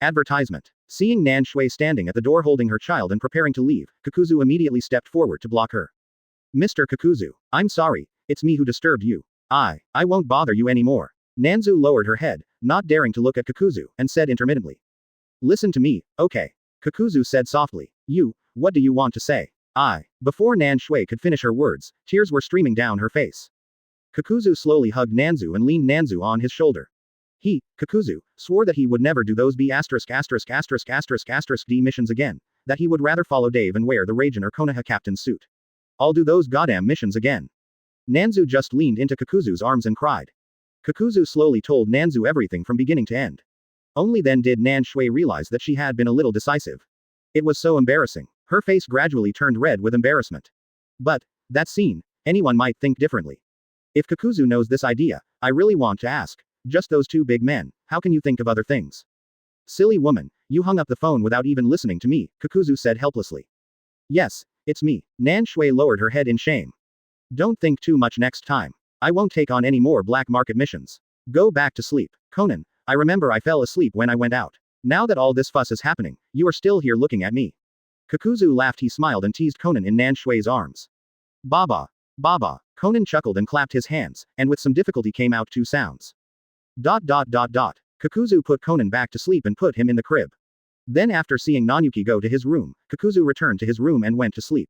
Advertisement. Seeing Nan Shui standing at the door holding her child and preparing to leave, Kakuzu immediately stepped forward to block her. Mr. Kakuzu. I'm sorry, it's me who disturbed you. I won't bother you anymore. Nanzu lowered her head, not daring to look at Kakuzu, and said intermittently. Listen to me, okay. Kakuzu said softly. What do you want to say? Before Nan Shui could finish her words, tears were streaming down her face. Kakuzu slowly hugged Nanzu and leaned Nanzu on his shoulder. Kakuzu, swore that he would never do those D missions again, that he would rather follow Dave and wear the Raijin or Konoha captain's suit. I'll do those goddamn missions again. Nanzu just leaned into Kakuzu's arms and cried. Kakuzu slowly told Nanzu everything from beginning to end. Only then did Nan Shui realize that she had been a little decisive. It was so embarrassing. Her face gradually turned red with embarrassment. But, that scene, anyone might think differently. If Kakuzu knows this idea, I really want to ask, just those two big men, how can you think of other things? Silly woman, you hung up the phone without even listening to me, Kakuzu said helplessly. Yes, it's me. Nan Shui lowered her head in shame. Don't think too much next time. I won't take on any more black market missions. Go back to sleep. Conan, I remember I fell asleep when I went out. Now that all this fuss is happening, you are still here looking at me. Kakuzu laughed. He smiled and teased Conan in Nan Shui's arms. Baba. Conan chuckled and clapped his hands, and with some difficulty came out two sounds. ... Kakuzu put Conan back to sleep and put him in the crib. Then after seeing Nanyuki go to his room, Kakuzu returned to his room and went to sleep.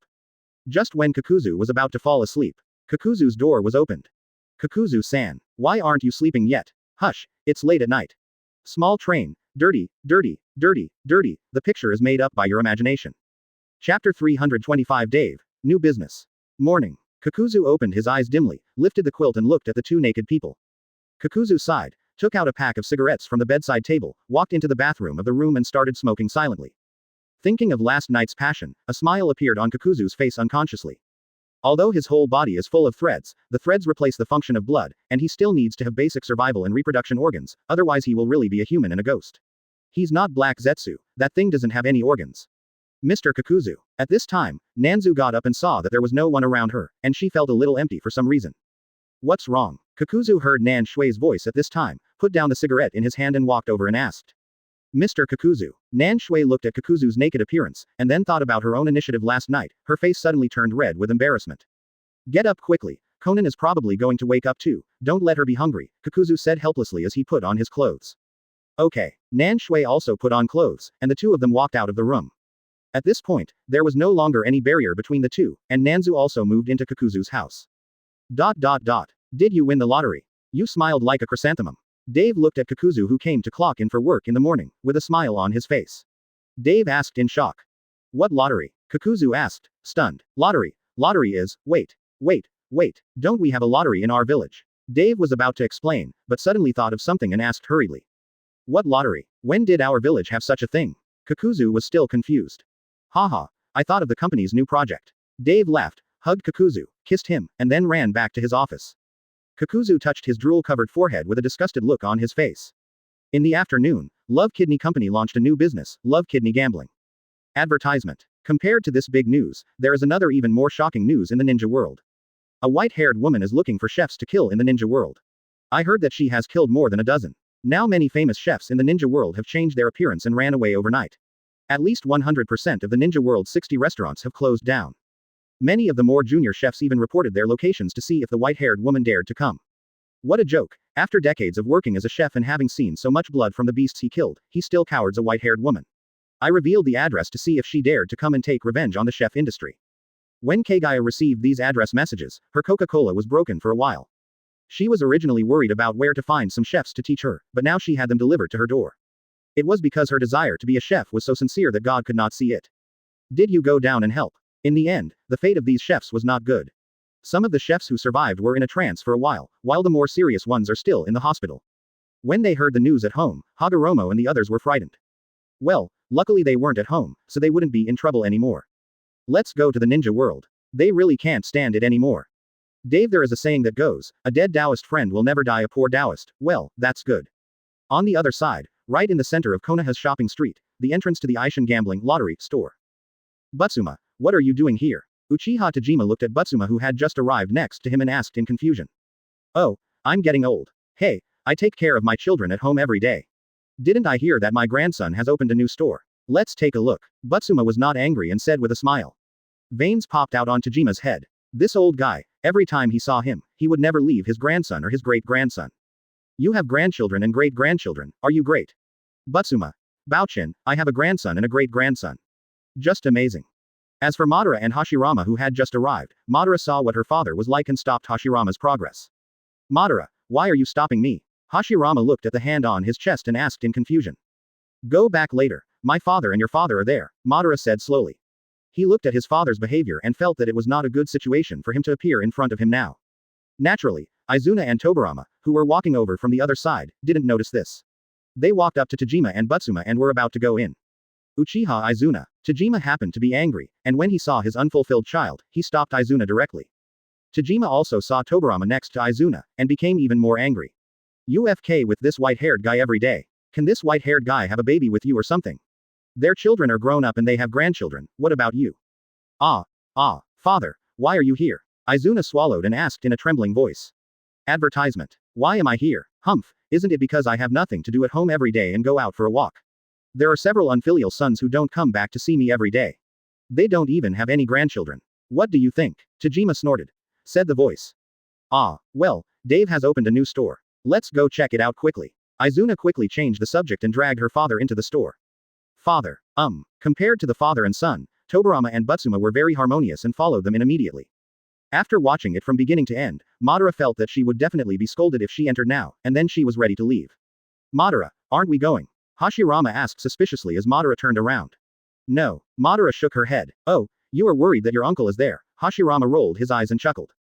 Just when Kakuzu was about to fall asleep, Kakuzu's door was opened. Kakuzu-san, why aren't you sleeping yet? Hush, it's late at night. Small train, dirty, dirty, dirty, dirty, the picture is made up by your imagination. Chapter 325 Dave, New Business. Morning. Kakuzu opened his eyes dimly, lifted the quilt and looked at the two naked people. Kakuzu sighed, took out a pack of cigarettes from the bedside table, walked into the bathroom of the room and started smoking silently. Thinking of last night's passion, a smile appeared on Kakuzu's face unconsciously. Although his whole body is full of threads, the threads replace the function of blood, and he still needs to have basic survival and reproduction organs, otherwise he will really be a human and a ghost. He's not Black Zetsu, that thing doesn't have any organs. Mr. Kakuzu. At this time, Nanzu got up and saw that there was no one around her, and she felt a little empty for some reason. What's wrong? Kakuzu heard Nan Shui's voice at this time, put down the cigarette in his hand and walked over and asked. Mr. Kakuzu. Nan Shui looked at Kakuzu's naked appearance, and then thought about her own initiative last night, her face suddenly turned red with embarrassment. Get up quickly, Conan is probably going to wake up too, don't let her be hungry, Kakuzu said helplessly as he put on his clothes. Okay. Nan Shui also put on clothes, and the two of them walked out of the room. At this point, there was no longer any barrier between the two, and Nanzu also moved into Kakuzu's house. Did you win the lottery? You smiled like a chrysanthemum. Dave looked at Kakuzu who came to clock in for work in the morning, with a smile on his face. Dave asked in shock. What lottery? Kakuzu asked, stunned. Lottery is, wait, don't we have a lottery in our village? Dave was about to explain, but suddenly thought of something and asked hurriedly. What lottery? When did our village have such a thing? Kakuzu was still confused. Haha, I thought of the company's new project. Dave laughed, hugged Kakuzu, kissed him, and then ran back to his office. Kakuzu touched his drool-covered forehead with a disgusted look on his face. In the afternoon, Love Kidney Company launched a new business, Love Kidney Gambling. Advertisement. Compared to this big news, there is another even more shocking news in the ninja world. A white-haired woman is looking for chefs to kill in the ninja world. I heard that she has killed more than a dozen. Now many famous chefs in the ninja world have changed their appearance and ran away overnight. At least 100% of the ninja world's 60 restaurants have closed down. Many of the more junior chefs even reported their locations to see if the white-haired woman dared to come. What a joke. After decades of working as a chef and having seen so much blood from the beasts he killed, he still cowards a white-haired woman. I revealed the address to see if she dared to come and take revenge on the chef industry. When Kagaya received these address messages, her Coca-Cola was broken for a while. She was originally worried about where to find some chefs to teach her, but now she had them delivered to her door. It was because her desire to be a chef was so sincere that God could not see it. Did you go down and help? In the end, the fate of these chefs was not good. Some of the chefs who survived were in a trance for a while the more serious ones are still in the hospital. When they heard the news at home, Hagoromo and the others were frightened. Well, luckily they weren't at home, so they wouldn't be in trouble anymore. Let's go to the ninja world. They really can't stand it anymore. Dave, there is a saying that goes, a dead Taoist friend will never die a poor Taoist. Well, that's good. On the other side, right in the center of Konoha's shopping street, the entrance to the Aishin gambling lottery store. Butsuma, what are you doing here? Uchiha Tajima looked at Butsuma who had just arrived next to him and asked in confusion. Oh, I'm getting old. Hey, I take care of my children at home every day. Didn't I hear that my grandson has opened a new store? Let's take a look. Butsuma was not angry and said with a smile. Veins popped out on Tajima's head. This old guy, every time he saw him, he would never leave his grandson or his great-grandson. You have grandchildren and great-grandchildren, are you great? Butsuma. Baochin, I have a grandson and a great-grandson. Just amazing. As for Madara and Hashirama who had just arrived, Madara saw what her father was like and stopped Hashirama's progress. Madara, why are you stopping me? Hashirama looked at the hand on his chest and asked in confusion. Go back later. My father and your father are there, Madara said slowly. He looked at his father's behavior and felt that it was not a good situation for him to appear in front of him now. Naturally, Izuna and Tobirama, who were walking over from the other side, didn't notice this. They walked up to Tajima and Butsuma and were about to go in. Uchiha Izuna. Tajima happened to be angry, and when he saw his unfulfilled child, he stopped Izuna directly. Tajima also saw Tobirama next to Izuna, and became even more angry. UFK with this white-haired guy every day. Can this white-haired guy have a baby with you or something? Their children are grown up and they have grandchildren, what about you? Father, why are you here? Izuna swallowed and asked in a trembling voice. Advertisement. Why am I here? Humph, isn't it because I have nothing to do at home every day and go out for a walk? There are several unfilial sons who don't come back to see me every day. They don't even have any grandchildren. What do you think? Tajima snorted. Said the voice. Well, Dave has opened a new store. Let's go check it out quickly. Izuna quickly changed the subject and dragged her father into the store. Father. Compared to the father and son, Tobirama and Butsuma were very harmonious and followed them in immediately. After watching it from beginning to end, Madara felt that she would definitely be scolded if she entered now, and then she was ready to leave. Madara, aren't we going? Hashirama asked suspiciously as Madara turned around. No. Madara shook her head. Oh, you are worried that your uncle is there. Hashirama rolled his eyes and chuckled.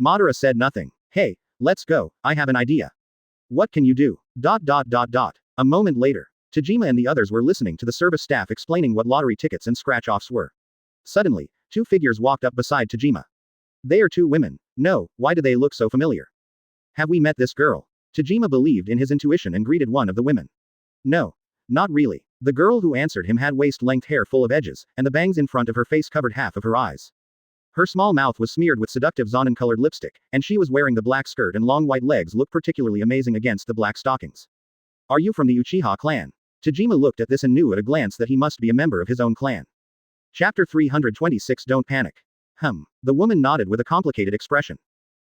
Madara said nothing. Hey, let's go, I have an idea. What can you do? A moment later, Tajima and the others were listening to the service staff explaining what lottery tickets and scratch-offs were. Suddenly, two figures walked up beside Tajima. They are two women. No, why do they look so familiar? Have we met this girl? Tajima believed in his intuition and greeted one of the women. No. Not really. The girl who answered him had waist-length hair full of edges, and the bangs in front of her face covered half of her eyes. Her small mouth was smeared with seductive zonin-colored lipstick, and she was wearing the black skirt and long white legs looked particularly amazing against the black stockings. Are you from the Uchiha clan? Tajima looked at this and knew at a glance that he must be a member of his own clan. Chapter 326 Don't Panic. The woman nodded with a complicated expression.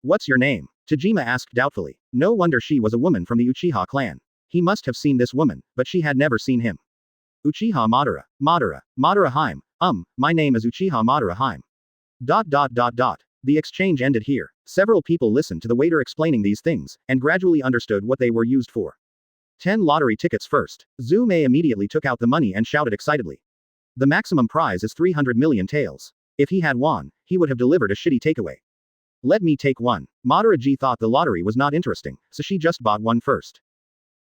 What's your name? Tajima asked doubtfully. No wonder she was a woman from the Uchiha clan. He must have seen this woman, but she had never seen him. Uchiha Madara. Madara Haim. My name is Uchiha Madara Haim. The exchange ended here. Several people listened to the waiter explaining these things, and gradually understood what they were used for. 10 lottery tickets first. Zume immediately took out the money and shouted excitedly. The maximum prize is 300 million taels. If he had won, he would have delivered a shitty takeaway. Let me take one. Madara-ji thought the lottery was not interesting, so she just bought one first.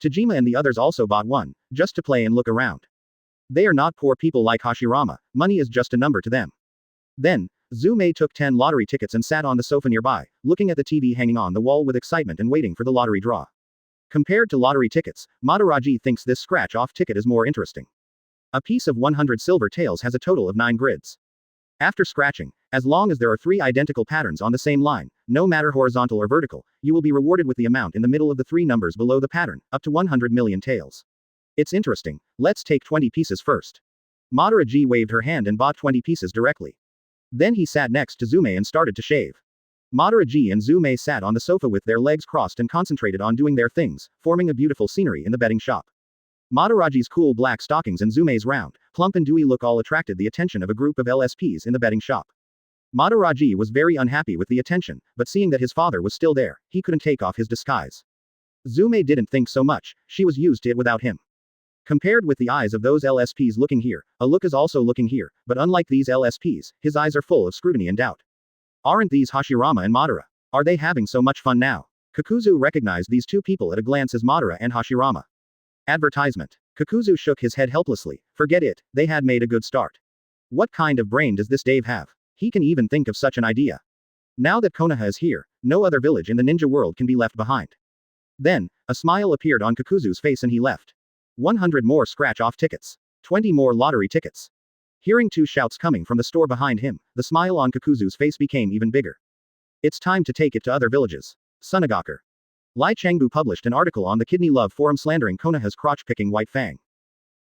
Tajima and the others also bought one, just to play and look around. They are not poor people like Hashirama, money is just a number to them. Then, Zume took 10 lottery tickets and sat on the sofa nearby, looking at the TV hanging on the wall with excitement and waiting for the lottery draw. Compared to lottery tickets, Madara-ji thinks this scratch-off ticket is more interesting. A piece of 100 silver taels has a total of 9 grids. After scratching, as long as there are 3 identical patterns on the same line, no matter horizontal or vertical, you will be rewarded with the amount in the middle of the 3 numbers below the pattern, up to 100 million taels. It's interesting, let's take 20 pieces first. Madara-ji waved her hand and bought 20 pieces directly. Then he sat next to Zume and started to shave. Madara-ji and Zume sat on the sofa with their legs crossed and concentrated on doing their things, forming a beautiful scenery in the betting shop. Madara-ji's cool black stockings and Zume's round, plump and dewy look all attracted the attention of a group of LSPs in the betting shop. Madara-ji was very unhappy with the attention, but seeing that his father was still there, he couldn't take off his disguise. Zume didn't think so much, she was used to it without him. Compared with the eyes of those LSPs looking here, a look is also looking here, but unlike these LSPs, his eyes are full of scrutiny and doubt. Aren't these Hashirama and Madara? Are they having so much fun now? Kakuzu recognized these two people at a glance as Madara and Hashirama. Advertisement. Kakuzu shook his head helplessly. Forget it, they had made a good start. What kind of brain does this Dave have? He can even think of such an idea. Now that Konoha is here, no other village in the ninja world can be left behind. Then, a smile appeared on Kakuzu's face and he left. 100 more scratch-off tickets. 20 more lottery tickets. Hearing 2 shouts coming from the store behind him, the smile on Kakuzu's face became even bigger. It's time to take it to other villages. Sunagaker. Lai Chengbu published an article on the Kidney Love forum slandering Konoha's crotch-picking White Fang.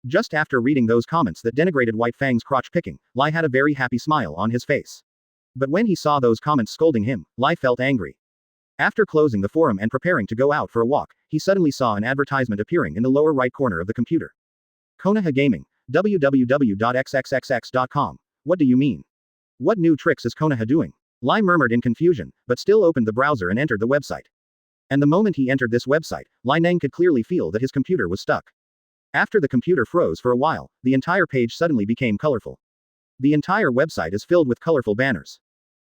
Just after reading those comments that denigrated White Fang's crotch-picking, Lai had a very happy smile on his face. But when he saw those comments scolding him, Lai felt angry. After closing the forum and preparing to go out for a walk, he suddenly saw an advertisement appearing in the lower right corner of the computer. Konoha Gaming. www.xxxx.com. What do you mean? What new tricks is Konoha doing? Lai murmured in confusion, but still opened the browser and entered the website. And the moment he entered this website, Lai Neng could clearly feel that his computer was stuck. After the computer froze for a while, the entire page suddenly became colorful. The entire website is filled with colorful banners.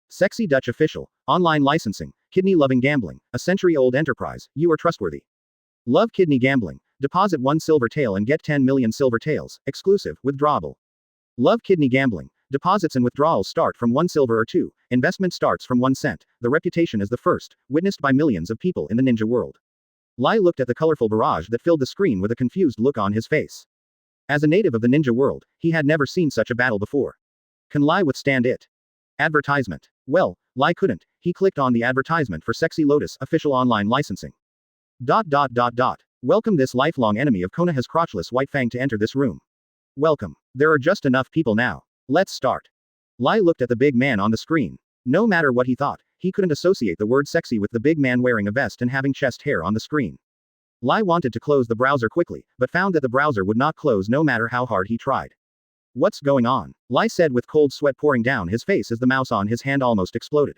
Sexy Dutch official, online licensing, kidney-loving gambling, a century-old enterprise, you are trustworthy. Love kidney gambling, deposit 1 silver tael and get 10 million silver taels, exclusive, withdrawable. Love kidney gambling, deposits and withdrawals start from 1 silver or 2, investment starts from 1 cent, the reputation is the first, witnessed by millions of people in the ninja world. Lai looked at the colorful barrage that filled the screen with a confused look on his face. As a native of the ninja world, he had never seen such a battle before. Can Lai withstand it? Advertisement. Well, Lai couldn't, he clicked on the advertisement for Sexy Lotus official online licensing. Welcome this lifelong enemy of Konoha's crotchless White Fang to enter this room. Welcome. There are just enough people now. Let's start. Lai looked at the big man on the screen. No matter what he thought, he couldn't associate the word sexy with the big man wearing a vest and having chest hair on the screen. Lai wanted to close the browser quickly, but found that the browser would not close no matter how hard he tried. What's going on? Lai said with cold sweat pouring down his face as the mouse on his hand almost exploded.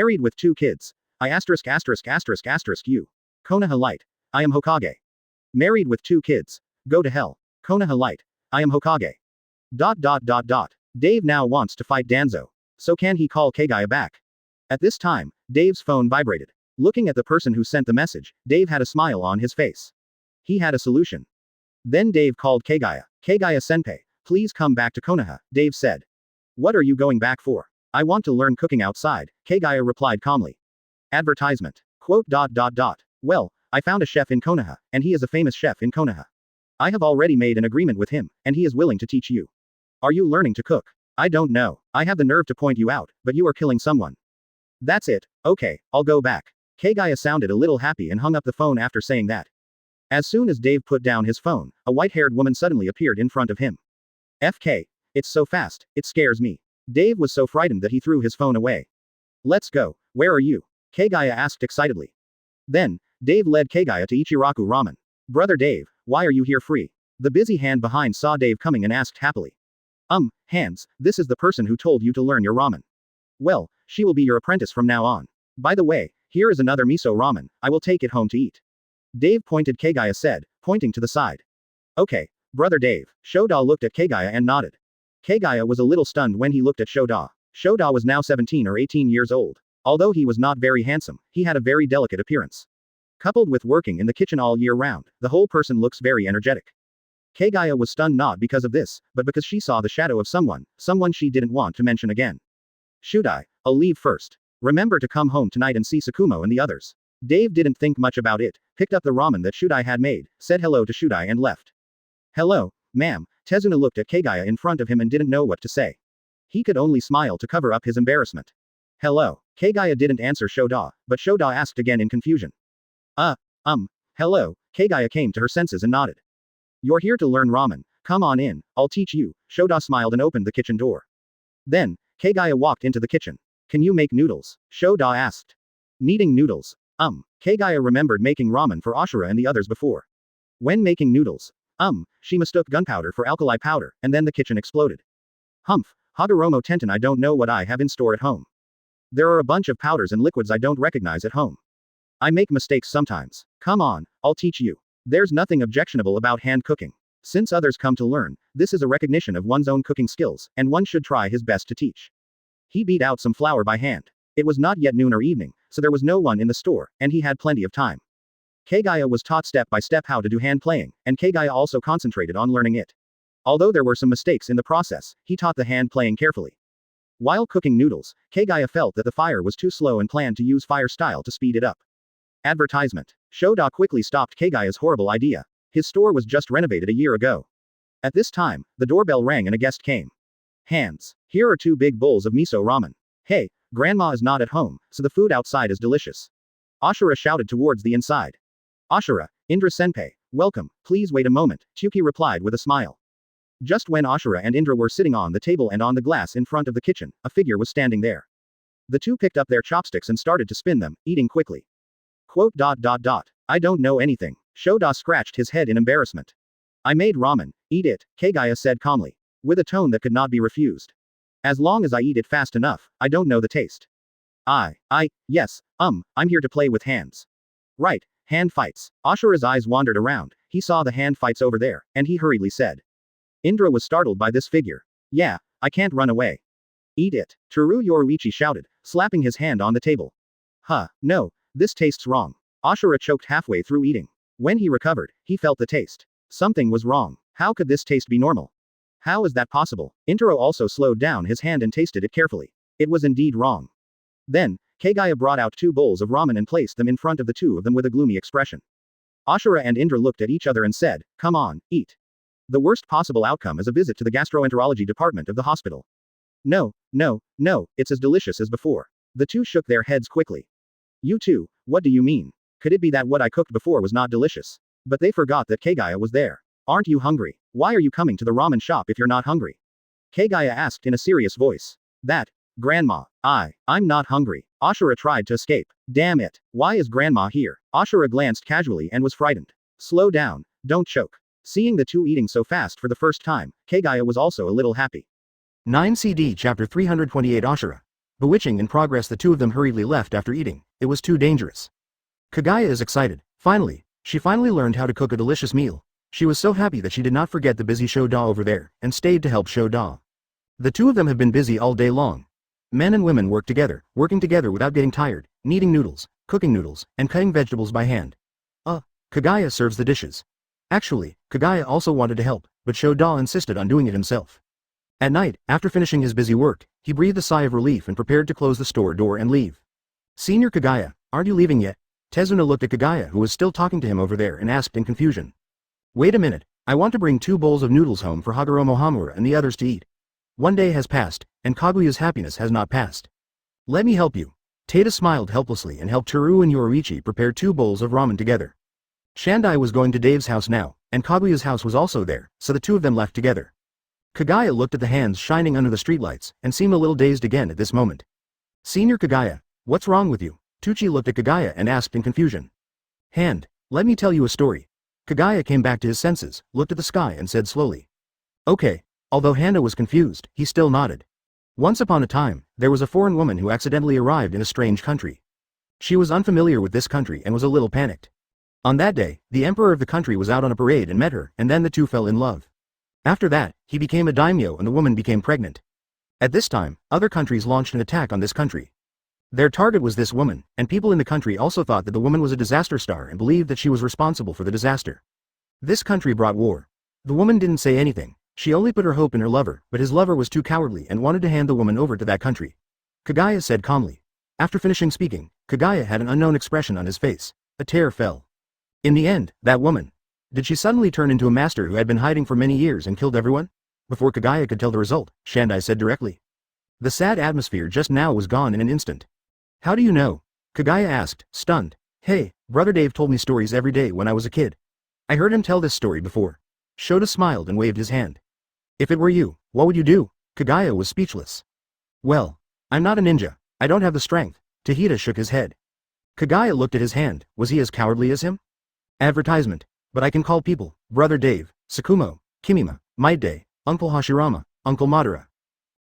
Married with 2 kids. I asterisk asterisk asterisk asterisk you. Konoha Light. I am Hokage. Married with 2 kids. Go to hell. Konoha Light. I am Hokage. Dot dot dot dot. Dave now wants to fight Danzo. So can he call Kagaya back? At this time, Dave's phone vibrated. Looking at the person who sent the message, Dave had a smile on his face. He had a solution. Then Dave called Kagaya. Kagaya-senpai, please come back to Konoha, Dave said. What are you going back for? I want to learn cooking outside, Kagaya replied calmly. Advertisement. Quote dot dot dot. Well, I found a chef in Konoha, and he is a famous chef in Konoha. I have already made an agreement with him, and he is willing to teach you. Are you learning to cook? I don't know. I have the nerve to point you out, but you are killing someone. That's it. Okay, I'll go back. Kagaya sounded a little happy and hung up the phone after saying that. As soon as Dave put down his phone, a white-haired woman suddenly appeared in front of him. FK. It's so fast, it scares me. Dave was so frightened that he threw his phone away. Let's go. Where are you? Kagaya asked excitedly. Then, Dave led Kagaya to Ichiraku Ramen. Brother Dave, why are you here free? The busy hand behind saw Dave coming and asked happily. Hands, this is the person who told you to learn your ramen. Well, she will be your apprentice from now on. By the way, here is another miso ramen, I will take it home to eat. Dave pointed, Kagaya said, pointing to the side. Okay, brother Dave. Shoda looked at Kagaya and nodded. Kagaya was a little stunned when he looked at Shoda. Shoda was now 17 or 18 years old. Although he was not very handsome, he had a very delicate appearance. Coupled with working in the kitchen all year round, the whole person looks very energetic. Kagaya was stunned not because of this, but because she saw the shadow of someone she didn't want to mention again. Shudai, I'll leave first. Remember to come home tonight and see Sakumo and the others. Dave didn't think much about it, picked up the ramen that Shudai had made, said hello to Shudai and left. Hello, ma'am. Tezuna looked at Kagaya in front of him and didn't know what to say. He could only smile to cover up his embarrassment. Hello. Kagaya didn't answer Shoda, but Shoda asked again in confusion. Hello. Kagaya came to her senses and nodded. You're here to learn ramen. Come on in, I'll teach you. Shoda smiled and opened the kitchen door. Then, Kagaya walked into the kitchen. Can you make noodles? Shoda asked. Kneading noodles. Kagaya remembered making ramen for Ashura and the others before. When making noodles. She mistook gunpowder for alkali powder, and then the kitchen exploded. Humph, Hagoromo Tenten, I don't know what I have in store at home. There are a bunch of powders and liquids I don't recognize at home. I make mistakes sometimes. Come on, I'll teach you. There's nothing objectionable about hand cooking. Since others come to learn, this is a recognition of one's own cooking skills, and one should try his best to teach. He beat out some flour by hand. It was not yet noon or evening, so there was no one in the store, and he had plenty of time. Kagaya was taught step by step how to do hand playing, and Kagaya also concentrated on learning it. Although there were some mistakes in the process, he taught the hand playing carefully. While cooking noodles, Kagaya felt that the fire was too slow and planned to use fire style to speed it up. Advertisement. Shoda quickly stopped Kagaya's horrible idea. His store was just renovated a year ago. At this time, the doorbell rang and a guest came. Hands. Here are 2 big bowls of miso ramen. Hey, grandma is not at home, so the food outside is delicious. Ashura shouted towards the inside. Ashura, Indra senpai, welcome, please wait a moment, Chuki replied with a smile. Just when Ashura and Indra were sitting on the table and on the glass in front of the kitchen, a figure was standing there. The two picked up their chopsticks and started to spin them, eating quickly. I don't know anything. Shoda scratched his head in embarrassment. I made ramen, eat it, Kagaya said calmly. With a tone that could not be refused. As long as I eat it fast enough, I don't know the taste. Yes, I'm here to play with hands. Right, hand fights. Ashura's eyes wandered around, he saw the hand fights over there, and he hurriedly said. Indra was startled by this figure. Yeah, I can't run away. Eat it, Toru Yoruichi shouted, slapping his hand on the table. No, this tastes wrong. Ashura choked halfway through eating. When he recovered, he felt the taste. Something was wrong. How could this taste be normal? How is that possible? Intaro also slowed down his hand and tasted it carefully. It was indeed wrong. Then, Kagaya brought out 2 bowls of ramen and placed them in front of the 2 of them with a gloomy expression. Ashura and Indra looked at each other and said, come on, eat. The worst possible outcome is a visit to the gastroenterology department of the hospital. No, it's as delicious as before. The 2 shook their heads quickly. You two, what do you mean? Could it be that what I cooked before was not delicious? But they forgot that Kagaya was there. Aren't you hungry? Why are you coming to the ramen shop if you're not hungry? Kagaya asked in a serious voice. Grandma, I'm not hungry. Ashura tried to escape. Damn it. Why is Grandma here? Ashura glanced casually and was frightened. Slow down, don't choke. Seeing the 2 eating so fast for the first time, Kagaya was also a little happy. 9 CD Chapter 328 Ashura. Bewitching in progress, the 2 of them hurriedly left after eating. It was too dangerous. Kagaya is excited. She finally learned how to cook a delicious meal. She was so happy that she did not forget the busy Shoda over there, and stayed to help Shoda. The 2 of them have been busy all day long. Men and women working together without getting tired, kneading noodles, cooking noodles, and cutting vegetables by hand. Kagaya serves the dishes. Actually, Kagaya also wanted to help, but Shoda insisted on doing it himself. At night, after finishing his busy work, he breathed a sigh of relief and prepared to close the store door and leave. Senior Kagaya, aren't you leaving yet? Tezuna looked at Kagaya, who was still talking to him over there, and asked in confusion. Wait a minute, I want to bring 2 bowls of noodles home for Hagoromo Hamura and the others to eat. One day has passed, and Kaguya's happiness has not passed. Let me help you. Tada smiled helplessly and helped Toru and Yoruichi prepare 2 bowls of ramen together. Shandai was going to Dave's house now, and Kaguya's house was also there, so the 2 of them left together. Kagaya looked at the hands shining under the streetlights, and seemed a little dazed again at this moment. Senior Kagaya, what's wrong with you? Tucci looked at Kagaya and asked in confusion. Hand, let me tell you a story. Kagaya came back to his senses, looked at the sky and said slowly. Okay. Although Handa was confused, he still nodded. Once upon a time, there was a foreign woman who accidentally arrived in a strange country. She was unfamiliar with this country and was a little panicked. On that day, the emperor of the country was out on a parade and met her, and then the 2 fell in love. After that, he became a daimyo and the woman became pregnant. At this time, other countries launched an attack on this country. Their target was this woman, and people in the country also thought that the woman was a disaster star and believed that she was responsible for the disaster. This country brought war. The woman didn't say anything. She only put her hope in her lover, but his lover was too cowardly and wanted to hand the woman over to that country. Kagaya said calmly. After finishing speaking, Kagaya had an unknown expression on his face. A tear fell. In the end, that woman. Did she suddenly turn into a master who had been hiding for many years and killed everyone? Before Kagaya could tell the result, Shandai said directly. The sad atmosphere just now was gone in an instant. How do you know? Kagaya asked, stunned. Hey, Brother Dave told me stories every day when I was a kid. I heard him tell this story before. Shoda smiled and waved his hand. If it were you, what would you do? Kagaya was speechless. Well, I'm not a ninja. I don't have the strength. Tahita shook his head. Kagaya looked at his hand. Was he as cowardly as him? Advertisement. But I can call people, Brother Dave, Sakumo, Kimima, Maide, Uncle Hashirama, Uncle Madara.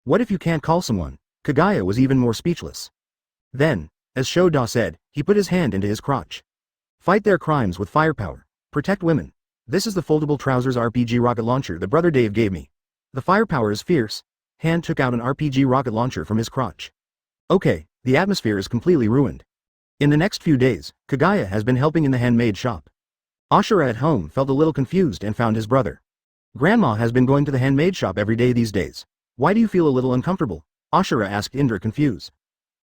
What if you can't call someone? Kagaya was even more speechless. Then, as Shoda said, he put his hand into his crotch. Fight their crimes with firepower. Protect women. This is the foldable trousers RPG rocket launcher that Brother Dave gave me. The firepower is fierce. Hand took out an RPG rocket launcher from his crotch. Okay, the atmosphere is completely ruined. In the next few days, Kaguya has been helping in the handmade shop. Ashura at home felt a little confused and found his brother. Grandma has been going to the handmade shop every day these days. Why do you feel a little uncomfortable? Ashura asked Indra confused.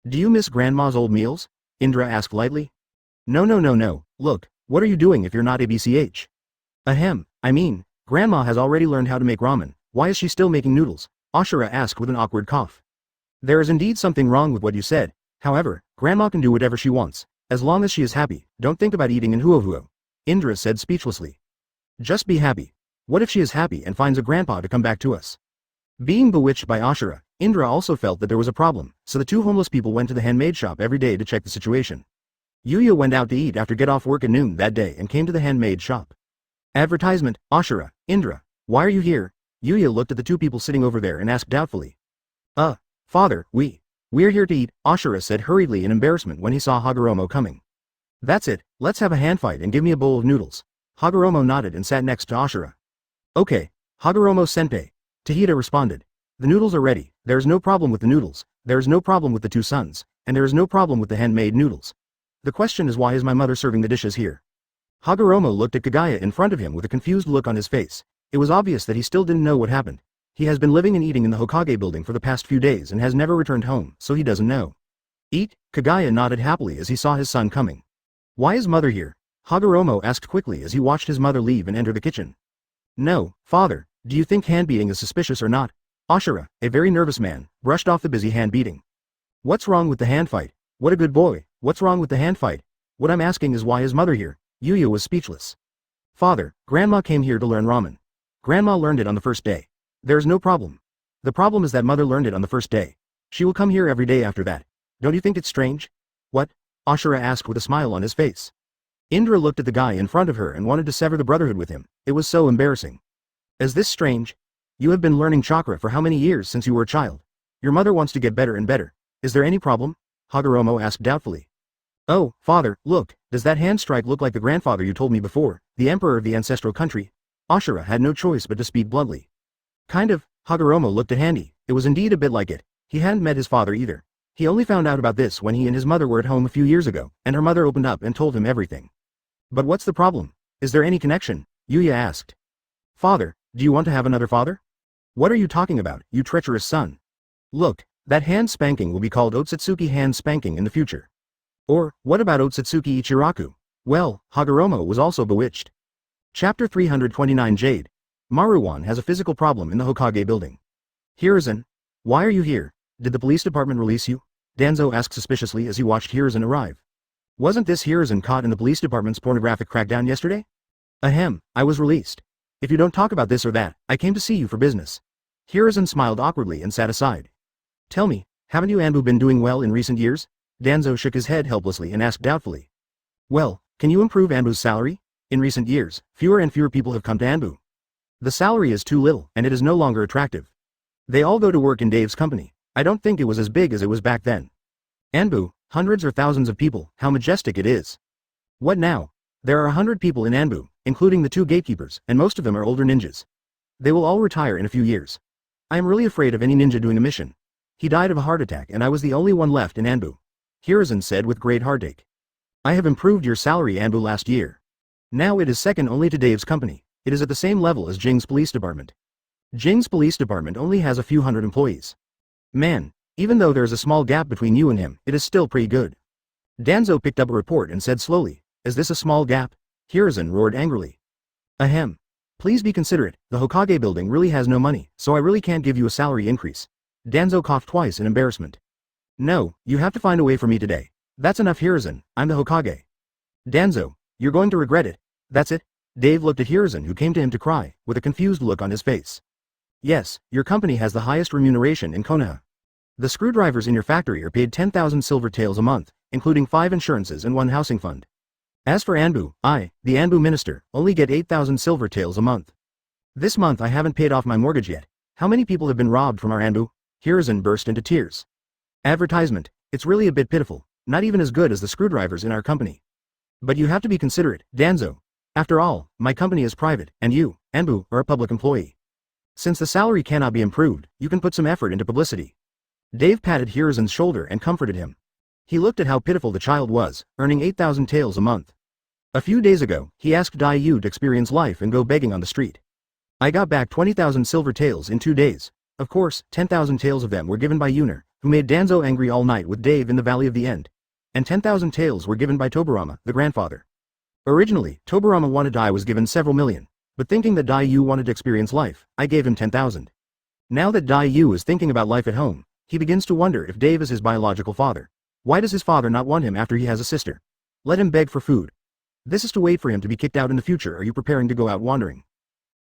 Do you miss Grandma's old meals? Indra asked lightly. No. Look, what are you doing if you're not ABCH? Ahem, I mean, Grandma has already learned how to make ramen. Why is she still making noodles? Ashura asked with an awkward cough. There is indeed something wrong with what you said. However, Grandma can do whatever she wants. As long as she is happy, don't think about eating in huohuo. Indra said speechlessly. Just be happy. What if she is happy and finds a grandpa to come back to us? Being bewitched by Ashura, Indra also felt that there was a problem, so the two homeless people went to the handmade shop every day to check the situation. Yuya went out to eat after get off work at noon that day and came to the handmade shop. Advertisement, Ashura, Indra, why are you here? Yuya looked at the two people sitting over there and asked doubtfully. Father, we're here to eat, Ashura said hurriedly in embarrassment when he saw Hagoromo coming. That's it, let's have a hand fight and give me a bowl of noodles. Hagoromo nodded and sat next to Ashura. Okay, Hagoromo-senpai. Tahita responded. The noodles are ready, there is no problem with the noodles, there is no problem with the two sons, and there is no problem with the handmade noodles. The question is why is my mother serving the dishes here? Hagoromo looked at Kaguya in front of him with a confused look on his face. It was obvious that he still didn't know what happened. He has been living and eating in the Hokage building for the past few days and has never returned home, so he doesn't know. Eat? Kaguya nodded happily as he saw his son coming. Why is mother here? Hagoromo asked quickly as he watched his mother leave and enter the kitchen. No, father, do you think hand beating is suspicious or not? Ashura, a very nervous man, brushed off the busy hand beating. What's wrong with the hand fight? What a good boy, what's wrong with the hand fight? What I'm asking is why is mother here? Yuya was speechless. Father, Grandma came here to learn ramen. Grandma learned it on the first day. There's no problem. The problem is that mother learned it on the first day. She will come here every day after that. Don't you think it's strange? What? Ashura asked with a smile on his face. Indra looked at the guy in front of her and wanted to sever the brotherhood with him. It was so embarrassing. Is this strange? You have been learning chakra for how many years since you were a child? Your mother wants to get better and better. Is there any problem? Hagoromo asked doubtfully. Oh, father, look, does that hand strike look like the grandfather you told me before, the emperor of the ancestral country? Ashura had no choice but to speak bluntly. Kind of, Hagoromo looked at Handy. It was indeed a bit like it. He hadn't met his father either. He only found out about this when he and his mother were at home a few years ago, and her mother opened up and told him everything. But what's the problem? Is there any connection? Yuya asked. Father, do you want to have another father? What are you talking about, you treacherous son? Look, that hand spanking will be called Otsutsuki hand spanking in the future. Or, what about Otsutsuki Ichiraku? Well, Hagoromo was also bewitched. Chapter 329 Jade. Maruwan has a physical problem in the Hokage building. Hiruzen, why are you here? Did the police department release you? Danzo asked suspiciously as he watched Hiruzen arrive. Wasn't this Hiruzen caught in the police department's pornographic crackdown yesterday? Ahem, I was released. If you don't talk about this or that, I came to see you for business. Hiruzen smiled awkwardly and sat aside. Tell me, haven't you Anbu been doing well in recent years? Danzo shook his head helplessly and asked doubtfully. Well, can you improve Anbu's salary? In recent years, fewer and fewer people have come to Anbu. The salary is too little, and it is no longer attractive. They all go to work in Dave's company. I don't think it was as big as it was back then. Anbu, hundreds or thousands of people, how majestic it is. What now? There are 100 people in Anbu, including the 2 gatekeepers, and most of them are older ninjas. They will all retire in a few years. I am really afraid of any ninja doing a mission. He died of a heart attack and I was the only one left in Anbu. Hiruzen said with great heartache. I have improved your salary Anbu last year. Now it is second only to Dave's company. It is at the same level as Jing's police department. Jing's police department only has a few hundred employees. Man, even though there is a small gap between you and him, it is still pretty good. Danzo picked up a report and said slowly, is this a small gap? Hiruzen roared angrily. Ahem. Please be considerate, the Hokage building really has no money, so I really can't give you a salary increase. Danzo coughed twice in embarrassment. No, you have to find a way for me today. That's enough Hiruzen, I'm the Hokage. Danzo, you're going to regret it. That's it? Dave looked at Hiruzen who came to him to cry, with a confused look on his face. Yes, your company has the highest remuneration in Konoha. The screwdrivers in your factory are paid 10,000 silver taels a month, including 5 insurances and 1 housing fund. As for Anbu, I, the Anbu minister, only get 8,000 silver taels a month. This month I haven't paid off my mortgage yet. How many people have been robbed from our Anbu? Hiruzen burst into tears. Advertisement. It's really a bit pitiful, not even as good as the screwdrivers in our company. But you have to be considerate, Danzo. After all, my company is private, and you, Anbu, are a public employee. Since the salary cannot be improved, you can put some effort into publicity. Dave patted Hiruzen's shoulder and comforted him. He looked at how pitiful the child was, earning 8,000 taels a month. A few days ago, he asked Dai Yu to experience life and go begging on the street. I got back 20,000 silver taels in 2 days. Of course, 10,000 taels of them were given by Yuner, who made Danzo angry all night with Dave in the Valley of the End. And 10,000 taels were given by Tobirama, the grandfather. Originally, Tobirama wanted Dai was given several million, but thinking that Dai Yu wanted to experience life, I gave him 10,000. Now that Dai Yu is thinking about life at home, he begins to wonder if Dave is his biological father. Why does his father not want him after he has a sister? Let him beg for food. This is to wait for him to be kicked out in the future. Are you preparing to go out wandering?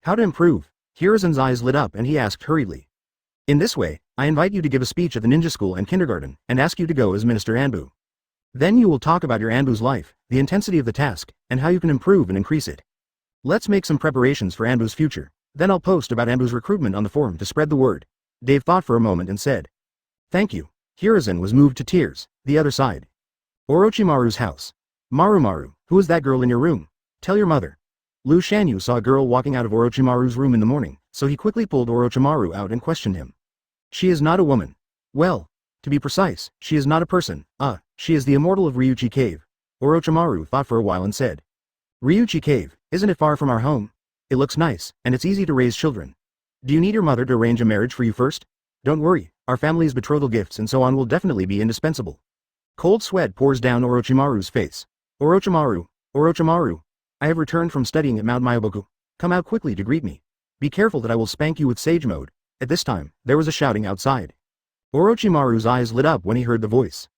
How to improve? Hiruzen's eyes lit up and he asked hurriedly. In this way, I invite you to give a speech at the ninja school and kindergarten, and ask you to go as Minister Anbu. Then you will talk about your Anbu's life, the intensity of the task, and how you can improve and increase it. Let's make some preparations for Anbu's future, then I'll post about Anbu's recruitment on the forum to spread the word. Dave thought for a moment and said. Thank you. Hiruzen was moved to tears. The other side. Orochimaru's house. Marumaru, who is that girl in your room? Tell your mother. Lu Shanyu saw a girl walking out of Orochimaru's room in the morning, so he quickly pulled Orochimaru out and questioned him. She is not a woman. Well, to be precise, she is not a person. She is the immortal of Ryuchi Cave. Orochimaru thought for a while and said. Ryuchi Cave, isn't it far from our home? It looks nice, and it's easy to raise children. Do you need your mother to arrange a marriage for you first? Don't worry, our family's betrothal gifts and so on will definitely be indispensable. Cold sweat pours down Orochimaru's face. Orochimaru, I have returned from studying at Mount Myoboku. Come out quickly to greet me. Be careful that I will spank you with sage mode. At this time, there was a shouting outside. Orochimaru's eyes lit up when he heard the voice.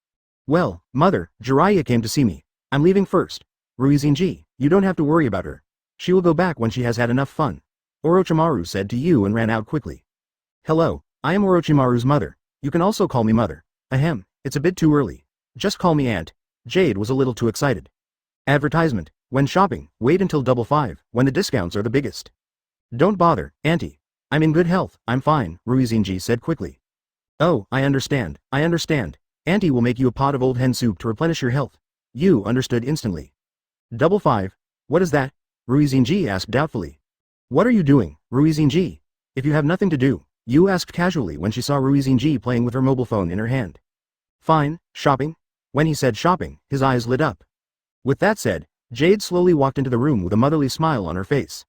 Well, mother, Jiraiya came to see me. I'm leaving first. Ruizinji, you don't have to worry about her. She will go back when she has had enough fun. Orochimaru said to you and ran out quickly. Hello, I am Orochimaru's mother. You can also call me mother. Ahem, it's a bit too early. Just call me aunt. Jade was a little too excited. Advertisement. When shopping, wait until 55, when the discounts are the biggest. Don't bother, auntie. I'm in good health, I'm fine, Ruizinji said quickly. Oh, I understand. Auntie will make you a pot of old hen soup to replenish your health. You understood instantly. 55. What is that? Ruizinji asked doubtfully. What are you doing, Ruizinji? If you have nothing to do, you asked casually when she saw Ruizinji playing with her mobile phone in her hand. Fine, shopping? When he said shopping, his eyes lit up. With that said, Jade slowly walked into the room with a motherly smile on her face.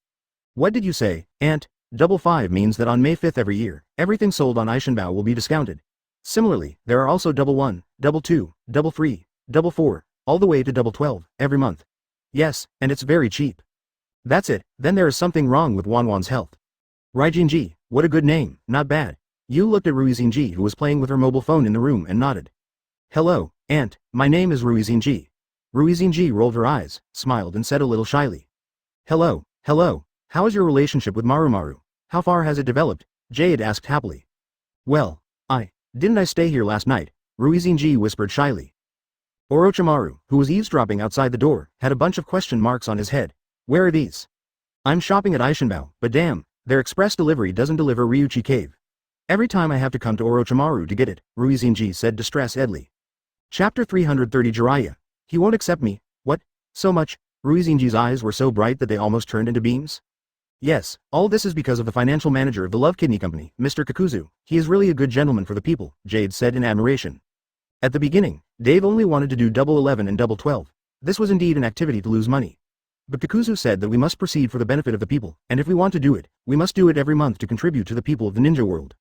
What did you say, Aunt? 55 means that on May 5th every year, everything sold on Aishinbao will be discounted. Similarly, there are also 11, 22, 33, 44, all the way to 12 every month. Yes, and it's very cheap. That's it, then there is something wrong with Wanwan's health. Raijinji, what a good name, not bad. You looked at Ruizinji who was playing with her mobile phone in the room and nodded. Hello, Aunt, my name is Ruizinji. Ruizinji rolled her eyes, smiled and said a little shyly. Hello, how is your relationship with Marumaru? How far has it developed? Jade asked happily. Well, didn't I stay here last night? Ruizinji whispered shyly. Orochimaru, who was eavesdropping outside the door, had a bunch of question marks on his head. Where are these? I'm shopping at Aishinbao, but damn, their express delivery doesn't deliver Ryuchi Cave. Every time I have to come to Orochimaru to get it, Ruizinji said distress-edly. Chapter 330 Jiraiya. He won't accept me. What? So much? Ruizinji's eyes were so bright that they almost turned into beams. Yes, all this is because of the financial manager of the Love Kidney Company, Mr. Kakuzu. He is really a good gentleman for the people, Jade said in admiration. At the beginning, Dave only wanted to do 11 and 12. This was indeed an activity to lose money. But Kakuzu said that we must proceed for the benefit of the people, and if we want to do it, we must do it every month to contribute to the people of the ninja world.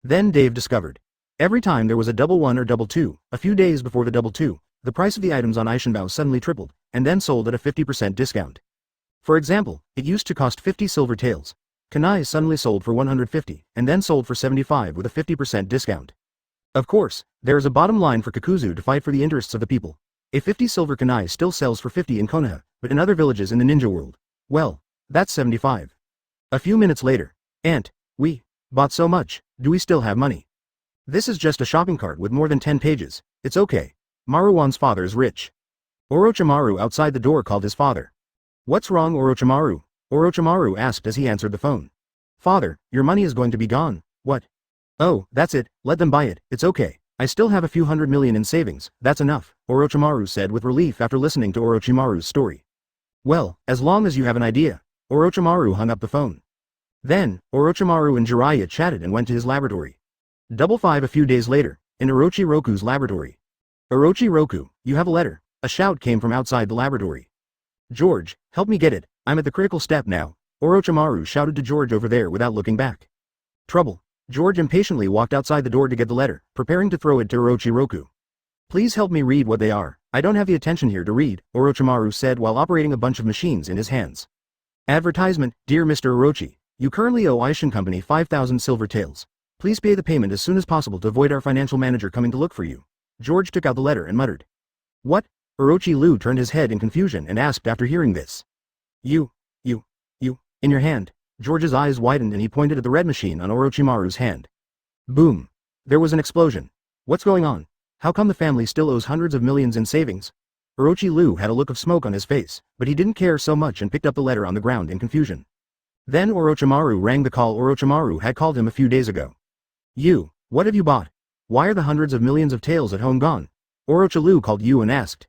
Then Dave discovered. Every time there was a 1 or 2, a few days before the 2, the price of the items on Aishinbao suddenly tripled, and then sold at a 50% discount. For example, it used to cost 50 silver taels. Kunai suddenly sold for 150, and then sold for 75 with a 50% discount. Of course, there is a bottom line for Kakuzu to fight for the interests of the people. A 50 silver kunai still sells for 50 in Konoha, but in other villages in the ninja world, well, that's 75. A few minutes later, Aunt, we bought so much, do we still have money? This is just a shopping cart with more than 10 pages, it's okay. Maruwan's father is rich. Orochimaru outside the door called his father. What's wrong, Orochimaru? Orochimaru asked as he answered the phone. Father, your money is going to be gone. What? Oh, that's it, let them buy it, it's okay. I still have a few hundred million in savings, that's enough, Orochimaru said with relief after listening to Orochimaru's story. Well, as long as you have an idea. Orochimaru hung up the phone. Then, Orochimaru and Jiraiya chatted and went to his laboratory. 5 a few days later, in Orochiroku's laboratory. Orochiroku, you have a letter. A shout came from outside the laboratory. George, help me get it, I'm at the critical step now, Orochimaru shouted to George over there without looking back. Trouble. George impatiently walked outside the door to get the letter, preparing to throw it to Orochiroku. Please help me read what they are, I don't have the attention here to read, Orochimaru said while operating a bunch of machines in his hands. Advertisement, Dear Mr. Orochi, you currently owe Aishin Company 5,000 silver taels. Please pay the payment as soon as possible to avoid our financial manager coming to look for you. George took out the letter and muttered. What? Orochi Lu turned his head in confusion and asked after hearing this. You, in your hand. George's eyes widened and he pointed at the red machine on Orochimaru's hand. Boom. There was an explosion. What's going on? How come the family still owes hundreds of millions in savings? Orochi Lu had a look of smoke on his face, but he didn't care so much and picked up the letter on the ground in confusion. Then Orochimaru rang the call Orochimaru had called him a few days ago. What have you bought? Why are the hundreds of millions of taels at home gone? Orochi Lu called you and asked.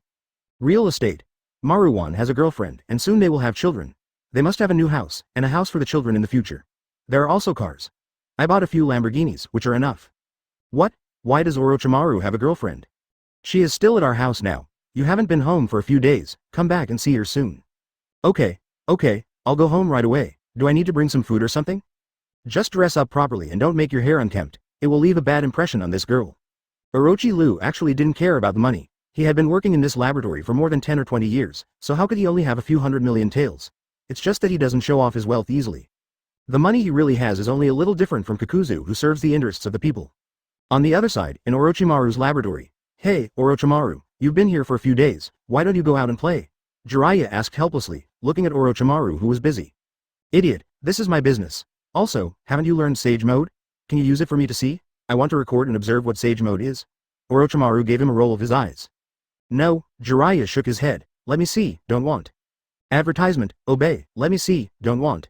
Real estate. Maruwan has a girlfriend and soon they will have children. They must have a new house, and a house for the children in the future. There are also cars. I bought a few Lamborghinis, which are enough. What? Why does Orochimaru have a girlfriend? She is still at our house now. You haven't been home for a few days, come back and see her soon. Okay, I'll go home right away. Do I need to bring some food or something? Just dress up properly and don't make your hair unkempt, it will leave a bad impression on this girl. Orochi Lu actually didn't care about the money. He had been working in this laboratory for more than 10 or 20 years, so how could he only have a few hundred million taels? It's just that he doesn't show off his wealth easily. The money he really has is only a little different from Kakuzu who serves the interests of the people. On the other side, in Orochimaru's laboratory. Hey, Orochimaru, you've been here for a few days, why don't you go out and play? Jiraiya asked helplessly, looking at Orochimaru who was busy. Idiot, this is my business. Also, haven't you learned Sage Mode? Can you use it for me to see? I want to record and observe what Sage Mode is. Orochimaru gave him a roll of his eyes. No, Jiraiya shook his head, let me see, don't want. Advertisement, obey, let me see, don't want.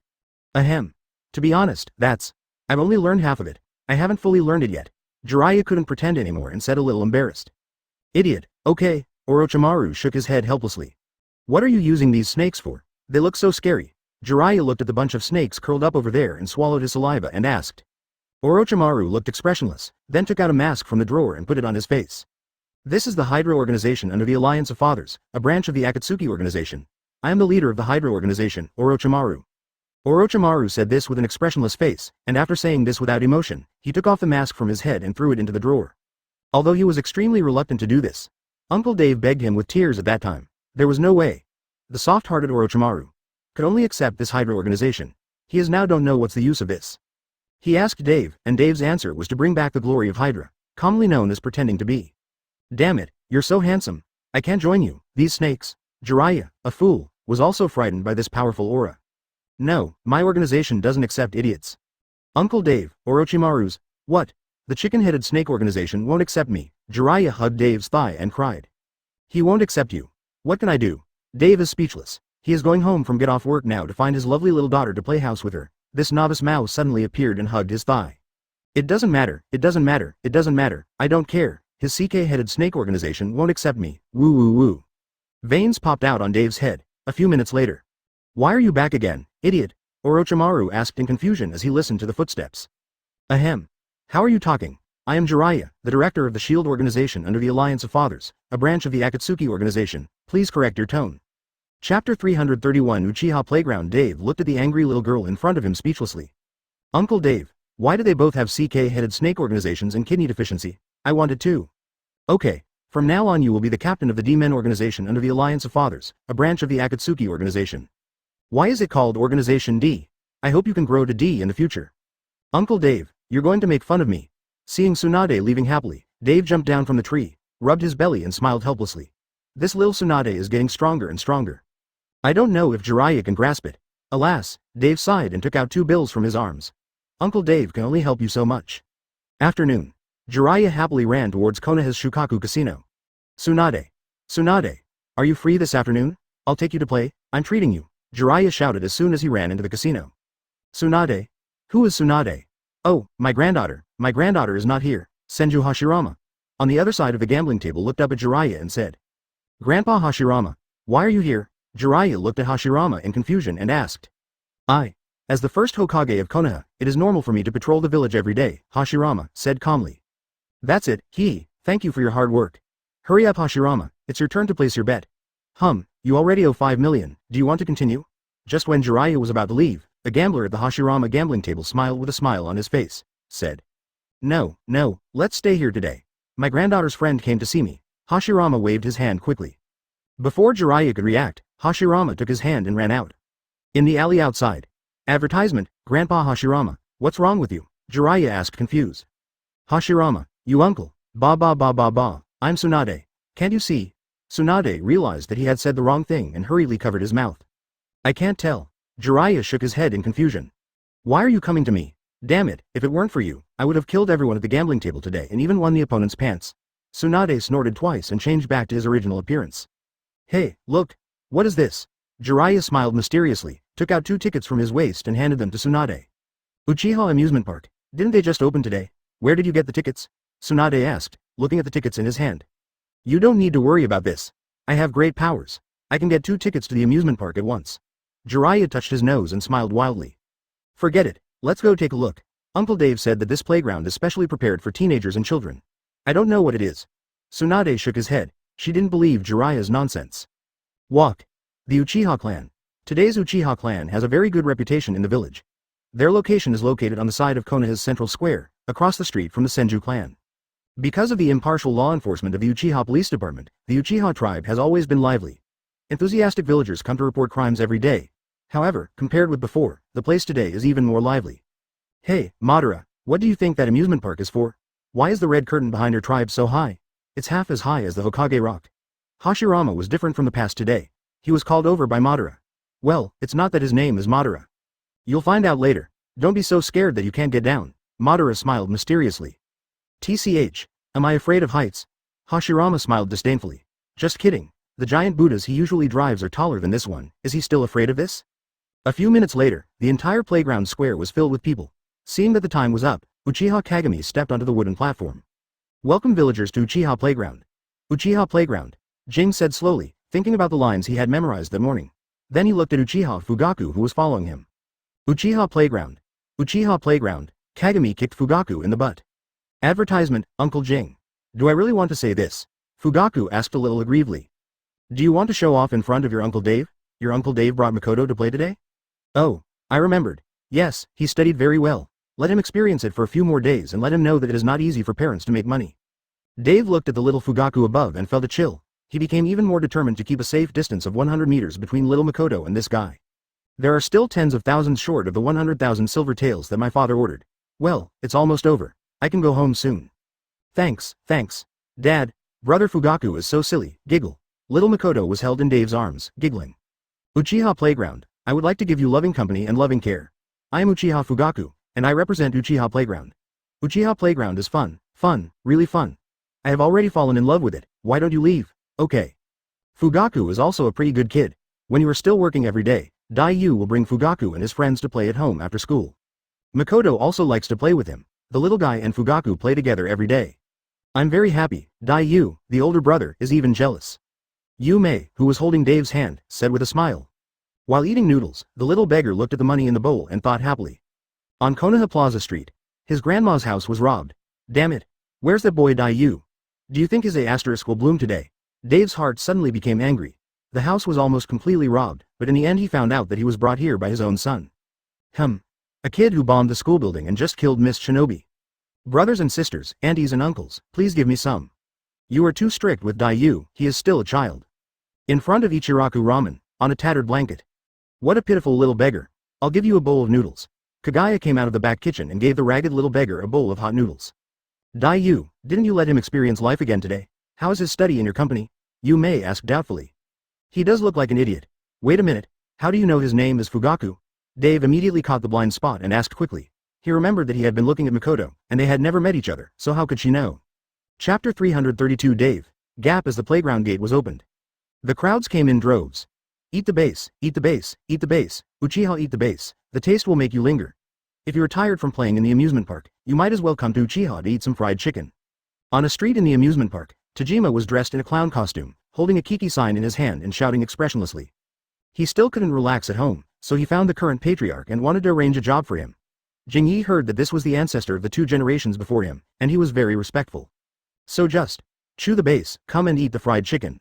Ahem. To be honest, I've only learned half of it. I haven't fully learned it yet. Jiraiya couldn't pretend anymore and said a little embarrassed. Idiot, okay, Orochimaru shook his head helplessly. What are you using these snakes for? They look so scary. Jiraiya looked at the bunch of snakes curled up over there and swallowed his saliva and asked. Orochimaru looked expressionless, then took out a mask from the drawer and put it on his face. This is the Hydra organization under the Alliance of Fathers, a branch of the Akatsuki organization. I am the leader of the Hydra organization, Orochimaru. Orochimaru said this with an expressionless face, and after saying this without emotion, he took off the mask from his head and threw it into the drawer. Although he was extremely reluctant to do this, Uncle Dave begged him with tears at that time. There was no way. The soft-hearted Orochimaru could only accept this Hydra organization. He is now don't know what's the use of this. He asked Dave, and Dave's answer was to bring back the glory of Hydra, commonly known as pretending to be. Damn it, you're so handsome. I can't join you, these snakes. Jiraiya, a fool, was also frightened by this powerful aura. No, my organization doesn't accept idiots. Uncle Dave, Orochimaru's, what? The chicken-headed snake organization won't accept me. Jiraiya hugged Dave's thigh and cried. He won't accept you. What can I do? Dave is speechless. He is going home from get off work now to find his lovely little daughter to play house with her. This novice mouse suddenly appeared and hugged his thigh. It doesn't matter, I don't care. His CK-headed snake organization won't accept me. Woo woo woo. Veins popped out on Dave's head. A few minutes later. Why are you back again, idiot? Orochimaru asked in confusion as he listened to the footsteps. Ahem. How are you talking? I am Jiraiya, the director of the SHIELD organization under the Alliance of Fathers, a branch of the Akatsuki organization. Please correct your tone. Chapter 331 Uchiha Playground. Dave looked at the angry little girl in front of him speechlessly. Uncle Dave, why do they both have CK-headed snake organizations and kidney deficiency? I wanted to. Okay. From now on you will be the captain of the D-Men organization under the Alliance of Fathers, a branch of the Akatsuki organization. Why is it called Organization D? I hope you can grow to D in the future. Uncle Dave, you're going to make fun of me. Seeing Tsunade leaving happily, Dave jumped down from the tree, rubbed his belly and smiled helplessly. This little Tsunade is getting stronger and stronger. I don't know if Jiraiya can grasp it. Alas, Dave sighed and took out 2 bills from his arms. Uncle Dave can only help you so much. Afternoon. Jiraiya happily ran towards Konoha's Shukaku Casino. Tsunade. Tsunade. Are you free this afternoon? I'll take you to play, I'm treating you. Jiraiya shouted as soon as he ran into the casino. Tsunade? Who is Tsunade? Oh, my granddaughter is not here. Senju Hashirama. on the other side of the gambling table looked up at Jiraiya and said, "Grandpa Hashirama, why are you here?" Jiraiya looked at Hashirama in confusion and asked. As the first Hokage of Konoha, it is normal for me to patrol the village every day," Hashirama said calmly. "That's it, thank you for your hard work. Hurry up Hashirama, it's your turn to place your bet." You already owe 5 million, do you want to continue?" Just when Jiraiya was about to leave, a gambler at the Hashirama gambling table smiled with a smile on his face, said, No, let's stay here today. My granddaughter's friend came to see me." Hashirama waved his hand quickly. Before Jiraiya could react, Hashirama took his hand and ran out. In the alley outside. Advertisement, "Grandpa Hashirama, what's wrong with you?" Jiraiya asked confused. "Hashirama, you uncle, I'm Tsunade. Can't you see?" Tsunade realized that he had said the wrong thing and hurriedly covered his mouth. "I can't tell." Jiraiya shook his head in confusion. "Why are you coming to me? Damn it, if it weren't for you, I would have killed everyone at the gambling table today and even won the opponent's pants." Tsunade snorted twice and changed back to his original appearance. "Hey, look. What is this?" Jiraiya smiled mysteriously, took out 2 tickets from his waist and handed them to Tsunade. "Uchiha Amusement Park. Didn't they just open today? Where did you get the tickets?" Tsunade asked, looking at the tickets in his hand. "You don't need to worry about this. I have great powers. I can get 2 tickets to the amusement park at once." Jiraiya touched his nose and smiled wildly. "Forget it, let's go take a look. Uncle Dave said that this playground is specially prepared for teenagers and children. I don't know what it is." Tsunade shook his head. She didn't believe Jiraiya's nonsense. Walk. The Uchiha clan. Today's Uchiha clan has a very good reputation in the village. Their location is located on the side of Konoha's central square, across the street from the Senju clan. Because of the impartial law enforcement of the Uchiha Police Department, the Uchiha tribe has always been lively. Enthusiastic villagers come to report crimes every day. However, compared with before, the place today is even more lively. "Hey, Madara, what do you think that amusement park is for? Why is the red curtain behind your tribe so high? It's half as high as the Hokage rock." Hashirama was different from the past today. He was called over by Madara. "Well, it's not that his name is Madara. You'll find out later. Don't be so scared that you can't get down." Madara smiled mysteriously. "TCH, am I afraid of heights?" Hashirama smiled disdainfully. "Just kidding. The giant Buddhas he usually drives are taller than this one. Is he still afraid of this?" A few minutes later, the entire playground square was filled with people. Seeing that the time was up, Uchiha Kagami stepped onto the wooden platform. "Welcome villagers to Uchiha Playground." "Uchiha Playground," Jing said slowly, thinking about the lines he had memorized that morning. Then he looked at Uchiha Fugaku who was following him. "Uchiha Playground. Uchiha Playground." Kagami kicked Fugaku in the butt. Advertisement, Uncle Jing. "Do I really want to say this?" Fugaku asked a little aggrievedly. "Do you want to show off in front of your Uncle Dave? Your Uncle Dave brought Makoto to play today?" "Oh, I remembered. Yes, he studied very well. Let him experience it for a few more days and let him know that it is not easy for parents to make money." Dave looked at the little Fugaku above and felt a chill. He became even more determined to keep a safe distance of 100 meters between little Makoto and this guy. "There are still tens of thousands short of the 100,000 silver taels that my father ordered. Well, it's almost over. I can go home soon." Thanks. Dad, brother Fugaku is so silly, giggle. Little Makoto was held in Dave's arms, giggling. "Uchiha Playground, I would like to give you loving company and loving care. I am Uchiha Fugaku, and I represent Uchiha Playground. Uchiha Playground is fun, really fun. I have already fallen in love with it, why don't you leave?" "Okay." Fugaku is also a pretty good kid. When you are still working every day, Dai-yu will bring Fugaku and his friends to play at home after school. Makoto also likes to play with him. The little guy and Fugaku play together every day. "I'm very happy. Dai-yu, the older brother, is even jealous." Yu-mei, who was holding Dave's hand, said with a smile. While eating noodles, the little beggar looked at the money in the bowl and thought happily. On Konoha Plaza Street, his grandma's house was robbed. Damn it. Where's that boy Dai-yu? Do you think his A** will bloom today? Dave's heart suddenly became angry. The house was almost completely robbed, but in the end he found out that he was brought here by his own son. A kid who bombed the school building and just killed Miss Shinobi. "Brothers and sisters, aunties and uncles, please give me some. You are too strict with Dai-yu, he is still a child." In front of Ichiraku Ramen, on a tattered blanket. "What a pitiful little beggar. I'll give you a bowl of noodles." Kagaya came out of the back kitchen and gave the ragged little beggar a bowl of hot noodles. "Dai-yu, didn't you let him experience life again today? How is his study in your company?" Yu-mei asked doubtfully. "He does look like an idiot. Wait a minute, how do you know his name is Fugaku?" Dave immediately caught the blind spot and asked quickly. He remembered that he had been looking at Makoto, and they had never met each other, so how could she know? Chapter 332 Dave, Gap as the playground gate was opened. The crowds came in droves. "Eat the base, eat the base, eat the base, Uchiha eat the base, the taste will make you linger. If you are tired from playing in the amusement park, you might as well come to Uchiha to eat some fried chicken." On a street in the amusement park, Tajima was dressed in a clown costume, holding a Kiki sign in his hand and shouting expressionlessly. He still couldn't relax at home, so he found the current patriarch and wanted to arrange a job for him. Jingyi heard that this was the ancestor of the 2 generations before him, and he was very respectful. So just chew the base, come and eat the fried chicken.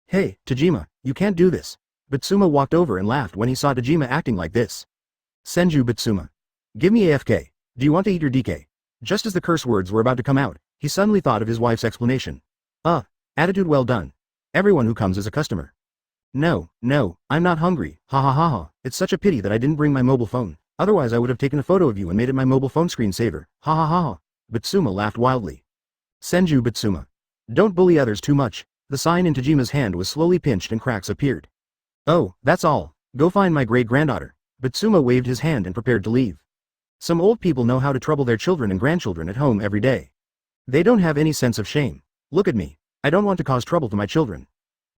Hey, Tajima, you can't do this. Bitsuma walked over and laughed when he saw Tajima acting like this. Senju Bitsuma. Give me AFK. Do you want to eat your DK? Just as the curse words were about to come out, he suddenly thought of his wife's explanation. Attitude well done. Everyone who comes is a customer. No, I'm not hungry, ha ha ha ha, it's such a pity that I didn't bring my mobile phone, otherwise I would have taken a photo of you and made it my mobile phone screensaver, ha ha ha ha. Bitsuma laughed wildly. Senju Bitsuma. Don't bully others too much. The sign in Tajima's hand was slowly pinched and cracks appeared. Oh, that's all. Go find my great-granddaughter. Bitsuma waved his hand and prepared to leave. Some old people know how to trouble their children and grandchildren at home every day. They don't have any sense of shame. Look at me. I don't want to cause trouble to my children.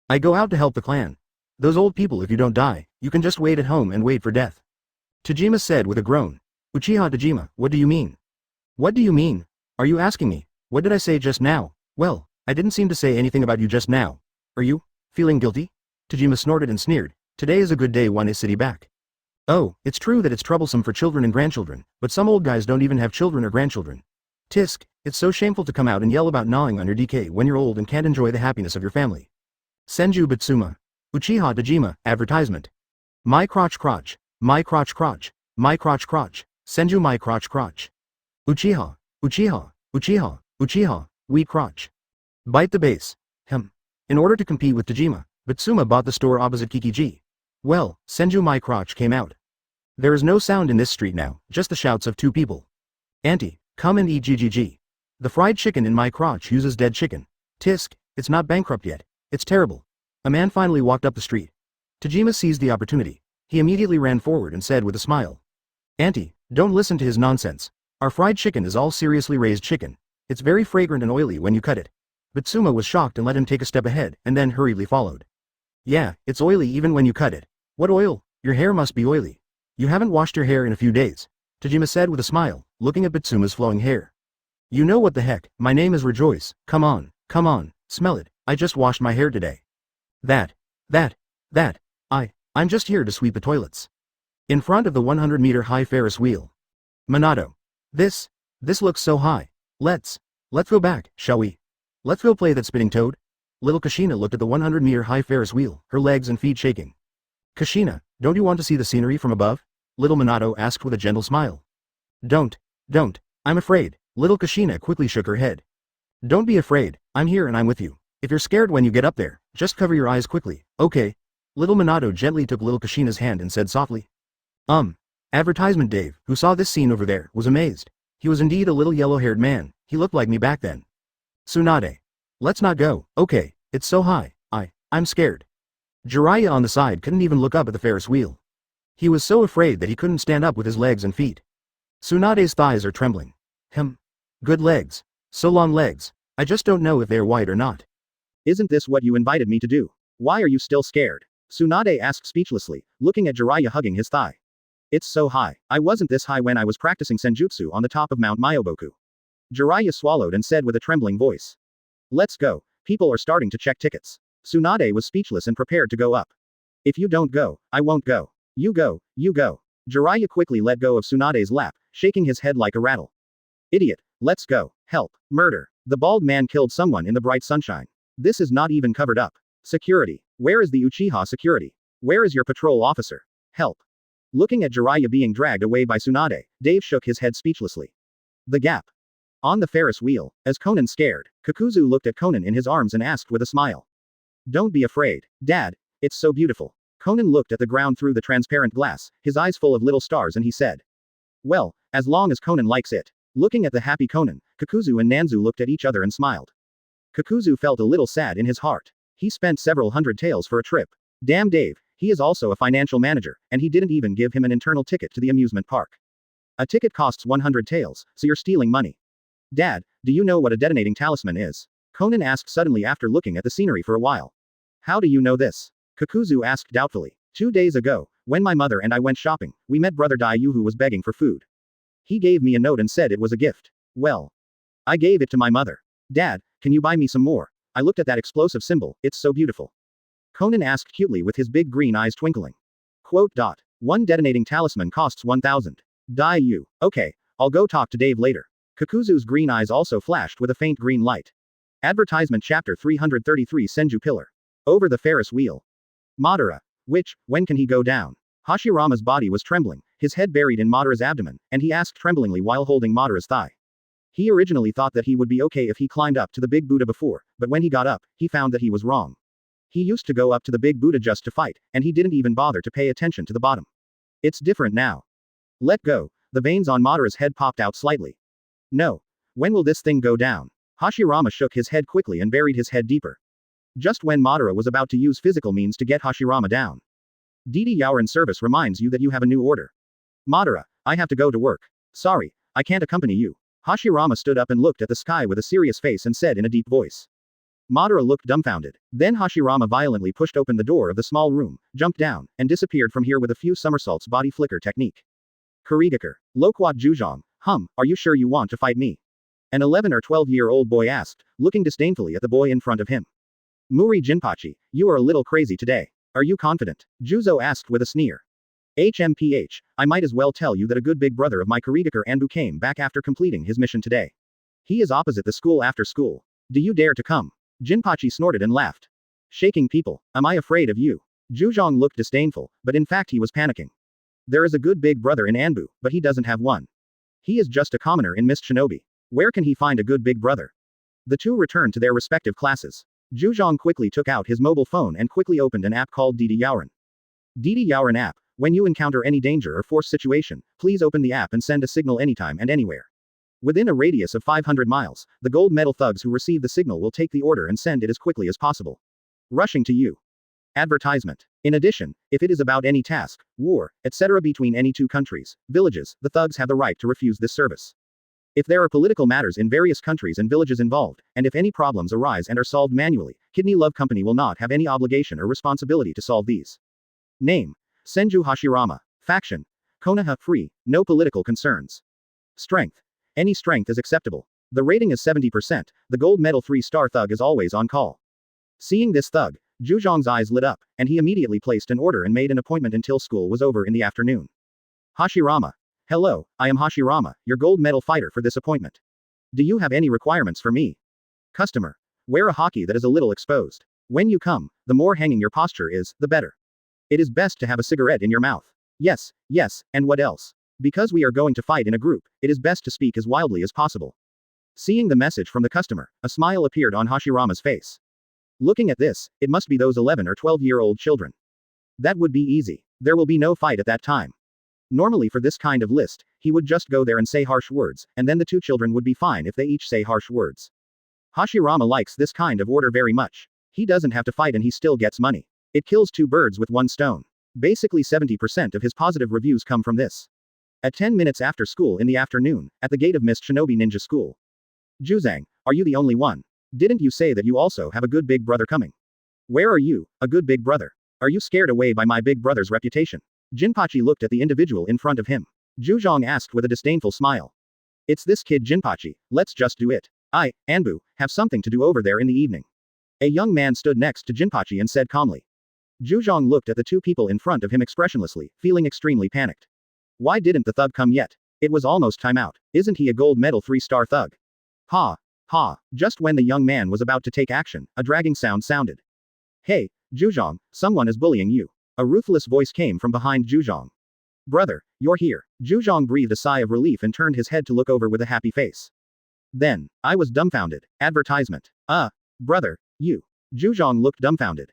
I go out to help the clan. Those old people, if you don't die, you can just wait at home and wait for death. Tajima said with a groan. Uchiha Tajima, what do you mean? What do you mean? Are you asking me? What did I say just now? Well, I didn't seem to say anything about you just now. Are you feeling guilty? Tajima snorted and sneered. Today is a good day, one is city back. Oh, it's true that it's troublesome for children and grandchildren, but some old guys don't even have children or grandchildren. Tisk, it's so shameful to come out and yell about gnawing on your DK when you're old and can't enjoy the happiness of your family. Senju Bitsuma. Uchiha Tajima, advertisement. My crotch crotch, my crotch crotch, my crotch crotch, Senju my crotch crotch. Uchiha, wheat crotch. Bite the base. In order to compete with Tajima, Bitsuma bought the store opposite Kikiji. Well, Senju my crotch came out. There is no sound in this street now, just the shouts of 2 people. Auntie, come and eat GGG. The fried chicken in my crotch uses dead chicken. Tisk, it's not bankrupt yet. It's terrible. A man finally walked up the street. Tajima seized the opportunity. He immediately ran forward and said with a smile. Auntie, don't listen to his nonsense. Our fried chicken is all seriously raised chicken. It's very fragrant and oily when you cut it. Bitsuma was shocked and let him take a step ahead, and then hurriedly followed. Yeah, it's oily even when you cut it. What oil? Your hair must be oily. You haven't washed your hair in a few days. Tajima said with a smile, looking at Bitsuma's flowing hair. You know what the heck, my name is Rejoice, come on, smell it, I just washed my hair today. I'm just here to sweep the toilets. In front of the 100-meter high Ferris wheel. Minato. This looks so high. Let's go back, shall we? Let's go play that spinning toad. Little Kushina looked at the 100-meter high Ferris wheel, her legs and feet shaking. Kushina, don't you want to see the scenery from above? Little Minato asked with a gentle smile. Don't, I'm afraid. Little Kushina quickly shook her head. Don't be afraid, I'm here and I'm with you. If you're scared when you get up there, just cover your eyes quickly, okay? Little Minato gently took Little Kushina's hand and said softly. Advertisement Dave, who saw this scene over there, was amazed. He was indeed a little yellow-haired man, he looked like me back then. Tsunade. Let's not go, okay, it's so high, I'm scared. Jiraiya on the side couldn't even look up at the Ferris wheel. He was so afraid that he couldn't stand up with his legs and feet. Tsunade's thighs are trembling. Good legs. So long legs. I just don't know if they're white or not. Isn't this what you invited me to do? Why are you still scared? Tsunade asked speechlessly, looking at Jiraiya hugging his thigh. It's so high. I wasn't this high when I was practicing senjutsu on the top of Mount Myoboku. Jiraiya swallowed and said with a trembling voice. Let's go. People are starting to check tickets. Tsunade was speechless and prepared to go up. If you don't go, I won't go. You go. Jiraiya quickly let go of Tsunade's lap, shaking his head like a rattle. Idiot. Let's go. Help. Murder. The bald man killed someone in the bright sunshine. This is not even covered up. Security. Where is the Uchiha security? Where is your patrol officer? Help. Looking at Jiraiya being dragged away by Tsunade, Dave shook his head speechlessly. The gap. On the Ferris wheel, as Conan scared, Kakuzu looked at Conan in his arms and asked with a smile. Don't be afraid, Dad, it's so beautiful. Conan looked at the ground through the transparent glass, his eyes full of little stars, and he said. Well, as long as Conan likes it. Looking at the happy Conan, Kakuzu and Nanzu looked at each other and smiled. Kakuzu felt a little sad in his heart. He spent several hundred taels for a trip. Damn Dave, he is also a financial manager, and he didn't even give him an internal ticket to the amusement park. A ticket costs 100 taels, so you're stealing money. Dad, do you know what a detonating talisman is? Conan asked suddenly after looking at the scenery for a while. How do you know this? Kakuzu asked doubtfully. 2 days ago, when my mother and I went shopping, we met brother Daiyu who was begging for food. He gave me a note and said it was a gift. Well, I gave it to my mother. Dad, can you buy me some more? I looked at that explosive symbol, it's so beautiful. Conan asked cutely with his big green eyes twinkling. Quote. One detonating talisman costs 1,000. You. Okay, I'll go talk to Dave later. Kakuzu's green eyes also flashed with a faint green light. Advertisement Chapter 333 Senju Pillar. Over the Ferris wheel. Madara. When can he go down? Hashirama's body was trembling, his head buried in Madara's abdomen, and he asked tremblingly while holding Madara's thigh. He originally thought that he would be okay if he climbed up to the big Buddha before, but when he got up, he found that he was wrong. He used to go up to the big Buddha just to fight, and he didn't even bother to pay attention to the bottom. It's different now. Let go. The veins on Madara's head popped out slightly. No. When will this thing go down? Hashirama shook his head quickly and buried his head deeper. Just when Madara was about to use physical means to get Hashirama down. Didi Yaoran service reminds you that you have a new order. Madara, I have to go to work. Sorry, I can't accompany you. Hashirama stood up and looked at the sky with a serious face and said in a deep voice. Madara looked dumbfounded. Then Hashirama violently pushed open the door of the small room, jumped down, and disappeared from here with a few somersaults body flicker technique. Kurigakur. Loquat Juzhong, are you sure you want to fight me? An 11 or 12-year-old boy asked, looking disdainfully at the boy in front of him. Muri Jinpachi, you are a little crazy today. Are you confident? Juzo asked with a sneer. I might as well tell you that a good big brother of my Kurigakur Anbu came back after completing his mission today. He is opposite the school after school. Do you dare to come? Jinpachi snorted and laughed. Shaking people, am I afraid of you? Juzhong looked disdainful, but in fact he was panicking. There is a good big brother in Anbu, but he doesn't have one. He is just a commoner in Mist Shinobi. Where can he find a good big brother? The two returned to their respective classes. Juzhong quickly took out his mobile phone and quickly opened an app called Didi Yaoran. Didi Yaoran app. When you encounter any danger or force situation, please open the app and send a signal anytime and anywhere. Within a radius of 500 miles, the gold medal thugs who receive the signal will take the order and send it as quickly as possible. Rushing to you. Advertisement. In addition, if it is about any task, war, etc. between any two countries, villages, the thugs have the right to refuse this service. If there are political matters in various countries and villages involved, and if any problems arise and are solved manually, Kidney Love Company will not have any obligation or responsibility to solve these. Name. Senju Hashirama. Faction. Konoha. Free. No political concerns. Strength. Any strength is acceptable. The rating is 70%, the gold medal 3-star thug is always on call. Seeing this thug, Juzhong's eyes lit up, and he immediately placed an order and made an appointment until school was over in the afternoon. Hashirama. Hello, I am Hashirama, your gold medal fighter for this appointment. Do you have any requirements for me? Customer. Wear a hockey that is a little exposed. When you come, the more hanging your posture is, the better. It is best to have a cigarette in your mouth. Yes, and what else? Because we are going to fight in a group, it is best to speak as wildly as possible. Seeing the message from the customer, a smile appeared on Hashirama's face. Looking at this, it must be those 11 or 12-year-old children. That would be easy. There will be no fight at that time. Normally for this kind of list, he would just go there and say harsh words, and then the two children would be fine if they each say harsh words. Hashirama likes this kind of order very much. He doesn't have to fight and he still gets money. It kills two birds with one stone. Basically 70% of his positive reviews come from this. At 10 minutes after school in the afternoon, at the gate of Mist Shinobi Ninja School. Juzang, are you the only one? Didn't you say that you also have a good big brother coming? Where are you, a good big brother? Are you scared away by my big brother's reputation? Jinpachi looked at the individual in front of him. Juzhong asked with a disdainful smile. It's this kid Jinpachi, let's just do it. I, Anbu, have something to do over there in the evening. A young man stood next to Jinpachi and said calmly. Juzhong looked at the two people in front of him expressionlessly, feeling extremely panicked. Why didn't the thug come yet? It was almost time out. Isn't he a gold medal 3-star thug? Ha. Just when the young man was about to take action, a dragging sound sounded. Hey, Juzhong, someone is bullying you. A ruthless voice came from behind Juzhong. Brother, you're here. Juzhong breathed a sigh of relief and turned his head to look over with a happy face. Then, I was dumbfounded. Advertisement. Brother, you. Juzhong looked dumbfounded. ...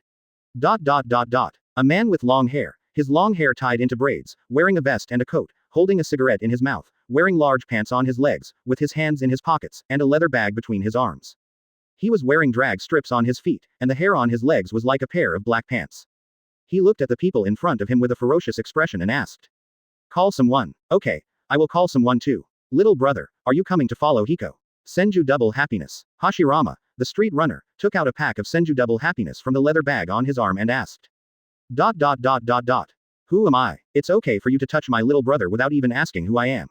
A man with long hair, his long hair tied into braids, wearing a vest and a coat, holding a cigarette in his mouth, wearing large pants on his legs, with his hands in his pockets, and a leather bag between his arms. He was wearing drag strips on his feet, and the hair on his legs was like a pair of black pants. He looked at the people in front of him with a ferocious expression and asked. Call someone. Okay, I will call someone too. Little brother, are you coming to follow Hiko? Senju Double Happiness. Hashirama, the street runner, took out a pack of Senju Double Happiness from the leather bag on his arm and asked. ... Who am I? It's okay for you to touch my little brother without even asking who I am.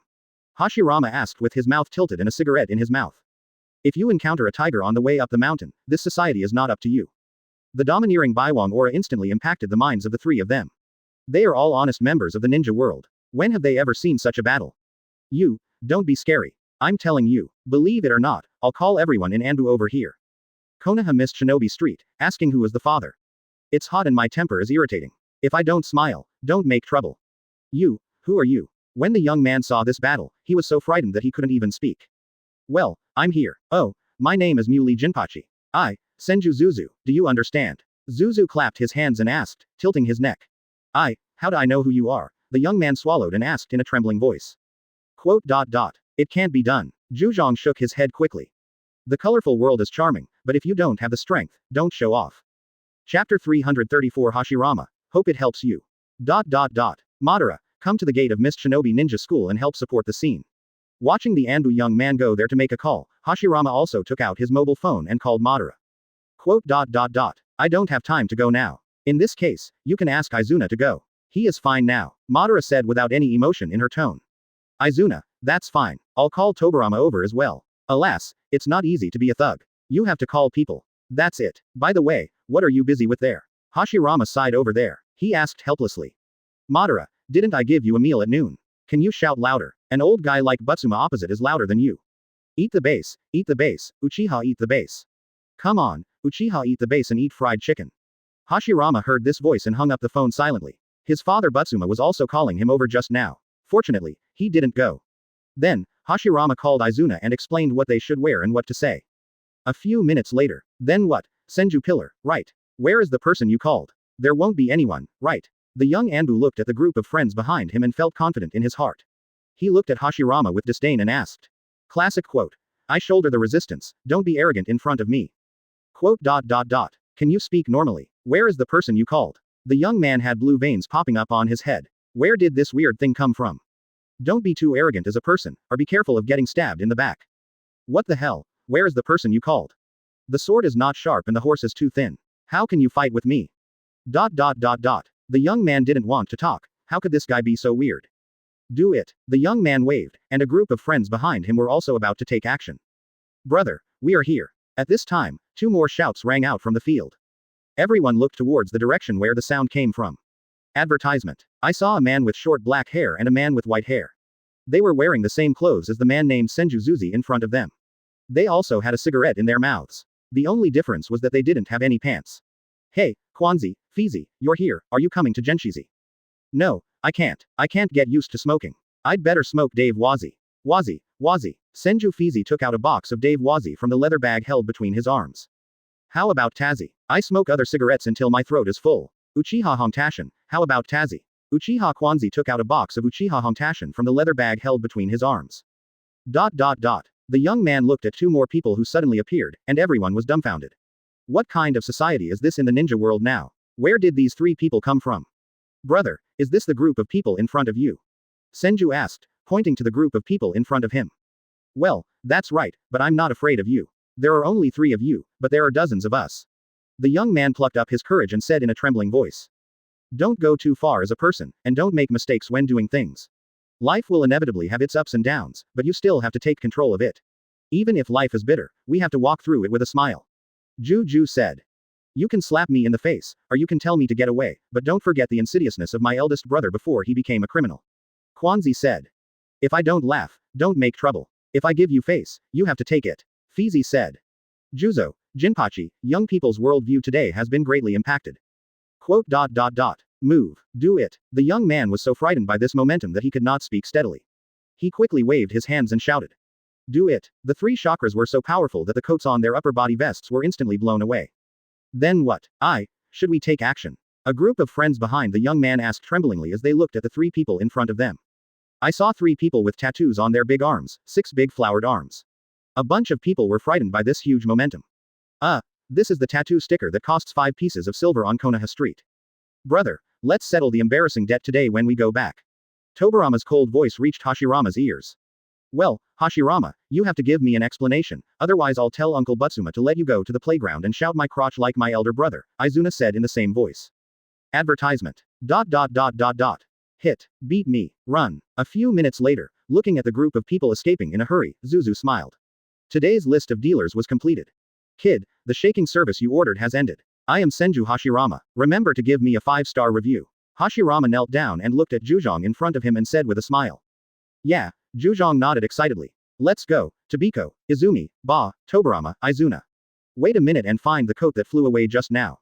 Hashirama asked with his mouth tilted and a cigarette in his mouth. If you encounter a tiger on the way up the mountain, this society is not up to you. The domineering Baiwang aura instantly impacted the minds of the three of them. They are all honest members of the ninja world. When have they ever seen such a battle? You, don't be scary. I'm telling you, believe it or not, I'll call everyone in Anbu over here. Konoha missed Shinobi Street, asking who was the father. It's hot and my temper is irritating. If I don't smile, don't make trouble. You, who are you? When the young man saw this battle, he was so frightened that he couldn't even speak. Well, I'm here. Oh, my name is Muley Jinpachi. Senju Zuzu, do you understand? Zuzu clapped his hands and asked, tilting his neck. How do I know who you are? The young man swallowed and asked in a trembling voice. It can't be done. Zhuzhong shook his head quickly. The colorful world is charming, but if you don't have the strength, don't show off. Chapter 334 Hashirama. Hope it helps you. Madara, come to the gate of Mist Shinobi Ninja School and help support the scene. Watching the Anbu young man go there to make a call, Hashirama also took out his mobile phone and called Madara. I don't have time to go now. In this case, you can ask Izuna to go. He is fine now, Madara said without any emotion in her tone. Izuna, that's fine. I'll call Tobirama over as well. Alas, it's not easy to be a thug. You have to call people. That's it. By the way, what are you busy with there? Hashirama sighed over there. He asked helplessly. Madara, didn't I give you a meal at noon? Can you shout louder? An old guy like Butsuma opposite is louder than you. Eat the base, Uchiha eat the base. Come on, Uchiha eat the base and eat fried chicken. Hashirama heard this voice and hung up the phone silently. His father Butsuma was also calling him over just now. Fortunately, he didn't go. Then, Hashirama called Izuna and explained what they should wear and what to say. A few minutes later. Then what? Senju Pillar, right? Where is the person you called? There won't be anyone, right? The young Anbu looked at the group of friends behind him and felt confident in his heart. He looked at Hashirama with disdain and asked. Classic quote. I shoulder the resistance, don't be arrogant in front of me. Can you speak normally? Where is the person you called? The young man had blue veins popping up on his head. Where did this weird thing come from? Don't be too arrogant as a person, or be careful of getting stabbed in the back. What the hell? Where is the person you called? The sword is not sharp and the horse is too thin. How can you fight with me? The young man didn't want to talk. How could this guy be so weird? Do it. The young man waved, and a group of friends behind him were also about to take action. Brother, we are here. At this time, two more shouts rang out from the field. Everyone looked towards the direction where the sound came from. Advertisement. I saw a man with short black hair and a man with white hair. They were wearing the same clothes as the man named Senju Zuzi in front of them. They also had a cigarette in their mouths. The only difference was that they didn't have any pants. Hey, Kwanzi, Fizi, you're here, are you coming to Genshizi? No, I can't get used to smoking. I'd better smoke Dave Wazi. Wazi. Senju Fizi took out a box of Dave Wazi from the leather bag held between his arms. How about Tazi? I smoke other cigarettes until my throat is full. Uchiha Hongtashin, how about Tazi? Uchiha Kwanzi took out a box of Uchiha Hongtashin from the leather bag held between his arms. The young man looked at two more people who suddenly appeared, and everyone was dumbfounded. What kind of society is this in the ninja world now? Where did these three people come from? Brother, is this the group of people in front of you? Senju asked, pointing to the group of people in front of him. Well, that's right, but I'm not afraid of you. There are only three of you, but there are dozens of us. The young man plucked up his courage and said in a trembling voice. Don't go too far as a person, and don't make mistakes when doing things. Life will inevitably have its ups and downs, but you still have to take control of it. Even if life is bitter, we have to walk through it with a smile. Juju said. You can slap me in the face, or you can tell me to get away, but don't forget the insidiousness of my eldest brother before he became a criminal. Kwanzi said. If I don't laugh, don't make trouble. If I give you face, you have to take it. Fizi said. Juzo, Jinpachi, young people's worldview today has been greatly impacted. Move. Do it. The young man was so frightened by this momentum that he could not speak steadily. He quickly waved his hands and shouted. Do it. The three chakras were so powerful that the coats on their upper body vests were instantly blown away. Then what? Should we take action? A group of friends behind the young man asked tremblingly as they looked at the three people in front of them. I saw three people with tattoos on their big arms, 6 big flowered arms. A bunch of people were frightened by this huge momentum. This is the tattoo sticker that costs 5 pieces of silver on Konoha Street. Brother, let's settle the embarrassing debt today when we go back. Tobirama's cold voice reached Hashirama's ears. Well, Hashirama, you have to give me an explanation, otherwise I'll tell Uncle Butsuma to let you go to the playground and shout my crotch like my elder brother, Izuna said in the same voice. Advertisement. Hit. Beat me. Run. A few minutes later, looking at the group of people escaping in a hurry, Zuzu smiled. Today's list of dealers was completed. Kid, the shaking service you ordered has ended. I am Senju Hashirama. Remember to give me a 5-star review. Hashirama knelt down and looked at Juzhong in front of him and said with a smile. Yeah, Juzhong nodded excitedly. Let's go, Tobiko, Izumi, Ba, Tobirama, Izuna. Wait a minute and find the coat that flew away just now.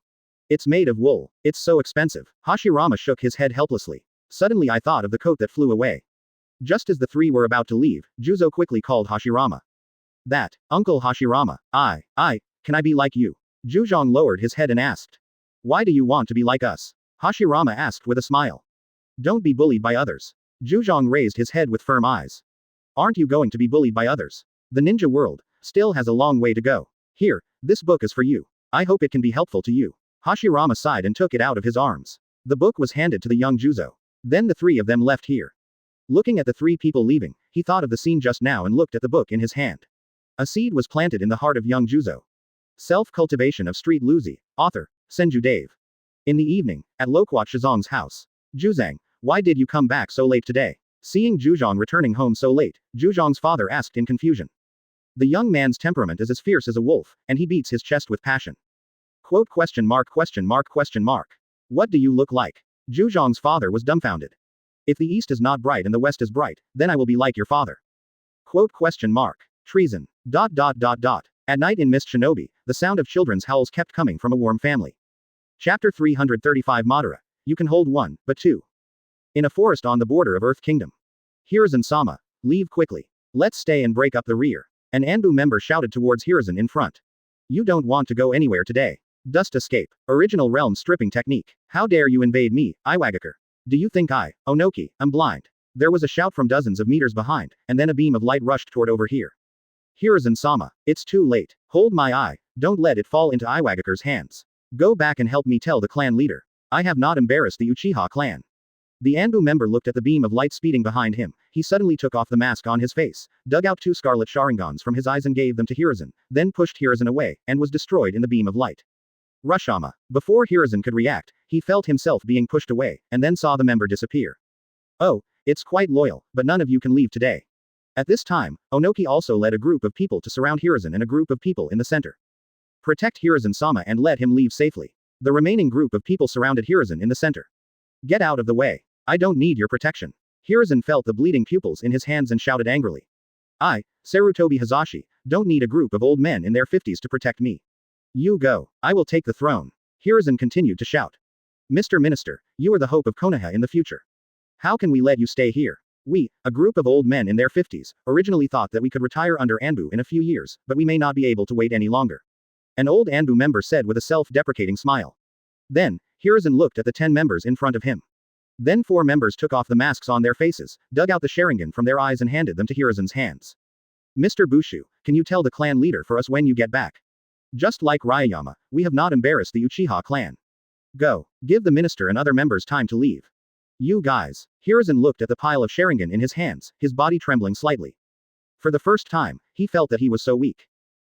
It's made of wool. It's so expensive. Hashirama shook his head helplessly. Suddenly I thought of the coat that flew away. Just as the three were about to leave, Juzo quickly called Hashirama. That, Uncle Hashirama, can I be like you? Juzhong lowered his head and asked. Why do you want to be like us? Hashirama asked with a smile. Don't be bullied by others. Juzhong raised his head with firm eyes. Aren't you going to be bullied by others? The ninja world still has a long way to go. Here, this book is for you. I hope it can be helpful to you. Hashirama sighed and took it out of his arms. The book was handed to the young Juzo. Then the three of them left here. Looking at the three people leaving, he thought of the scene just now and looked at the book in his hand. A seed was planted in the heart of young Juzo. Self-cultivation of Street Luzi. Author, Senju Dave. In the evening, at Loquat Shizong's house. Juzang, why did you come back so late today? Seeing Juzhong returning home so late, Juzhong's father asked in confusion. The young man's temperament is as fierce as a wolf, and he beats his chest with passion. Quote ? What do you look like? Juzhong's father was dumbfounded. If the east is not bright and the west is bright, then I will be like your father. Quote ? Treason. At night in Mist Shinobi, the sound of children's howls kept coming from a warm family. Chapter 335 Madara. You can hold one, but two. In a forest on the border of Earth Kingdom. Hiruzen-sama, leave quickly. Let's stay and break up the rear. An Anbu member shouted towards Hiruzen in front. You don't want to go anywhere today. Dust escape. Original realm stripping technique. How dare you invade me, Iwagakure? Do you think Onoki, I'm blind? There was a shout from dozens of meters behind, and then a beam of light rushed toward over here. Hiruzen-sama, it's too late. Hold my eye. Don't let it fall into Iwagakure's hands. Go back and help me tell the clan leader. I have not embarrassed the Uchiha clan. The Anbu member looked at the beam of light speeding behind him. He suddenly took off the mask on his face, dug out 2 scarlet Sharingans from his eyes and gave them to Hiruzen, then pushed Hiruzen away, and was destroyed in the beam of light. Rushama. Before Hiruzen could react, he felt himself being pushed away, and then saw the member disappear. Oh, it's quite loyal, but none of you can leave today. At this time, Onoki also led a group of people to surround Hiruzen and a group of people in the center. Protect Hiruzen-sama and let him leave safely. The remaining group of people surrounded Hiruzen in the center. Get out of the way. I don't need your protection. Hiruzen felt the bleeding pupils in his hands and shouted angrily. I, Sarutobi Hazashi, don't need a group of old men in their 50s to protect me. You go. I will take the throne. Hiruzen continued to shout. Mr. Minister, you are the hope of Konoha in the future. How can we let you stay here? We, a group of old men in their 50s, originally thought that we could retire under Anbu in a few years, but we may not be able to wait any longer. An old Anbu member said with a self-deprecating smile. Then, Hiruzen looked at the 10 members in front of him. Then 4 members took off the masks on their faces, dug out the Sharingan from their eyes and handed them to Hiruzen's hands. Mr. Bushu, can you tell the clan leader for us when you get back? Just like Ryayama, we have not embarrassed the Uchiha clan. Go. Give the minister and other members time to leave. You guys. Hiruzen looked at the pile of Sharingan in his hands, his body trembling slightly. For the first time, he felt that he was so weak.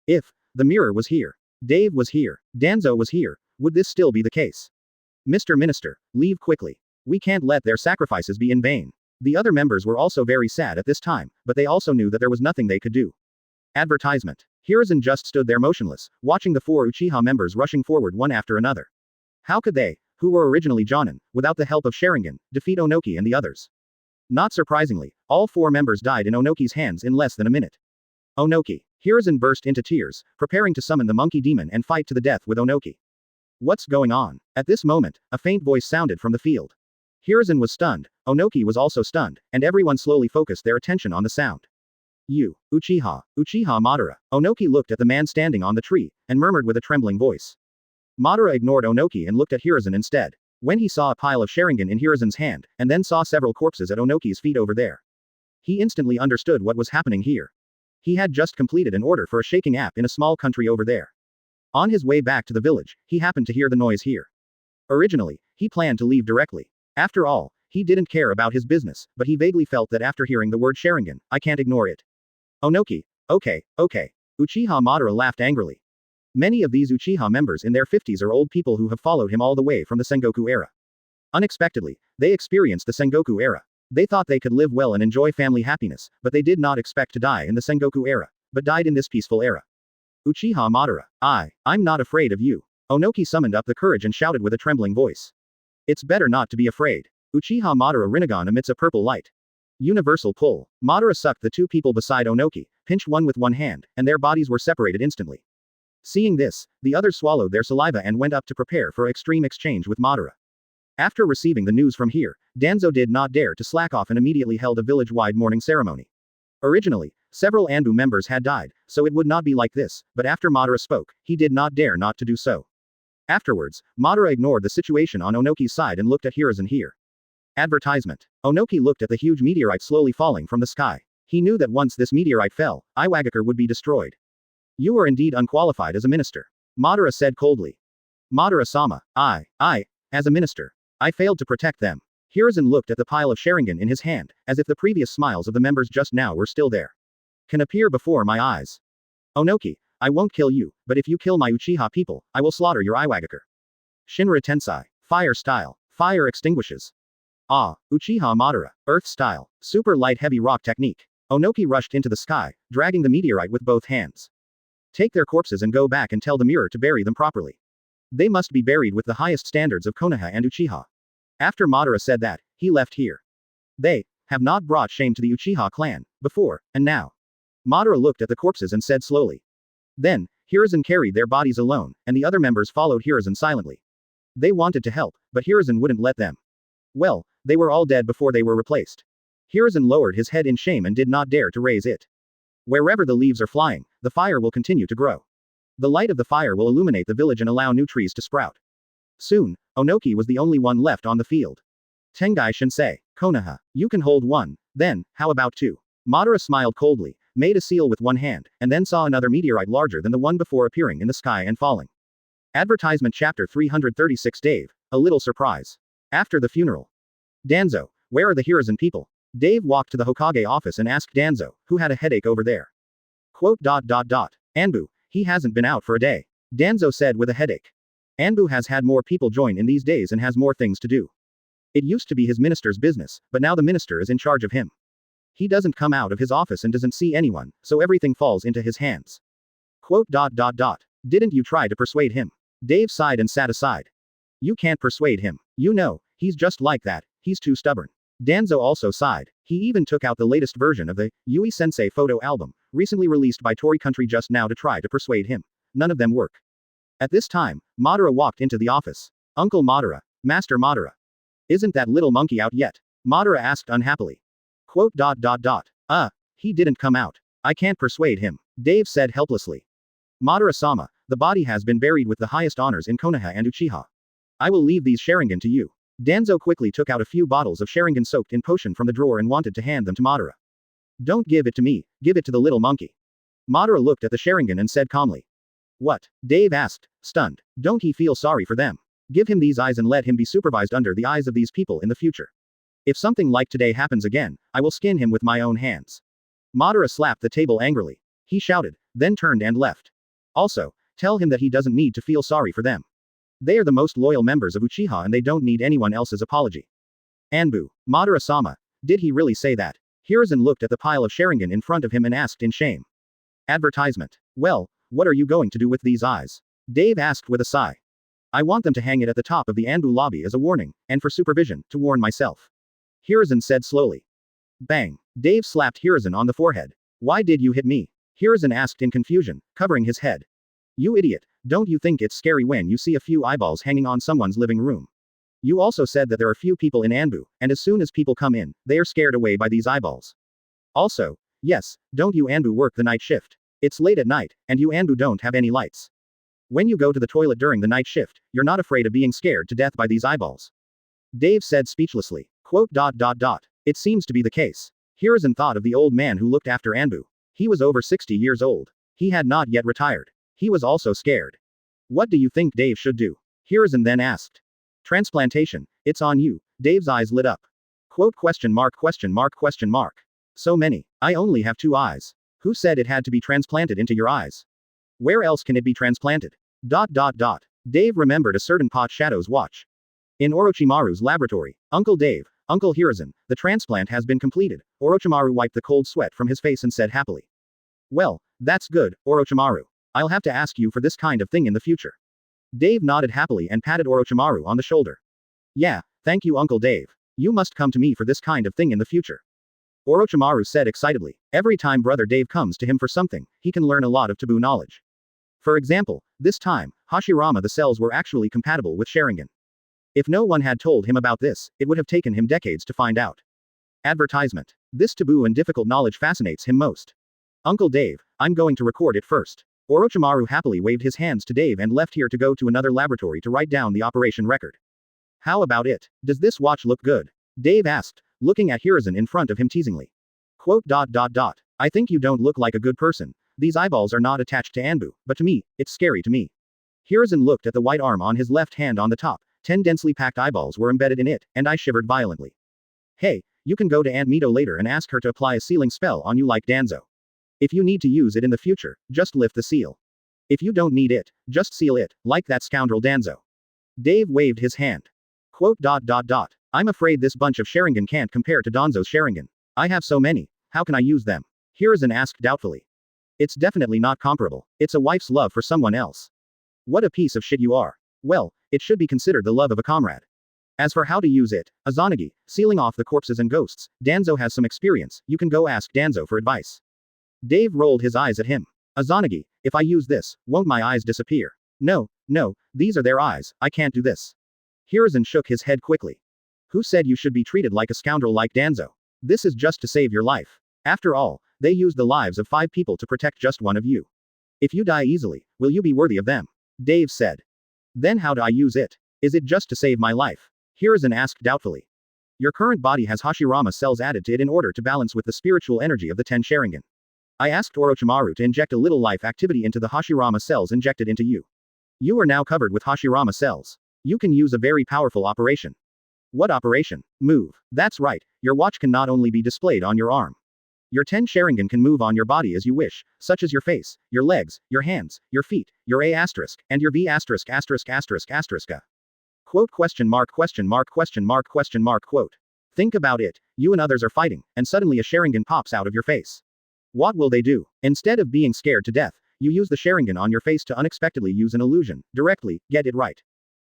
If the mirror was here, Dave was here, Danzo was here, would this still be the case? Mr. Minister, leave quickly. We can't let their sacrifices be in vain. The other members were also very sad at this time, but they also knew that there was nothing they could do. Advertisement. Hiruzen just stood there motionless, watching the 4 Uchiha members rushing forward one after another. How could they, who were originally Jonin, without the help of Sharingan, defeat Onoki and the others? Not surprisingly, all 4 members died in Onoki's hands in less than a minute. Onoki. Hiruzen burst into tears, preparing to summon the monkey demon and fight to the death with Onoki. What's going on? At this moment, a faint voice sounded from the field. Hiruzen was stunned, Onoki was also stunned, and everyone slowly focused their attention on the sound. You, Uchiha Madara. Onoki looked at the man standing on the tree, and murmured with a trembling voice. Madara ignored Onoki and looked at Hiruzen instead. When he saw a pile of Sharingan in Hiruzen's hand, and then saw several corpses at Onoki's feet over there. He instantly understood what was happening here. He had just completed an order for a shaking app in a small country over there. On his way back to the village, he happened to hear the noise here. Originally, he planned to leave directly. After all, he didn't care about his business, but he vaguely felt that after hearing the word Sharingan, I can't ignore it. Onoki. Okay. Uchiha Madara laughed angrily. Many of these Uchiha members in their 50s are old people who have followed him all the way from the Sengoku era. Unexpectedly, they experienced the Sengoku era. They thought they could live well and enjoy family happiness, but they did not expect to die in the Sengoku era. but died in this peaceful era. Uchiha Madara. I'm not afraid of you. Onoki summoned up the courage and shouted with a trembling voice. It's better not to be afraid. Uchiha Madara Rinnegan emits a purple light. Universal pull. Madara sucked the two people beside Onoki, pinched one with one hand, and their bodies were separated instantly. Seeing this, the others swallowed their saliva and went up to prepare for extreme exchange with Madara. After receiving the news from here, Danzo did not dare to slack off and immediately held a village-wide mourning ceremony. Originally, several Anbu members had died, so it would not be like this, but after Madara spoke, he did not dare not to do so. Afterwards, Madara ignored the situation on Onoki's side and looked at Hiruzen here. Advertisement. Onoki looked at the huge meteorite slowly falling from the sky. He knew that once this meteorite fell, Iwagakure would be destroyed. You are indeed unqualified as a minister. Madara said coldly. Madara-sama, as a minister. I failed to protect them. Hiruzen looked at the pile of Sharingan in his hand, as if the previous smiles of the members just now were still there. Can appear before my eyes. Onoki, I won't kill you, but if you kill my Uchiha people, I will slaughter your Iwagakure. Shinra Tensai. Fire style. Fire extinguishes. Uchiha Madara. Earth style. Super light heavy rock technique. Onoki rushed into the sky, dragging the meteorite with both hands. Take their corpses and go back and tell the mirror to bury them properly. They must be buried with the highest standards of Konoha and Uchiha. After Madara said that, he left here. They have not brought shame to the Uchiha clan, before, and now. Madara looked at the corpses and said slowly. Then, Hiruzen carried their bodies alone, and the other members followed Hiruzen silently. They wanted to help, but Hiruzen wouldn't let them. Well, they were all dead before they were replaced. Hiruzen lowered his head in shame and did not dare to raise it. Wherever the leaves are flying, the fire will continue to grow. The light of the fire will illuminate the village and allow new trees to sprout. Soon, Onoki was the only one left on the field. Tengai Shinsei, Konoha, you can hold one, then, how about two? Madara smiled coldly, made a seal with one hand, and then saw another meteorite larger than the one before appearing in the sky and falling. Advertisement Chapter 336 Dave, a little surprise. After the funeral. Danzo, where are the Hiruzen people? Dave walked to the Hokage office and asked Danzo, who had a headache over there. Anbu, he hasn't been out for a day. Danzo said with a headache. Anbu has had more people join in these days and has more things to do. It used to be his minister's business, but now the minister is in charge of him. He doesn't come out of his office and doesn't see anyone, so everything falls into his hands. Didn't you try to persuade him? Dave sighed and sat aside. You can't persuade him. You know, he's just like that, he's too stubborn. Danzo also sighed. He even took out the latest version of the Yui Sensei photo album, recently released by Torii Country just now to try to persuade him. None of them work. At this time, Madara walked into the office. Uncle Madara, Master Madara. Isn't that little monkey out yet? Madara asked unhappily. He didn't come out. I can't persuade him. Dave said helplessly. Madara-sama, the body has been buried with the highest honors in Konoha and Uchiha. I will leave these Sharingan to you. Danzo quickly took out a few bottles of Sharingan soaked in potion from the drawer and wanted to hand them to Madara. Don't give it to me, give it to the little monkey. Madara looked at the Sharingan and said calmly. What? Dave asked, stunned. Don't he feel sorry for them? Give him these eyes and let him be supervised under the eyes of these people in the future. If something like today happens again, I will skin him with my own hands. Madara slapped the table angrily. He shouted, then turned and left. Also, tell him that he doesn't need to feel sorry for them. They are the most loyal members of Uchiha and they don't need anyone else's apology. Anbu, Madara-sama, did he really say that? Hiruzen looked at the pile of Sharingan in front of him and asked in shame. Advertisement. Well, what are you going to do with these eyes? Dave asked with a sigh. I want them to hang it at the top of the Anbu lobby as a warning, and for supervision, to warn myself. Hiruzen said slowly. Bang. Dave slapped Hiruzen on the forehead. Why did you hit me? Hiruzen asked in confusion, covering his head. You idiot, don't you think it's scary when you see a few eyeballs hanging on someone's living room? You also said that there are few people in Anbu, and as soon as people come in, they are scared away by these eyeballs. Also, yes, don't you Anbu work the night shift? It's late at night, and you Anbu don't have any lights. When you go to the toilet during the night shift, you're not afraid of being scared to death by these eyeballs. Dave said speechlessly. It seems to be the case. Hiruzen thought of the old man who looked after Anbu. He was over 60 years old. He had not yet retired. He was also scared. What do you think Dave should do? Hiruzen then asked. Transplantation, it's on you. Dave's eyes lit up. So many. I only have 2 eyes. Who said it had to be transplanted into your eyes? Where else can it be transplanted? Dave remembered a certain pot Shadow's watch. In Orochimaru's laboratory, Uncle Dave, Uncle Hiruzen, the transplant has been completed. Orochimaru wiped the cold sweat from his face and said happily. Well, That's good, Orochimaru. I'll have to ask you for this kind of thing in the future. Dave nodded happily and patted Orochimaru on the shoulder. Yeah, thank you Uncle Dave. You must come to me for this kind of thing in the future. Orochimaru said excitedly. Every time Brother Dave comes to him for something, he can learn a lot of taboo knowledge. For example, this time, Hashirama the cells were actually compatible with Sharingan. If no one had told him about this, it would have taken him decades to find out. Advertisement. This taboo and difficult knowledge fascinates him most. Uncle Dave, I'm going to record it first. Orochimaru happily waved his hands to Dave and left here to go to another laboratory to write down the operation record. How about it? Does this watch look good? Dave asked, looking at Hiruzen in front of him teasingly. Quote. I think you don't look like a good person. These eyeballs are not attached to Anbu, but to me, it's scary to me. Hiruzen looked at the white arm on his left hand on the top. 10 densely packed eyeballs were embedded in it, and I shivered violently. Hey, you can go to Aunt Mito later and ask her to apply a sealing spell on you like Danzo. If you need to use it in the future, just lift the seal. If you don't need it, just seal it, like that scoundrel Danzo. Dave waved his hand. Quote. I'm afraid this bunch of Sharingan can't compare to Danzo's Sharingan. I have so many, how can I use them? Hiruzen asked doubtfully. It's definitely not comparable. It's a wife's love for someone else. What a piece of shit you are. Well, it should be considered the love of a comrade. As for how to use it, Azanagi, sealing off the corpses and ghosts, Danzo has some experience, you can go ask Danzo for advice. Dave rolled his eyes at him. Azanagi, if I use this, won't my eyes disappear? No, these are their eyes, I can't do this. Hiruzen shook his head quickly. Who said you should be treated like a scoundrel like Danzo? This is just to save your life. After all, they used the lives of 5 people to protect just one of you. If you die easily, will you be worthy of them? Dave said. Then how do I use it? Is it just to save my life? Hiruzen asked doubtfully. Your current body has Hashirama cells added to it in order to balance with the spiritual energy of the 10 Sharingan. I asked Orochimaru to inject a little life activity into the Hashirama cells injected into you. You are now covered with Hashirama cells. You can use a very powerful operation. What operation? Move. That's right, your watch can not only be displayed on your arm. Your 10 Sharingan can move on your body as you wish, such as your face, your legs, your hands, your feet, your A**, and your B***. Quote question mark. Quote. Think about it, you and others are fighting, and suddenly a Sharingan pops out of your face. What will they do? Instead of being scared to death, you use the Sharingan on your face to unexpectedly use an illusion, directly, get it right.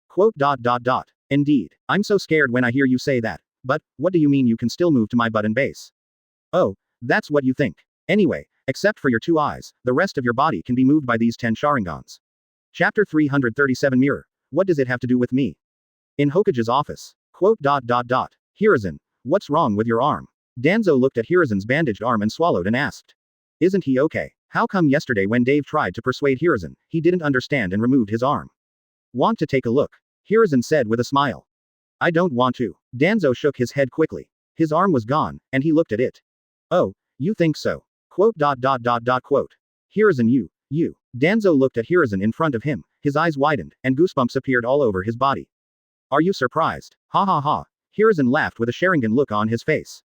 Quote. Indeed. I'm so scared when I hear you say that. But, what do you mean you can still move to my butt and base? Oh, that's what you think. Anyway, except for your 2 eyes, the rest of your body can be moved by these 10 Sharingans. Chapter 337 Mirror. What does it have to do with me? In Hokage's office. Quote. Hiruzen, what's wrong with your arm? Danzo looked at Hiruzen's bandaged arm and swallowed and asked. Isn't he okay? How come yesterday when Dave tried to persuade Hiruzen, he didn't understand and removed his arm? Want to take a look? Hiruzen said with a smile. I don't want to. Danzo shook his head quickly. His arm was gone, and he looked at it. Oh, you think so? Quote. Quote. Hiruzen you. Danzo looked at Hiruzen in front of him, his eyes widened, and goosebumps appeared all over his body. Are you surprised? Ha ha ha. Hiruzen laughed with a Sharingan look on his face.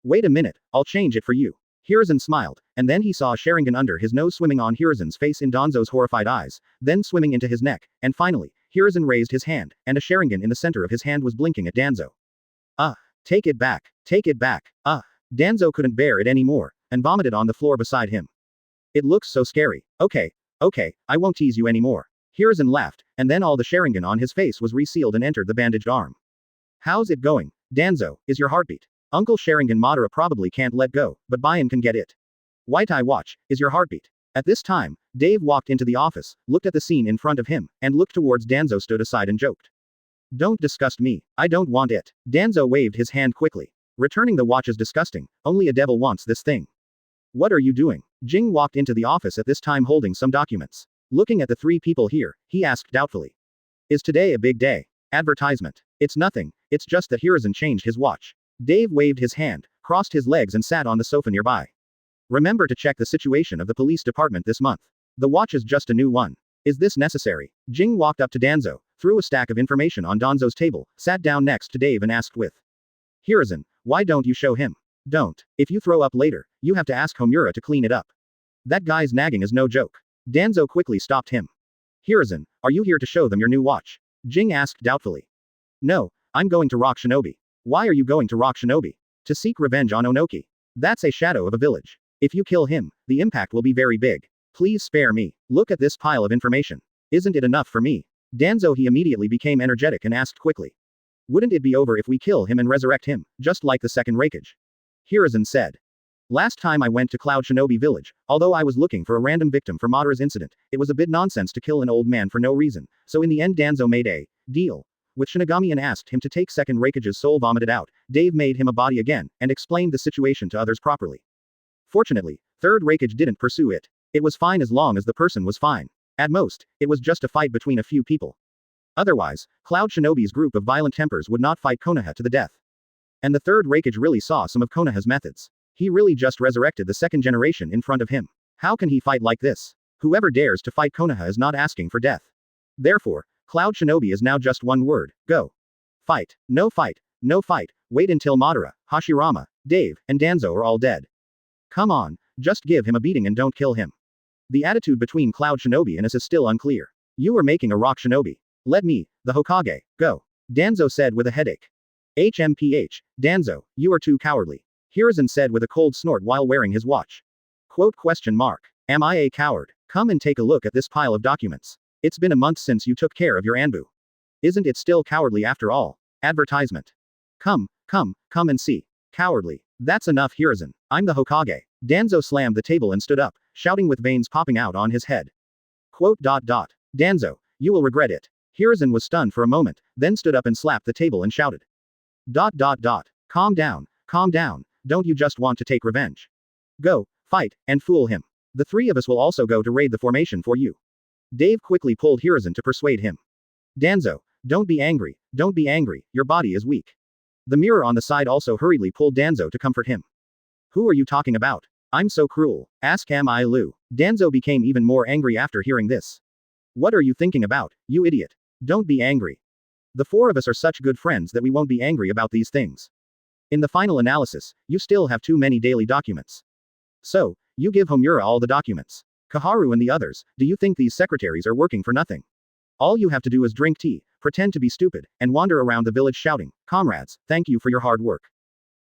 Wait a minute, I'll change it for you. Hiruzen smiled, and then he saw a Sharingan under his nose swimming on Hiruzen's face in Danzo's horrified eyes, then swimming into his neck, and finally, Hiruzen raised his hand, and a Sharingan in the center of his hand was blinking at Danzo. Take it back. Danzo couldn't bear it anymore, and vomited on the floor beside him. It looks so scary. Okay, I won't tease you anymore. Hiruzen laughed, and then all the Sharingan on his face was resealed and entered the bandaged arm. How's it going? Danzo, is your heartbeat? Uncle Sharingan Madara probably can't let go, but Bayan can get it. White Eye Watch, is your heartbeat? At this time, Dave walked into the office, looked at the scene in front of him, and looked towards Danzo stood aside and joked. Don't disgust me, I don't want it. Danzo waved his hand quickly. Returning the watch is disgusting, only a devil wants this thing. What are you doing? Jing walked into the office at this time holding some documents. Looking at the 3 people here, he asked doubtfully. Is today a big day? Advertisement. It's nothing, it's just that Hiruzen changed his watch. Dave waved his hand, crossed his legs and sat on the sofa nearby. Remember to check the situation of the police department this month. The watch is just a new one. Is this necessary? Jing walked up to Danzo, threw a stack of information on Danzo's table, sat down next to Dave and asked with. Hiruzen, why don't you show him? Don't. If you throw up later, you have to ask Homura to clean it up. That guy's nagging is no joke. Danzo quickly stopped him. Hiruzen, are you here to show them your new watch? Jing asked doubtfully. No, I'm going to Rock Shinobi. Why are you going to Rock Shinobi? To seek revenge on Onoki. That's a shadow of a village. If you kill him, the impact will be very big. Please spare me. Look at this pile of information. Isn't it enough for me? Danzo he immediately became energetic and asked quickly. Wouldn't it be over if we kill him and resurrect him, just like the second Raikage? Hiruzen said. Last time I went to Cloud Shinobi Village, although I was looking for a random victim for Madara's incident, it was a bit nonsense to kill an old man for no reason, so in the end Danzo made a deal with Shinigami and asked him to take second Raikage's soul vomited out. Dave made him a body again, and explained the situation to others properly. Fortunately, third Raikage didn't pursue it. It was fine as long as the person was fine. At most, it was just a fight between a few people. Otherwise, Cloud Shinobi's group of violent tempers would not fight Konoha to the death. And the third Raikage really saw some of Konoha's methods. He really just resurrected the second generation in front of him. How can he fight like this? Whoever dares to fight Konoha is not asking for death. Therefore, Cloud Shinobi is now just one word, go. Fight. No fight. No fight. Wait until Madara, Hashirama, Dave, and Danzo are all dead. Come on, just give him a beating and don't kill him. The attitude between Cloud Shinobi and us is still unclear. You are making a rock shinobi. Let me, the Hokage, go. Danzo said with a headache. HMPH, Danzo, you are too cowardly. Hiruzen said with a cold snort while wearing his watch. Quote question mark. Am I a coward? Come and take a look at this pile of documents. It's been a month since you took care of your Anbu. Isn't it still cowardly after all? Advertisement. Come and see. Cowardly. That's enough Hiruzen. I'm the Hokage. Danzo slammed the table and stood up, shouting with veins popping out on his head. Quote. Danzo, you will regret it. Hiruzen was stunned for a moment, then stood up and slapped the table and shouted. Calm down. Don't you just want to take revenge? Go, fight, and fool him. The three of us will also go to raid the formation for you. Dave quickly pulled Hiruzen to persuade him. Danzo, don't be angry, your body is weak. The mirror on the side also hurriedly pulled Danzo to comfort him. Who are you talking about? I'm so cruel. Ask Am I Lu. Danzo became even more angry after hearing this. What are you thinking about, you idiot? Don't be angry. The four of us are such good friends that we won't be angry about these things. In the final analysis, you still have too many daily documents. So, you give Homura all the documents. Kaharu and the others, do you think these secretaries are working for nothing? All you have to do is drink tea, pretend to be stupid, and wander around the village shouting, comrades, thank you for your hard work.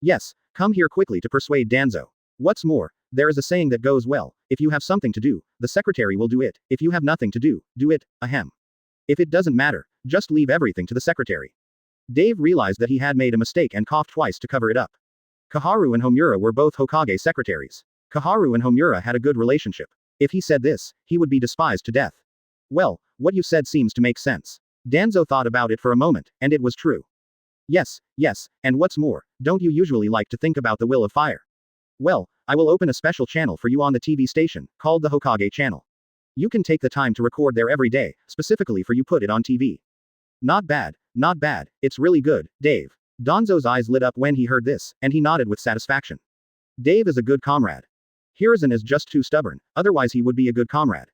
Yes, come here quickly to persuade Danzo. What's more, there is a saying that goes well, if you have something to do, the secretary will do it, if you have nothing to do it, ahem. If it doesn't matter, just leave everything to the secretary. Dave realized that he had made a mistake and coughed twice to cover it up. Kaharu and Homura were both Hokage secretaries. Kaharu and Homura had a good relationship. If he said this, he would be despised to death. Well, what you said seems to make sense. Danzo thought about it for a moment, and it was true. Yes, and what's more, don't you usually like to think about the will of fire? Well, I will open a special channel for you on the TV station, called the Hokage channel. You can take the time to record there every day, specifically for you put it on TV. Not bad, it's really good, Dave. Danzo's eyes lit up when he heard this, and he nodded with satisfaction. Dave is a good comrade. Hiruzen is just too stubborn, otherwise he would be a good comrade.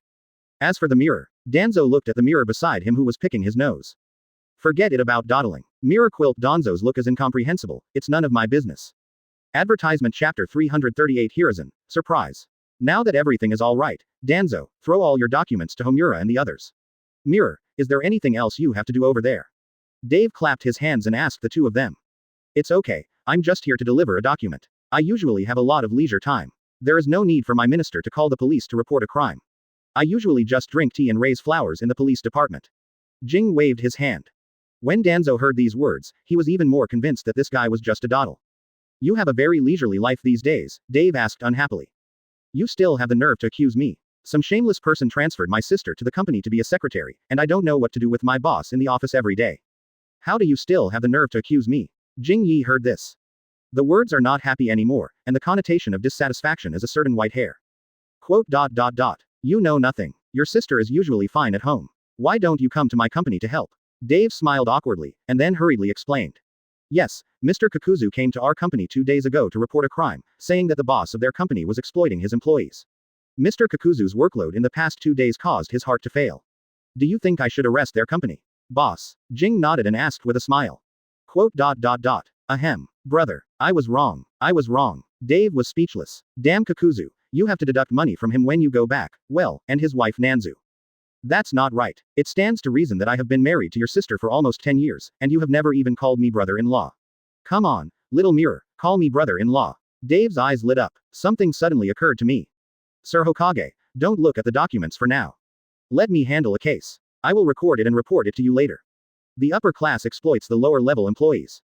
As for the mirror, Danzo looked at the mirror beside him who was picking his nose. Forget it about dawdling. Mirror quilt Danzo's look is incomprehensible, it's none of my business. Advertisement chapter 338 Hiruzen, surprise. Now that everything is alright, Danzo, throw all your documents to Homura and the others. Mirror, is there anything else you have to do over there? Dave clapped his hands and asked the two of them. It's okay, I'm just here to deliver a document. I usually have a lot of leisure time. There is no need for my minister to call the police to report a crime. I usually just drink tea and raise flowers in the police department. Jing waved his hand. When Danzo heard these words, he was even more convinced that this guy was just a dawdle. You have a very leisurely life these days, Dave asked unhappily. You still have the nerve to accuse me. Some shameless person transferred my sister to the company to be a secretary, and I don't know what to do with my boss in the office every day. How do you still have the nerve to accuse me? Jing Yi heard this. The words are not happy anymore, and the connotation of dissatisfaction is a certain white hair. Quote. You know nothing. Your sister is usually fine at home. Why don't you come to my company to help? Dave smiled awkwardly, and then hurriedly explained. Yes, Mr. Kakuzu came to our company 2 days ago to report a crime, saying that the boss of their company was exploiting his employees. Mr. Kakuzu's workload in the past 2 days caused his heart to fail. Do you think I should arrest their company? Boss. Jing nodded and asked with a smile. Quote. Ahem. Brother. I was wrong. Dave was speechless. Damn Kakuzu. You have to deduct money from him when you go back, well, and his wife Nanzu. That's not right. It stands to reason that I have been married to your sister for almost 10 years, and you have never even called me brother-in-law. Come on, little mirror, call me brother-in-law. Dave's eyes lit up. Something suddenly occurred to me. Sir Hokage, don't look at the documents for now. Let me handle a case. I will record it and report it to you later. The upper class exploits the lower level employees.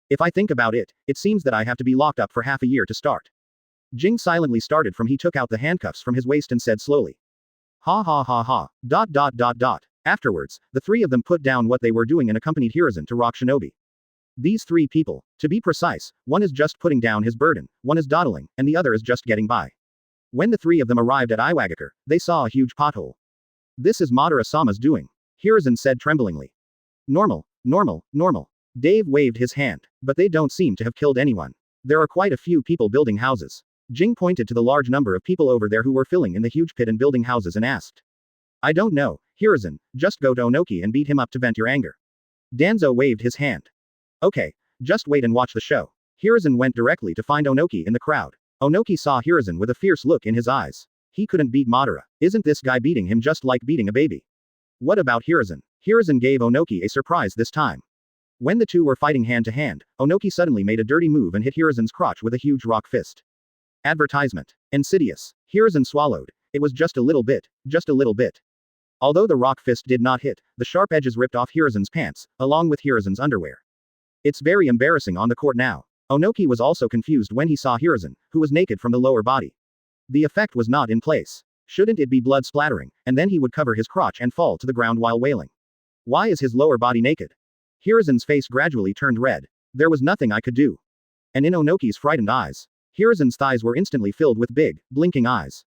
If I think about it, it seems that I have to be locked up for half a year to start. Jing silently started from he took out the handcuffs from his waist and said slowly. Ha ha ha ha. ... Afterwards, the three of them put down what they were doing and accompanied Hiruzen to Rock Shinobi. These three people, to be precise, one is just putting down his burden, one is dawdling, and the other is just getting by. When the three of them arrived at Iwagakure, they saw a huge pothole. This is Madara-sama's doing. Hiruzen said tremblingly. Normal. Dave waved his hand. But they don't seem to have killed anyone. There are quite a few people building houses. Jing pointed to the large number of people over there who were filling in the huge pit and building houses and asked. I don't know, Hiruzen, just go to Onoki and beat him up to vent your anger. Danzo waved his hand. Okay, just wait and watch the show. Hiruzen went directly to find Onoki in the crowd. Onoki saw Hiruzen with a fierce look in his eyes. He couldn't beat Madara. Isn't this guy beating him just like beating a baby? What about Hiruzen? Hiruzen gave Onoki a surprise this time. When the two were fighting hand to hand, Onoki suddenly made a dirty move and hit Hiruzen's crotch with a huge rock fist. Advertisement. Insidious. Hiruzen swallowed. It was just a little bit. Although the rock fist did not hit, the sharp edges ripped off Hiruzen's pants, along with Hiruzen's underwear. It's very embarrassing on the court now. Onoki was also confused when he saw Hiruzen, who was naked from the lower body. The effect was not in place. Shouldn't it be blood splattering, and then he would cover his crotch and fall to the ground while wailing? Why is his lower body naked? Hiruzen's face gradually turned red. There was nothing I could do. And in Onoki's frightened eyes, Hiruzen's thighs were instantly filled with big, blinking eyes.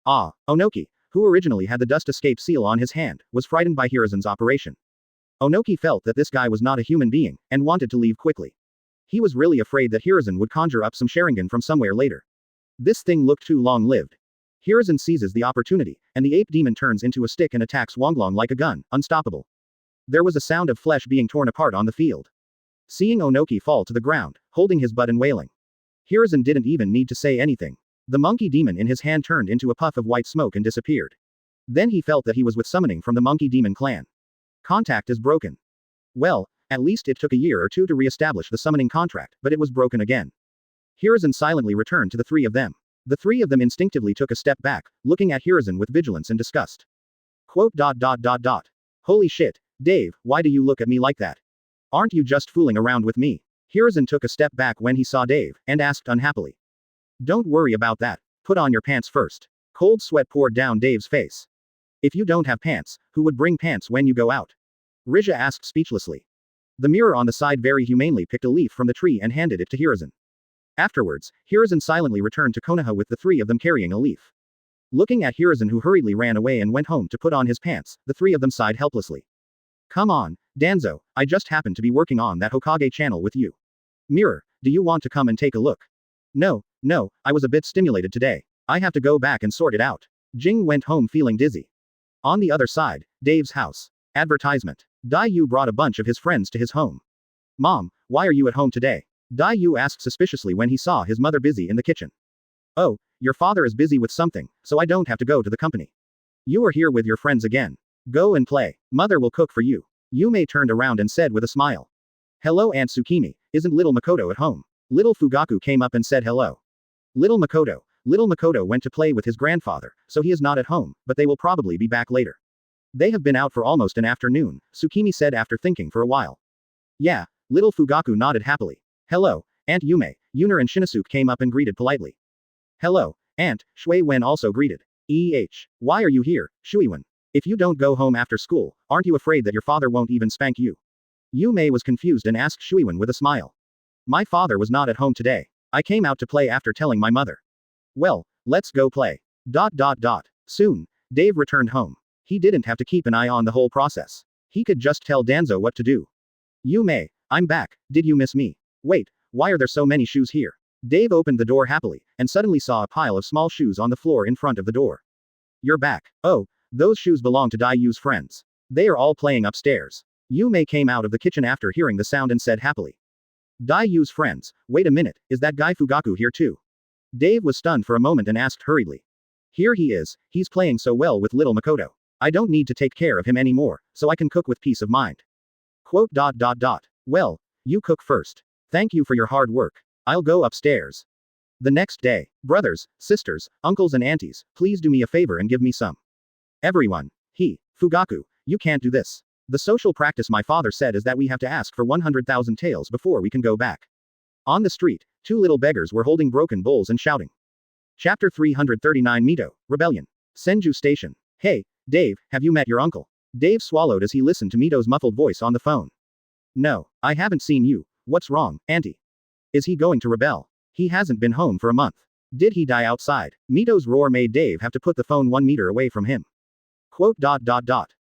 Ah, Onoki, who originally had the dust escape seal on his hand, was frightened by Hiruzen's operation. Onoki felt that this guy was not a human being, and wanted to leave quickly. He was really afraid that Hiruzen would conjure up some Sharingan from somewhere later. This thing looked too long-lived. Hiruzen seizes the opportunity, and the ape demon turns into a stick and attacks Wanglong like a gun, unstoppable. There was a sound of flesh being torn apart on the field. Seeing Onoki fall to the ground, holding his butt and wailing. Hiruzen didn't even need to say anything. The monkey demon in his hand turned into a puff of white smoke and disappeared. Then he felt that he was with summoning from the monkey demon clan. Contact is broken. Well, at least it took a year or two to re-establish the summoning contract, but it was broken again. Hiruzen silently returned to the three of them. The three of them instinctively took a step back, looking at Hiruzen with vigilance and disgust. Quote. Holy shit, Dave, why do you look at me like that? Aren't you just fooling around with me? Hiruzen took a step back when he saw Dave, and asked unhappily. Don't worry about that. Put on your pants first. Cold sweat poured down Dave's face. If you don't have pants, who would bring pants when you go out? Rija asked speechlessly. The mirror on the side very humanely picked a leaf from the tree and handed it to Hiruzen. Afterwards, Hiruzen silently returned to Konoha with the three of them carrying a leaf. Looking at Hiruzen, who hurriedly ran away and went home to put on his pants, the three of them sighed helplessly. Come on, Danzo, I just happened to be working on that Hokage channel with you. Mirror, do you want to come and take a look? No, I was a bit stimulated today. I have to go back and sort it out. Jing went home feeling dizzy. On the other side, Dave's house. Advertisement. Dai Yu brought a bunch of his friends to his home. Mom, why are you at home today? Dai Yu asked suspiciously when he saw his mother busy in the kitchen. Oh, your father is busy with something, so I don't have to go to the company. You are here with your friends again. Go and play. Mother will cook for you. Yume turned around and said with a smile. Hello Aunt Tsukimi, isn't little Makoto at home? Little Fugaku came up and said hello. Little Makoto went to play with his grandfather, so he is not at home, but they will probably be back later. They have been out for almost an afternoon, Tsukimi said after thinking for a while. Yeah, little Fugaku nodded happily. Hello, Aunt Yume. Yuner and Shinosuke came up and greeted politely. Hello, Aunt, Shui Wen also greeted. Why are you here, Shui Wen? If you don't go home after school, aren't you afraid that your father won't even spank you? Yume was confused and asked Shui Wen with a smile. My father was not at home today. I came out to play after telling my mother. Well, let's go play. Soon, Dave returned home. He didn't have to keep an eye on the whole process. He could just tell Danzo what to do. Yume, I'm back, did you miss me? Wait, why are there so many shoes here? Dave opened the door happily, and suddenly saw a pile of small shoes on the floor in front of the door. You're back. Oh, those shoes belong to Dai Yu's friends. They are all playing upstairs. Yume came out of the kitchen after hearing the sound and said happily. Dai Yu's friends, wait a minute, is that guy Fugaku here too? Dave was stunned for a moment and asked hurriedly. Here he is, he's playing so well with little Makoto. I don't need to take care of him anymore, so I can cook with peace of mind. Quote. Well, you cook first. Thank you for your hard work. I'll go upstairs. The next day, brothers, sisters, uncles and aunties, please do me a favor and give me some. Everyone. Fugaku, you can't do this. The social practice my father said is that we have to ask for 100,000 taels before we can go back. On the street, two little beggars were holding broken bowls and shouting. Chapter 339 Mito, Rebellion. Senju Station. Hey, Dave, have you met your uncle? Dave swallowed as he listened to Mito's muffled voice on the phone. No, I haven't seen you. What's wrong, Auntie? Is he going to rebel? He hasn't been home for a month. Did he die outside? Mito's roar made Dave have to put the phone 1 meter away from him. Quote.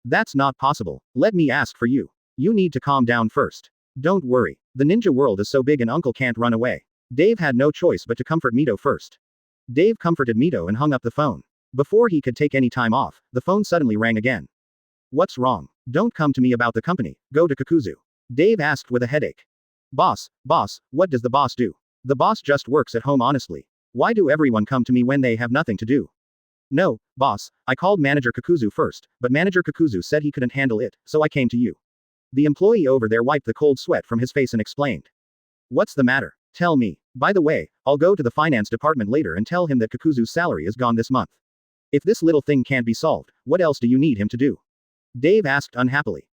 That's not possible. Let me ask for you. You need to calm down first. Don't worry. The ninja world is so big and uncle can't run away. Dave had no choice but to comfort Mito first. Dave comforted Mito and hung up the phone. Before he could take any time off, the phone suddenly rang again. What's wrong? Don't come to me about the company, go to Kakuzu. Dave asked with a headache. Boss, what does the boss do? The boss just works at home honestly. Why do everyone come to me when they have nothing to do? No, boss, I called Manager Kakuzu first, but Manager Kakuzu said he couldn't handle it, so I came to you. The employee over there wiped the cold sweat from his face and explained. What's the matter? Tell me. By the way, I'll go to the finance department later and tell him that Kakuzu's salary is gone this month. If this little thing can't be solved, what else do you need him to do? Dave asked unhappily.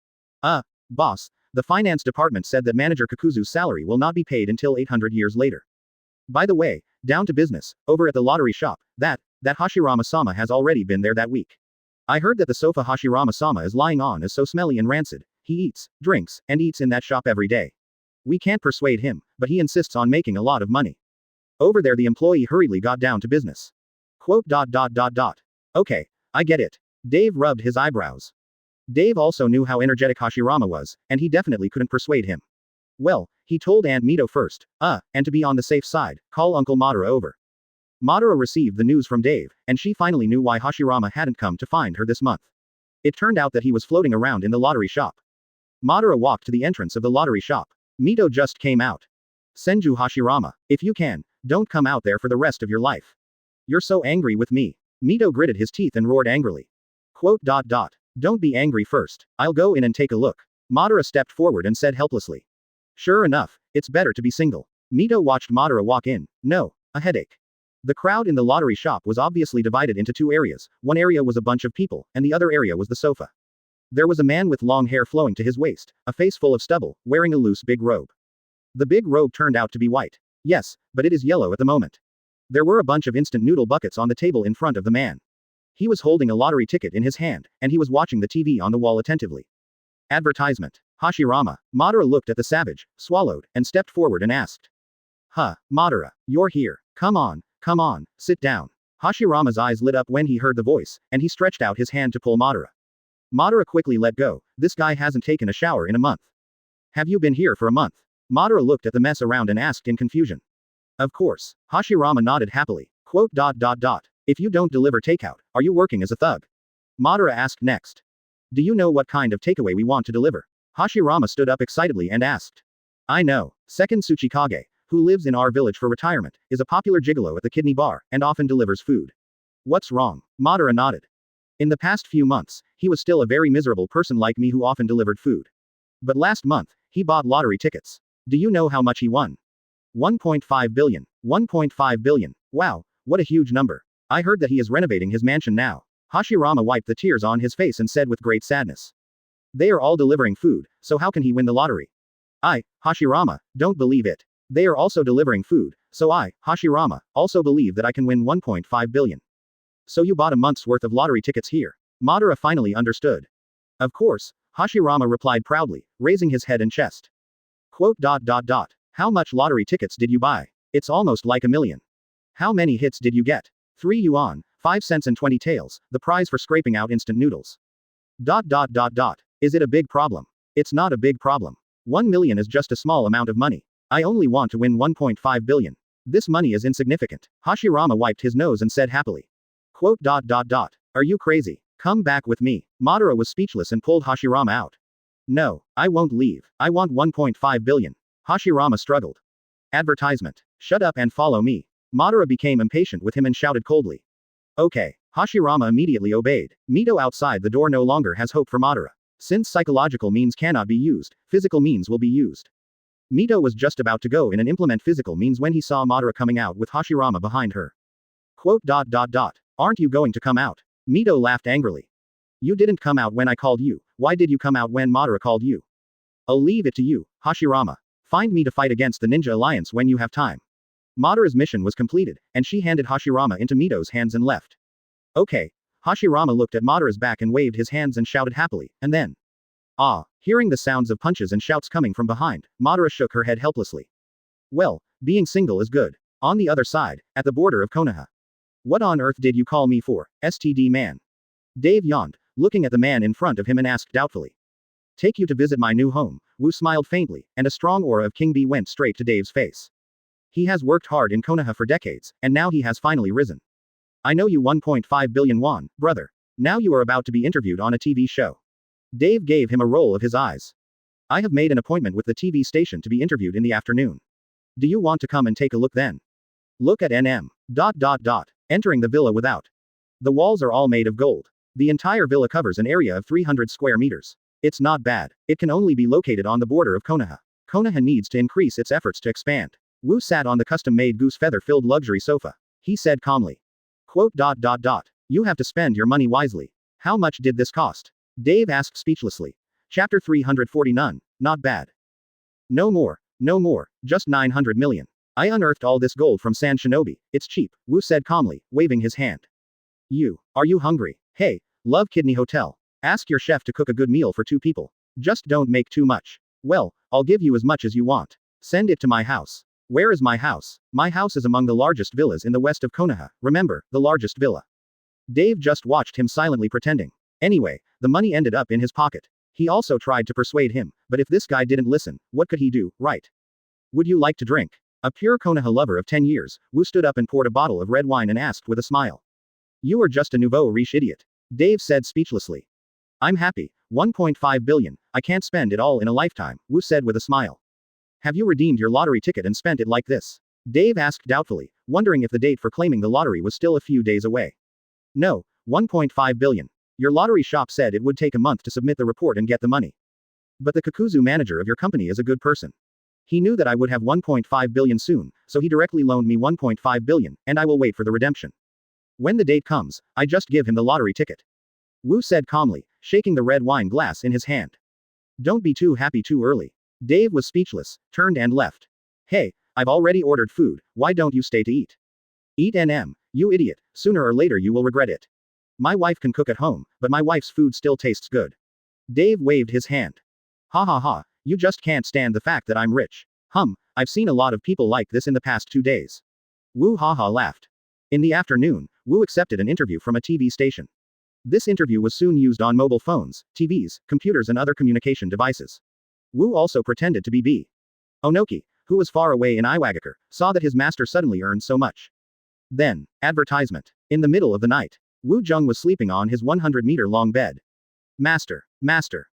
Boss, the finance department said that Manager Kakuzu's salary will not be paid until 800 years later. By the way, down to business, over at the lottery shop, that Hashirama-sama has already been there that week. I heard that the sofa Hashirama-sama is lying on is so smelly and rancid. He eats, drinks, and eats in that shop every day. We can't persuade him, but he insists on making a lot of money. Over there the employee hurriedly got down to business. Quote. Okay, I get it. Dave rubbed his eyebrows. Dave also knew how energetic Hashirama was, and he definitely couldn't persuade him. Well, he told Aunt Mito first, and to be on the safe side, call Uncle Madara over. Madara received the news from Dave, and she finally knew why Hashirama hadn't come to find her this month. It turned out that he was floating around in the lottery shop. Madara walked to the entrance of the lottery shop. Mito just came out. Senju Hashirama, if you can, don't come out there for the rest of your life. You're so angry with me. Mito gritted his teeth and roared angrily. Quote. Don't be angry first. I'll go in and take a look. Madara stepped forward and said helplessly. Sure enough, it's better to be single. Mito watched Madara walk in. No, a headache. The crowd in the lottery shop was obviously divided into two areas. One area was a bunch of people, and the other area was the sofa. There was a man with long hair flowing to his waist, a face full of stubble, wearing a loose big robe. The big robe turned out to be white. Yes, but it is yellow at the moment. There were a bunch of instant noodle buckets on the table in front of the man. He was holding a lottery ticket in his hand, and he was watching the TV on the wall attentively. Advertisement. Hashirama. Madara looked at the savage, swallowed, and stepped forward and asked. Madara, you're here. Come on, sit down. Hashirama's eyes lit up when he heard the voice, and he stretched out his hand to pull Madara. Madara quickly let go. This guy hasn't taken a shower in a month. Have you been here for a month? Madara looked at the mess around and asked in confusion. Of course. Hashirama nodded happily. Quote. If you don't deliver takeout, are you working as a thug? Madara asked next. Do you know what kind of takeaway we want to deliver? Hashirama stood up excitedly and asked. I know. Second Tsuchikage, who lives in our village for retirement, is a popular gigolo at the kidney bar, and often delivers food. What's wrong? Madara nodded. In the past few months, he was still a very miserable person like me who often delivered food. But last month, he bought lottery tickets. Do you know how much he won? 1.5 billion. 1.5 billion. Wow, what a huge number. I heard that he is renovating his mansion now. Hashirama wiped the tears on his face and said with great sadness. They are all delivering food, so how can he win the lottery? Hashirama, don't believe it. They are also delivering food, so Hashirama, also believe that I can win 1.5 billion. So you bought a month's worth of lottery tickets here. Madara finally understood. Of course, Hashirama replied proudly, raising his head and chest. Quote. How much lottery tickets did you buy? It's almost like 1 million. How many hits did you get? 3 yuan, 5 cents and 20 taels, the prize for scraping out instant noodles. Is it a big problem? It's not a big problem. 1 million is just a small amount of money. I only want to win 1.5 billion. This money is insignificant. Hashirama wiped his nose and said happily. Quote. Are you crazy? Come back with me. Madara was speechless and pulled Hashirama out. No, I won't leave. I want 1.5 billion. Hashirama struggled. Advertisement. Shut up and follow me. Madara became impatient with him and shouted coldly. Okay. Hashirama immediately obeyed. Mito outside the door no longer has hope for Madara. Since psychological means cannot be used, physical means will be used. Mito was just about to go in and implement physical means when he saw Madara coming out with Hashirama behind her. Quote. Aren't you going to come out? Mito laughed angrily. You didn't come out when I called you, why did you come out when Madara called you? I'll leave it to you, Hashirama. Find me to fight against the Ninja Alliance when you have time. Madara's mission was completed, and she handed Hashirama into Mito's hands and left. Okay. Hashirama looked at Madara's back and waved his hands and shouted happily, and then. Hearing the sounds of punches and shouts coming from behind, Madara shook her head helplessly. Well, being single is good. On the other side, at the border of Konoha. What on earth did you call me for, STD man? Dave yawned, looking at the man in front of him and asked doubtfully. Take you to visit my new home, Wu smiled faintly, and a strong aura of King Bee went straight to Dave's face. He has worked hard in Konoha for decades, and now he has finally risen. I know you 1.5 billion won, brother. Now you are about to be interviewed on a TV show. Dave gave him a roll of his eyes. I have made an appointment with the TV station to be interviewed in the afternoon. Do you want to come and take a look then? Look at NM. Entering the villa without. The walls are all made of gold. The entire villa covers an area of 300 square meters. It's not bad. It can only be located on the border of Konoha. Konoha needs to increase its efforts to expand. Wu sat on the custom-made goose feather-filled luxury sofa. He said calmly. Quote. You have to spend your money wisely. How much did this cost? Dave asked speechlessly. Chapter 349. Not bad. No more, just 900 million. I unearthed all this gold from Sand Shinobi, it's cheap, Wu said calmly, waving his hand. Are you hungry? Hey, Love Kidney Hotel. Ask your chef to cook a good meal for 2 people. Just don't make too much. Well, I'll give you as much as you want. Send it to my house. Where is my house? My house is among the largest villas in the west of Konoha, remember, the largest villa. Dave just watched him silently pretending. Anyway, the money ended up in his pocket. He also tried to persuade him, but if this guy didn't listen, what could he do, right? Would you like to drink? A pure Konoha lover of 10 years, Wu stood up and poured a bottle of red wine and asked with a smile. You are just a nouveau riche idiot. Dave said speechlessly. I'm happy, 1.5 billion, I can't spend it all in a lifetime, Wu said with a smile. Have you redeemed your lottery ticket and spent it like this? Dave asked doubtfully, wondering if the date for claiming the lottery was still a few days away. No, 1.5 billion. Your lottery shop said it would take a month to submit the report and get the money. But the Kakuzu manager of your company is a good person. He knew that I would have 1.5 billion soon, so he directly loaned me 1.5 billion, and I will wait for the redemption. When the date comes, I just give him the lottery ticket. Wu said calmly, shaking the red wine glass in his hand. Don't be too happy too early. Dave was speechless, turned and left. Hey, I've already ordered food, why don't you stay to eat? Eat NM, you idiot, sooner or later you will regret it. My wife can cook at home, but my wife's food still tastes good. Dave waved his hand. Ha, you just can't stand the fact that I'm rich. I've seen a lot of people like this in the past 2 days. Wu laughed. In the afternoon, Wu accepted an interview from a TV station. This interview was soon used on mobile phones, TVs, computers and other communication devices. Wu also pretended to be B. Onoki, who was far away in Iwagakure, saw that his master suddenly earned so much. Then, advertisement. In the middle of the night, Wu Jung was sleeping on his 100-meter-long bed. Master.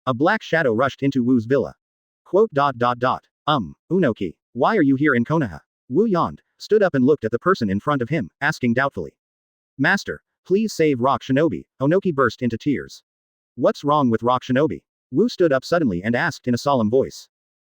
A black shadow rushed into Wu's villa. Quote. Unoki, why are you here in Konoha? Wu yawned, stood up and looked at the person in front of him, asking doubtfully. Master, please save Rock Shinobi. Onoki burst into tears. What's wrong with Rock Shinobi? Wu stood up suddenly and asked in a solemn voice.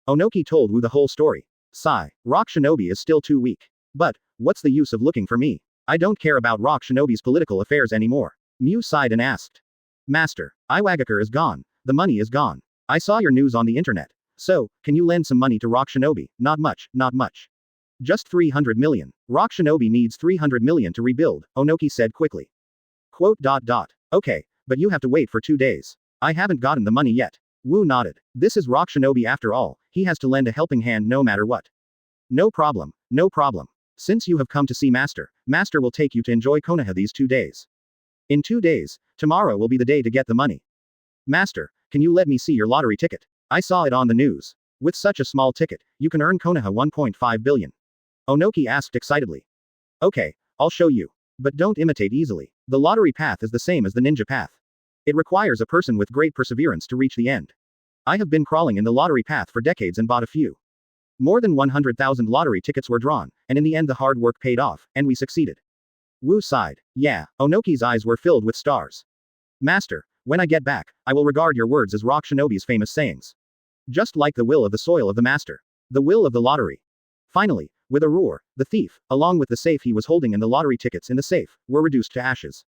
Onoki told Wu the whole story. Sigh, Rock Shinobi is still too weak. But, what's the use of looking for me? I don't care about Rock Shinobi's political affairs anymore. Mew sighed and asked. Master, Iwagakure is gone. The money is gone. I saw your news on the internet. So, can you lend some money to Rock Shinobi? Not much. Just 300 million. Rock Shinobi needs 300 million to rebuild, Onoki said quickly. Quote. Okay, but you have to wait for 2 days. I haven't gotten the money yet. Wu nodded. This is Rock Shinobi after all, he has to lend a helping hand no matter what. No problem. Since you have come to see Master will take you to enjoy Konoha these 2 days. In 2 days, tomorrow will be the day to get the money. Master, can you let me see your lottery ticket? I saw it on the news. With such a small ticket, you can earn Konoha 1.5 billion. Onoki asked excitedly. Okay, I'll show you. But don't imitate easily. The lottery path is the same as the ninja path. It requires a person with great perseverance to reach the end. I have been crawling in the lottery path for decades and bought a few. More than 100,000 lottery tickets were drawn, and in the end the hard work paid off, and we succeeded. Wu sighed. Yeah, Onoki's eyes were filled with stars. Master, when I get back, I will regard your words as Rock Shinobi's famous sayings. Just like the will of the soil of the Master. The will of the lottery. Finally, with a roar, the thief, along with the safe he was holding and the lottery tickets in the safe, were reduced to ashes.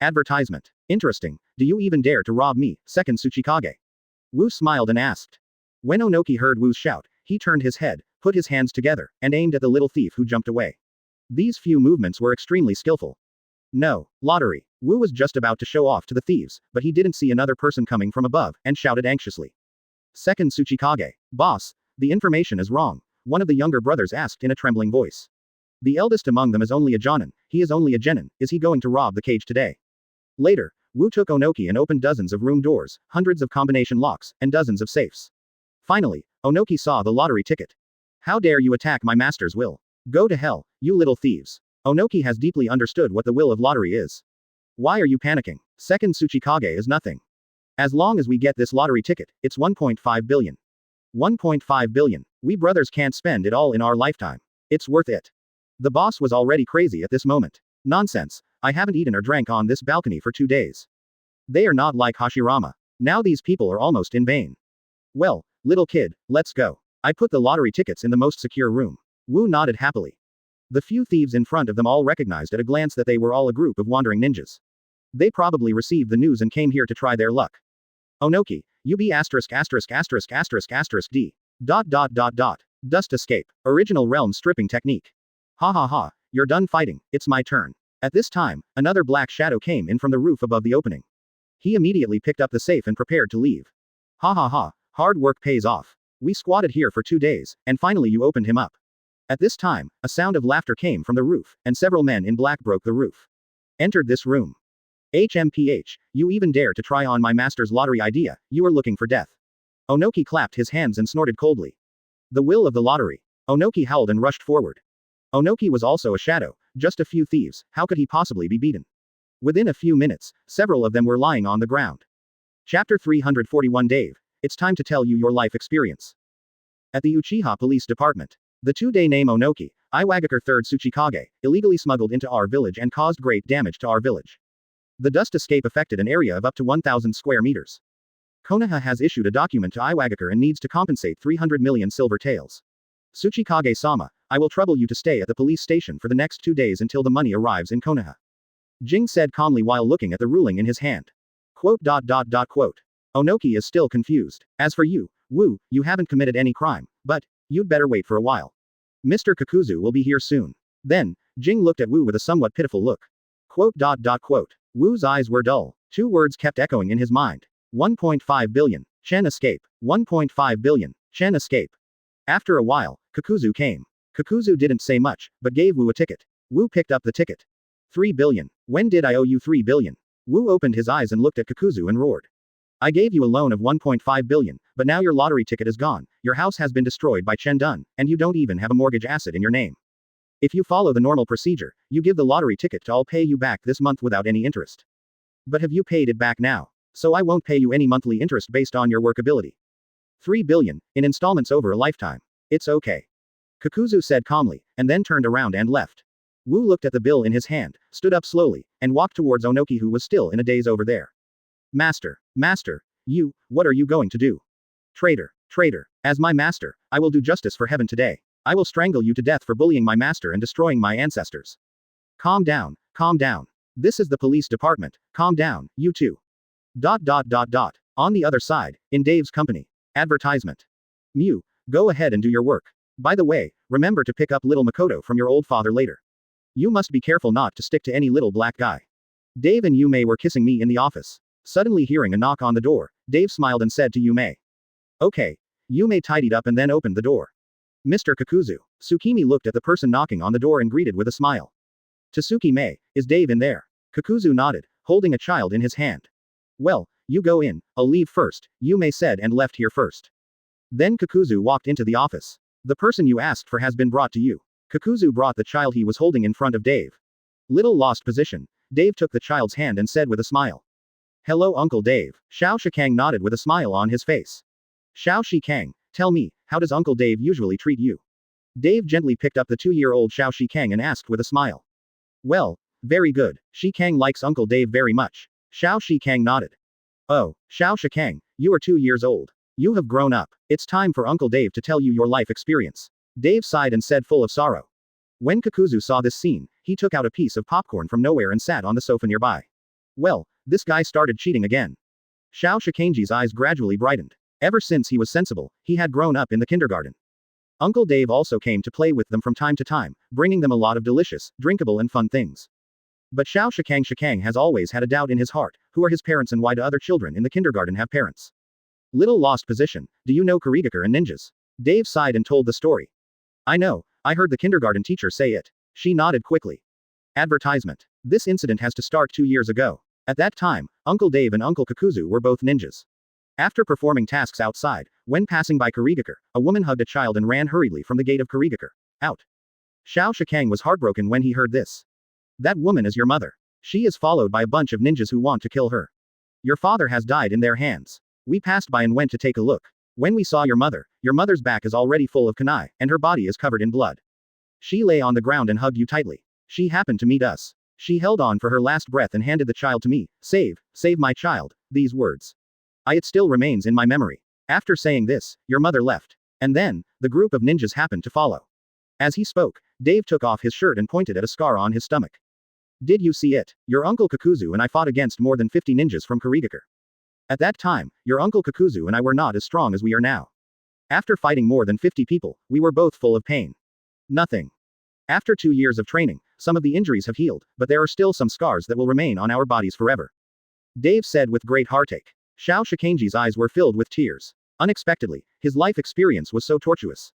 Advertisement. Interesting, do you even dare to rob me, second Tsuchikage? Wu smiled and asked. When Onoki heard Wu's shout, he turned his head, put his hands together, and aimed at the little thief who jumped away. These few movements were extremely skillful. No, lottery. Wu was just about to show off to the thieves, but he didn't see another person coming from above, and shouted anxiously. Second Tsuchikage. Boss, the information is wrong, one of the younger brothers asked in a trembling voice. The eldest among them is only a Jonin, he is only a genin, is he going to rob the cage today? Later, Wu took Onoki and opened dozens of room doors, hundreds of combination locks, and dozens of safes. Finally, Onoki saw the lottery ticket. How dare you attack my master's will? Go to hell, you little thieves. Onoki has deeply understood what the will of lottery is. Why are you panicking? Second Tsuchikage is nothing. As long as we get this lottery ticket, it's 1.5 billion. 1.5 billion. We brothers can't spend it all in our lifetime. It's worth it. The boss was already crazy at this moment. Nonsense, I haven't eaten or drank on this balcony for 2 days. They are not like Hashirama. Now these people are almost in vain. Well, little kid, let's go. I put the lottery tickets in the most secure room. Wu nodded happily. The few thieves in front of them all recognized at a glance that they were all a group of wandering ninjas. They probably received the news and came here to try their luck. Onoki, UB asterisk asterisk asterisk asterisk asterisk D. Dot dot dot dot. Dust escape. Original realm stripping technique. Ha ha ha, you're done fighting, it's my turn. At this time, another black shadow came in from the roof above the opening. He immediately picked up the safe and prepared to leave. Ha ha ha, hard work pays off. We squatted here for 2 days, and finally you opened him up. At this time, a sound of laughter came from the roof, and several men in black broke the roof. Entered this room. HMPH, you even dare to try on my master's lottery idea, you are looking for death. Onoki clapped his hands and snorted coldly. The will of the lottery. Onoki howled and rushed forward. Onoki was also a shadow, just a few thieves, how could he possibly be beaten? Within a few minutes, several of them were lying on the ground. Chapter 341 Dave, it's time to tell you your life experience. At the Uchiha Police Department. The 2-day name Onoki, Iwagakure 3rd Tsuchikage, illegally smuggled into our village and caused great damage to our village. The dust escape affected an area of up to 1,000 square meters. Konoha has issued a document to Iwagakure and needs to compensate 300 million silver taels. Tsuchikage-sama, I will trouble you to stay at the police station for the next 2 days until the money arrives in Konoha. Jing said calmly while looking at the ruling in his hand. Quote. Onoki is still confused. As for you, Wu, you haven't committed any crime, but you'd better wait for a while. Mr. Kakuzu will be here soon. Then, Jing looked at Wu with a somewhat pitiful look. Quote. Wu's eyes were dull. 2 words kept echoing in his mind. 1.5 billion. Chen escape. 1.5 billion. Chen escape. After a while, Kakuzu came. Kakuzu didn't say much, but gave Wu a ticket. Wu picked up the ticket. 3 billion. When did I owe you 3 billion? Wu opened his eyes and looked at Kakuzu and roared. I gave you a loan of 1.5 billion, but now your lottery ticket is gone, your house has been destroyed by Chen Dun, and you don't even have a mortgage asset in your name. If you follow the normal procedure, you give the lottery ticket to I'll pay you back this month without any interest. But have you paid it back now? So I won't pay you any monthly interest based on your workability. 3 billion, in installments over a lifetime. It's okay. Kakuzu said calmly, and then turned around and left. Wu looked at the bill in his hand, stood up slowly, and walked towards Onoki who was still in a daze over there. Master, you, what are you going to do? Traitor, as my master, I will do justice for heaven today. I will strangle you to death for bullying my master and destroying my ancestors. Calm down. This is the police department, calm down, you too. On the other side, in Dave's company. Advertisement. Mew, go ahead and do your work. By the way, remember to pick up little Makoto from your old father later. You must be careful not to stick to any little black guy. Dave and Yume were kissing me in the office. Suddenly hearing a knock on the door, Dave smiled and said to Yume. Okay. Yume tidied up and then opened the door. Mr. Kakuzu. Tsukimi looked at the person knocking on the door and greeted with a smile. Tsuki-me, is Dave in there? Kakuzu nodded, holding a child in his hand. Well, you go in, I'll leave first, Yume said and left here first. Then Kakuzu walked into the office. The person you asked for has been brought to you. Kakuzu brought the child he was holding in front of Dave. Little lost position. Dave took the child's hand and said with a smile. Hello Uncle Dave. Xiao Shikang nodded with a smile on his face. Xiao Shikang, tell me, how does Uncle Dave usually treat you? Dave gently picked up the 2-year-old Xiao Shikang and asked with a smile. Well, very good, Shikang likes Uncle Dave very much. Xiao Shikang nodded. Oh, Xiao Shikang, you are 2 years old. You have grown up. It's time for Uncle Dave to tell you your life experience. Dave sighed and said full of sorrow. When Kakuzu saw this scene, he took out a piece of popcorn from nowhere and sat on the sofa nearby. Well, this guy started cheating again. Xiao Shikanji's eyes gradually brightened. Ever since he was sensible, he had grown up in the kindergarten. Uncle Dave also came to play with them from time to time, bringing them a lot of delicious, drinkable and fun things. But Xiao Shikang has always had a doubt in his heart, who are his parents and why do other children in the kindergarten have parents? Little lost position, do you know Kurigakure and ninjas? Dave sighed and told the story. I know, I heard the kindergarten teacher say it. She nodded quickly. Advertisement. This incident has to start 2 years ago. At that time, Uncle Dave and Uncle Kakuzu were both ninjas. After performing tasks outside, when passing by Kurigakure, a woman hugged a child and ran hurriedly from the gate of Kurigakure. Out. Xiao Shikang was heartbroken when he heard this. That woman is your mother. She is followed by a bunch of ninjas who want to kill her. Your father has died in their hands. We passed by and went to take a look. When we saw your mother's back is already full of kunai, and her body is covered in blood. She lay on the ground and hugged you tightly. She happened to meet us. She held on for her last breath and handed the child to me. Save my child, these words. It still remains in my memory. After saying this, your mother left. And then, the group of ninjas happened to follow. As he spoke, Dave took off his shirt and pointed at a scar on his stomach. Did you see it? Your uncle Kakuzu and I fought against more than 50 ninjas from Kurigakure. At that time, your uncle Kakuzu and I were not as strong as we are now. After fighting more than 50 people, we were both full of pain. Nothing. After 2 years of training, some of the injuries have healed, but there are still some scars that will remain on our bodies forever. Dave said with great heartache. Xiao Shikanji's eyes were filled with tears. Unexpectedly, his life experience was so tortuous.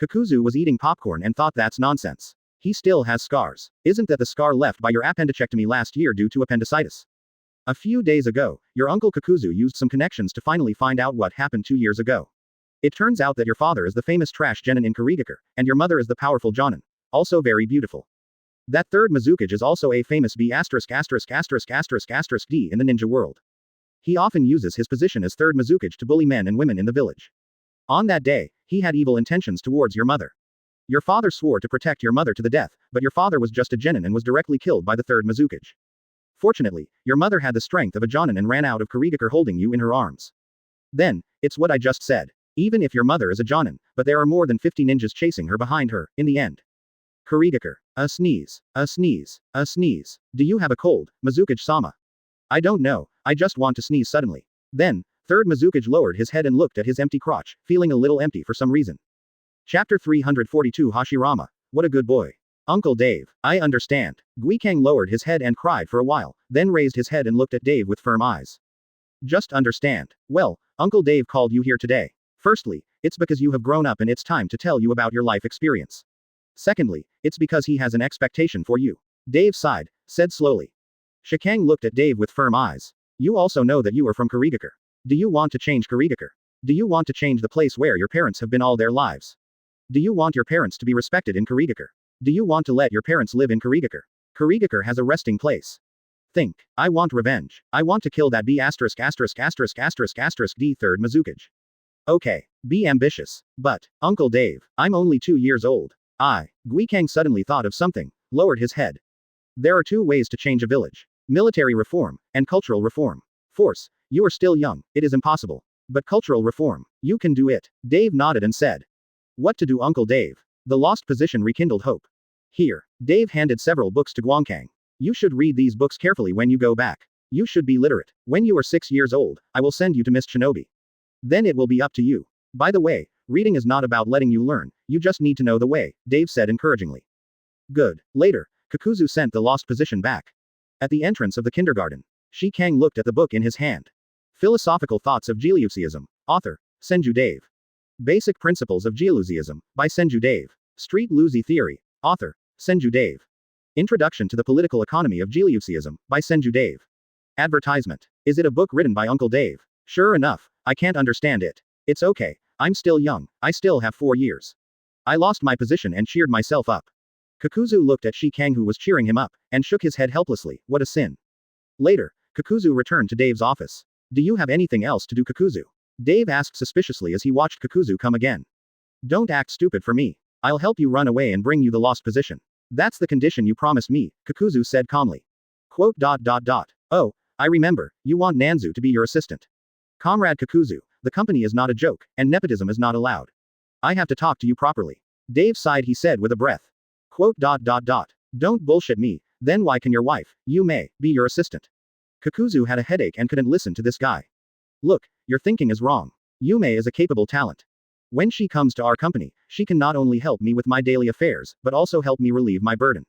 Kakuzu was eating popcorn and thought that's nonsense. He still has scars. Isn't that the scar left by your appendectomy last year due to appendicitis? A few days ago, your uncle Kakuzu used some connections to finally find out what happened 2 years ago. It turns out that your father is the famous trash genin in Kurigakure, and your mother is the powerful jonin. Also very beautiful. That third Mizukage is also a famous B************** D in the ninja world. He often uses his position as third Mizukage to bully men and women in the village. On that day, he had evil intentions towards your mother. Your father swore to protect your mother to the death, but your father was just a genin and was directly killed by the third Mizukage. Fortunately, your mother had the strength of a jonin and ran out of Kurigakure holding you in her arms. Then, it's what I just said. Even if your mother is a jonin, but there are more than 50 ninjas chasing her behind her, in the end. Kurigakure. A sneeze. A sneeze. A sneeze. Do you have a cold, Mizukage-sama? I don't know, I just want to sneeze suddenly. Then, third Mizukage lowered his head and looked at his empty crotch, feeling a little empty for some reason. Chapter 342 Hashirama. What a good boy. Uncle Dave. I understand. Guikang lowered his head and cried for a while, then raised his head and looked at Dave with firm eyes. Just understand. Well, Uncle Dave called you here today. Firstly, it's because you have grown up and it's time to tell you about your life experience. Secondly, it's because he has an expectation for you. Dave sighed, said slowly. Shikang looked at Dave with firm eyes. You also know that you are from Kurigakure. Do you want to change Kurigakure? Do you want to change the place where your parents have been all their lives? Do you want your parents to be respected in Kurigakure? Do you want to let your parents live in Kurigakure? Kurigakure has a resting place. Think. I want revenge. I want to kill that B*********** D third Mizukage. Okay. Be ambitious. But, Uncle Dave, I'm only 2 years old. Guikang suddenly thought of something, lowered his head. There are 2 ways to change a village. Military reform, and cultural reform. Force. You are still young, it is impossible. But cultural reform, you can do it. Dave nodded and said. What to do, Uncle Dave? The lost position rekindled hope. Here. Dave handed several books to Guangkang. You should read these books carefully when you go back. You should be literate. When you are 6 years old, I will send you to Miss Shinobi. Then it will be up to you. By the way, reading is not about letting you learn, you just need to know the way, Dave said encouragingly. Good. Later, Kakuzu sent the lost position back. At the entrance of the kindergarten, Shikang looked at the book in his hand. Philosophical Thoughts of Jialusiism. Author, Senju Dave. Basic Principles of Jialusiism, by Senju Dave. Street Luzi Theory. Author, Senju Dave. Introduction to the Political Economy of Jialusiism, by Senju Dave. Advertisement. Is it a book written by Uncle Dave? Sure enough, I can't understand it. It's okay. I'm still young, I still have 4 years. I lost my position and cheered myself up. Kakuzu looked at Shikang who was cheering him up, and shook his head helplessly. What a sin. Later, Kakuzu returned to Dave's office. Do you have anything else to do, Kakuzu? Dave asked suspiciously as he watched Kakuzu come again. Don't act stupid for me. I'll help you run away and bring you the lost position. That's the condition you promised me, Kakuzu said calmly. Oh, I remember, you want Nanzu to be your assistant. Comrade Kakuzu, The company is not a joke, and nepotism is not allowed. I have to talk to you properly. Dave sighed, he said with a breath. Quote. Don't bullshit me, then why can your wife, Yume, be your assistant? Kakuzu had a headache and couldn't listen to this guy. Look, your thinking is wrong. Yume is a capable talent. When she comes to our company, she can not only help me with my daily affairs, but also help me relieve my burden.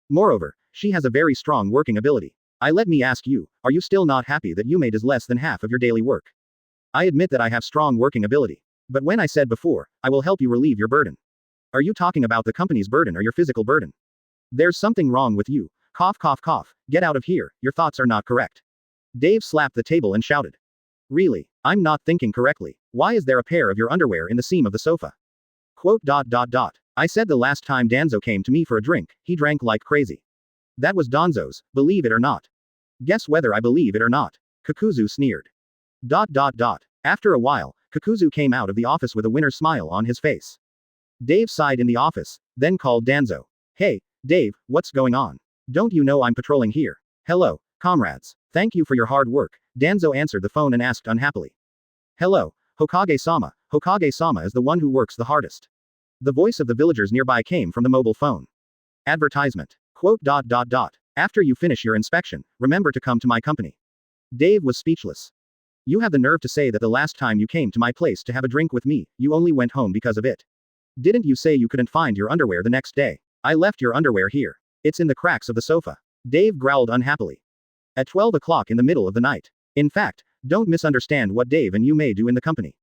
Moreover, she has a very strong working ability. Let me ask you, are you still not happy that Yume does less than half of your daily work? I admit that I have strong working ability. But when I said before, I will help you relieve your burden. Are you talking about the company's burden or your physical burden? There's something wrong with you. Cough. Get out of here, your thoughts are not correct. Dave slapped the table and shouted. Really, I'm not thinking correctly. Why is there a pair of your underwear in the seam of the sofa? Quote. I said the last time Danzo came to me for a drink, he drank like crazy. That was Danzo's, believe it or not. Guess whether I believe it or not. Kakuzu sneered. After a while, Kakuzu came out of the office with a winner smile on his face. Dave sighed in the office, then called Danzo. Hey, Dave, what's going on? Don't you know I'm patrolling here? Hello, comrades. Thank you for your hard work. Danzo answered the phone and asked unhappily. Hello, Hokage-sama. Hokage-sama is the one who works the hardest. The voice of the villagers nearby came from the mobile phone. Advertisement. Quote. After you finish your inspection, remember to come to my company. Dave was speechless. You have the nerve to say that the last time you came to my place to have a drink with me, you only went home because of it. Didn't you say you couldn't find your underwear the next day? I left your underwear here. It's in the cracks of the sofa. Dave growled unhappily. At 12 o'clock in the middle of the night. In fact, don't misunderstand what Dave and Yume do in the company.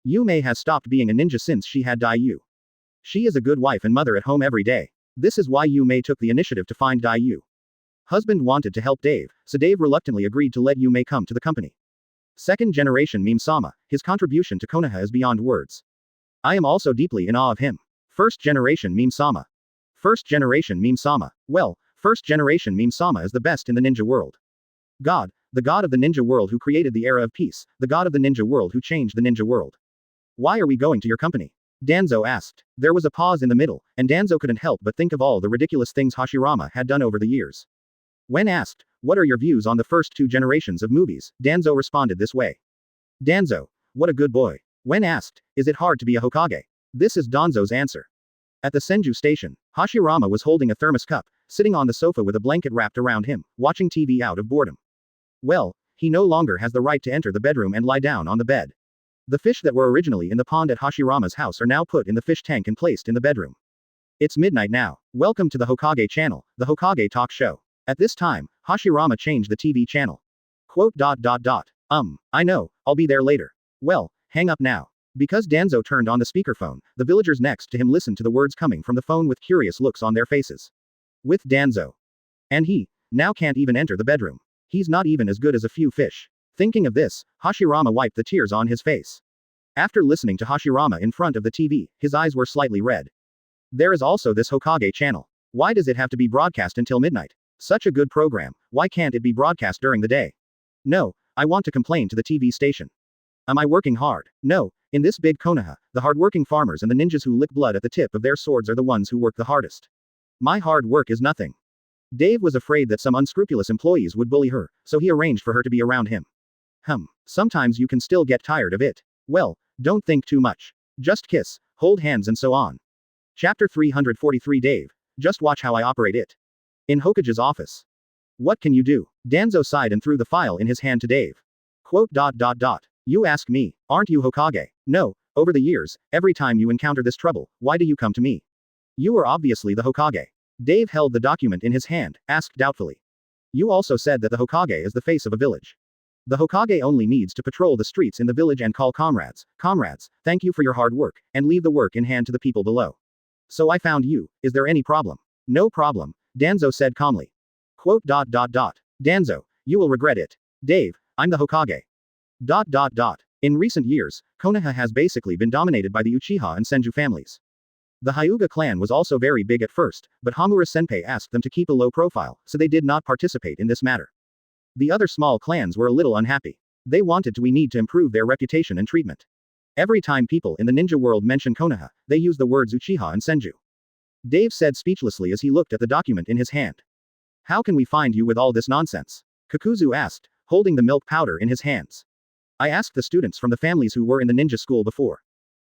Yume has stopped being a ninja since she had Daiyu. She is a good wife and mother at home every day. This is why Yume took the initiative to find Daiyu. Husband wanted to help Dave, so Dave reluctantly agreed to let Yume come to the company. Second generation Meme-sama, his contribution to Konoha is beyond words. I am also deeply in awe of him. First generation Meme-sama. First generation Meme-sama. Well, first generation Meme-sama is the best in the ninja world. God, the god of the ninja world who created the era of peace, the god of the ninja world who changed the ninja world. Why are we going to your company? Danzo asked. There was a pause in the middle, and Danzo couldn't help but think of all the ridiculous things Hashirama had done over the years. When asked, what are your views on the first two generations of movies, Danzo responded this way. Danzo, what a good boy. When asked, is it hard to be a Hokage? This is Danzo's answer. At the Senju station, Hashirama was holding a thermos cup, sitting on the sofa with a blanket wrapped around him, watching TV out of boredom. Well, he no longer has the right to enter the bedroom and lie down on the bed. The fish that were originally in the pond at Hashirama's house are now put in the fish tank and placed in the bedroom. It's midnight now. Welcome to the Hokage channel, the Hokage talk show. At this time, Hashirama changed the TV channel. Quote. I know, I'll be there later. Well, hang up now. Because Danzo turned on the speakerphone, the villagers next to him listened to the words coming from the phone with curious looks on their faces. With Danzo. And he, now can't even enter the bedroom. He's not even as good as a few fish. Thinking of this, Hashirama wiped the tears on his face. After listening to Hashirama in front of the TV, his eyes were slightly red. There is also this Hokage channel. Why does it have to be broadcast until midnight? Such a good program, why can't it be broadcast during the day? No, I want to complain to the TV station. Am I working hard? No, in this big Konoha, the hardworking farmers and the ninjas who lick blood at the tip of their swords are the ones who work the hardest. My hard work is nothing. Dave was afraid that some unscrupulous employees would bully her, so he arranged for her to be around him. Sometimes you can still get tired of it. Well, don't think too much. Just kiss, hold hands and so on. Chapter 343 Dave, just watch how I operate it. In Hokage's office. What can you do? Danzo sighed and threw the file in his hand to Dave. Quote. You ask me, aren't you Hokage? No, over the years, every time you encounter this trouble, why do you come to me? You are obviously the Hokage. Dave held the document in his hand, asked doubtfully. You also said that the Hokage is the face of a village. The Hokage only needs to patrol the streets in the village and call comrades. Comrades, thank you for your hard work, and leave the work in hand to the people below. So I found you, is there any problem? No problem, Danzo said calmly. Quote. Danzo, you will regret it. Dave, I'm the Hokage. In recent years, Konoha has basically been dominated by the Uchiha and Senju families. The Hyuga clan was also very big at first, but Hamura Senpai asked them to keep a low profile, so they did not participate in this matter. The other small clans were a little unhappy. They wanted to need to improve their reputation and treatment. Every time people in the ninja world mention Konoha, they use the words Uchiha and Senju. Dave said speechlessly as he looked at the document in his hand. How can we find you with all this nonsense? Kakuzu asked, holding the milk powder in his hands. I asked the students from the families who were in the ninja school before.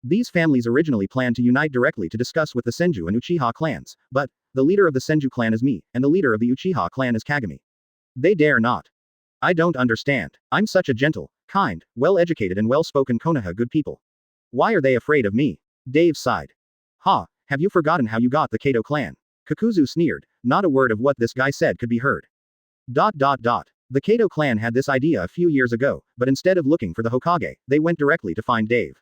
These families originally planned to unite directly to discuss with the Senju and Uchiha clans, but the leader of the Senju clan is me, and the leader of the Uchiha clan is Kagami. They dare not. I don't understand. I'm such a gentle, kind, well-educated and well-spoken Konoha good people. Why are they afraid of me? Dave sighed. Ha, have you forgotten how you got the Kato clan? Kakuzu sneered, not a word of what this guy said could be heard. The Kato clan had this idea a few years ago, but instead of looking for the Hokage, they went directly to find Dave.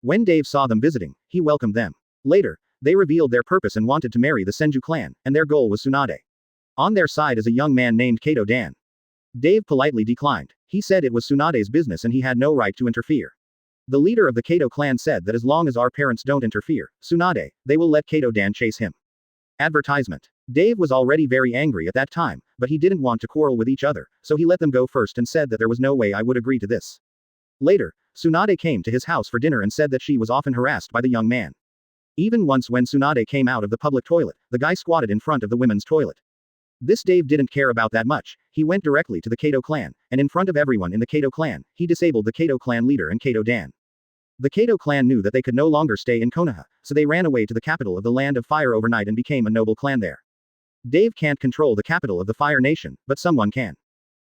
When Dave saw them visiting, he welcomed them. Later, they revealed their purpose and wanted to marry the Senju clan, and their goal was Tsunade. On their side is a young man named Kato Dan. Dave politely declined. He said it was Tsunade's business and he had no right to interfere. The leader of the Kato clan said that as long as our parents don't interfere, Tsunade, they will let Kato Dan chase him. Advertisement. Dave was already very angry at that time, but he didn't want to quarrel with each other, so he let them go first and said that there was no way I would agree to this. Later, Tsunade came to his house for dinner and said that she was often harassed by the young man. Even once when Tsunade came out of the public toilet, the guy squatted in front of the women's toilet. This Dave didn't care about that much. He went directly to the Kato clan, and in front of everyone in the Kato clan, he disabled the Kato clan leader and Kato Dan. The Kato clan knew that they could no longer stay in Konoha, so they ran away to the capital of the Land of Fire overnight and became a noble clan there. Dave can't control the capital of the Fire Nation, but someone can.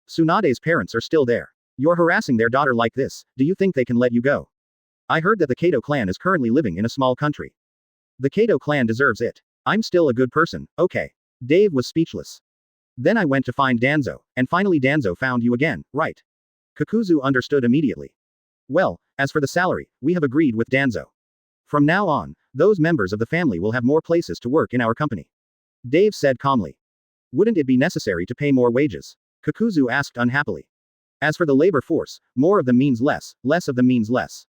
Tsunade's parents are still there. You're harassing their daughter like this, do you think they can let you go? I heard that the Kato clan is currently living in a small country. The Kato clan deserves it. I'm still a good person, okay. Dave was speechless. Then I went to find Danzo, and finally Danzo found you again, right? Kakuzu understood immediately. Well, as for the salary, we have agreed with Danzo. From now on, those members of the family will have more places to work in our company. Dave said calmly. Wouldn't it be necessary to pay more wages? Kakuzu asked unhappily. As for the labor force, more of them means less of them means less.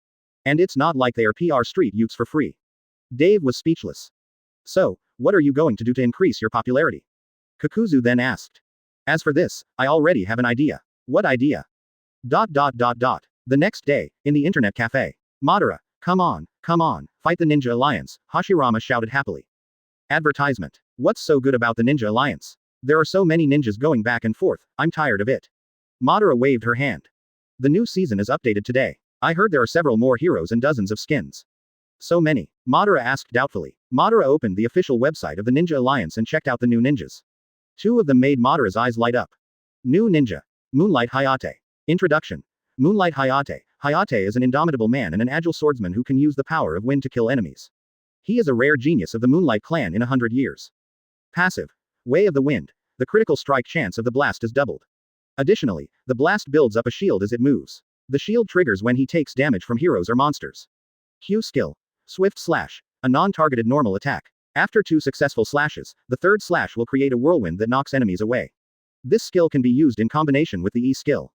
And it's not like they are PR street youths for free. Dave was speechless. So, what are you going to do to increase your popularity? Kakuzu then asked. As for this, I already have an idea. What idea? The next day, in the internet cafe. Madara, come on, fight the Ninja Alliance, Hashirama shouted happily. Advertisement. What's so good about the Ninja Alliance? There are so many ninjas going back and forth, I'm tired of it. Madara waved her hand. The new season is updated today. I heard there are several more heroes and dozens of skins. So many? Madara asked doubtfully. Madara opened the official website of the Ninja Alliance and checked out the new ninjas. Two of them made Madara's eyes light up. New ninja. Moonlight Hayate. Introduction. Moonlight Hayate. Hayate is an indomitable man and an agile swordsman who can use the power of wind to kill enemies. He is a rare genius of the Moonlight clan in 100 years. Passive. Way of the wind. The critical strike chance of the blast is doubled. Additionally, the blast builds up a shield as it moves. The shield triggers when he takes damage from heroes or monsters. Q skill. Swift slash. A non-targeted normal attack. After 2 successful slashes, the third slash will create a whirlwind that knocks enemies away. This skill can be used in combination with the E skill.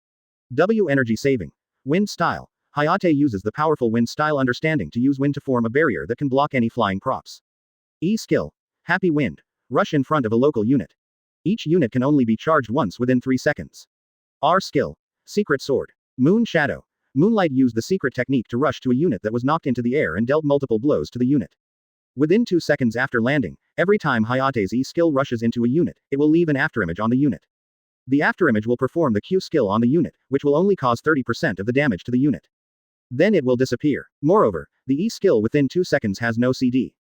W energy saving. Wind style. Hayate uses the powerful wind style understanding to use wind to form a barrier that can block any flying props. E skill. Happy wind. Rush in front of a local unit. Each unit can only be charged once within 3 seconds. R skill. Secret sword. Moon shadow. Moonlight used the secret technique to rush to a unit that was knocked into the air and dealt multiple blows to the unit. Within 2 seconds after landing, every time Hayate's E skill rushes into a unit, it will leave an afterimage on the unit. The afterimage will perform the Q skill on the unit, which will only cause 30% of the damage to the unit. Then it will disappear. Moreover, the E skill within 2 seconds has no CD.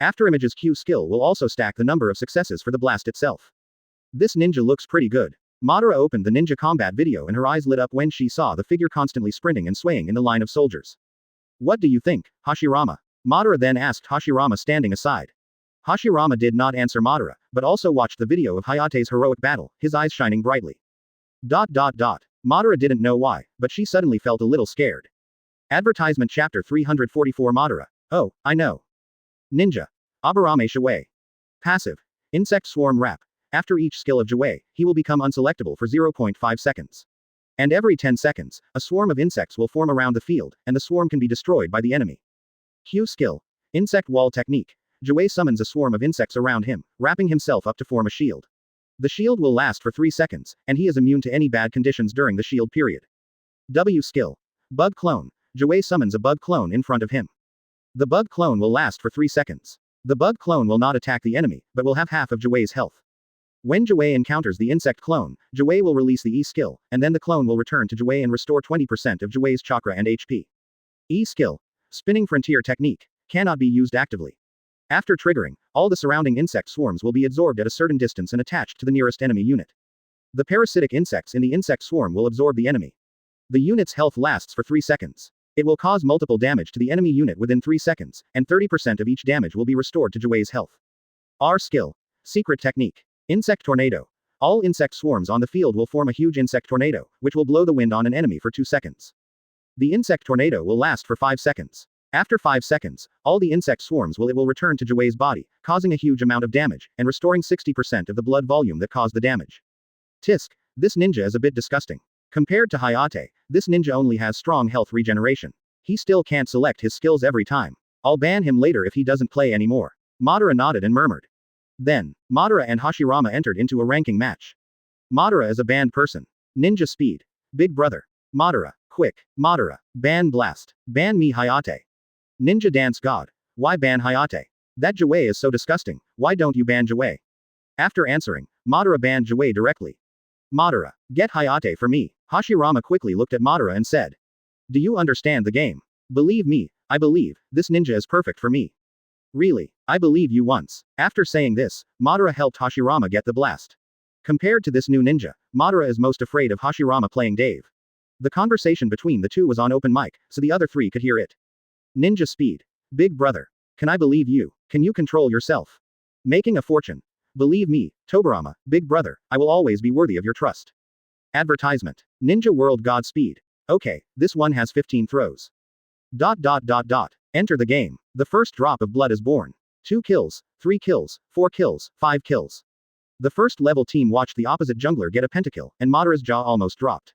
Afterimage's Q skill will also stack the number of successes for the blast itself. This ninja looks pretty good. Madara opened the ninja combat video and her eyes lit up when she saw the figure constantly sprinting and swaying in the line of soldiers. What do you think, Hashirama? Madara then asked Hashirama standing aside. Hashirama did not answer Madara, but also watched the video of Hayate's heroic battle, his eyes shining brightly. Madara didn't know why, but she suddenly felt a little scared. Advertisement chapter 344 Madara. Oh, I know. Ninja. Aburame Shawei. Passive. Insect Swarm Wrap. After each skill of Jawei, he will become unselectable for 0.5 seconds. And every 10 seconds, a swarm of insects will form around the field, and the swarm can be destroyed by the enemy. Q skill. Insect Wall Technique. Jawei summons a swarm of insects around him, wrapping himself up to form a shield. The shield will last for 3 seconds, and he is immune to any bad conditions during the shield period. W skill. Bug Clone. Jawei summons a bug clone in front of him. The bug clone will last for 3 seconds. The bug clone will not attack the enemy, but will have half of Jawei's health. When Jouei encounters the insect clone, Jouei will release the E skill, and then the clone will return to Jouei and restore 20% of Jouei's chakra and HP. E skill. Spinning Frontier Technique. Cannot be used actively. After triggering, all the surrounding insect swarms will be absorbed at a certain distance and attached to the nearest enemy unit. The parasitic insects in the insect swarm will absorb the enemy. The unit's health lasts for 3 seconds. It will cause multiple damage to the enemy unit within 3 seconds, and 30% of each damage will be restored to Jouei's health. R skill. Secret Technique. Insect Tornado. All insect swarms on the field will form a huge insect tornado, which will blow the wind on an enemy for 2 seconds. The insect tornado will last for 5 seconds. After 5 seconds, all the insect swarms will return to Jouei's body, causing a huge amount of damage, and restoring 60% of the blood volume that caused the damage. Tisk, this ninja is a bit disgusting. Compared to Hayate, this ninja only has strong health regeneration. He still can't select his skills every time. I'll ban him later if he doesn't play anymore. Madara nodded and murmured. Then, Madara and Hashirama entered into a ranking match. Madara is a banned person. Ninja Speed. Big Brother. Madara, quick, Madara, ban Blast. Ban me Hayate. Ninja Dance God. Why ban Hayate? That Jouei is so disgusting, why don't you ban Jouei? After answering, Madara banned Jouei directly. Madara, get Hayate for me. Hashirama quickly looked at Madara and said. Do you understand the game? Believe me, I believe, this ninja is perfect for me. Really, I believe you once. After saying this, Madara helped Hashirama get the blast. Compared to this new ninja, Madara is most afraid of Hashirama playing Dave. The conversation between the two was on open mic, so the other three could hear it. Ninja Speed. Big Brother. Can I believe you? Can you control yourself? Making a fortune. Believe me, Tobirama, Big Brother, I will always be worthy of your trust. Advertisement. Ninja World Godspeed. Okay, this one has 15 throws. ... Enter the game. The first drop of blood is born. 2 kills, 3 kills, 4 kills, 5 kills. The first level team watched the opposite jungler get a pentakill, and Madara's jaw almost dropped.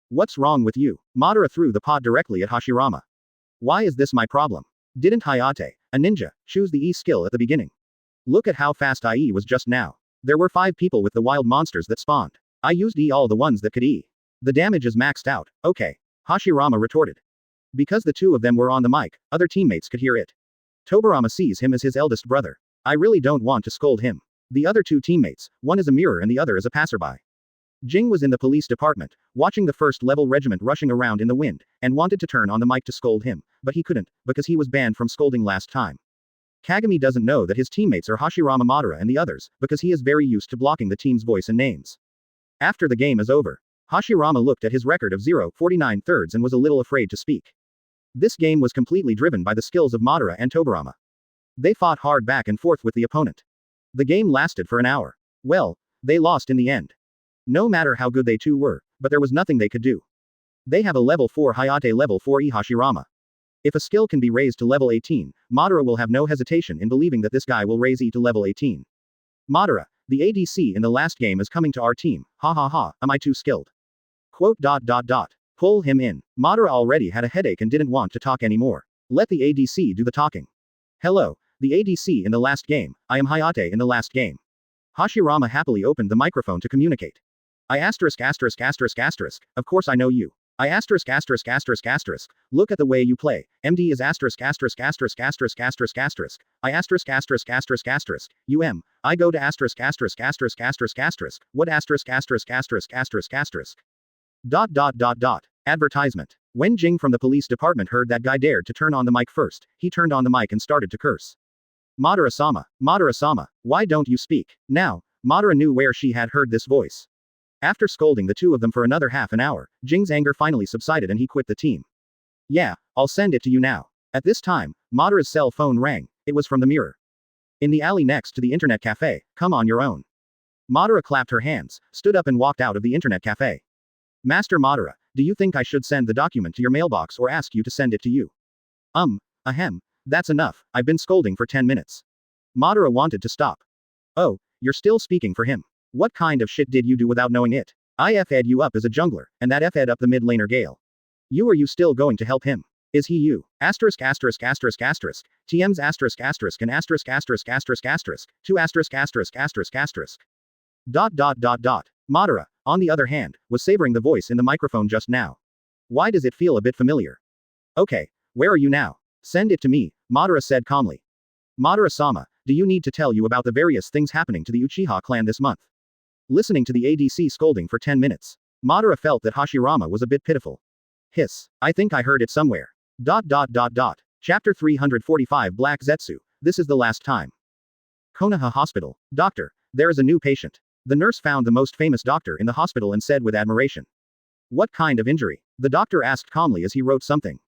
What's wrong with you? Madara threw the pot directly at Hashirama. Why is this my problem? Didn't Hayate, a ninja, choose the E skill at the beginning? Look at how fast IE was just now. There were 5 people with the wild monsters that spawned. I used E all the ones that could E. The damage is maxed out, okay. Hashirama retorted. Because the two of them were on the mic, other teammates could hear it. Tobirama sees him as his eldest brother. I really don't want to scold him. The other 2 teammates, one is a mirror and the other is a passerby. Jing was in the police department, watching the first level regiment rushing around in the wind, and wanted to turn on the mic to scold him, but he couldn't, because he was banned from scolding last time. Kagami doesn't know that his teammates are Hashirama, Madara and the others, because he is very used to blocking the team's voice and names. After the game is over, Hashirama looked at his record of 0.49 thirds and was a little afraid to speak. This game was completely driven by the skills of Madara and Tobirama. They fought hard back and forth with the opponent. The game lasted for an hour. Well, they lost in the end. No matter how good they two were, but there was nothing they could do. They have a level 4 Hayate, level 4 E Hashirama. If a skill can be raised to level 18, Madara will have no hesitation in believing that this guy will raise E to level 18. Madara, the ADC in the last game is coming to our team, ha ha ha, am I too skilled? Quote. Pull him in. Madara already had a headache and didn't want to talk anymore. Let the ADC do the talking. Hello, the ADC in the last game, I am Hayate in the last game. Hashirama happily opened the microphone to communicate. Of course I know you. Look at the way you play. MD is *********. I go to ********. What ********. Advertisement. When Jing from the police department heard that guy dared to turn on the mic first, he turned on the mic and started to curse. Madara-sama, why don't you speak? Now, Madara knew where she had heard this voice. After scolding the two of them for another half an hour, Jing's anger finally subsided and he quit the team. Yeah, I'll send it to you now. At this time, Madara's cell phone rang. It was from the mirror. In the alley next to the internet cafe, come on your own. Madara clapped her hands, stood up and walked out of the internet cafe. Master Madara, do you think I should send the document to your mailbox or ask you to send it to you? That's enough, I've been scolding for 10 minutes. Madara wanted to stop. Oh, you're still speaking for him. What kind of shit did you do without knowing it? I F'd you up as a jungler, and that F'd up the mid laner Gale. Are you still going to help him? Is he you? ********. TM's ******** and *********. 2 *******. Madara, on the other hand, was savoring the voice in the microphone just now. Why does it feel a bit familiar? Okay, where are you now? Send it to me, Madara said calmly. Madara-sama, do you need to tell you about the various things happening to the Uchiha clan this month? Listening to the ADC scolding for 10 minutes, Madara felt that Hashirama was a bit pitiful. Hiss. I think I heard it somewhere. Chapter 345 Black Zetsu. This is the last time. Konoha Hospital. Doctor, there is a new patient. The nurse found the most famous doctor in the hospital and said with admiration. What kind of injury? The doctor asked calmly as he wrote something.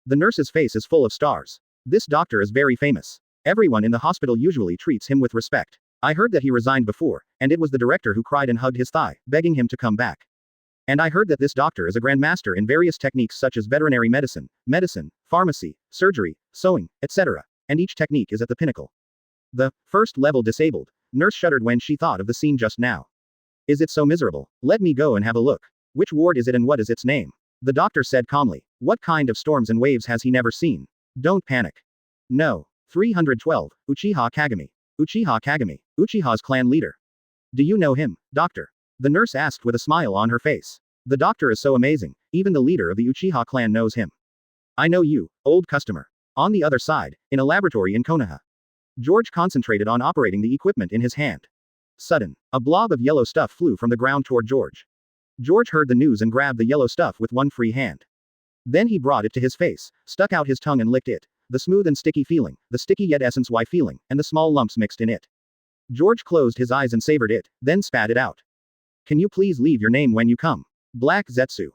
The nurse's face is full of stars. This doctor is very famous. Everyone in the hospital usually treats him with respect. I heard that he resigned before, and it was the director who cried and hugged his thigh, begging him to come back. And I heard that this doctor is a grandmaster in various techniques such as veterinary medicine, pharmacy, surgery, sewing, etc. And each technique is at the pinnacle. The first level disabled nurse shuddered when she thought of the scene just now. Is it so miserable? Let me go and have a look. Which ward is it and what is its name? The doctor said calmly. What kind of storms and waves has he never seen? Don't panic. No. 312. Uchiha Kagami. Uchiha Kagami. Uchiha's clan leader. Do you know him, doctor? The nurse asked with a smile on her face. The doctor is so amazing, even the leader of the Uchiha clan knows him. I know you, old customer. On the other side, in a laboratory in Konoha. George concentrated on operating the equipment in his hand. Sudden, a blob of yellow stuff flew from the ground toward George. George heard the news and grabbed the yellow stuff with one free hand. Then he brought it to his face, stuck out his tongue and licked it. The smooth and sticky feeling, the sticky yet essence-y feeling, and the small lumps mixed in it. George closed his eyes and savored it, then spat it out. Can you please leave your name when you come? Black Zetsu.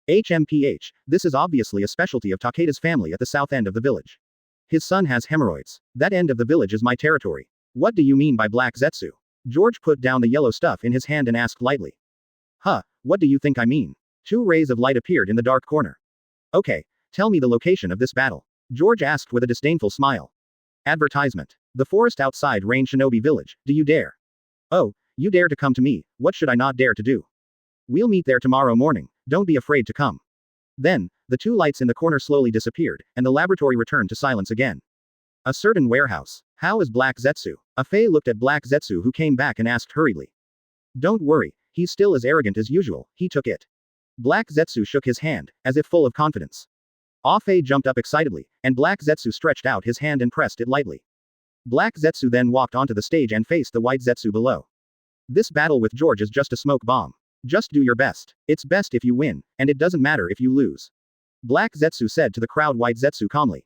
HMPH, this is obviously a specialty of Takeda's family at the south end of the village. His son has hemorrhoids. That end of the village is my territory. What do you mean by Black Zetsu? George put down the yellow stuff in his hand and asked lightly. Huh, what do you think I mean? 2 rays of light appeared in the dark corner. Okay, tell me the location of this battle. George asked with a disdainful smile. Advertisement. The forest outside Rain Shinobi Village, do you dare? Oh, you dare to come to me, what should I not dare to do? We'll meet there tomorrow morning, don't be afraid to come. Then, the 2 lights in the corner slowly disappeared, and the laboratory returned to silence again. A certain warehouse. How is Black Zetsu? Afei looked at Black Zetsu who came back and asked hurriedly. Don't worry, he's still as arrogant as usual, he took it. Black Zetsu shook his hand, as if full of confidence. Afei jumped up excitedly, and Black Zetsu stretched out his hand and pressed it lightly. Black Zetsu then walked onto the stage and faced the White Zetsu below. This battle with George is just a smoke bomb. Just do your best. It's best if you win, and it doesn't matter if you lose. Black Zetsu said to the crowd. White Zetsu calmly.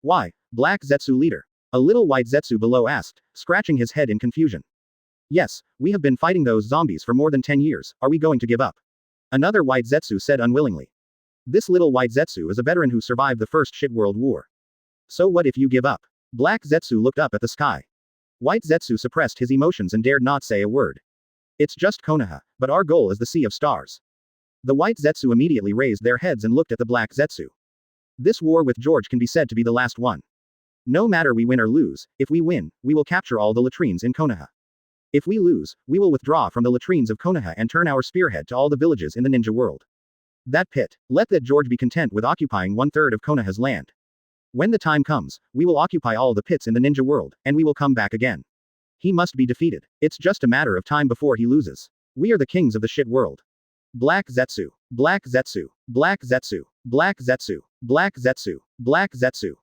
Why, Black Zetsu leader? A little White Zetsu below asked, scratching his head in confusion. Yes, we have been fighting those zombies for more than 10 years, are we going to give up? Another White Zetsu said unwillingly. This little White Zetsu is a veteran who survived the first shit world war. So what if you give up? Black Zetsu looked up at the sky. White Zetsu suppressed his emotions and dared not say a word. It's just Konoha, but our goal is the Sea of Stars. The White Zetsu immediately raised their heads and looked at the Black Zetsu. This war with George can be said to be the last one. No matter we win or lose, if we win, we will capture all the latrines in Konoha. If we lose, we will withdraw from the latrines of Konoha and turn our spearhead to all the villages in the ninja world. That pit, let that George be content with occupying 1/3 of Konoha's land. When the time comes, we will occupy all the pits in the ninja world, and we will come back again. He must be defeated. It's just a matter of time before he loses. We are the kings of the shit world. Black Zetsu. Black Zetsu. Black Zetsu. Black Zetsu. Black Zetsu. Black Zetsu. ...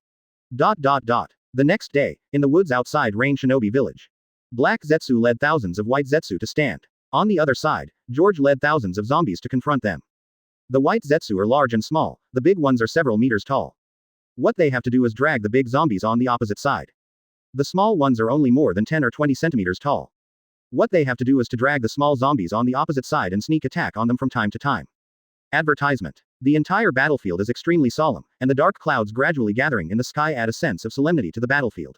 The next day, in the woods outside Rain Shinobi Village. Black Zetsu led thousands of White Zetsu to stand. On the other side, George led thousands of zombies to confront them. The White Zetsu are large and small, the big ones are several meters tall. What they have to do is drag the big zombies on the opposite side. The small ones are only more than 10 or 20 centimeters tall. What they have to do is to drag the small zombies on the opposite side and sneak attack on them from time to time. Advertisement. The entire battlefield is extremely solemn, and the dark clouds gradually gathering in the sky add a sense of solemnity to the battlefield.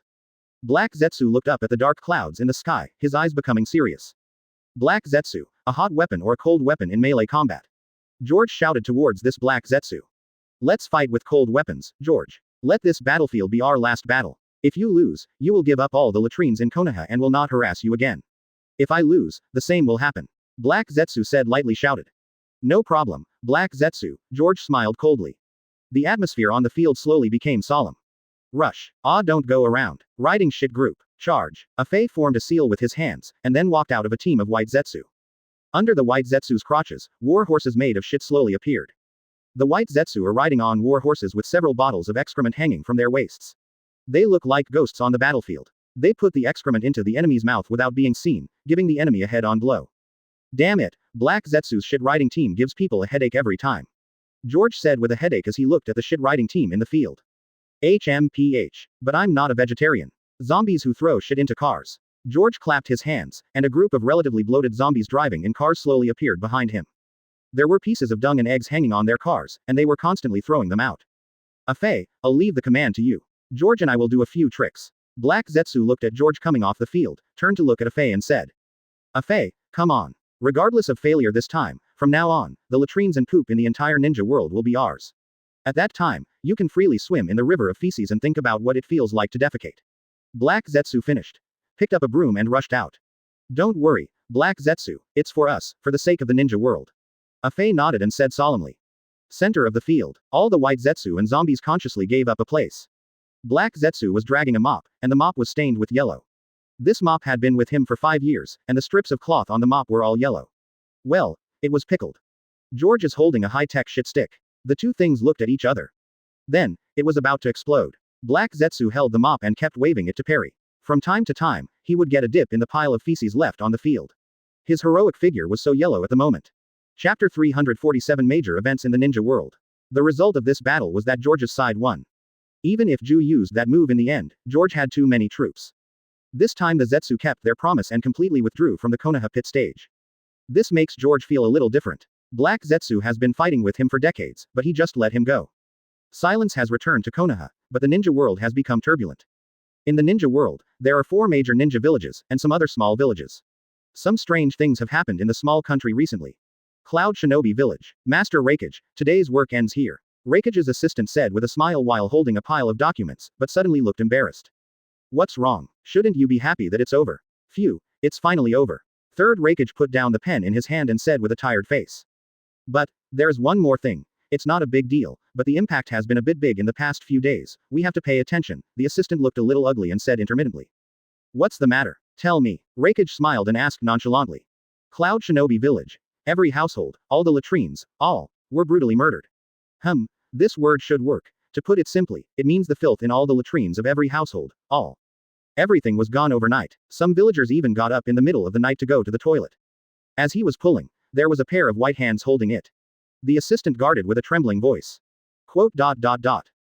Black Zetsu looked up at the dark clouds in the sky, his eyes becoming serious. Black Zetsu, a hot weapon or a cold weapon in melee combat. George shouted towards this Black Zetsu. Let's fight with cold weapons, George. Let this battlefield be our last battle. If you lose, you will give up all the latrines in Konoha and will not harass you again. If I lose, the same will happen. Black Zetsu said lightly shouted. No problem, Black Zetsu, George smiled coldly. The atmosphere on the field slowly became solemn. Rush. Don't go around. Riding shit group. Charge. Afei formed a seal with his hands, and then walked out of a team of White Zetsu. Under the White Zetsu's crotches, war horses made of shit slowly appeared. The White Zetsu are riding on war horses with several bottles of excrement hanging from their waists. They look like ghosts on the battlefield. They put the excrement into the enemy's mouth without being seen, giving the enemy a head-on blow. Damn it, Black Zetsu's shit riding team gives people a headache every time. George said with a headache as he looked at the shit riding team in the field. HMPH. But I'm not a vegetarian. Zombies who throw shit into cars. George clapped his hands, and a group of relatively bloated zombies driving in cars slowly appeared behind him. There were pieces of dung and eggs hanging on their cars, and they were constantly throwing them out. Afei, I'll leave the command to you. George and I will do a few tricks. Black Zetsu looked at George coming off the field, turned to look at Afei and said. Afei, come on. Regardless of failure this time, from now on, the latrines and poop in the entire ninja world will be ours. At that time, you can freely swim in the river of feces and think about what it feels like to defecate. Black Zetsu finished. Picked up a broom and rushed out. Don't worry, Black Zetsu, it's for us, for the sake of the ninja world. Afei nodded and said solemnly. Center of the field, all the white Zetsu and zombies consciously gave up a place. Black Zetsu was dragging a mop, and the mop was stained with yellow. This mop had been with him for 5 years, and the strips of cloth on the mop were all yellow. Well, it was pickled. George is holding a high-tech shit stick. The two things looked at each other. Then, it was about to explode. Black Zetsu held the mop and kept waving it to Perry. From time to time, he would get a dip in the pile of feces left on the field. His heroic figure was so yellow at the moment. Chapter 347 Major Events in the Ninja World. The result of this battle was that George's side won. Even if Ju used that move in the end, George had too many troops. This time the Zetsu kept their promise and completely withdrew from the Konoha pit stage. This makes George feel a little different. Black Zetsu has been fighting with him for decades, but he just let him go. Silence has returned to Konoha, but the ninja world has become turbulent. In the ninja world, there are 4 major ninja villages, and some other small villages. Some strange things have happened in the small country recently. Cloud Shinobi Village. Master Reikage, today's work ends here. Reikage's assistant said with a smile while holding a pile of documents, but suddenly looked embarrassed. What's wrong? Shouldn't you be happy that it's over? Phew, it's finally over. Third Reikage put down the pen in his hand and said with a tired face. But, there's one more thing. It's not a big deal, but the impact has been a bit big in the past few days. We have to pay attention. The assistant looked a little ugly and said intermittently. What's the matter? Tell me. Reikage smiled and asked nonchalantly. Cloud Shinobi Village. Every household, all the latrines, all, were brutally murdered. This word should work. To put it simply, it means the filth in all the latrines of every household, all. Everything was gone overnight. Some villagers even got up in the middle of the night to go to the toilet. As he was pulling, there was a pair of white hands holding it. The assistant guarded with a trembling voice.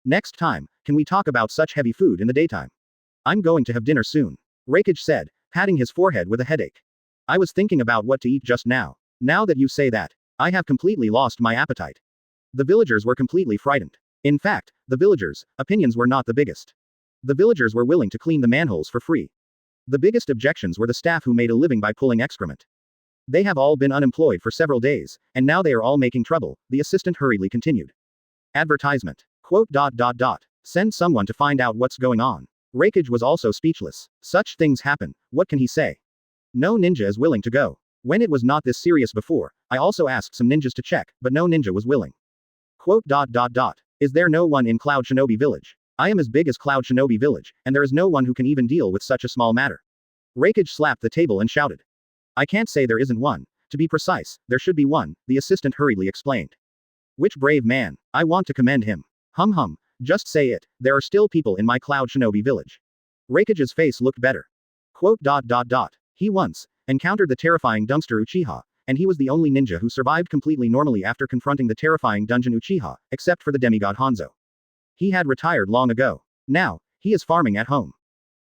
Next time, can we talk about such heavy food in the daytime? I'm going to have dinner soon. Reikage said, patting his forehead with a headache. I was thinking about what to eat just now. Now that you say that, I have completely lost my appetite. The villagers were completely frightened. In fact, the villagers' opinions were not the biggest. The villagers were willing to clean the manholes for free. The biggest objections were the staff who made a living by pulling excrement. They have all been unemployed for several days, and now they are all making trouble, the assistant hurriedly continued. Advertisement. Send someone to find out what's going on. Reikage was also speechless. Such things happen, what can he say? No ninja is willing to go. When it was not this serious before, I also asked some ninjas to check, but no ninja was willing. Is there no one in Cloud Shinobi Village? I am as big as Cloud Shinobi Village, and there is no one who can even deal with such a small matter. Reikage slapped the table and shouted. I can't say there isn't one. To be precise, there should be one, the assistant hurriedly explained. Which brave man. I want to commend him. Just say it, there are still people in my Cloud Shinobi Village. Reikage's face looked better. He once encountered the terrifying dumpster Uchiha, and he was the only ninja who survived completely normally after confronting the terrifying dungeon Uchiha, except for the demigod Hanzo. He had retired long ago. Now, he is farming at home.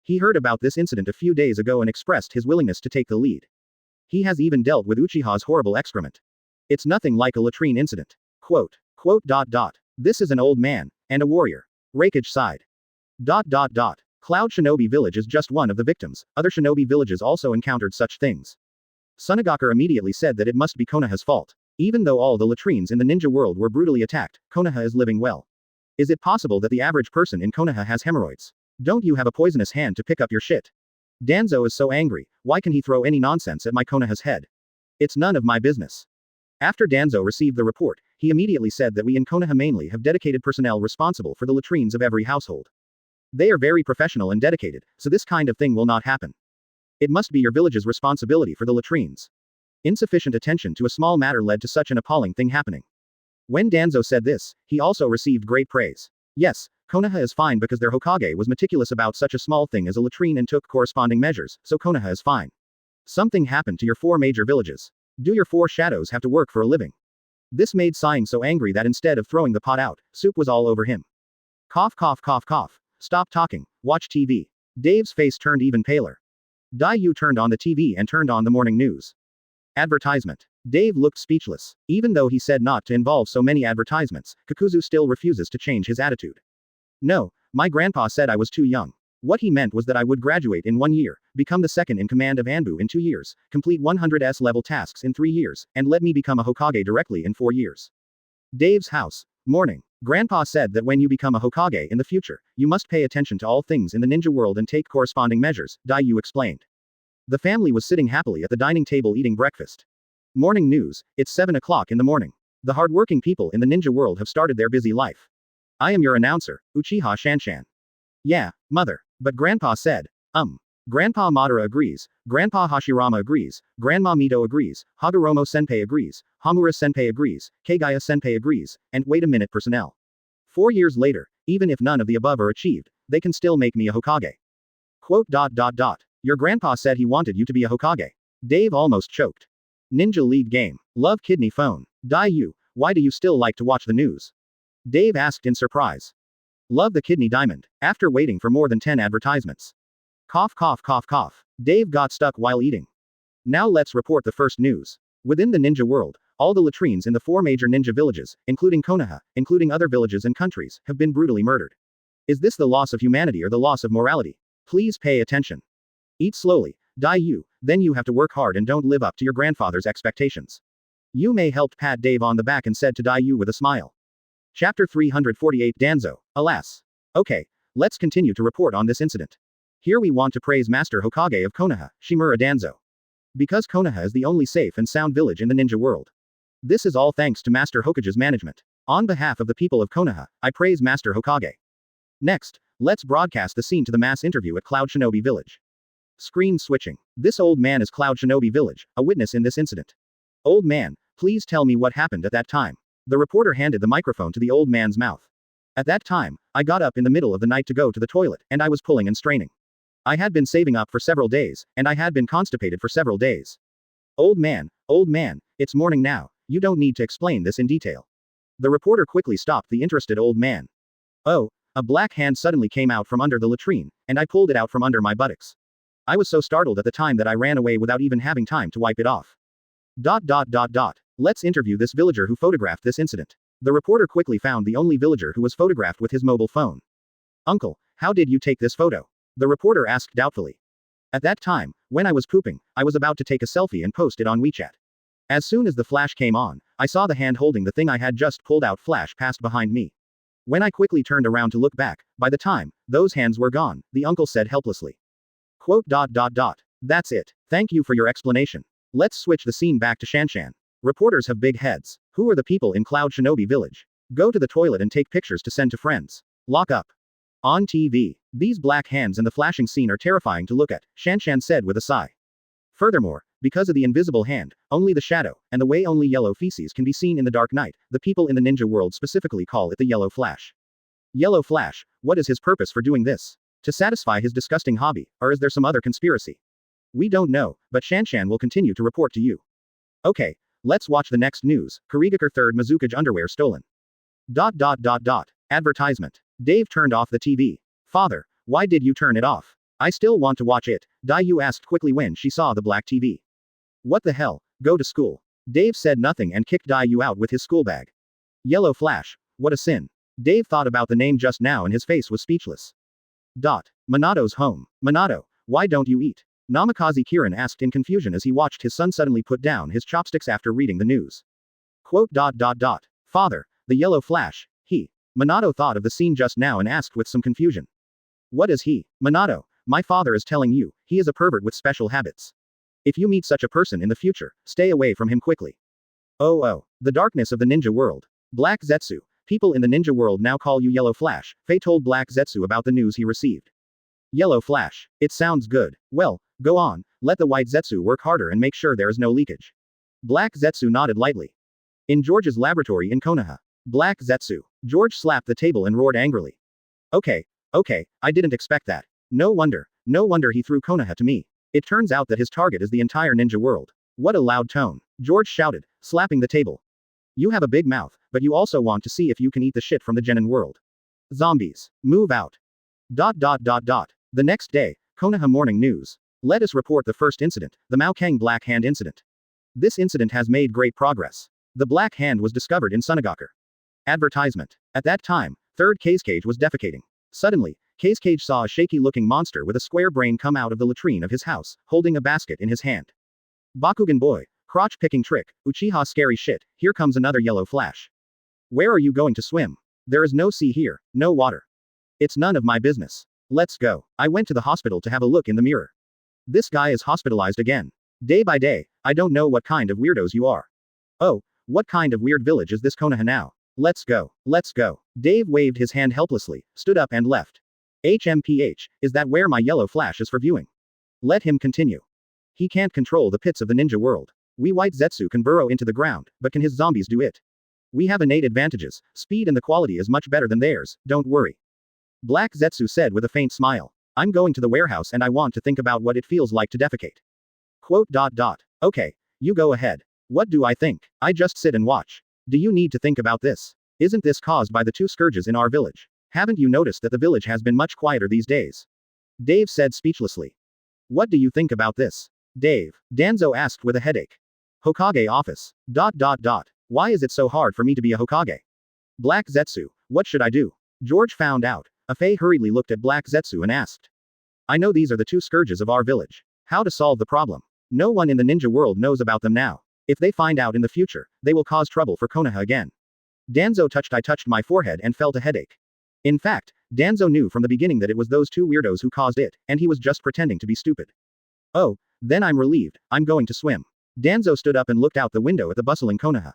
He heard about this incident a few days ago and expressed his willingness to take the lead. He has even dealt with Uchiha's horrible excrement. It's nothing like a latrine incident. This is an old man, and a warrior. Reikage sighed. Cloud Shinobi Village is just one of the victims, other shinobi villages also encountered such things. Sunagakure immediately said that it must be Konoha's fault. Even though all the latrines in the ninja world were brutally attacked, Konoha is living well. Is it possible that the average person in Konoha has hemorrhoids? Don't you have a poisonous hand to pick up your shit? Danzo is so angry, why can he throw any nonsense at my Konoha's head? It's none of my business. After Danzo received the report, he immediately said that we in Konoha mainly have dedicated personnel responsible for the latrines of every household. They are very professional and dedicated, so this kind of thing will not happen. It must be your village's responsibility for the latrines. Insufficient attention to a small matter led to such an appalling thing happening. When Danzo said this, he also received great praise. Yes, Konoha is fine because their Hokage was meticulous about such a small thing as a latrine and took corresponding measures, so Konoha is fine. Something happened to your 4 major villages. Do your four shadows have to work for a living? This made Sighing so angry that instead of throwing the pot out, soup was all over him. Cough cough cough cough. Stop talking, watch TV. Dave's face turned even paler. Dai Yu turned on the TV and turned on the morning news. Advertisement. Dave looked speechless. Even though he said not to involve so many advertisements, Kakuzu still refuses to change his attitude. No, my grandpa said I was too young. What he meant was that I would graduate in 1 year, become the second in command of Anbu in 2 years, complete 100S level tasks in 3 years, and let me become a Hokage directly in 4 years. Dave's house. Morning. Grandpa said that when you become a Hokage in the future, you must pay attention to all things in the ninja world and take corresponding measures, Dai Yu explained. The family was sitting happily at the dining table eating breakfast. Morning news, it's 7 o'clock in the morning. The hardworking people in the ninja world have started their busy life. I am your announcer, Uchiha Shanshan. Yeah, mother. But Grandpa said, Grandpa Madara agrees, Grandpa Hashirama agrees, Grandma Mito agrees, Hagoromo Senpai agrees, Hamura Senpai agrees, Kagaya Senpai agrees, and wait a minute personnel. 4 years later, even if none of the above are achieved, they can still make me a Hokage. Quote. Your grandpa said he wanted you to be a Hokage. Dave almost choked. Ninja League game. Love kidney phone. Dai Yu, why do you still like to watch the news? Dave asked in surprise. Love the kidney diamond. After waiting for more than 10 advertisements. Cough cough cough cough. Dave got stuck while eating. Now let's report the first news. Within the ninja world, all the latrines in the 4 major ninja villages, including Konoha, including other villages and countries, have been brutally murdered. Is this the loss of humanity or the loss of morality? Please pay attention. Eat slowly, Dai Yu, then you have to work hard and don't live up to your grandfather's expectations. Yu Mei helped pat Dave on the back and said to Dai Yu with a smile. Chapter 348 Danzo. Alas. Okay, let's continue to report on this incident. Here we want to praise Master Hokage of Konoha, Shimura Danzo. Because Konoha is the only safe and sound village in the ninja world. This is all thanks to Master Hokage's management. On behalf of the people of Konoha, I praise Master Hokage. Next, let's broadcast the scene to the mass interview at Cloud Shinobi Village. Screen switching. This old man is Cloud Shinobi Village, a witness in this incident. Old man, please tell me what happened at that time. The reporter handed the microphone to the old man's mouth. At that time, I got up in the middle of the night to go to the toilet, and I was pulling and straining. I had been saving up for several days, and I had been constipated for several days. Old man, it's morning now, you don't need to explain this in detail. The reporter quickly stopped the interested old man. Oh, a black hand suddenly came out from under the latrine, and I pulled it out from under my buttocks. I was so startled at the time that I ran away without even having time to wipe it off. Let's interview this villager who photographed this incident. The reporter quickly found the only villager who was photographed with his mobile phone. Uncle, how did you take this photo? The reporter asked doubtfully. At that time, when I was pooping, I was about to take a selfie and post it on WeChat. As soon as the flash came on, I saw the hand holding the thing I had just pulled out flash past behind me. When I quickly turned around to look back, by the time, those hands were gone, the uncle said helplessly. Quote. That's it. Thank you for your explanation. Let's switch the scene back to Shanshan. Reporters have big heads. Who are the people in Cloud Shinobi Village? Go to the toilet and take pictures to send to friends. Lock up. On TV. These black hands and the flashing scene are terrifying to look at, Shanshan said with a sigh. Furthermore, because of the invisible hand, only the shadow, and the way only yellow feces can be seen in the dark night, the people in the ninja world specifically call it the yellow flash. Yellow flash, what is his purpose for doing this? To satisfy his disgusting hobby, or is there some other conspiracy? We don't know, but Shanshan will continue to report to you. Okay, let's watch the next news. Kurigakure 3rd Mizukage underwear stolen. Advertisement. Dave turned off the TV. Father, why did you turn it off? I still want to watch it, Dai Yu asked quickly when she saw the black TV. What the hell, go to school. Dave said nothing and kicked Dai Yu out with his school bag. Yellow flash, what a sin. Dave thought about the name just now and his face was speechless. Minato's home. Minato, why don't you eat? Namikaze Kirin asked in confusion as he watched his son suddenly put down his chopsticks after reading the news. Quote. Father, the yellow flash, he. Minato thought of the scene just now and asked with some confusion. What is he? Minato, my father is telling you, he is a pervert with special habits. If you meet such a person in the future, stay away from him quickly. Oh, the darkness of the ninja world. Black Zetsu, people in the ninja world now call you Yellow Flash, Fei told Black Zetsu about the news he received. Yellow Flash, it sounds good, well, go on, let the white Zetsu work harder and make sure there is no leakage. Black Zetsu nodded lightly. In George's laboratory in Konoha. Black Zetsu. George slapped the table and roared angrily. Okay, I didn't expect that. No wonder he threw Konoha to me. It turns out that his target is the entire ninja world. What a loud tone. George shouted, slapping the table. You have a big mouth, but you also want to see if you can eat the shit from the genin world. Zombies. Move out. ... The next day, Konoha Morning News. Let us report the first incident, the Maokeng Black Hand incident. This incident has made great progress. The Black Hand was discovered in Sunagaku. Advertisement. At that time, third Cage was defecating. Suddenly, Cage saw a shaky-looking monster with a square brain come out of the latrine of his house, holding a basket in his hand. Bakugan boy, crotch-picking trick, Uchiha scary shit, here comes another yellow flash. Where are you going to swim? There is no sea here, no water. It's none of my business. Let's go. I went to the hospital to have a look in the mirror. This guy is hospitalized again. Day by day, I don't know what kind of weirdos you are. Oh, what kind of weird village is this Konoha now? Let's go. Let's go. Dave waved his hand helplessly, stood up and left. HMPH, is that where my yellow flash is for viewing? Let him continue. He can't control the pits of the ninja world. We white Zetsu can burrow into the ground, but can his zombies do it? We have innate advantages, speed and the quality is much better than theirs, don't worry. Black Zetsu said with a faint smile. I'm going to the warehouse and I want to think about what it feels like to defecate. ... Okay, you go ahead. What do I think? I just sit and watch. Do you need to think about this? Isn't this caused by the two scourges in our village? Haven't you noticed that the village has been much quieter these days? Dave said speechlessly. What do you think about this? Dave. Danzo asked with a headache. Hokage office. ... Why is it so hard for me to be a Hokage? Black Zetsu, what should I do? George found out. Afei hurriedly looked at Black Zetsu and asked. I know these are the two scourges of our village. How to solve the problem? No one in the ninja world knows about them now. If they find out in the future, they will cause trouble for Konoha again. Danzo I touched my forehead and felt a headache. In fact, Danzo knew from the beginning that it was those two weirdos who caused it, and he was just pretending to be stupid. Oh, then I'm relieved, I'm going to swim. Danzo stood up and looked out the window at the bustling Konoha. ...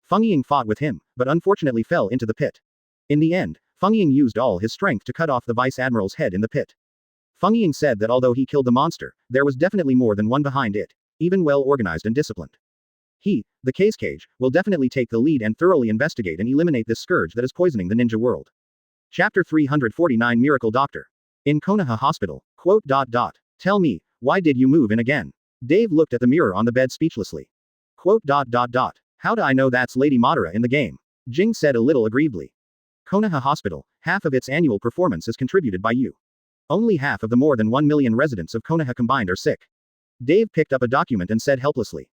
Feng Ying fought with him, but unfortunately fell into the pit. In the end, Feng Ying used all his strength to cut off the vice admiral's head in the pit. Feng Ying said that although he killed the monster, there was definitely more than one behind it, even well organized and disciplined. He, the Cage, will definitely take the lead and thoroughly investigate and eliminate this scourge that is poisoning the ninja world. Chapter 349 Miracle Doctor. In Konoha Hospital. ... Tell me, why did you move in again? Dave looked at the mirror on the bed speechlessly. ... How do I know that's Lady Madara in the game? Jing said a little aggrievedly. Konoha Hospital, half of its annual performance is contributed by you. Only half of the more than 1 million residents of Konoha combined are sick. Dave picked up a document and said helplessly.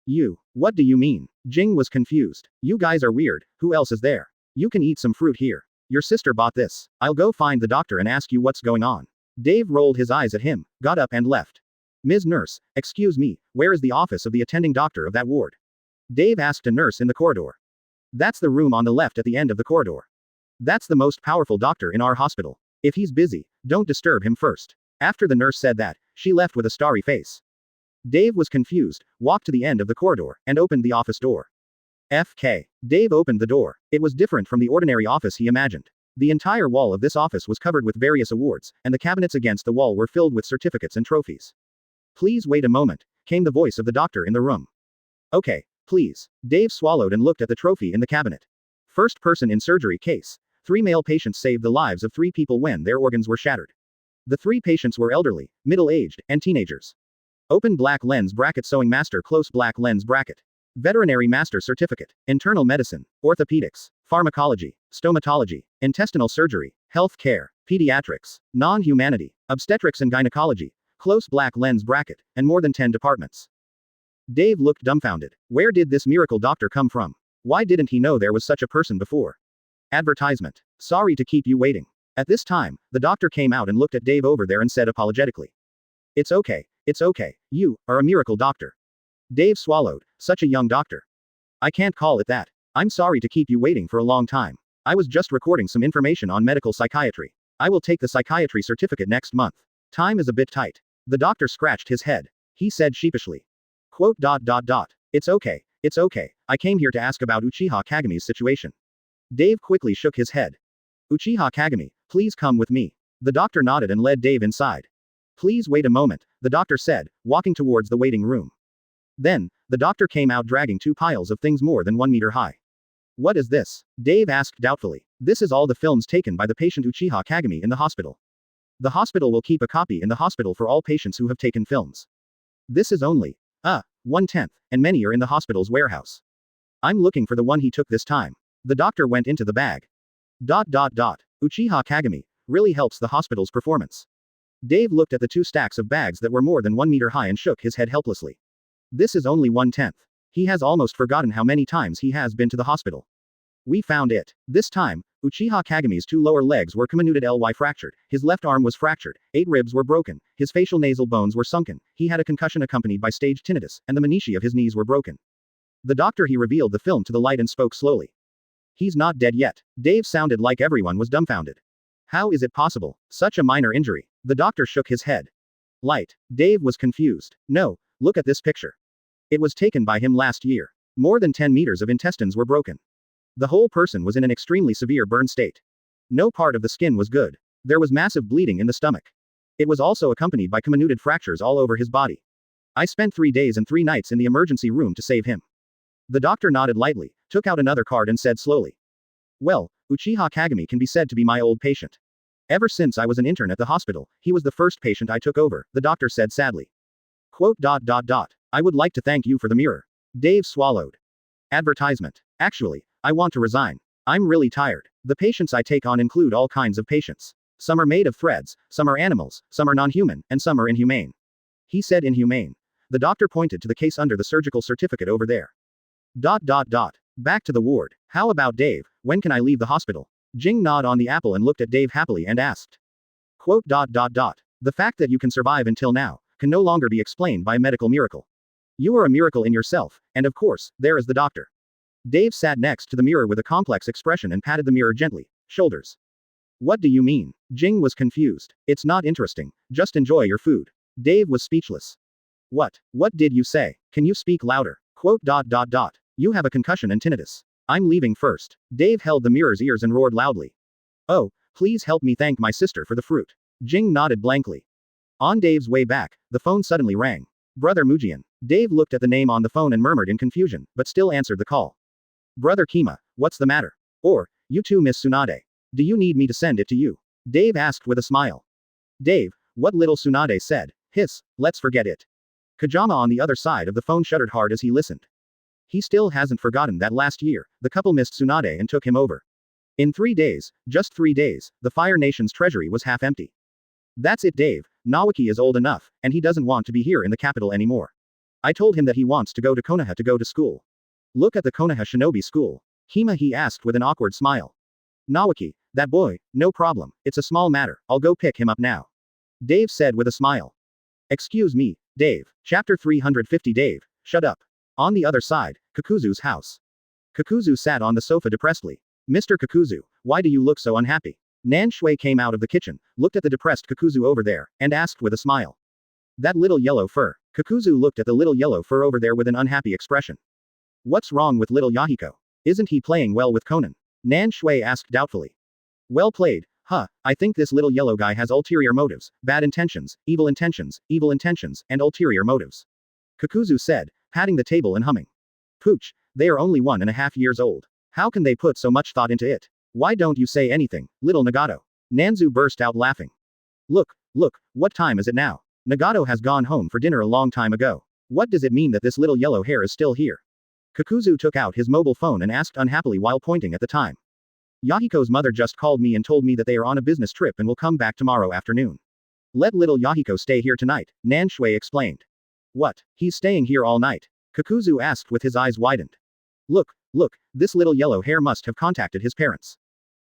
You, what do you mean? Jing was confused. You guys are weird, who else is there? You can eat some fruit here. Your sister bought this. I'll go find the doctor and ask you what's going on. Dave rolled his eyes at him, got up and left. Ms. Nurse, excuse me, where is the office of the attending doctor of that ward? Dave asked a nurse in the corridor. That's the room on the left at the end of the corridor. That's the most powerful doctor in our hospital. If he's busy, don't disturb him first. After the nurse said that, she left with a starry face. Dave was confused, walked to the end of the corridor, and opened the office door. FK. Dave opened the door. It was different from the ordinary office he imagined. The entire wall of this office was covered with various awards, and the cabinets against the wall were filled with certificates and trophies. Please wait a moment, came the voice of the doctor in the room. Okay, please. Dave swallowed and looked at the trophy in the cabinet. First person in surgery case. 3 male patients saved the lives of 3 people when their organs were shattered. The 3 patients were elderly, middle-aged, and teenagers. Open black lens bracket sewing master close black lens bracket. Veterinary master certificate. Internal medicine, orthopedics, pharmacology, stomatology, intestinal surgery, health care, pediatrics, non-humanity, obstetrics and gynecology, close black lens bracket, and more than 10 departments. Dave looked dumbfounded. Where did this miracle doctor come from? Why didn't he know there was such a person before? Advertisement. Sorry to keep you waiting. At this time, the doctor came out and looked at Dave over there and said apologetically. It's okay, you are a miracle doctor. Dave swallowed. Such a young doctor. I can't call it that. I'm sorry to keep you waiting for a long time. I was just recording some information on medical psychiatry. I will take the psychiatry certificate next month. Time is a bit tight. The doctor scratched his head. He said sheepishly. ... It's okay, I came here to ask about Uchiha Kageme's situation. Dave quickly shook his head. Uchiha Kageme, please come with me. The doctor nodded and led Dave inside. Please wait a moment, the doctor said, walking towards the waiting room. Then, the doctor came out dragging 2 piles of things more than 1 meter high. What is this? Dave asked doubtfully. This is all the films taken by the patient Uchiha Kageme in the hospital. The hospital will keep a copy in the hospital for all patients who have taken films. This is only, 1/10, and many are in the hospital's warehouse. I'm looking for the one he took this time. The doctor went into the bag. Uchiha Kagami really helps the hospital's performance. Dave looked at the 2 stacks of bags that were more than 1 meter high and shook his head helplessly. This is only 1/10. He has almost forgotten how many times he has been to the hospital. We found it. This time, Uchiha Kagami's 2 lower legs were ly fractured, his left arm was fractured, 8 ribs were broken, his facial nasal bones were sunken, he had a concussion accompanied by stage tinnitus, and the menisci of his knees were broken. The doctor he revealed the film to the light and spoke slowly. He's not dead yet. Dave sounded like everyone was dumbfounded. How is it possible? Such a minor injury. The doctor shook his head. Light. Dave was confused. No, look at this picture. It was taken by him last year. More than 10 meters of intestines were broken. The whole person was in an extremely severe burn state. No part of the skin was good. There was massive bleeding in the stomach. It was also accompanied by comminuted fractures all over his body. I spent 3 days and 3 nights in the emergency room to save him. The doctor nodded lightly, took out another card and said slowly. Well, Uchiha Kagami can be said to be my old patient. Ever since I was an intern at the hospital, he was the first patient I took over, the doctor said sadly. I would like to thank you for the mirror. Dave swallowed. Advertisement. Actually, I want to resign. I'm really tired. The patients I take on include all kinds of patients. Some are made of threads, some are animals, some are non-human, and some are inhumane. He said inhumane. The doctor pointed to the case under the surgical certificate over there. Back to the ward. How about Dave? When can I leave the hospital? Jing gnawed on the apple and looked at Dave happily and asked. The fact that you can survive until now can no longer be explained by a medical miracle. You are a miracle in yourself, and of course, there is the doctor. Dave sat next to the mirror with a complex expression and patted the mirror gently. Shoulders. What do you mean? Jing was confused. It's not interesting. Just enjoy your food. Dave was speechless. What did you say? Can you speak louder? You have a concussion and tinnitus. I'm leaving first. Dave held the mirror's ears and roared loudly. Oh, please help me thank my sister for the fruit. Jing nodded blankly. On Dave's way back, the phone suddenly rang. Brother Mujian. Dave looked at the name on the phone and murmured in confusion, but still answered the call. Brother Kima, what's the matter? Or, you too, Miss Tsunade. Do you need me to send it to you? Dave asked with a smile. Dave, what little Tsunade said, hiss, let's forget it. Kajama on the other side of the phone shuddered hard as he listened. He still hasn't forgotten that last year, the couple missed Tsunade and took him over. In 3 days, just 3 days, the Fire Nation's treasury was half empty. That's it, Dave. Nawaki is old enough, and he doesn't want to be here in the capital anymore. I told him that he wants to go to Konoha to go to school. Look at the Konoha Shinobi School. Hima, he asked with an awkward smile. Nawaki, that boy, no problem, it's a small matter, I'll go pick him up now. Dave said with a smile. Excuse me, Dave. Chapter 350. Dave, shut up. On the other side, Kakuzu's house. Kakuzu sat on the sofa depressedly. Mr. Kakuzu, why do you look so unhappy? Nan Shui came out of the kitchen, looked at the depressed Kakuzu over there, and asked with a smile. That little yellow fur. Kakuzu looked at the little yellow fur over there with an unhappy expression. What's wrong with little Yahiko? Isn't he playing well with Conan? Nan Shui asked doubtfully. Well played, huh, I think this little yellow guy has ulterior motives, bad intentions, and ulterior motives. Kakuzu said, patting the table and humming. Pooch, they are only 1.5 years old. How can they put so much thought into it? Why don't you say anything, little Nagato? Nanzu burst out laughing. Look, what time is it now? Nagato has gone home for dinner a long time ago. What does it mean that this little yellow hair is still here? Kakuzu took out his mobile phone and asked unhappily while pointing at the time. Yahiko's mother just called me and told me that they are on a business trip and will come back tomorrow afternoon. Let little Yahiko stay here tonight, Nan Shui explained. What, he's staying here all night? Kakuzu asked with his eyes widened. Look, this little yellow hair must have contacted his parents.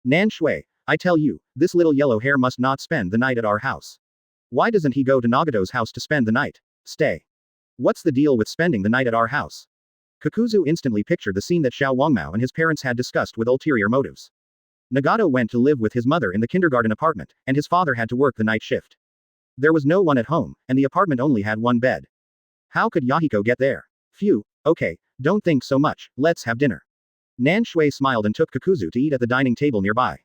Nan Shui, I tell you, this little yellow hair must not spend the night at our house. Why doesn't he go to Nagato's house to spend the night? Stay. What's the deal with spending the night at our house? Kakuzu instantly pictured the scene that Xiao Wangmao and his parents had discussed with ulterior motives. Nagato went to live with his mother in the kindergarten apartment, and his father had to work the night shift. There was no one at home, and the apartment only had one bed. How could Yahiko get there? Phew, okay, don't think so much, let's have dinner. Nan Shui smiled and took Kakuzu to eat at the dining table nearby.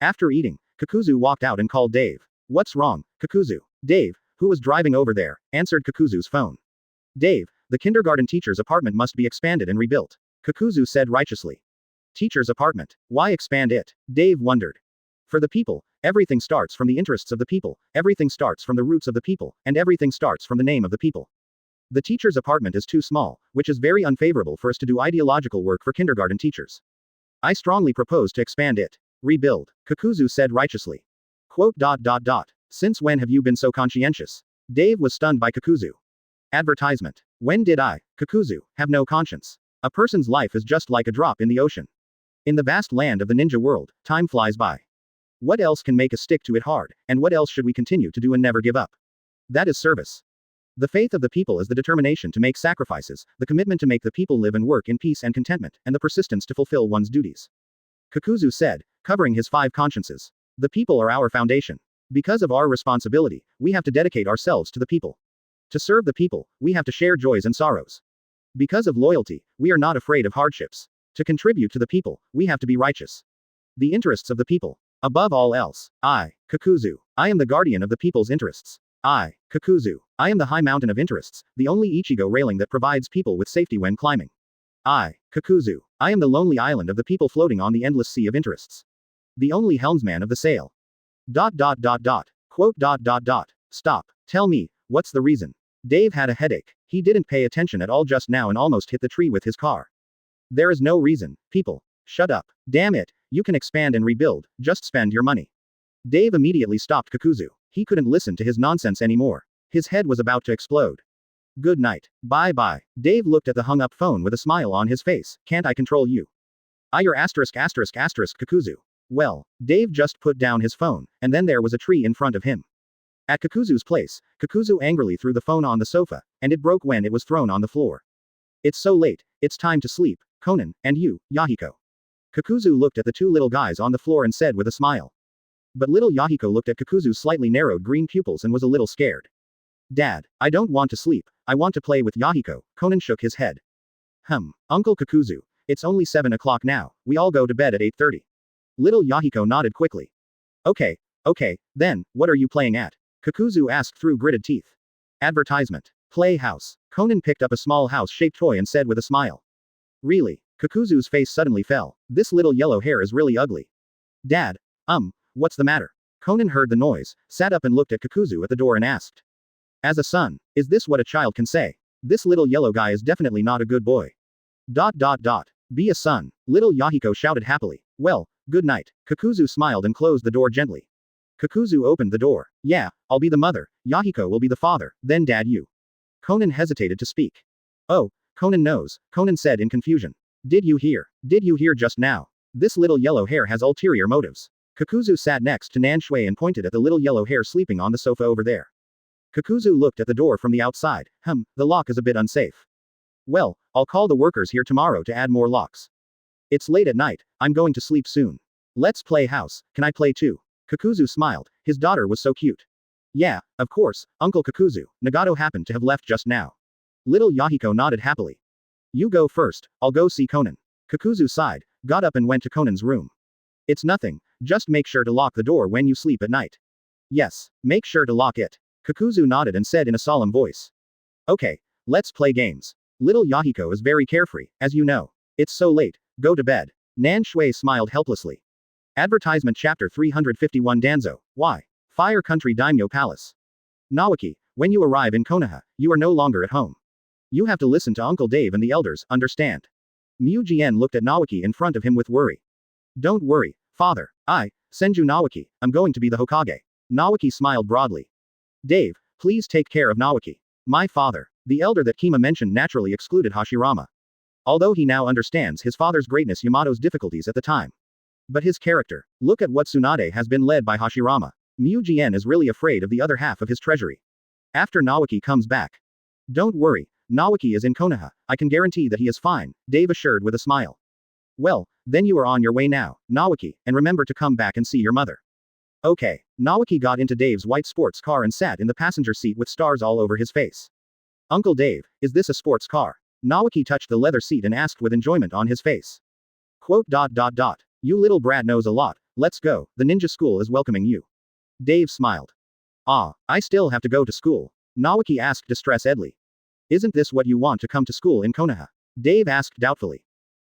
After eating, Kakuzu walked out and called Dave. What's wrong, Kakuzu? Dave, who was driving over there, answered Kakuzu's phone. Dave, the kindergarten teacher's apartment must be expanded and rebuilt. Kakuzu said righteously. Teacher's apartment. Why expand it? Dave wondered. For the people, everything starts from the interests of the people, everything starts from the roots of the people, and everything starts from the name of the people. The teacher's apartment is too small, which is very unfavorable for us to do ideological work for kindergarten teachers. I strongly propose to expand it. Rebuild, Kakuzu said righteously. Quote. Since when have you been so conscientious? Dave was stunned by Kakuzu. Advertisement. When did I, Kakuzu, have no conscience? A person's life is just like a drop in the ocean. In the vast land of the ninja world, time flies by. What else can make us stick to it hard, and what else should we continue to do and never give up? That is service. The faith of the people is the determination to make sacrifices, the commitment to make the people live and work in peace and contentment, and the persistence to fulfill one's duties. Kakuzu said, covering his 5 consciences. The people are our foundation. Because of our responsibility, we have to dedicate ourselves to the people. To serve the people, we have to share joys and sorrows. Because of loyalty, we are not afraid of hardships. To contribute to the people, we have to be righteous. The interests of the people. Above all else, I, Kakuzu, I am the guardian of the people's interests. I, Kakuzu, I am the high mountain of interests, the only Ichigo railing that provides people with safety when climbing. I, Kakuzu, I am the lonely island of the people floating on the endless sea of interests. The only helmsman of the sail. Quote. Stop. Tell me, what's the reason? Dave had a headache. He didn't pay attention at all just now and almost hit the tree with his car. There is no reason, people. Shut up. Damn it, you can expand and rebuild, just spend your money. Dave immediately stopped Kakuzu. He couldn't listen to his nonsense anymore. His head was about to explode. Good night. Bye. Dave looked at the hung-up phone with a smile on his face. Can't I control you? Your asterisk Kakuzu. Well, Dave just put down his phone, and then there was a tree in front of him. At Kakuzu's place, Kakuzu angrily threw the phone on the sofa, and it broke when it was thrown on the floor. It's so late, it's time to sleep, Conan, and you, Yahiko. Kakuzu looked at the 2 little guys on the floor and said with a smile. But little Yahiko looked at Kakuzu's slightly narrowed green pupils and was a little scared. Dad, I don't want to sleep, I want to play with Yahiko. Conan shook his head. Uncle Kakuzu, it's only 7 o'clock now, we all go to bed at 8:30. Little Yahiko nodded quickly. Okay, then, what are you playing at? Kakuzu asked through gritted teeth. Advertisement. Playhouse. Conan picked up a small house-shaped toy and said with a smile. Really? Kakuzu's face suddenly fell. This little yellow hair is really ugly. Dad, what's the matter? Conan heard the noise, sat up and looked at Kakuzu at the door and asked. As a son, is this what a child can say? This little yellow guy is definitely not a good boy. Be a son, little Yahiko shouted happily. Well, good night. Kakuzu smiled and closed the door gently. Kakuzu opened the door. Yeah, I'll be the mother, Yahiko will be the father, then dad you. Conan hesitated to speak. Oh, Conan knows, Conan said in confusion. Did you hear just now? This little yellow hair has ulterior motives. Kakuzu sat next to Nan Shui and pointed at the little yellow hair sleeping on the sofa over there. Kakuzu looked at the door from the outside. The lock is a bit unsafe. Well, I'll call the workers here tomorrow to add more locks. It's late at night, I'm going to sleep soon. Let's play house, can I play too? Kakuzu smiled, his daughter was so cute. Yeah, of course, Uncle Kakuzu, Nagato happened to have left just now. Little Yahiko nodded happily. You go first, I'll go see Conan. Kakuzu sighed, got up and went to Conan's room. It's nothing, just make sure to lock the door when you sleep at night. Yes, make sure to lock it. Kakuzu nodded and said in a solemn voice. Okay, let's play games. Little Yahiko is very carefree, as you know. It's so late, go to bed. Nan Shui smiled helplessly. Advertisement Chapter 351 Danzo. Why? Fire Country Daimyo Palace. Nawaki, when you arrive in Konoha, you are no longer at home. You have to listen to Uncle Dave and the elders, understand? Mujian looked at Nawaki in front of him with worry. Don't worry, father, Senju Nawaki, I'm going to be the Hokage. Nawaki smiled broadly. Dave, please take care of Nawaki. My father, the elder that Kima mentioned naturally excluded Hashirama. Although he now understands his father's greatness Yamato's difficulties at the time. But his character, look at what Tsunade has been led by Hashirama. Mujian is really afraid of the other half of his treasury. After Nawaki comes back. Don't worry, Nawaki is in Konoha, I can guarantee that he is fine, Dave assured with a smile. Well, then you are on your way now, Nawaki, and remember to come back and see your mother. Okay. Nawaki got into Dave's white sports car and sat in the passenger seat with stars all over his face. Uncle Dave, is this a sports car? Nawaki touched the leather seat and asked with enjoyment on his face. Quote. You little brat knows a lot, let's go, the ninja school is welcoming you. Dave smiled. I still have to go to school. Nawaki asked distress-edly. Isn't this what you want to come to school in Konoha? Dave asked doubtfully.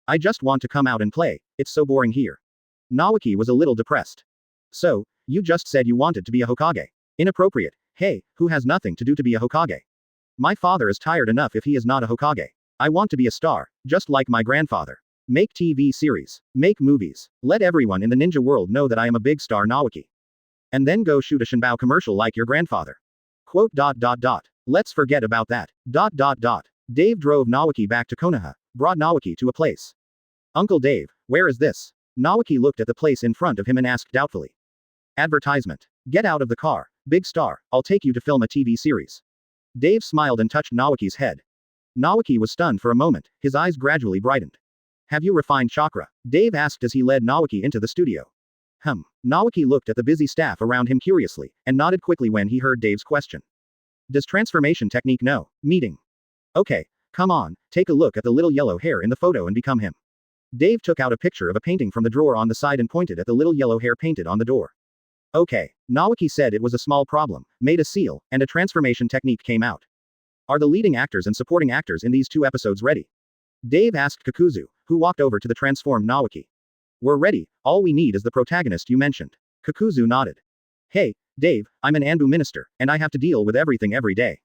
I just want to come out and play, it's so boring here. Nawaki was a little depressed. So, you just said you wanted to be a Hokage. Inappropriate. Hey, who has nothing to do to be a Hokage? My father is tired enough if he is not a Hokage. I want to be a star, just like my grandfather. Make TV series. Make movies. Let everyone in the ninja world know that I am a big star Naoki. And then go shoot a Shinbao commercial like your grandfather. Quote. Let's forget about that. Dave drove Naoki back to Konoha, brought Naoki to a place. Uncle Dave, where is this? Naoki looked at the place in front of him and asked doubtfully. Advertisement. Get out of the car, big star, I'll take you to film a TV series. Dave smiled and touched Naoki's head. Naoki was stunned for a moment, his eyes gradually brightened. Have you refined chakra? Dave asked as he led Naoki into the studio. Naoki looked at the busy staff around him curiously, and nodded quickly when he heard Dave's question. Does transformation technique know? Meeting. Okay, come on, take a look at the little yellow hair in the photo and become him. Dave took out a picture of a painting from the drawer on the side and pointed at the little yellow hair painted on the door. Okay, Naoki said it was a small problem, made a seal, and a transformation technique came out. Are the leading actors and supporting actors in these 2 episodes ready? Dave asked Kakuzu, who walked over to the transformed Naoki. We're ready, all we need is the protagonist you mentioned. Kakuzu nodded. Hey, Dave, I'm an Anbu minister, and I have to deal with everything every day.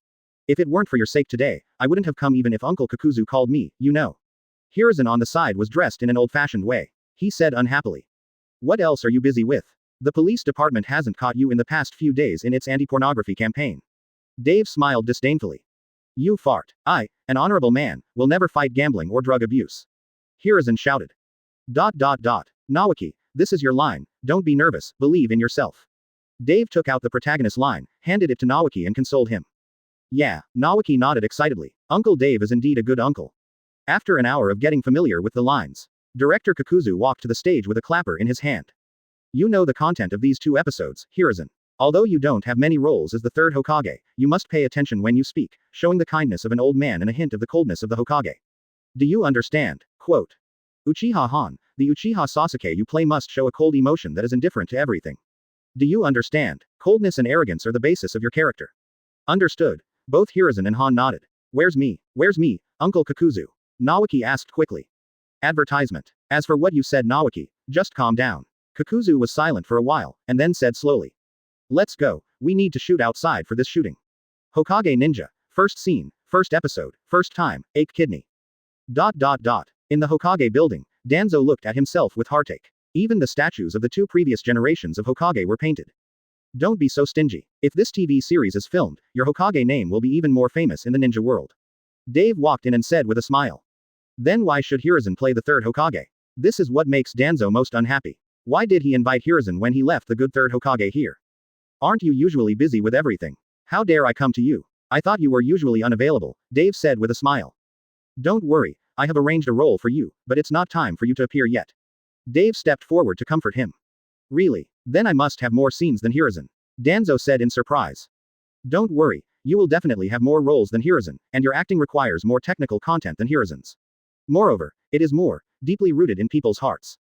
If it weren't for your sake today, I wouldn't have come even if Uncle Kakuzu called me, you know. Hiruzen on the side was dressed in an old-fashioned way. He said unhappily. What else are you busy with? The police department hasn't caught you in the past few days in its anti-pornography campaign. Dave smiled disdainfully. You fart. I, an honorable man, will never fight gambling or drug abuse. Hiruzen shouted. Naoki, this is your line, don't be nervous, believe in yourself. Dave took out the protagonist's line, handed it to Naoki and consoled him. Yeah, Naoki nodded excitedly. Uncle Dave is indeed a good uncle. After an hour of getting familiar with the lines, Director Kakuzu walked to the stage with a clapper in his hand. You know the content of these 2 episodes, Hiruzen. Although you don't have many roles as the 3rd Hokage, you must pay attention when you speak, showing the kindness of an old man and a hint of the coldness of the Hokage. Do you understand? Quote. Uchiha Han, the Uchiha Sasuke you play must show a cold emotion that is indifferent to everything. Do you understand? Coldness and arrogance are the basis of your character. Understood. Both Hiruzen and Han nodded. Where's me, Uncle Kakuzu? Naoki asked quickly. Advertisement. As for what you said Naoki, just calm down. Kakuzu was silent for a while, and then said slowly. Let's go, we need to shoot outside for this shooting. Hokage Ninja, first scene, first episode, first time, ache kidney. In the Hokage building, Danzo looked at himself with heartache. Even the statues of the 2 previous generations of Hokage were painted. Don't be so stingy. If this TV series is filmed, your Hokage name will be even more famous in the ninja world. Dave walked in and said with a smile. Then why should Hiruzen play the 3rd Hokage? This is what makes Danzo most unhappy. Why did he invite Hiruzen when he left the good 3rd Hokage here? Aren't you usually busy with everything? How dare I come to you? I thought you were usually unavailable, Dave said with a smile. Don't worry, I have arranged a role for you, but it's not time for you to appear yet. Dave stepped forward to comfort him. Really? Then I must have more scenes than Hiruzen. Danzo said in surprise. Don't worry, you will definitely have more roles than Hiruzen, and your acting requires more technical content than Hiruzen's. Moreover, it is more deeply rooted in people's hearts.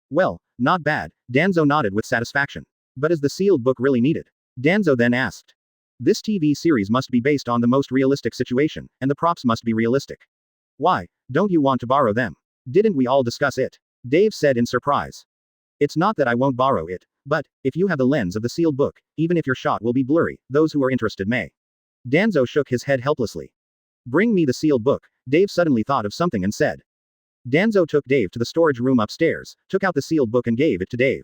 Well, not bad, Danzo nodded with satisfaction. But is the sealed book really needed? Danzo then asked. This TV series must be based on the most realistic situation, and the props must be realistic. Why, don't you want to borrow them? Didn't we all discuss it? Dave said in surprise. It's not that I won't borrow it, but, if you have the lens of the sealed book, even if your shot will be blurry, those who are interested may. Danzo shook his head helplessly. Bring me the sealed book, Dave suddenly thought of something and said. Danzo took Dave to the storage room upstairs, took out the sealed book and gave it to Dave.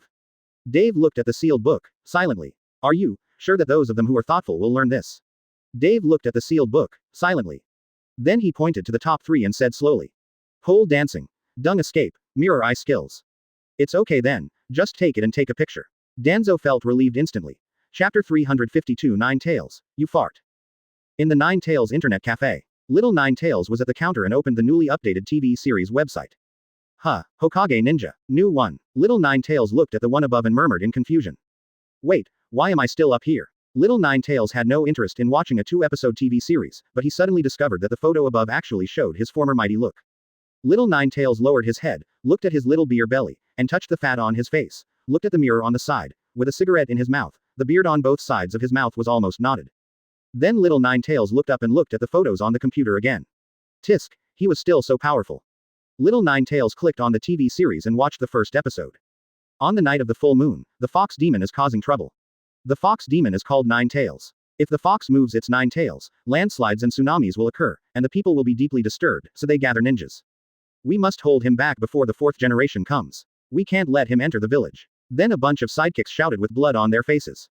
Dave looked at the sealed book, silently. Are you sure that those of them who are thoughtful will learn this? Dave looked at the sealed book, silently. Then he pointed to the top 3 and said slowly. Pole dancing. Dung escape. Mirror eye skills. It's okay then, just take it and take a picture. Danzo felt relieved instantly. Chapter 352 Nine Tails, you fart. In the Nine Tails internet cafe, little Nine Tails was at the counter and opened the newly updated TV series website. Hokage Ninja, new one. Little Nine Tails looked at the one above and murmured in confusion. Wait, why am I still up here? Little Nine Tails had no interest in watching a 2-episode TV series, but he suddenly discovered that the photo above actually showed his former mighty look. Little Nine Tails lowered his head, looked at his little beer belly, and touched the fat on his face, looked at the mirror on the side, with a cigarette in his mouth, the beard on both sides of his mouth was almost knotted. Then Little Nine Tails looked up and looked at the photos on the computer again. Tisk, he was still so powerful. Little Nine Tails clicked on the TV series and watched the first episode. On the night of the full moon, the fox demon is causing trouble. The fox demon is called Nine Tails. If the fox moves its 9 tails, landslides and tsunamis will occur, and the people will be deeply disturbed, so they gather ninjas. We must hold him back before the 4th generation comes. We can't let him enter the village. Then a bunch of sidekicks shouted with blood on their faces.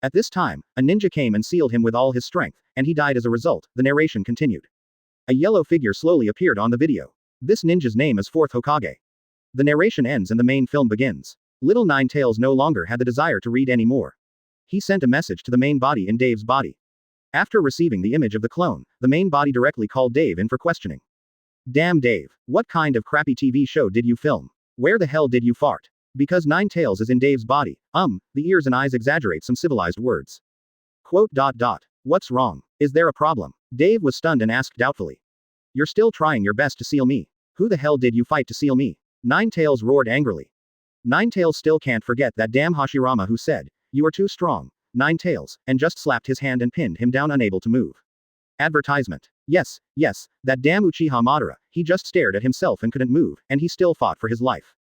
At this time, a ninja came and sealed him with all his strength, and he died as a result. The narration continued. A yellow figure slowly appeared on the video. This ninja's name is 4th Hokage. The narration ends and the main film begins. Little Nine Tails no longer had the desire to read anymore. He sent a message to the main body in Dave's body. After receiving the image of the clone, the main body directly called Dave in for questioning. Damn Dave, what kind of crappy TV show did you film? Where the hell did you fart? Because 9 tails is in Dave's body, the ears and eyes exaggerate some civilized words. Quote. What's wrong? Is there a problem? Dave was stunned and asked doubtfully. You're still trying your best to seal me. Who the hell did you fight to seal me? 9 tails roared angrily. 9 tails still can't forget that damn Hashirama who said, you are too strong, 9 tails, and just slapped his hand and pinned him down unable to move. Advertisement. Yes, that damn Uchiha Madara, he just stared at himself and couldn't move, and he still fought for his life.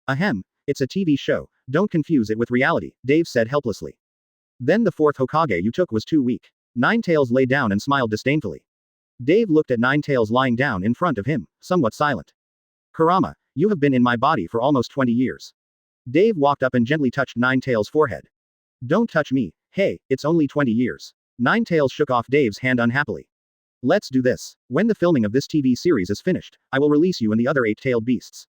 Ahem, it's a TV show, don't confuse it with reality, Dave said helplessly. Then the 4th Hokage you took was too weak. 9 tails lay down and smiled disdainfully. Dave looked at 9 tails lying down in front of him, somewhat silent. Kurama, you have been in my body for almost 20 years. Dave walked up and gently touched 9 tails' forehead. Don't touch me, hey, it's only 20 years. 9 tails shook off Dave's hand unhappily. Let's do this. When the filming of this TV series is finished, I will release you and the other 8-tailed beasts.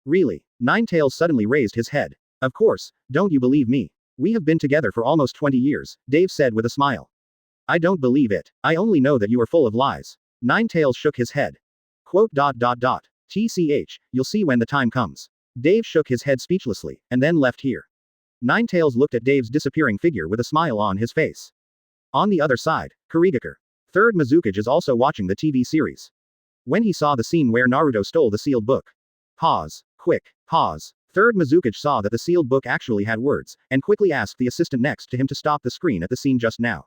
Really? 9 tails suddenly raised his head. Of course, don't you believe me? We have been together for almost 20 years, Dave said with a smile. I don't believe it. I only know that you are full of lies. 9 tails shook his head. Quote. TCH, you'll see when the time comes. Dave shook his head speechlessly, and then left here. 9 tails looked at Dave's disappearing figure with a smile on his face. On the other side, Kurigakure. 3rd Mizukage is also watching the TV series. When he saw the scene where Naruto stole the sealed book. Pause. Quick. Pause. 3rd Mizukage saw that the sealed book actually had words, and quickly asked the assistant next to him to stop the screen at the scene just now.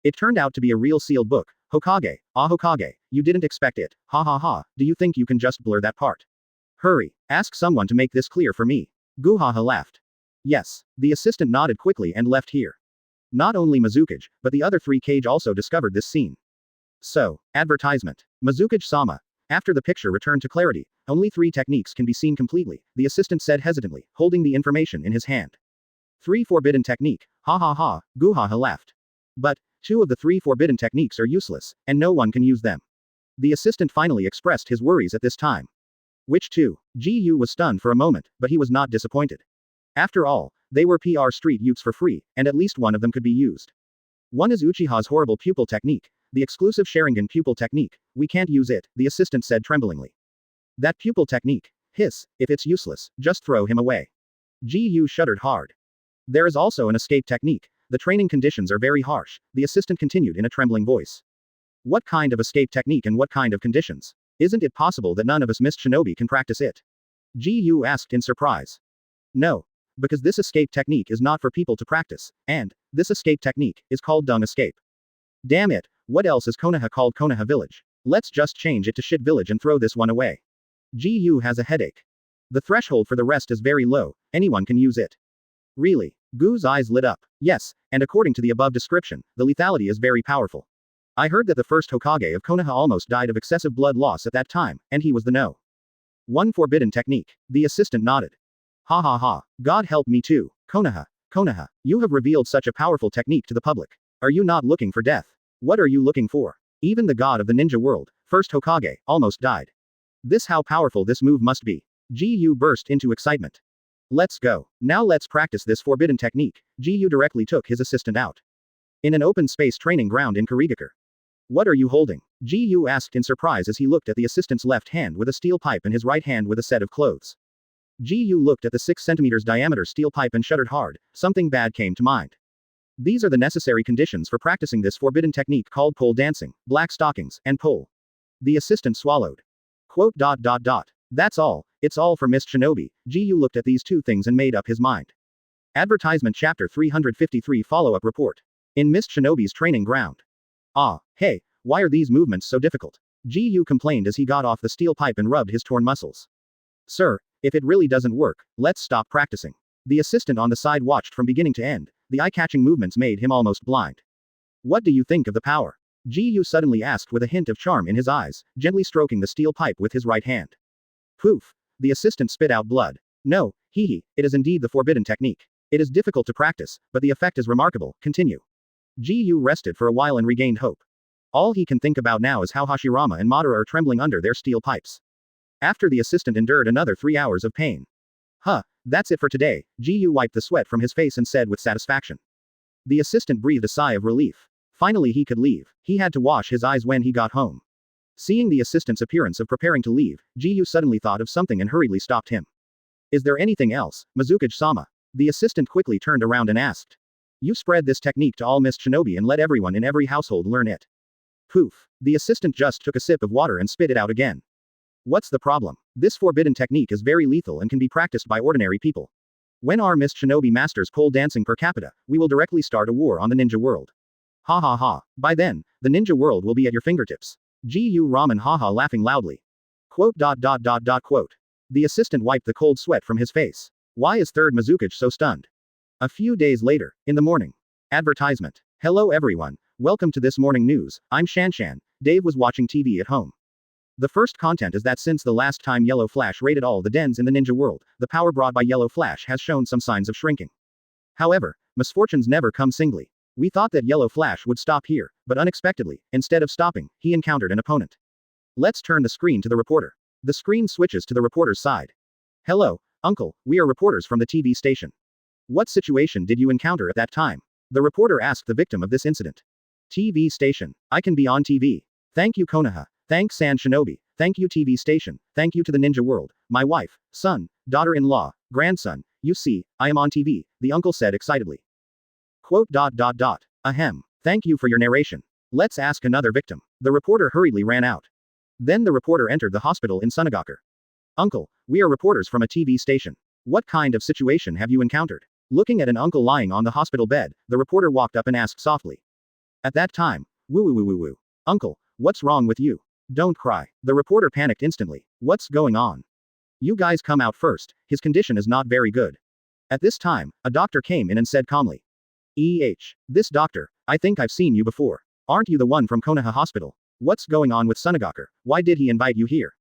It turned out to be a real sealed book. Hokage, Hokage, you didn't expect it, ha ha ha, do you think you can just blur that part? Hurry, ask someone to make this clear for me. Guhaha laughed. Yes, the assistant nodded quickly and left here. Not only Mizukage, but the other 3 Kage also discovered this scene. So, advertisement. Mizukage-sama. After the picture returned to clarity, only 3 techniques can be seen completely, the assistant said hesitantly, holding the information in his hand. 3 forbidden technique, ha ha ha, Guhaha laughed. But, 2 of the 3 forbidden techniques are useless, and no one can use them. The assistant finally expressed his worries at this time. Which 2? Gu was stunned for a moment, but he was not disappointed. After all, they were PR street youths for free, and at least one of them could be used. One is Uchiha's horrible pupil technique, the exclusive Sharingan pupil technique. We can't use it, the assistant said tremblingly. That pupil technique. Hiss, if it's useless, just throw him away. Gu shuddered hard. There is also an escape technique. The training conditions are very harsh, the assistant continued in a trembling voice. What kind of escape technique and what kind of conditions? Isn't it possible that none of us missed shinobi can practice it? Gu asked in surprise. No. Because this escape technique is not for people to practice, and this escape technique is called dung escape. Damn it, what else is Konoha called Konoha Village? Let's just change it to Shit Village and throw this one away. Gu has a headache. The threshold for the rest is very low, anyone can use it. Really? Gu's eyes lit up. Yes, and according to the above description, the lethality is very powerful. I heard that the first Hokage of Konoha almost died of excessive blood loss at that time, and he was the no. 1 forbidden technique. The assistant nodded. Ha ha ha, God help me too. Konoha, you have revealed such a powerful technique to the public. Are you not looking for death? What are you looking for? Even the god of the ninja world, first Hokage, almost died. This how powerful this move must be. Gu burst into excitement. Let's go. Now let's practice this forbidden technique. Gu directly took his assistant out. In an open space training ground in Kurigakure. What are you holding? Gu asked in surprise as he looked at the assistant's left hand with a steel pipe and his right hand with a set of clothes. Gu looked at the 6 cm diameter steel pipe and shuddered hard, something bad came to mind. These are the necessary conditions for practicing this forbidden technique called pole dancing, black stockings, and pole. The assistant swallowed. Quote. That's all, it's all for Miss Shinobi. Gu looked at these 2 things and made up his mind. Advertisement Chapter 353 Follow-up Report. In Miss Shinobi's training ground. Hey, why are these movements so difficult? Gu complained as he got off the steel pipe and rubbed his torn muscles. Sir, if it really doesn't work, let's stop practicing. The assistant on the side watched from beginning to end, the eye-catching movements made him almost blind. What do you think of the power? Ji suddenly asked with a hint of charm in his eyes, gently stroking the steel pipe with his right hand. Poof! The assistant spit out blood. No, it is indeed the forbidden technique. It is difficult to practice, but the effect is remarkable. Continue. Ji rested for a while and regained hope. All he can think about now is how Hashirama and Madara are trembling under their steel pipes. After the assistant endured another 3 hours of pain. That's it for today. Ji wiped the sweat from his face and said with satisfaction. The assistant breathed a sigh of relief. Finally he could leave. He had to wash his eyes when he got home. Seeing the assistant's appearance of preparing to leave, Ji suddenly thought of something and hurriedly stopped him. Is there anything else, Mizukage-sama? The assistant quickly turned around and asked. You spread this technique to all Mist Shinobi and let everyone in every household learn it. Poof. The assistant just took a sip of water and spit it out again. What's the problem? This forbidden technique is very lethal and can be practiced by ordinary people. When our Mist Shinobi masters pole dancing per capita, we will directly start a war on the ninja world. Ha ha ha. By then, the ninja world will be at your fingertips. Ji Ramen haha laughing loudly. Quote. The assistant wiped the cold sweat from his face. Why is third Mizukage so stunned? A few days later, in the morning. Advertisement. Hello everyone. Welcome to this morning news. I'm Shanshan. Dave was watching TV at home. The first content is that since the last time Yellow Flash raided all the dens in the ninja world, the power brought by Yellow Flash has shown some signs of shrinking. However, misfortunes never come singly. We thought that Yellow Flash would stop here, but unexpectedly, instead of stopping, he encountered an opponent. Let's turn the screen to the reporter. The screen switches to the reporter's side. Hello, uncle, we are reporters from the TV station. What situation did you encounter at that time? The reporter asked the victim of this incident. TV station. I can be on TV. Thank you Konoha. Thanks San Shinobi. Thank you TV station. Thank you to the ninja world. My wife, son, daughter-in-law, grandson. You see, I am on TV, the uncle said excitedly. Quote. Ahem. Thank you for your narration. Let's ask another victim. The reporter hurriedly ran out. Then the reporter entered the hospital in Sunagaku. Uncle, we are reporters from a TV station. What kind of situation have you encountered? Looking at an uncle lying on the hospital bed, the reporter walked up and asked softly. At that time, woo. Uncle, what's wrong with you? Don't cry. The reporter panicked instantly. What's going on? You guys come out first, his condition is not very good. At this time, a doctor came in and said calmly. This doctor, I think I've seen you before. Aren't you the one from Konoha Hospital? What's going on with Sunagaku? Why did he invite you here?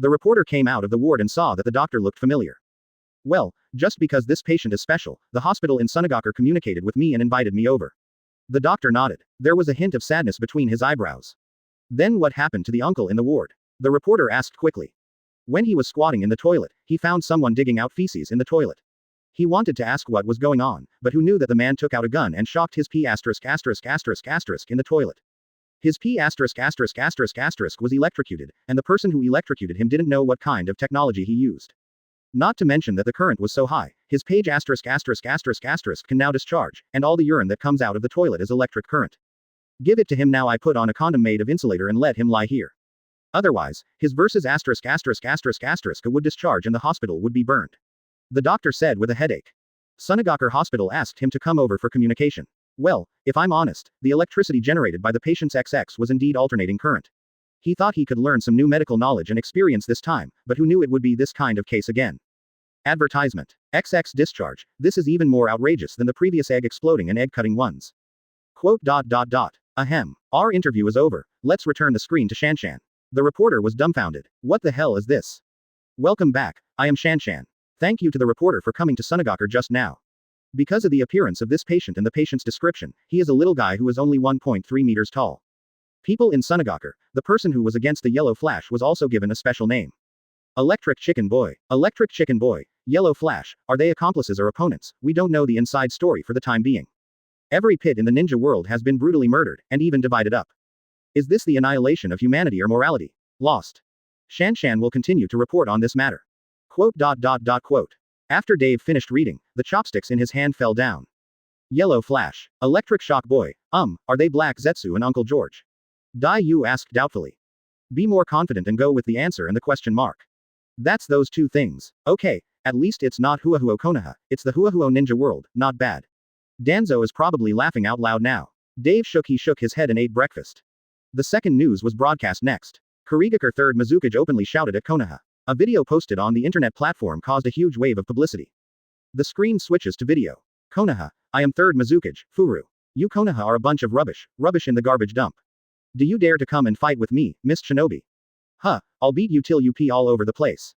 The reporter came out of the ward and saw that the doctor looked familiar. Well, just because this patient is special, the hospital in Sunagaku communicated with me and invited me over. The doctor nodded. There was a hint of sadness between his eyebrows. Then what happened to the uncle in the ward? The reporter asked quickly. When he was squatting in the toilet, he found someone digging out feces in the toilet. He wanted to ask what was going on, but who knew that the man took out a gun and shocked his P*** in the toilet. His P** was electrocuted, and the person who electrocuted him didn't know what kind of technology he used. Not to mention that the current was so high, his page *** can now discharge, and all the urine that comes out of the toilet is electric current. Give it to him now. I put on a condom made of insulator and let him lie here. Otherwise, his versus *** would discharge and the hospital would be burned. The doctor said with a headache. Sunagaku Hospital asked him to come over for communication. Well, if I'm honest, the electricity generated by the patient's XX was indeed alternating current. He thought he could learn some new medical knowledge and experience this time, but who knew it would be this kind of case again. Advertisement. XX discharge. This is even more outrageous than the previous egg exploding and egg cutting ones. Quote. Ahem. Our interview is over. Let's return the screen to Shanshan. The reporter was dumbfounded. What the hell is this? Welcome back. I am Shanshan. Thank you to the reporter for coming to Sunagaku just now. Because of the appearance of this patient and the patient's description, he is a little guy who is only 1.3 meters tall. People in Sunagaku, the person who was against the Yellow Flash was also given a special name. Electric Chicken Boy. Electric Chicken Boy. Yellow Flash. Are they accomplices or opponents? We don't know the inside story for the time being. Every pit in the ninja world has been brutally murdered, and even divided up. Is this the annihilation of humanity or morality? Lost. Shanshan will continue to report on this matter. Quote. After Dave finished reading, the chopsticks in his hand fell down. Yellow Flash. Electric Shock Boy. Are they Black Zetsu and Uncle George? Dai Yu asked doubtfully. Be more confident and go with the answer and the question mark. That's those two things. Okay, at least it's not Huahuo Konoha, it's the Huahuo ninja world, not bad. Danzo is probably laughing out loud now. Dave shook his head and ate breakfast. The second news was broadcast next. Kurigakure third Mizukage openly shouted at Konoha. A video posted on the internet platform caused a huge wave of publicity. The screen switches to video. Konoha, I am third Mizukage, Furu. You Konoha are a bunch of rubbish, rubbish in the garbage dump. Do you dare to come and fight with me, Miss Shinobi? Huh, I'll beat you till you pee all over the place.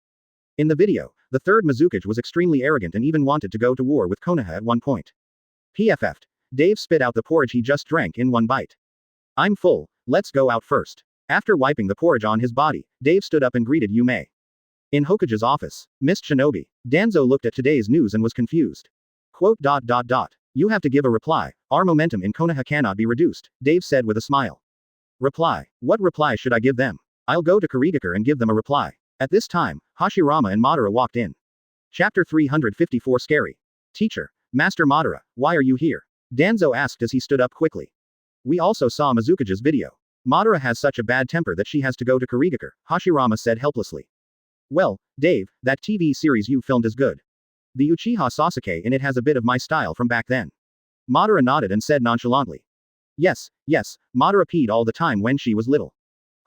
In the video, the third Mizukage was extremely arrogant and even wanted to go to war with Konoha at one point. PFF'd. Dave spit out the porridge he just drank in one bite. I'm full, let's go out first. After wiping the porridge on his body, Dave stood up and greeted Yume. In Hokage's office, Miss Shinobi, Danzo looked at today's news and was confused. Quote. You have to give a reply, our momentum in Konoha cannot be reduced, Dave said with a smile. Reply? What reply should I give them? I'll go to Kurigakure and give them a reply. At this time, Hashirama and Madara walked in. Chapter 354 Scary. Teacher, Master Madara, why are you here? Danzo asked as he stood up quickly. We also saw Mizukage's video. Madara has such a bad temper that she has to go to Kurigakure, Hashirama said helplessly. Well, Dave, that TV series you filmed is good. The Uchiha Sasuke in it has a bit of my style from back then. Madara nodded and said nonchalantly. Yes, Madara peed all the time when she was little.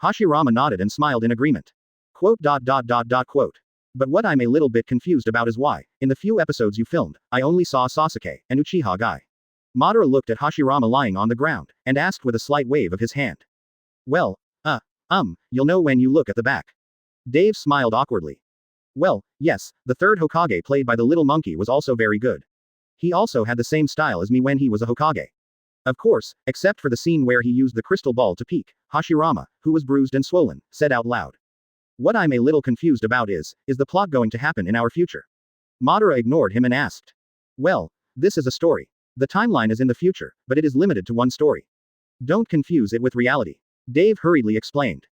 Hashirama nodded and smiled in agreement. Quote. But what I'm a little bit confused about is why, in the few episodes you filmed, I only saw Sasuke, an Uchiha guy. Madara looked at Hashirama lying on the ground, and asked with a slight wave of his hand. Well, you'll know when you look at the back. Dave smiled awkwardly. Well, yes, the third Hokage played by the little monkey was also very good. He also had the same style as me when he was a Hokage. Of course, except for the scene where he used the crystal ball to peek, Hashirama, who was bruised and swollen, said out loud. What I'm a little confused about is the plot going to happen in our future? Madara ignored him and asked. Well, this is a story. The timeline is in the future, but it is limited to one story. Don't confuse it with reality. Dave hurriedly explained.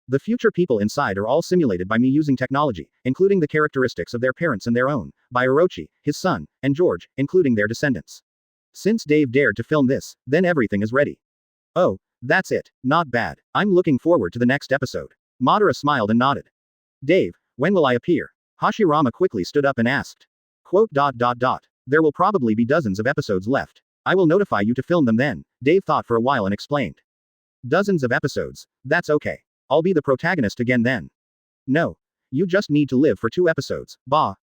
The future people inside are all simulated by me using technology, including the characteristics of their parents and their own, by Orochi, his son, and George, including their descendants. Since Dave dared to film this, then everything is ready. Oh, that's it, not bad. I'm looking forward to the next episode. Madara smiled and nodded. Dave, when will I appear? Hashirama quickly stood up and asked. Quote. There will probably be dozens of episodes left. I will notify you to film them then, Dave thought for a while and explained. Dozens of episodes, that's okay. I'll be the protagonist again then. No. You just need to live for 2 episodes,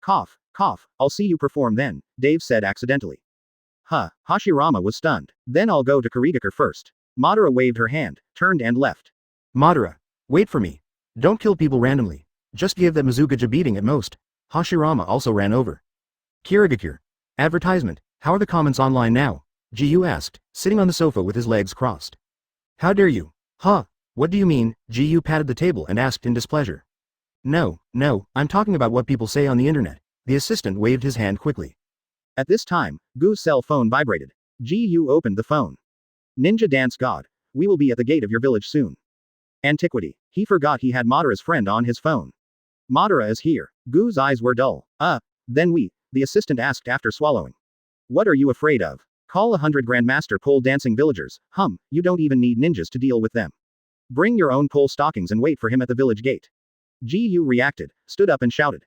cough, I'll see you perform then, Dave said accidentally. Hashirama was stunned. Then I'll go to Kurigakure first. Madara waved her hand, turned and left. Madara, wait for me. Don't kill people randomly. Just give that Mizukage a beating at most. Hashirama also ran over. Kurigakure. Advertisement, how are the comments online now? Jiyu asked, sitting on the sofa with his legs crossed. How dare you? What do you mean? Jiyu patted the table and asked in displeasure. No, I'm talking about what people say on the internet. The assistant waved his hand quickly. At this time, Gu's cell phone vibrated. Jiyu opened the phone. Ninja Dance God. We will be at the gate of your village soon. Antiquity. He forgot he had Madara's friend on his phone. Madara is here. Gu's eyes were dull. Then the assistant asked after swallowing. What are you afraid of? Call 100 Grandmaster pole dancing villagers. You don't even need ninjas to deal with them. Bring your own pole stockings and wait for him at the village gate. Jiyu reacted, stood up and shouted.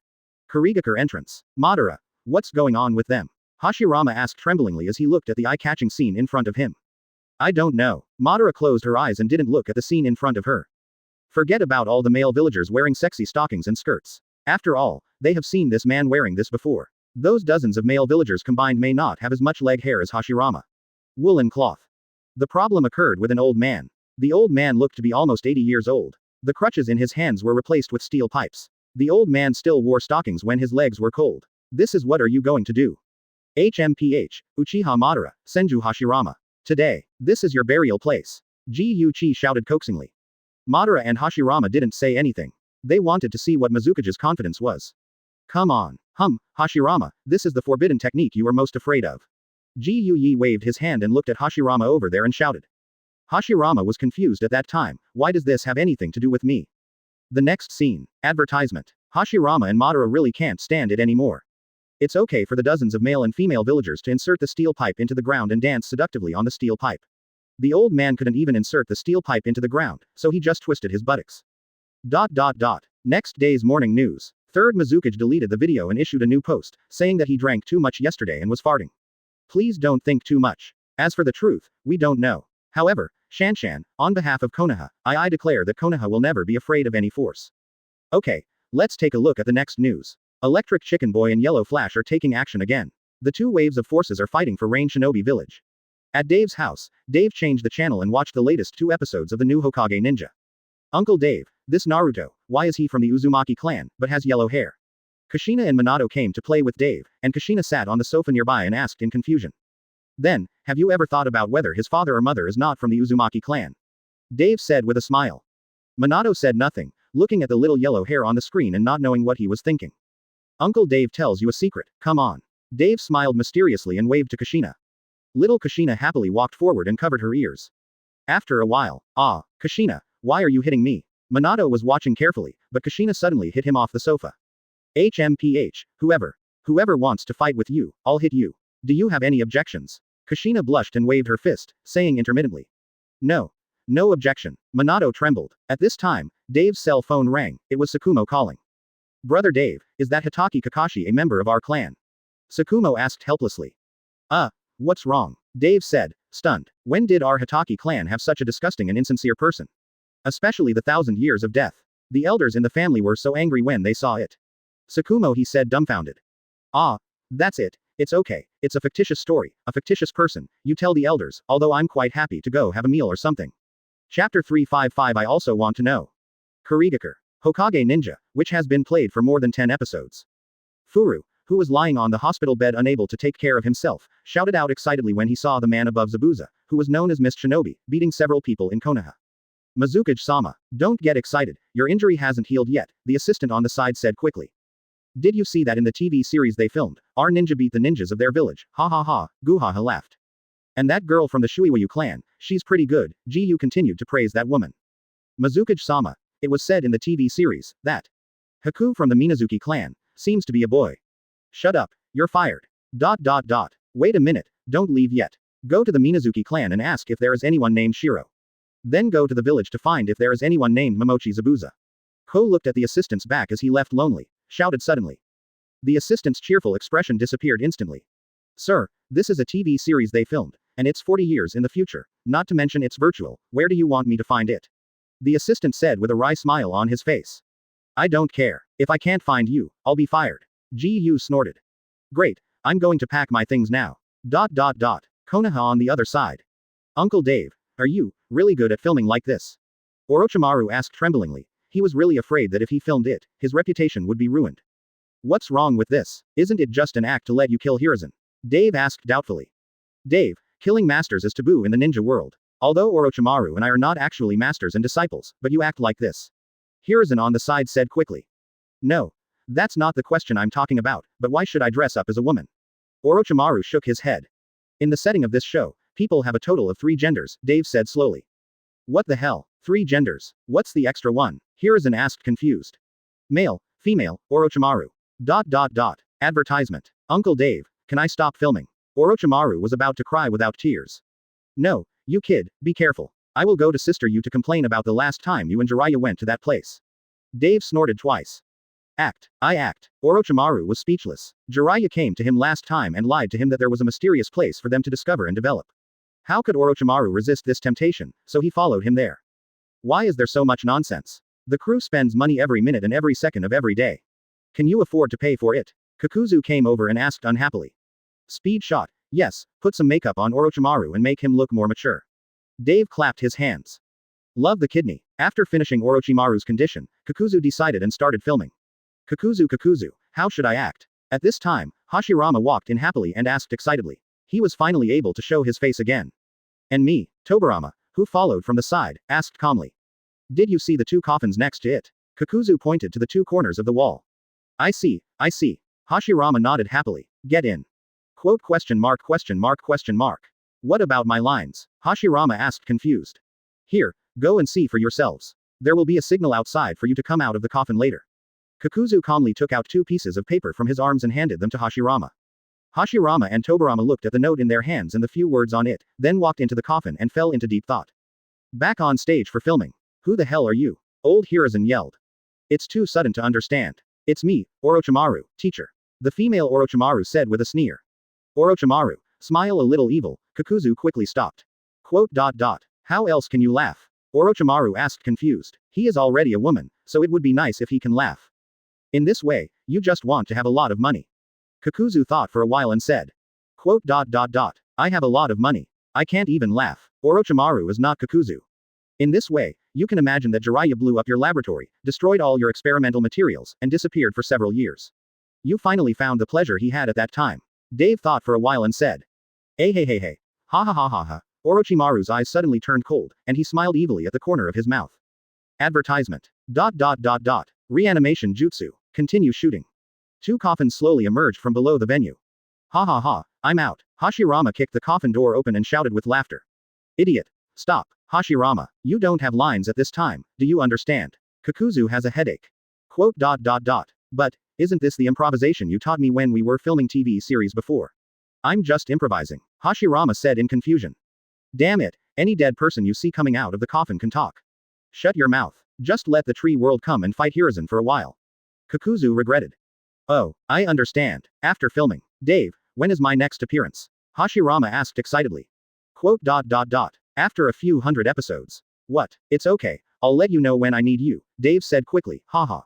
Kurigakure entrance. Madara. What's going on with them? Hashirama asked tremblingly as he looked at the eye-catching scene in front of him. I don't know. Madara closed her eyes and didn't look at the scene in front of her. Forget about all the male villagers wearing sexy stockings and skirts. After all, they have seen this man wearing this before. Those dozens of male villagers combined may not have as much leg hair as Hashirama. Woolen cloth. The problem occurred with an old man. The old man looked to be almost 80 years old. The crutches in his hands were replaced with steel pipes. The old man still wore stockings when his legs were cold. This is what are you going to do? HMPH, Uchiha Madara, Senju Hashirama. Today, this is your burial place. Ji-Yu-Chi shouted coaxingly. Madara and Hashirama didn't say anything. They wanted to see what Mizukage's confidence was. Come on. Hashirama, this is the forbidden technique you are most afraid of. Ji-Yu-Yi waved his hand and looked at Hashirama over there and shouted. Hashirama was confused at that time. Why does this have anything to do with me? The next scene. Advertisement. Hashirama and Madara really can't stand it anymore. It's okay for the dozens of male and female villagers to insert the steel pipe into the ground and dance seductively on the steel pipe. The old man couldn't even insert the steel pipe into the ground, so he just twisted his buttocks. Next day's morning news. Third Mizukage deleted the video and issued a new post, saying that he drank too much yesterday and was farting. Please don't think too much. As for the truth, we don't know. However, Shanshan, on behalf of Konoha, I declare that Konoha will never be afraid of any force. Okay, let's take a look at the next news. Electric Chicken Boy and Yellow Flash are taking action again. The two waves of forces are fighting for Rain Shinobi Village. At Dave's house, Dave changed the channel and watched the latest 2 episodes of the new Hokage ninja. Uncle Dave, this Naruto, why is he from the Uzumaki clan, but has yellow hair? Kushina and Minato came to play with Dave, and Kushina sat on the sofa nearby and asked in confusion. Then, have you ever thought about whether his father or mother is not from the Uzumaki clan? Dave said with a smile. Minato said nothing, looking at the little yellow hair on the screen and not knowing what he was thinking. Uncle Dave tells you a secret, come on. Dave smiled mysteriously and waved to Kushina. Little Kushina happily walked forward and covered her ears. After a while, Kushina, why are you hitting me? Minato was watching carefully, but Kushina suddenly hit him off the sofa. HMPH, whoever wants to fight with you, I'll hit you. Do you have any objections? Kushina blushed and waved her fist, saying intermittently. No. No objection. Minato trembled. At this time, Dave's cell phone rang. It was Sakumo calling. Brother Dave, is that Hitaki Kakashi a member of our clan? Sakumo asked helplessly. What's wrong? Dave said, stunned. When did our Hitaki clan have such a disgusting and insincere person? Especially the 1,000 years of death. The elders in the family were so angry when they saw it. Sakumo, he said dumbfounded. That's it. It's okay. It's a fictitious story, a fictitious person, you tell the elders, although I'm quite happy to go have a meal or something. Chapter 355. I also want to know. Kurigakur. Hokage ninja, which has been played for more than 10 episodes. Furu, who was lying on the hospital bed unable to take care of himself, shouted out excitedly when he saw the man above Zabuza, who was known as Miss Shinobi, beating several people in Konoha. Mizukage-sama, don't get excited, your injury hasn't healed yet, the assistant on the side said quickly. Did you see that in the TV series they filmed, our ninja beat the ninjas of their village, ha ha ha, Guhaha laughed. And that girl from the Shuiwayu clan, she's pretty good, Gu continued to praise that woman. Mizukage-sama, it was said in the TV series, that Haku from the Minazuki clan, seems to be a boy. Shut up, you're fired. Wait a minute, don't leave yet. Go to the Minazuki clan and ask if there is anyone named Shiro. Then go to the village to find if there is anyone named Momochi Zabuza. Ko looked at the assistant's back as he left lonely, shouted suddenly. The assistant's cheerful expression disappeared instantly. Sir, this is a TV series they filmed, and it's 40 years in the future, not to mention it's virtual, where do you want me to find it? The assistant said with a wry smile on his face. I don't care. If I can't find you, I'll be fired. Gu snorted. Great, I'm going to pack my things now. Konoha on the other side. Uncle Dave, are you really good at filming like this? Orochimaru asked tremblingly. He was really afraid that if he filmed it, his reputation would be ruined. What's wrong with this? Isn't it just an act to let you kill Hiruzen? Dave asked doubtfully. Dave, killing masters is taboo in the ninja world. Although Orochimaru and I are not actually masters and disciples, but you act like this. Hiruzen on the side said quickly. No. That's not the question I'm talking about, but why should I dress up as a woman? Orochimaru shook his head. In the setting of this show, people have a total of 3 genders, Dave said slowly. What the hell? 3 genders. What's the extra one? Hiruzen asked confused. Male, female, Orochimaru. Advertisement. Uncle Dave, can I stop filming? Orochimaru was about to cry without tears. No, you kid, be careful. I will go to Sister Yu to complain about the last time you and Jiraiya went to that place. Dave snorted twice. I act. Orochimaru was speechless. Jiraiya came to him last time and lied to him that there was a mysterious place for them to discover and develop. How could Orochimaru resist this temptation, so he followed him there. Why is there so much nonsense? The crew spends money every minute and every second of every day. Can you afford to pay for it? Kakuzu came over and asked unhappily. Speed shot. Yes, put some makeup on Orochimaru and make him look more mature. Dave clapped his hands. Love the kidney. After finishing Orochimaru's condition, Kakuzu decided and started filming. Kakuzu, how should I act? At this time, Hashirama walked in happily and asked excitedly. He was finally able to show his face again. And me, Tobirama, who followed from the side, asked calmly. Did you see the 2 coffins next to it? Kakuzu pointed to the 2 corners of the wall. I see. Hashirama nodded happily. Get in. Quote ? What about my lines? Hashirama asked confused. Here, go and see for yourselves. There will be a signal outside for you to come out of the coffin later. Kakuzu calmly took out 2 pieces of paper from his arms and handed them to Hashirama. Hashirama and Tobirama looked at the note in their hands and the few words on it, then walked into the coffin and fell into deep thought. Back on stage for filming. Who the hell are you? Old Hiruzen yelled. It's too sudden to understand. It's me, Orochimaru, teacher. The female Orochimaru said with a sneer. Orochimaru, smile a little evil, Kakuzu quickly stopped. Quote. How else can you laugh? Orochimaru asked confused. He is already a woman, so it would be nice if he can laugh. In this way, you just want to have a lot of money. Kakuzu thought for a while and said. Quote. I have a lot of money. I can't even laugh. Orochimaru is not Kakuzu. In this way, you can imagine that Jiraiya blew up your laboratory, destroyed all your experimental materials, and disappeared for several years. You finally found the pleasure he had at that time. Dave thought for a while and said, hey hey hey hey. Ha ha ha ha ha. Orochimaru's eyes suddenly turned cold, and he smiled evilly at the corner of his mouth. Advertisement. ... Reanimation jutsu. Continue shooting. Two coffins slowly emerged from below the venue. Ha ha ha, I'm out. Hashirama kicked the coffin door open and shouted with laughter. Idiot. Stop. Hashirama, you don't have lines at this time, do you understand? Kakuzu has a headache. Quote. But, isn't this the improvisation you taught me when we were filming TV series before? I'm just improvising, Hashirama said in confusion. Damn it, any dead person you see coming out of the coffin can talk. Shut your mouth. Just let the tree world come and fight Hiruzen for a while. Kakuzu regretted. Oh, I understand. After filming. Dave, when is my next appearance? Hashirama asked excitedly. Quote. After a few hundred episodes. What? It's okay, I'll let you know when I need you, Dave said quickly, haha.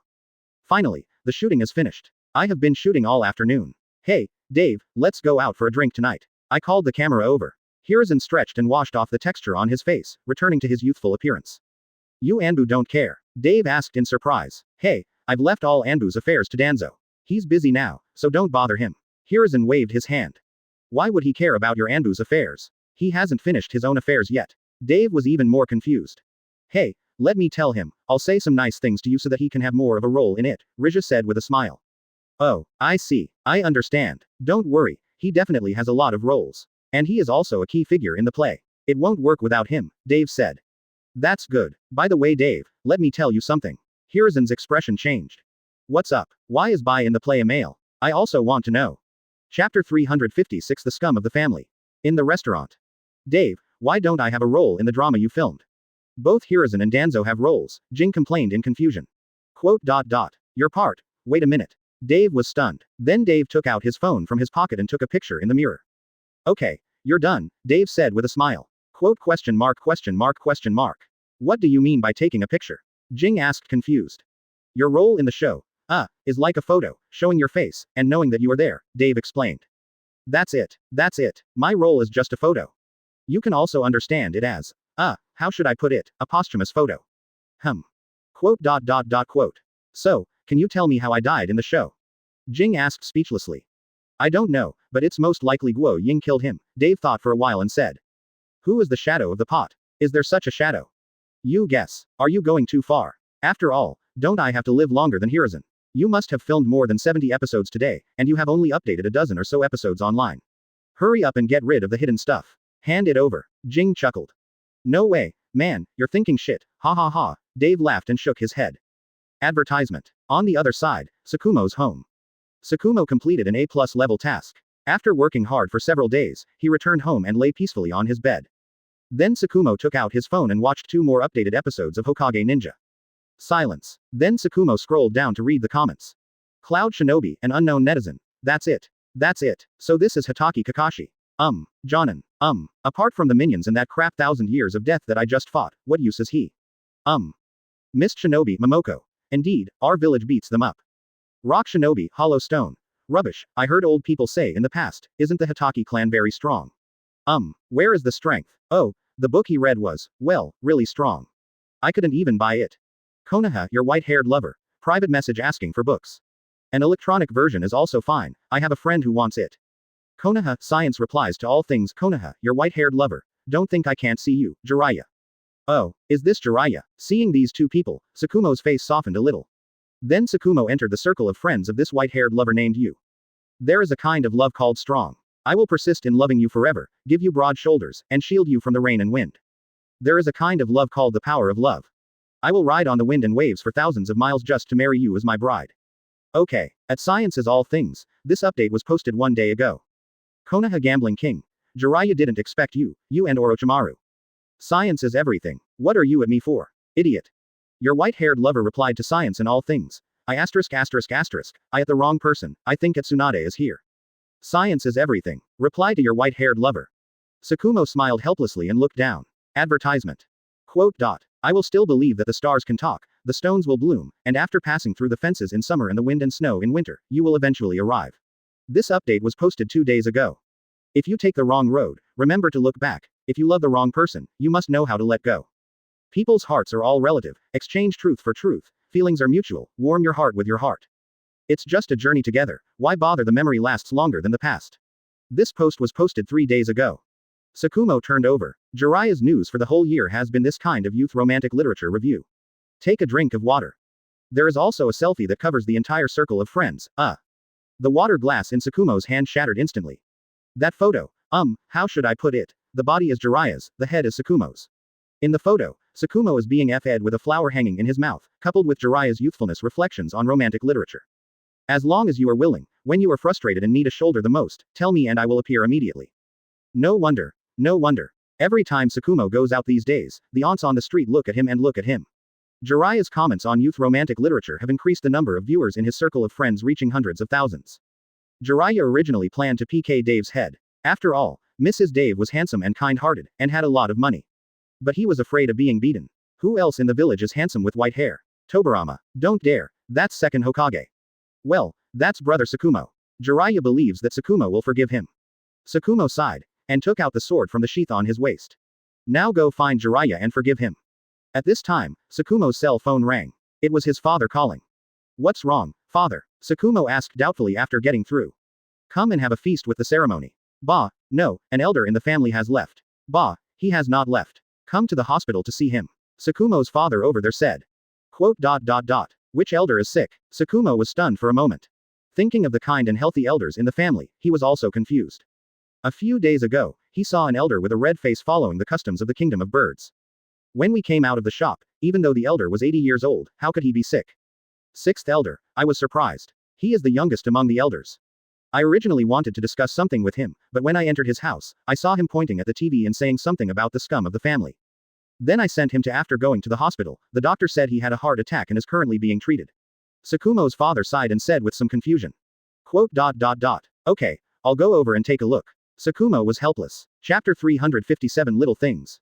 Finally, the shooting is finished. I have been shooting all afternoon. Hey, Dave, let's go out for a drink tonight. I called the camera over. Hiruzen stretched and washed off the texture on his face, returning to his youthful appearance. You Anbu don't care? Dave asked in surprise. Hey, I've left all Anbu's affairs to Danzo. He's busy now, so don't bother him. Hiruzen waved his hand. Why would he care about your Anbu's affairs? He hasn't finished his own affairs yet. Dave was even more confused. Hey, let me tell him, I'll say some nice things to you so that he can have more of a role in it, Rija said with a smile. Oh, I see, I understand. Don't worry, he definitely has a lot of roles. And he is also a key figure in the play. It won't work without him, Dave said. That's good. By the way Dave, let me tell you something. Hiruzen's expression changed. What's up? Why is Bai in the play a male? I also want to know. Chapter 356 The Scum of the Family. In the restaurant. Dave, why don't I have a role in the drama you filmed? Both Hiruzen and Danzo have roles, Jing complained in confusion. Quote. Your part? Wait a minute. Dave was stunned. Then Dave took out his phone from his pocket and took a picture in the mirror. Okay, you're done, Dave said with a smile. Quote. What do you mean by taking a picture? Jing asked confused. Your role in the show, is like a photo, showing your face, and knowing that you are there, Dave explained. That's it. My role is just a photo. You can also understand it as, how should I put it, a posthumous photo. Quote. So, can you tell me how I died in the show? Jing asked speechlessly. I don't know, but it's most likely Guo Ying killed him, Dave thought for a while and said. Who is the shadow of the pot? Is there such a shadow? You guess. Are you going too far? After all, don't I have to live longer than Hiruzen? You must have filmed more than 70 episodes today, and you have only updated a dozen or so episodes online. Hurry up and get rid of the hidden stuff. Hand it over. Jing chuckled. No way, man, you're thinking shit, ha ha ha, Dave laughed and shook his head. Advertisement. On the other side, Tsukumo's home. Tsukumo completed an A+ level task. After working hard for several days, he returned home and lay peacefully on his bed. Then Tsukumo took out his phone and watched 2 more updated episodes of Hokage Ninja. Silence. Then Tsukumo scrolled down to read the comments. Cloud Shinobi, an unknown netizen. That's it. So this is Hitaki Kakashi. Jonin. Apart from the minions and that crap 1,000 years of death that I just fought, what use is he? Mist Shinobi, Momoko. Indeed, our village beats them up. Rock Shinobi, Hollow Stone. Rubbish, I heard old people say in the past, isn't the Hitaki clan very strong? Where is the strength? Oh, the book he read was, well, really strong. I couldn't even buy it. Konoha, your white-haired lover. Private message asking for books. An electronic version is also fine, I have a friend who wants it. Konoha, science replies to all things Konoha, your white-haired lover. Don't think I can't see you, Jiraiya. Oh, is this Jiraiya? Seeing these two people, Tsukumo's face softened a little. Then Tsukumo entered the circle of friends of this white-haired lover named Yu. There is a kind of love called strong. I will persist in loving you forever, give you broad shoulders, and shield you from the rain and wind. There is a kind of love called the power of love. I will ride on the wind and waves for thousands of miles just to marry you as my bride. Okay, at Science is All Things, this update was posted 1 day ago. Konoha Gambling King. Jiraiya didn't expect you and Orochimaru. Science is everything. What are you at me for? Idiot. Your white-haired lover replied to Science in All Things. I at the wrong person, I think Tsunade is here. Science is everything. Reply to your white-haired lover. Tsukumo smiled helplessly and looked down. Advertisement. Quote. I will still believe that the stars can talk, the stones will bloom, and after passing through the fences in summer and the wind and snow in winter, you will eventually arrive. This update was posted 2 days ago. If you take the wrong road, remember to look back. If you love the wrong person, you must know how to let go. People's hearts are all relative, exchange truth for truth, feelings are mutual, warm your heart with your heart. It's just a journey together, why bother, the memory lasts longer than the past. This post was posted 3 days ago. Tsukumo turned over. Jiraiya's news for the whole year has been this kind of youth romantic literature review. Take a drink of water. There is also a selfie that covers the entire circle of friends. The water glass in Tsukumo's hand shattered instantly. That photo. How should I put it? The body is Jiraiya's, the head is Tsukumo's. In the photo, Tsukumo is being fed with a flower hanging in his mouth, coupled with Jiraiya's youthfulness reflections on romantic literature. As long as you are willing, when you are frustrated and need a shoulder the most, tell me and I will appear immediately. No wonder. No wonder. Every time Tsukumo goes out these days, the aunts on the street look at him and look at him. Jiraiya's comments on youth romantic literature have increased the number of viewers in his circle of friends, reaching hundreds of thousands. Jiraiya originally planned to PK Dave's head. After all, Mrs. Dave was handsome and kind-hearted, and had a lot of money. But he was afraid of being beaten. Who else in the village is handsome with white hair? Tobirama. Don't dare. That's second Hokage. Well, that's brother Tsukumo. Jiraiya believes that Tsukumo will forgive him. Tsukumo sighed, and took out the sword from the sheath on his waist. Now go find Jiraiya and forgive him. At this time, Tsukumo's cell phone rang. It was his father calling. What's wrong, father? Tsukumo asked doubtfully after getting through. Come and have a feast with the ceremony. Bah, no, an elder in the family has left. Bah, he has not left. Come to the hospital to see him. Tsukumo's father over there said. Quote. Which elder is sick? Tsukumo was stunned for a moment. Thinking of the kind and healthy elders in the family, he was also confused. A few days ago, he saw an elder with a red face following the customs of the kingdom of birds. When we came out of the shop, even though the elder was 80 years old, how could he be sick? Sixth elder, I was surprised. He is the youngest among the elders. I originally wanted to discuss something with him, but when I entered his house, I saw him pointing at the TV and saying something about the scum of the family. Then I sent him to after going to the hospital, the doctor said he had a heart attack and is currently being treated. Tsukumo's father sighed and said with some confusion. Quote. Okay, I'll go over and take a look. Tsukumo was helpless. Chapter 357 Little Things.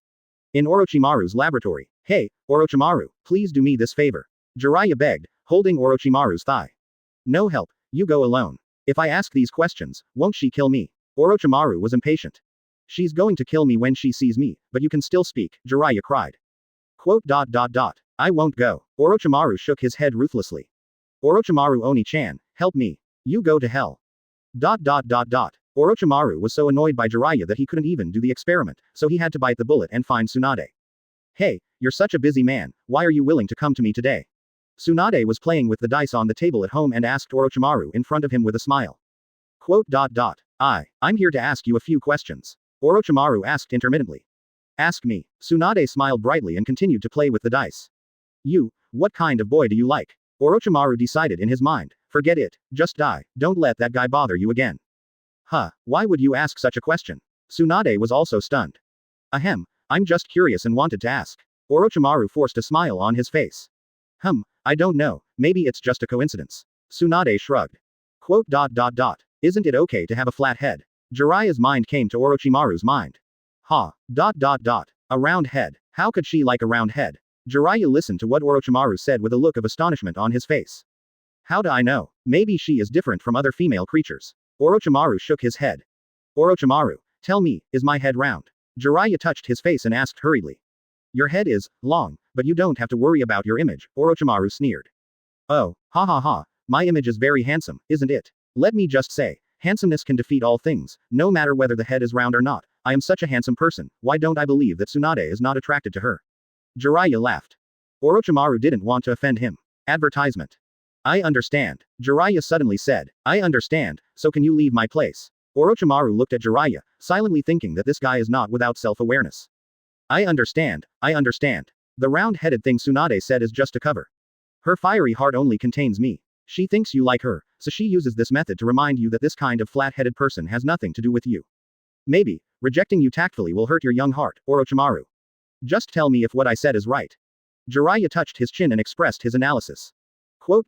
In Orochimaru's laboratory. Hey, Orochimaru, please do me this favor. Jiraiya begged, holding Orochimaru's thigh. No help, you go alone. If I ask these questions, won't she kill me? Orochimaru was impatient. She's going to kill me when she sees me, but you can still speak, Jiraiya cried. Quote. I won't go. Orochimaru shook his head ruthlessly. Orochimaru Oni-chan, help me. You go to hell. Orochimaru was so annoyed by Jiraiya that he couldn't even do the experiment, so he had to bite the bullet and find Tsunade. Hey, you're such a busy man, why are you willing to come to me today? Tsunade was playing with the dice on the table at home and asked Orochimaru in front of him with a smile. Quote. I'm here to ask you a few questions. Orochimaru asked intermittently. Ask me. Tsunade smiled brightly and continued to play with the dice. You, what kind of boy do you like? Orochimaru decided in his mind. Forget it, just die, don't let that guy bother you again. Why would you ask such a question? Tsunade was also stunned. Ahem, I'm just curious and wanted to ask. Orochimaru forced a smile on his face. I don't know, maybe it's just a coincidence. Tsunade shrugged. Quote. Isn't it okay to have a flat head? Jiraiya's mind came to Orochimaru's mind. A round head. How could she like a round head? Jiraiya listened to what Orochimaru said with a look of astonishment on his face. How do I know? Maybe she is different from other female creatures. Orochimaru shook his head. Orochimaru, tell me, is my head round? Jiraiya touched his face and asked hurriedly. Your head is long, but you don't have to worry about your image, Orochimaru sneered. Oh, my image is very handsome, isn't it? Let me just say, handsomeness can defeat all things, no matter whether the head is round or not. I am such a handsome person, why don't I believe that Tsunade is not attracted to her? Jiraiya laughed. Orochimaru didn't want to offend him. Advertisement. I understand. Jiraiya suddenly said. I understand, so can you leave my place? Orochimaru looked at Jiraiya, silently thinking that this guy is not without self-awareness. I understand. The round-headed thing Tsunade said is just a cover. Her fiery heart only contains me. She thinks you like her, so she uses this method to remind you that this kind of flat-headed person has nothing to do with you. Maybe, rejecting you tactfully will hurt your young heart, Orochimaru. Just tell me if what I said is right. Jiraiya touched his chin and expressed his analysis. Quote.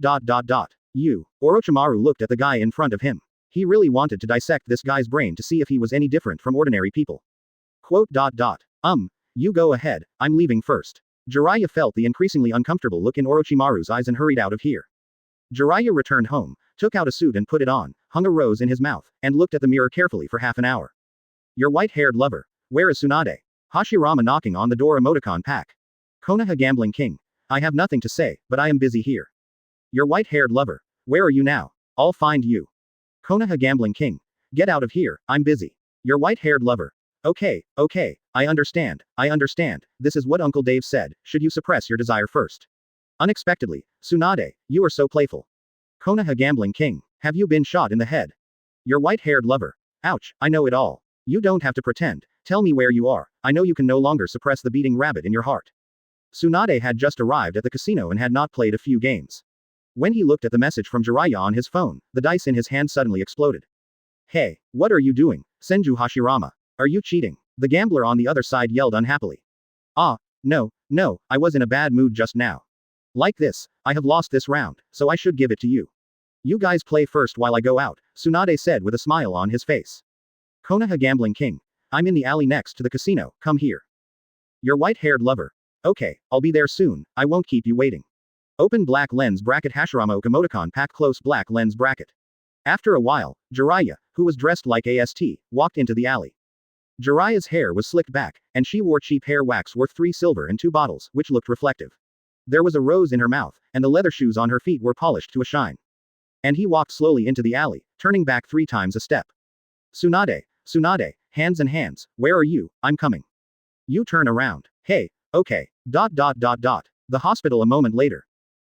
You. Orochimaru looked at the guy in front of him. He really wanted to dissect this guy's brain to see if he was any different from ordinary people. Quote. You go ahead, I'm leaving first. Jiraiya felt the increasingly uncomfortable look in Orochimaru's eyes and hurried out of here. Jiraiya returned home, took out a suit and put it on, hung a rose in his mouth, and looked at the mirror carefully for half an hour. Your white-haired lover. Where is Tsunade? Hashirama knocking on the door emoticon pack. Konoha Gambling King. I have nothing to say, but I am busy here. Your white-haired lover. Where are you now? I'll find you. Konoha Gambling King. Get out of here, I'm busy. Your white-haired lover. Okay, I understand, this is what Uncle Dave said, should you suppress your desire first? Unexpectedly, Tsunade, you are so playful. Konoha Gambling King. Have you been shot in the head? Your white-haired lover. Ouch, I know it all. You don't have to pretend, tell me where you are, I know you can no longer suppress the beating rabbit in your heart. Tsunade had just arrived at the casino and had not played a few games. When he looked at the message from Jiraiya on his phone, the dice in his hand suddenly exploded. Hey, what are you doing, Senju Hashirama? Are you cheating? The gambler on the other side yelled unhappily. No, I was in a bad mood just now. Like this, I have lost this round, so I should give it to you. You guys play first while I go out, Tsunade said with a smile on his face. Konoha Gambling King. I'm in the alley next to the casino, come here. Your white-haired lover. Okay, I'll be there soon, I won't keep you waiting. Open black lens bracket Hashirama emoticon pack close black lens bracket. After a while, Jiraiya, who was dressed like AST, walked into the alley. Jiraiya's hair was slicked back, and she wore cheap hair wax worth 3 silver and 2 bottles, which looked reflective. There was a rose in her mouth, and the leather shoes on her feet were polished to a shine. And he walked slowly into the alley, turning back 3 times a step. Tsunade, hands and hands, where are you, I'm coming. You turn around. Hey, okay. The hospital a moment later.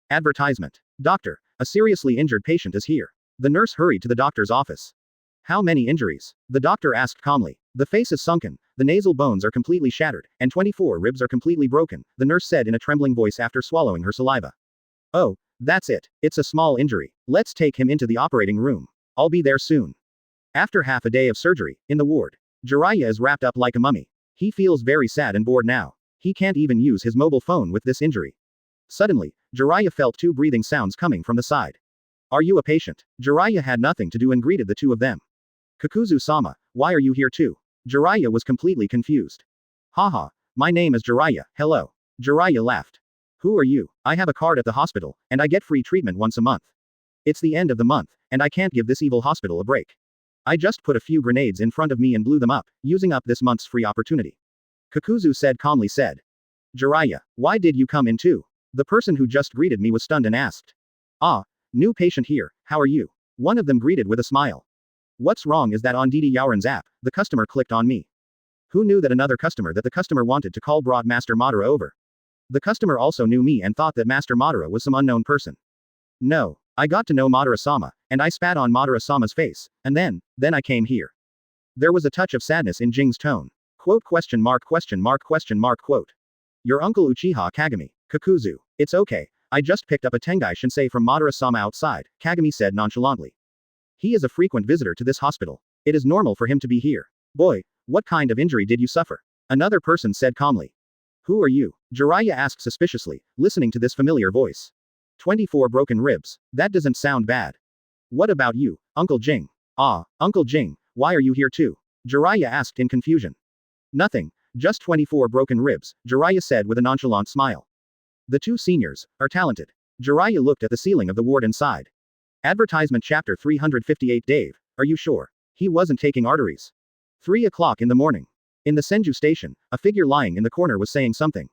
Advertisement. Doctor, a seriously injured patient is here. The nurse hurried to the doctor's office. How many injuries? The doctor asked calmly. The face is sunken, the nasal bones are completely shattered, and 24 ribs are completely broken, the nurse said in a trembling voice after swallowing her saliva. Oh, that's it. It's a small injury. Let's take him into the operating room. I'll be there soon. After half a day of surgery, in the ward, Jiraiya is wrapped up like a mummy. He feels very sad and bored now. He can't even use his mobile phone with this injury. Suddenly, Jiraiya felt 2 breathing sounds coming from the side. Are you a patient? Jiraiya had nothing to do and greeted the 2 of them. Kakuzu-sama, why are you here too? Jiraiya was completely confused. Haha, my name is Jiraiya, hello. Jiraiya laughed. Who are you? I have a card at the hospital, and I get free treatment once a month. It's the end of the month, and I can't give this evil hospital a break. I just put a few grenades in front of me and blew them up, using up this month's free opportunity. Kakuzu said calmly said. Jiraiya, why did you come in too? The person who just greeted me was stunned and asked. New patient here, how are you? One of them greeted with a smile. What's wrong is that on Didi Yaoran's app, the customer clicked on me. Who knew that another customer that the customer wanted to call brought Master Madara over? The customer also knew me and thought that Master Madara was some unknown person. No, I got to know Madara-sama, and I spat on Madara-sama's face, and then I came here. There was a touch of sadness in Jing's tone. Quote ? Your uncle Uchiha Kagami, Kakuzu. It's okay, I just picked up a Tengai Shinsei from Madara-sama outside, Kagami said nonchalantly. He is a frequent visitor to this hospital. It is normal for him to be here. Boy, what kind of injury did you suffer? Another person said calmly. Who are you? Jiraiya asked suspiciously, listening to this familiar voice. 24 broken ribs. That doesn't sound bad. What about you, Uncle Jing? Uncle Jing, why are you here too? Jiraiya asked in confusion. Nothing, just 24 broken ribs, Jiraiya said with a nonchalant smile. The 2 seniors are talented. Jiraiya looked at the ceiling of the ward inside. Advertisement chapter 358 Dave, are you sure? He wasn't taking arteries. 3 o'clock in the morning. In the Senju station, a figure lying in the corner was saying something.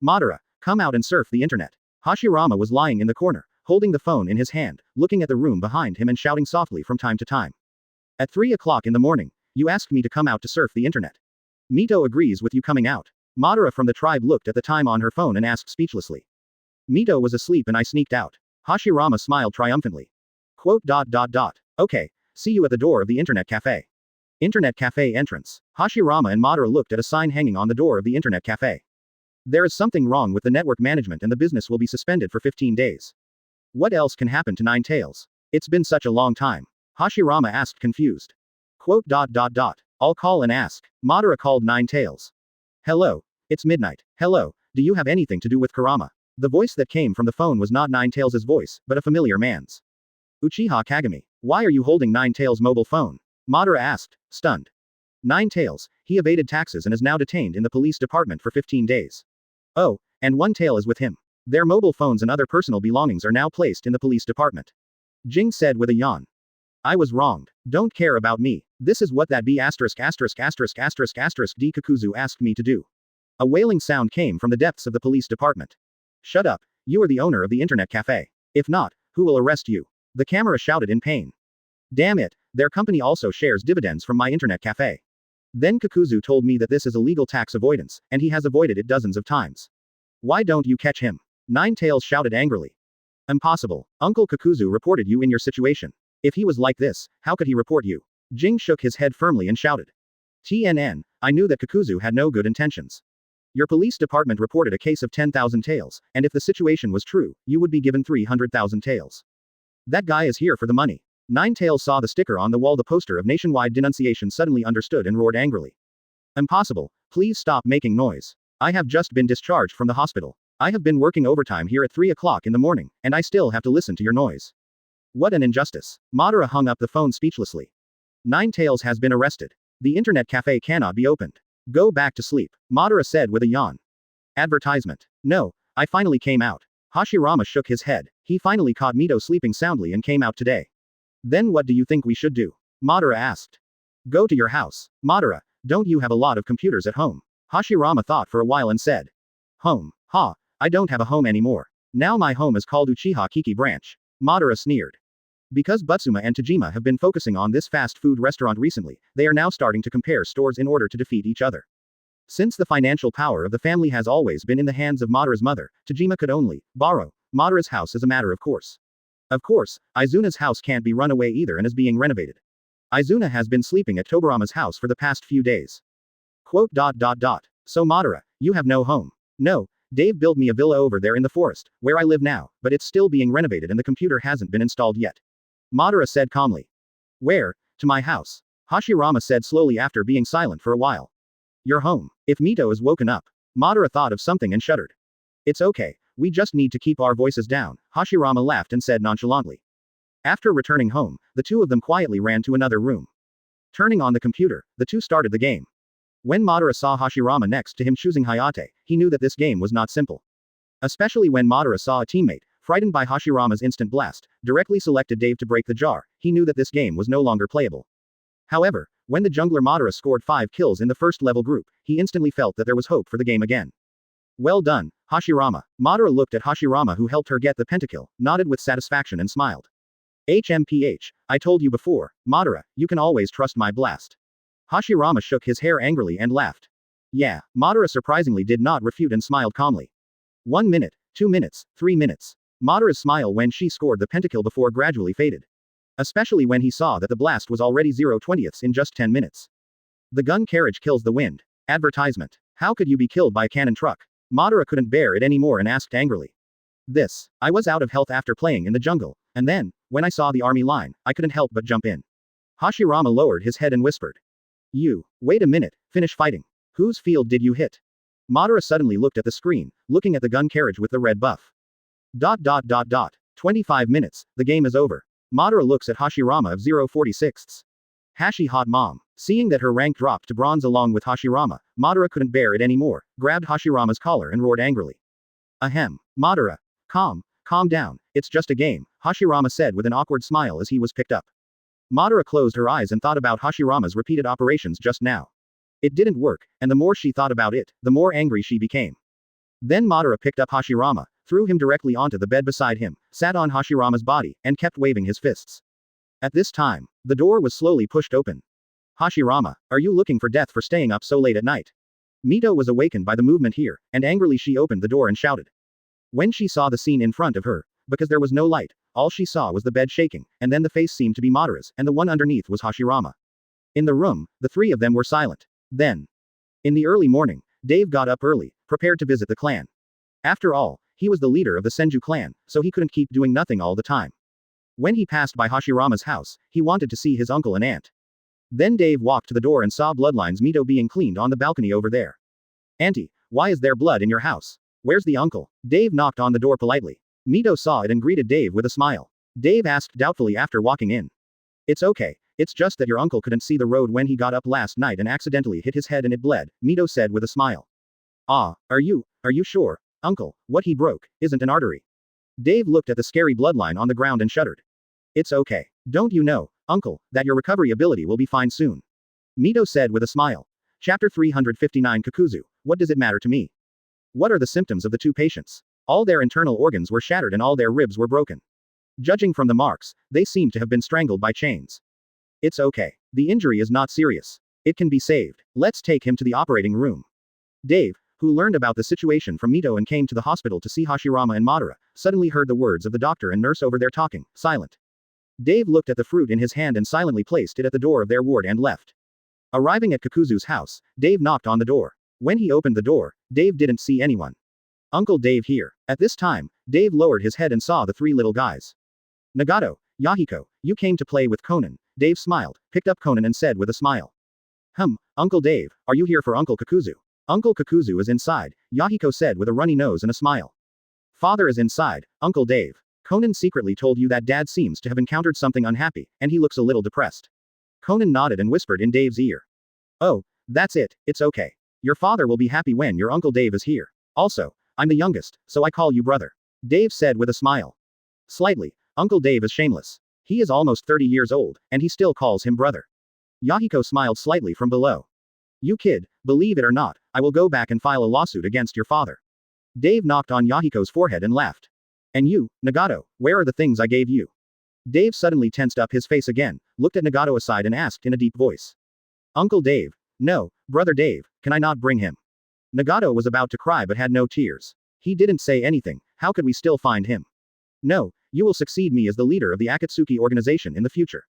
Madara, come out and surf the internet. Hashirama was lying in the corner, holding the phone in his hand, looking at the room behind him and shouting softly from time to time. At 3 o'clock in the morning, you asked me to come out to surf the internet. Mito agrees with you coming out. Madara from the tribe looked at the time on her phone and asked speechlessly. Mito was asleep and I sneaked out. Hashirama smiled triumphantly. Quote. Okay, see you at the door of the internet cafe. Internet cafe entrance. Hashirama and Madara looked at a sign hanging on the door of the internet cafe. There is something wrong with the network management and the business will be suspended for 15 days. What else can happen to Nine Tails? It's been such a long time. Hashirama asked confused. Quote. I'll call and ask. Madara called Nine Tails. Hello. It's midnight. Hello, do you have anything to do with Kurama? The voice that came from the phone was not Nine Tails' voice, but a familiar man's. Uchiha Kagami. Why are you holding Nine Tails' mobile phone? Madara asked, stunned. Nine Tails, he evaded taxes and is now detained in the police department for 15 days. Oh, and One Tail is with him. Their mobile phones and other personal belongings are now placed in the police department. Jing said with a yawn. I was wronged. Don't care about me. This is what that B asterisk asterisk asterisk asterisk asterisk D Kakuzu asked me to do. A wailing sound came from the depths of the police department. Shut up, you are the owner of the internet cafe. If not, who will arrest you? The camera shouted in pain. Damn it, their company also shares dividends from my internet cafe. Then Kakuzu told me that this is illegal tax avoidance, and he has avoided it dozens of times. Why don't you catch him? Ninetales shouted angrily. Impossible. Uncle Kakuzu reported you in your situation. If he was like this, how could he report you? Jing shook his head firmly and shouted. TNN, I knew that Kakuzu had no good intentions. Your police department reported a case of 10,000 taels, and if the situation was true, you would be given 300,000 taels. That guy is here for the money. Ninetales saw the sticker on the wall, the poster of nationwide denunciation, suddenly understood and roared angrily. Impossible, please stop making noise. I have just been discharged from the hospital. I have been working overtime here at 3 o'clock in the morning, and I still have to listen to your noise. What an injustice. Madara hung up the phone speechlessly. Ninetales has been arrested. The internet cafe cannot be opened. Go back to sleep, Madara said with a yawn. Advertisement. No, I finally came out. Hashirama shook his head. He finally caught Mito sleeping soundly and came out today. Then what do you think we should do? Madara asked. Go to your house. Madara, don't you have a lot of computers at home? Hashirama thought for a while and said. Home. Ha, I don't have a home anymore. Now my home is called Uchiha Kiki Branch. Madara sneered. Because Butsuma and Tajima have been focusing on this fast food restaurant recently, they are now starting to compare stores in order to defeat each other. Since the financial power of the family has always been in the hands of Madara's mother, Tajima could only borrow Madara's house as a matter of course. Of course, Izuna's house can't be run away either and is being renovated. Izuna has been sleeping at Tobirama's house for the past few days. Quote. So Madara, you have no home. No, Dave built me a villa over there in the forest, where I live now, but it's still being renovated and the computer hasn't been installed yet. Madara said calmly. Where? To my house. Hashirama said slowly after being silent for a while. Your home. If Mito is woken up. Madara thought of something and shuddered. It's okay, we just need to keep our voices down, Hashirama laughed and said nonchalantly. After returning home, the two of them quietly ran to another room. Turning on the computer, the two started the game. When Madara saw Hashirama next to him choosing Hayate, he knew that this game was not simple. Especially when Madara saw a teammate, frightened by Hashirama's instant blast, directly selected Dave to break the jar, he knew that this game was no longer playable. However, when the jungler Madara scored 5 kills in the first level group, he instantly felt that there was hope for the game again. Well done, Hashirama. Madara looked at Hashirama who helped her get the pentakill, nodded with satisfaction and smiled. HMPH, I told you before, Madara, you can always trust my blast. Hashirama shook his hair angrily and laughed. Yeah, Madara surprisingly did not refute and smiled calmly. 1 minute, 2 minutes, 3 minutes. Madara's smile when she scored the pentakill before gradually faded. Especially when he saw that the blast was already 0/20ths in just 10 minutes. The gun carriage kills the wind. Advertisement. How could you be killed by a cannon truck? Madara couldn't bear it anymore and asked angrily. I was out of health after playing in the jungle, and then, when I saw the army line, I couldn't help but jump in. Hashirama lowered his head and whispered. Wait a minute, finish fighting. Whose field did you hit? Madara suddenly looked at the screen, looking at the gun carriage with the red buff. 25 minutes, the game is over. Madara looks at Hashirama of 0/46ths. Hashi hot mom. Seeing that her rank dropped to bronze along with Hashirama, Madara couldn't bear it anymore, grabbed Hashirama's collar and roared angrily. Ahem. Madara. Calm down, it's just a game, Hashirama said with an awkward smile as he was picked up. Madara closed her eyes and thought about Hashirama's repeated operations just now. It didn't work, and the more she thought about it, the more angry she became. Then Madara picked up Hashirama, threw him directly onto the bed beside him, sat on Hashirama's body, and kept waving his fists. At this time, the door was slowly pushed open. Hashirama, are you looking for death for staying up so late at night? Mito was awakened by the movement here, and angrily she opened the door and shouted. When she saw the scene in front of her, because there was no light, all she saw was the bed shaking, and then the face seemed to be Madara's, and the one underneath was Hashirama. In the room, the three of them were silent. Then, in the early morning, Dave got up early, prepared to visit the clan. After all, he was the leader of the Senju clan, so he couldn't keep doing nothing all the time. When he passed by Hashirama's house, he wanted to see his uncle and aunt. Then Dave walked to the door and saw bloodlines Mito being cleaned on the balcony over there. Auntie, why is there blood in your house? Where's the uncle? Dave knocked on the door politely. Mito saw it and greeted Dave with a smile. Dave asked doubtfully after walking in. It's okay, it's just that your uncle couldn't see the road when he got up last night and accidentally hit his head and it bled, Mito said with a smile. Ah, are you sure, uncle, what he broke isn't an artery? Dave looked at the scary bloodline on the ground and shuddered. It's okay. Don't you know, Uncle, that your recovery ability will be fine soon. Mito said with a smile. Chapter 359 Kakuzu, what does it matter to me? What are the symptoms of the two patients? All their internal organs were shattered and all their ribs were broken. Judging from the marks, they seem to have been strangled by chains. It's okay. The injury is not serious. It can be saved. Let's take him to the operating room. Dave, who learned about the situation from Mito and came to the hospital to see Hashirama and Madara, suddenly heard the words of the doctor and nurse over their talking, silent. Dave looked at the fruit in his hand and silently placed it at the door of their ward and left. Arriving at Kakuzu's house, Dave knocked on the door. When he opened the door, Dave didn't see anyone. Uncle Dave here. At this time, Dave lowered his head and saw the three little guys. Nagato, Yahiko, you came to play with Conan. Dave smiled, picked up Conan and said with a smile. Uncle Dave, are you here for Uncle Kakuzu? Uncle Kakuzu is inside, Yahiko said with a runny nose and a smile. Father is inside, Uncle Dave. Conan secretly told you that Dad seems to have encountered something unhappy, and he looks a little depressed. Conan nodded and whispered in Dave's ear. Oh, that's it, it's okay. Your father will be happy when your Uncle Dave is here. Also, I'm the youngest, so I call you brother. Dave said with a smile. Slightly, Uncle Dave is shameless. He is almost 30 years old, and he still calls him brother. Yahiko smiled slightly from below. You kid, believe it or not, I will go back and file a lawsuit against your father. Dave knocked on Yahiko's forehead and laughed. And you, Nagato, where are the things I gave you? Dave suddenly tensed up his face again, looked at Nagato aside and asked in a deep voice. Uncle Dave. No, brother Dave, can I not bring him? Nagato was about to cry but had no tears. He didn't say anything, how could we still find him? No, you will succeed me as the leader of the Akatsuki organization in the future.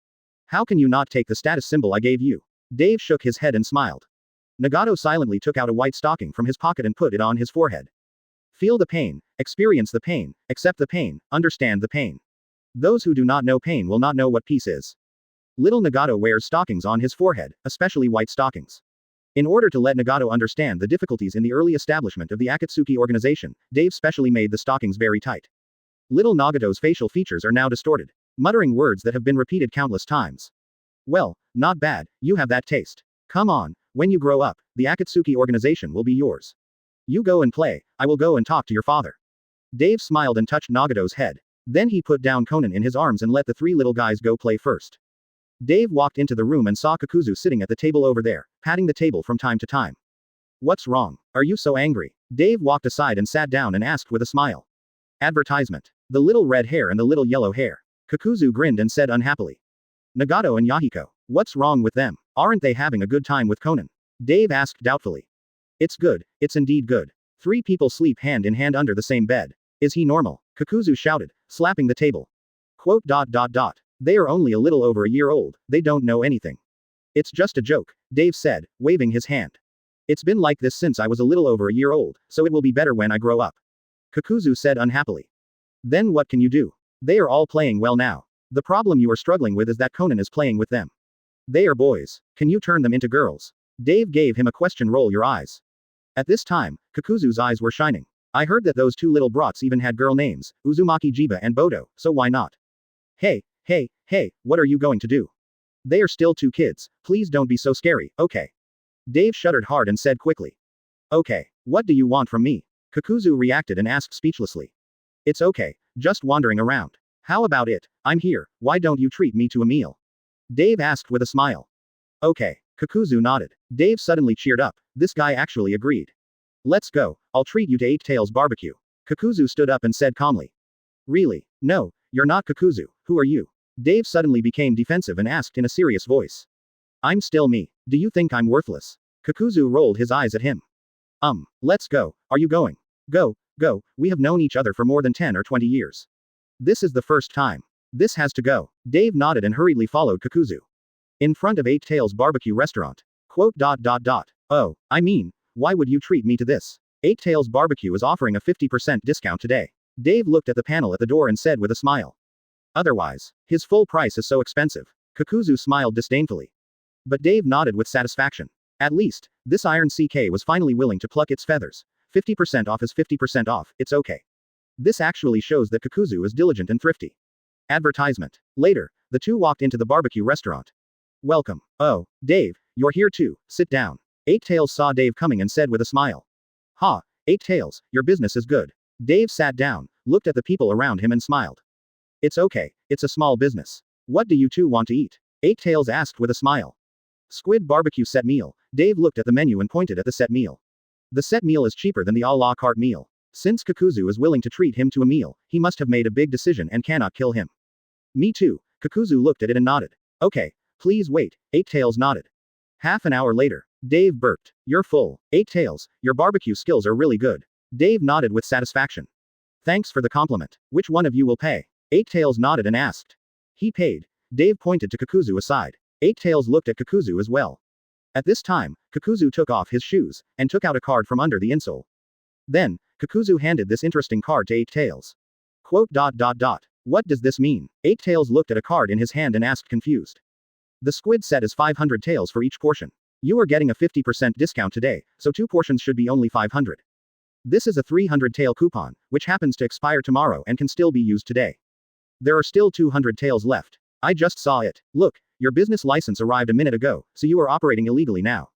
How can you not take the status symbol I gave you? Dave shook his head and smiled. Nagato silently took out a white stocking from his pocket and put it on his forehead. Feel the pain, experience the pain, accept the pain, understand the pain. Those who do not know pain will not know what peace is. Little Nagato wears stockings on his forehead, especially white stockings. In order to let Nagato understand the difficulties in the early establishment of the Akatsuki organization, Dave specially made the stockings very tight. Little Nagato's facial features are now distorted, muttering words that have been repeated countless times. Well, not bad, you have that taste. Come on, when you grow up, the Akatsuki organization will be yours. You go and play, I will go and talk to your father. Dave smiled and touched Nagato's head. Then he put down Conan in his arms and let the three little guys go play first. Dave walked into the room and saw Kakuzu sitting at the table over there, patting the table from time to time. What's wrong? Are you so angry? Dave walked aside and sat down and asked with a smile. Advertisement. The little red hair and the little yellow hair. Kakuzu grinned and said unhappily. Nagato and Yahiko. What's wrong with them? Aren't they having a good time with Conan? Dave asked doubtfully. It's good, it's indeed good. Three people sleep hand in hand under the same bed. Is he normal? Kakuzu shouted, slapping the table. Quote. They are only a little over a year old, they don't know anything. It's just a joke, Dave said, waving his hand. It's been like this since I was a little over a year old, so it will be better when I grow up. Kakuzu said unhappily. Then what can you do? They are all playing well now. The problem you are struggling with is that Conan is playing with them. They are boys. Can you turn them into girls? Dave gave him a question. Roll your eyes. At this time, Kakuzu's eyes were shining. I heard that those two little brats even had girl names, Uzumaki Jiba and Bodo, so why not? Hey, what are you going to do? They are still two kids, please don't be so scary, okay? Dave shuddered hard and said quickly. Okay, what do you want from me? Kakuzu reacted and asked speechlessly. It's okay, just wandering around. How about it? I'm here, why don't you treat me to a meal? Dave asked with a smile. Okay, Kakuzu nodded. Dave suddenly cheered up, this guy actually agreed. Let's go, I'll treat you to Eight Tails barbecue. Kakuzu stood up and said calmly. Really? No, you're not Kakuzu, who are you? Dave suddenly became defensive and asked in a serious voice. I'm still me, do you think I'm worthless? Kakuzu rolled his eyes at him. Let's go, are you going? Go, we have known each other for more than 10 or 20 years. This is the first time. This has to go. Dave nodded and hurriedly followed Kakuzu. In front of Eight Tails barbecue restaurant. Quote. Oh, I mean, why would you treat me to this? Eight Tails barbecue is offering a 50% discount today. Dave looked at the panel at the door and said with a smile. Otherwise, his full price is so expensive. Kakuzu smiled disdainfully. But Dave nodded with satisfaction. At least, this Iron CK was finally willing to pluck its feathers. 50% off is 50% off, it's okay. This actually shows that Kakuzu is diligent and thrifty. Advertisement. Later, the two walked into the barbecue restaurant. Welcome. Oh, Dave, you're here too, sit down. Eight Tails saw Dave coming and said with a smile. Ha, Eight Tails, your business is good. Dave sat down, looked at the people around him and smiled. It's okay, it's a small business. What do you two want to eat? Eight-Tails asked with a smile. Squid barbecue set meal. Dave looked at the menu and pointed at the set meal. The set meal is cheaper than the a la carte meal. Since Kakuzu is willing to treat him to a meal, he must have made a big decision and cannot kill him. Me too. Kakuzu looked at it and nodded. Okay, please wait. Eight-Tails nodded. Half an hour later, Dave burped. You're full. Eight-Tails, your barbecue skills are really good. Dave nodded with satisfaction. Thanks for the compliment. Which one of you will pay? Eight-Tails nodded and asked. He paid. Dave pointed to Kakuzu aside. Eight-Tails looked at Kakuzu as well. At this time, Kakuzu took off his shoes, and took out a card from under the insole. Then, Kakuzu handed this interesting card to Eight-Tails. What does this mean? Eight-Tails looked at a card in his hand and asked confused. The squid set is 500 taels for each portion. You are getting a 50% discount today, so 2 portions should be only 500. This is a 300 tael coupon, which happens to expire tomorrow and can still be used today. There are still 200 taels left. I just saw it. Look, your business license arrived a minute ago, so you are operating illegally now.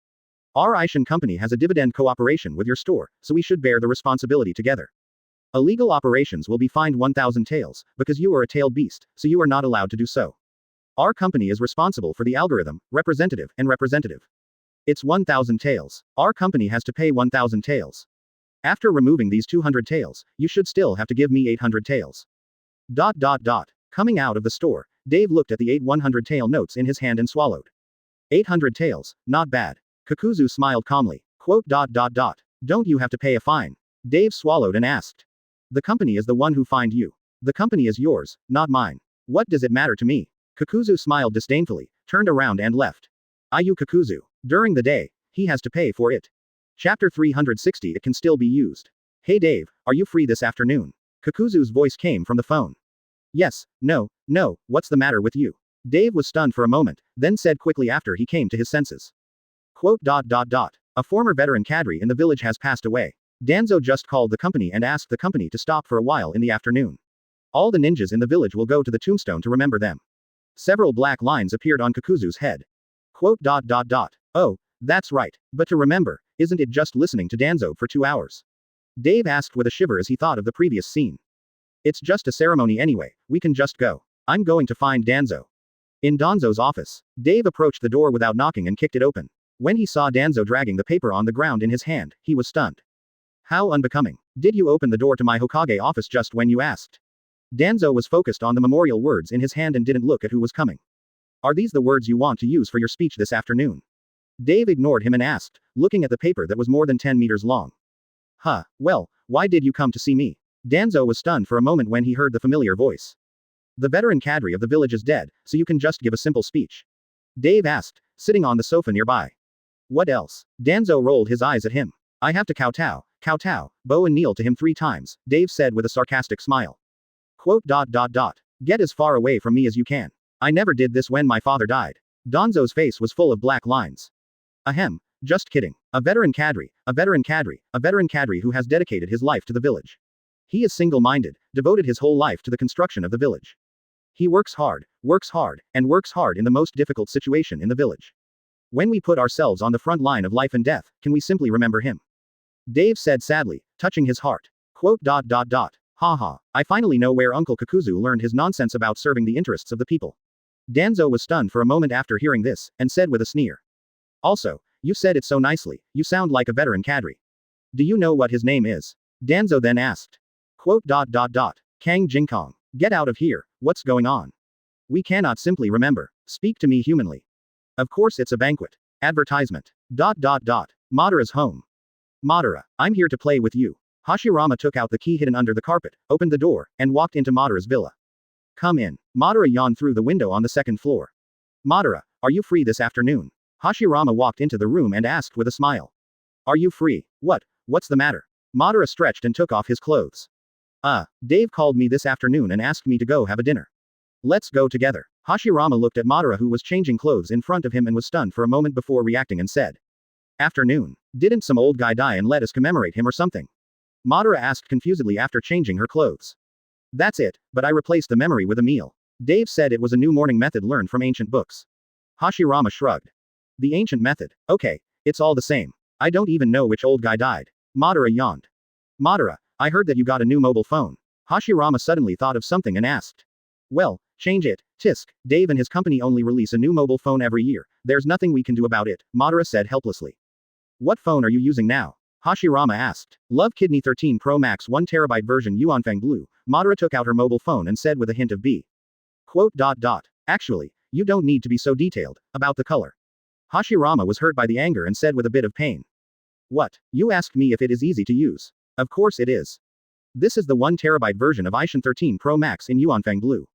Our Aishin company has a dividend cooperation with your store, so we should bear the responsibility together. Illegal operations will be fined 1,000 taels, because you are a tailed beast, so you are not allowed to do so. Our company is responsible for the algorithm, representative. It's 1,000 taels. Our company has to pay 1,000 taels. After removing these 200 taels, you should still have to give me 800 taels. Coming out of the store, Dave looked at the 8 100 tael notes in his hand and swallowed. 800 taels, not bad. Kakuzu smiled calmly. Don't you have to pay a fine? Dave swallowed and asked. The company is the one who fined you. The company is yours, not mine. What does it matter to me? Kakuzu smiled disdainfully, turned around and left. Ayu Kakuzu. During the day, he has to pay for it. Chapter 360. It can still be used. Hey Dave, are you free this afternoon? Kakuzu's voice came from the phone. Yes, no, what's the matter with you? Dave was stunned for a moment, then said quickly after he came to his senses. A former veteran cadre in the village has passed away. Danzo just called the company and asked the company to stop for a while in the afternoon. All the ninjas in the village will go to the tombstone to remember them. Several black lines appeared on Kakuzu's head. Oh, that's right. But to remember, isn't it just listening to Danzo for 2 hours? Dave asked with a shiver as he thought of the previous scene. It's just a ceremony anyway, we can just go. I'm going to find Danzo. In Danzo's office, Dave approached the door without knocking and kicked it open. When he saw Danzo dragging the paper on the ground in his hand, he was stunned. How unbecoming. Did you open the door to my Hokage office just when you asked? Danzo was focused on the memorial words in his hand and didn't look at who was coming. Are these the words you want to use for your speech this afternoon? Dave ignored him and asked, looking at the paper that was more than 10 meters long. Well, why did you come to see me? Danzo was stunned for a moment when he heard the familiar voice. The veteran cadre of the village is dead, so you can just give a simple speech. Dave asked, sitting on the sofa nearby. What else? Danzo rolled his eyes at him. I have to kowtow, bow and kneel to him 3 times, Dave said with a sarcastic smile. Get as far away from me as you can. I never did this when my father died. Danzo's face was full of black lines. Ahem, just kidding. A veteran cadre who has dedicated his life to the village. He is single-minded, devoted his whole life to the construction of the village. He works hard, and works hard in the most difficult situation in the village. When we put ourselves on the front line of life and death, can we simply remember him? Dave said sadly, touching his heart. Haha, I finally know where Uncle Kakuzu learned his nonsense about serving the interests of the people. Danzo was stunned for a moment after hearing this, and said with a sneer. Also, you said it so nicely, you sound like a veteran cadre. Do you know what his name is? Danzo then asked. Kang Jingkong. Get out of here, what's going on? We cannot simply remember. Speak to me humanly. Of course it's a banquet. Advertisement. Madara's home. Madara, I'm here to play with you. Hashirama took out the key hidden under the carpet, opened the door, and walked into Madara's villa. Come in. Madara yawned through the window on the 2nd floor. Madara, are you free this afternoon? Hashirama walked into the room and asked with a smile. Are you free? What's the matter? Madara stretched and took off his clothes. Dave called me this afternoon and asked me to go have a dinner. Let's go together. Hashirama looked at Madara who was changing clothes in front of him and was stunned for a moment before reacting and said. Afternoon. Didn't some old guy die and let us commemorate him or something? Madara asked confusedly after changing her clothes. That's it, but I replaced the memory with a meal. Dave said it was a new morning method learned from ancient books. Hashirama shrugged. The ancient method. Okay, it's all the same. I don't even know which old guy died. Madara yawned. Madara, I heard that you got a new mobile phone. Hashirama suddenly thought of something and asked. Well, change it, Tisk, Dave and his company only release a new mobile phone every year. There's nothing we can do about it, Madara said helplessly. What phone are you using now? Hashirama asked. Love Kidney 13 Pro Max 1TB version Yuanfang Blue. Madara took out her mobile phone and said with a hint of B. Quote. Actually, you don't need to be so detailed about the color. Hashirama was hurt by the anger and said with a bit of pain. What? You asked me if it is easy to use. Of course it is. This is the 1TB version of Ishin 13 Pro Max in Yuanfang Blue.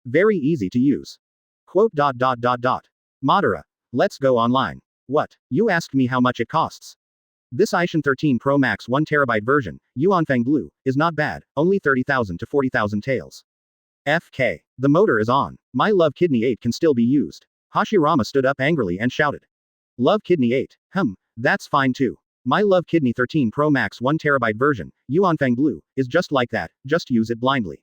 Very easy to use. Quote. Madara. Let's go online. What? You asked me how much it costs. This Ishin 13 Pro Max 1TB version, Yuanfang Blue, is not bad, only 30,000 to 40,000 taels. FK. The motor is on. My Love Kidney 8 can still be used. Hashirama stood up angrily and shouted. Love Kidney 8, that's fine too. My Love Kidney 13 Pro Max 1TB version, Yuanfang Blue, is just like that, just use it blindly.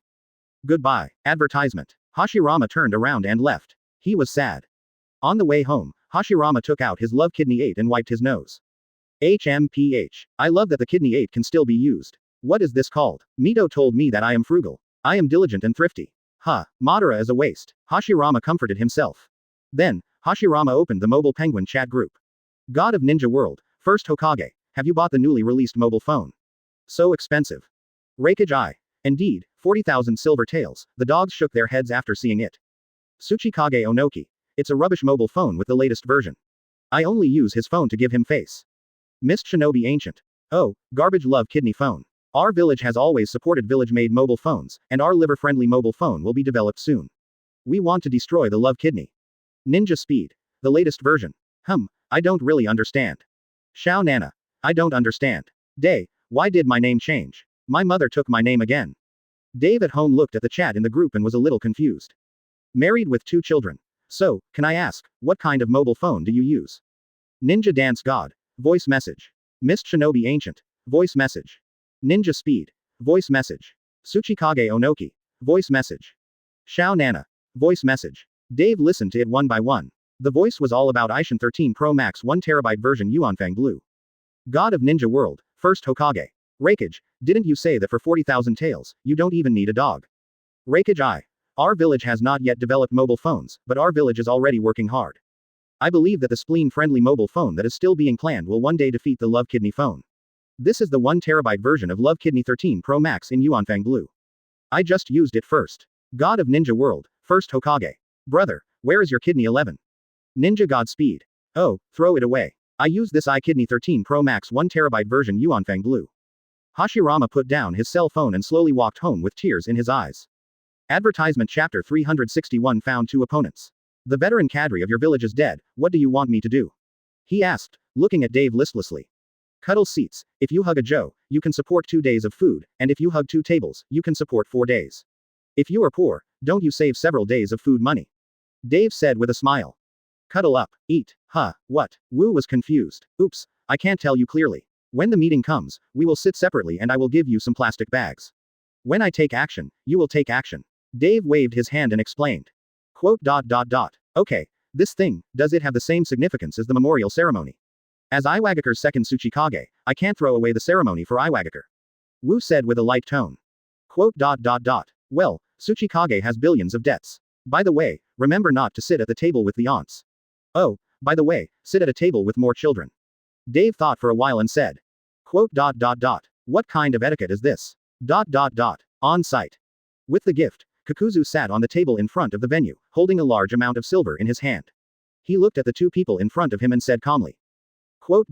Goodbye. Advertisement. Hashirama turned around and left. He was sad. On the way home, Hashirama took out his Love Kidney 8 and wiped his nose. HMPH. I love that the Kidney 8 can still be used. What is this called? Mito told me that I am frugal. I am diligent and thrifty. Madara is a waste. Hashirama comforted himself. Then, Hashirama opened the mobile penguin chat group. God of Ninja World, first Hokage, have you bought the newly released mobile phone? So expensive. Rakage I. Indeed, 40,000 silver taels. The dogs shook their heads after seeing it. Tsuchikage Onoki. It's a rubbish mobile phone with the latest version. I only use his phone to give him face. Mist Shinobi Ancient. Oh, garbage Love Kidney phone. Our village has always supported village-made mobile phones, and our liver-friendly mobile phone will be developed soon. We want to destroy the Love Kidney. Ninja Speed. The latest version. I don't really understand. Shao Nana. I don't understand. Day, why did my name change? My mother took my name again. Dave at home looked at the chat in the group and was a little confused. Married with 2 children. So, can I ask, what kind of mobile phone do you use? Ninja Dance God. Voice message. Mist Shinobi Ancient. Voice message. Ninja Speed. Voice message. Tsuchikage Onoki. Voice message. Shao Nana. Voice message. Dave listened to it one by one. The voice was all about Ishin 13 Pro Max 1TB version Yuanfang Blue. God of Ninja World, first Hokage. Rakage, didn't you say that for 40,000 taels, you don't even need a dog? Rakage I. Our village has not yet developed mobile phones, but our village is already working hard. I believe that the spleen-friendly mobile phone that is still being planned will one day defeat the Love Kidney phone. This is the 1TB version of Love Kidney 13 Pro Max in Yuanfang Blue. I just used it first. God of Ninja World, first Hokage. Brother, where is your Kidney 11? Ninja God Speed. Oh, throw it away. I use this iKidney 13 Pro Max 1TB version Yuanfang Blue. Hashirama put down his cell phone and slowly walked home with tears in his eyes. Advertisement Chapter 361 Found 2 opponents. The veteran cadre of your village is dead, what do you want me to do? He asked, looking at Dave listlessly. Cuddle seats, if you hug a Joe, you can support 2 days of food, and if you hug 2 tables, you can support 4 days. If you are poor, don't you save several days of food money? Dave said with a smile. Cuddle up, eat, what? Wu was confused. Oops, I can't tell you clearly. When the meeting comes, we will sit separately and I will give you some plastic bags. When I take action, you will take action. Dave waved his hand and explained. Quote. Okay, this thing, does it have the same significance as the memorial ceremony? As Iwagaker's second Tsuchikage, I can't throw away the ceremony for Iwagaker. Wu said with a light tone. Quote. Well, Tsuchikage has billions of debts. By the way, remember not to sit at the table with the aunts. Oh, by the way, sit at a table with more children. Dave thought for a while and said. Quote. What kind of etiquette is this? On site. With the gift, Kakuzu sat on the table in front of the venue, holding a large amount of silver in his hand. He looked at the 2 people in front of him and said calmly. Quote.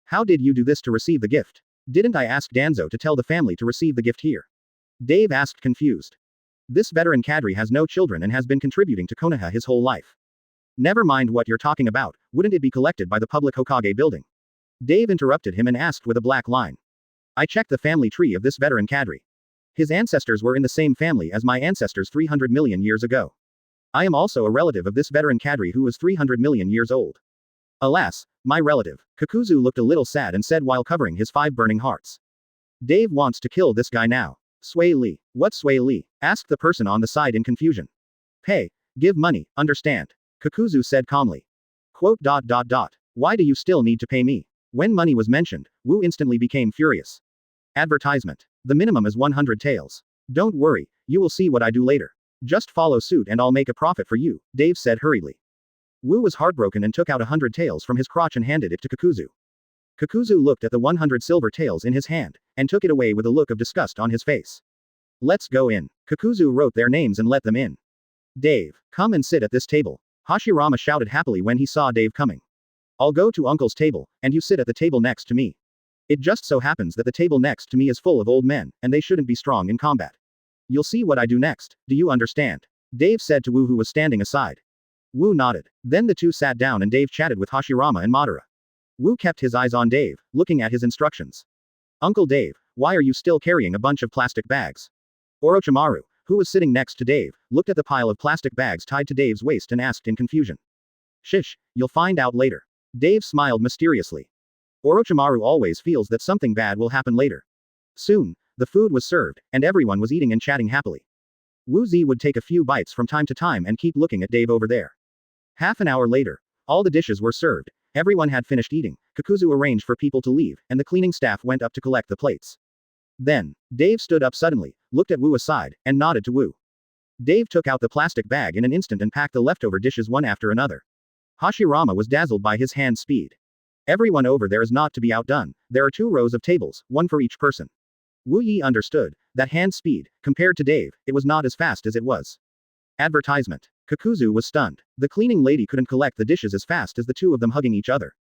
How did you do this to receive the gift? Didn't I ask Danzo to tell the family to receive the gift here? Dave asked confused. This veteran cadre has no children and has been contributing to Konoha his whole life. Never mind what you're talking about, wouldn't it be collected by the public Hokage building? Dave interrupted him and asked with a black line. I checked the family tree of this veteran cadre. His ancestors were in the same family as my ancestors 300 million years ago. I am also a relative of this veteran cadre who was 300 million years old. Alas, my relative. Kakuzu looked a little sad and said while covering his 5 burning hearts. Dave wants to kill this guy now. Sway Li. What Sway Li? Asked the person on the side in confusion. Pay. Give money, understand? Kakuzu said calmly. Quote. Why do you still need to pay me? When money was mentioned, Wu instantly became furious. Advertisement. The minimum is 100 taels. Don't worry, you will see what I do later. Just follow suit and I'll make a profit for you, Dave said hurriedly. Wu was heartbroken and took out 100 taels from his crotch and handed it to Kakuzu. Kakuzu looked at the 100 silver taels in his hand, and took it away with a look of disgust on his face. Let's go in. Kakuzu wrote their names and let them in. Dave, come and sit at this table. Hashirama shouted happily when he saw Dave coming. I'll go to Uncle's table, and you sit at the table next to me. It just so happens that the table next to me is full of old men, and they shouldn't be strong in combat. You'll see what I do next, do you understand? Dave said to Wu, who was standing aside. Wu nodded. Then the two sat down and Dave chatted with Hashirama and Madara. Wu kept his eyes on Dave, looking at his instructions. Uncle Dave, why are you still carrying a bunch of plastic bags? Orochimaru, who was sitting next to Dave, looked at the pile of plastic bags tied to Dave's waist and asked in confusion. Shish, you'll find out later. Dave smiled mysteriously. Orochimaru always feels that something bad will happen later. Soon, the food was served, and everyone was eating and chatting happily. Wu Zi would take a few bites from time to time and keep looking at Dave over there. Half an hour later, all the dishes were served, everyone had finished eating, Kakuzu arranged for people to leave, and the cleaning staff went up to collect the plates. Then, Dave stood up suddenly, looked at Wu aside, and nodded to Wu. Dave took out the plastic bag in an instant and packed the leftover dishes one after another. Hashirama was dazzled by his hand speed. Everyone over there is not to be outdone, there are 2 rows of tables, one for each person. Wu Yi understood that hand speed, compared to Dave, it was not as fast as it was. Advertisement. Kakuzu was stunned. The cleaning lady couldn't collect the dishes as fast as the two of them hugging each other.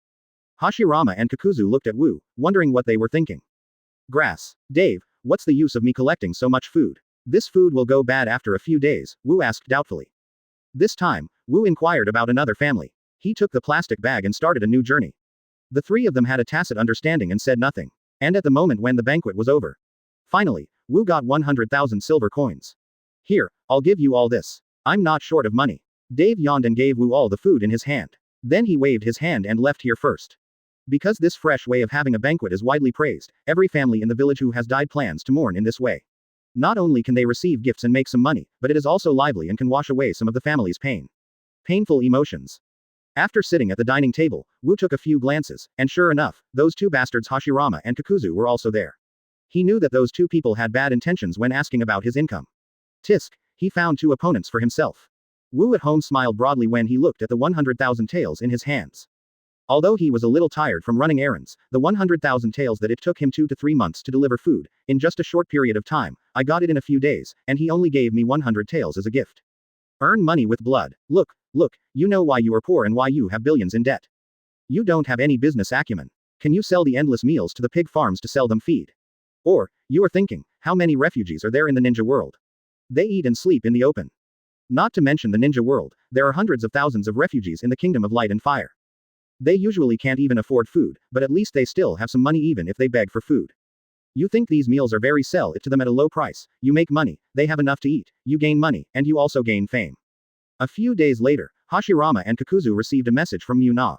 Hashirama and Kakuzu looked at Wu, wondering what they were thinking. Grass. Dave, what's the use of me collecting so much food? This food will go bad after a few days, Wu asked doubtfully. This time, Wu inquired about another family. He took the plastic bag and started a new journey. The 3 of them had a tacit understanding and said nothing. And at the moment when the banquet was over. Finally, Wu got 100,000 silver coins. Here, I'll give you all this. I'm not short of money. Dave yawned and gave Wu all the food in his hand. Then he waved his hand and left here first. Because this fresh way of having a banquet is widely praised, every family in the village who has died plans to mourn in this way. Not only can they receive gifts and make some money, but it is also lively and can wash away some of the family's pain. Painful emotions. After sitting at the dining table, Wu took a few glances, and sure enough, those 2 bastards Hashirama and Kakuzu were also there. He knew that those 2 people had bad intentions when asking about his income. Tisk, he found 2 opponents for himself. Wu at home smiled broadly when he looked at the 100,000 taels in his hands. Although he was a little tired from running errands, the 100,000 taels that it took him 2 to 3 months to deliver food, in just a short period of time, I got it in a few days, and he only gave me 100 taels as a gift. Earn money with blood. Look, you know why you are poor and why you have billions in debt. You don't have any business acumen. Can you sell the endless meals to the pig farms to sell them feed? Or, you are thinking, how many refugees are there in the ninja world? They eat and sleep in the open. Not to mention the ninja world, there are hundreds of thousands of refugees in the kingdom of light and fire. They usually can't even afford food, but at least they still have some money even if they beg for food. You think these meals are very sell it to them at a low price, you make money, they have enough to eat, you gain money, and you also gain fame. A few days later, Hashirama and Kakuzu received a message from Muna.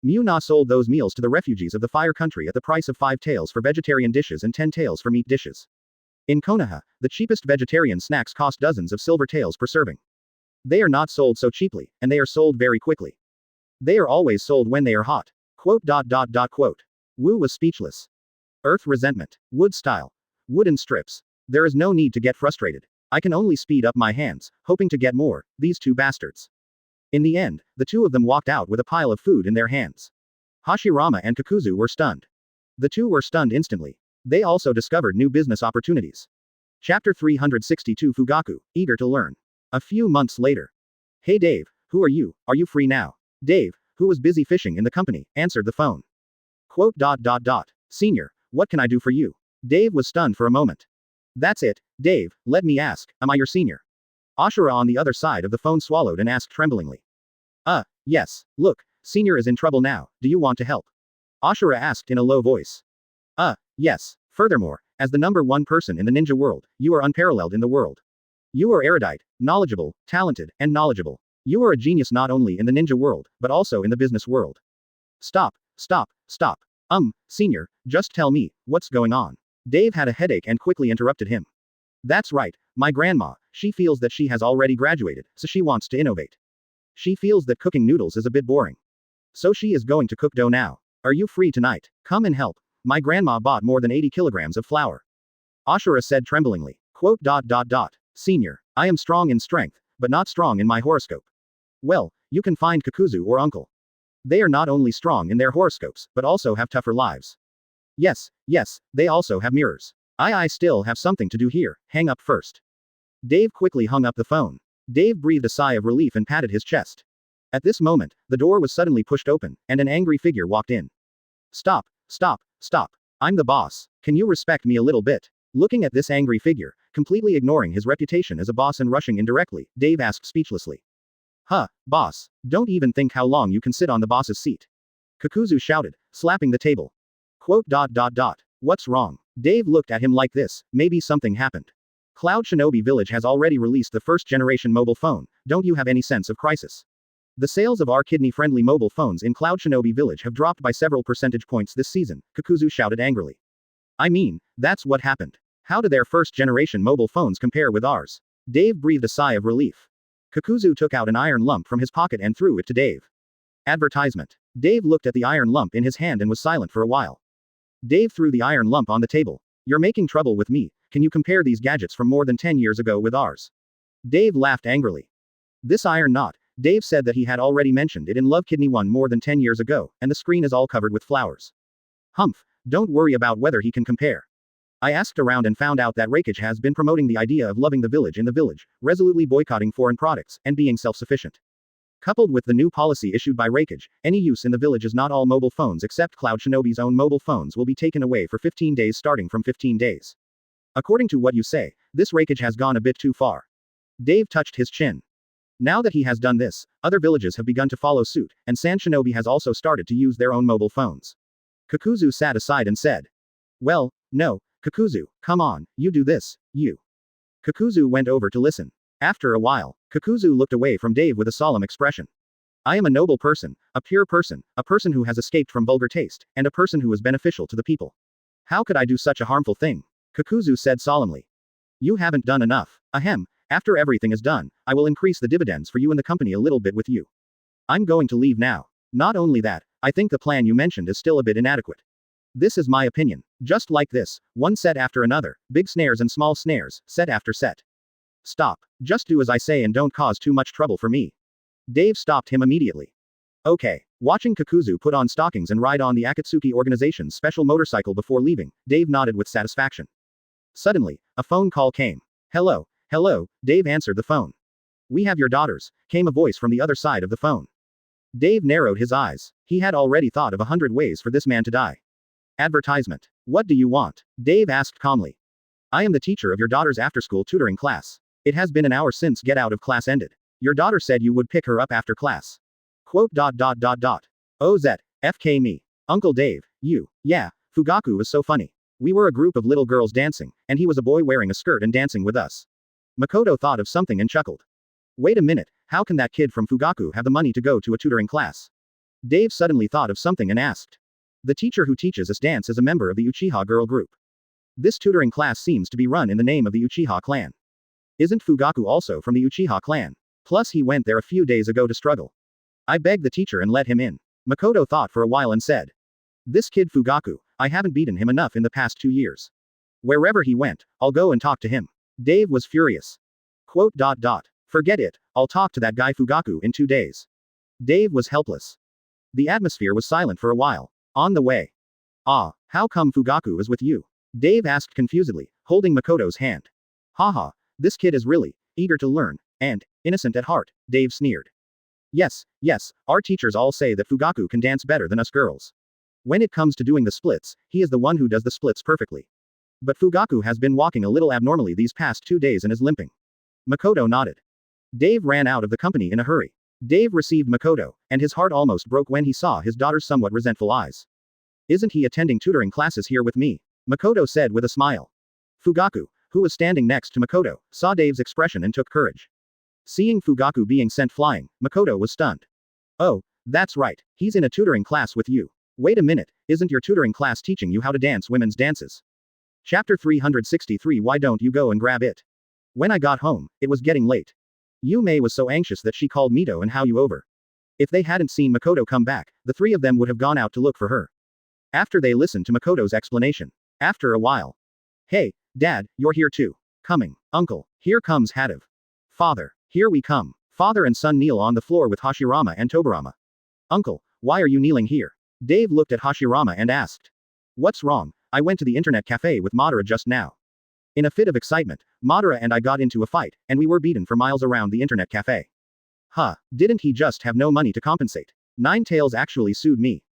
Muna sold those meals to the refugees of the fire country at the price of 5 taels for vegetarian dishes and 10 taels for meat dishes. In Konoha, the cheapest vegetarian snacks cost dozens of silver taels per serving. They are not sold so cheaply, and they are sold very quickly. They are always sold when they are hot. Quote. Wu was speechless. Earth resentment. Wood style. Wooden strips. There is no need to get frustrated. I can only speed up my hands, hoping to get more, these 2 bastards. In the end, the 2 of them walked out with a pile of food in their hands. Hashirama and Kakuzu were stunned. The 2 were stunned instantly. They also discovered new business opportunities. Chapter 362 Fugaku, eager to learn. A few months later. Hey Dave, who are you free now? Dave, who was busy fishing in the company, answered the phone. Quote. Senior, what can I do for you? Dave was stunned for a moment. That's it, Dave, let me ask, am I your senior? Ashura on the other side of the phone swallowed and asked tremblingly. Yes, look, senior is in trouble now, do you want to help? Ashura asked in a low voice. Yes, furthermore, as the number 1 person in the ninja world, you are unparalleled in the world. You are erudite, knowledgeable, talented, and knowledgeable. You are a genius not only in the ninja world, but also in the business world. Stop. Senior, just tell me, what's going on? Dave had a headache and quickly interrupted him. That's right, my grandma, she feels that she has already graduated, so she wants to innovate. She feels that cooking noodles is a bit boring. So she is going to cook dough now. Are you free tonight? Come and help. My grandma bought more than 80 kilograms of flour. Ashura said tremblingly. Quote. Senior, I am strong in strength, but not strong in my horoscope. Well, you can find Kakuzu or uncle. They are not only strong in their horoscopes, but also have tougher lives. Yes, they also have mirrors. I still have something to do here, hang up first. Dave quickly hung up the phone. Dave breathed a sigh of relief and patted his chest. At this moment, the door was suddenly pushed open, and an angry figure walked in. Stop. I'm the boss. Can you respect me a little bit? Looking at this angry figure, completely ignoring his reputation as a boss and rushing in directly, Dave asked speechlessly. Huh, boss. Don't even think how long you can sit on the boss's seat. Kakuzu shouted, slapping the table. Quote. What's wrong? Dave looked at him like this, maybe something happened. Cloud Shinobi Village has already released the first generation mobile phone, don't you have any sense of crisis? The sales of our kidney-friendly mobile phones in Cloud Shinobi Village have dropped by several percentage points this season, Kakuzu shouted angrily. I mean, that's what happened. How do their first generation mobile phones compare with ours? Dave breathed a sigh of relief. Kakuzu took out an iron lump from his pocket and threw it to Dave. Advertisement. Dave looked at the iron lump in his hand and was silent for a while. Dave threw the iron lump on the table. You're making trouble with me, can you compare these gadgets from more than 10 years ago with ours? Dave laughed angrily. This iron knot, Dave said that he had already mentioned it in Love Kidney 1 more than 10 years ago, and the screen is all covered with flowers. Humph, don't worry about whether he can compare. I asked around and found out that Hokage has been promoting the idea of loving the village in the village, resolutely boycotting foreign products, and being self-sufficient. Coupled with the new policy issued by Hokage, any use in the village is not all mobile phones except Cloud Shinobi's own mobile phones will be taken away for 15 days starting from 15 days. According to what you say, this Hokage has gone a bit too far. Dave touched his chin. Now that he has done this, other villages have begun to follow suit, and Sand Shinobi has also started to use their own mobile phones. Kakuzu sat aside and said. Well, no, Kakuzu, come on, you do this, you. Kakuzu went over to listen. After a while, Kakuzu looked away from Dave with a solemn expression. I am a noble person, a pure person, a person who has escaped from vulgar taste, and a person who is beneficial to the people. How could I do such a harmful thing? Kakuzu said solemnly. You haven't done enough. Ahem, after everything is done, I will increase the dividends for you and the company a little bit with you. I'm going to leave now. Not only that, I think the plan you mentioned is still a bit inadequate. This is my opinion. Just like this, one set after another, big snares and small snares, set after set. Stop. Just do as I say and don't cause too much trouble for me. Dave stopped him immediately. Okay. Watching Kakuzu put on stockings and ride on the Akatsuki organization's special motorcycle before leaving, Dave nodded with satisfaction. Suddenly, a phone call came. Hello, Dave answered the phone. We have your daughters, came a voice from the other side of the phone. Dave narrowed his eyes. He had already thought of 100 ways for this man to die. Advertisement. What do you want? Dave asked calmly. I am the teacher of your daughter's after-school tutoring class. It has been an hour since get out of class ended. Your daughter said you would pick her up after class. Quote. FK me. Uncle Dave, you. Yeah, Fugaku was so funny. We were a group of little girls dancing, and he was a boy wearing a skirt and dancing with us. Makoto thought of something and chuckled. Wait a minute, how can that kid from Fugaku have the money to go to a tutoring class? Dave suddenly thought of something and asked. The teacher who teaches us dance is a member of the Uchiha girl group. This tutoring class seems to be run in the name of the Uchiha clan. Isn't Fugaku also from the Uchiha clan? Plus he went there a few days ago to struggle. I begged the teacher and let him in. Makoto thought for a while and said. This kid Fugaku, I haven't beaten him enough in the past 2 years. Wherever he went, I'll go and talk to him. Dave was furious. Quote. Forget it, I'll talk to that guy Fugaku in 2 days. Dave was helpless. The atmosphere was silent for a while. On the way. Ah, how come Fugaku is with you? Dave asked confusedly, holding Makoto's hand. Haha, this kid is really eager to learn, and innocent at heart, Dave sneered. Yes, our teachers all say that Fugaku can dance better than us girls. When it comes to doing the splits, he is the one who does the splits perfectly. But Fugaku has been walking a little abnormally these past 2 days and is limping. Makoto nodded. Dave ran out of the company in a hurry. Dave received Makoto, and his heart almost broke when he saw his daughter's somewhat resentful eyes. Isn't he attending tutoring classes here with me? Makoto said with a smile. Fugaku, who was standing next to Makoto, saw Dave's expression and took courage. Seeing Fugaku being sent flying, Makoto was stunned. Oh, that's right, he's in a tutoring class with you. Wait a minute, isn't your tutoring class teaching you how to dance women's dances? Chapter 363. Why don't you go and grab it? When I got home, it was getting late. Yume was so anxious that she called Mito and Hao over. If they hadn't seen Makoto come back, the three of them would have gone out to look for her. After they listened to Makoto's explanation. After a while. Hey, Dad, you're here too. Coming, Uncle, here comes Hadav. Father, here we come. Father and son kneel on the floor with Hashirama and Tobirama. Uncle, why are you kneeling here? Dave looked at Hashirama and asked. What's wrong? I went to the internet cafe with Madara just now. In a fit of excitement, Madara and I got into a fight, and we were beaten for miles around the internet cafe. Huh, didn't he just have no money to compensate? Nine Tails actually sued me.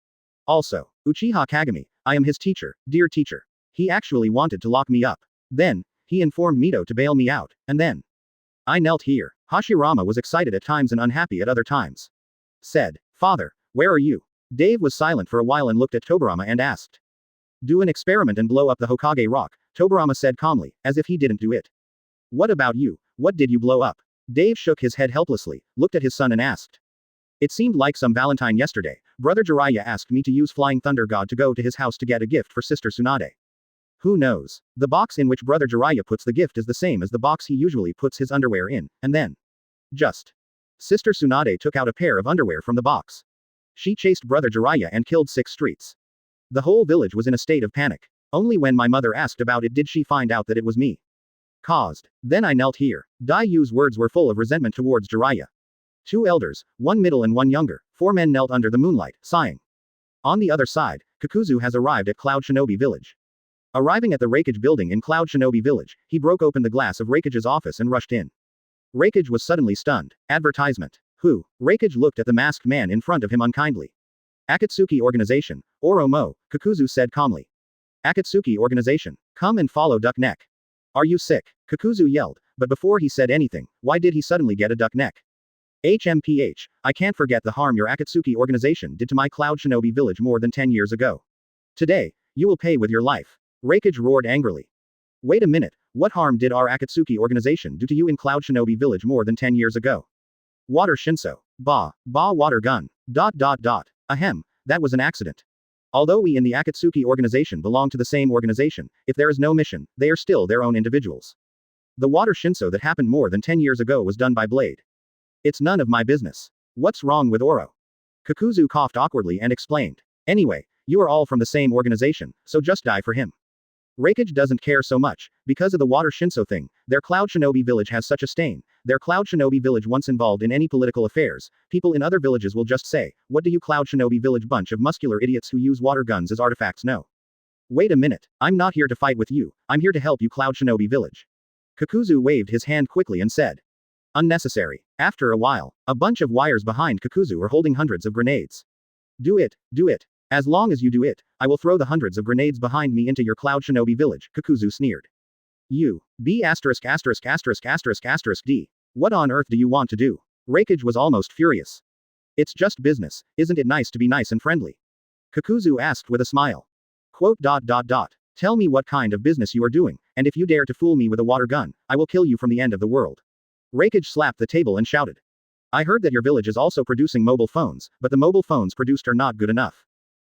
Also, Uchiha Kagami, I am his teacher, dear teacher. He actually wanted to lock me up. Then, he informed Mito to bail me out, and then. I knelt here. Hashirama was excited at times and unhappy at other times. Said, Father, where are you? Dave was silent for a while and looked at Tobirama and asked. Do an experiment and blow up the Hokage rock, Tobirama said calmly, as if he didn't do it. What about you? What did you blow up? Dave shook his head helplessly, looked at his son and asked. It seemed like some Valentine yesterday. Brother Jiraiya asked me to use Flying Thunder God to go to his house to get a gift for Sister Tsunade. Who knows? The box in which Brother Jiraiya puts the gift is the same as the box he usually puts his underwear in, and then. Just. Sister Tsunade took out a pair of underwear from the box. She chased Brother Jiraiya and killed 6 streets. The whole village was in a state of panic. Only when my mother asked about it did she find out that it was me. Caused. Then I knelt here. Daiyu's words were full of resentment towards Jiraiya. 2 elders, 1 middle and 1 younger, 4 men knelt under the moonlight, sighing. On the other side, Kakuzu has arrived at Cloud Shinobi Village. Arriving at the Reikage building in Cloud Shinobi Village, he broke open the glass of Reikage's office and rushed in. Reikage was suddenly stunned. Advertisement. Who? Reikage looked at the masked man in front of him unkindly. Akatsuki Organization, Oromo, Kakuzu said calmly. Akatsuki Organization, come and follow duck neck. Are you sick? Kakuzu yelled, but before he said anything, why did he suddenly get a duck neck? HMPH, I can't forget the harm your Akatsuki Organization did to my Cloud Shinobi village more than 10 years ago. Today, you will pay with your life. Reikage roared angrily. Wait a minute, what harm did our Akatsuki Organization do to you in Cloud Shinobi village more than 10 years ago? Water Shinso. Water gun. Ahem, that was an accident. Although we in the Akatsuki Organization belong to the same organization, if there is no mission, they are still their own individuals. The water Shinso that happened more than 10 years ago was done by Blade. It's none of my business. What's wrong with Oro? Kakuzu coughed awkwardly and explained. Anyway, you are all from the same organization, so just die for him. Reikage doesn't care so much, because of the water Shinso thing, their Cloud Shinobi village has such a stain. Their Cloud Shinobi village once involved in any political affairs, people in other villages will just say, what do you Cloud Shinobi village bunch of muscular idiots who use water guns as artifacts know? Wait a minute, I'm not here to fight with you, I'm here to help you Cloud Shinobi village. Kakuzu waved his hand quickly and said. Unnecessary. After a while, a bunch of wires behind Kakuzu were holding hundreds of grenades. Do it. As long as you do it, I will throw the hundreds of grenades behind me into your Cloud Shinobi village, Kakuzu sneered. You. B*****************. D. What on earth do you want to do? Reikage was almost furious. It's just business, isn't it nice to be nice and friendly? Kakuzu asked with a smile. Tell me what kind of business you are doing, and if you dare to fool me with a water gun, I will kill you from the end of the world. Reikage slapped the table and shouted. I heard that your village is also producing mobile phones, but the mobile phones produced are not good enough.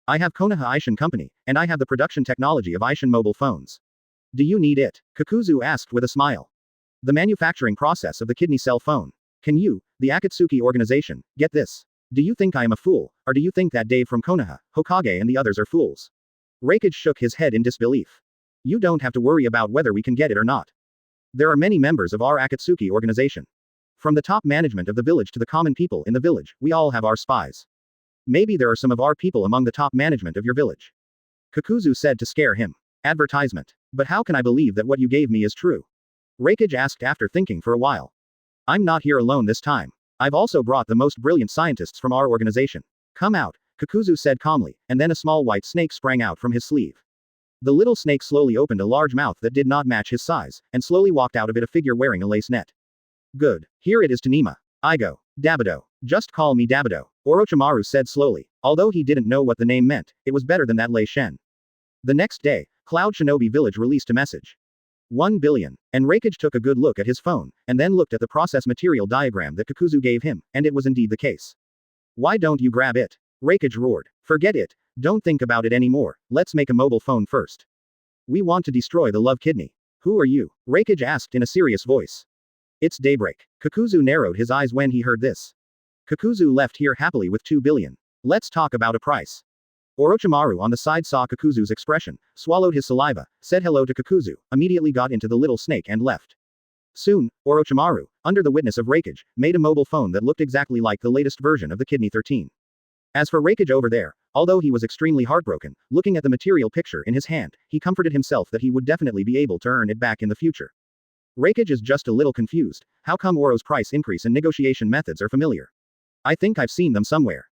I have Konoha Ishin Company, and I have the production technology of Ishin mobile phones. Do you need it? Kakuzu asked with a smile. The manufacturing process of the kidney cell phone. Can you, the Akatsuki Organization, get this? Do you think I am a fool, or do you think that Dave from Konoha, Hokage and the others are fools? Reikage shook his head in disbelief. You don't have to worry about whether we can get it or not. There are many members of our Akatsuki Organization. From the top management of the village to the common people in the village, we all have our spies. Maybe there are some of our people among the top management of your village. Kakuzu said to scare him. Advertisement. But how can I believe that what you gave me is true? Reikage asked after thinking for a while. I'm not here alone this time. I've also brought the most brilliant scientists from our organization. Come out, Kakuzu said calmly, and then a small white snake sprang out from his sleeve. The little snake slowly opened a large mouth that did not match his size, and slowly walked out of it a figure wearing a lace net. Good. Here it is to Nima. Igo. Dabido. Just call me Dabido, Orochimaru said slowly. Although he didn't know what the name meant, it was better than that Lei Shen. The next day, Cloud Shinobi Village released a message. 1 billion. And Reikage took a good look at his phone, and then looked at the process material diagram that Kakuzu gave him, and it was indeed the case. Why don't you grab it? Reikage roared. Forget it. Don't think about it anymore, let's make a mobile phone first. We want to destroy the love kidney. Who are you? Reikage asked in a serious voice. It's daybreak. Kakuzu narrowed his eyes when he heard this. Kakuzu left here happily with 2 billion. Let's talk about a price. Orochimaru on the side saw Kakuzu's expression, swallowed his saliva, said hello to Kakuzu, immediately got into the little snake and left. Soon, Orochimaru, under the witness of Reikage, made a mobile phone that looked exactly like the latest version of the Kidney 13. As for Reikage over there, although he was extremely heartbroken, looking at the material picture in his hand, he comforted himself that he would definitely be able to earn it back in the future. Reikage is just a little confused. How come Oro's price increase and negotiation methods are familiar? I think I've seen them somewhere.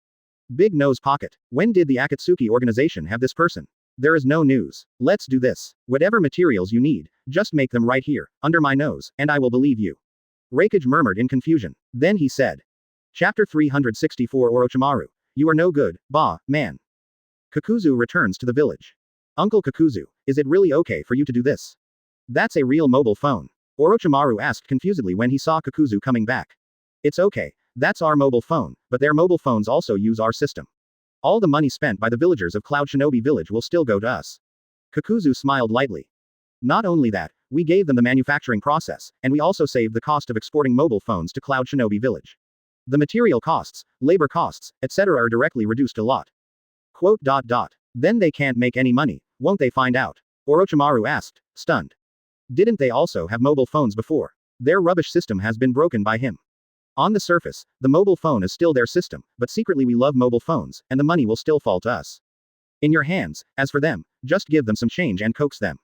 Big nose pocket. When did the Akatsuki organization have this person? There is no news. Let's do this. Whatever materials you need, just make them right here, under my nose, and I will believe you. Reikage murmured in confusion. Then he said. Chapter 364 Orochimaru. You are no good, man. Kakuzu returns to the village. Uncle Kakuzu, is it really okay for you to do this? That's a real mobile phone. Orochimaru asked confusedly when he saw Kakuzu coming back. It's okay, that's our mobile phone, but their mobile phones also use our system. All the money spent by the villagers of Cloud Shinobi Village will still go to us. Kakuzu smiled lightly. Not only that, we gave them the manufacturing process, and we also saved the cost of exporting mobile phones to Cloud Shinobi Village. The material costs, labor costs, etc. are directly reduced a lot. Then they can't make any money, won't they find out? Orochimaru asked, stunned. Didn't they also have mobile phones before? Their rubbish system has been broken by him. On the surface, the mobile phone is still their system, but secretly we love mobile phones, and the money will still fall to us. In your hands, as for them, just give them some change and coax them.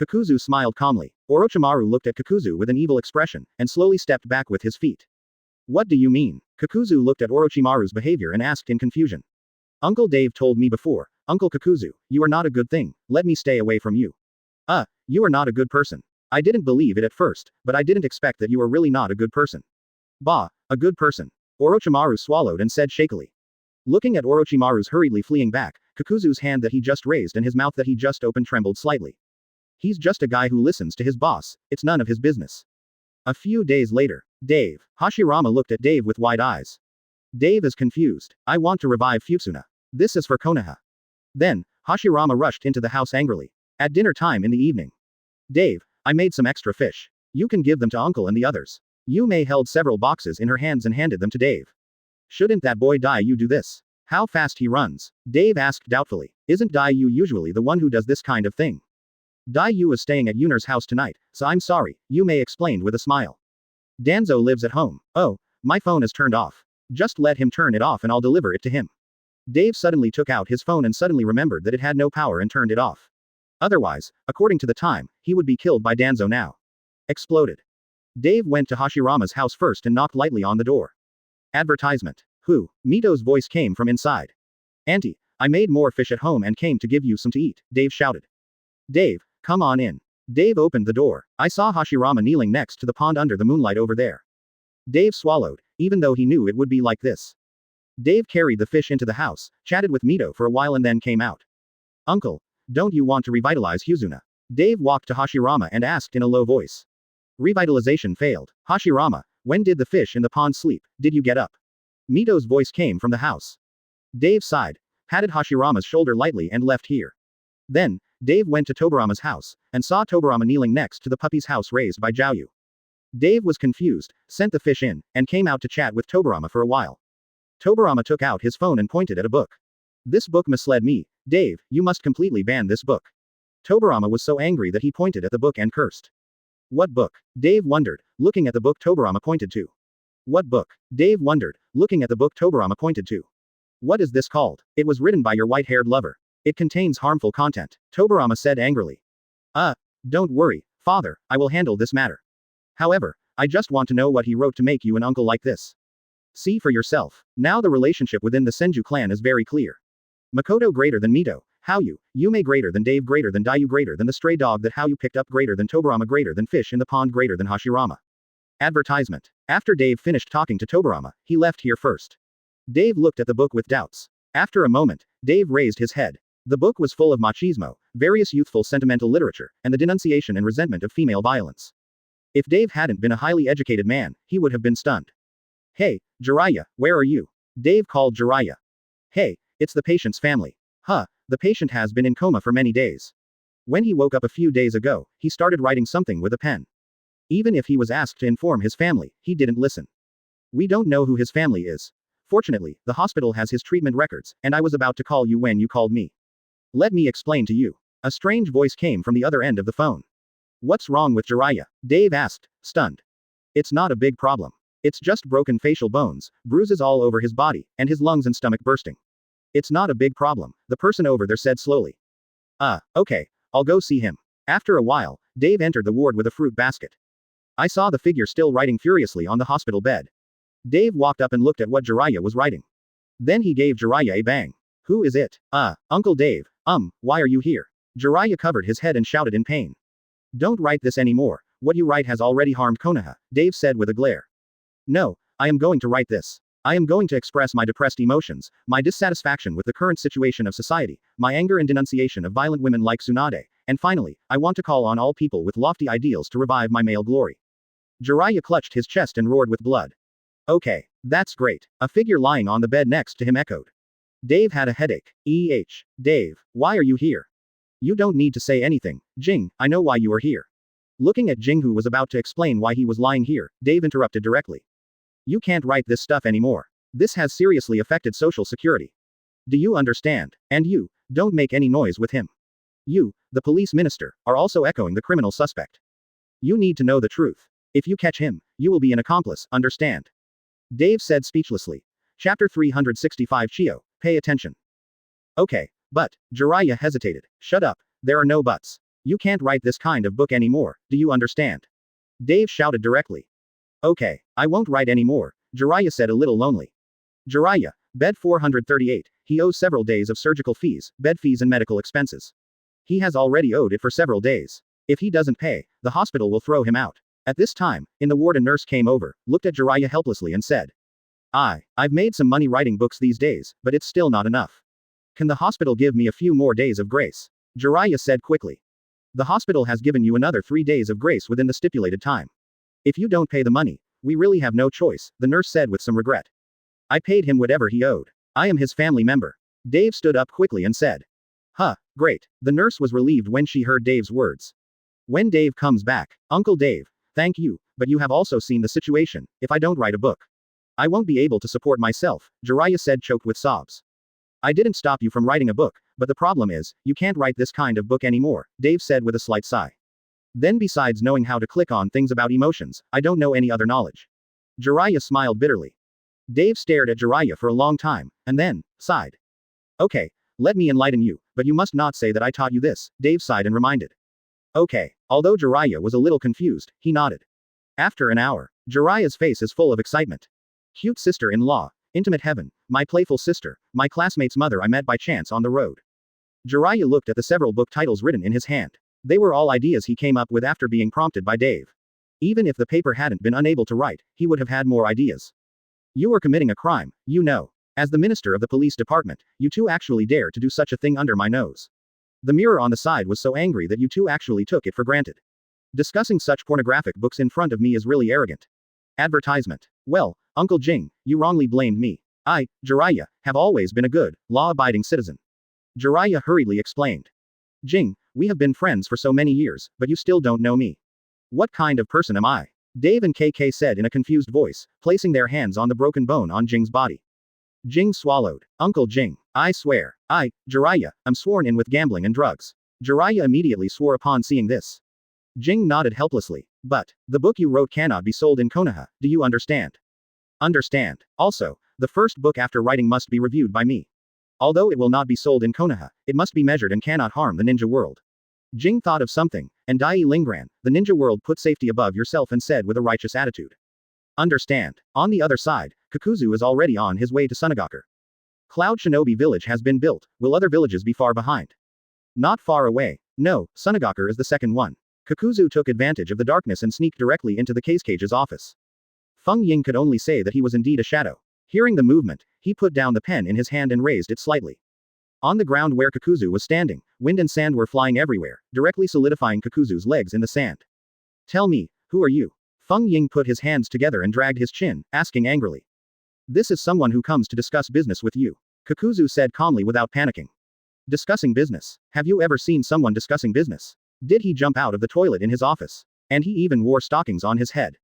Kakuzu smiled calmly. Orochimaru looked at Kakuzu with an evil expression, and slowly stepped back with his feet. What do you mean? Kakuzu looked at Orochimaru's behavior and asked in confusion. Uncle Dave told me before, Uncle Kakuzu, you are not a good thing, let me stay away from you. You are not a good person. I didn't believe it at first, but I didn't expect that you were really not a good person. A good person. Orochimaru swallowed and said shakily. Looking at Orochimaru's hurriedly fleeing back, Kakuzu's hand that he just raised and his mouth that he just opened trembled slightly. He's just a guy who listens to his boss, it's none of his business. A few days later, Dave. Hashirama looked at Dave with wide eyes. Dave is confused. I want to revive Futsuna. This is for Konoha. Then, Hashirama rushed into the house angrily. At dinner time in the evening. Dave, I made some extra fish. You can give them to Uncle and the others. Yume held several boxes in her hands and handed them to Dave. Shouldn't that boy Daiyu do this? How fast he runs? Dave asked doubtfully. Isn't Daiyu usually the one who does this kind of thing? Daiyu is staying at Yuner's house tonight, so I'm sorry, Yume explained with a smile. Danzo lives at home. Oh, my phone is turned off. Just let him turn it off and I'll deliver it to him. Dave suddenly took out his phone and suddenly remembered that it had no power and turned it off. Otherwise, according to the time, he would be killed by Danzo now. Exploded. Dave went to Hashirama's house first and knocked lightly on the door. Advertisement. Who? Mito's voice came from inside. Auntie, I made more fish at home and came to give you some to eat, Dave shouted. Dave, come on in. Dave opened the door. I saw Hashirama kneeling next to the pond under the moonlight over there. Dave swallowed, even though he knew it would be like this. Dave carried the fish into the house, chatted with Mito for a while and then came out. Uncle, don't you want to revitalize Hizuna? Dave walked to Hashirama and asked in a low voice. Revitalization failed. Hashirama, when did the fish in the pond sleep? Did you get up? Mito's voice came from the house. Dave sighed, patted Hashirama's shoulder lightly and left here. Then, Dave went to Tobirama's house, and saw Tobirama kneeling next to the puppy's house raised by Jiaoyu. Dave was confused, sent the fish in, and came out to chat with Tobirama for a while. Tobirama took out his phone and pointed at a book. This book misled me, Dave, you must completely ban this book. Tobirama was so angry that he pointed at the book and cursed. What book? Dave wondered, looking at the book Tobirama pointed to. What book? Dave wondered, looking at the book Tobirama pointed to. What is this called? It was written by your white-haired lover. It contains harmful content, Tobirama said angrily. Don't worry, father, I will handle this matter. However, I just want to know what he wrote to make you an uncle like this. See for yourself. Now the relationship within the Senju clan is very clear. Makoto greater than Mito, Haoyu, Yume greater than Dave greater than Daiyu greater than the stray dog that Haoyu picked up greater than Tobirama greater than fish in the pond greater than Hashirama. Advertisement. After Dave finished talking to Tobirama, he left here first. Dave looked at the book with doubts. After a moment, Dave raised his head. The book was full of machismo, various youthful sentimental literature, and the denunciation and resentment of female violence. If Dave hadn't been a highly educated man, he would have been stunned. Hey, Jiraiya, where are you? Dave called Jiraiya. Hey, it's the patient's family. The patient has been in coma for many days. When he woke up a few days ago, he started writing something with a pen. Even if he was asked to inform his family, he didn't listen. We don't know who his family is. Fortunately, the hospital has his treatment records, and I was about to call you when you called me. Let me explain to you. A strange voice came from the other end of the phone. What's wrong with Jiraiya? Dave asked, stunned. It's not a big problem. It's just broken facial bones, bruises all over his body, and his lungs and stomach bursting. It's not a big problem, the person over there said slowly. Okay, I'll go see him. After a while, Dave entered the ward with a fruit basket. I saw the figure still writing furiously on the hospital bed. Dave walked up and looked at what Jiraiya was writing. Then he gave Jiraiya a bang. Who is it? Uncle Dave, why are you here? Jiraiya covered his head and shouted in pain. Don't write this anymore, what you write has already harmed Konoha, Dave said with a glare. No, I am going to write this. I am going to express my depressed emotions, my dissatisfaction with the current situation of society, my anger and denunciation of violent women like Tsunade, and finally, I want to call on all people with lofty ideals to revive my male glory. Jiraiya clutched his chest and roared with blood. Okay, that's great, a figure lying on the bed next to him echoed. Dave had a headache. Dave, why are you here? You don't need to say anything, Jing, I know why you are here. Looking at Jing, who was about to explain why he was lying here, Dave interrupted directly. You can't write this stuff anymore. This has seriously affected social security. Do you understand? And you, don't make any noise with him. You, the police minister, are also echoing the criminal suspect. You need to know the truth. If you catch him, you will be an accomplice, understand? Dave said speechlessly. Chapter 365 Chio, pay attention. Okay, but, Jiraiya hesitated. Shut up, there are no buts. You can't write this kind of book anymore, do you understand? Dave shouted directly. Okay, I won't write anymore, Jiraiya said a little lonely. Jiraiya, bed 438, he owes several days of surgical fees, bed fees and medical expenses. He has already owed it for several days. If he doesn't pay, the hospital will throw him out. At this time, in the ward a nurse came over, looked at Jiraiya helplessly and said. I've made some money writing books these days, but it's still not enough. Can the hospital give me a few more days of grace? Jiraiya said quickly. The hospital has given you another 3 days of grace within the stipulated time. If you don't pay the money, we really have no choice, the nurse said with some regret. I paid him whatever he owed. I am his family member. Dave stood up quickly and said. Great. The nurse was relieved when she heard Dave's words. When Dave comes back, Uncle Dave, thank you, but you have also seen the situation, if I don't write a book. I won't be able to support myself, Jiraiya said, choked with sobs. I didn't stop you from writing a book, but the problem is, you can't write this kind of book anymore, Dave said with a slight sigh. Then besides knowing how to click on things about emotions, I don't know any other knowledge. Jiraiya smiled bitterly. Dave stared at Jiraiya for a long time, and then, sighed. Okay, let me enlighten you, but you must not say that I taught you this, Dave sighed and reminded. Okay, although Jiraiya was a little confused, he nodded. After an hour, Jiraiya's face is full of excitement. Cute sister-in-law, intimate heaven, my playful sister, my classmate's mother I met by chance on the road. Jiraiya looked at the several book titles written in his hand. They were all ideas he came up with after being prompted by Dave. Even if the paper hadn't been unable to write, he would have had more ideas. You are committing a crime, you know. As the minister of the police department, you two actually dare to do such a thing under my nose. The mirror on the side was so angry that you two actually took it for granted. Discussing such pornographic books in front of me is really arrogant. Advertisement. Well, Uncle Jing, you wrongly blamed me. I, Jiraiya, have always been a good, law-abiding citizen. Jiraiya hurriedly explained. Jing, we have been friends for so many years, but you still don't know me. What kind of person am I? Dave and KK said in a confused voice, placing their hands on the broken bone on Jing's body. Jing swallowed. Uncle Jing, I swear, Jiraiya, am sworn in with gambling and drugs. Jiraiya immediately swore upon seeing this. Jing nodded helplessly. But, the book you wrote cannot be sold in Konoha, do you understand? Understand. Also, the first book after writing must be reviewed by me. Although it will not be sold in Konoha, it must be measured and cannot harm the ninja world. Jing thought of something, and Dai Lingran, the ninja world put safety above yourself and said with a righteous attitude. Understand. On the other side, Kakuzu is already on his way to Sunagaku. Cloud Shinobi Village has been built, will other villages be far behind? Not far away. No, Sunagaku is the second one. Kakuzu took advantage of the darkness and sneaked directly into the Cage's office. Feng Ying could only say that he was indeed a shadow. Hearing the movement, he put down the pen in his hand and raised it slightly. On the ground where Kakuzu was standing, wind and sand were flying everywhere, directly solidifying Kakuzu's legs in the sand. Tell me, who are you? Feng Ying put his hands together and dragged his chin, asking angrily. This is someone who comes to discuss business with you. Kakuzu said calmly without panicking. Discussing business? Have you ever seen someone discussing business? Did he jump out of the toilet in his office? And he even wore stockings on his head. ...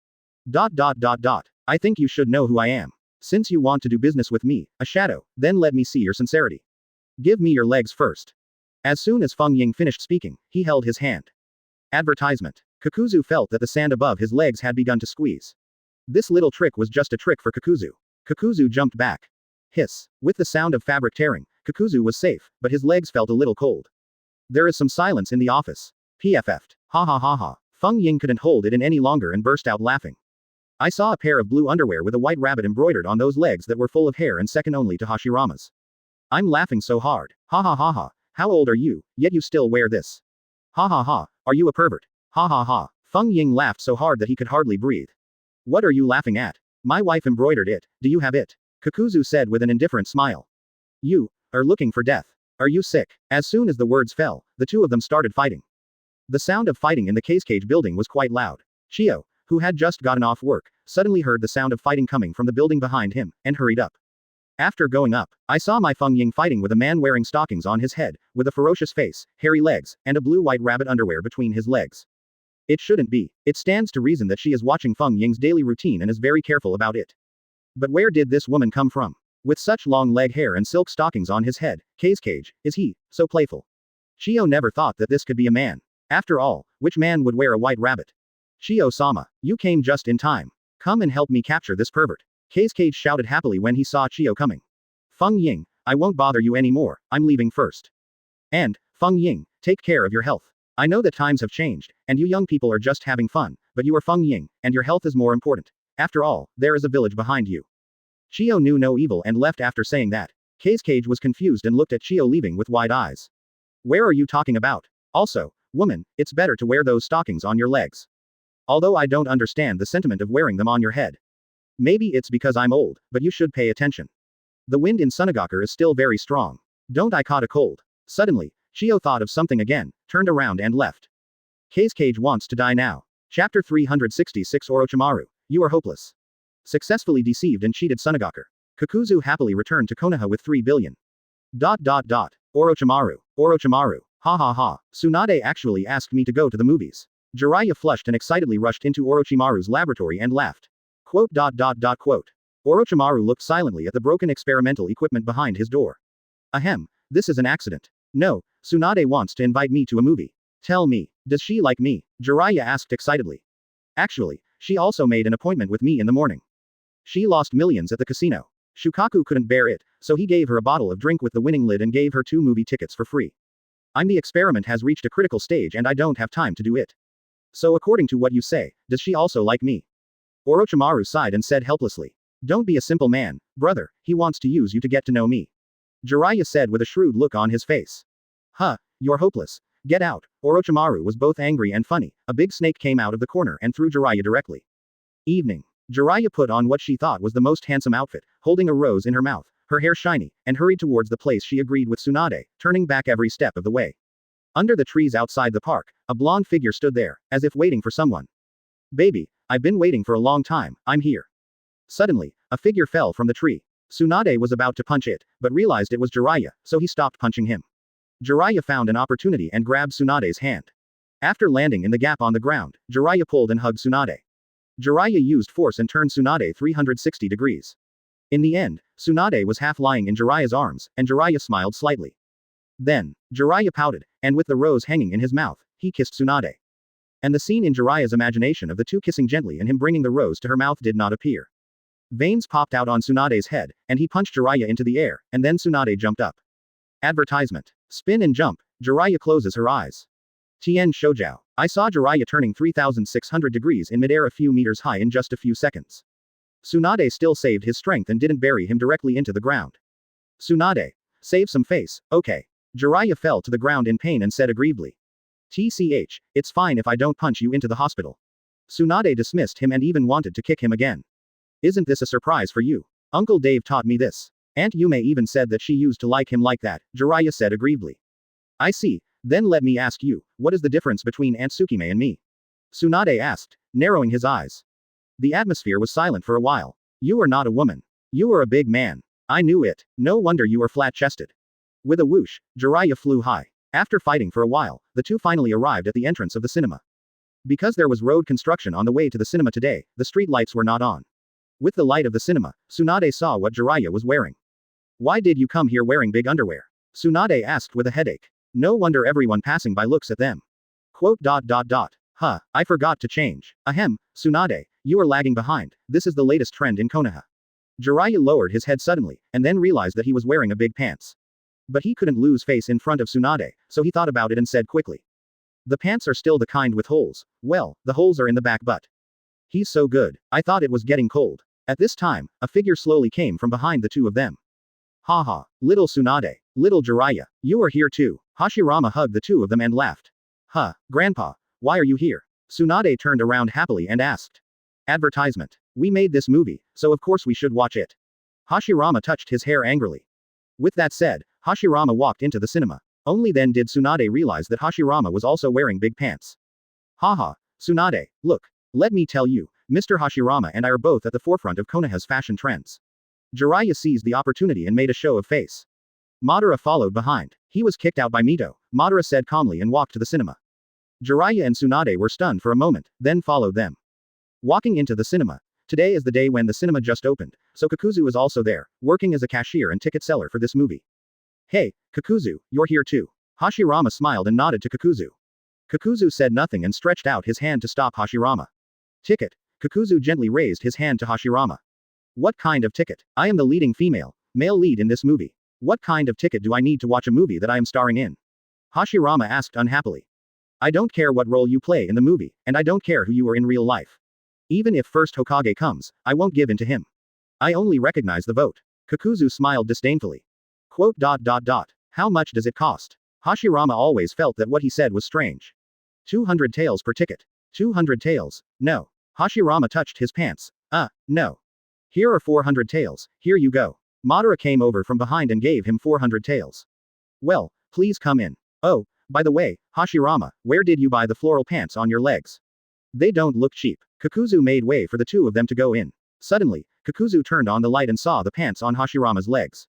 I think you should know who I am. Since you want to do business with me, a shadow, then let me see your sincerity. Give me your legs first. As soon as Feng Ying finished speaking, he held his hand. Advertisement. Kakuzu felt that the sand above his legs had begun to squeeze. This little trick was just a trick for Kakuzu. Kakuzu jumped back. Hiss. With the sound of fabric tearing, Kakuzu was safe, but his legs felt a little cold. There is some silence in the office. PFF'd. Ha ha ha ha. Feng Ying couldn't hold it in any longer and burst out laughing. I saw a pair of blue underwear with a white rabbit embroidered on those legs that were full of hair and second only to Hashirama's. I'm laughing so hard. Ha ha ha ha. How old are you, yet you still wear this? Ha ha ha. Are you a pervert? Ha ha ha. Feng Ying laughed so hard that he could hardly breathe. What are you laughing at? My wife embroidered it, do you have it? Kakuzu said with an indifferent smile. You are looking for death. Are you sick? As soon as the words fell, the two of them started fighting. The sound of fighting in the cage building was quite loud. Chio, who had just gotten off work, suddenly heard the sound of fighting coming from the building behind him, and hurried up. After going up, I saw my Feng Ying fighting with a man wearing stockings on his head, with a ferocious face, hairy legs, and a blue-white rabbit underwear between his legs. It shouldn't be. It stands to reason that she is watching Feng Ying's daily routine and is very careful about it. But where did this woman come from? With such long leg hair and silk stockings on his head, cage, is he so playful? Chio never thought that this could be a man. After all, which man would wear a white rabbit? Chio-sama, you came just in time. Come and help me capture this pervert. Cage shouted happily when he saw Chio coming. Feng Ying, I won't bother you anymore, I'm leaving first. And, Feng Ying, take care of your health. I know that times have changed, and you young people are just having fun, but you are Feng Ying, and your health is more important. After all, there is a village behind you. Chio knew no evil and left after saying that. Cage was confused and looked at Chio leaving with wide eyes. Where are you talking about? Also, woman, it's better to wear those stockings on your legs. Although I don't understand the sentiment of wearing them on your head. Maybe it's because I'm old, but you should pay attention. The wind in Sunagaku is still very strong. Don't I caught a cold? Suddenly, Chio thought of something again, turned around and left. Cage wants to die now. Chapter 366 Orochimaru. You are hopeless. Successfully deceived and cheated Sunagaku. Kakuzu happily returned to Konoha with 3 billion. Orochimaru. Ha ha ha. Tsunade actually asked me to go to the movies. Jiraiya flushed and excitedly rushed into Orochimaru's laboratory and laughed. Orochimaru looked silently at the broken experimental equipment behind his door. Ahem, this is an accident. No, Tsunade wants to invite me to a movie. Tell me, does she like me? Jiraiya asked excitedly. Actually, she also made an appointment with me in the morning. She lost millions at the casino. Shukaku couldn't bear it, so he gave her a bottle of drink with the winning lid and gave her 2 movie tickets for free. The experiment has reached a critical stage and I don't have time to do it. So according to what you say, does she also like me? Orochimaru sighed and said helplessly. Don't be a simple man, brother, he wants to use you to get to know me. Jiraiya said with a shrewd look on his face. Huh, you're hopeless. Get out. Orochimaru was both angry and funny. A big snake came out of the corner and threw Jiraiya directly. Evening. Jiraiya put on what she thought was the most handsome outfit, holding a rose in her mouth, her hair shiny, and hurried towards the place she agreed with Tsunade, turning back every step of the way. Under the trees outside the park, a blonde figure stood there, as if waiting for someone. Baby, I've been waiting for a long time, I'm here. Suddenly, a figure fell from the tree. Tsunade was about to punch it, but realized it was Jiraiya, so he stopped punching him. Jiraiya found an opportunity and grabbed Tsunade's hand. After landing in the gap on the ground, Jiraiya pulled and hugged Tsunade. Jiraiya used force and turned Tsunade 360 degrees. In the end, Tsunade was half lying in Jiraiya's arms, and Jiraiya smiled slightly. Then, Jiraiya pouted, and with the rose hanging in his mouth, he kissed Tsunade. And the scene in Jiraiya's imagination of the two kissing gently and him bringing the rose to her mouth did not appear. Veins popped out on Tsunade's head, and he punched Jiraiya into the air, and then Tsunade jumped up. Advertisement. Spin and jump, Jiraiya closes her eyes. Tien Shoujiao. I saw Jiraiya turning 3,600 degrees in midair a few meters high in just a few seconds. Tsunade still saved his strength and didn't bury him directly into the ground. Tsunade. Save some face, okay. Jiraiya fell to the ground in pain and said aggrievedly. TCH, it's fine if I don't punch you into the hospital. Tsunade dismissed him and even wanted to kick him again. Isn't this a surprise for you? Uncle Dave taught me this. Aunt Yume even said that she used to like him like that, Jiraiya said aggrievedly. I see, then let me ask you, what is the difference between Aunt Tsukime and me? Tsunade asked, narrowing his eyes. The atmosphere was silent for a while. You are not a woman. You are a big man. I knew it, no wonder you are flat-chested. With a whoosh, Jiraiya flew high. After fighting for a while, the two finally arrived at the entrance of the cinema. Because there was road construction on the way to the cinema today, the street lights were not on. With the light of the cinema, Tsunade saw what Jiraiya was wearing. Why did you come here wearing big underwear? Tsunade asked with a headache. No wonder everyone passing by looks at them. Quote dot dot dot. Huh, I forgot to change. Ahem, Tsunade, you are lagging behind. This is the latest trend in Konoha. Jiraiya lowered his head suddenly, and then realized that he was wearing a big pants. But he couldn't lose face in front of Tsunade, so he thought about it and said quickly. The pants are still the kind with holes. Well, the holes are in the back butt. He's so good. I thought it was getting cold. At this time, a figure slowly came from behind the two of them. Haha, little Tsunade, little Jiraiya, you are here too. Hashirama hugged the two of them and laughed. Huh, Grandpa, why are you here? Tsunade turned around happily and asked. Advertisement. We made this movie, so of course we should watch it. Hashirama touched his hair angrily. With that said, Hashirama walked into the cinema. Only then did Tsunade realize that Hashirama was also wearing big pants. Haha, Tsunade, look. Let me tell you, Mr. Hashirama and I are both at the forefront of Konoha's fashion trends. Jiraiya seized the opportunity and made a show of face. Madara followed behind. He was kicked out by Mito, Madara said calmly and walked to the cinema. Jiraiya and Tsunade were stunned for a moment, then followed them. Walking into the cinema. Today is the day when the cinema just opened, so Kakuzu is also there, working as a cashier and ticket seller for this movie. Hey, Kakuzu, you're here too. Hashirama smiled and nodded to Kakuzu. Kakuzu said nothing and stretched out his hand to stop Hashirama. Ticket. Kakuzu gently raised his hand to Hashirama. What kind of ticket? I am the leading male lead in this movie. What kind of ticket do I need to watch a movie that I am starring in? Hashirama asked unhappily. I don't care what role you play in the movie, and I don't care who you are in real life. Even if first Hokage comes, I won't give in to him. I only recognize the vote. Kakuzu smiled disdainfully. Quote dot dot dot. How much does it cost? Hashirama always felt that what he said was strange. 200 taels per ticket. 200 taels. No. Hashirama touched his pants. No. Here are 400 taels, here you go. Madara came over from behind and gave him 400 taels. Well, please come in. Oh, by the way, Hashirama, where did you buy the floral pants on your legs? They don't look cheap. Kakuzu made way for the two of them to go in. Suddenly, Kakuzu turned on the light and saw the pants on Hashirama's legs.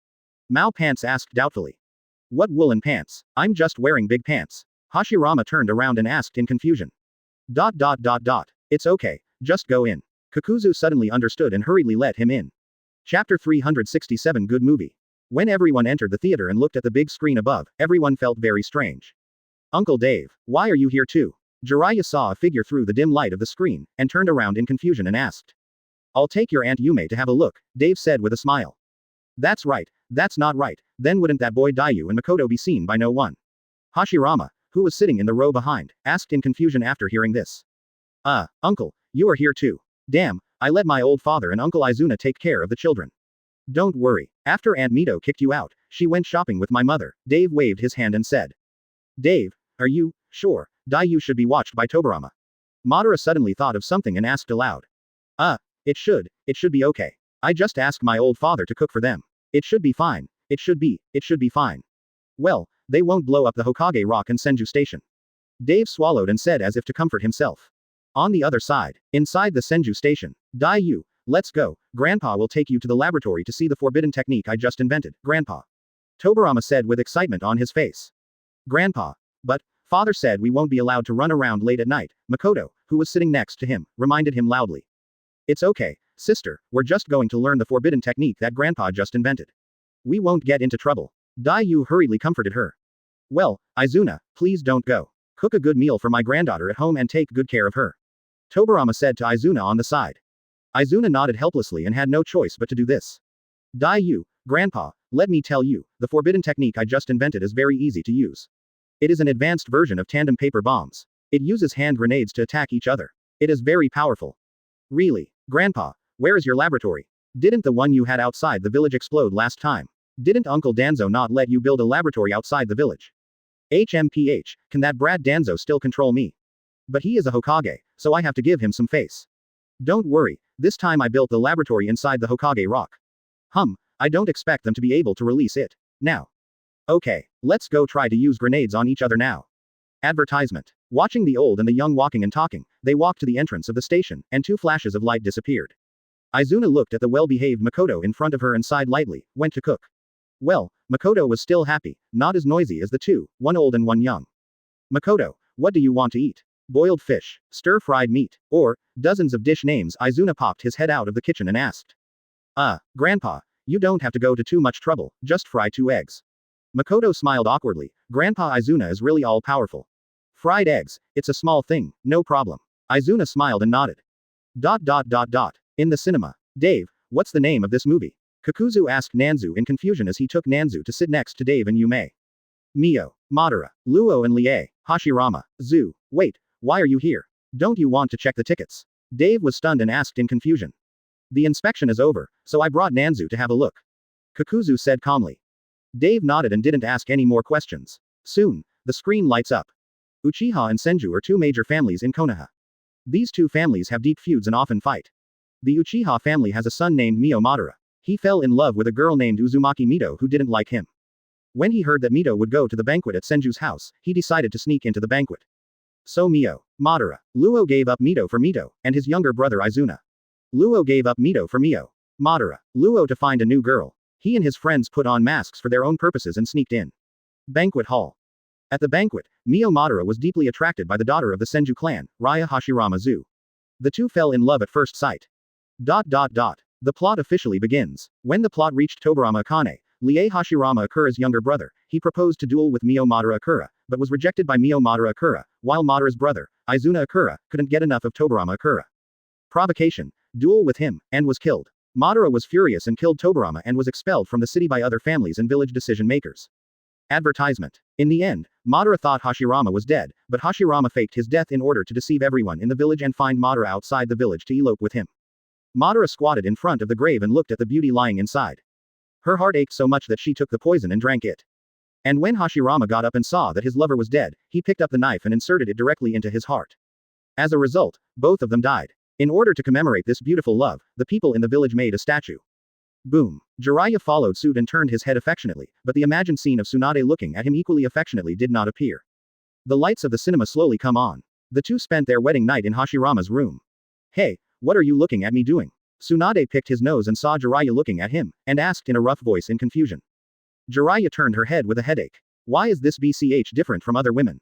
Mao Pants asked doubtfully. What woolen pants? I'm just wearing big pants. Hashirama turned around and asked in confusion. Dot dot dot dot. It's okay, just go in. Kakuzu suddenly understood and hurriedly let him in. Chapter 367 Good Movie. When everyone entered the theater and looked at the big screen above, everyone felt very strange. Uncle Dave, why are you here too? Jiraiya saw a figure through the dim light of the screen, and turned around in confusion and asked. I'll take your Aunt Yume to have a look, Dave said with a smile. That's right, that's not right, then wouldn't that boy Dayu and Makoto be seen by no one? Hashirama, who was sitting in the row behind, asked in confusion after hearing this. Uncle, you are here too. Damn, I let my old father and Uncle Izuna take care of the children. Don't worry, after Aunt Mito kicked you out, she went shopping with my mother, Dave waved his hand and said. Dave, are you sure? Dayu should be watched by Tobirama. Madara suddenly thought of something and asked aloud. It should be okay. I just asked my old father to cook for them. It should be fine. It should be fine. Well, they won't blow up the Hokage Rock and Senju Station. Dave swallowed and said as if to comfort himself. On the other side, inside the Senju Station, Dayu, let's go, Grandpa will take you to the laboratory to see the forbidden technique I just invented, Grandpa. Tobirama said with excitement on his face. Grandpa. But, Father said we won't be allowed to run around late at night, Makoto, who was sitting next to him, reminded him loudly. It's okay, sister, we're just going to learn the forbidden technique that Grandpa just invented. We won't get into trouble. Dayu hurriedly comforted her. Well, Izuna, please don't go. Cook a good meal for my granddaughter at home and take good care of her. Tobirama said to Izuna on the side. Izuna nodded helplessly and had no choice but to do this. Dayu, Grandpa, let me tell you, the forbidden technique I just invented is very easy to use. It is an advanced version of tandem paper bombs. It uses hand grenades to attack each other. It is very powerful. Really? Grandpa, where is your laboratory? Didn't the one you had outside the village explode last time? Didn't Uncle Danzo not let you build a laboratory outside the village? HMPH, can that brat Danzo still control me? But he is a Hokage, so I have to give him some face. Don't worry, this time I built the laboratory inside the Hokage rock. I don't expect them to be able to release it. Now. Okay, let's go try to use grenades on each other now. Advertisement. Watching the old and the young walking and talking, they walked to the entrance of the station, and two flashes of light disappeared. Izuna looked at the well-behaved Makoto in front of her and sighed lightly, went to cook. Well, Makoto was still happy, not as noisy as the two, one old and one young. Makoto, what do you want to eat? Boiled fish, stir-fried meat, or, dozens of dish names. Izuna popped his head out of the kitchen and asked. Grandpa, you don't have to go to too much trouble, just fry 2 eggs. Makoto smiled awkwardly, Grandpa Izuna is really all-powerful. Fried eggs, it's a small thing, no problem. Izuna smiled and nodded. In the cinema. Dave, what's the name of this movie? Kakuzu asked Nanzu in confusion as he took Nanzu to sit next to Dave and Yume. Mio, Madara, Luo and Lie, Hashirama, Zu, wait, why are you here? Don't you want to check the tickets? Dave was stunned and asked in confusion. The inspection is over, so I brought Nanzu to have a look. Kakuzu said calmly. Dave nodded and didn't ask any more questions. Soon, the screen lights up. Uchiha and Senju are two major families in Konoha. These two families have deep feuds and often fight. The Uchiha family has a son named Mio Madara. He fell in love with a girl named Uzumaki Mito who didn't like him. When he heard that Mito would go to the banquet at Senju's house, he decided to sneak into the banquet. So Mio, Madara, Luo gave up Mito for Mito, and his younger brother Izuna. Luo gave up Mito for Mio, Madara, Luo to find a new girl. He and his friends put on masks for their own purposes and sneaked in. Banquet hall. At the banquet, Mio Madara was deeply attracted by the daughter of the Senju clan, Raya Hashirama Zu. The two fell in love at first sight. The plot officially begins. When the plot reached Tobirama Akane, Lie Hashirama Akura's younger brother, he proposed to duel with Mio Madara Akura, but was rejected by Mio Madara Akura, while Madara's brother, Izuna Akura, couldn't get enough of Tobirama Akura. Provocation, duel with him, and was killed. Madara was furious and killed Tobirama and was expelled from the city by other families and village decision makers. Advertisement. In the end, Madara thought Hashirama was dead, but Hashirama faked his death in order to deceive everyone in the village and find Madara outside the village to elope with him. Madara squatted in front of the grave and looked at the beauty lying inside. Her heart ached so much that she took the poison and drank it. And when Hashirama got up and saw that his lover was dead, he picked up the knife and inserted it directly into his heart. As a result, both of them died. In order to commemorate this beautiful love, the people in the village made a statue. Boom. Jiraiya followed suit and turned his head affectionately, but the imagined scene of Tsunade looking at him equally affectionately did not appear. The lights of the cinema slowly come on. The two spent their wedding night in Hashirama's room. Hey, what are you looking at me doing? Tsunade picked his nose and saw Jiraiya looking at him, and asked in a rough voice in confusion. Jiraiya turned her head with a headache. Why is this BCH different from other women?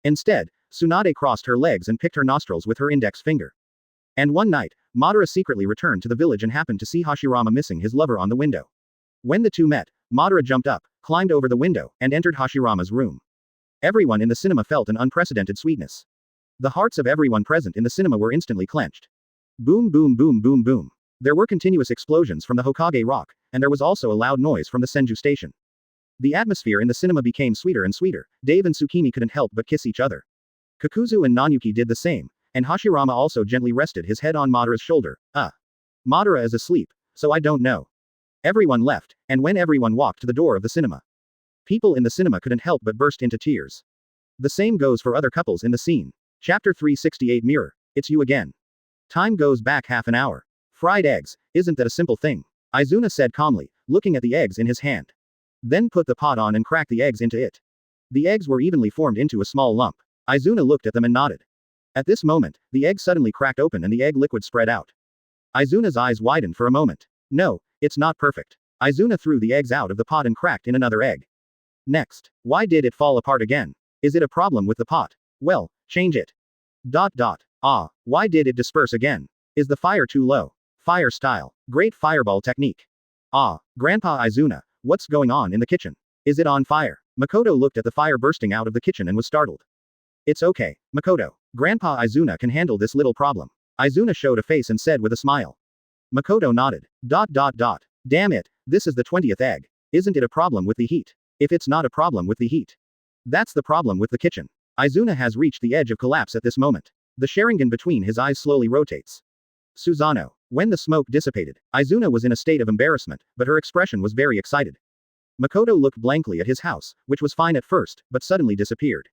Instead, Tsunade crossed her legs and picked her nostrils with her index finger. And one night, Madara secretly returned to the village and happened to see Hashirama missing his lover on the window. When the two met, Madara jumped up, climbed over the window, and entered Hashirama's room. Everyone in the cinema felt an unprecedented sweetness. The hearts of everyone present in the cinema were instantly clenched. Boom boom boom boom boom. There were continuous explosions from the Hokage rock, and there was also a loud noise from the Senju station. The atmosphere in the cinema became sweeter and sweeter. Dave and Tsukimi couldn't help but kiss each other. Kakuzu and Nanyuki did the same, and Hashirama also gently rested his head on Madara's shoulder. Madara is asleep, so I don't know. Everyone left, and when everyone walked to the door of the cinema, people in the cinema couldn't help but burst into tears. The same goes for other couples in the scene. Chapter 368 Mirror. It's you again. Time goes back half an hour. Fried eggs, isn't that a simple thing? Izuna said calmly, looking at the eggs in his hand. Then put the pot on and crack the eggs into it. The eggs were evenly formed into a small lump. Izuna looked at them and nodded. At this moment, the egg suddenly cracked open and the egg liquid spread out. Izuna's eyes widened for a moment. No, it's not perfect. Izuna threw the eggs out of the pot and cracked in another egg. Next, why did it fall apart again? Is it a problem with the pot? Well, change it. Why did it disperse again? Is the fire too low? Fire style. Great fireball technique. Grandpa Izuna, what's going on in the kitchen? Is it on fire? Makoto looked at the fire bursting out of the kitchen and was startled. It's okay, Makoto. Grandpa Izuna can handle this little problem. Izuna showed a face and said with a smile. Makoto nodded. Damn it, this is the 20th egg. Isn't it a problem with the heat? If it's not a problem with the heat, that's the problem with the kitchen. Izuna has reached the edge of collapse at this moment. The Sharingan between his eyes slowly rotates. Susanoo. When the smoke dissipated, Izuna was in a state of embarrassment, but her expression was very excited. Makoto looked blankly at his house, which was fine at first, but suddenly disappeared.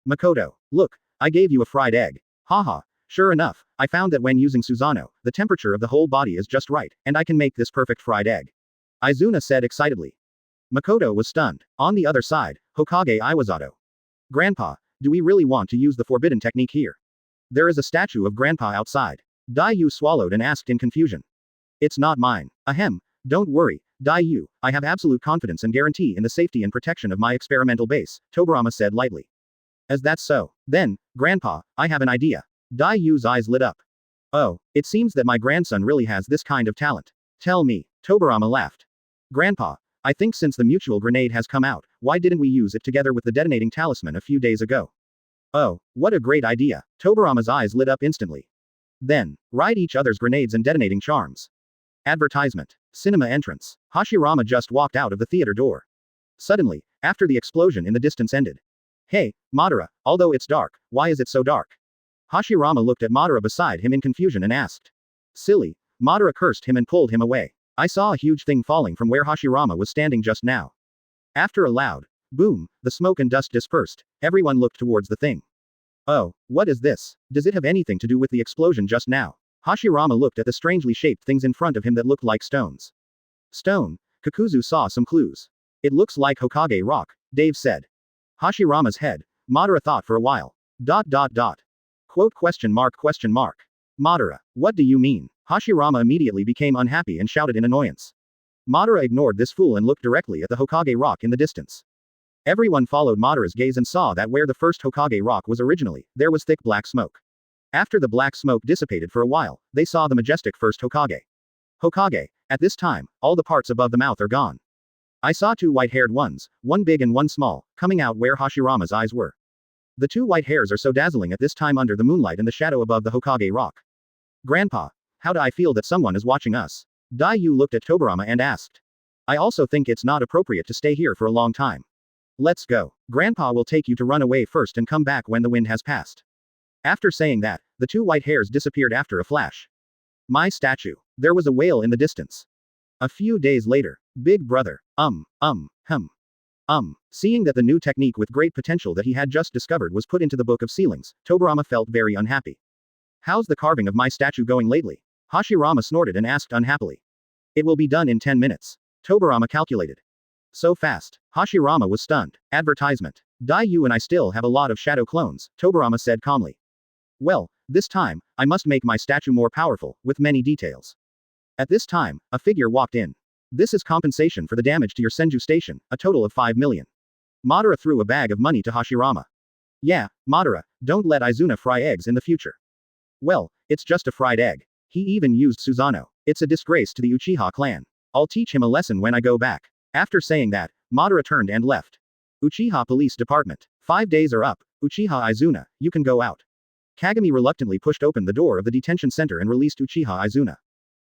Makoto, look, I gave you a fried egg. Haha, sure enough, I found that when using Susanoo, the temperature of the whole body is just right, and I can make this perfect fried egg. Izuna said excitedly. Makoto was stunned. On the other side, Hokage Iwasato. Grandpa, do we really want to use the forbidden technique here? There is a statue of Grandpa outside. Dai-yu swallowed and asked in confusion. It's not mine. Ahem, don't worry, Dai-yu, I have absolute confidence and guarantee in the safety and protection of my experimental base, Tobirama said lightly. As that's so, then, Grandpa, I have an idea. Dai-yu's eyes lit up. Oh, it seems that my grandson really has this kind of talent. Tell me, Tobirama laughed. Grandpa, I think since the mutual grenade has come out, why didn't we use it together with the detonating talisman a few days ago? Oh, what a great idea. Tobirama's eyes lit up instantly. Then, ride each other's grenades and detonating charms. Advertisement. Cinema entrance. Hashirama just walked out of the theater door. Suddenly, after the explosion in the distance ended. Hey, Madara, although it's dark, why is it so dark? Hashirama looked at Madara beside him in confusion and asked. Silly. Madara cursed him and pulled him away. I saw a huge thing falling from where Hashirama was standing just now. After a loud boom, the smoke and dust dispersed. Everyone looked towards the thing. Oh, what is this? Does it have anything to do with the explosion just now? Hashirama looked at the strangely shaped things in front of him that looked like stones. Stone. Kakuzu saw some clues. It looks like Hokage rock, Dave said. Hashirama's head. Madara thought for a while. Quote question mark. Madara, what do you mean? Hashirama immediately became unhappy and shouted in annoyance. Madara ignored this fool and looked directly at the Hokage rock in the distance. Everyone followed Madara's gaze and saw that where the first Hokage rock was originally, there was thick black smoke. After the black smoke dissipated for a while, they saw the majestic first Hokage. Hokage, at this time, all the parts above the mouth are gone. I saw two white-haired ones, one big and one small, coming out where Hashirama's eyes were. The two white hairs are so dazzling at this time under the moonlight and the shadow above the Hokage rock. Grandpa, how do I feel that someone is watching us? Dai Yu looked at Tobirama and asked. I also think it's not appropriate to stay here for a long time. Let's go. Grandpa will take you to run away first and come back when the wind has passed. After saying that, the two white hairs disappeared after a flash. My statue. There was a wail in the distance. A few days later, Big Brother, Seeing that the new technique with great potential that he had just discovered was put into the Book of Ceilings, Tobirama felt very unhappy. How's the carving of my statue going lately? Hashirama snorted and asked unhappily. It will be done in 10 minutes. Tobirama calculated. So fast. Hashirama was stunned. Advertisement. Dai Yu and I still have a lot of shadow clones, Tobirama said calmly. Well, this time, I must make my statue more powerful, with many details. At this time, a figure walked in. This is compensation for the damage to your Senju station, a total of 5 million. Madara threw a bag of money to Hashirama. Yeah, Madara, don't let Izuna fry eggs in the future. Well, it's just a fried egg. He even used Susanoo. It's a disgrace to the Uchiha clan. I'll teach him a lesson when I go back. After saying that, Madara turned and left. Uchiha Police Department. 5 days are up. Uchiha Izuna, you can go out. Kagami reluctantly pushed open the door of the detention center and released Uchiha Izuna.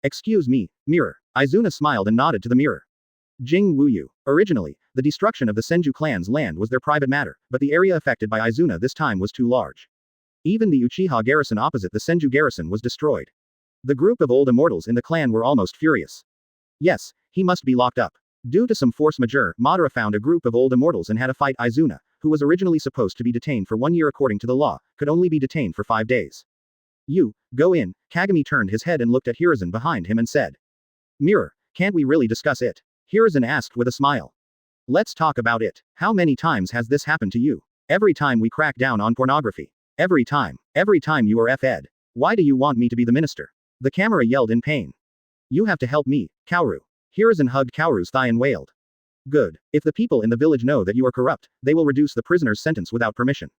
Excuse me, mirror. Izuna smiled and nodded to the mirror. Jing Wuyu. Originally, the destruction of the Senju clan's land was their private matter, but the area affected by Izuna this time was too large. Even the Uchiha garrison opposite the Senju garrison was destroyed. The group of old immortals in the clan were almost furious. Yes, he must be locked up. Due to some force majeure, Madara found a group of old immortals and had a fight. Izuna, who was originally supposed to be detained for 1 year according to the law, could only be detained for 5 days. You, go in. Kagami turned his head and looked at Hiruzen behind him and said. Mirror, can't we really discuss it? Hiruzen asked with a smile. Let's talk about it. How many times has this happened to you? Every time we crack down on pornography. Every time you are F-ed. Why do you want me to be the minister? The camera yelled in pain. You have to help me, Kaoru. Hiruzen hugged Kaoru's thigh and wailed. Good. If the people in the village know that you are corrupt, they will reduce the prisoner's sentence without permission.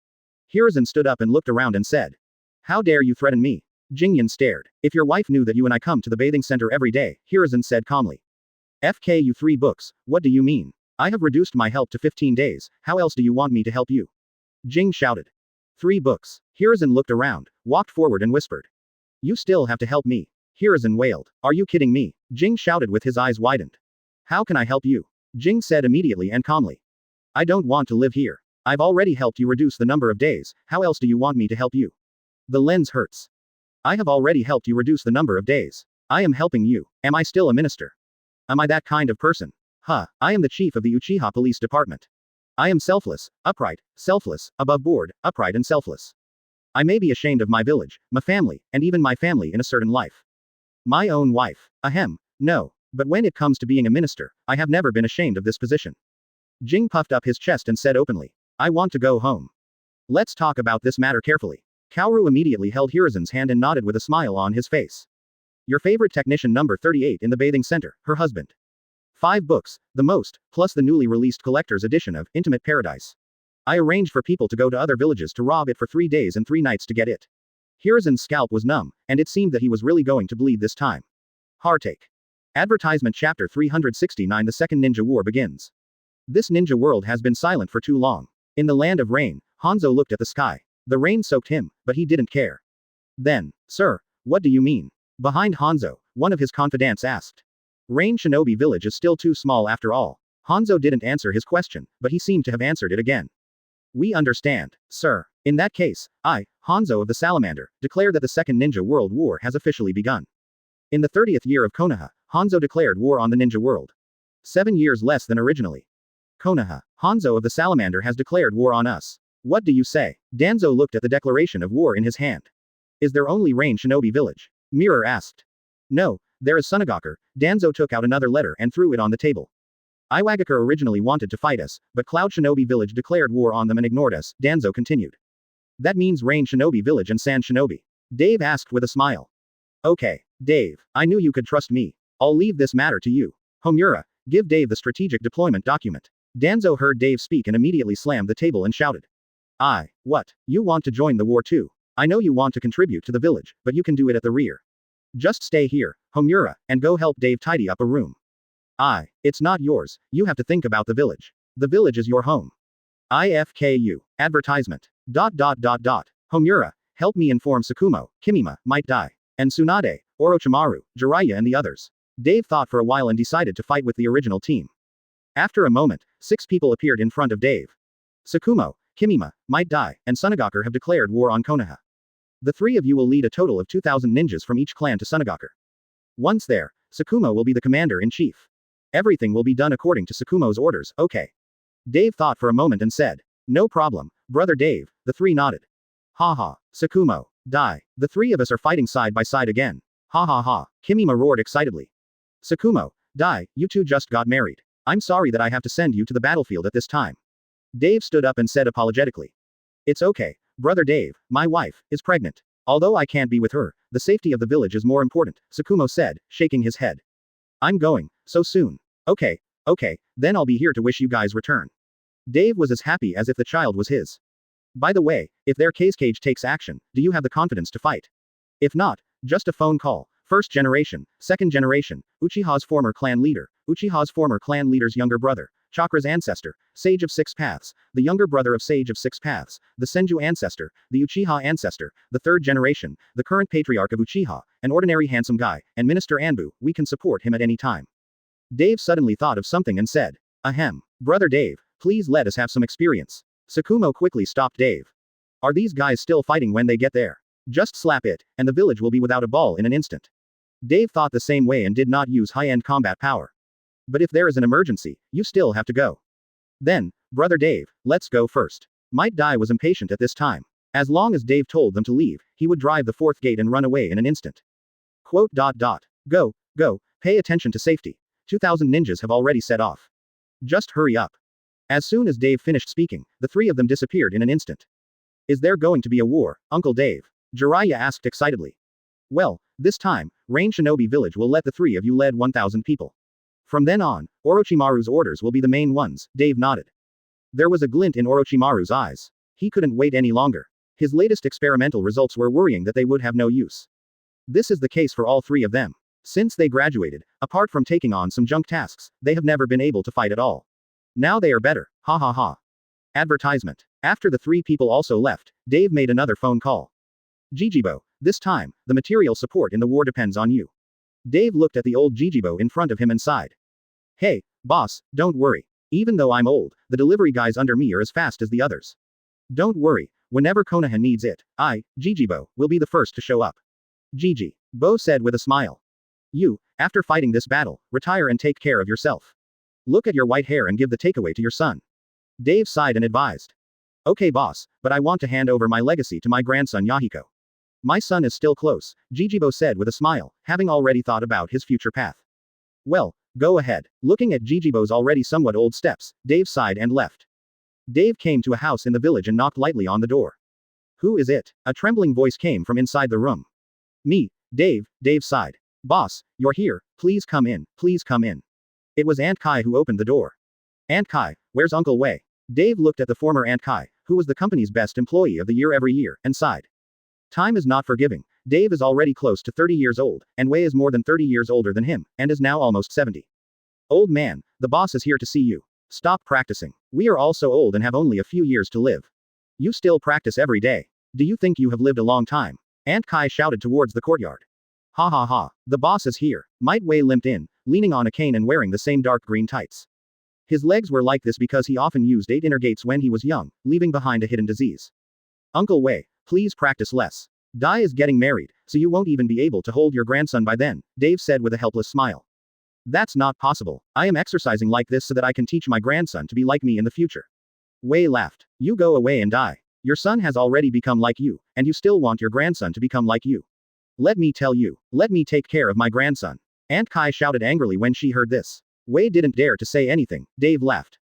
Hiruzen stood up and looked around and said. How dare you threaten me? Jingyan stared. If your wife knew that you and I come to the bathing center every day, Hiruzen said calmly. FKU 3 books, what do you mean? I have reduced my help to 15 days, how else do you want me to help you? Jing shouted. 3 books. Hiruzen looked around, walked forward and whispered. You still have to help me. Hiruzen wailed. Are you kidding me? Jing shouted with his eyes widened. How can I help you? Jing said immediately and calmly. I don't want to live here. I've already helped you reduce the number of days, how else do you want me to help you? The lens hurts. I have already helped you reduce the number of days. I am helping you. Am I still a minister? Am I that kind of person? I am the chief of the Uchiha Police Department. I am selfless, upright, selfless, above board, upright and selfless. I may be ashamed of my village, my family, and even my family in a certain life. My own wife. Ahem. No. But when it comes to being a minister, I have never been ashamed of this position. Jing puffed up his chest and said openly. I want to go home. Let's talk about this matter carefully. Kaoru immediately held Hiruzen's hand and nodded with a smile on his face. Your favorite technician number 38 in the bathing center, her husband. 5 books, the most, plus the newly released collector's edition of Intimate Paradise. I arranged for people to go to other villages to rob it for 3 days and 3 nights to get it. Hiruzen's scalp was numb, and it seemed that he was really going to bleed this time. Heartache. Advertisement Chapter 369 The Second Ninja War begins. This ninja world has been silent for too long. In the land of rain, Hanzo looked at the sky. The rain soaked him, but he didn't care. Then, sir, what do you mean? Behind Hanzo, one of his confidants asked. Rain Shinobi Village is still too small after all. Hanzo didn't answer his question, but he seemed to have answered it again. We understand, sir. In that case, I, Hanzo of the Salamander, declare that the Second Ninja World War has officially begun. In the 30th year of Konoha, Hanzo declared war on the ninja world. 7 years less than originally. Konoha, Hanzo of the Salamander has declared war on us. What do you say? Danzo looked at the declaration of war in his hand. Is there only Rain Shinobi Village? Mirror asked. No, there is Sunagakur. Danzo took out another letter and threw it on the table. Iwagakure originally wanted to fight us, but Cloud Shinobi Village declared war on them and ignored us, Danzo continued. That means Rain Shinobi Village and Sand Shinobi. Dave asked with a smile. Okay, Dave, I knew you could trust me. I'll leave this matter to you. Homura, give Dave the strategic deployment document. Danzo heard Dave speak and immediately slammed the table and shouted. What? You want to join the war too? I know you want to contribute to the village, but you can do it at the rear. Just stay here, Homura, and go help Dave tidy up a room. It's not yours, you have to think about the village. The village is your home. IFKU. Advertisement. Homura, help me inform Tsukumo, Kimima, might die. And Tsunade, Orochimaru, Jiraiya and the others. Dave thought for a while and decided to fight with the original team. After a moment, 6 people appeared in front of Dave. Tsukumo, Kimima, might die, and Sunagakur have declared war on Konoha. The 3 of you will lead a total of 2,000 ninjas from each clan to Sunagakur. Once there, Tsukumo will be the commander-in-chief. Everything will be done according to Tsukumo's orders, okay. Dave thought for a moment and said. No problem, brother Dave, the 3 nodded. Ha ha, Tsukumo, die, the 3 of us are fighting side by side again. Ha ha ha, Kimima roared excitedly. Tsukumo, die, you 2 just got married. I'm sorry that I have to send you to the battlefield at this time. Dave stood up and said apologetically. It's okay, brother Dave, my wife is pregnant. Although I can't be with her, the safety of the village is more important, Tsukumo said, shaking his head. I'm going, so soon. Okay, then I'll be here to wish you guys return. Dave was as happy as if the child was his. By the way, if their cage takes action, do you have the confidence to fight? If not, just a phone call. First generation, second generation, Uchiha's former clan leader, Uchiha's former clan leader's younger brother, Chakra's ancestor, Sage of 6 Paths, the younger brother of Sage of 6 Paths, the Senju ancestor, the Uchiha ancestor, the 3rd generation, the current patriarch of Uchiha, an ordinary handsome guy, and Minister Anbu, we can support him at any time. Dave suddenly thought of something and said. Ahem. Brother Dave, please let us have some experience. Tsukumo quickly stopped Dave. Are these guys still fighting when they get there? Just slap it, and the village will be without a ball in an instant. Dave thought the same way and did not use high-end combat power. But if there is an emergency, you still have to go. Then, brother Dave, let's go first. Might Die was impatient at this time. As long as Dave told them to leave, he would drive the 4th gate and run away in an instant. Go, pay attention to safety. 2,000 ninjas have already set off. Just hurry up. As soon as Dave finished speaking, the 3 of them disappeared in an instant. Is there going to be a war, Uncle Dave? Jiraiya asked excitedly. Well, this time, Rain Shinobi Village will let the 3 of you lead 1,000 people. From then on, Orochimaru's orders will be the main ones, Dave nodded. There was a glint in Orochimaru's eyes. He couldn't wait any longer. His latest experimental results were worrying that they would have no use. This is the case for all 3 of them. Since they graduated, apart from taking on some junk tasks, they have never been able to fight at all. Now they are better, ha ha ha. Advertisement. After the 3 people also left, Dave made another phone call. Jijibo, this time, the material support in the war depends on you. Dave looked at the old Jijibo in front of him and sighed. Hey, boss, don't worry. Even though I'm old, the delivery guys under me are as fast as the others. Don't worry, whenever Konoha needs it, I, Jijibo, will be the first to show up. Gigi, Bo said with a smile. You, after fighting this battle, retire and take care of yourself. Look at your white hair and give the takeaway to your son. Dave sighed and advised. Okay boss, but I want to hand over my legacy to my grandson Yahiko. My son is still close, Jijibo said with a smile, having already thought about his future path. Well, go ahead. Looking at Jijibo's already somewhat old steps, Dave sighed and left. Dave came to a house in the village and knocked lightly on the door. Who is it? A trembling voice came from inside the room. Me, Dave, Dave sighed. Boss, you're here, please come in, please come in. It was Aunt Kai who opened the door. Aunt Kai, where's Uncle Wei? Dave looked at the former Aunt Kai, who was the company's best employee of the year every year, and sighed. Time is not forgiving. Dave is already close to 30 years old, and Wei is more than 30 years older than him, and is now almost 70. Old man, the boss is here to see you. Stop practicing. We are all so old and have only a few years to live. You still practice every day. Do you think you have lived a long time? Aunt Kai shouted towards the courtyard. Ha ha ha, the boss is here. Might Wei limped in, leaning on a cane and wearing the same dark green tights. His legs were like this because he often used 8 inner gates when he was young, leaving behind a hidden disease. Uncle Wei, please practice less. Dai is getting married, so you won't even be able to hold your grandson by then, Dave said with a helpless smile. That's not possible. I am exercising like this so that I can teach my grandson to be like me in the future. Wei laughed. You go away and die. Your son has already become like you, and you still want your grandson to become like you. Let me tell you. Let me take care of my grandson. Aunt Kai shouted angrily when she heard this. Wei didn't dare to say anything. Dave left.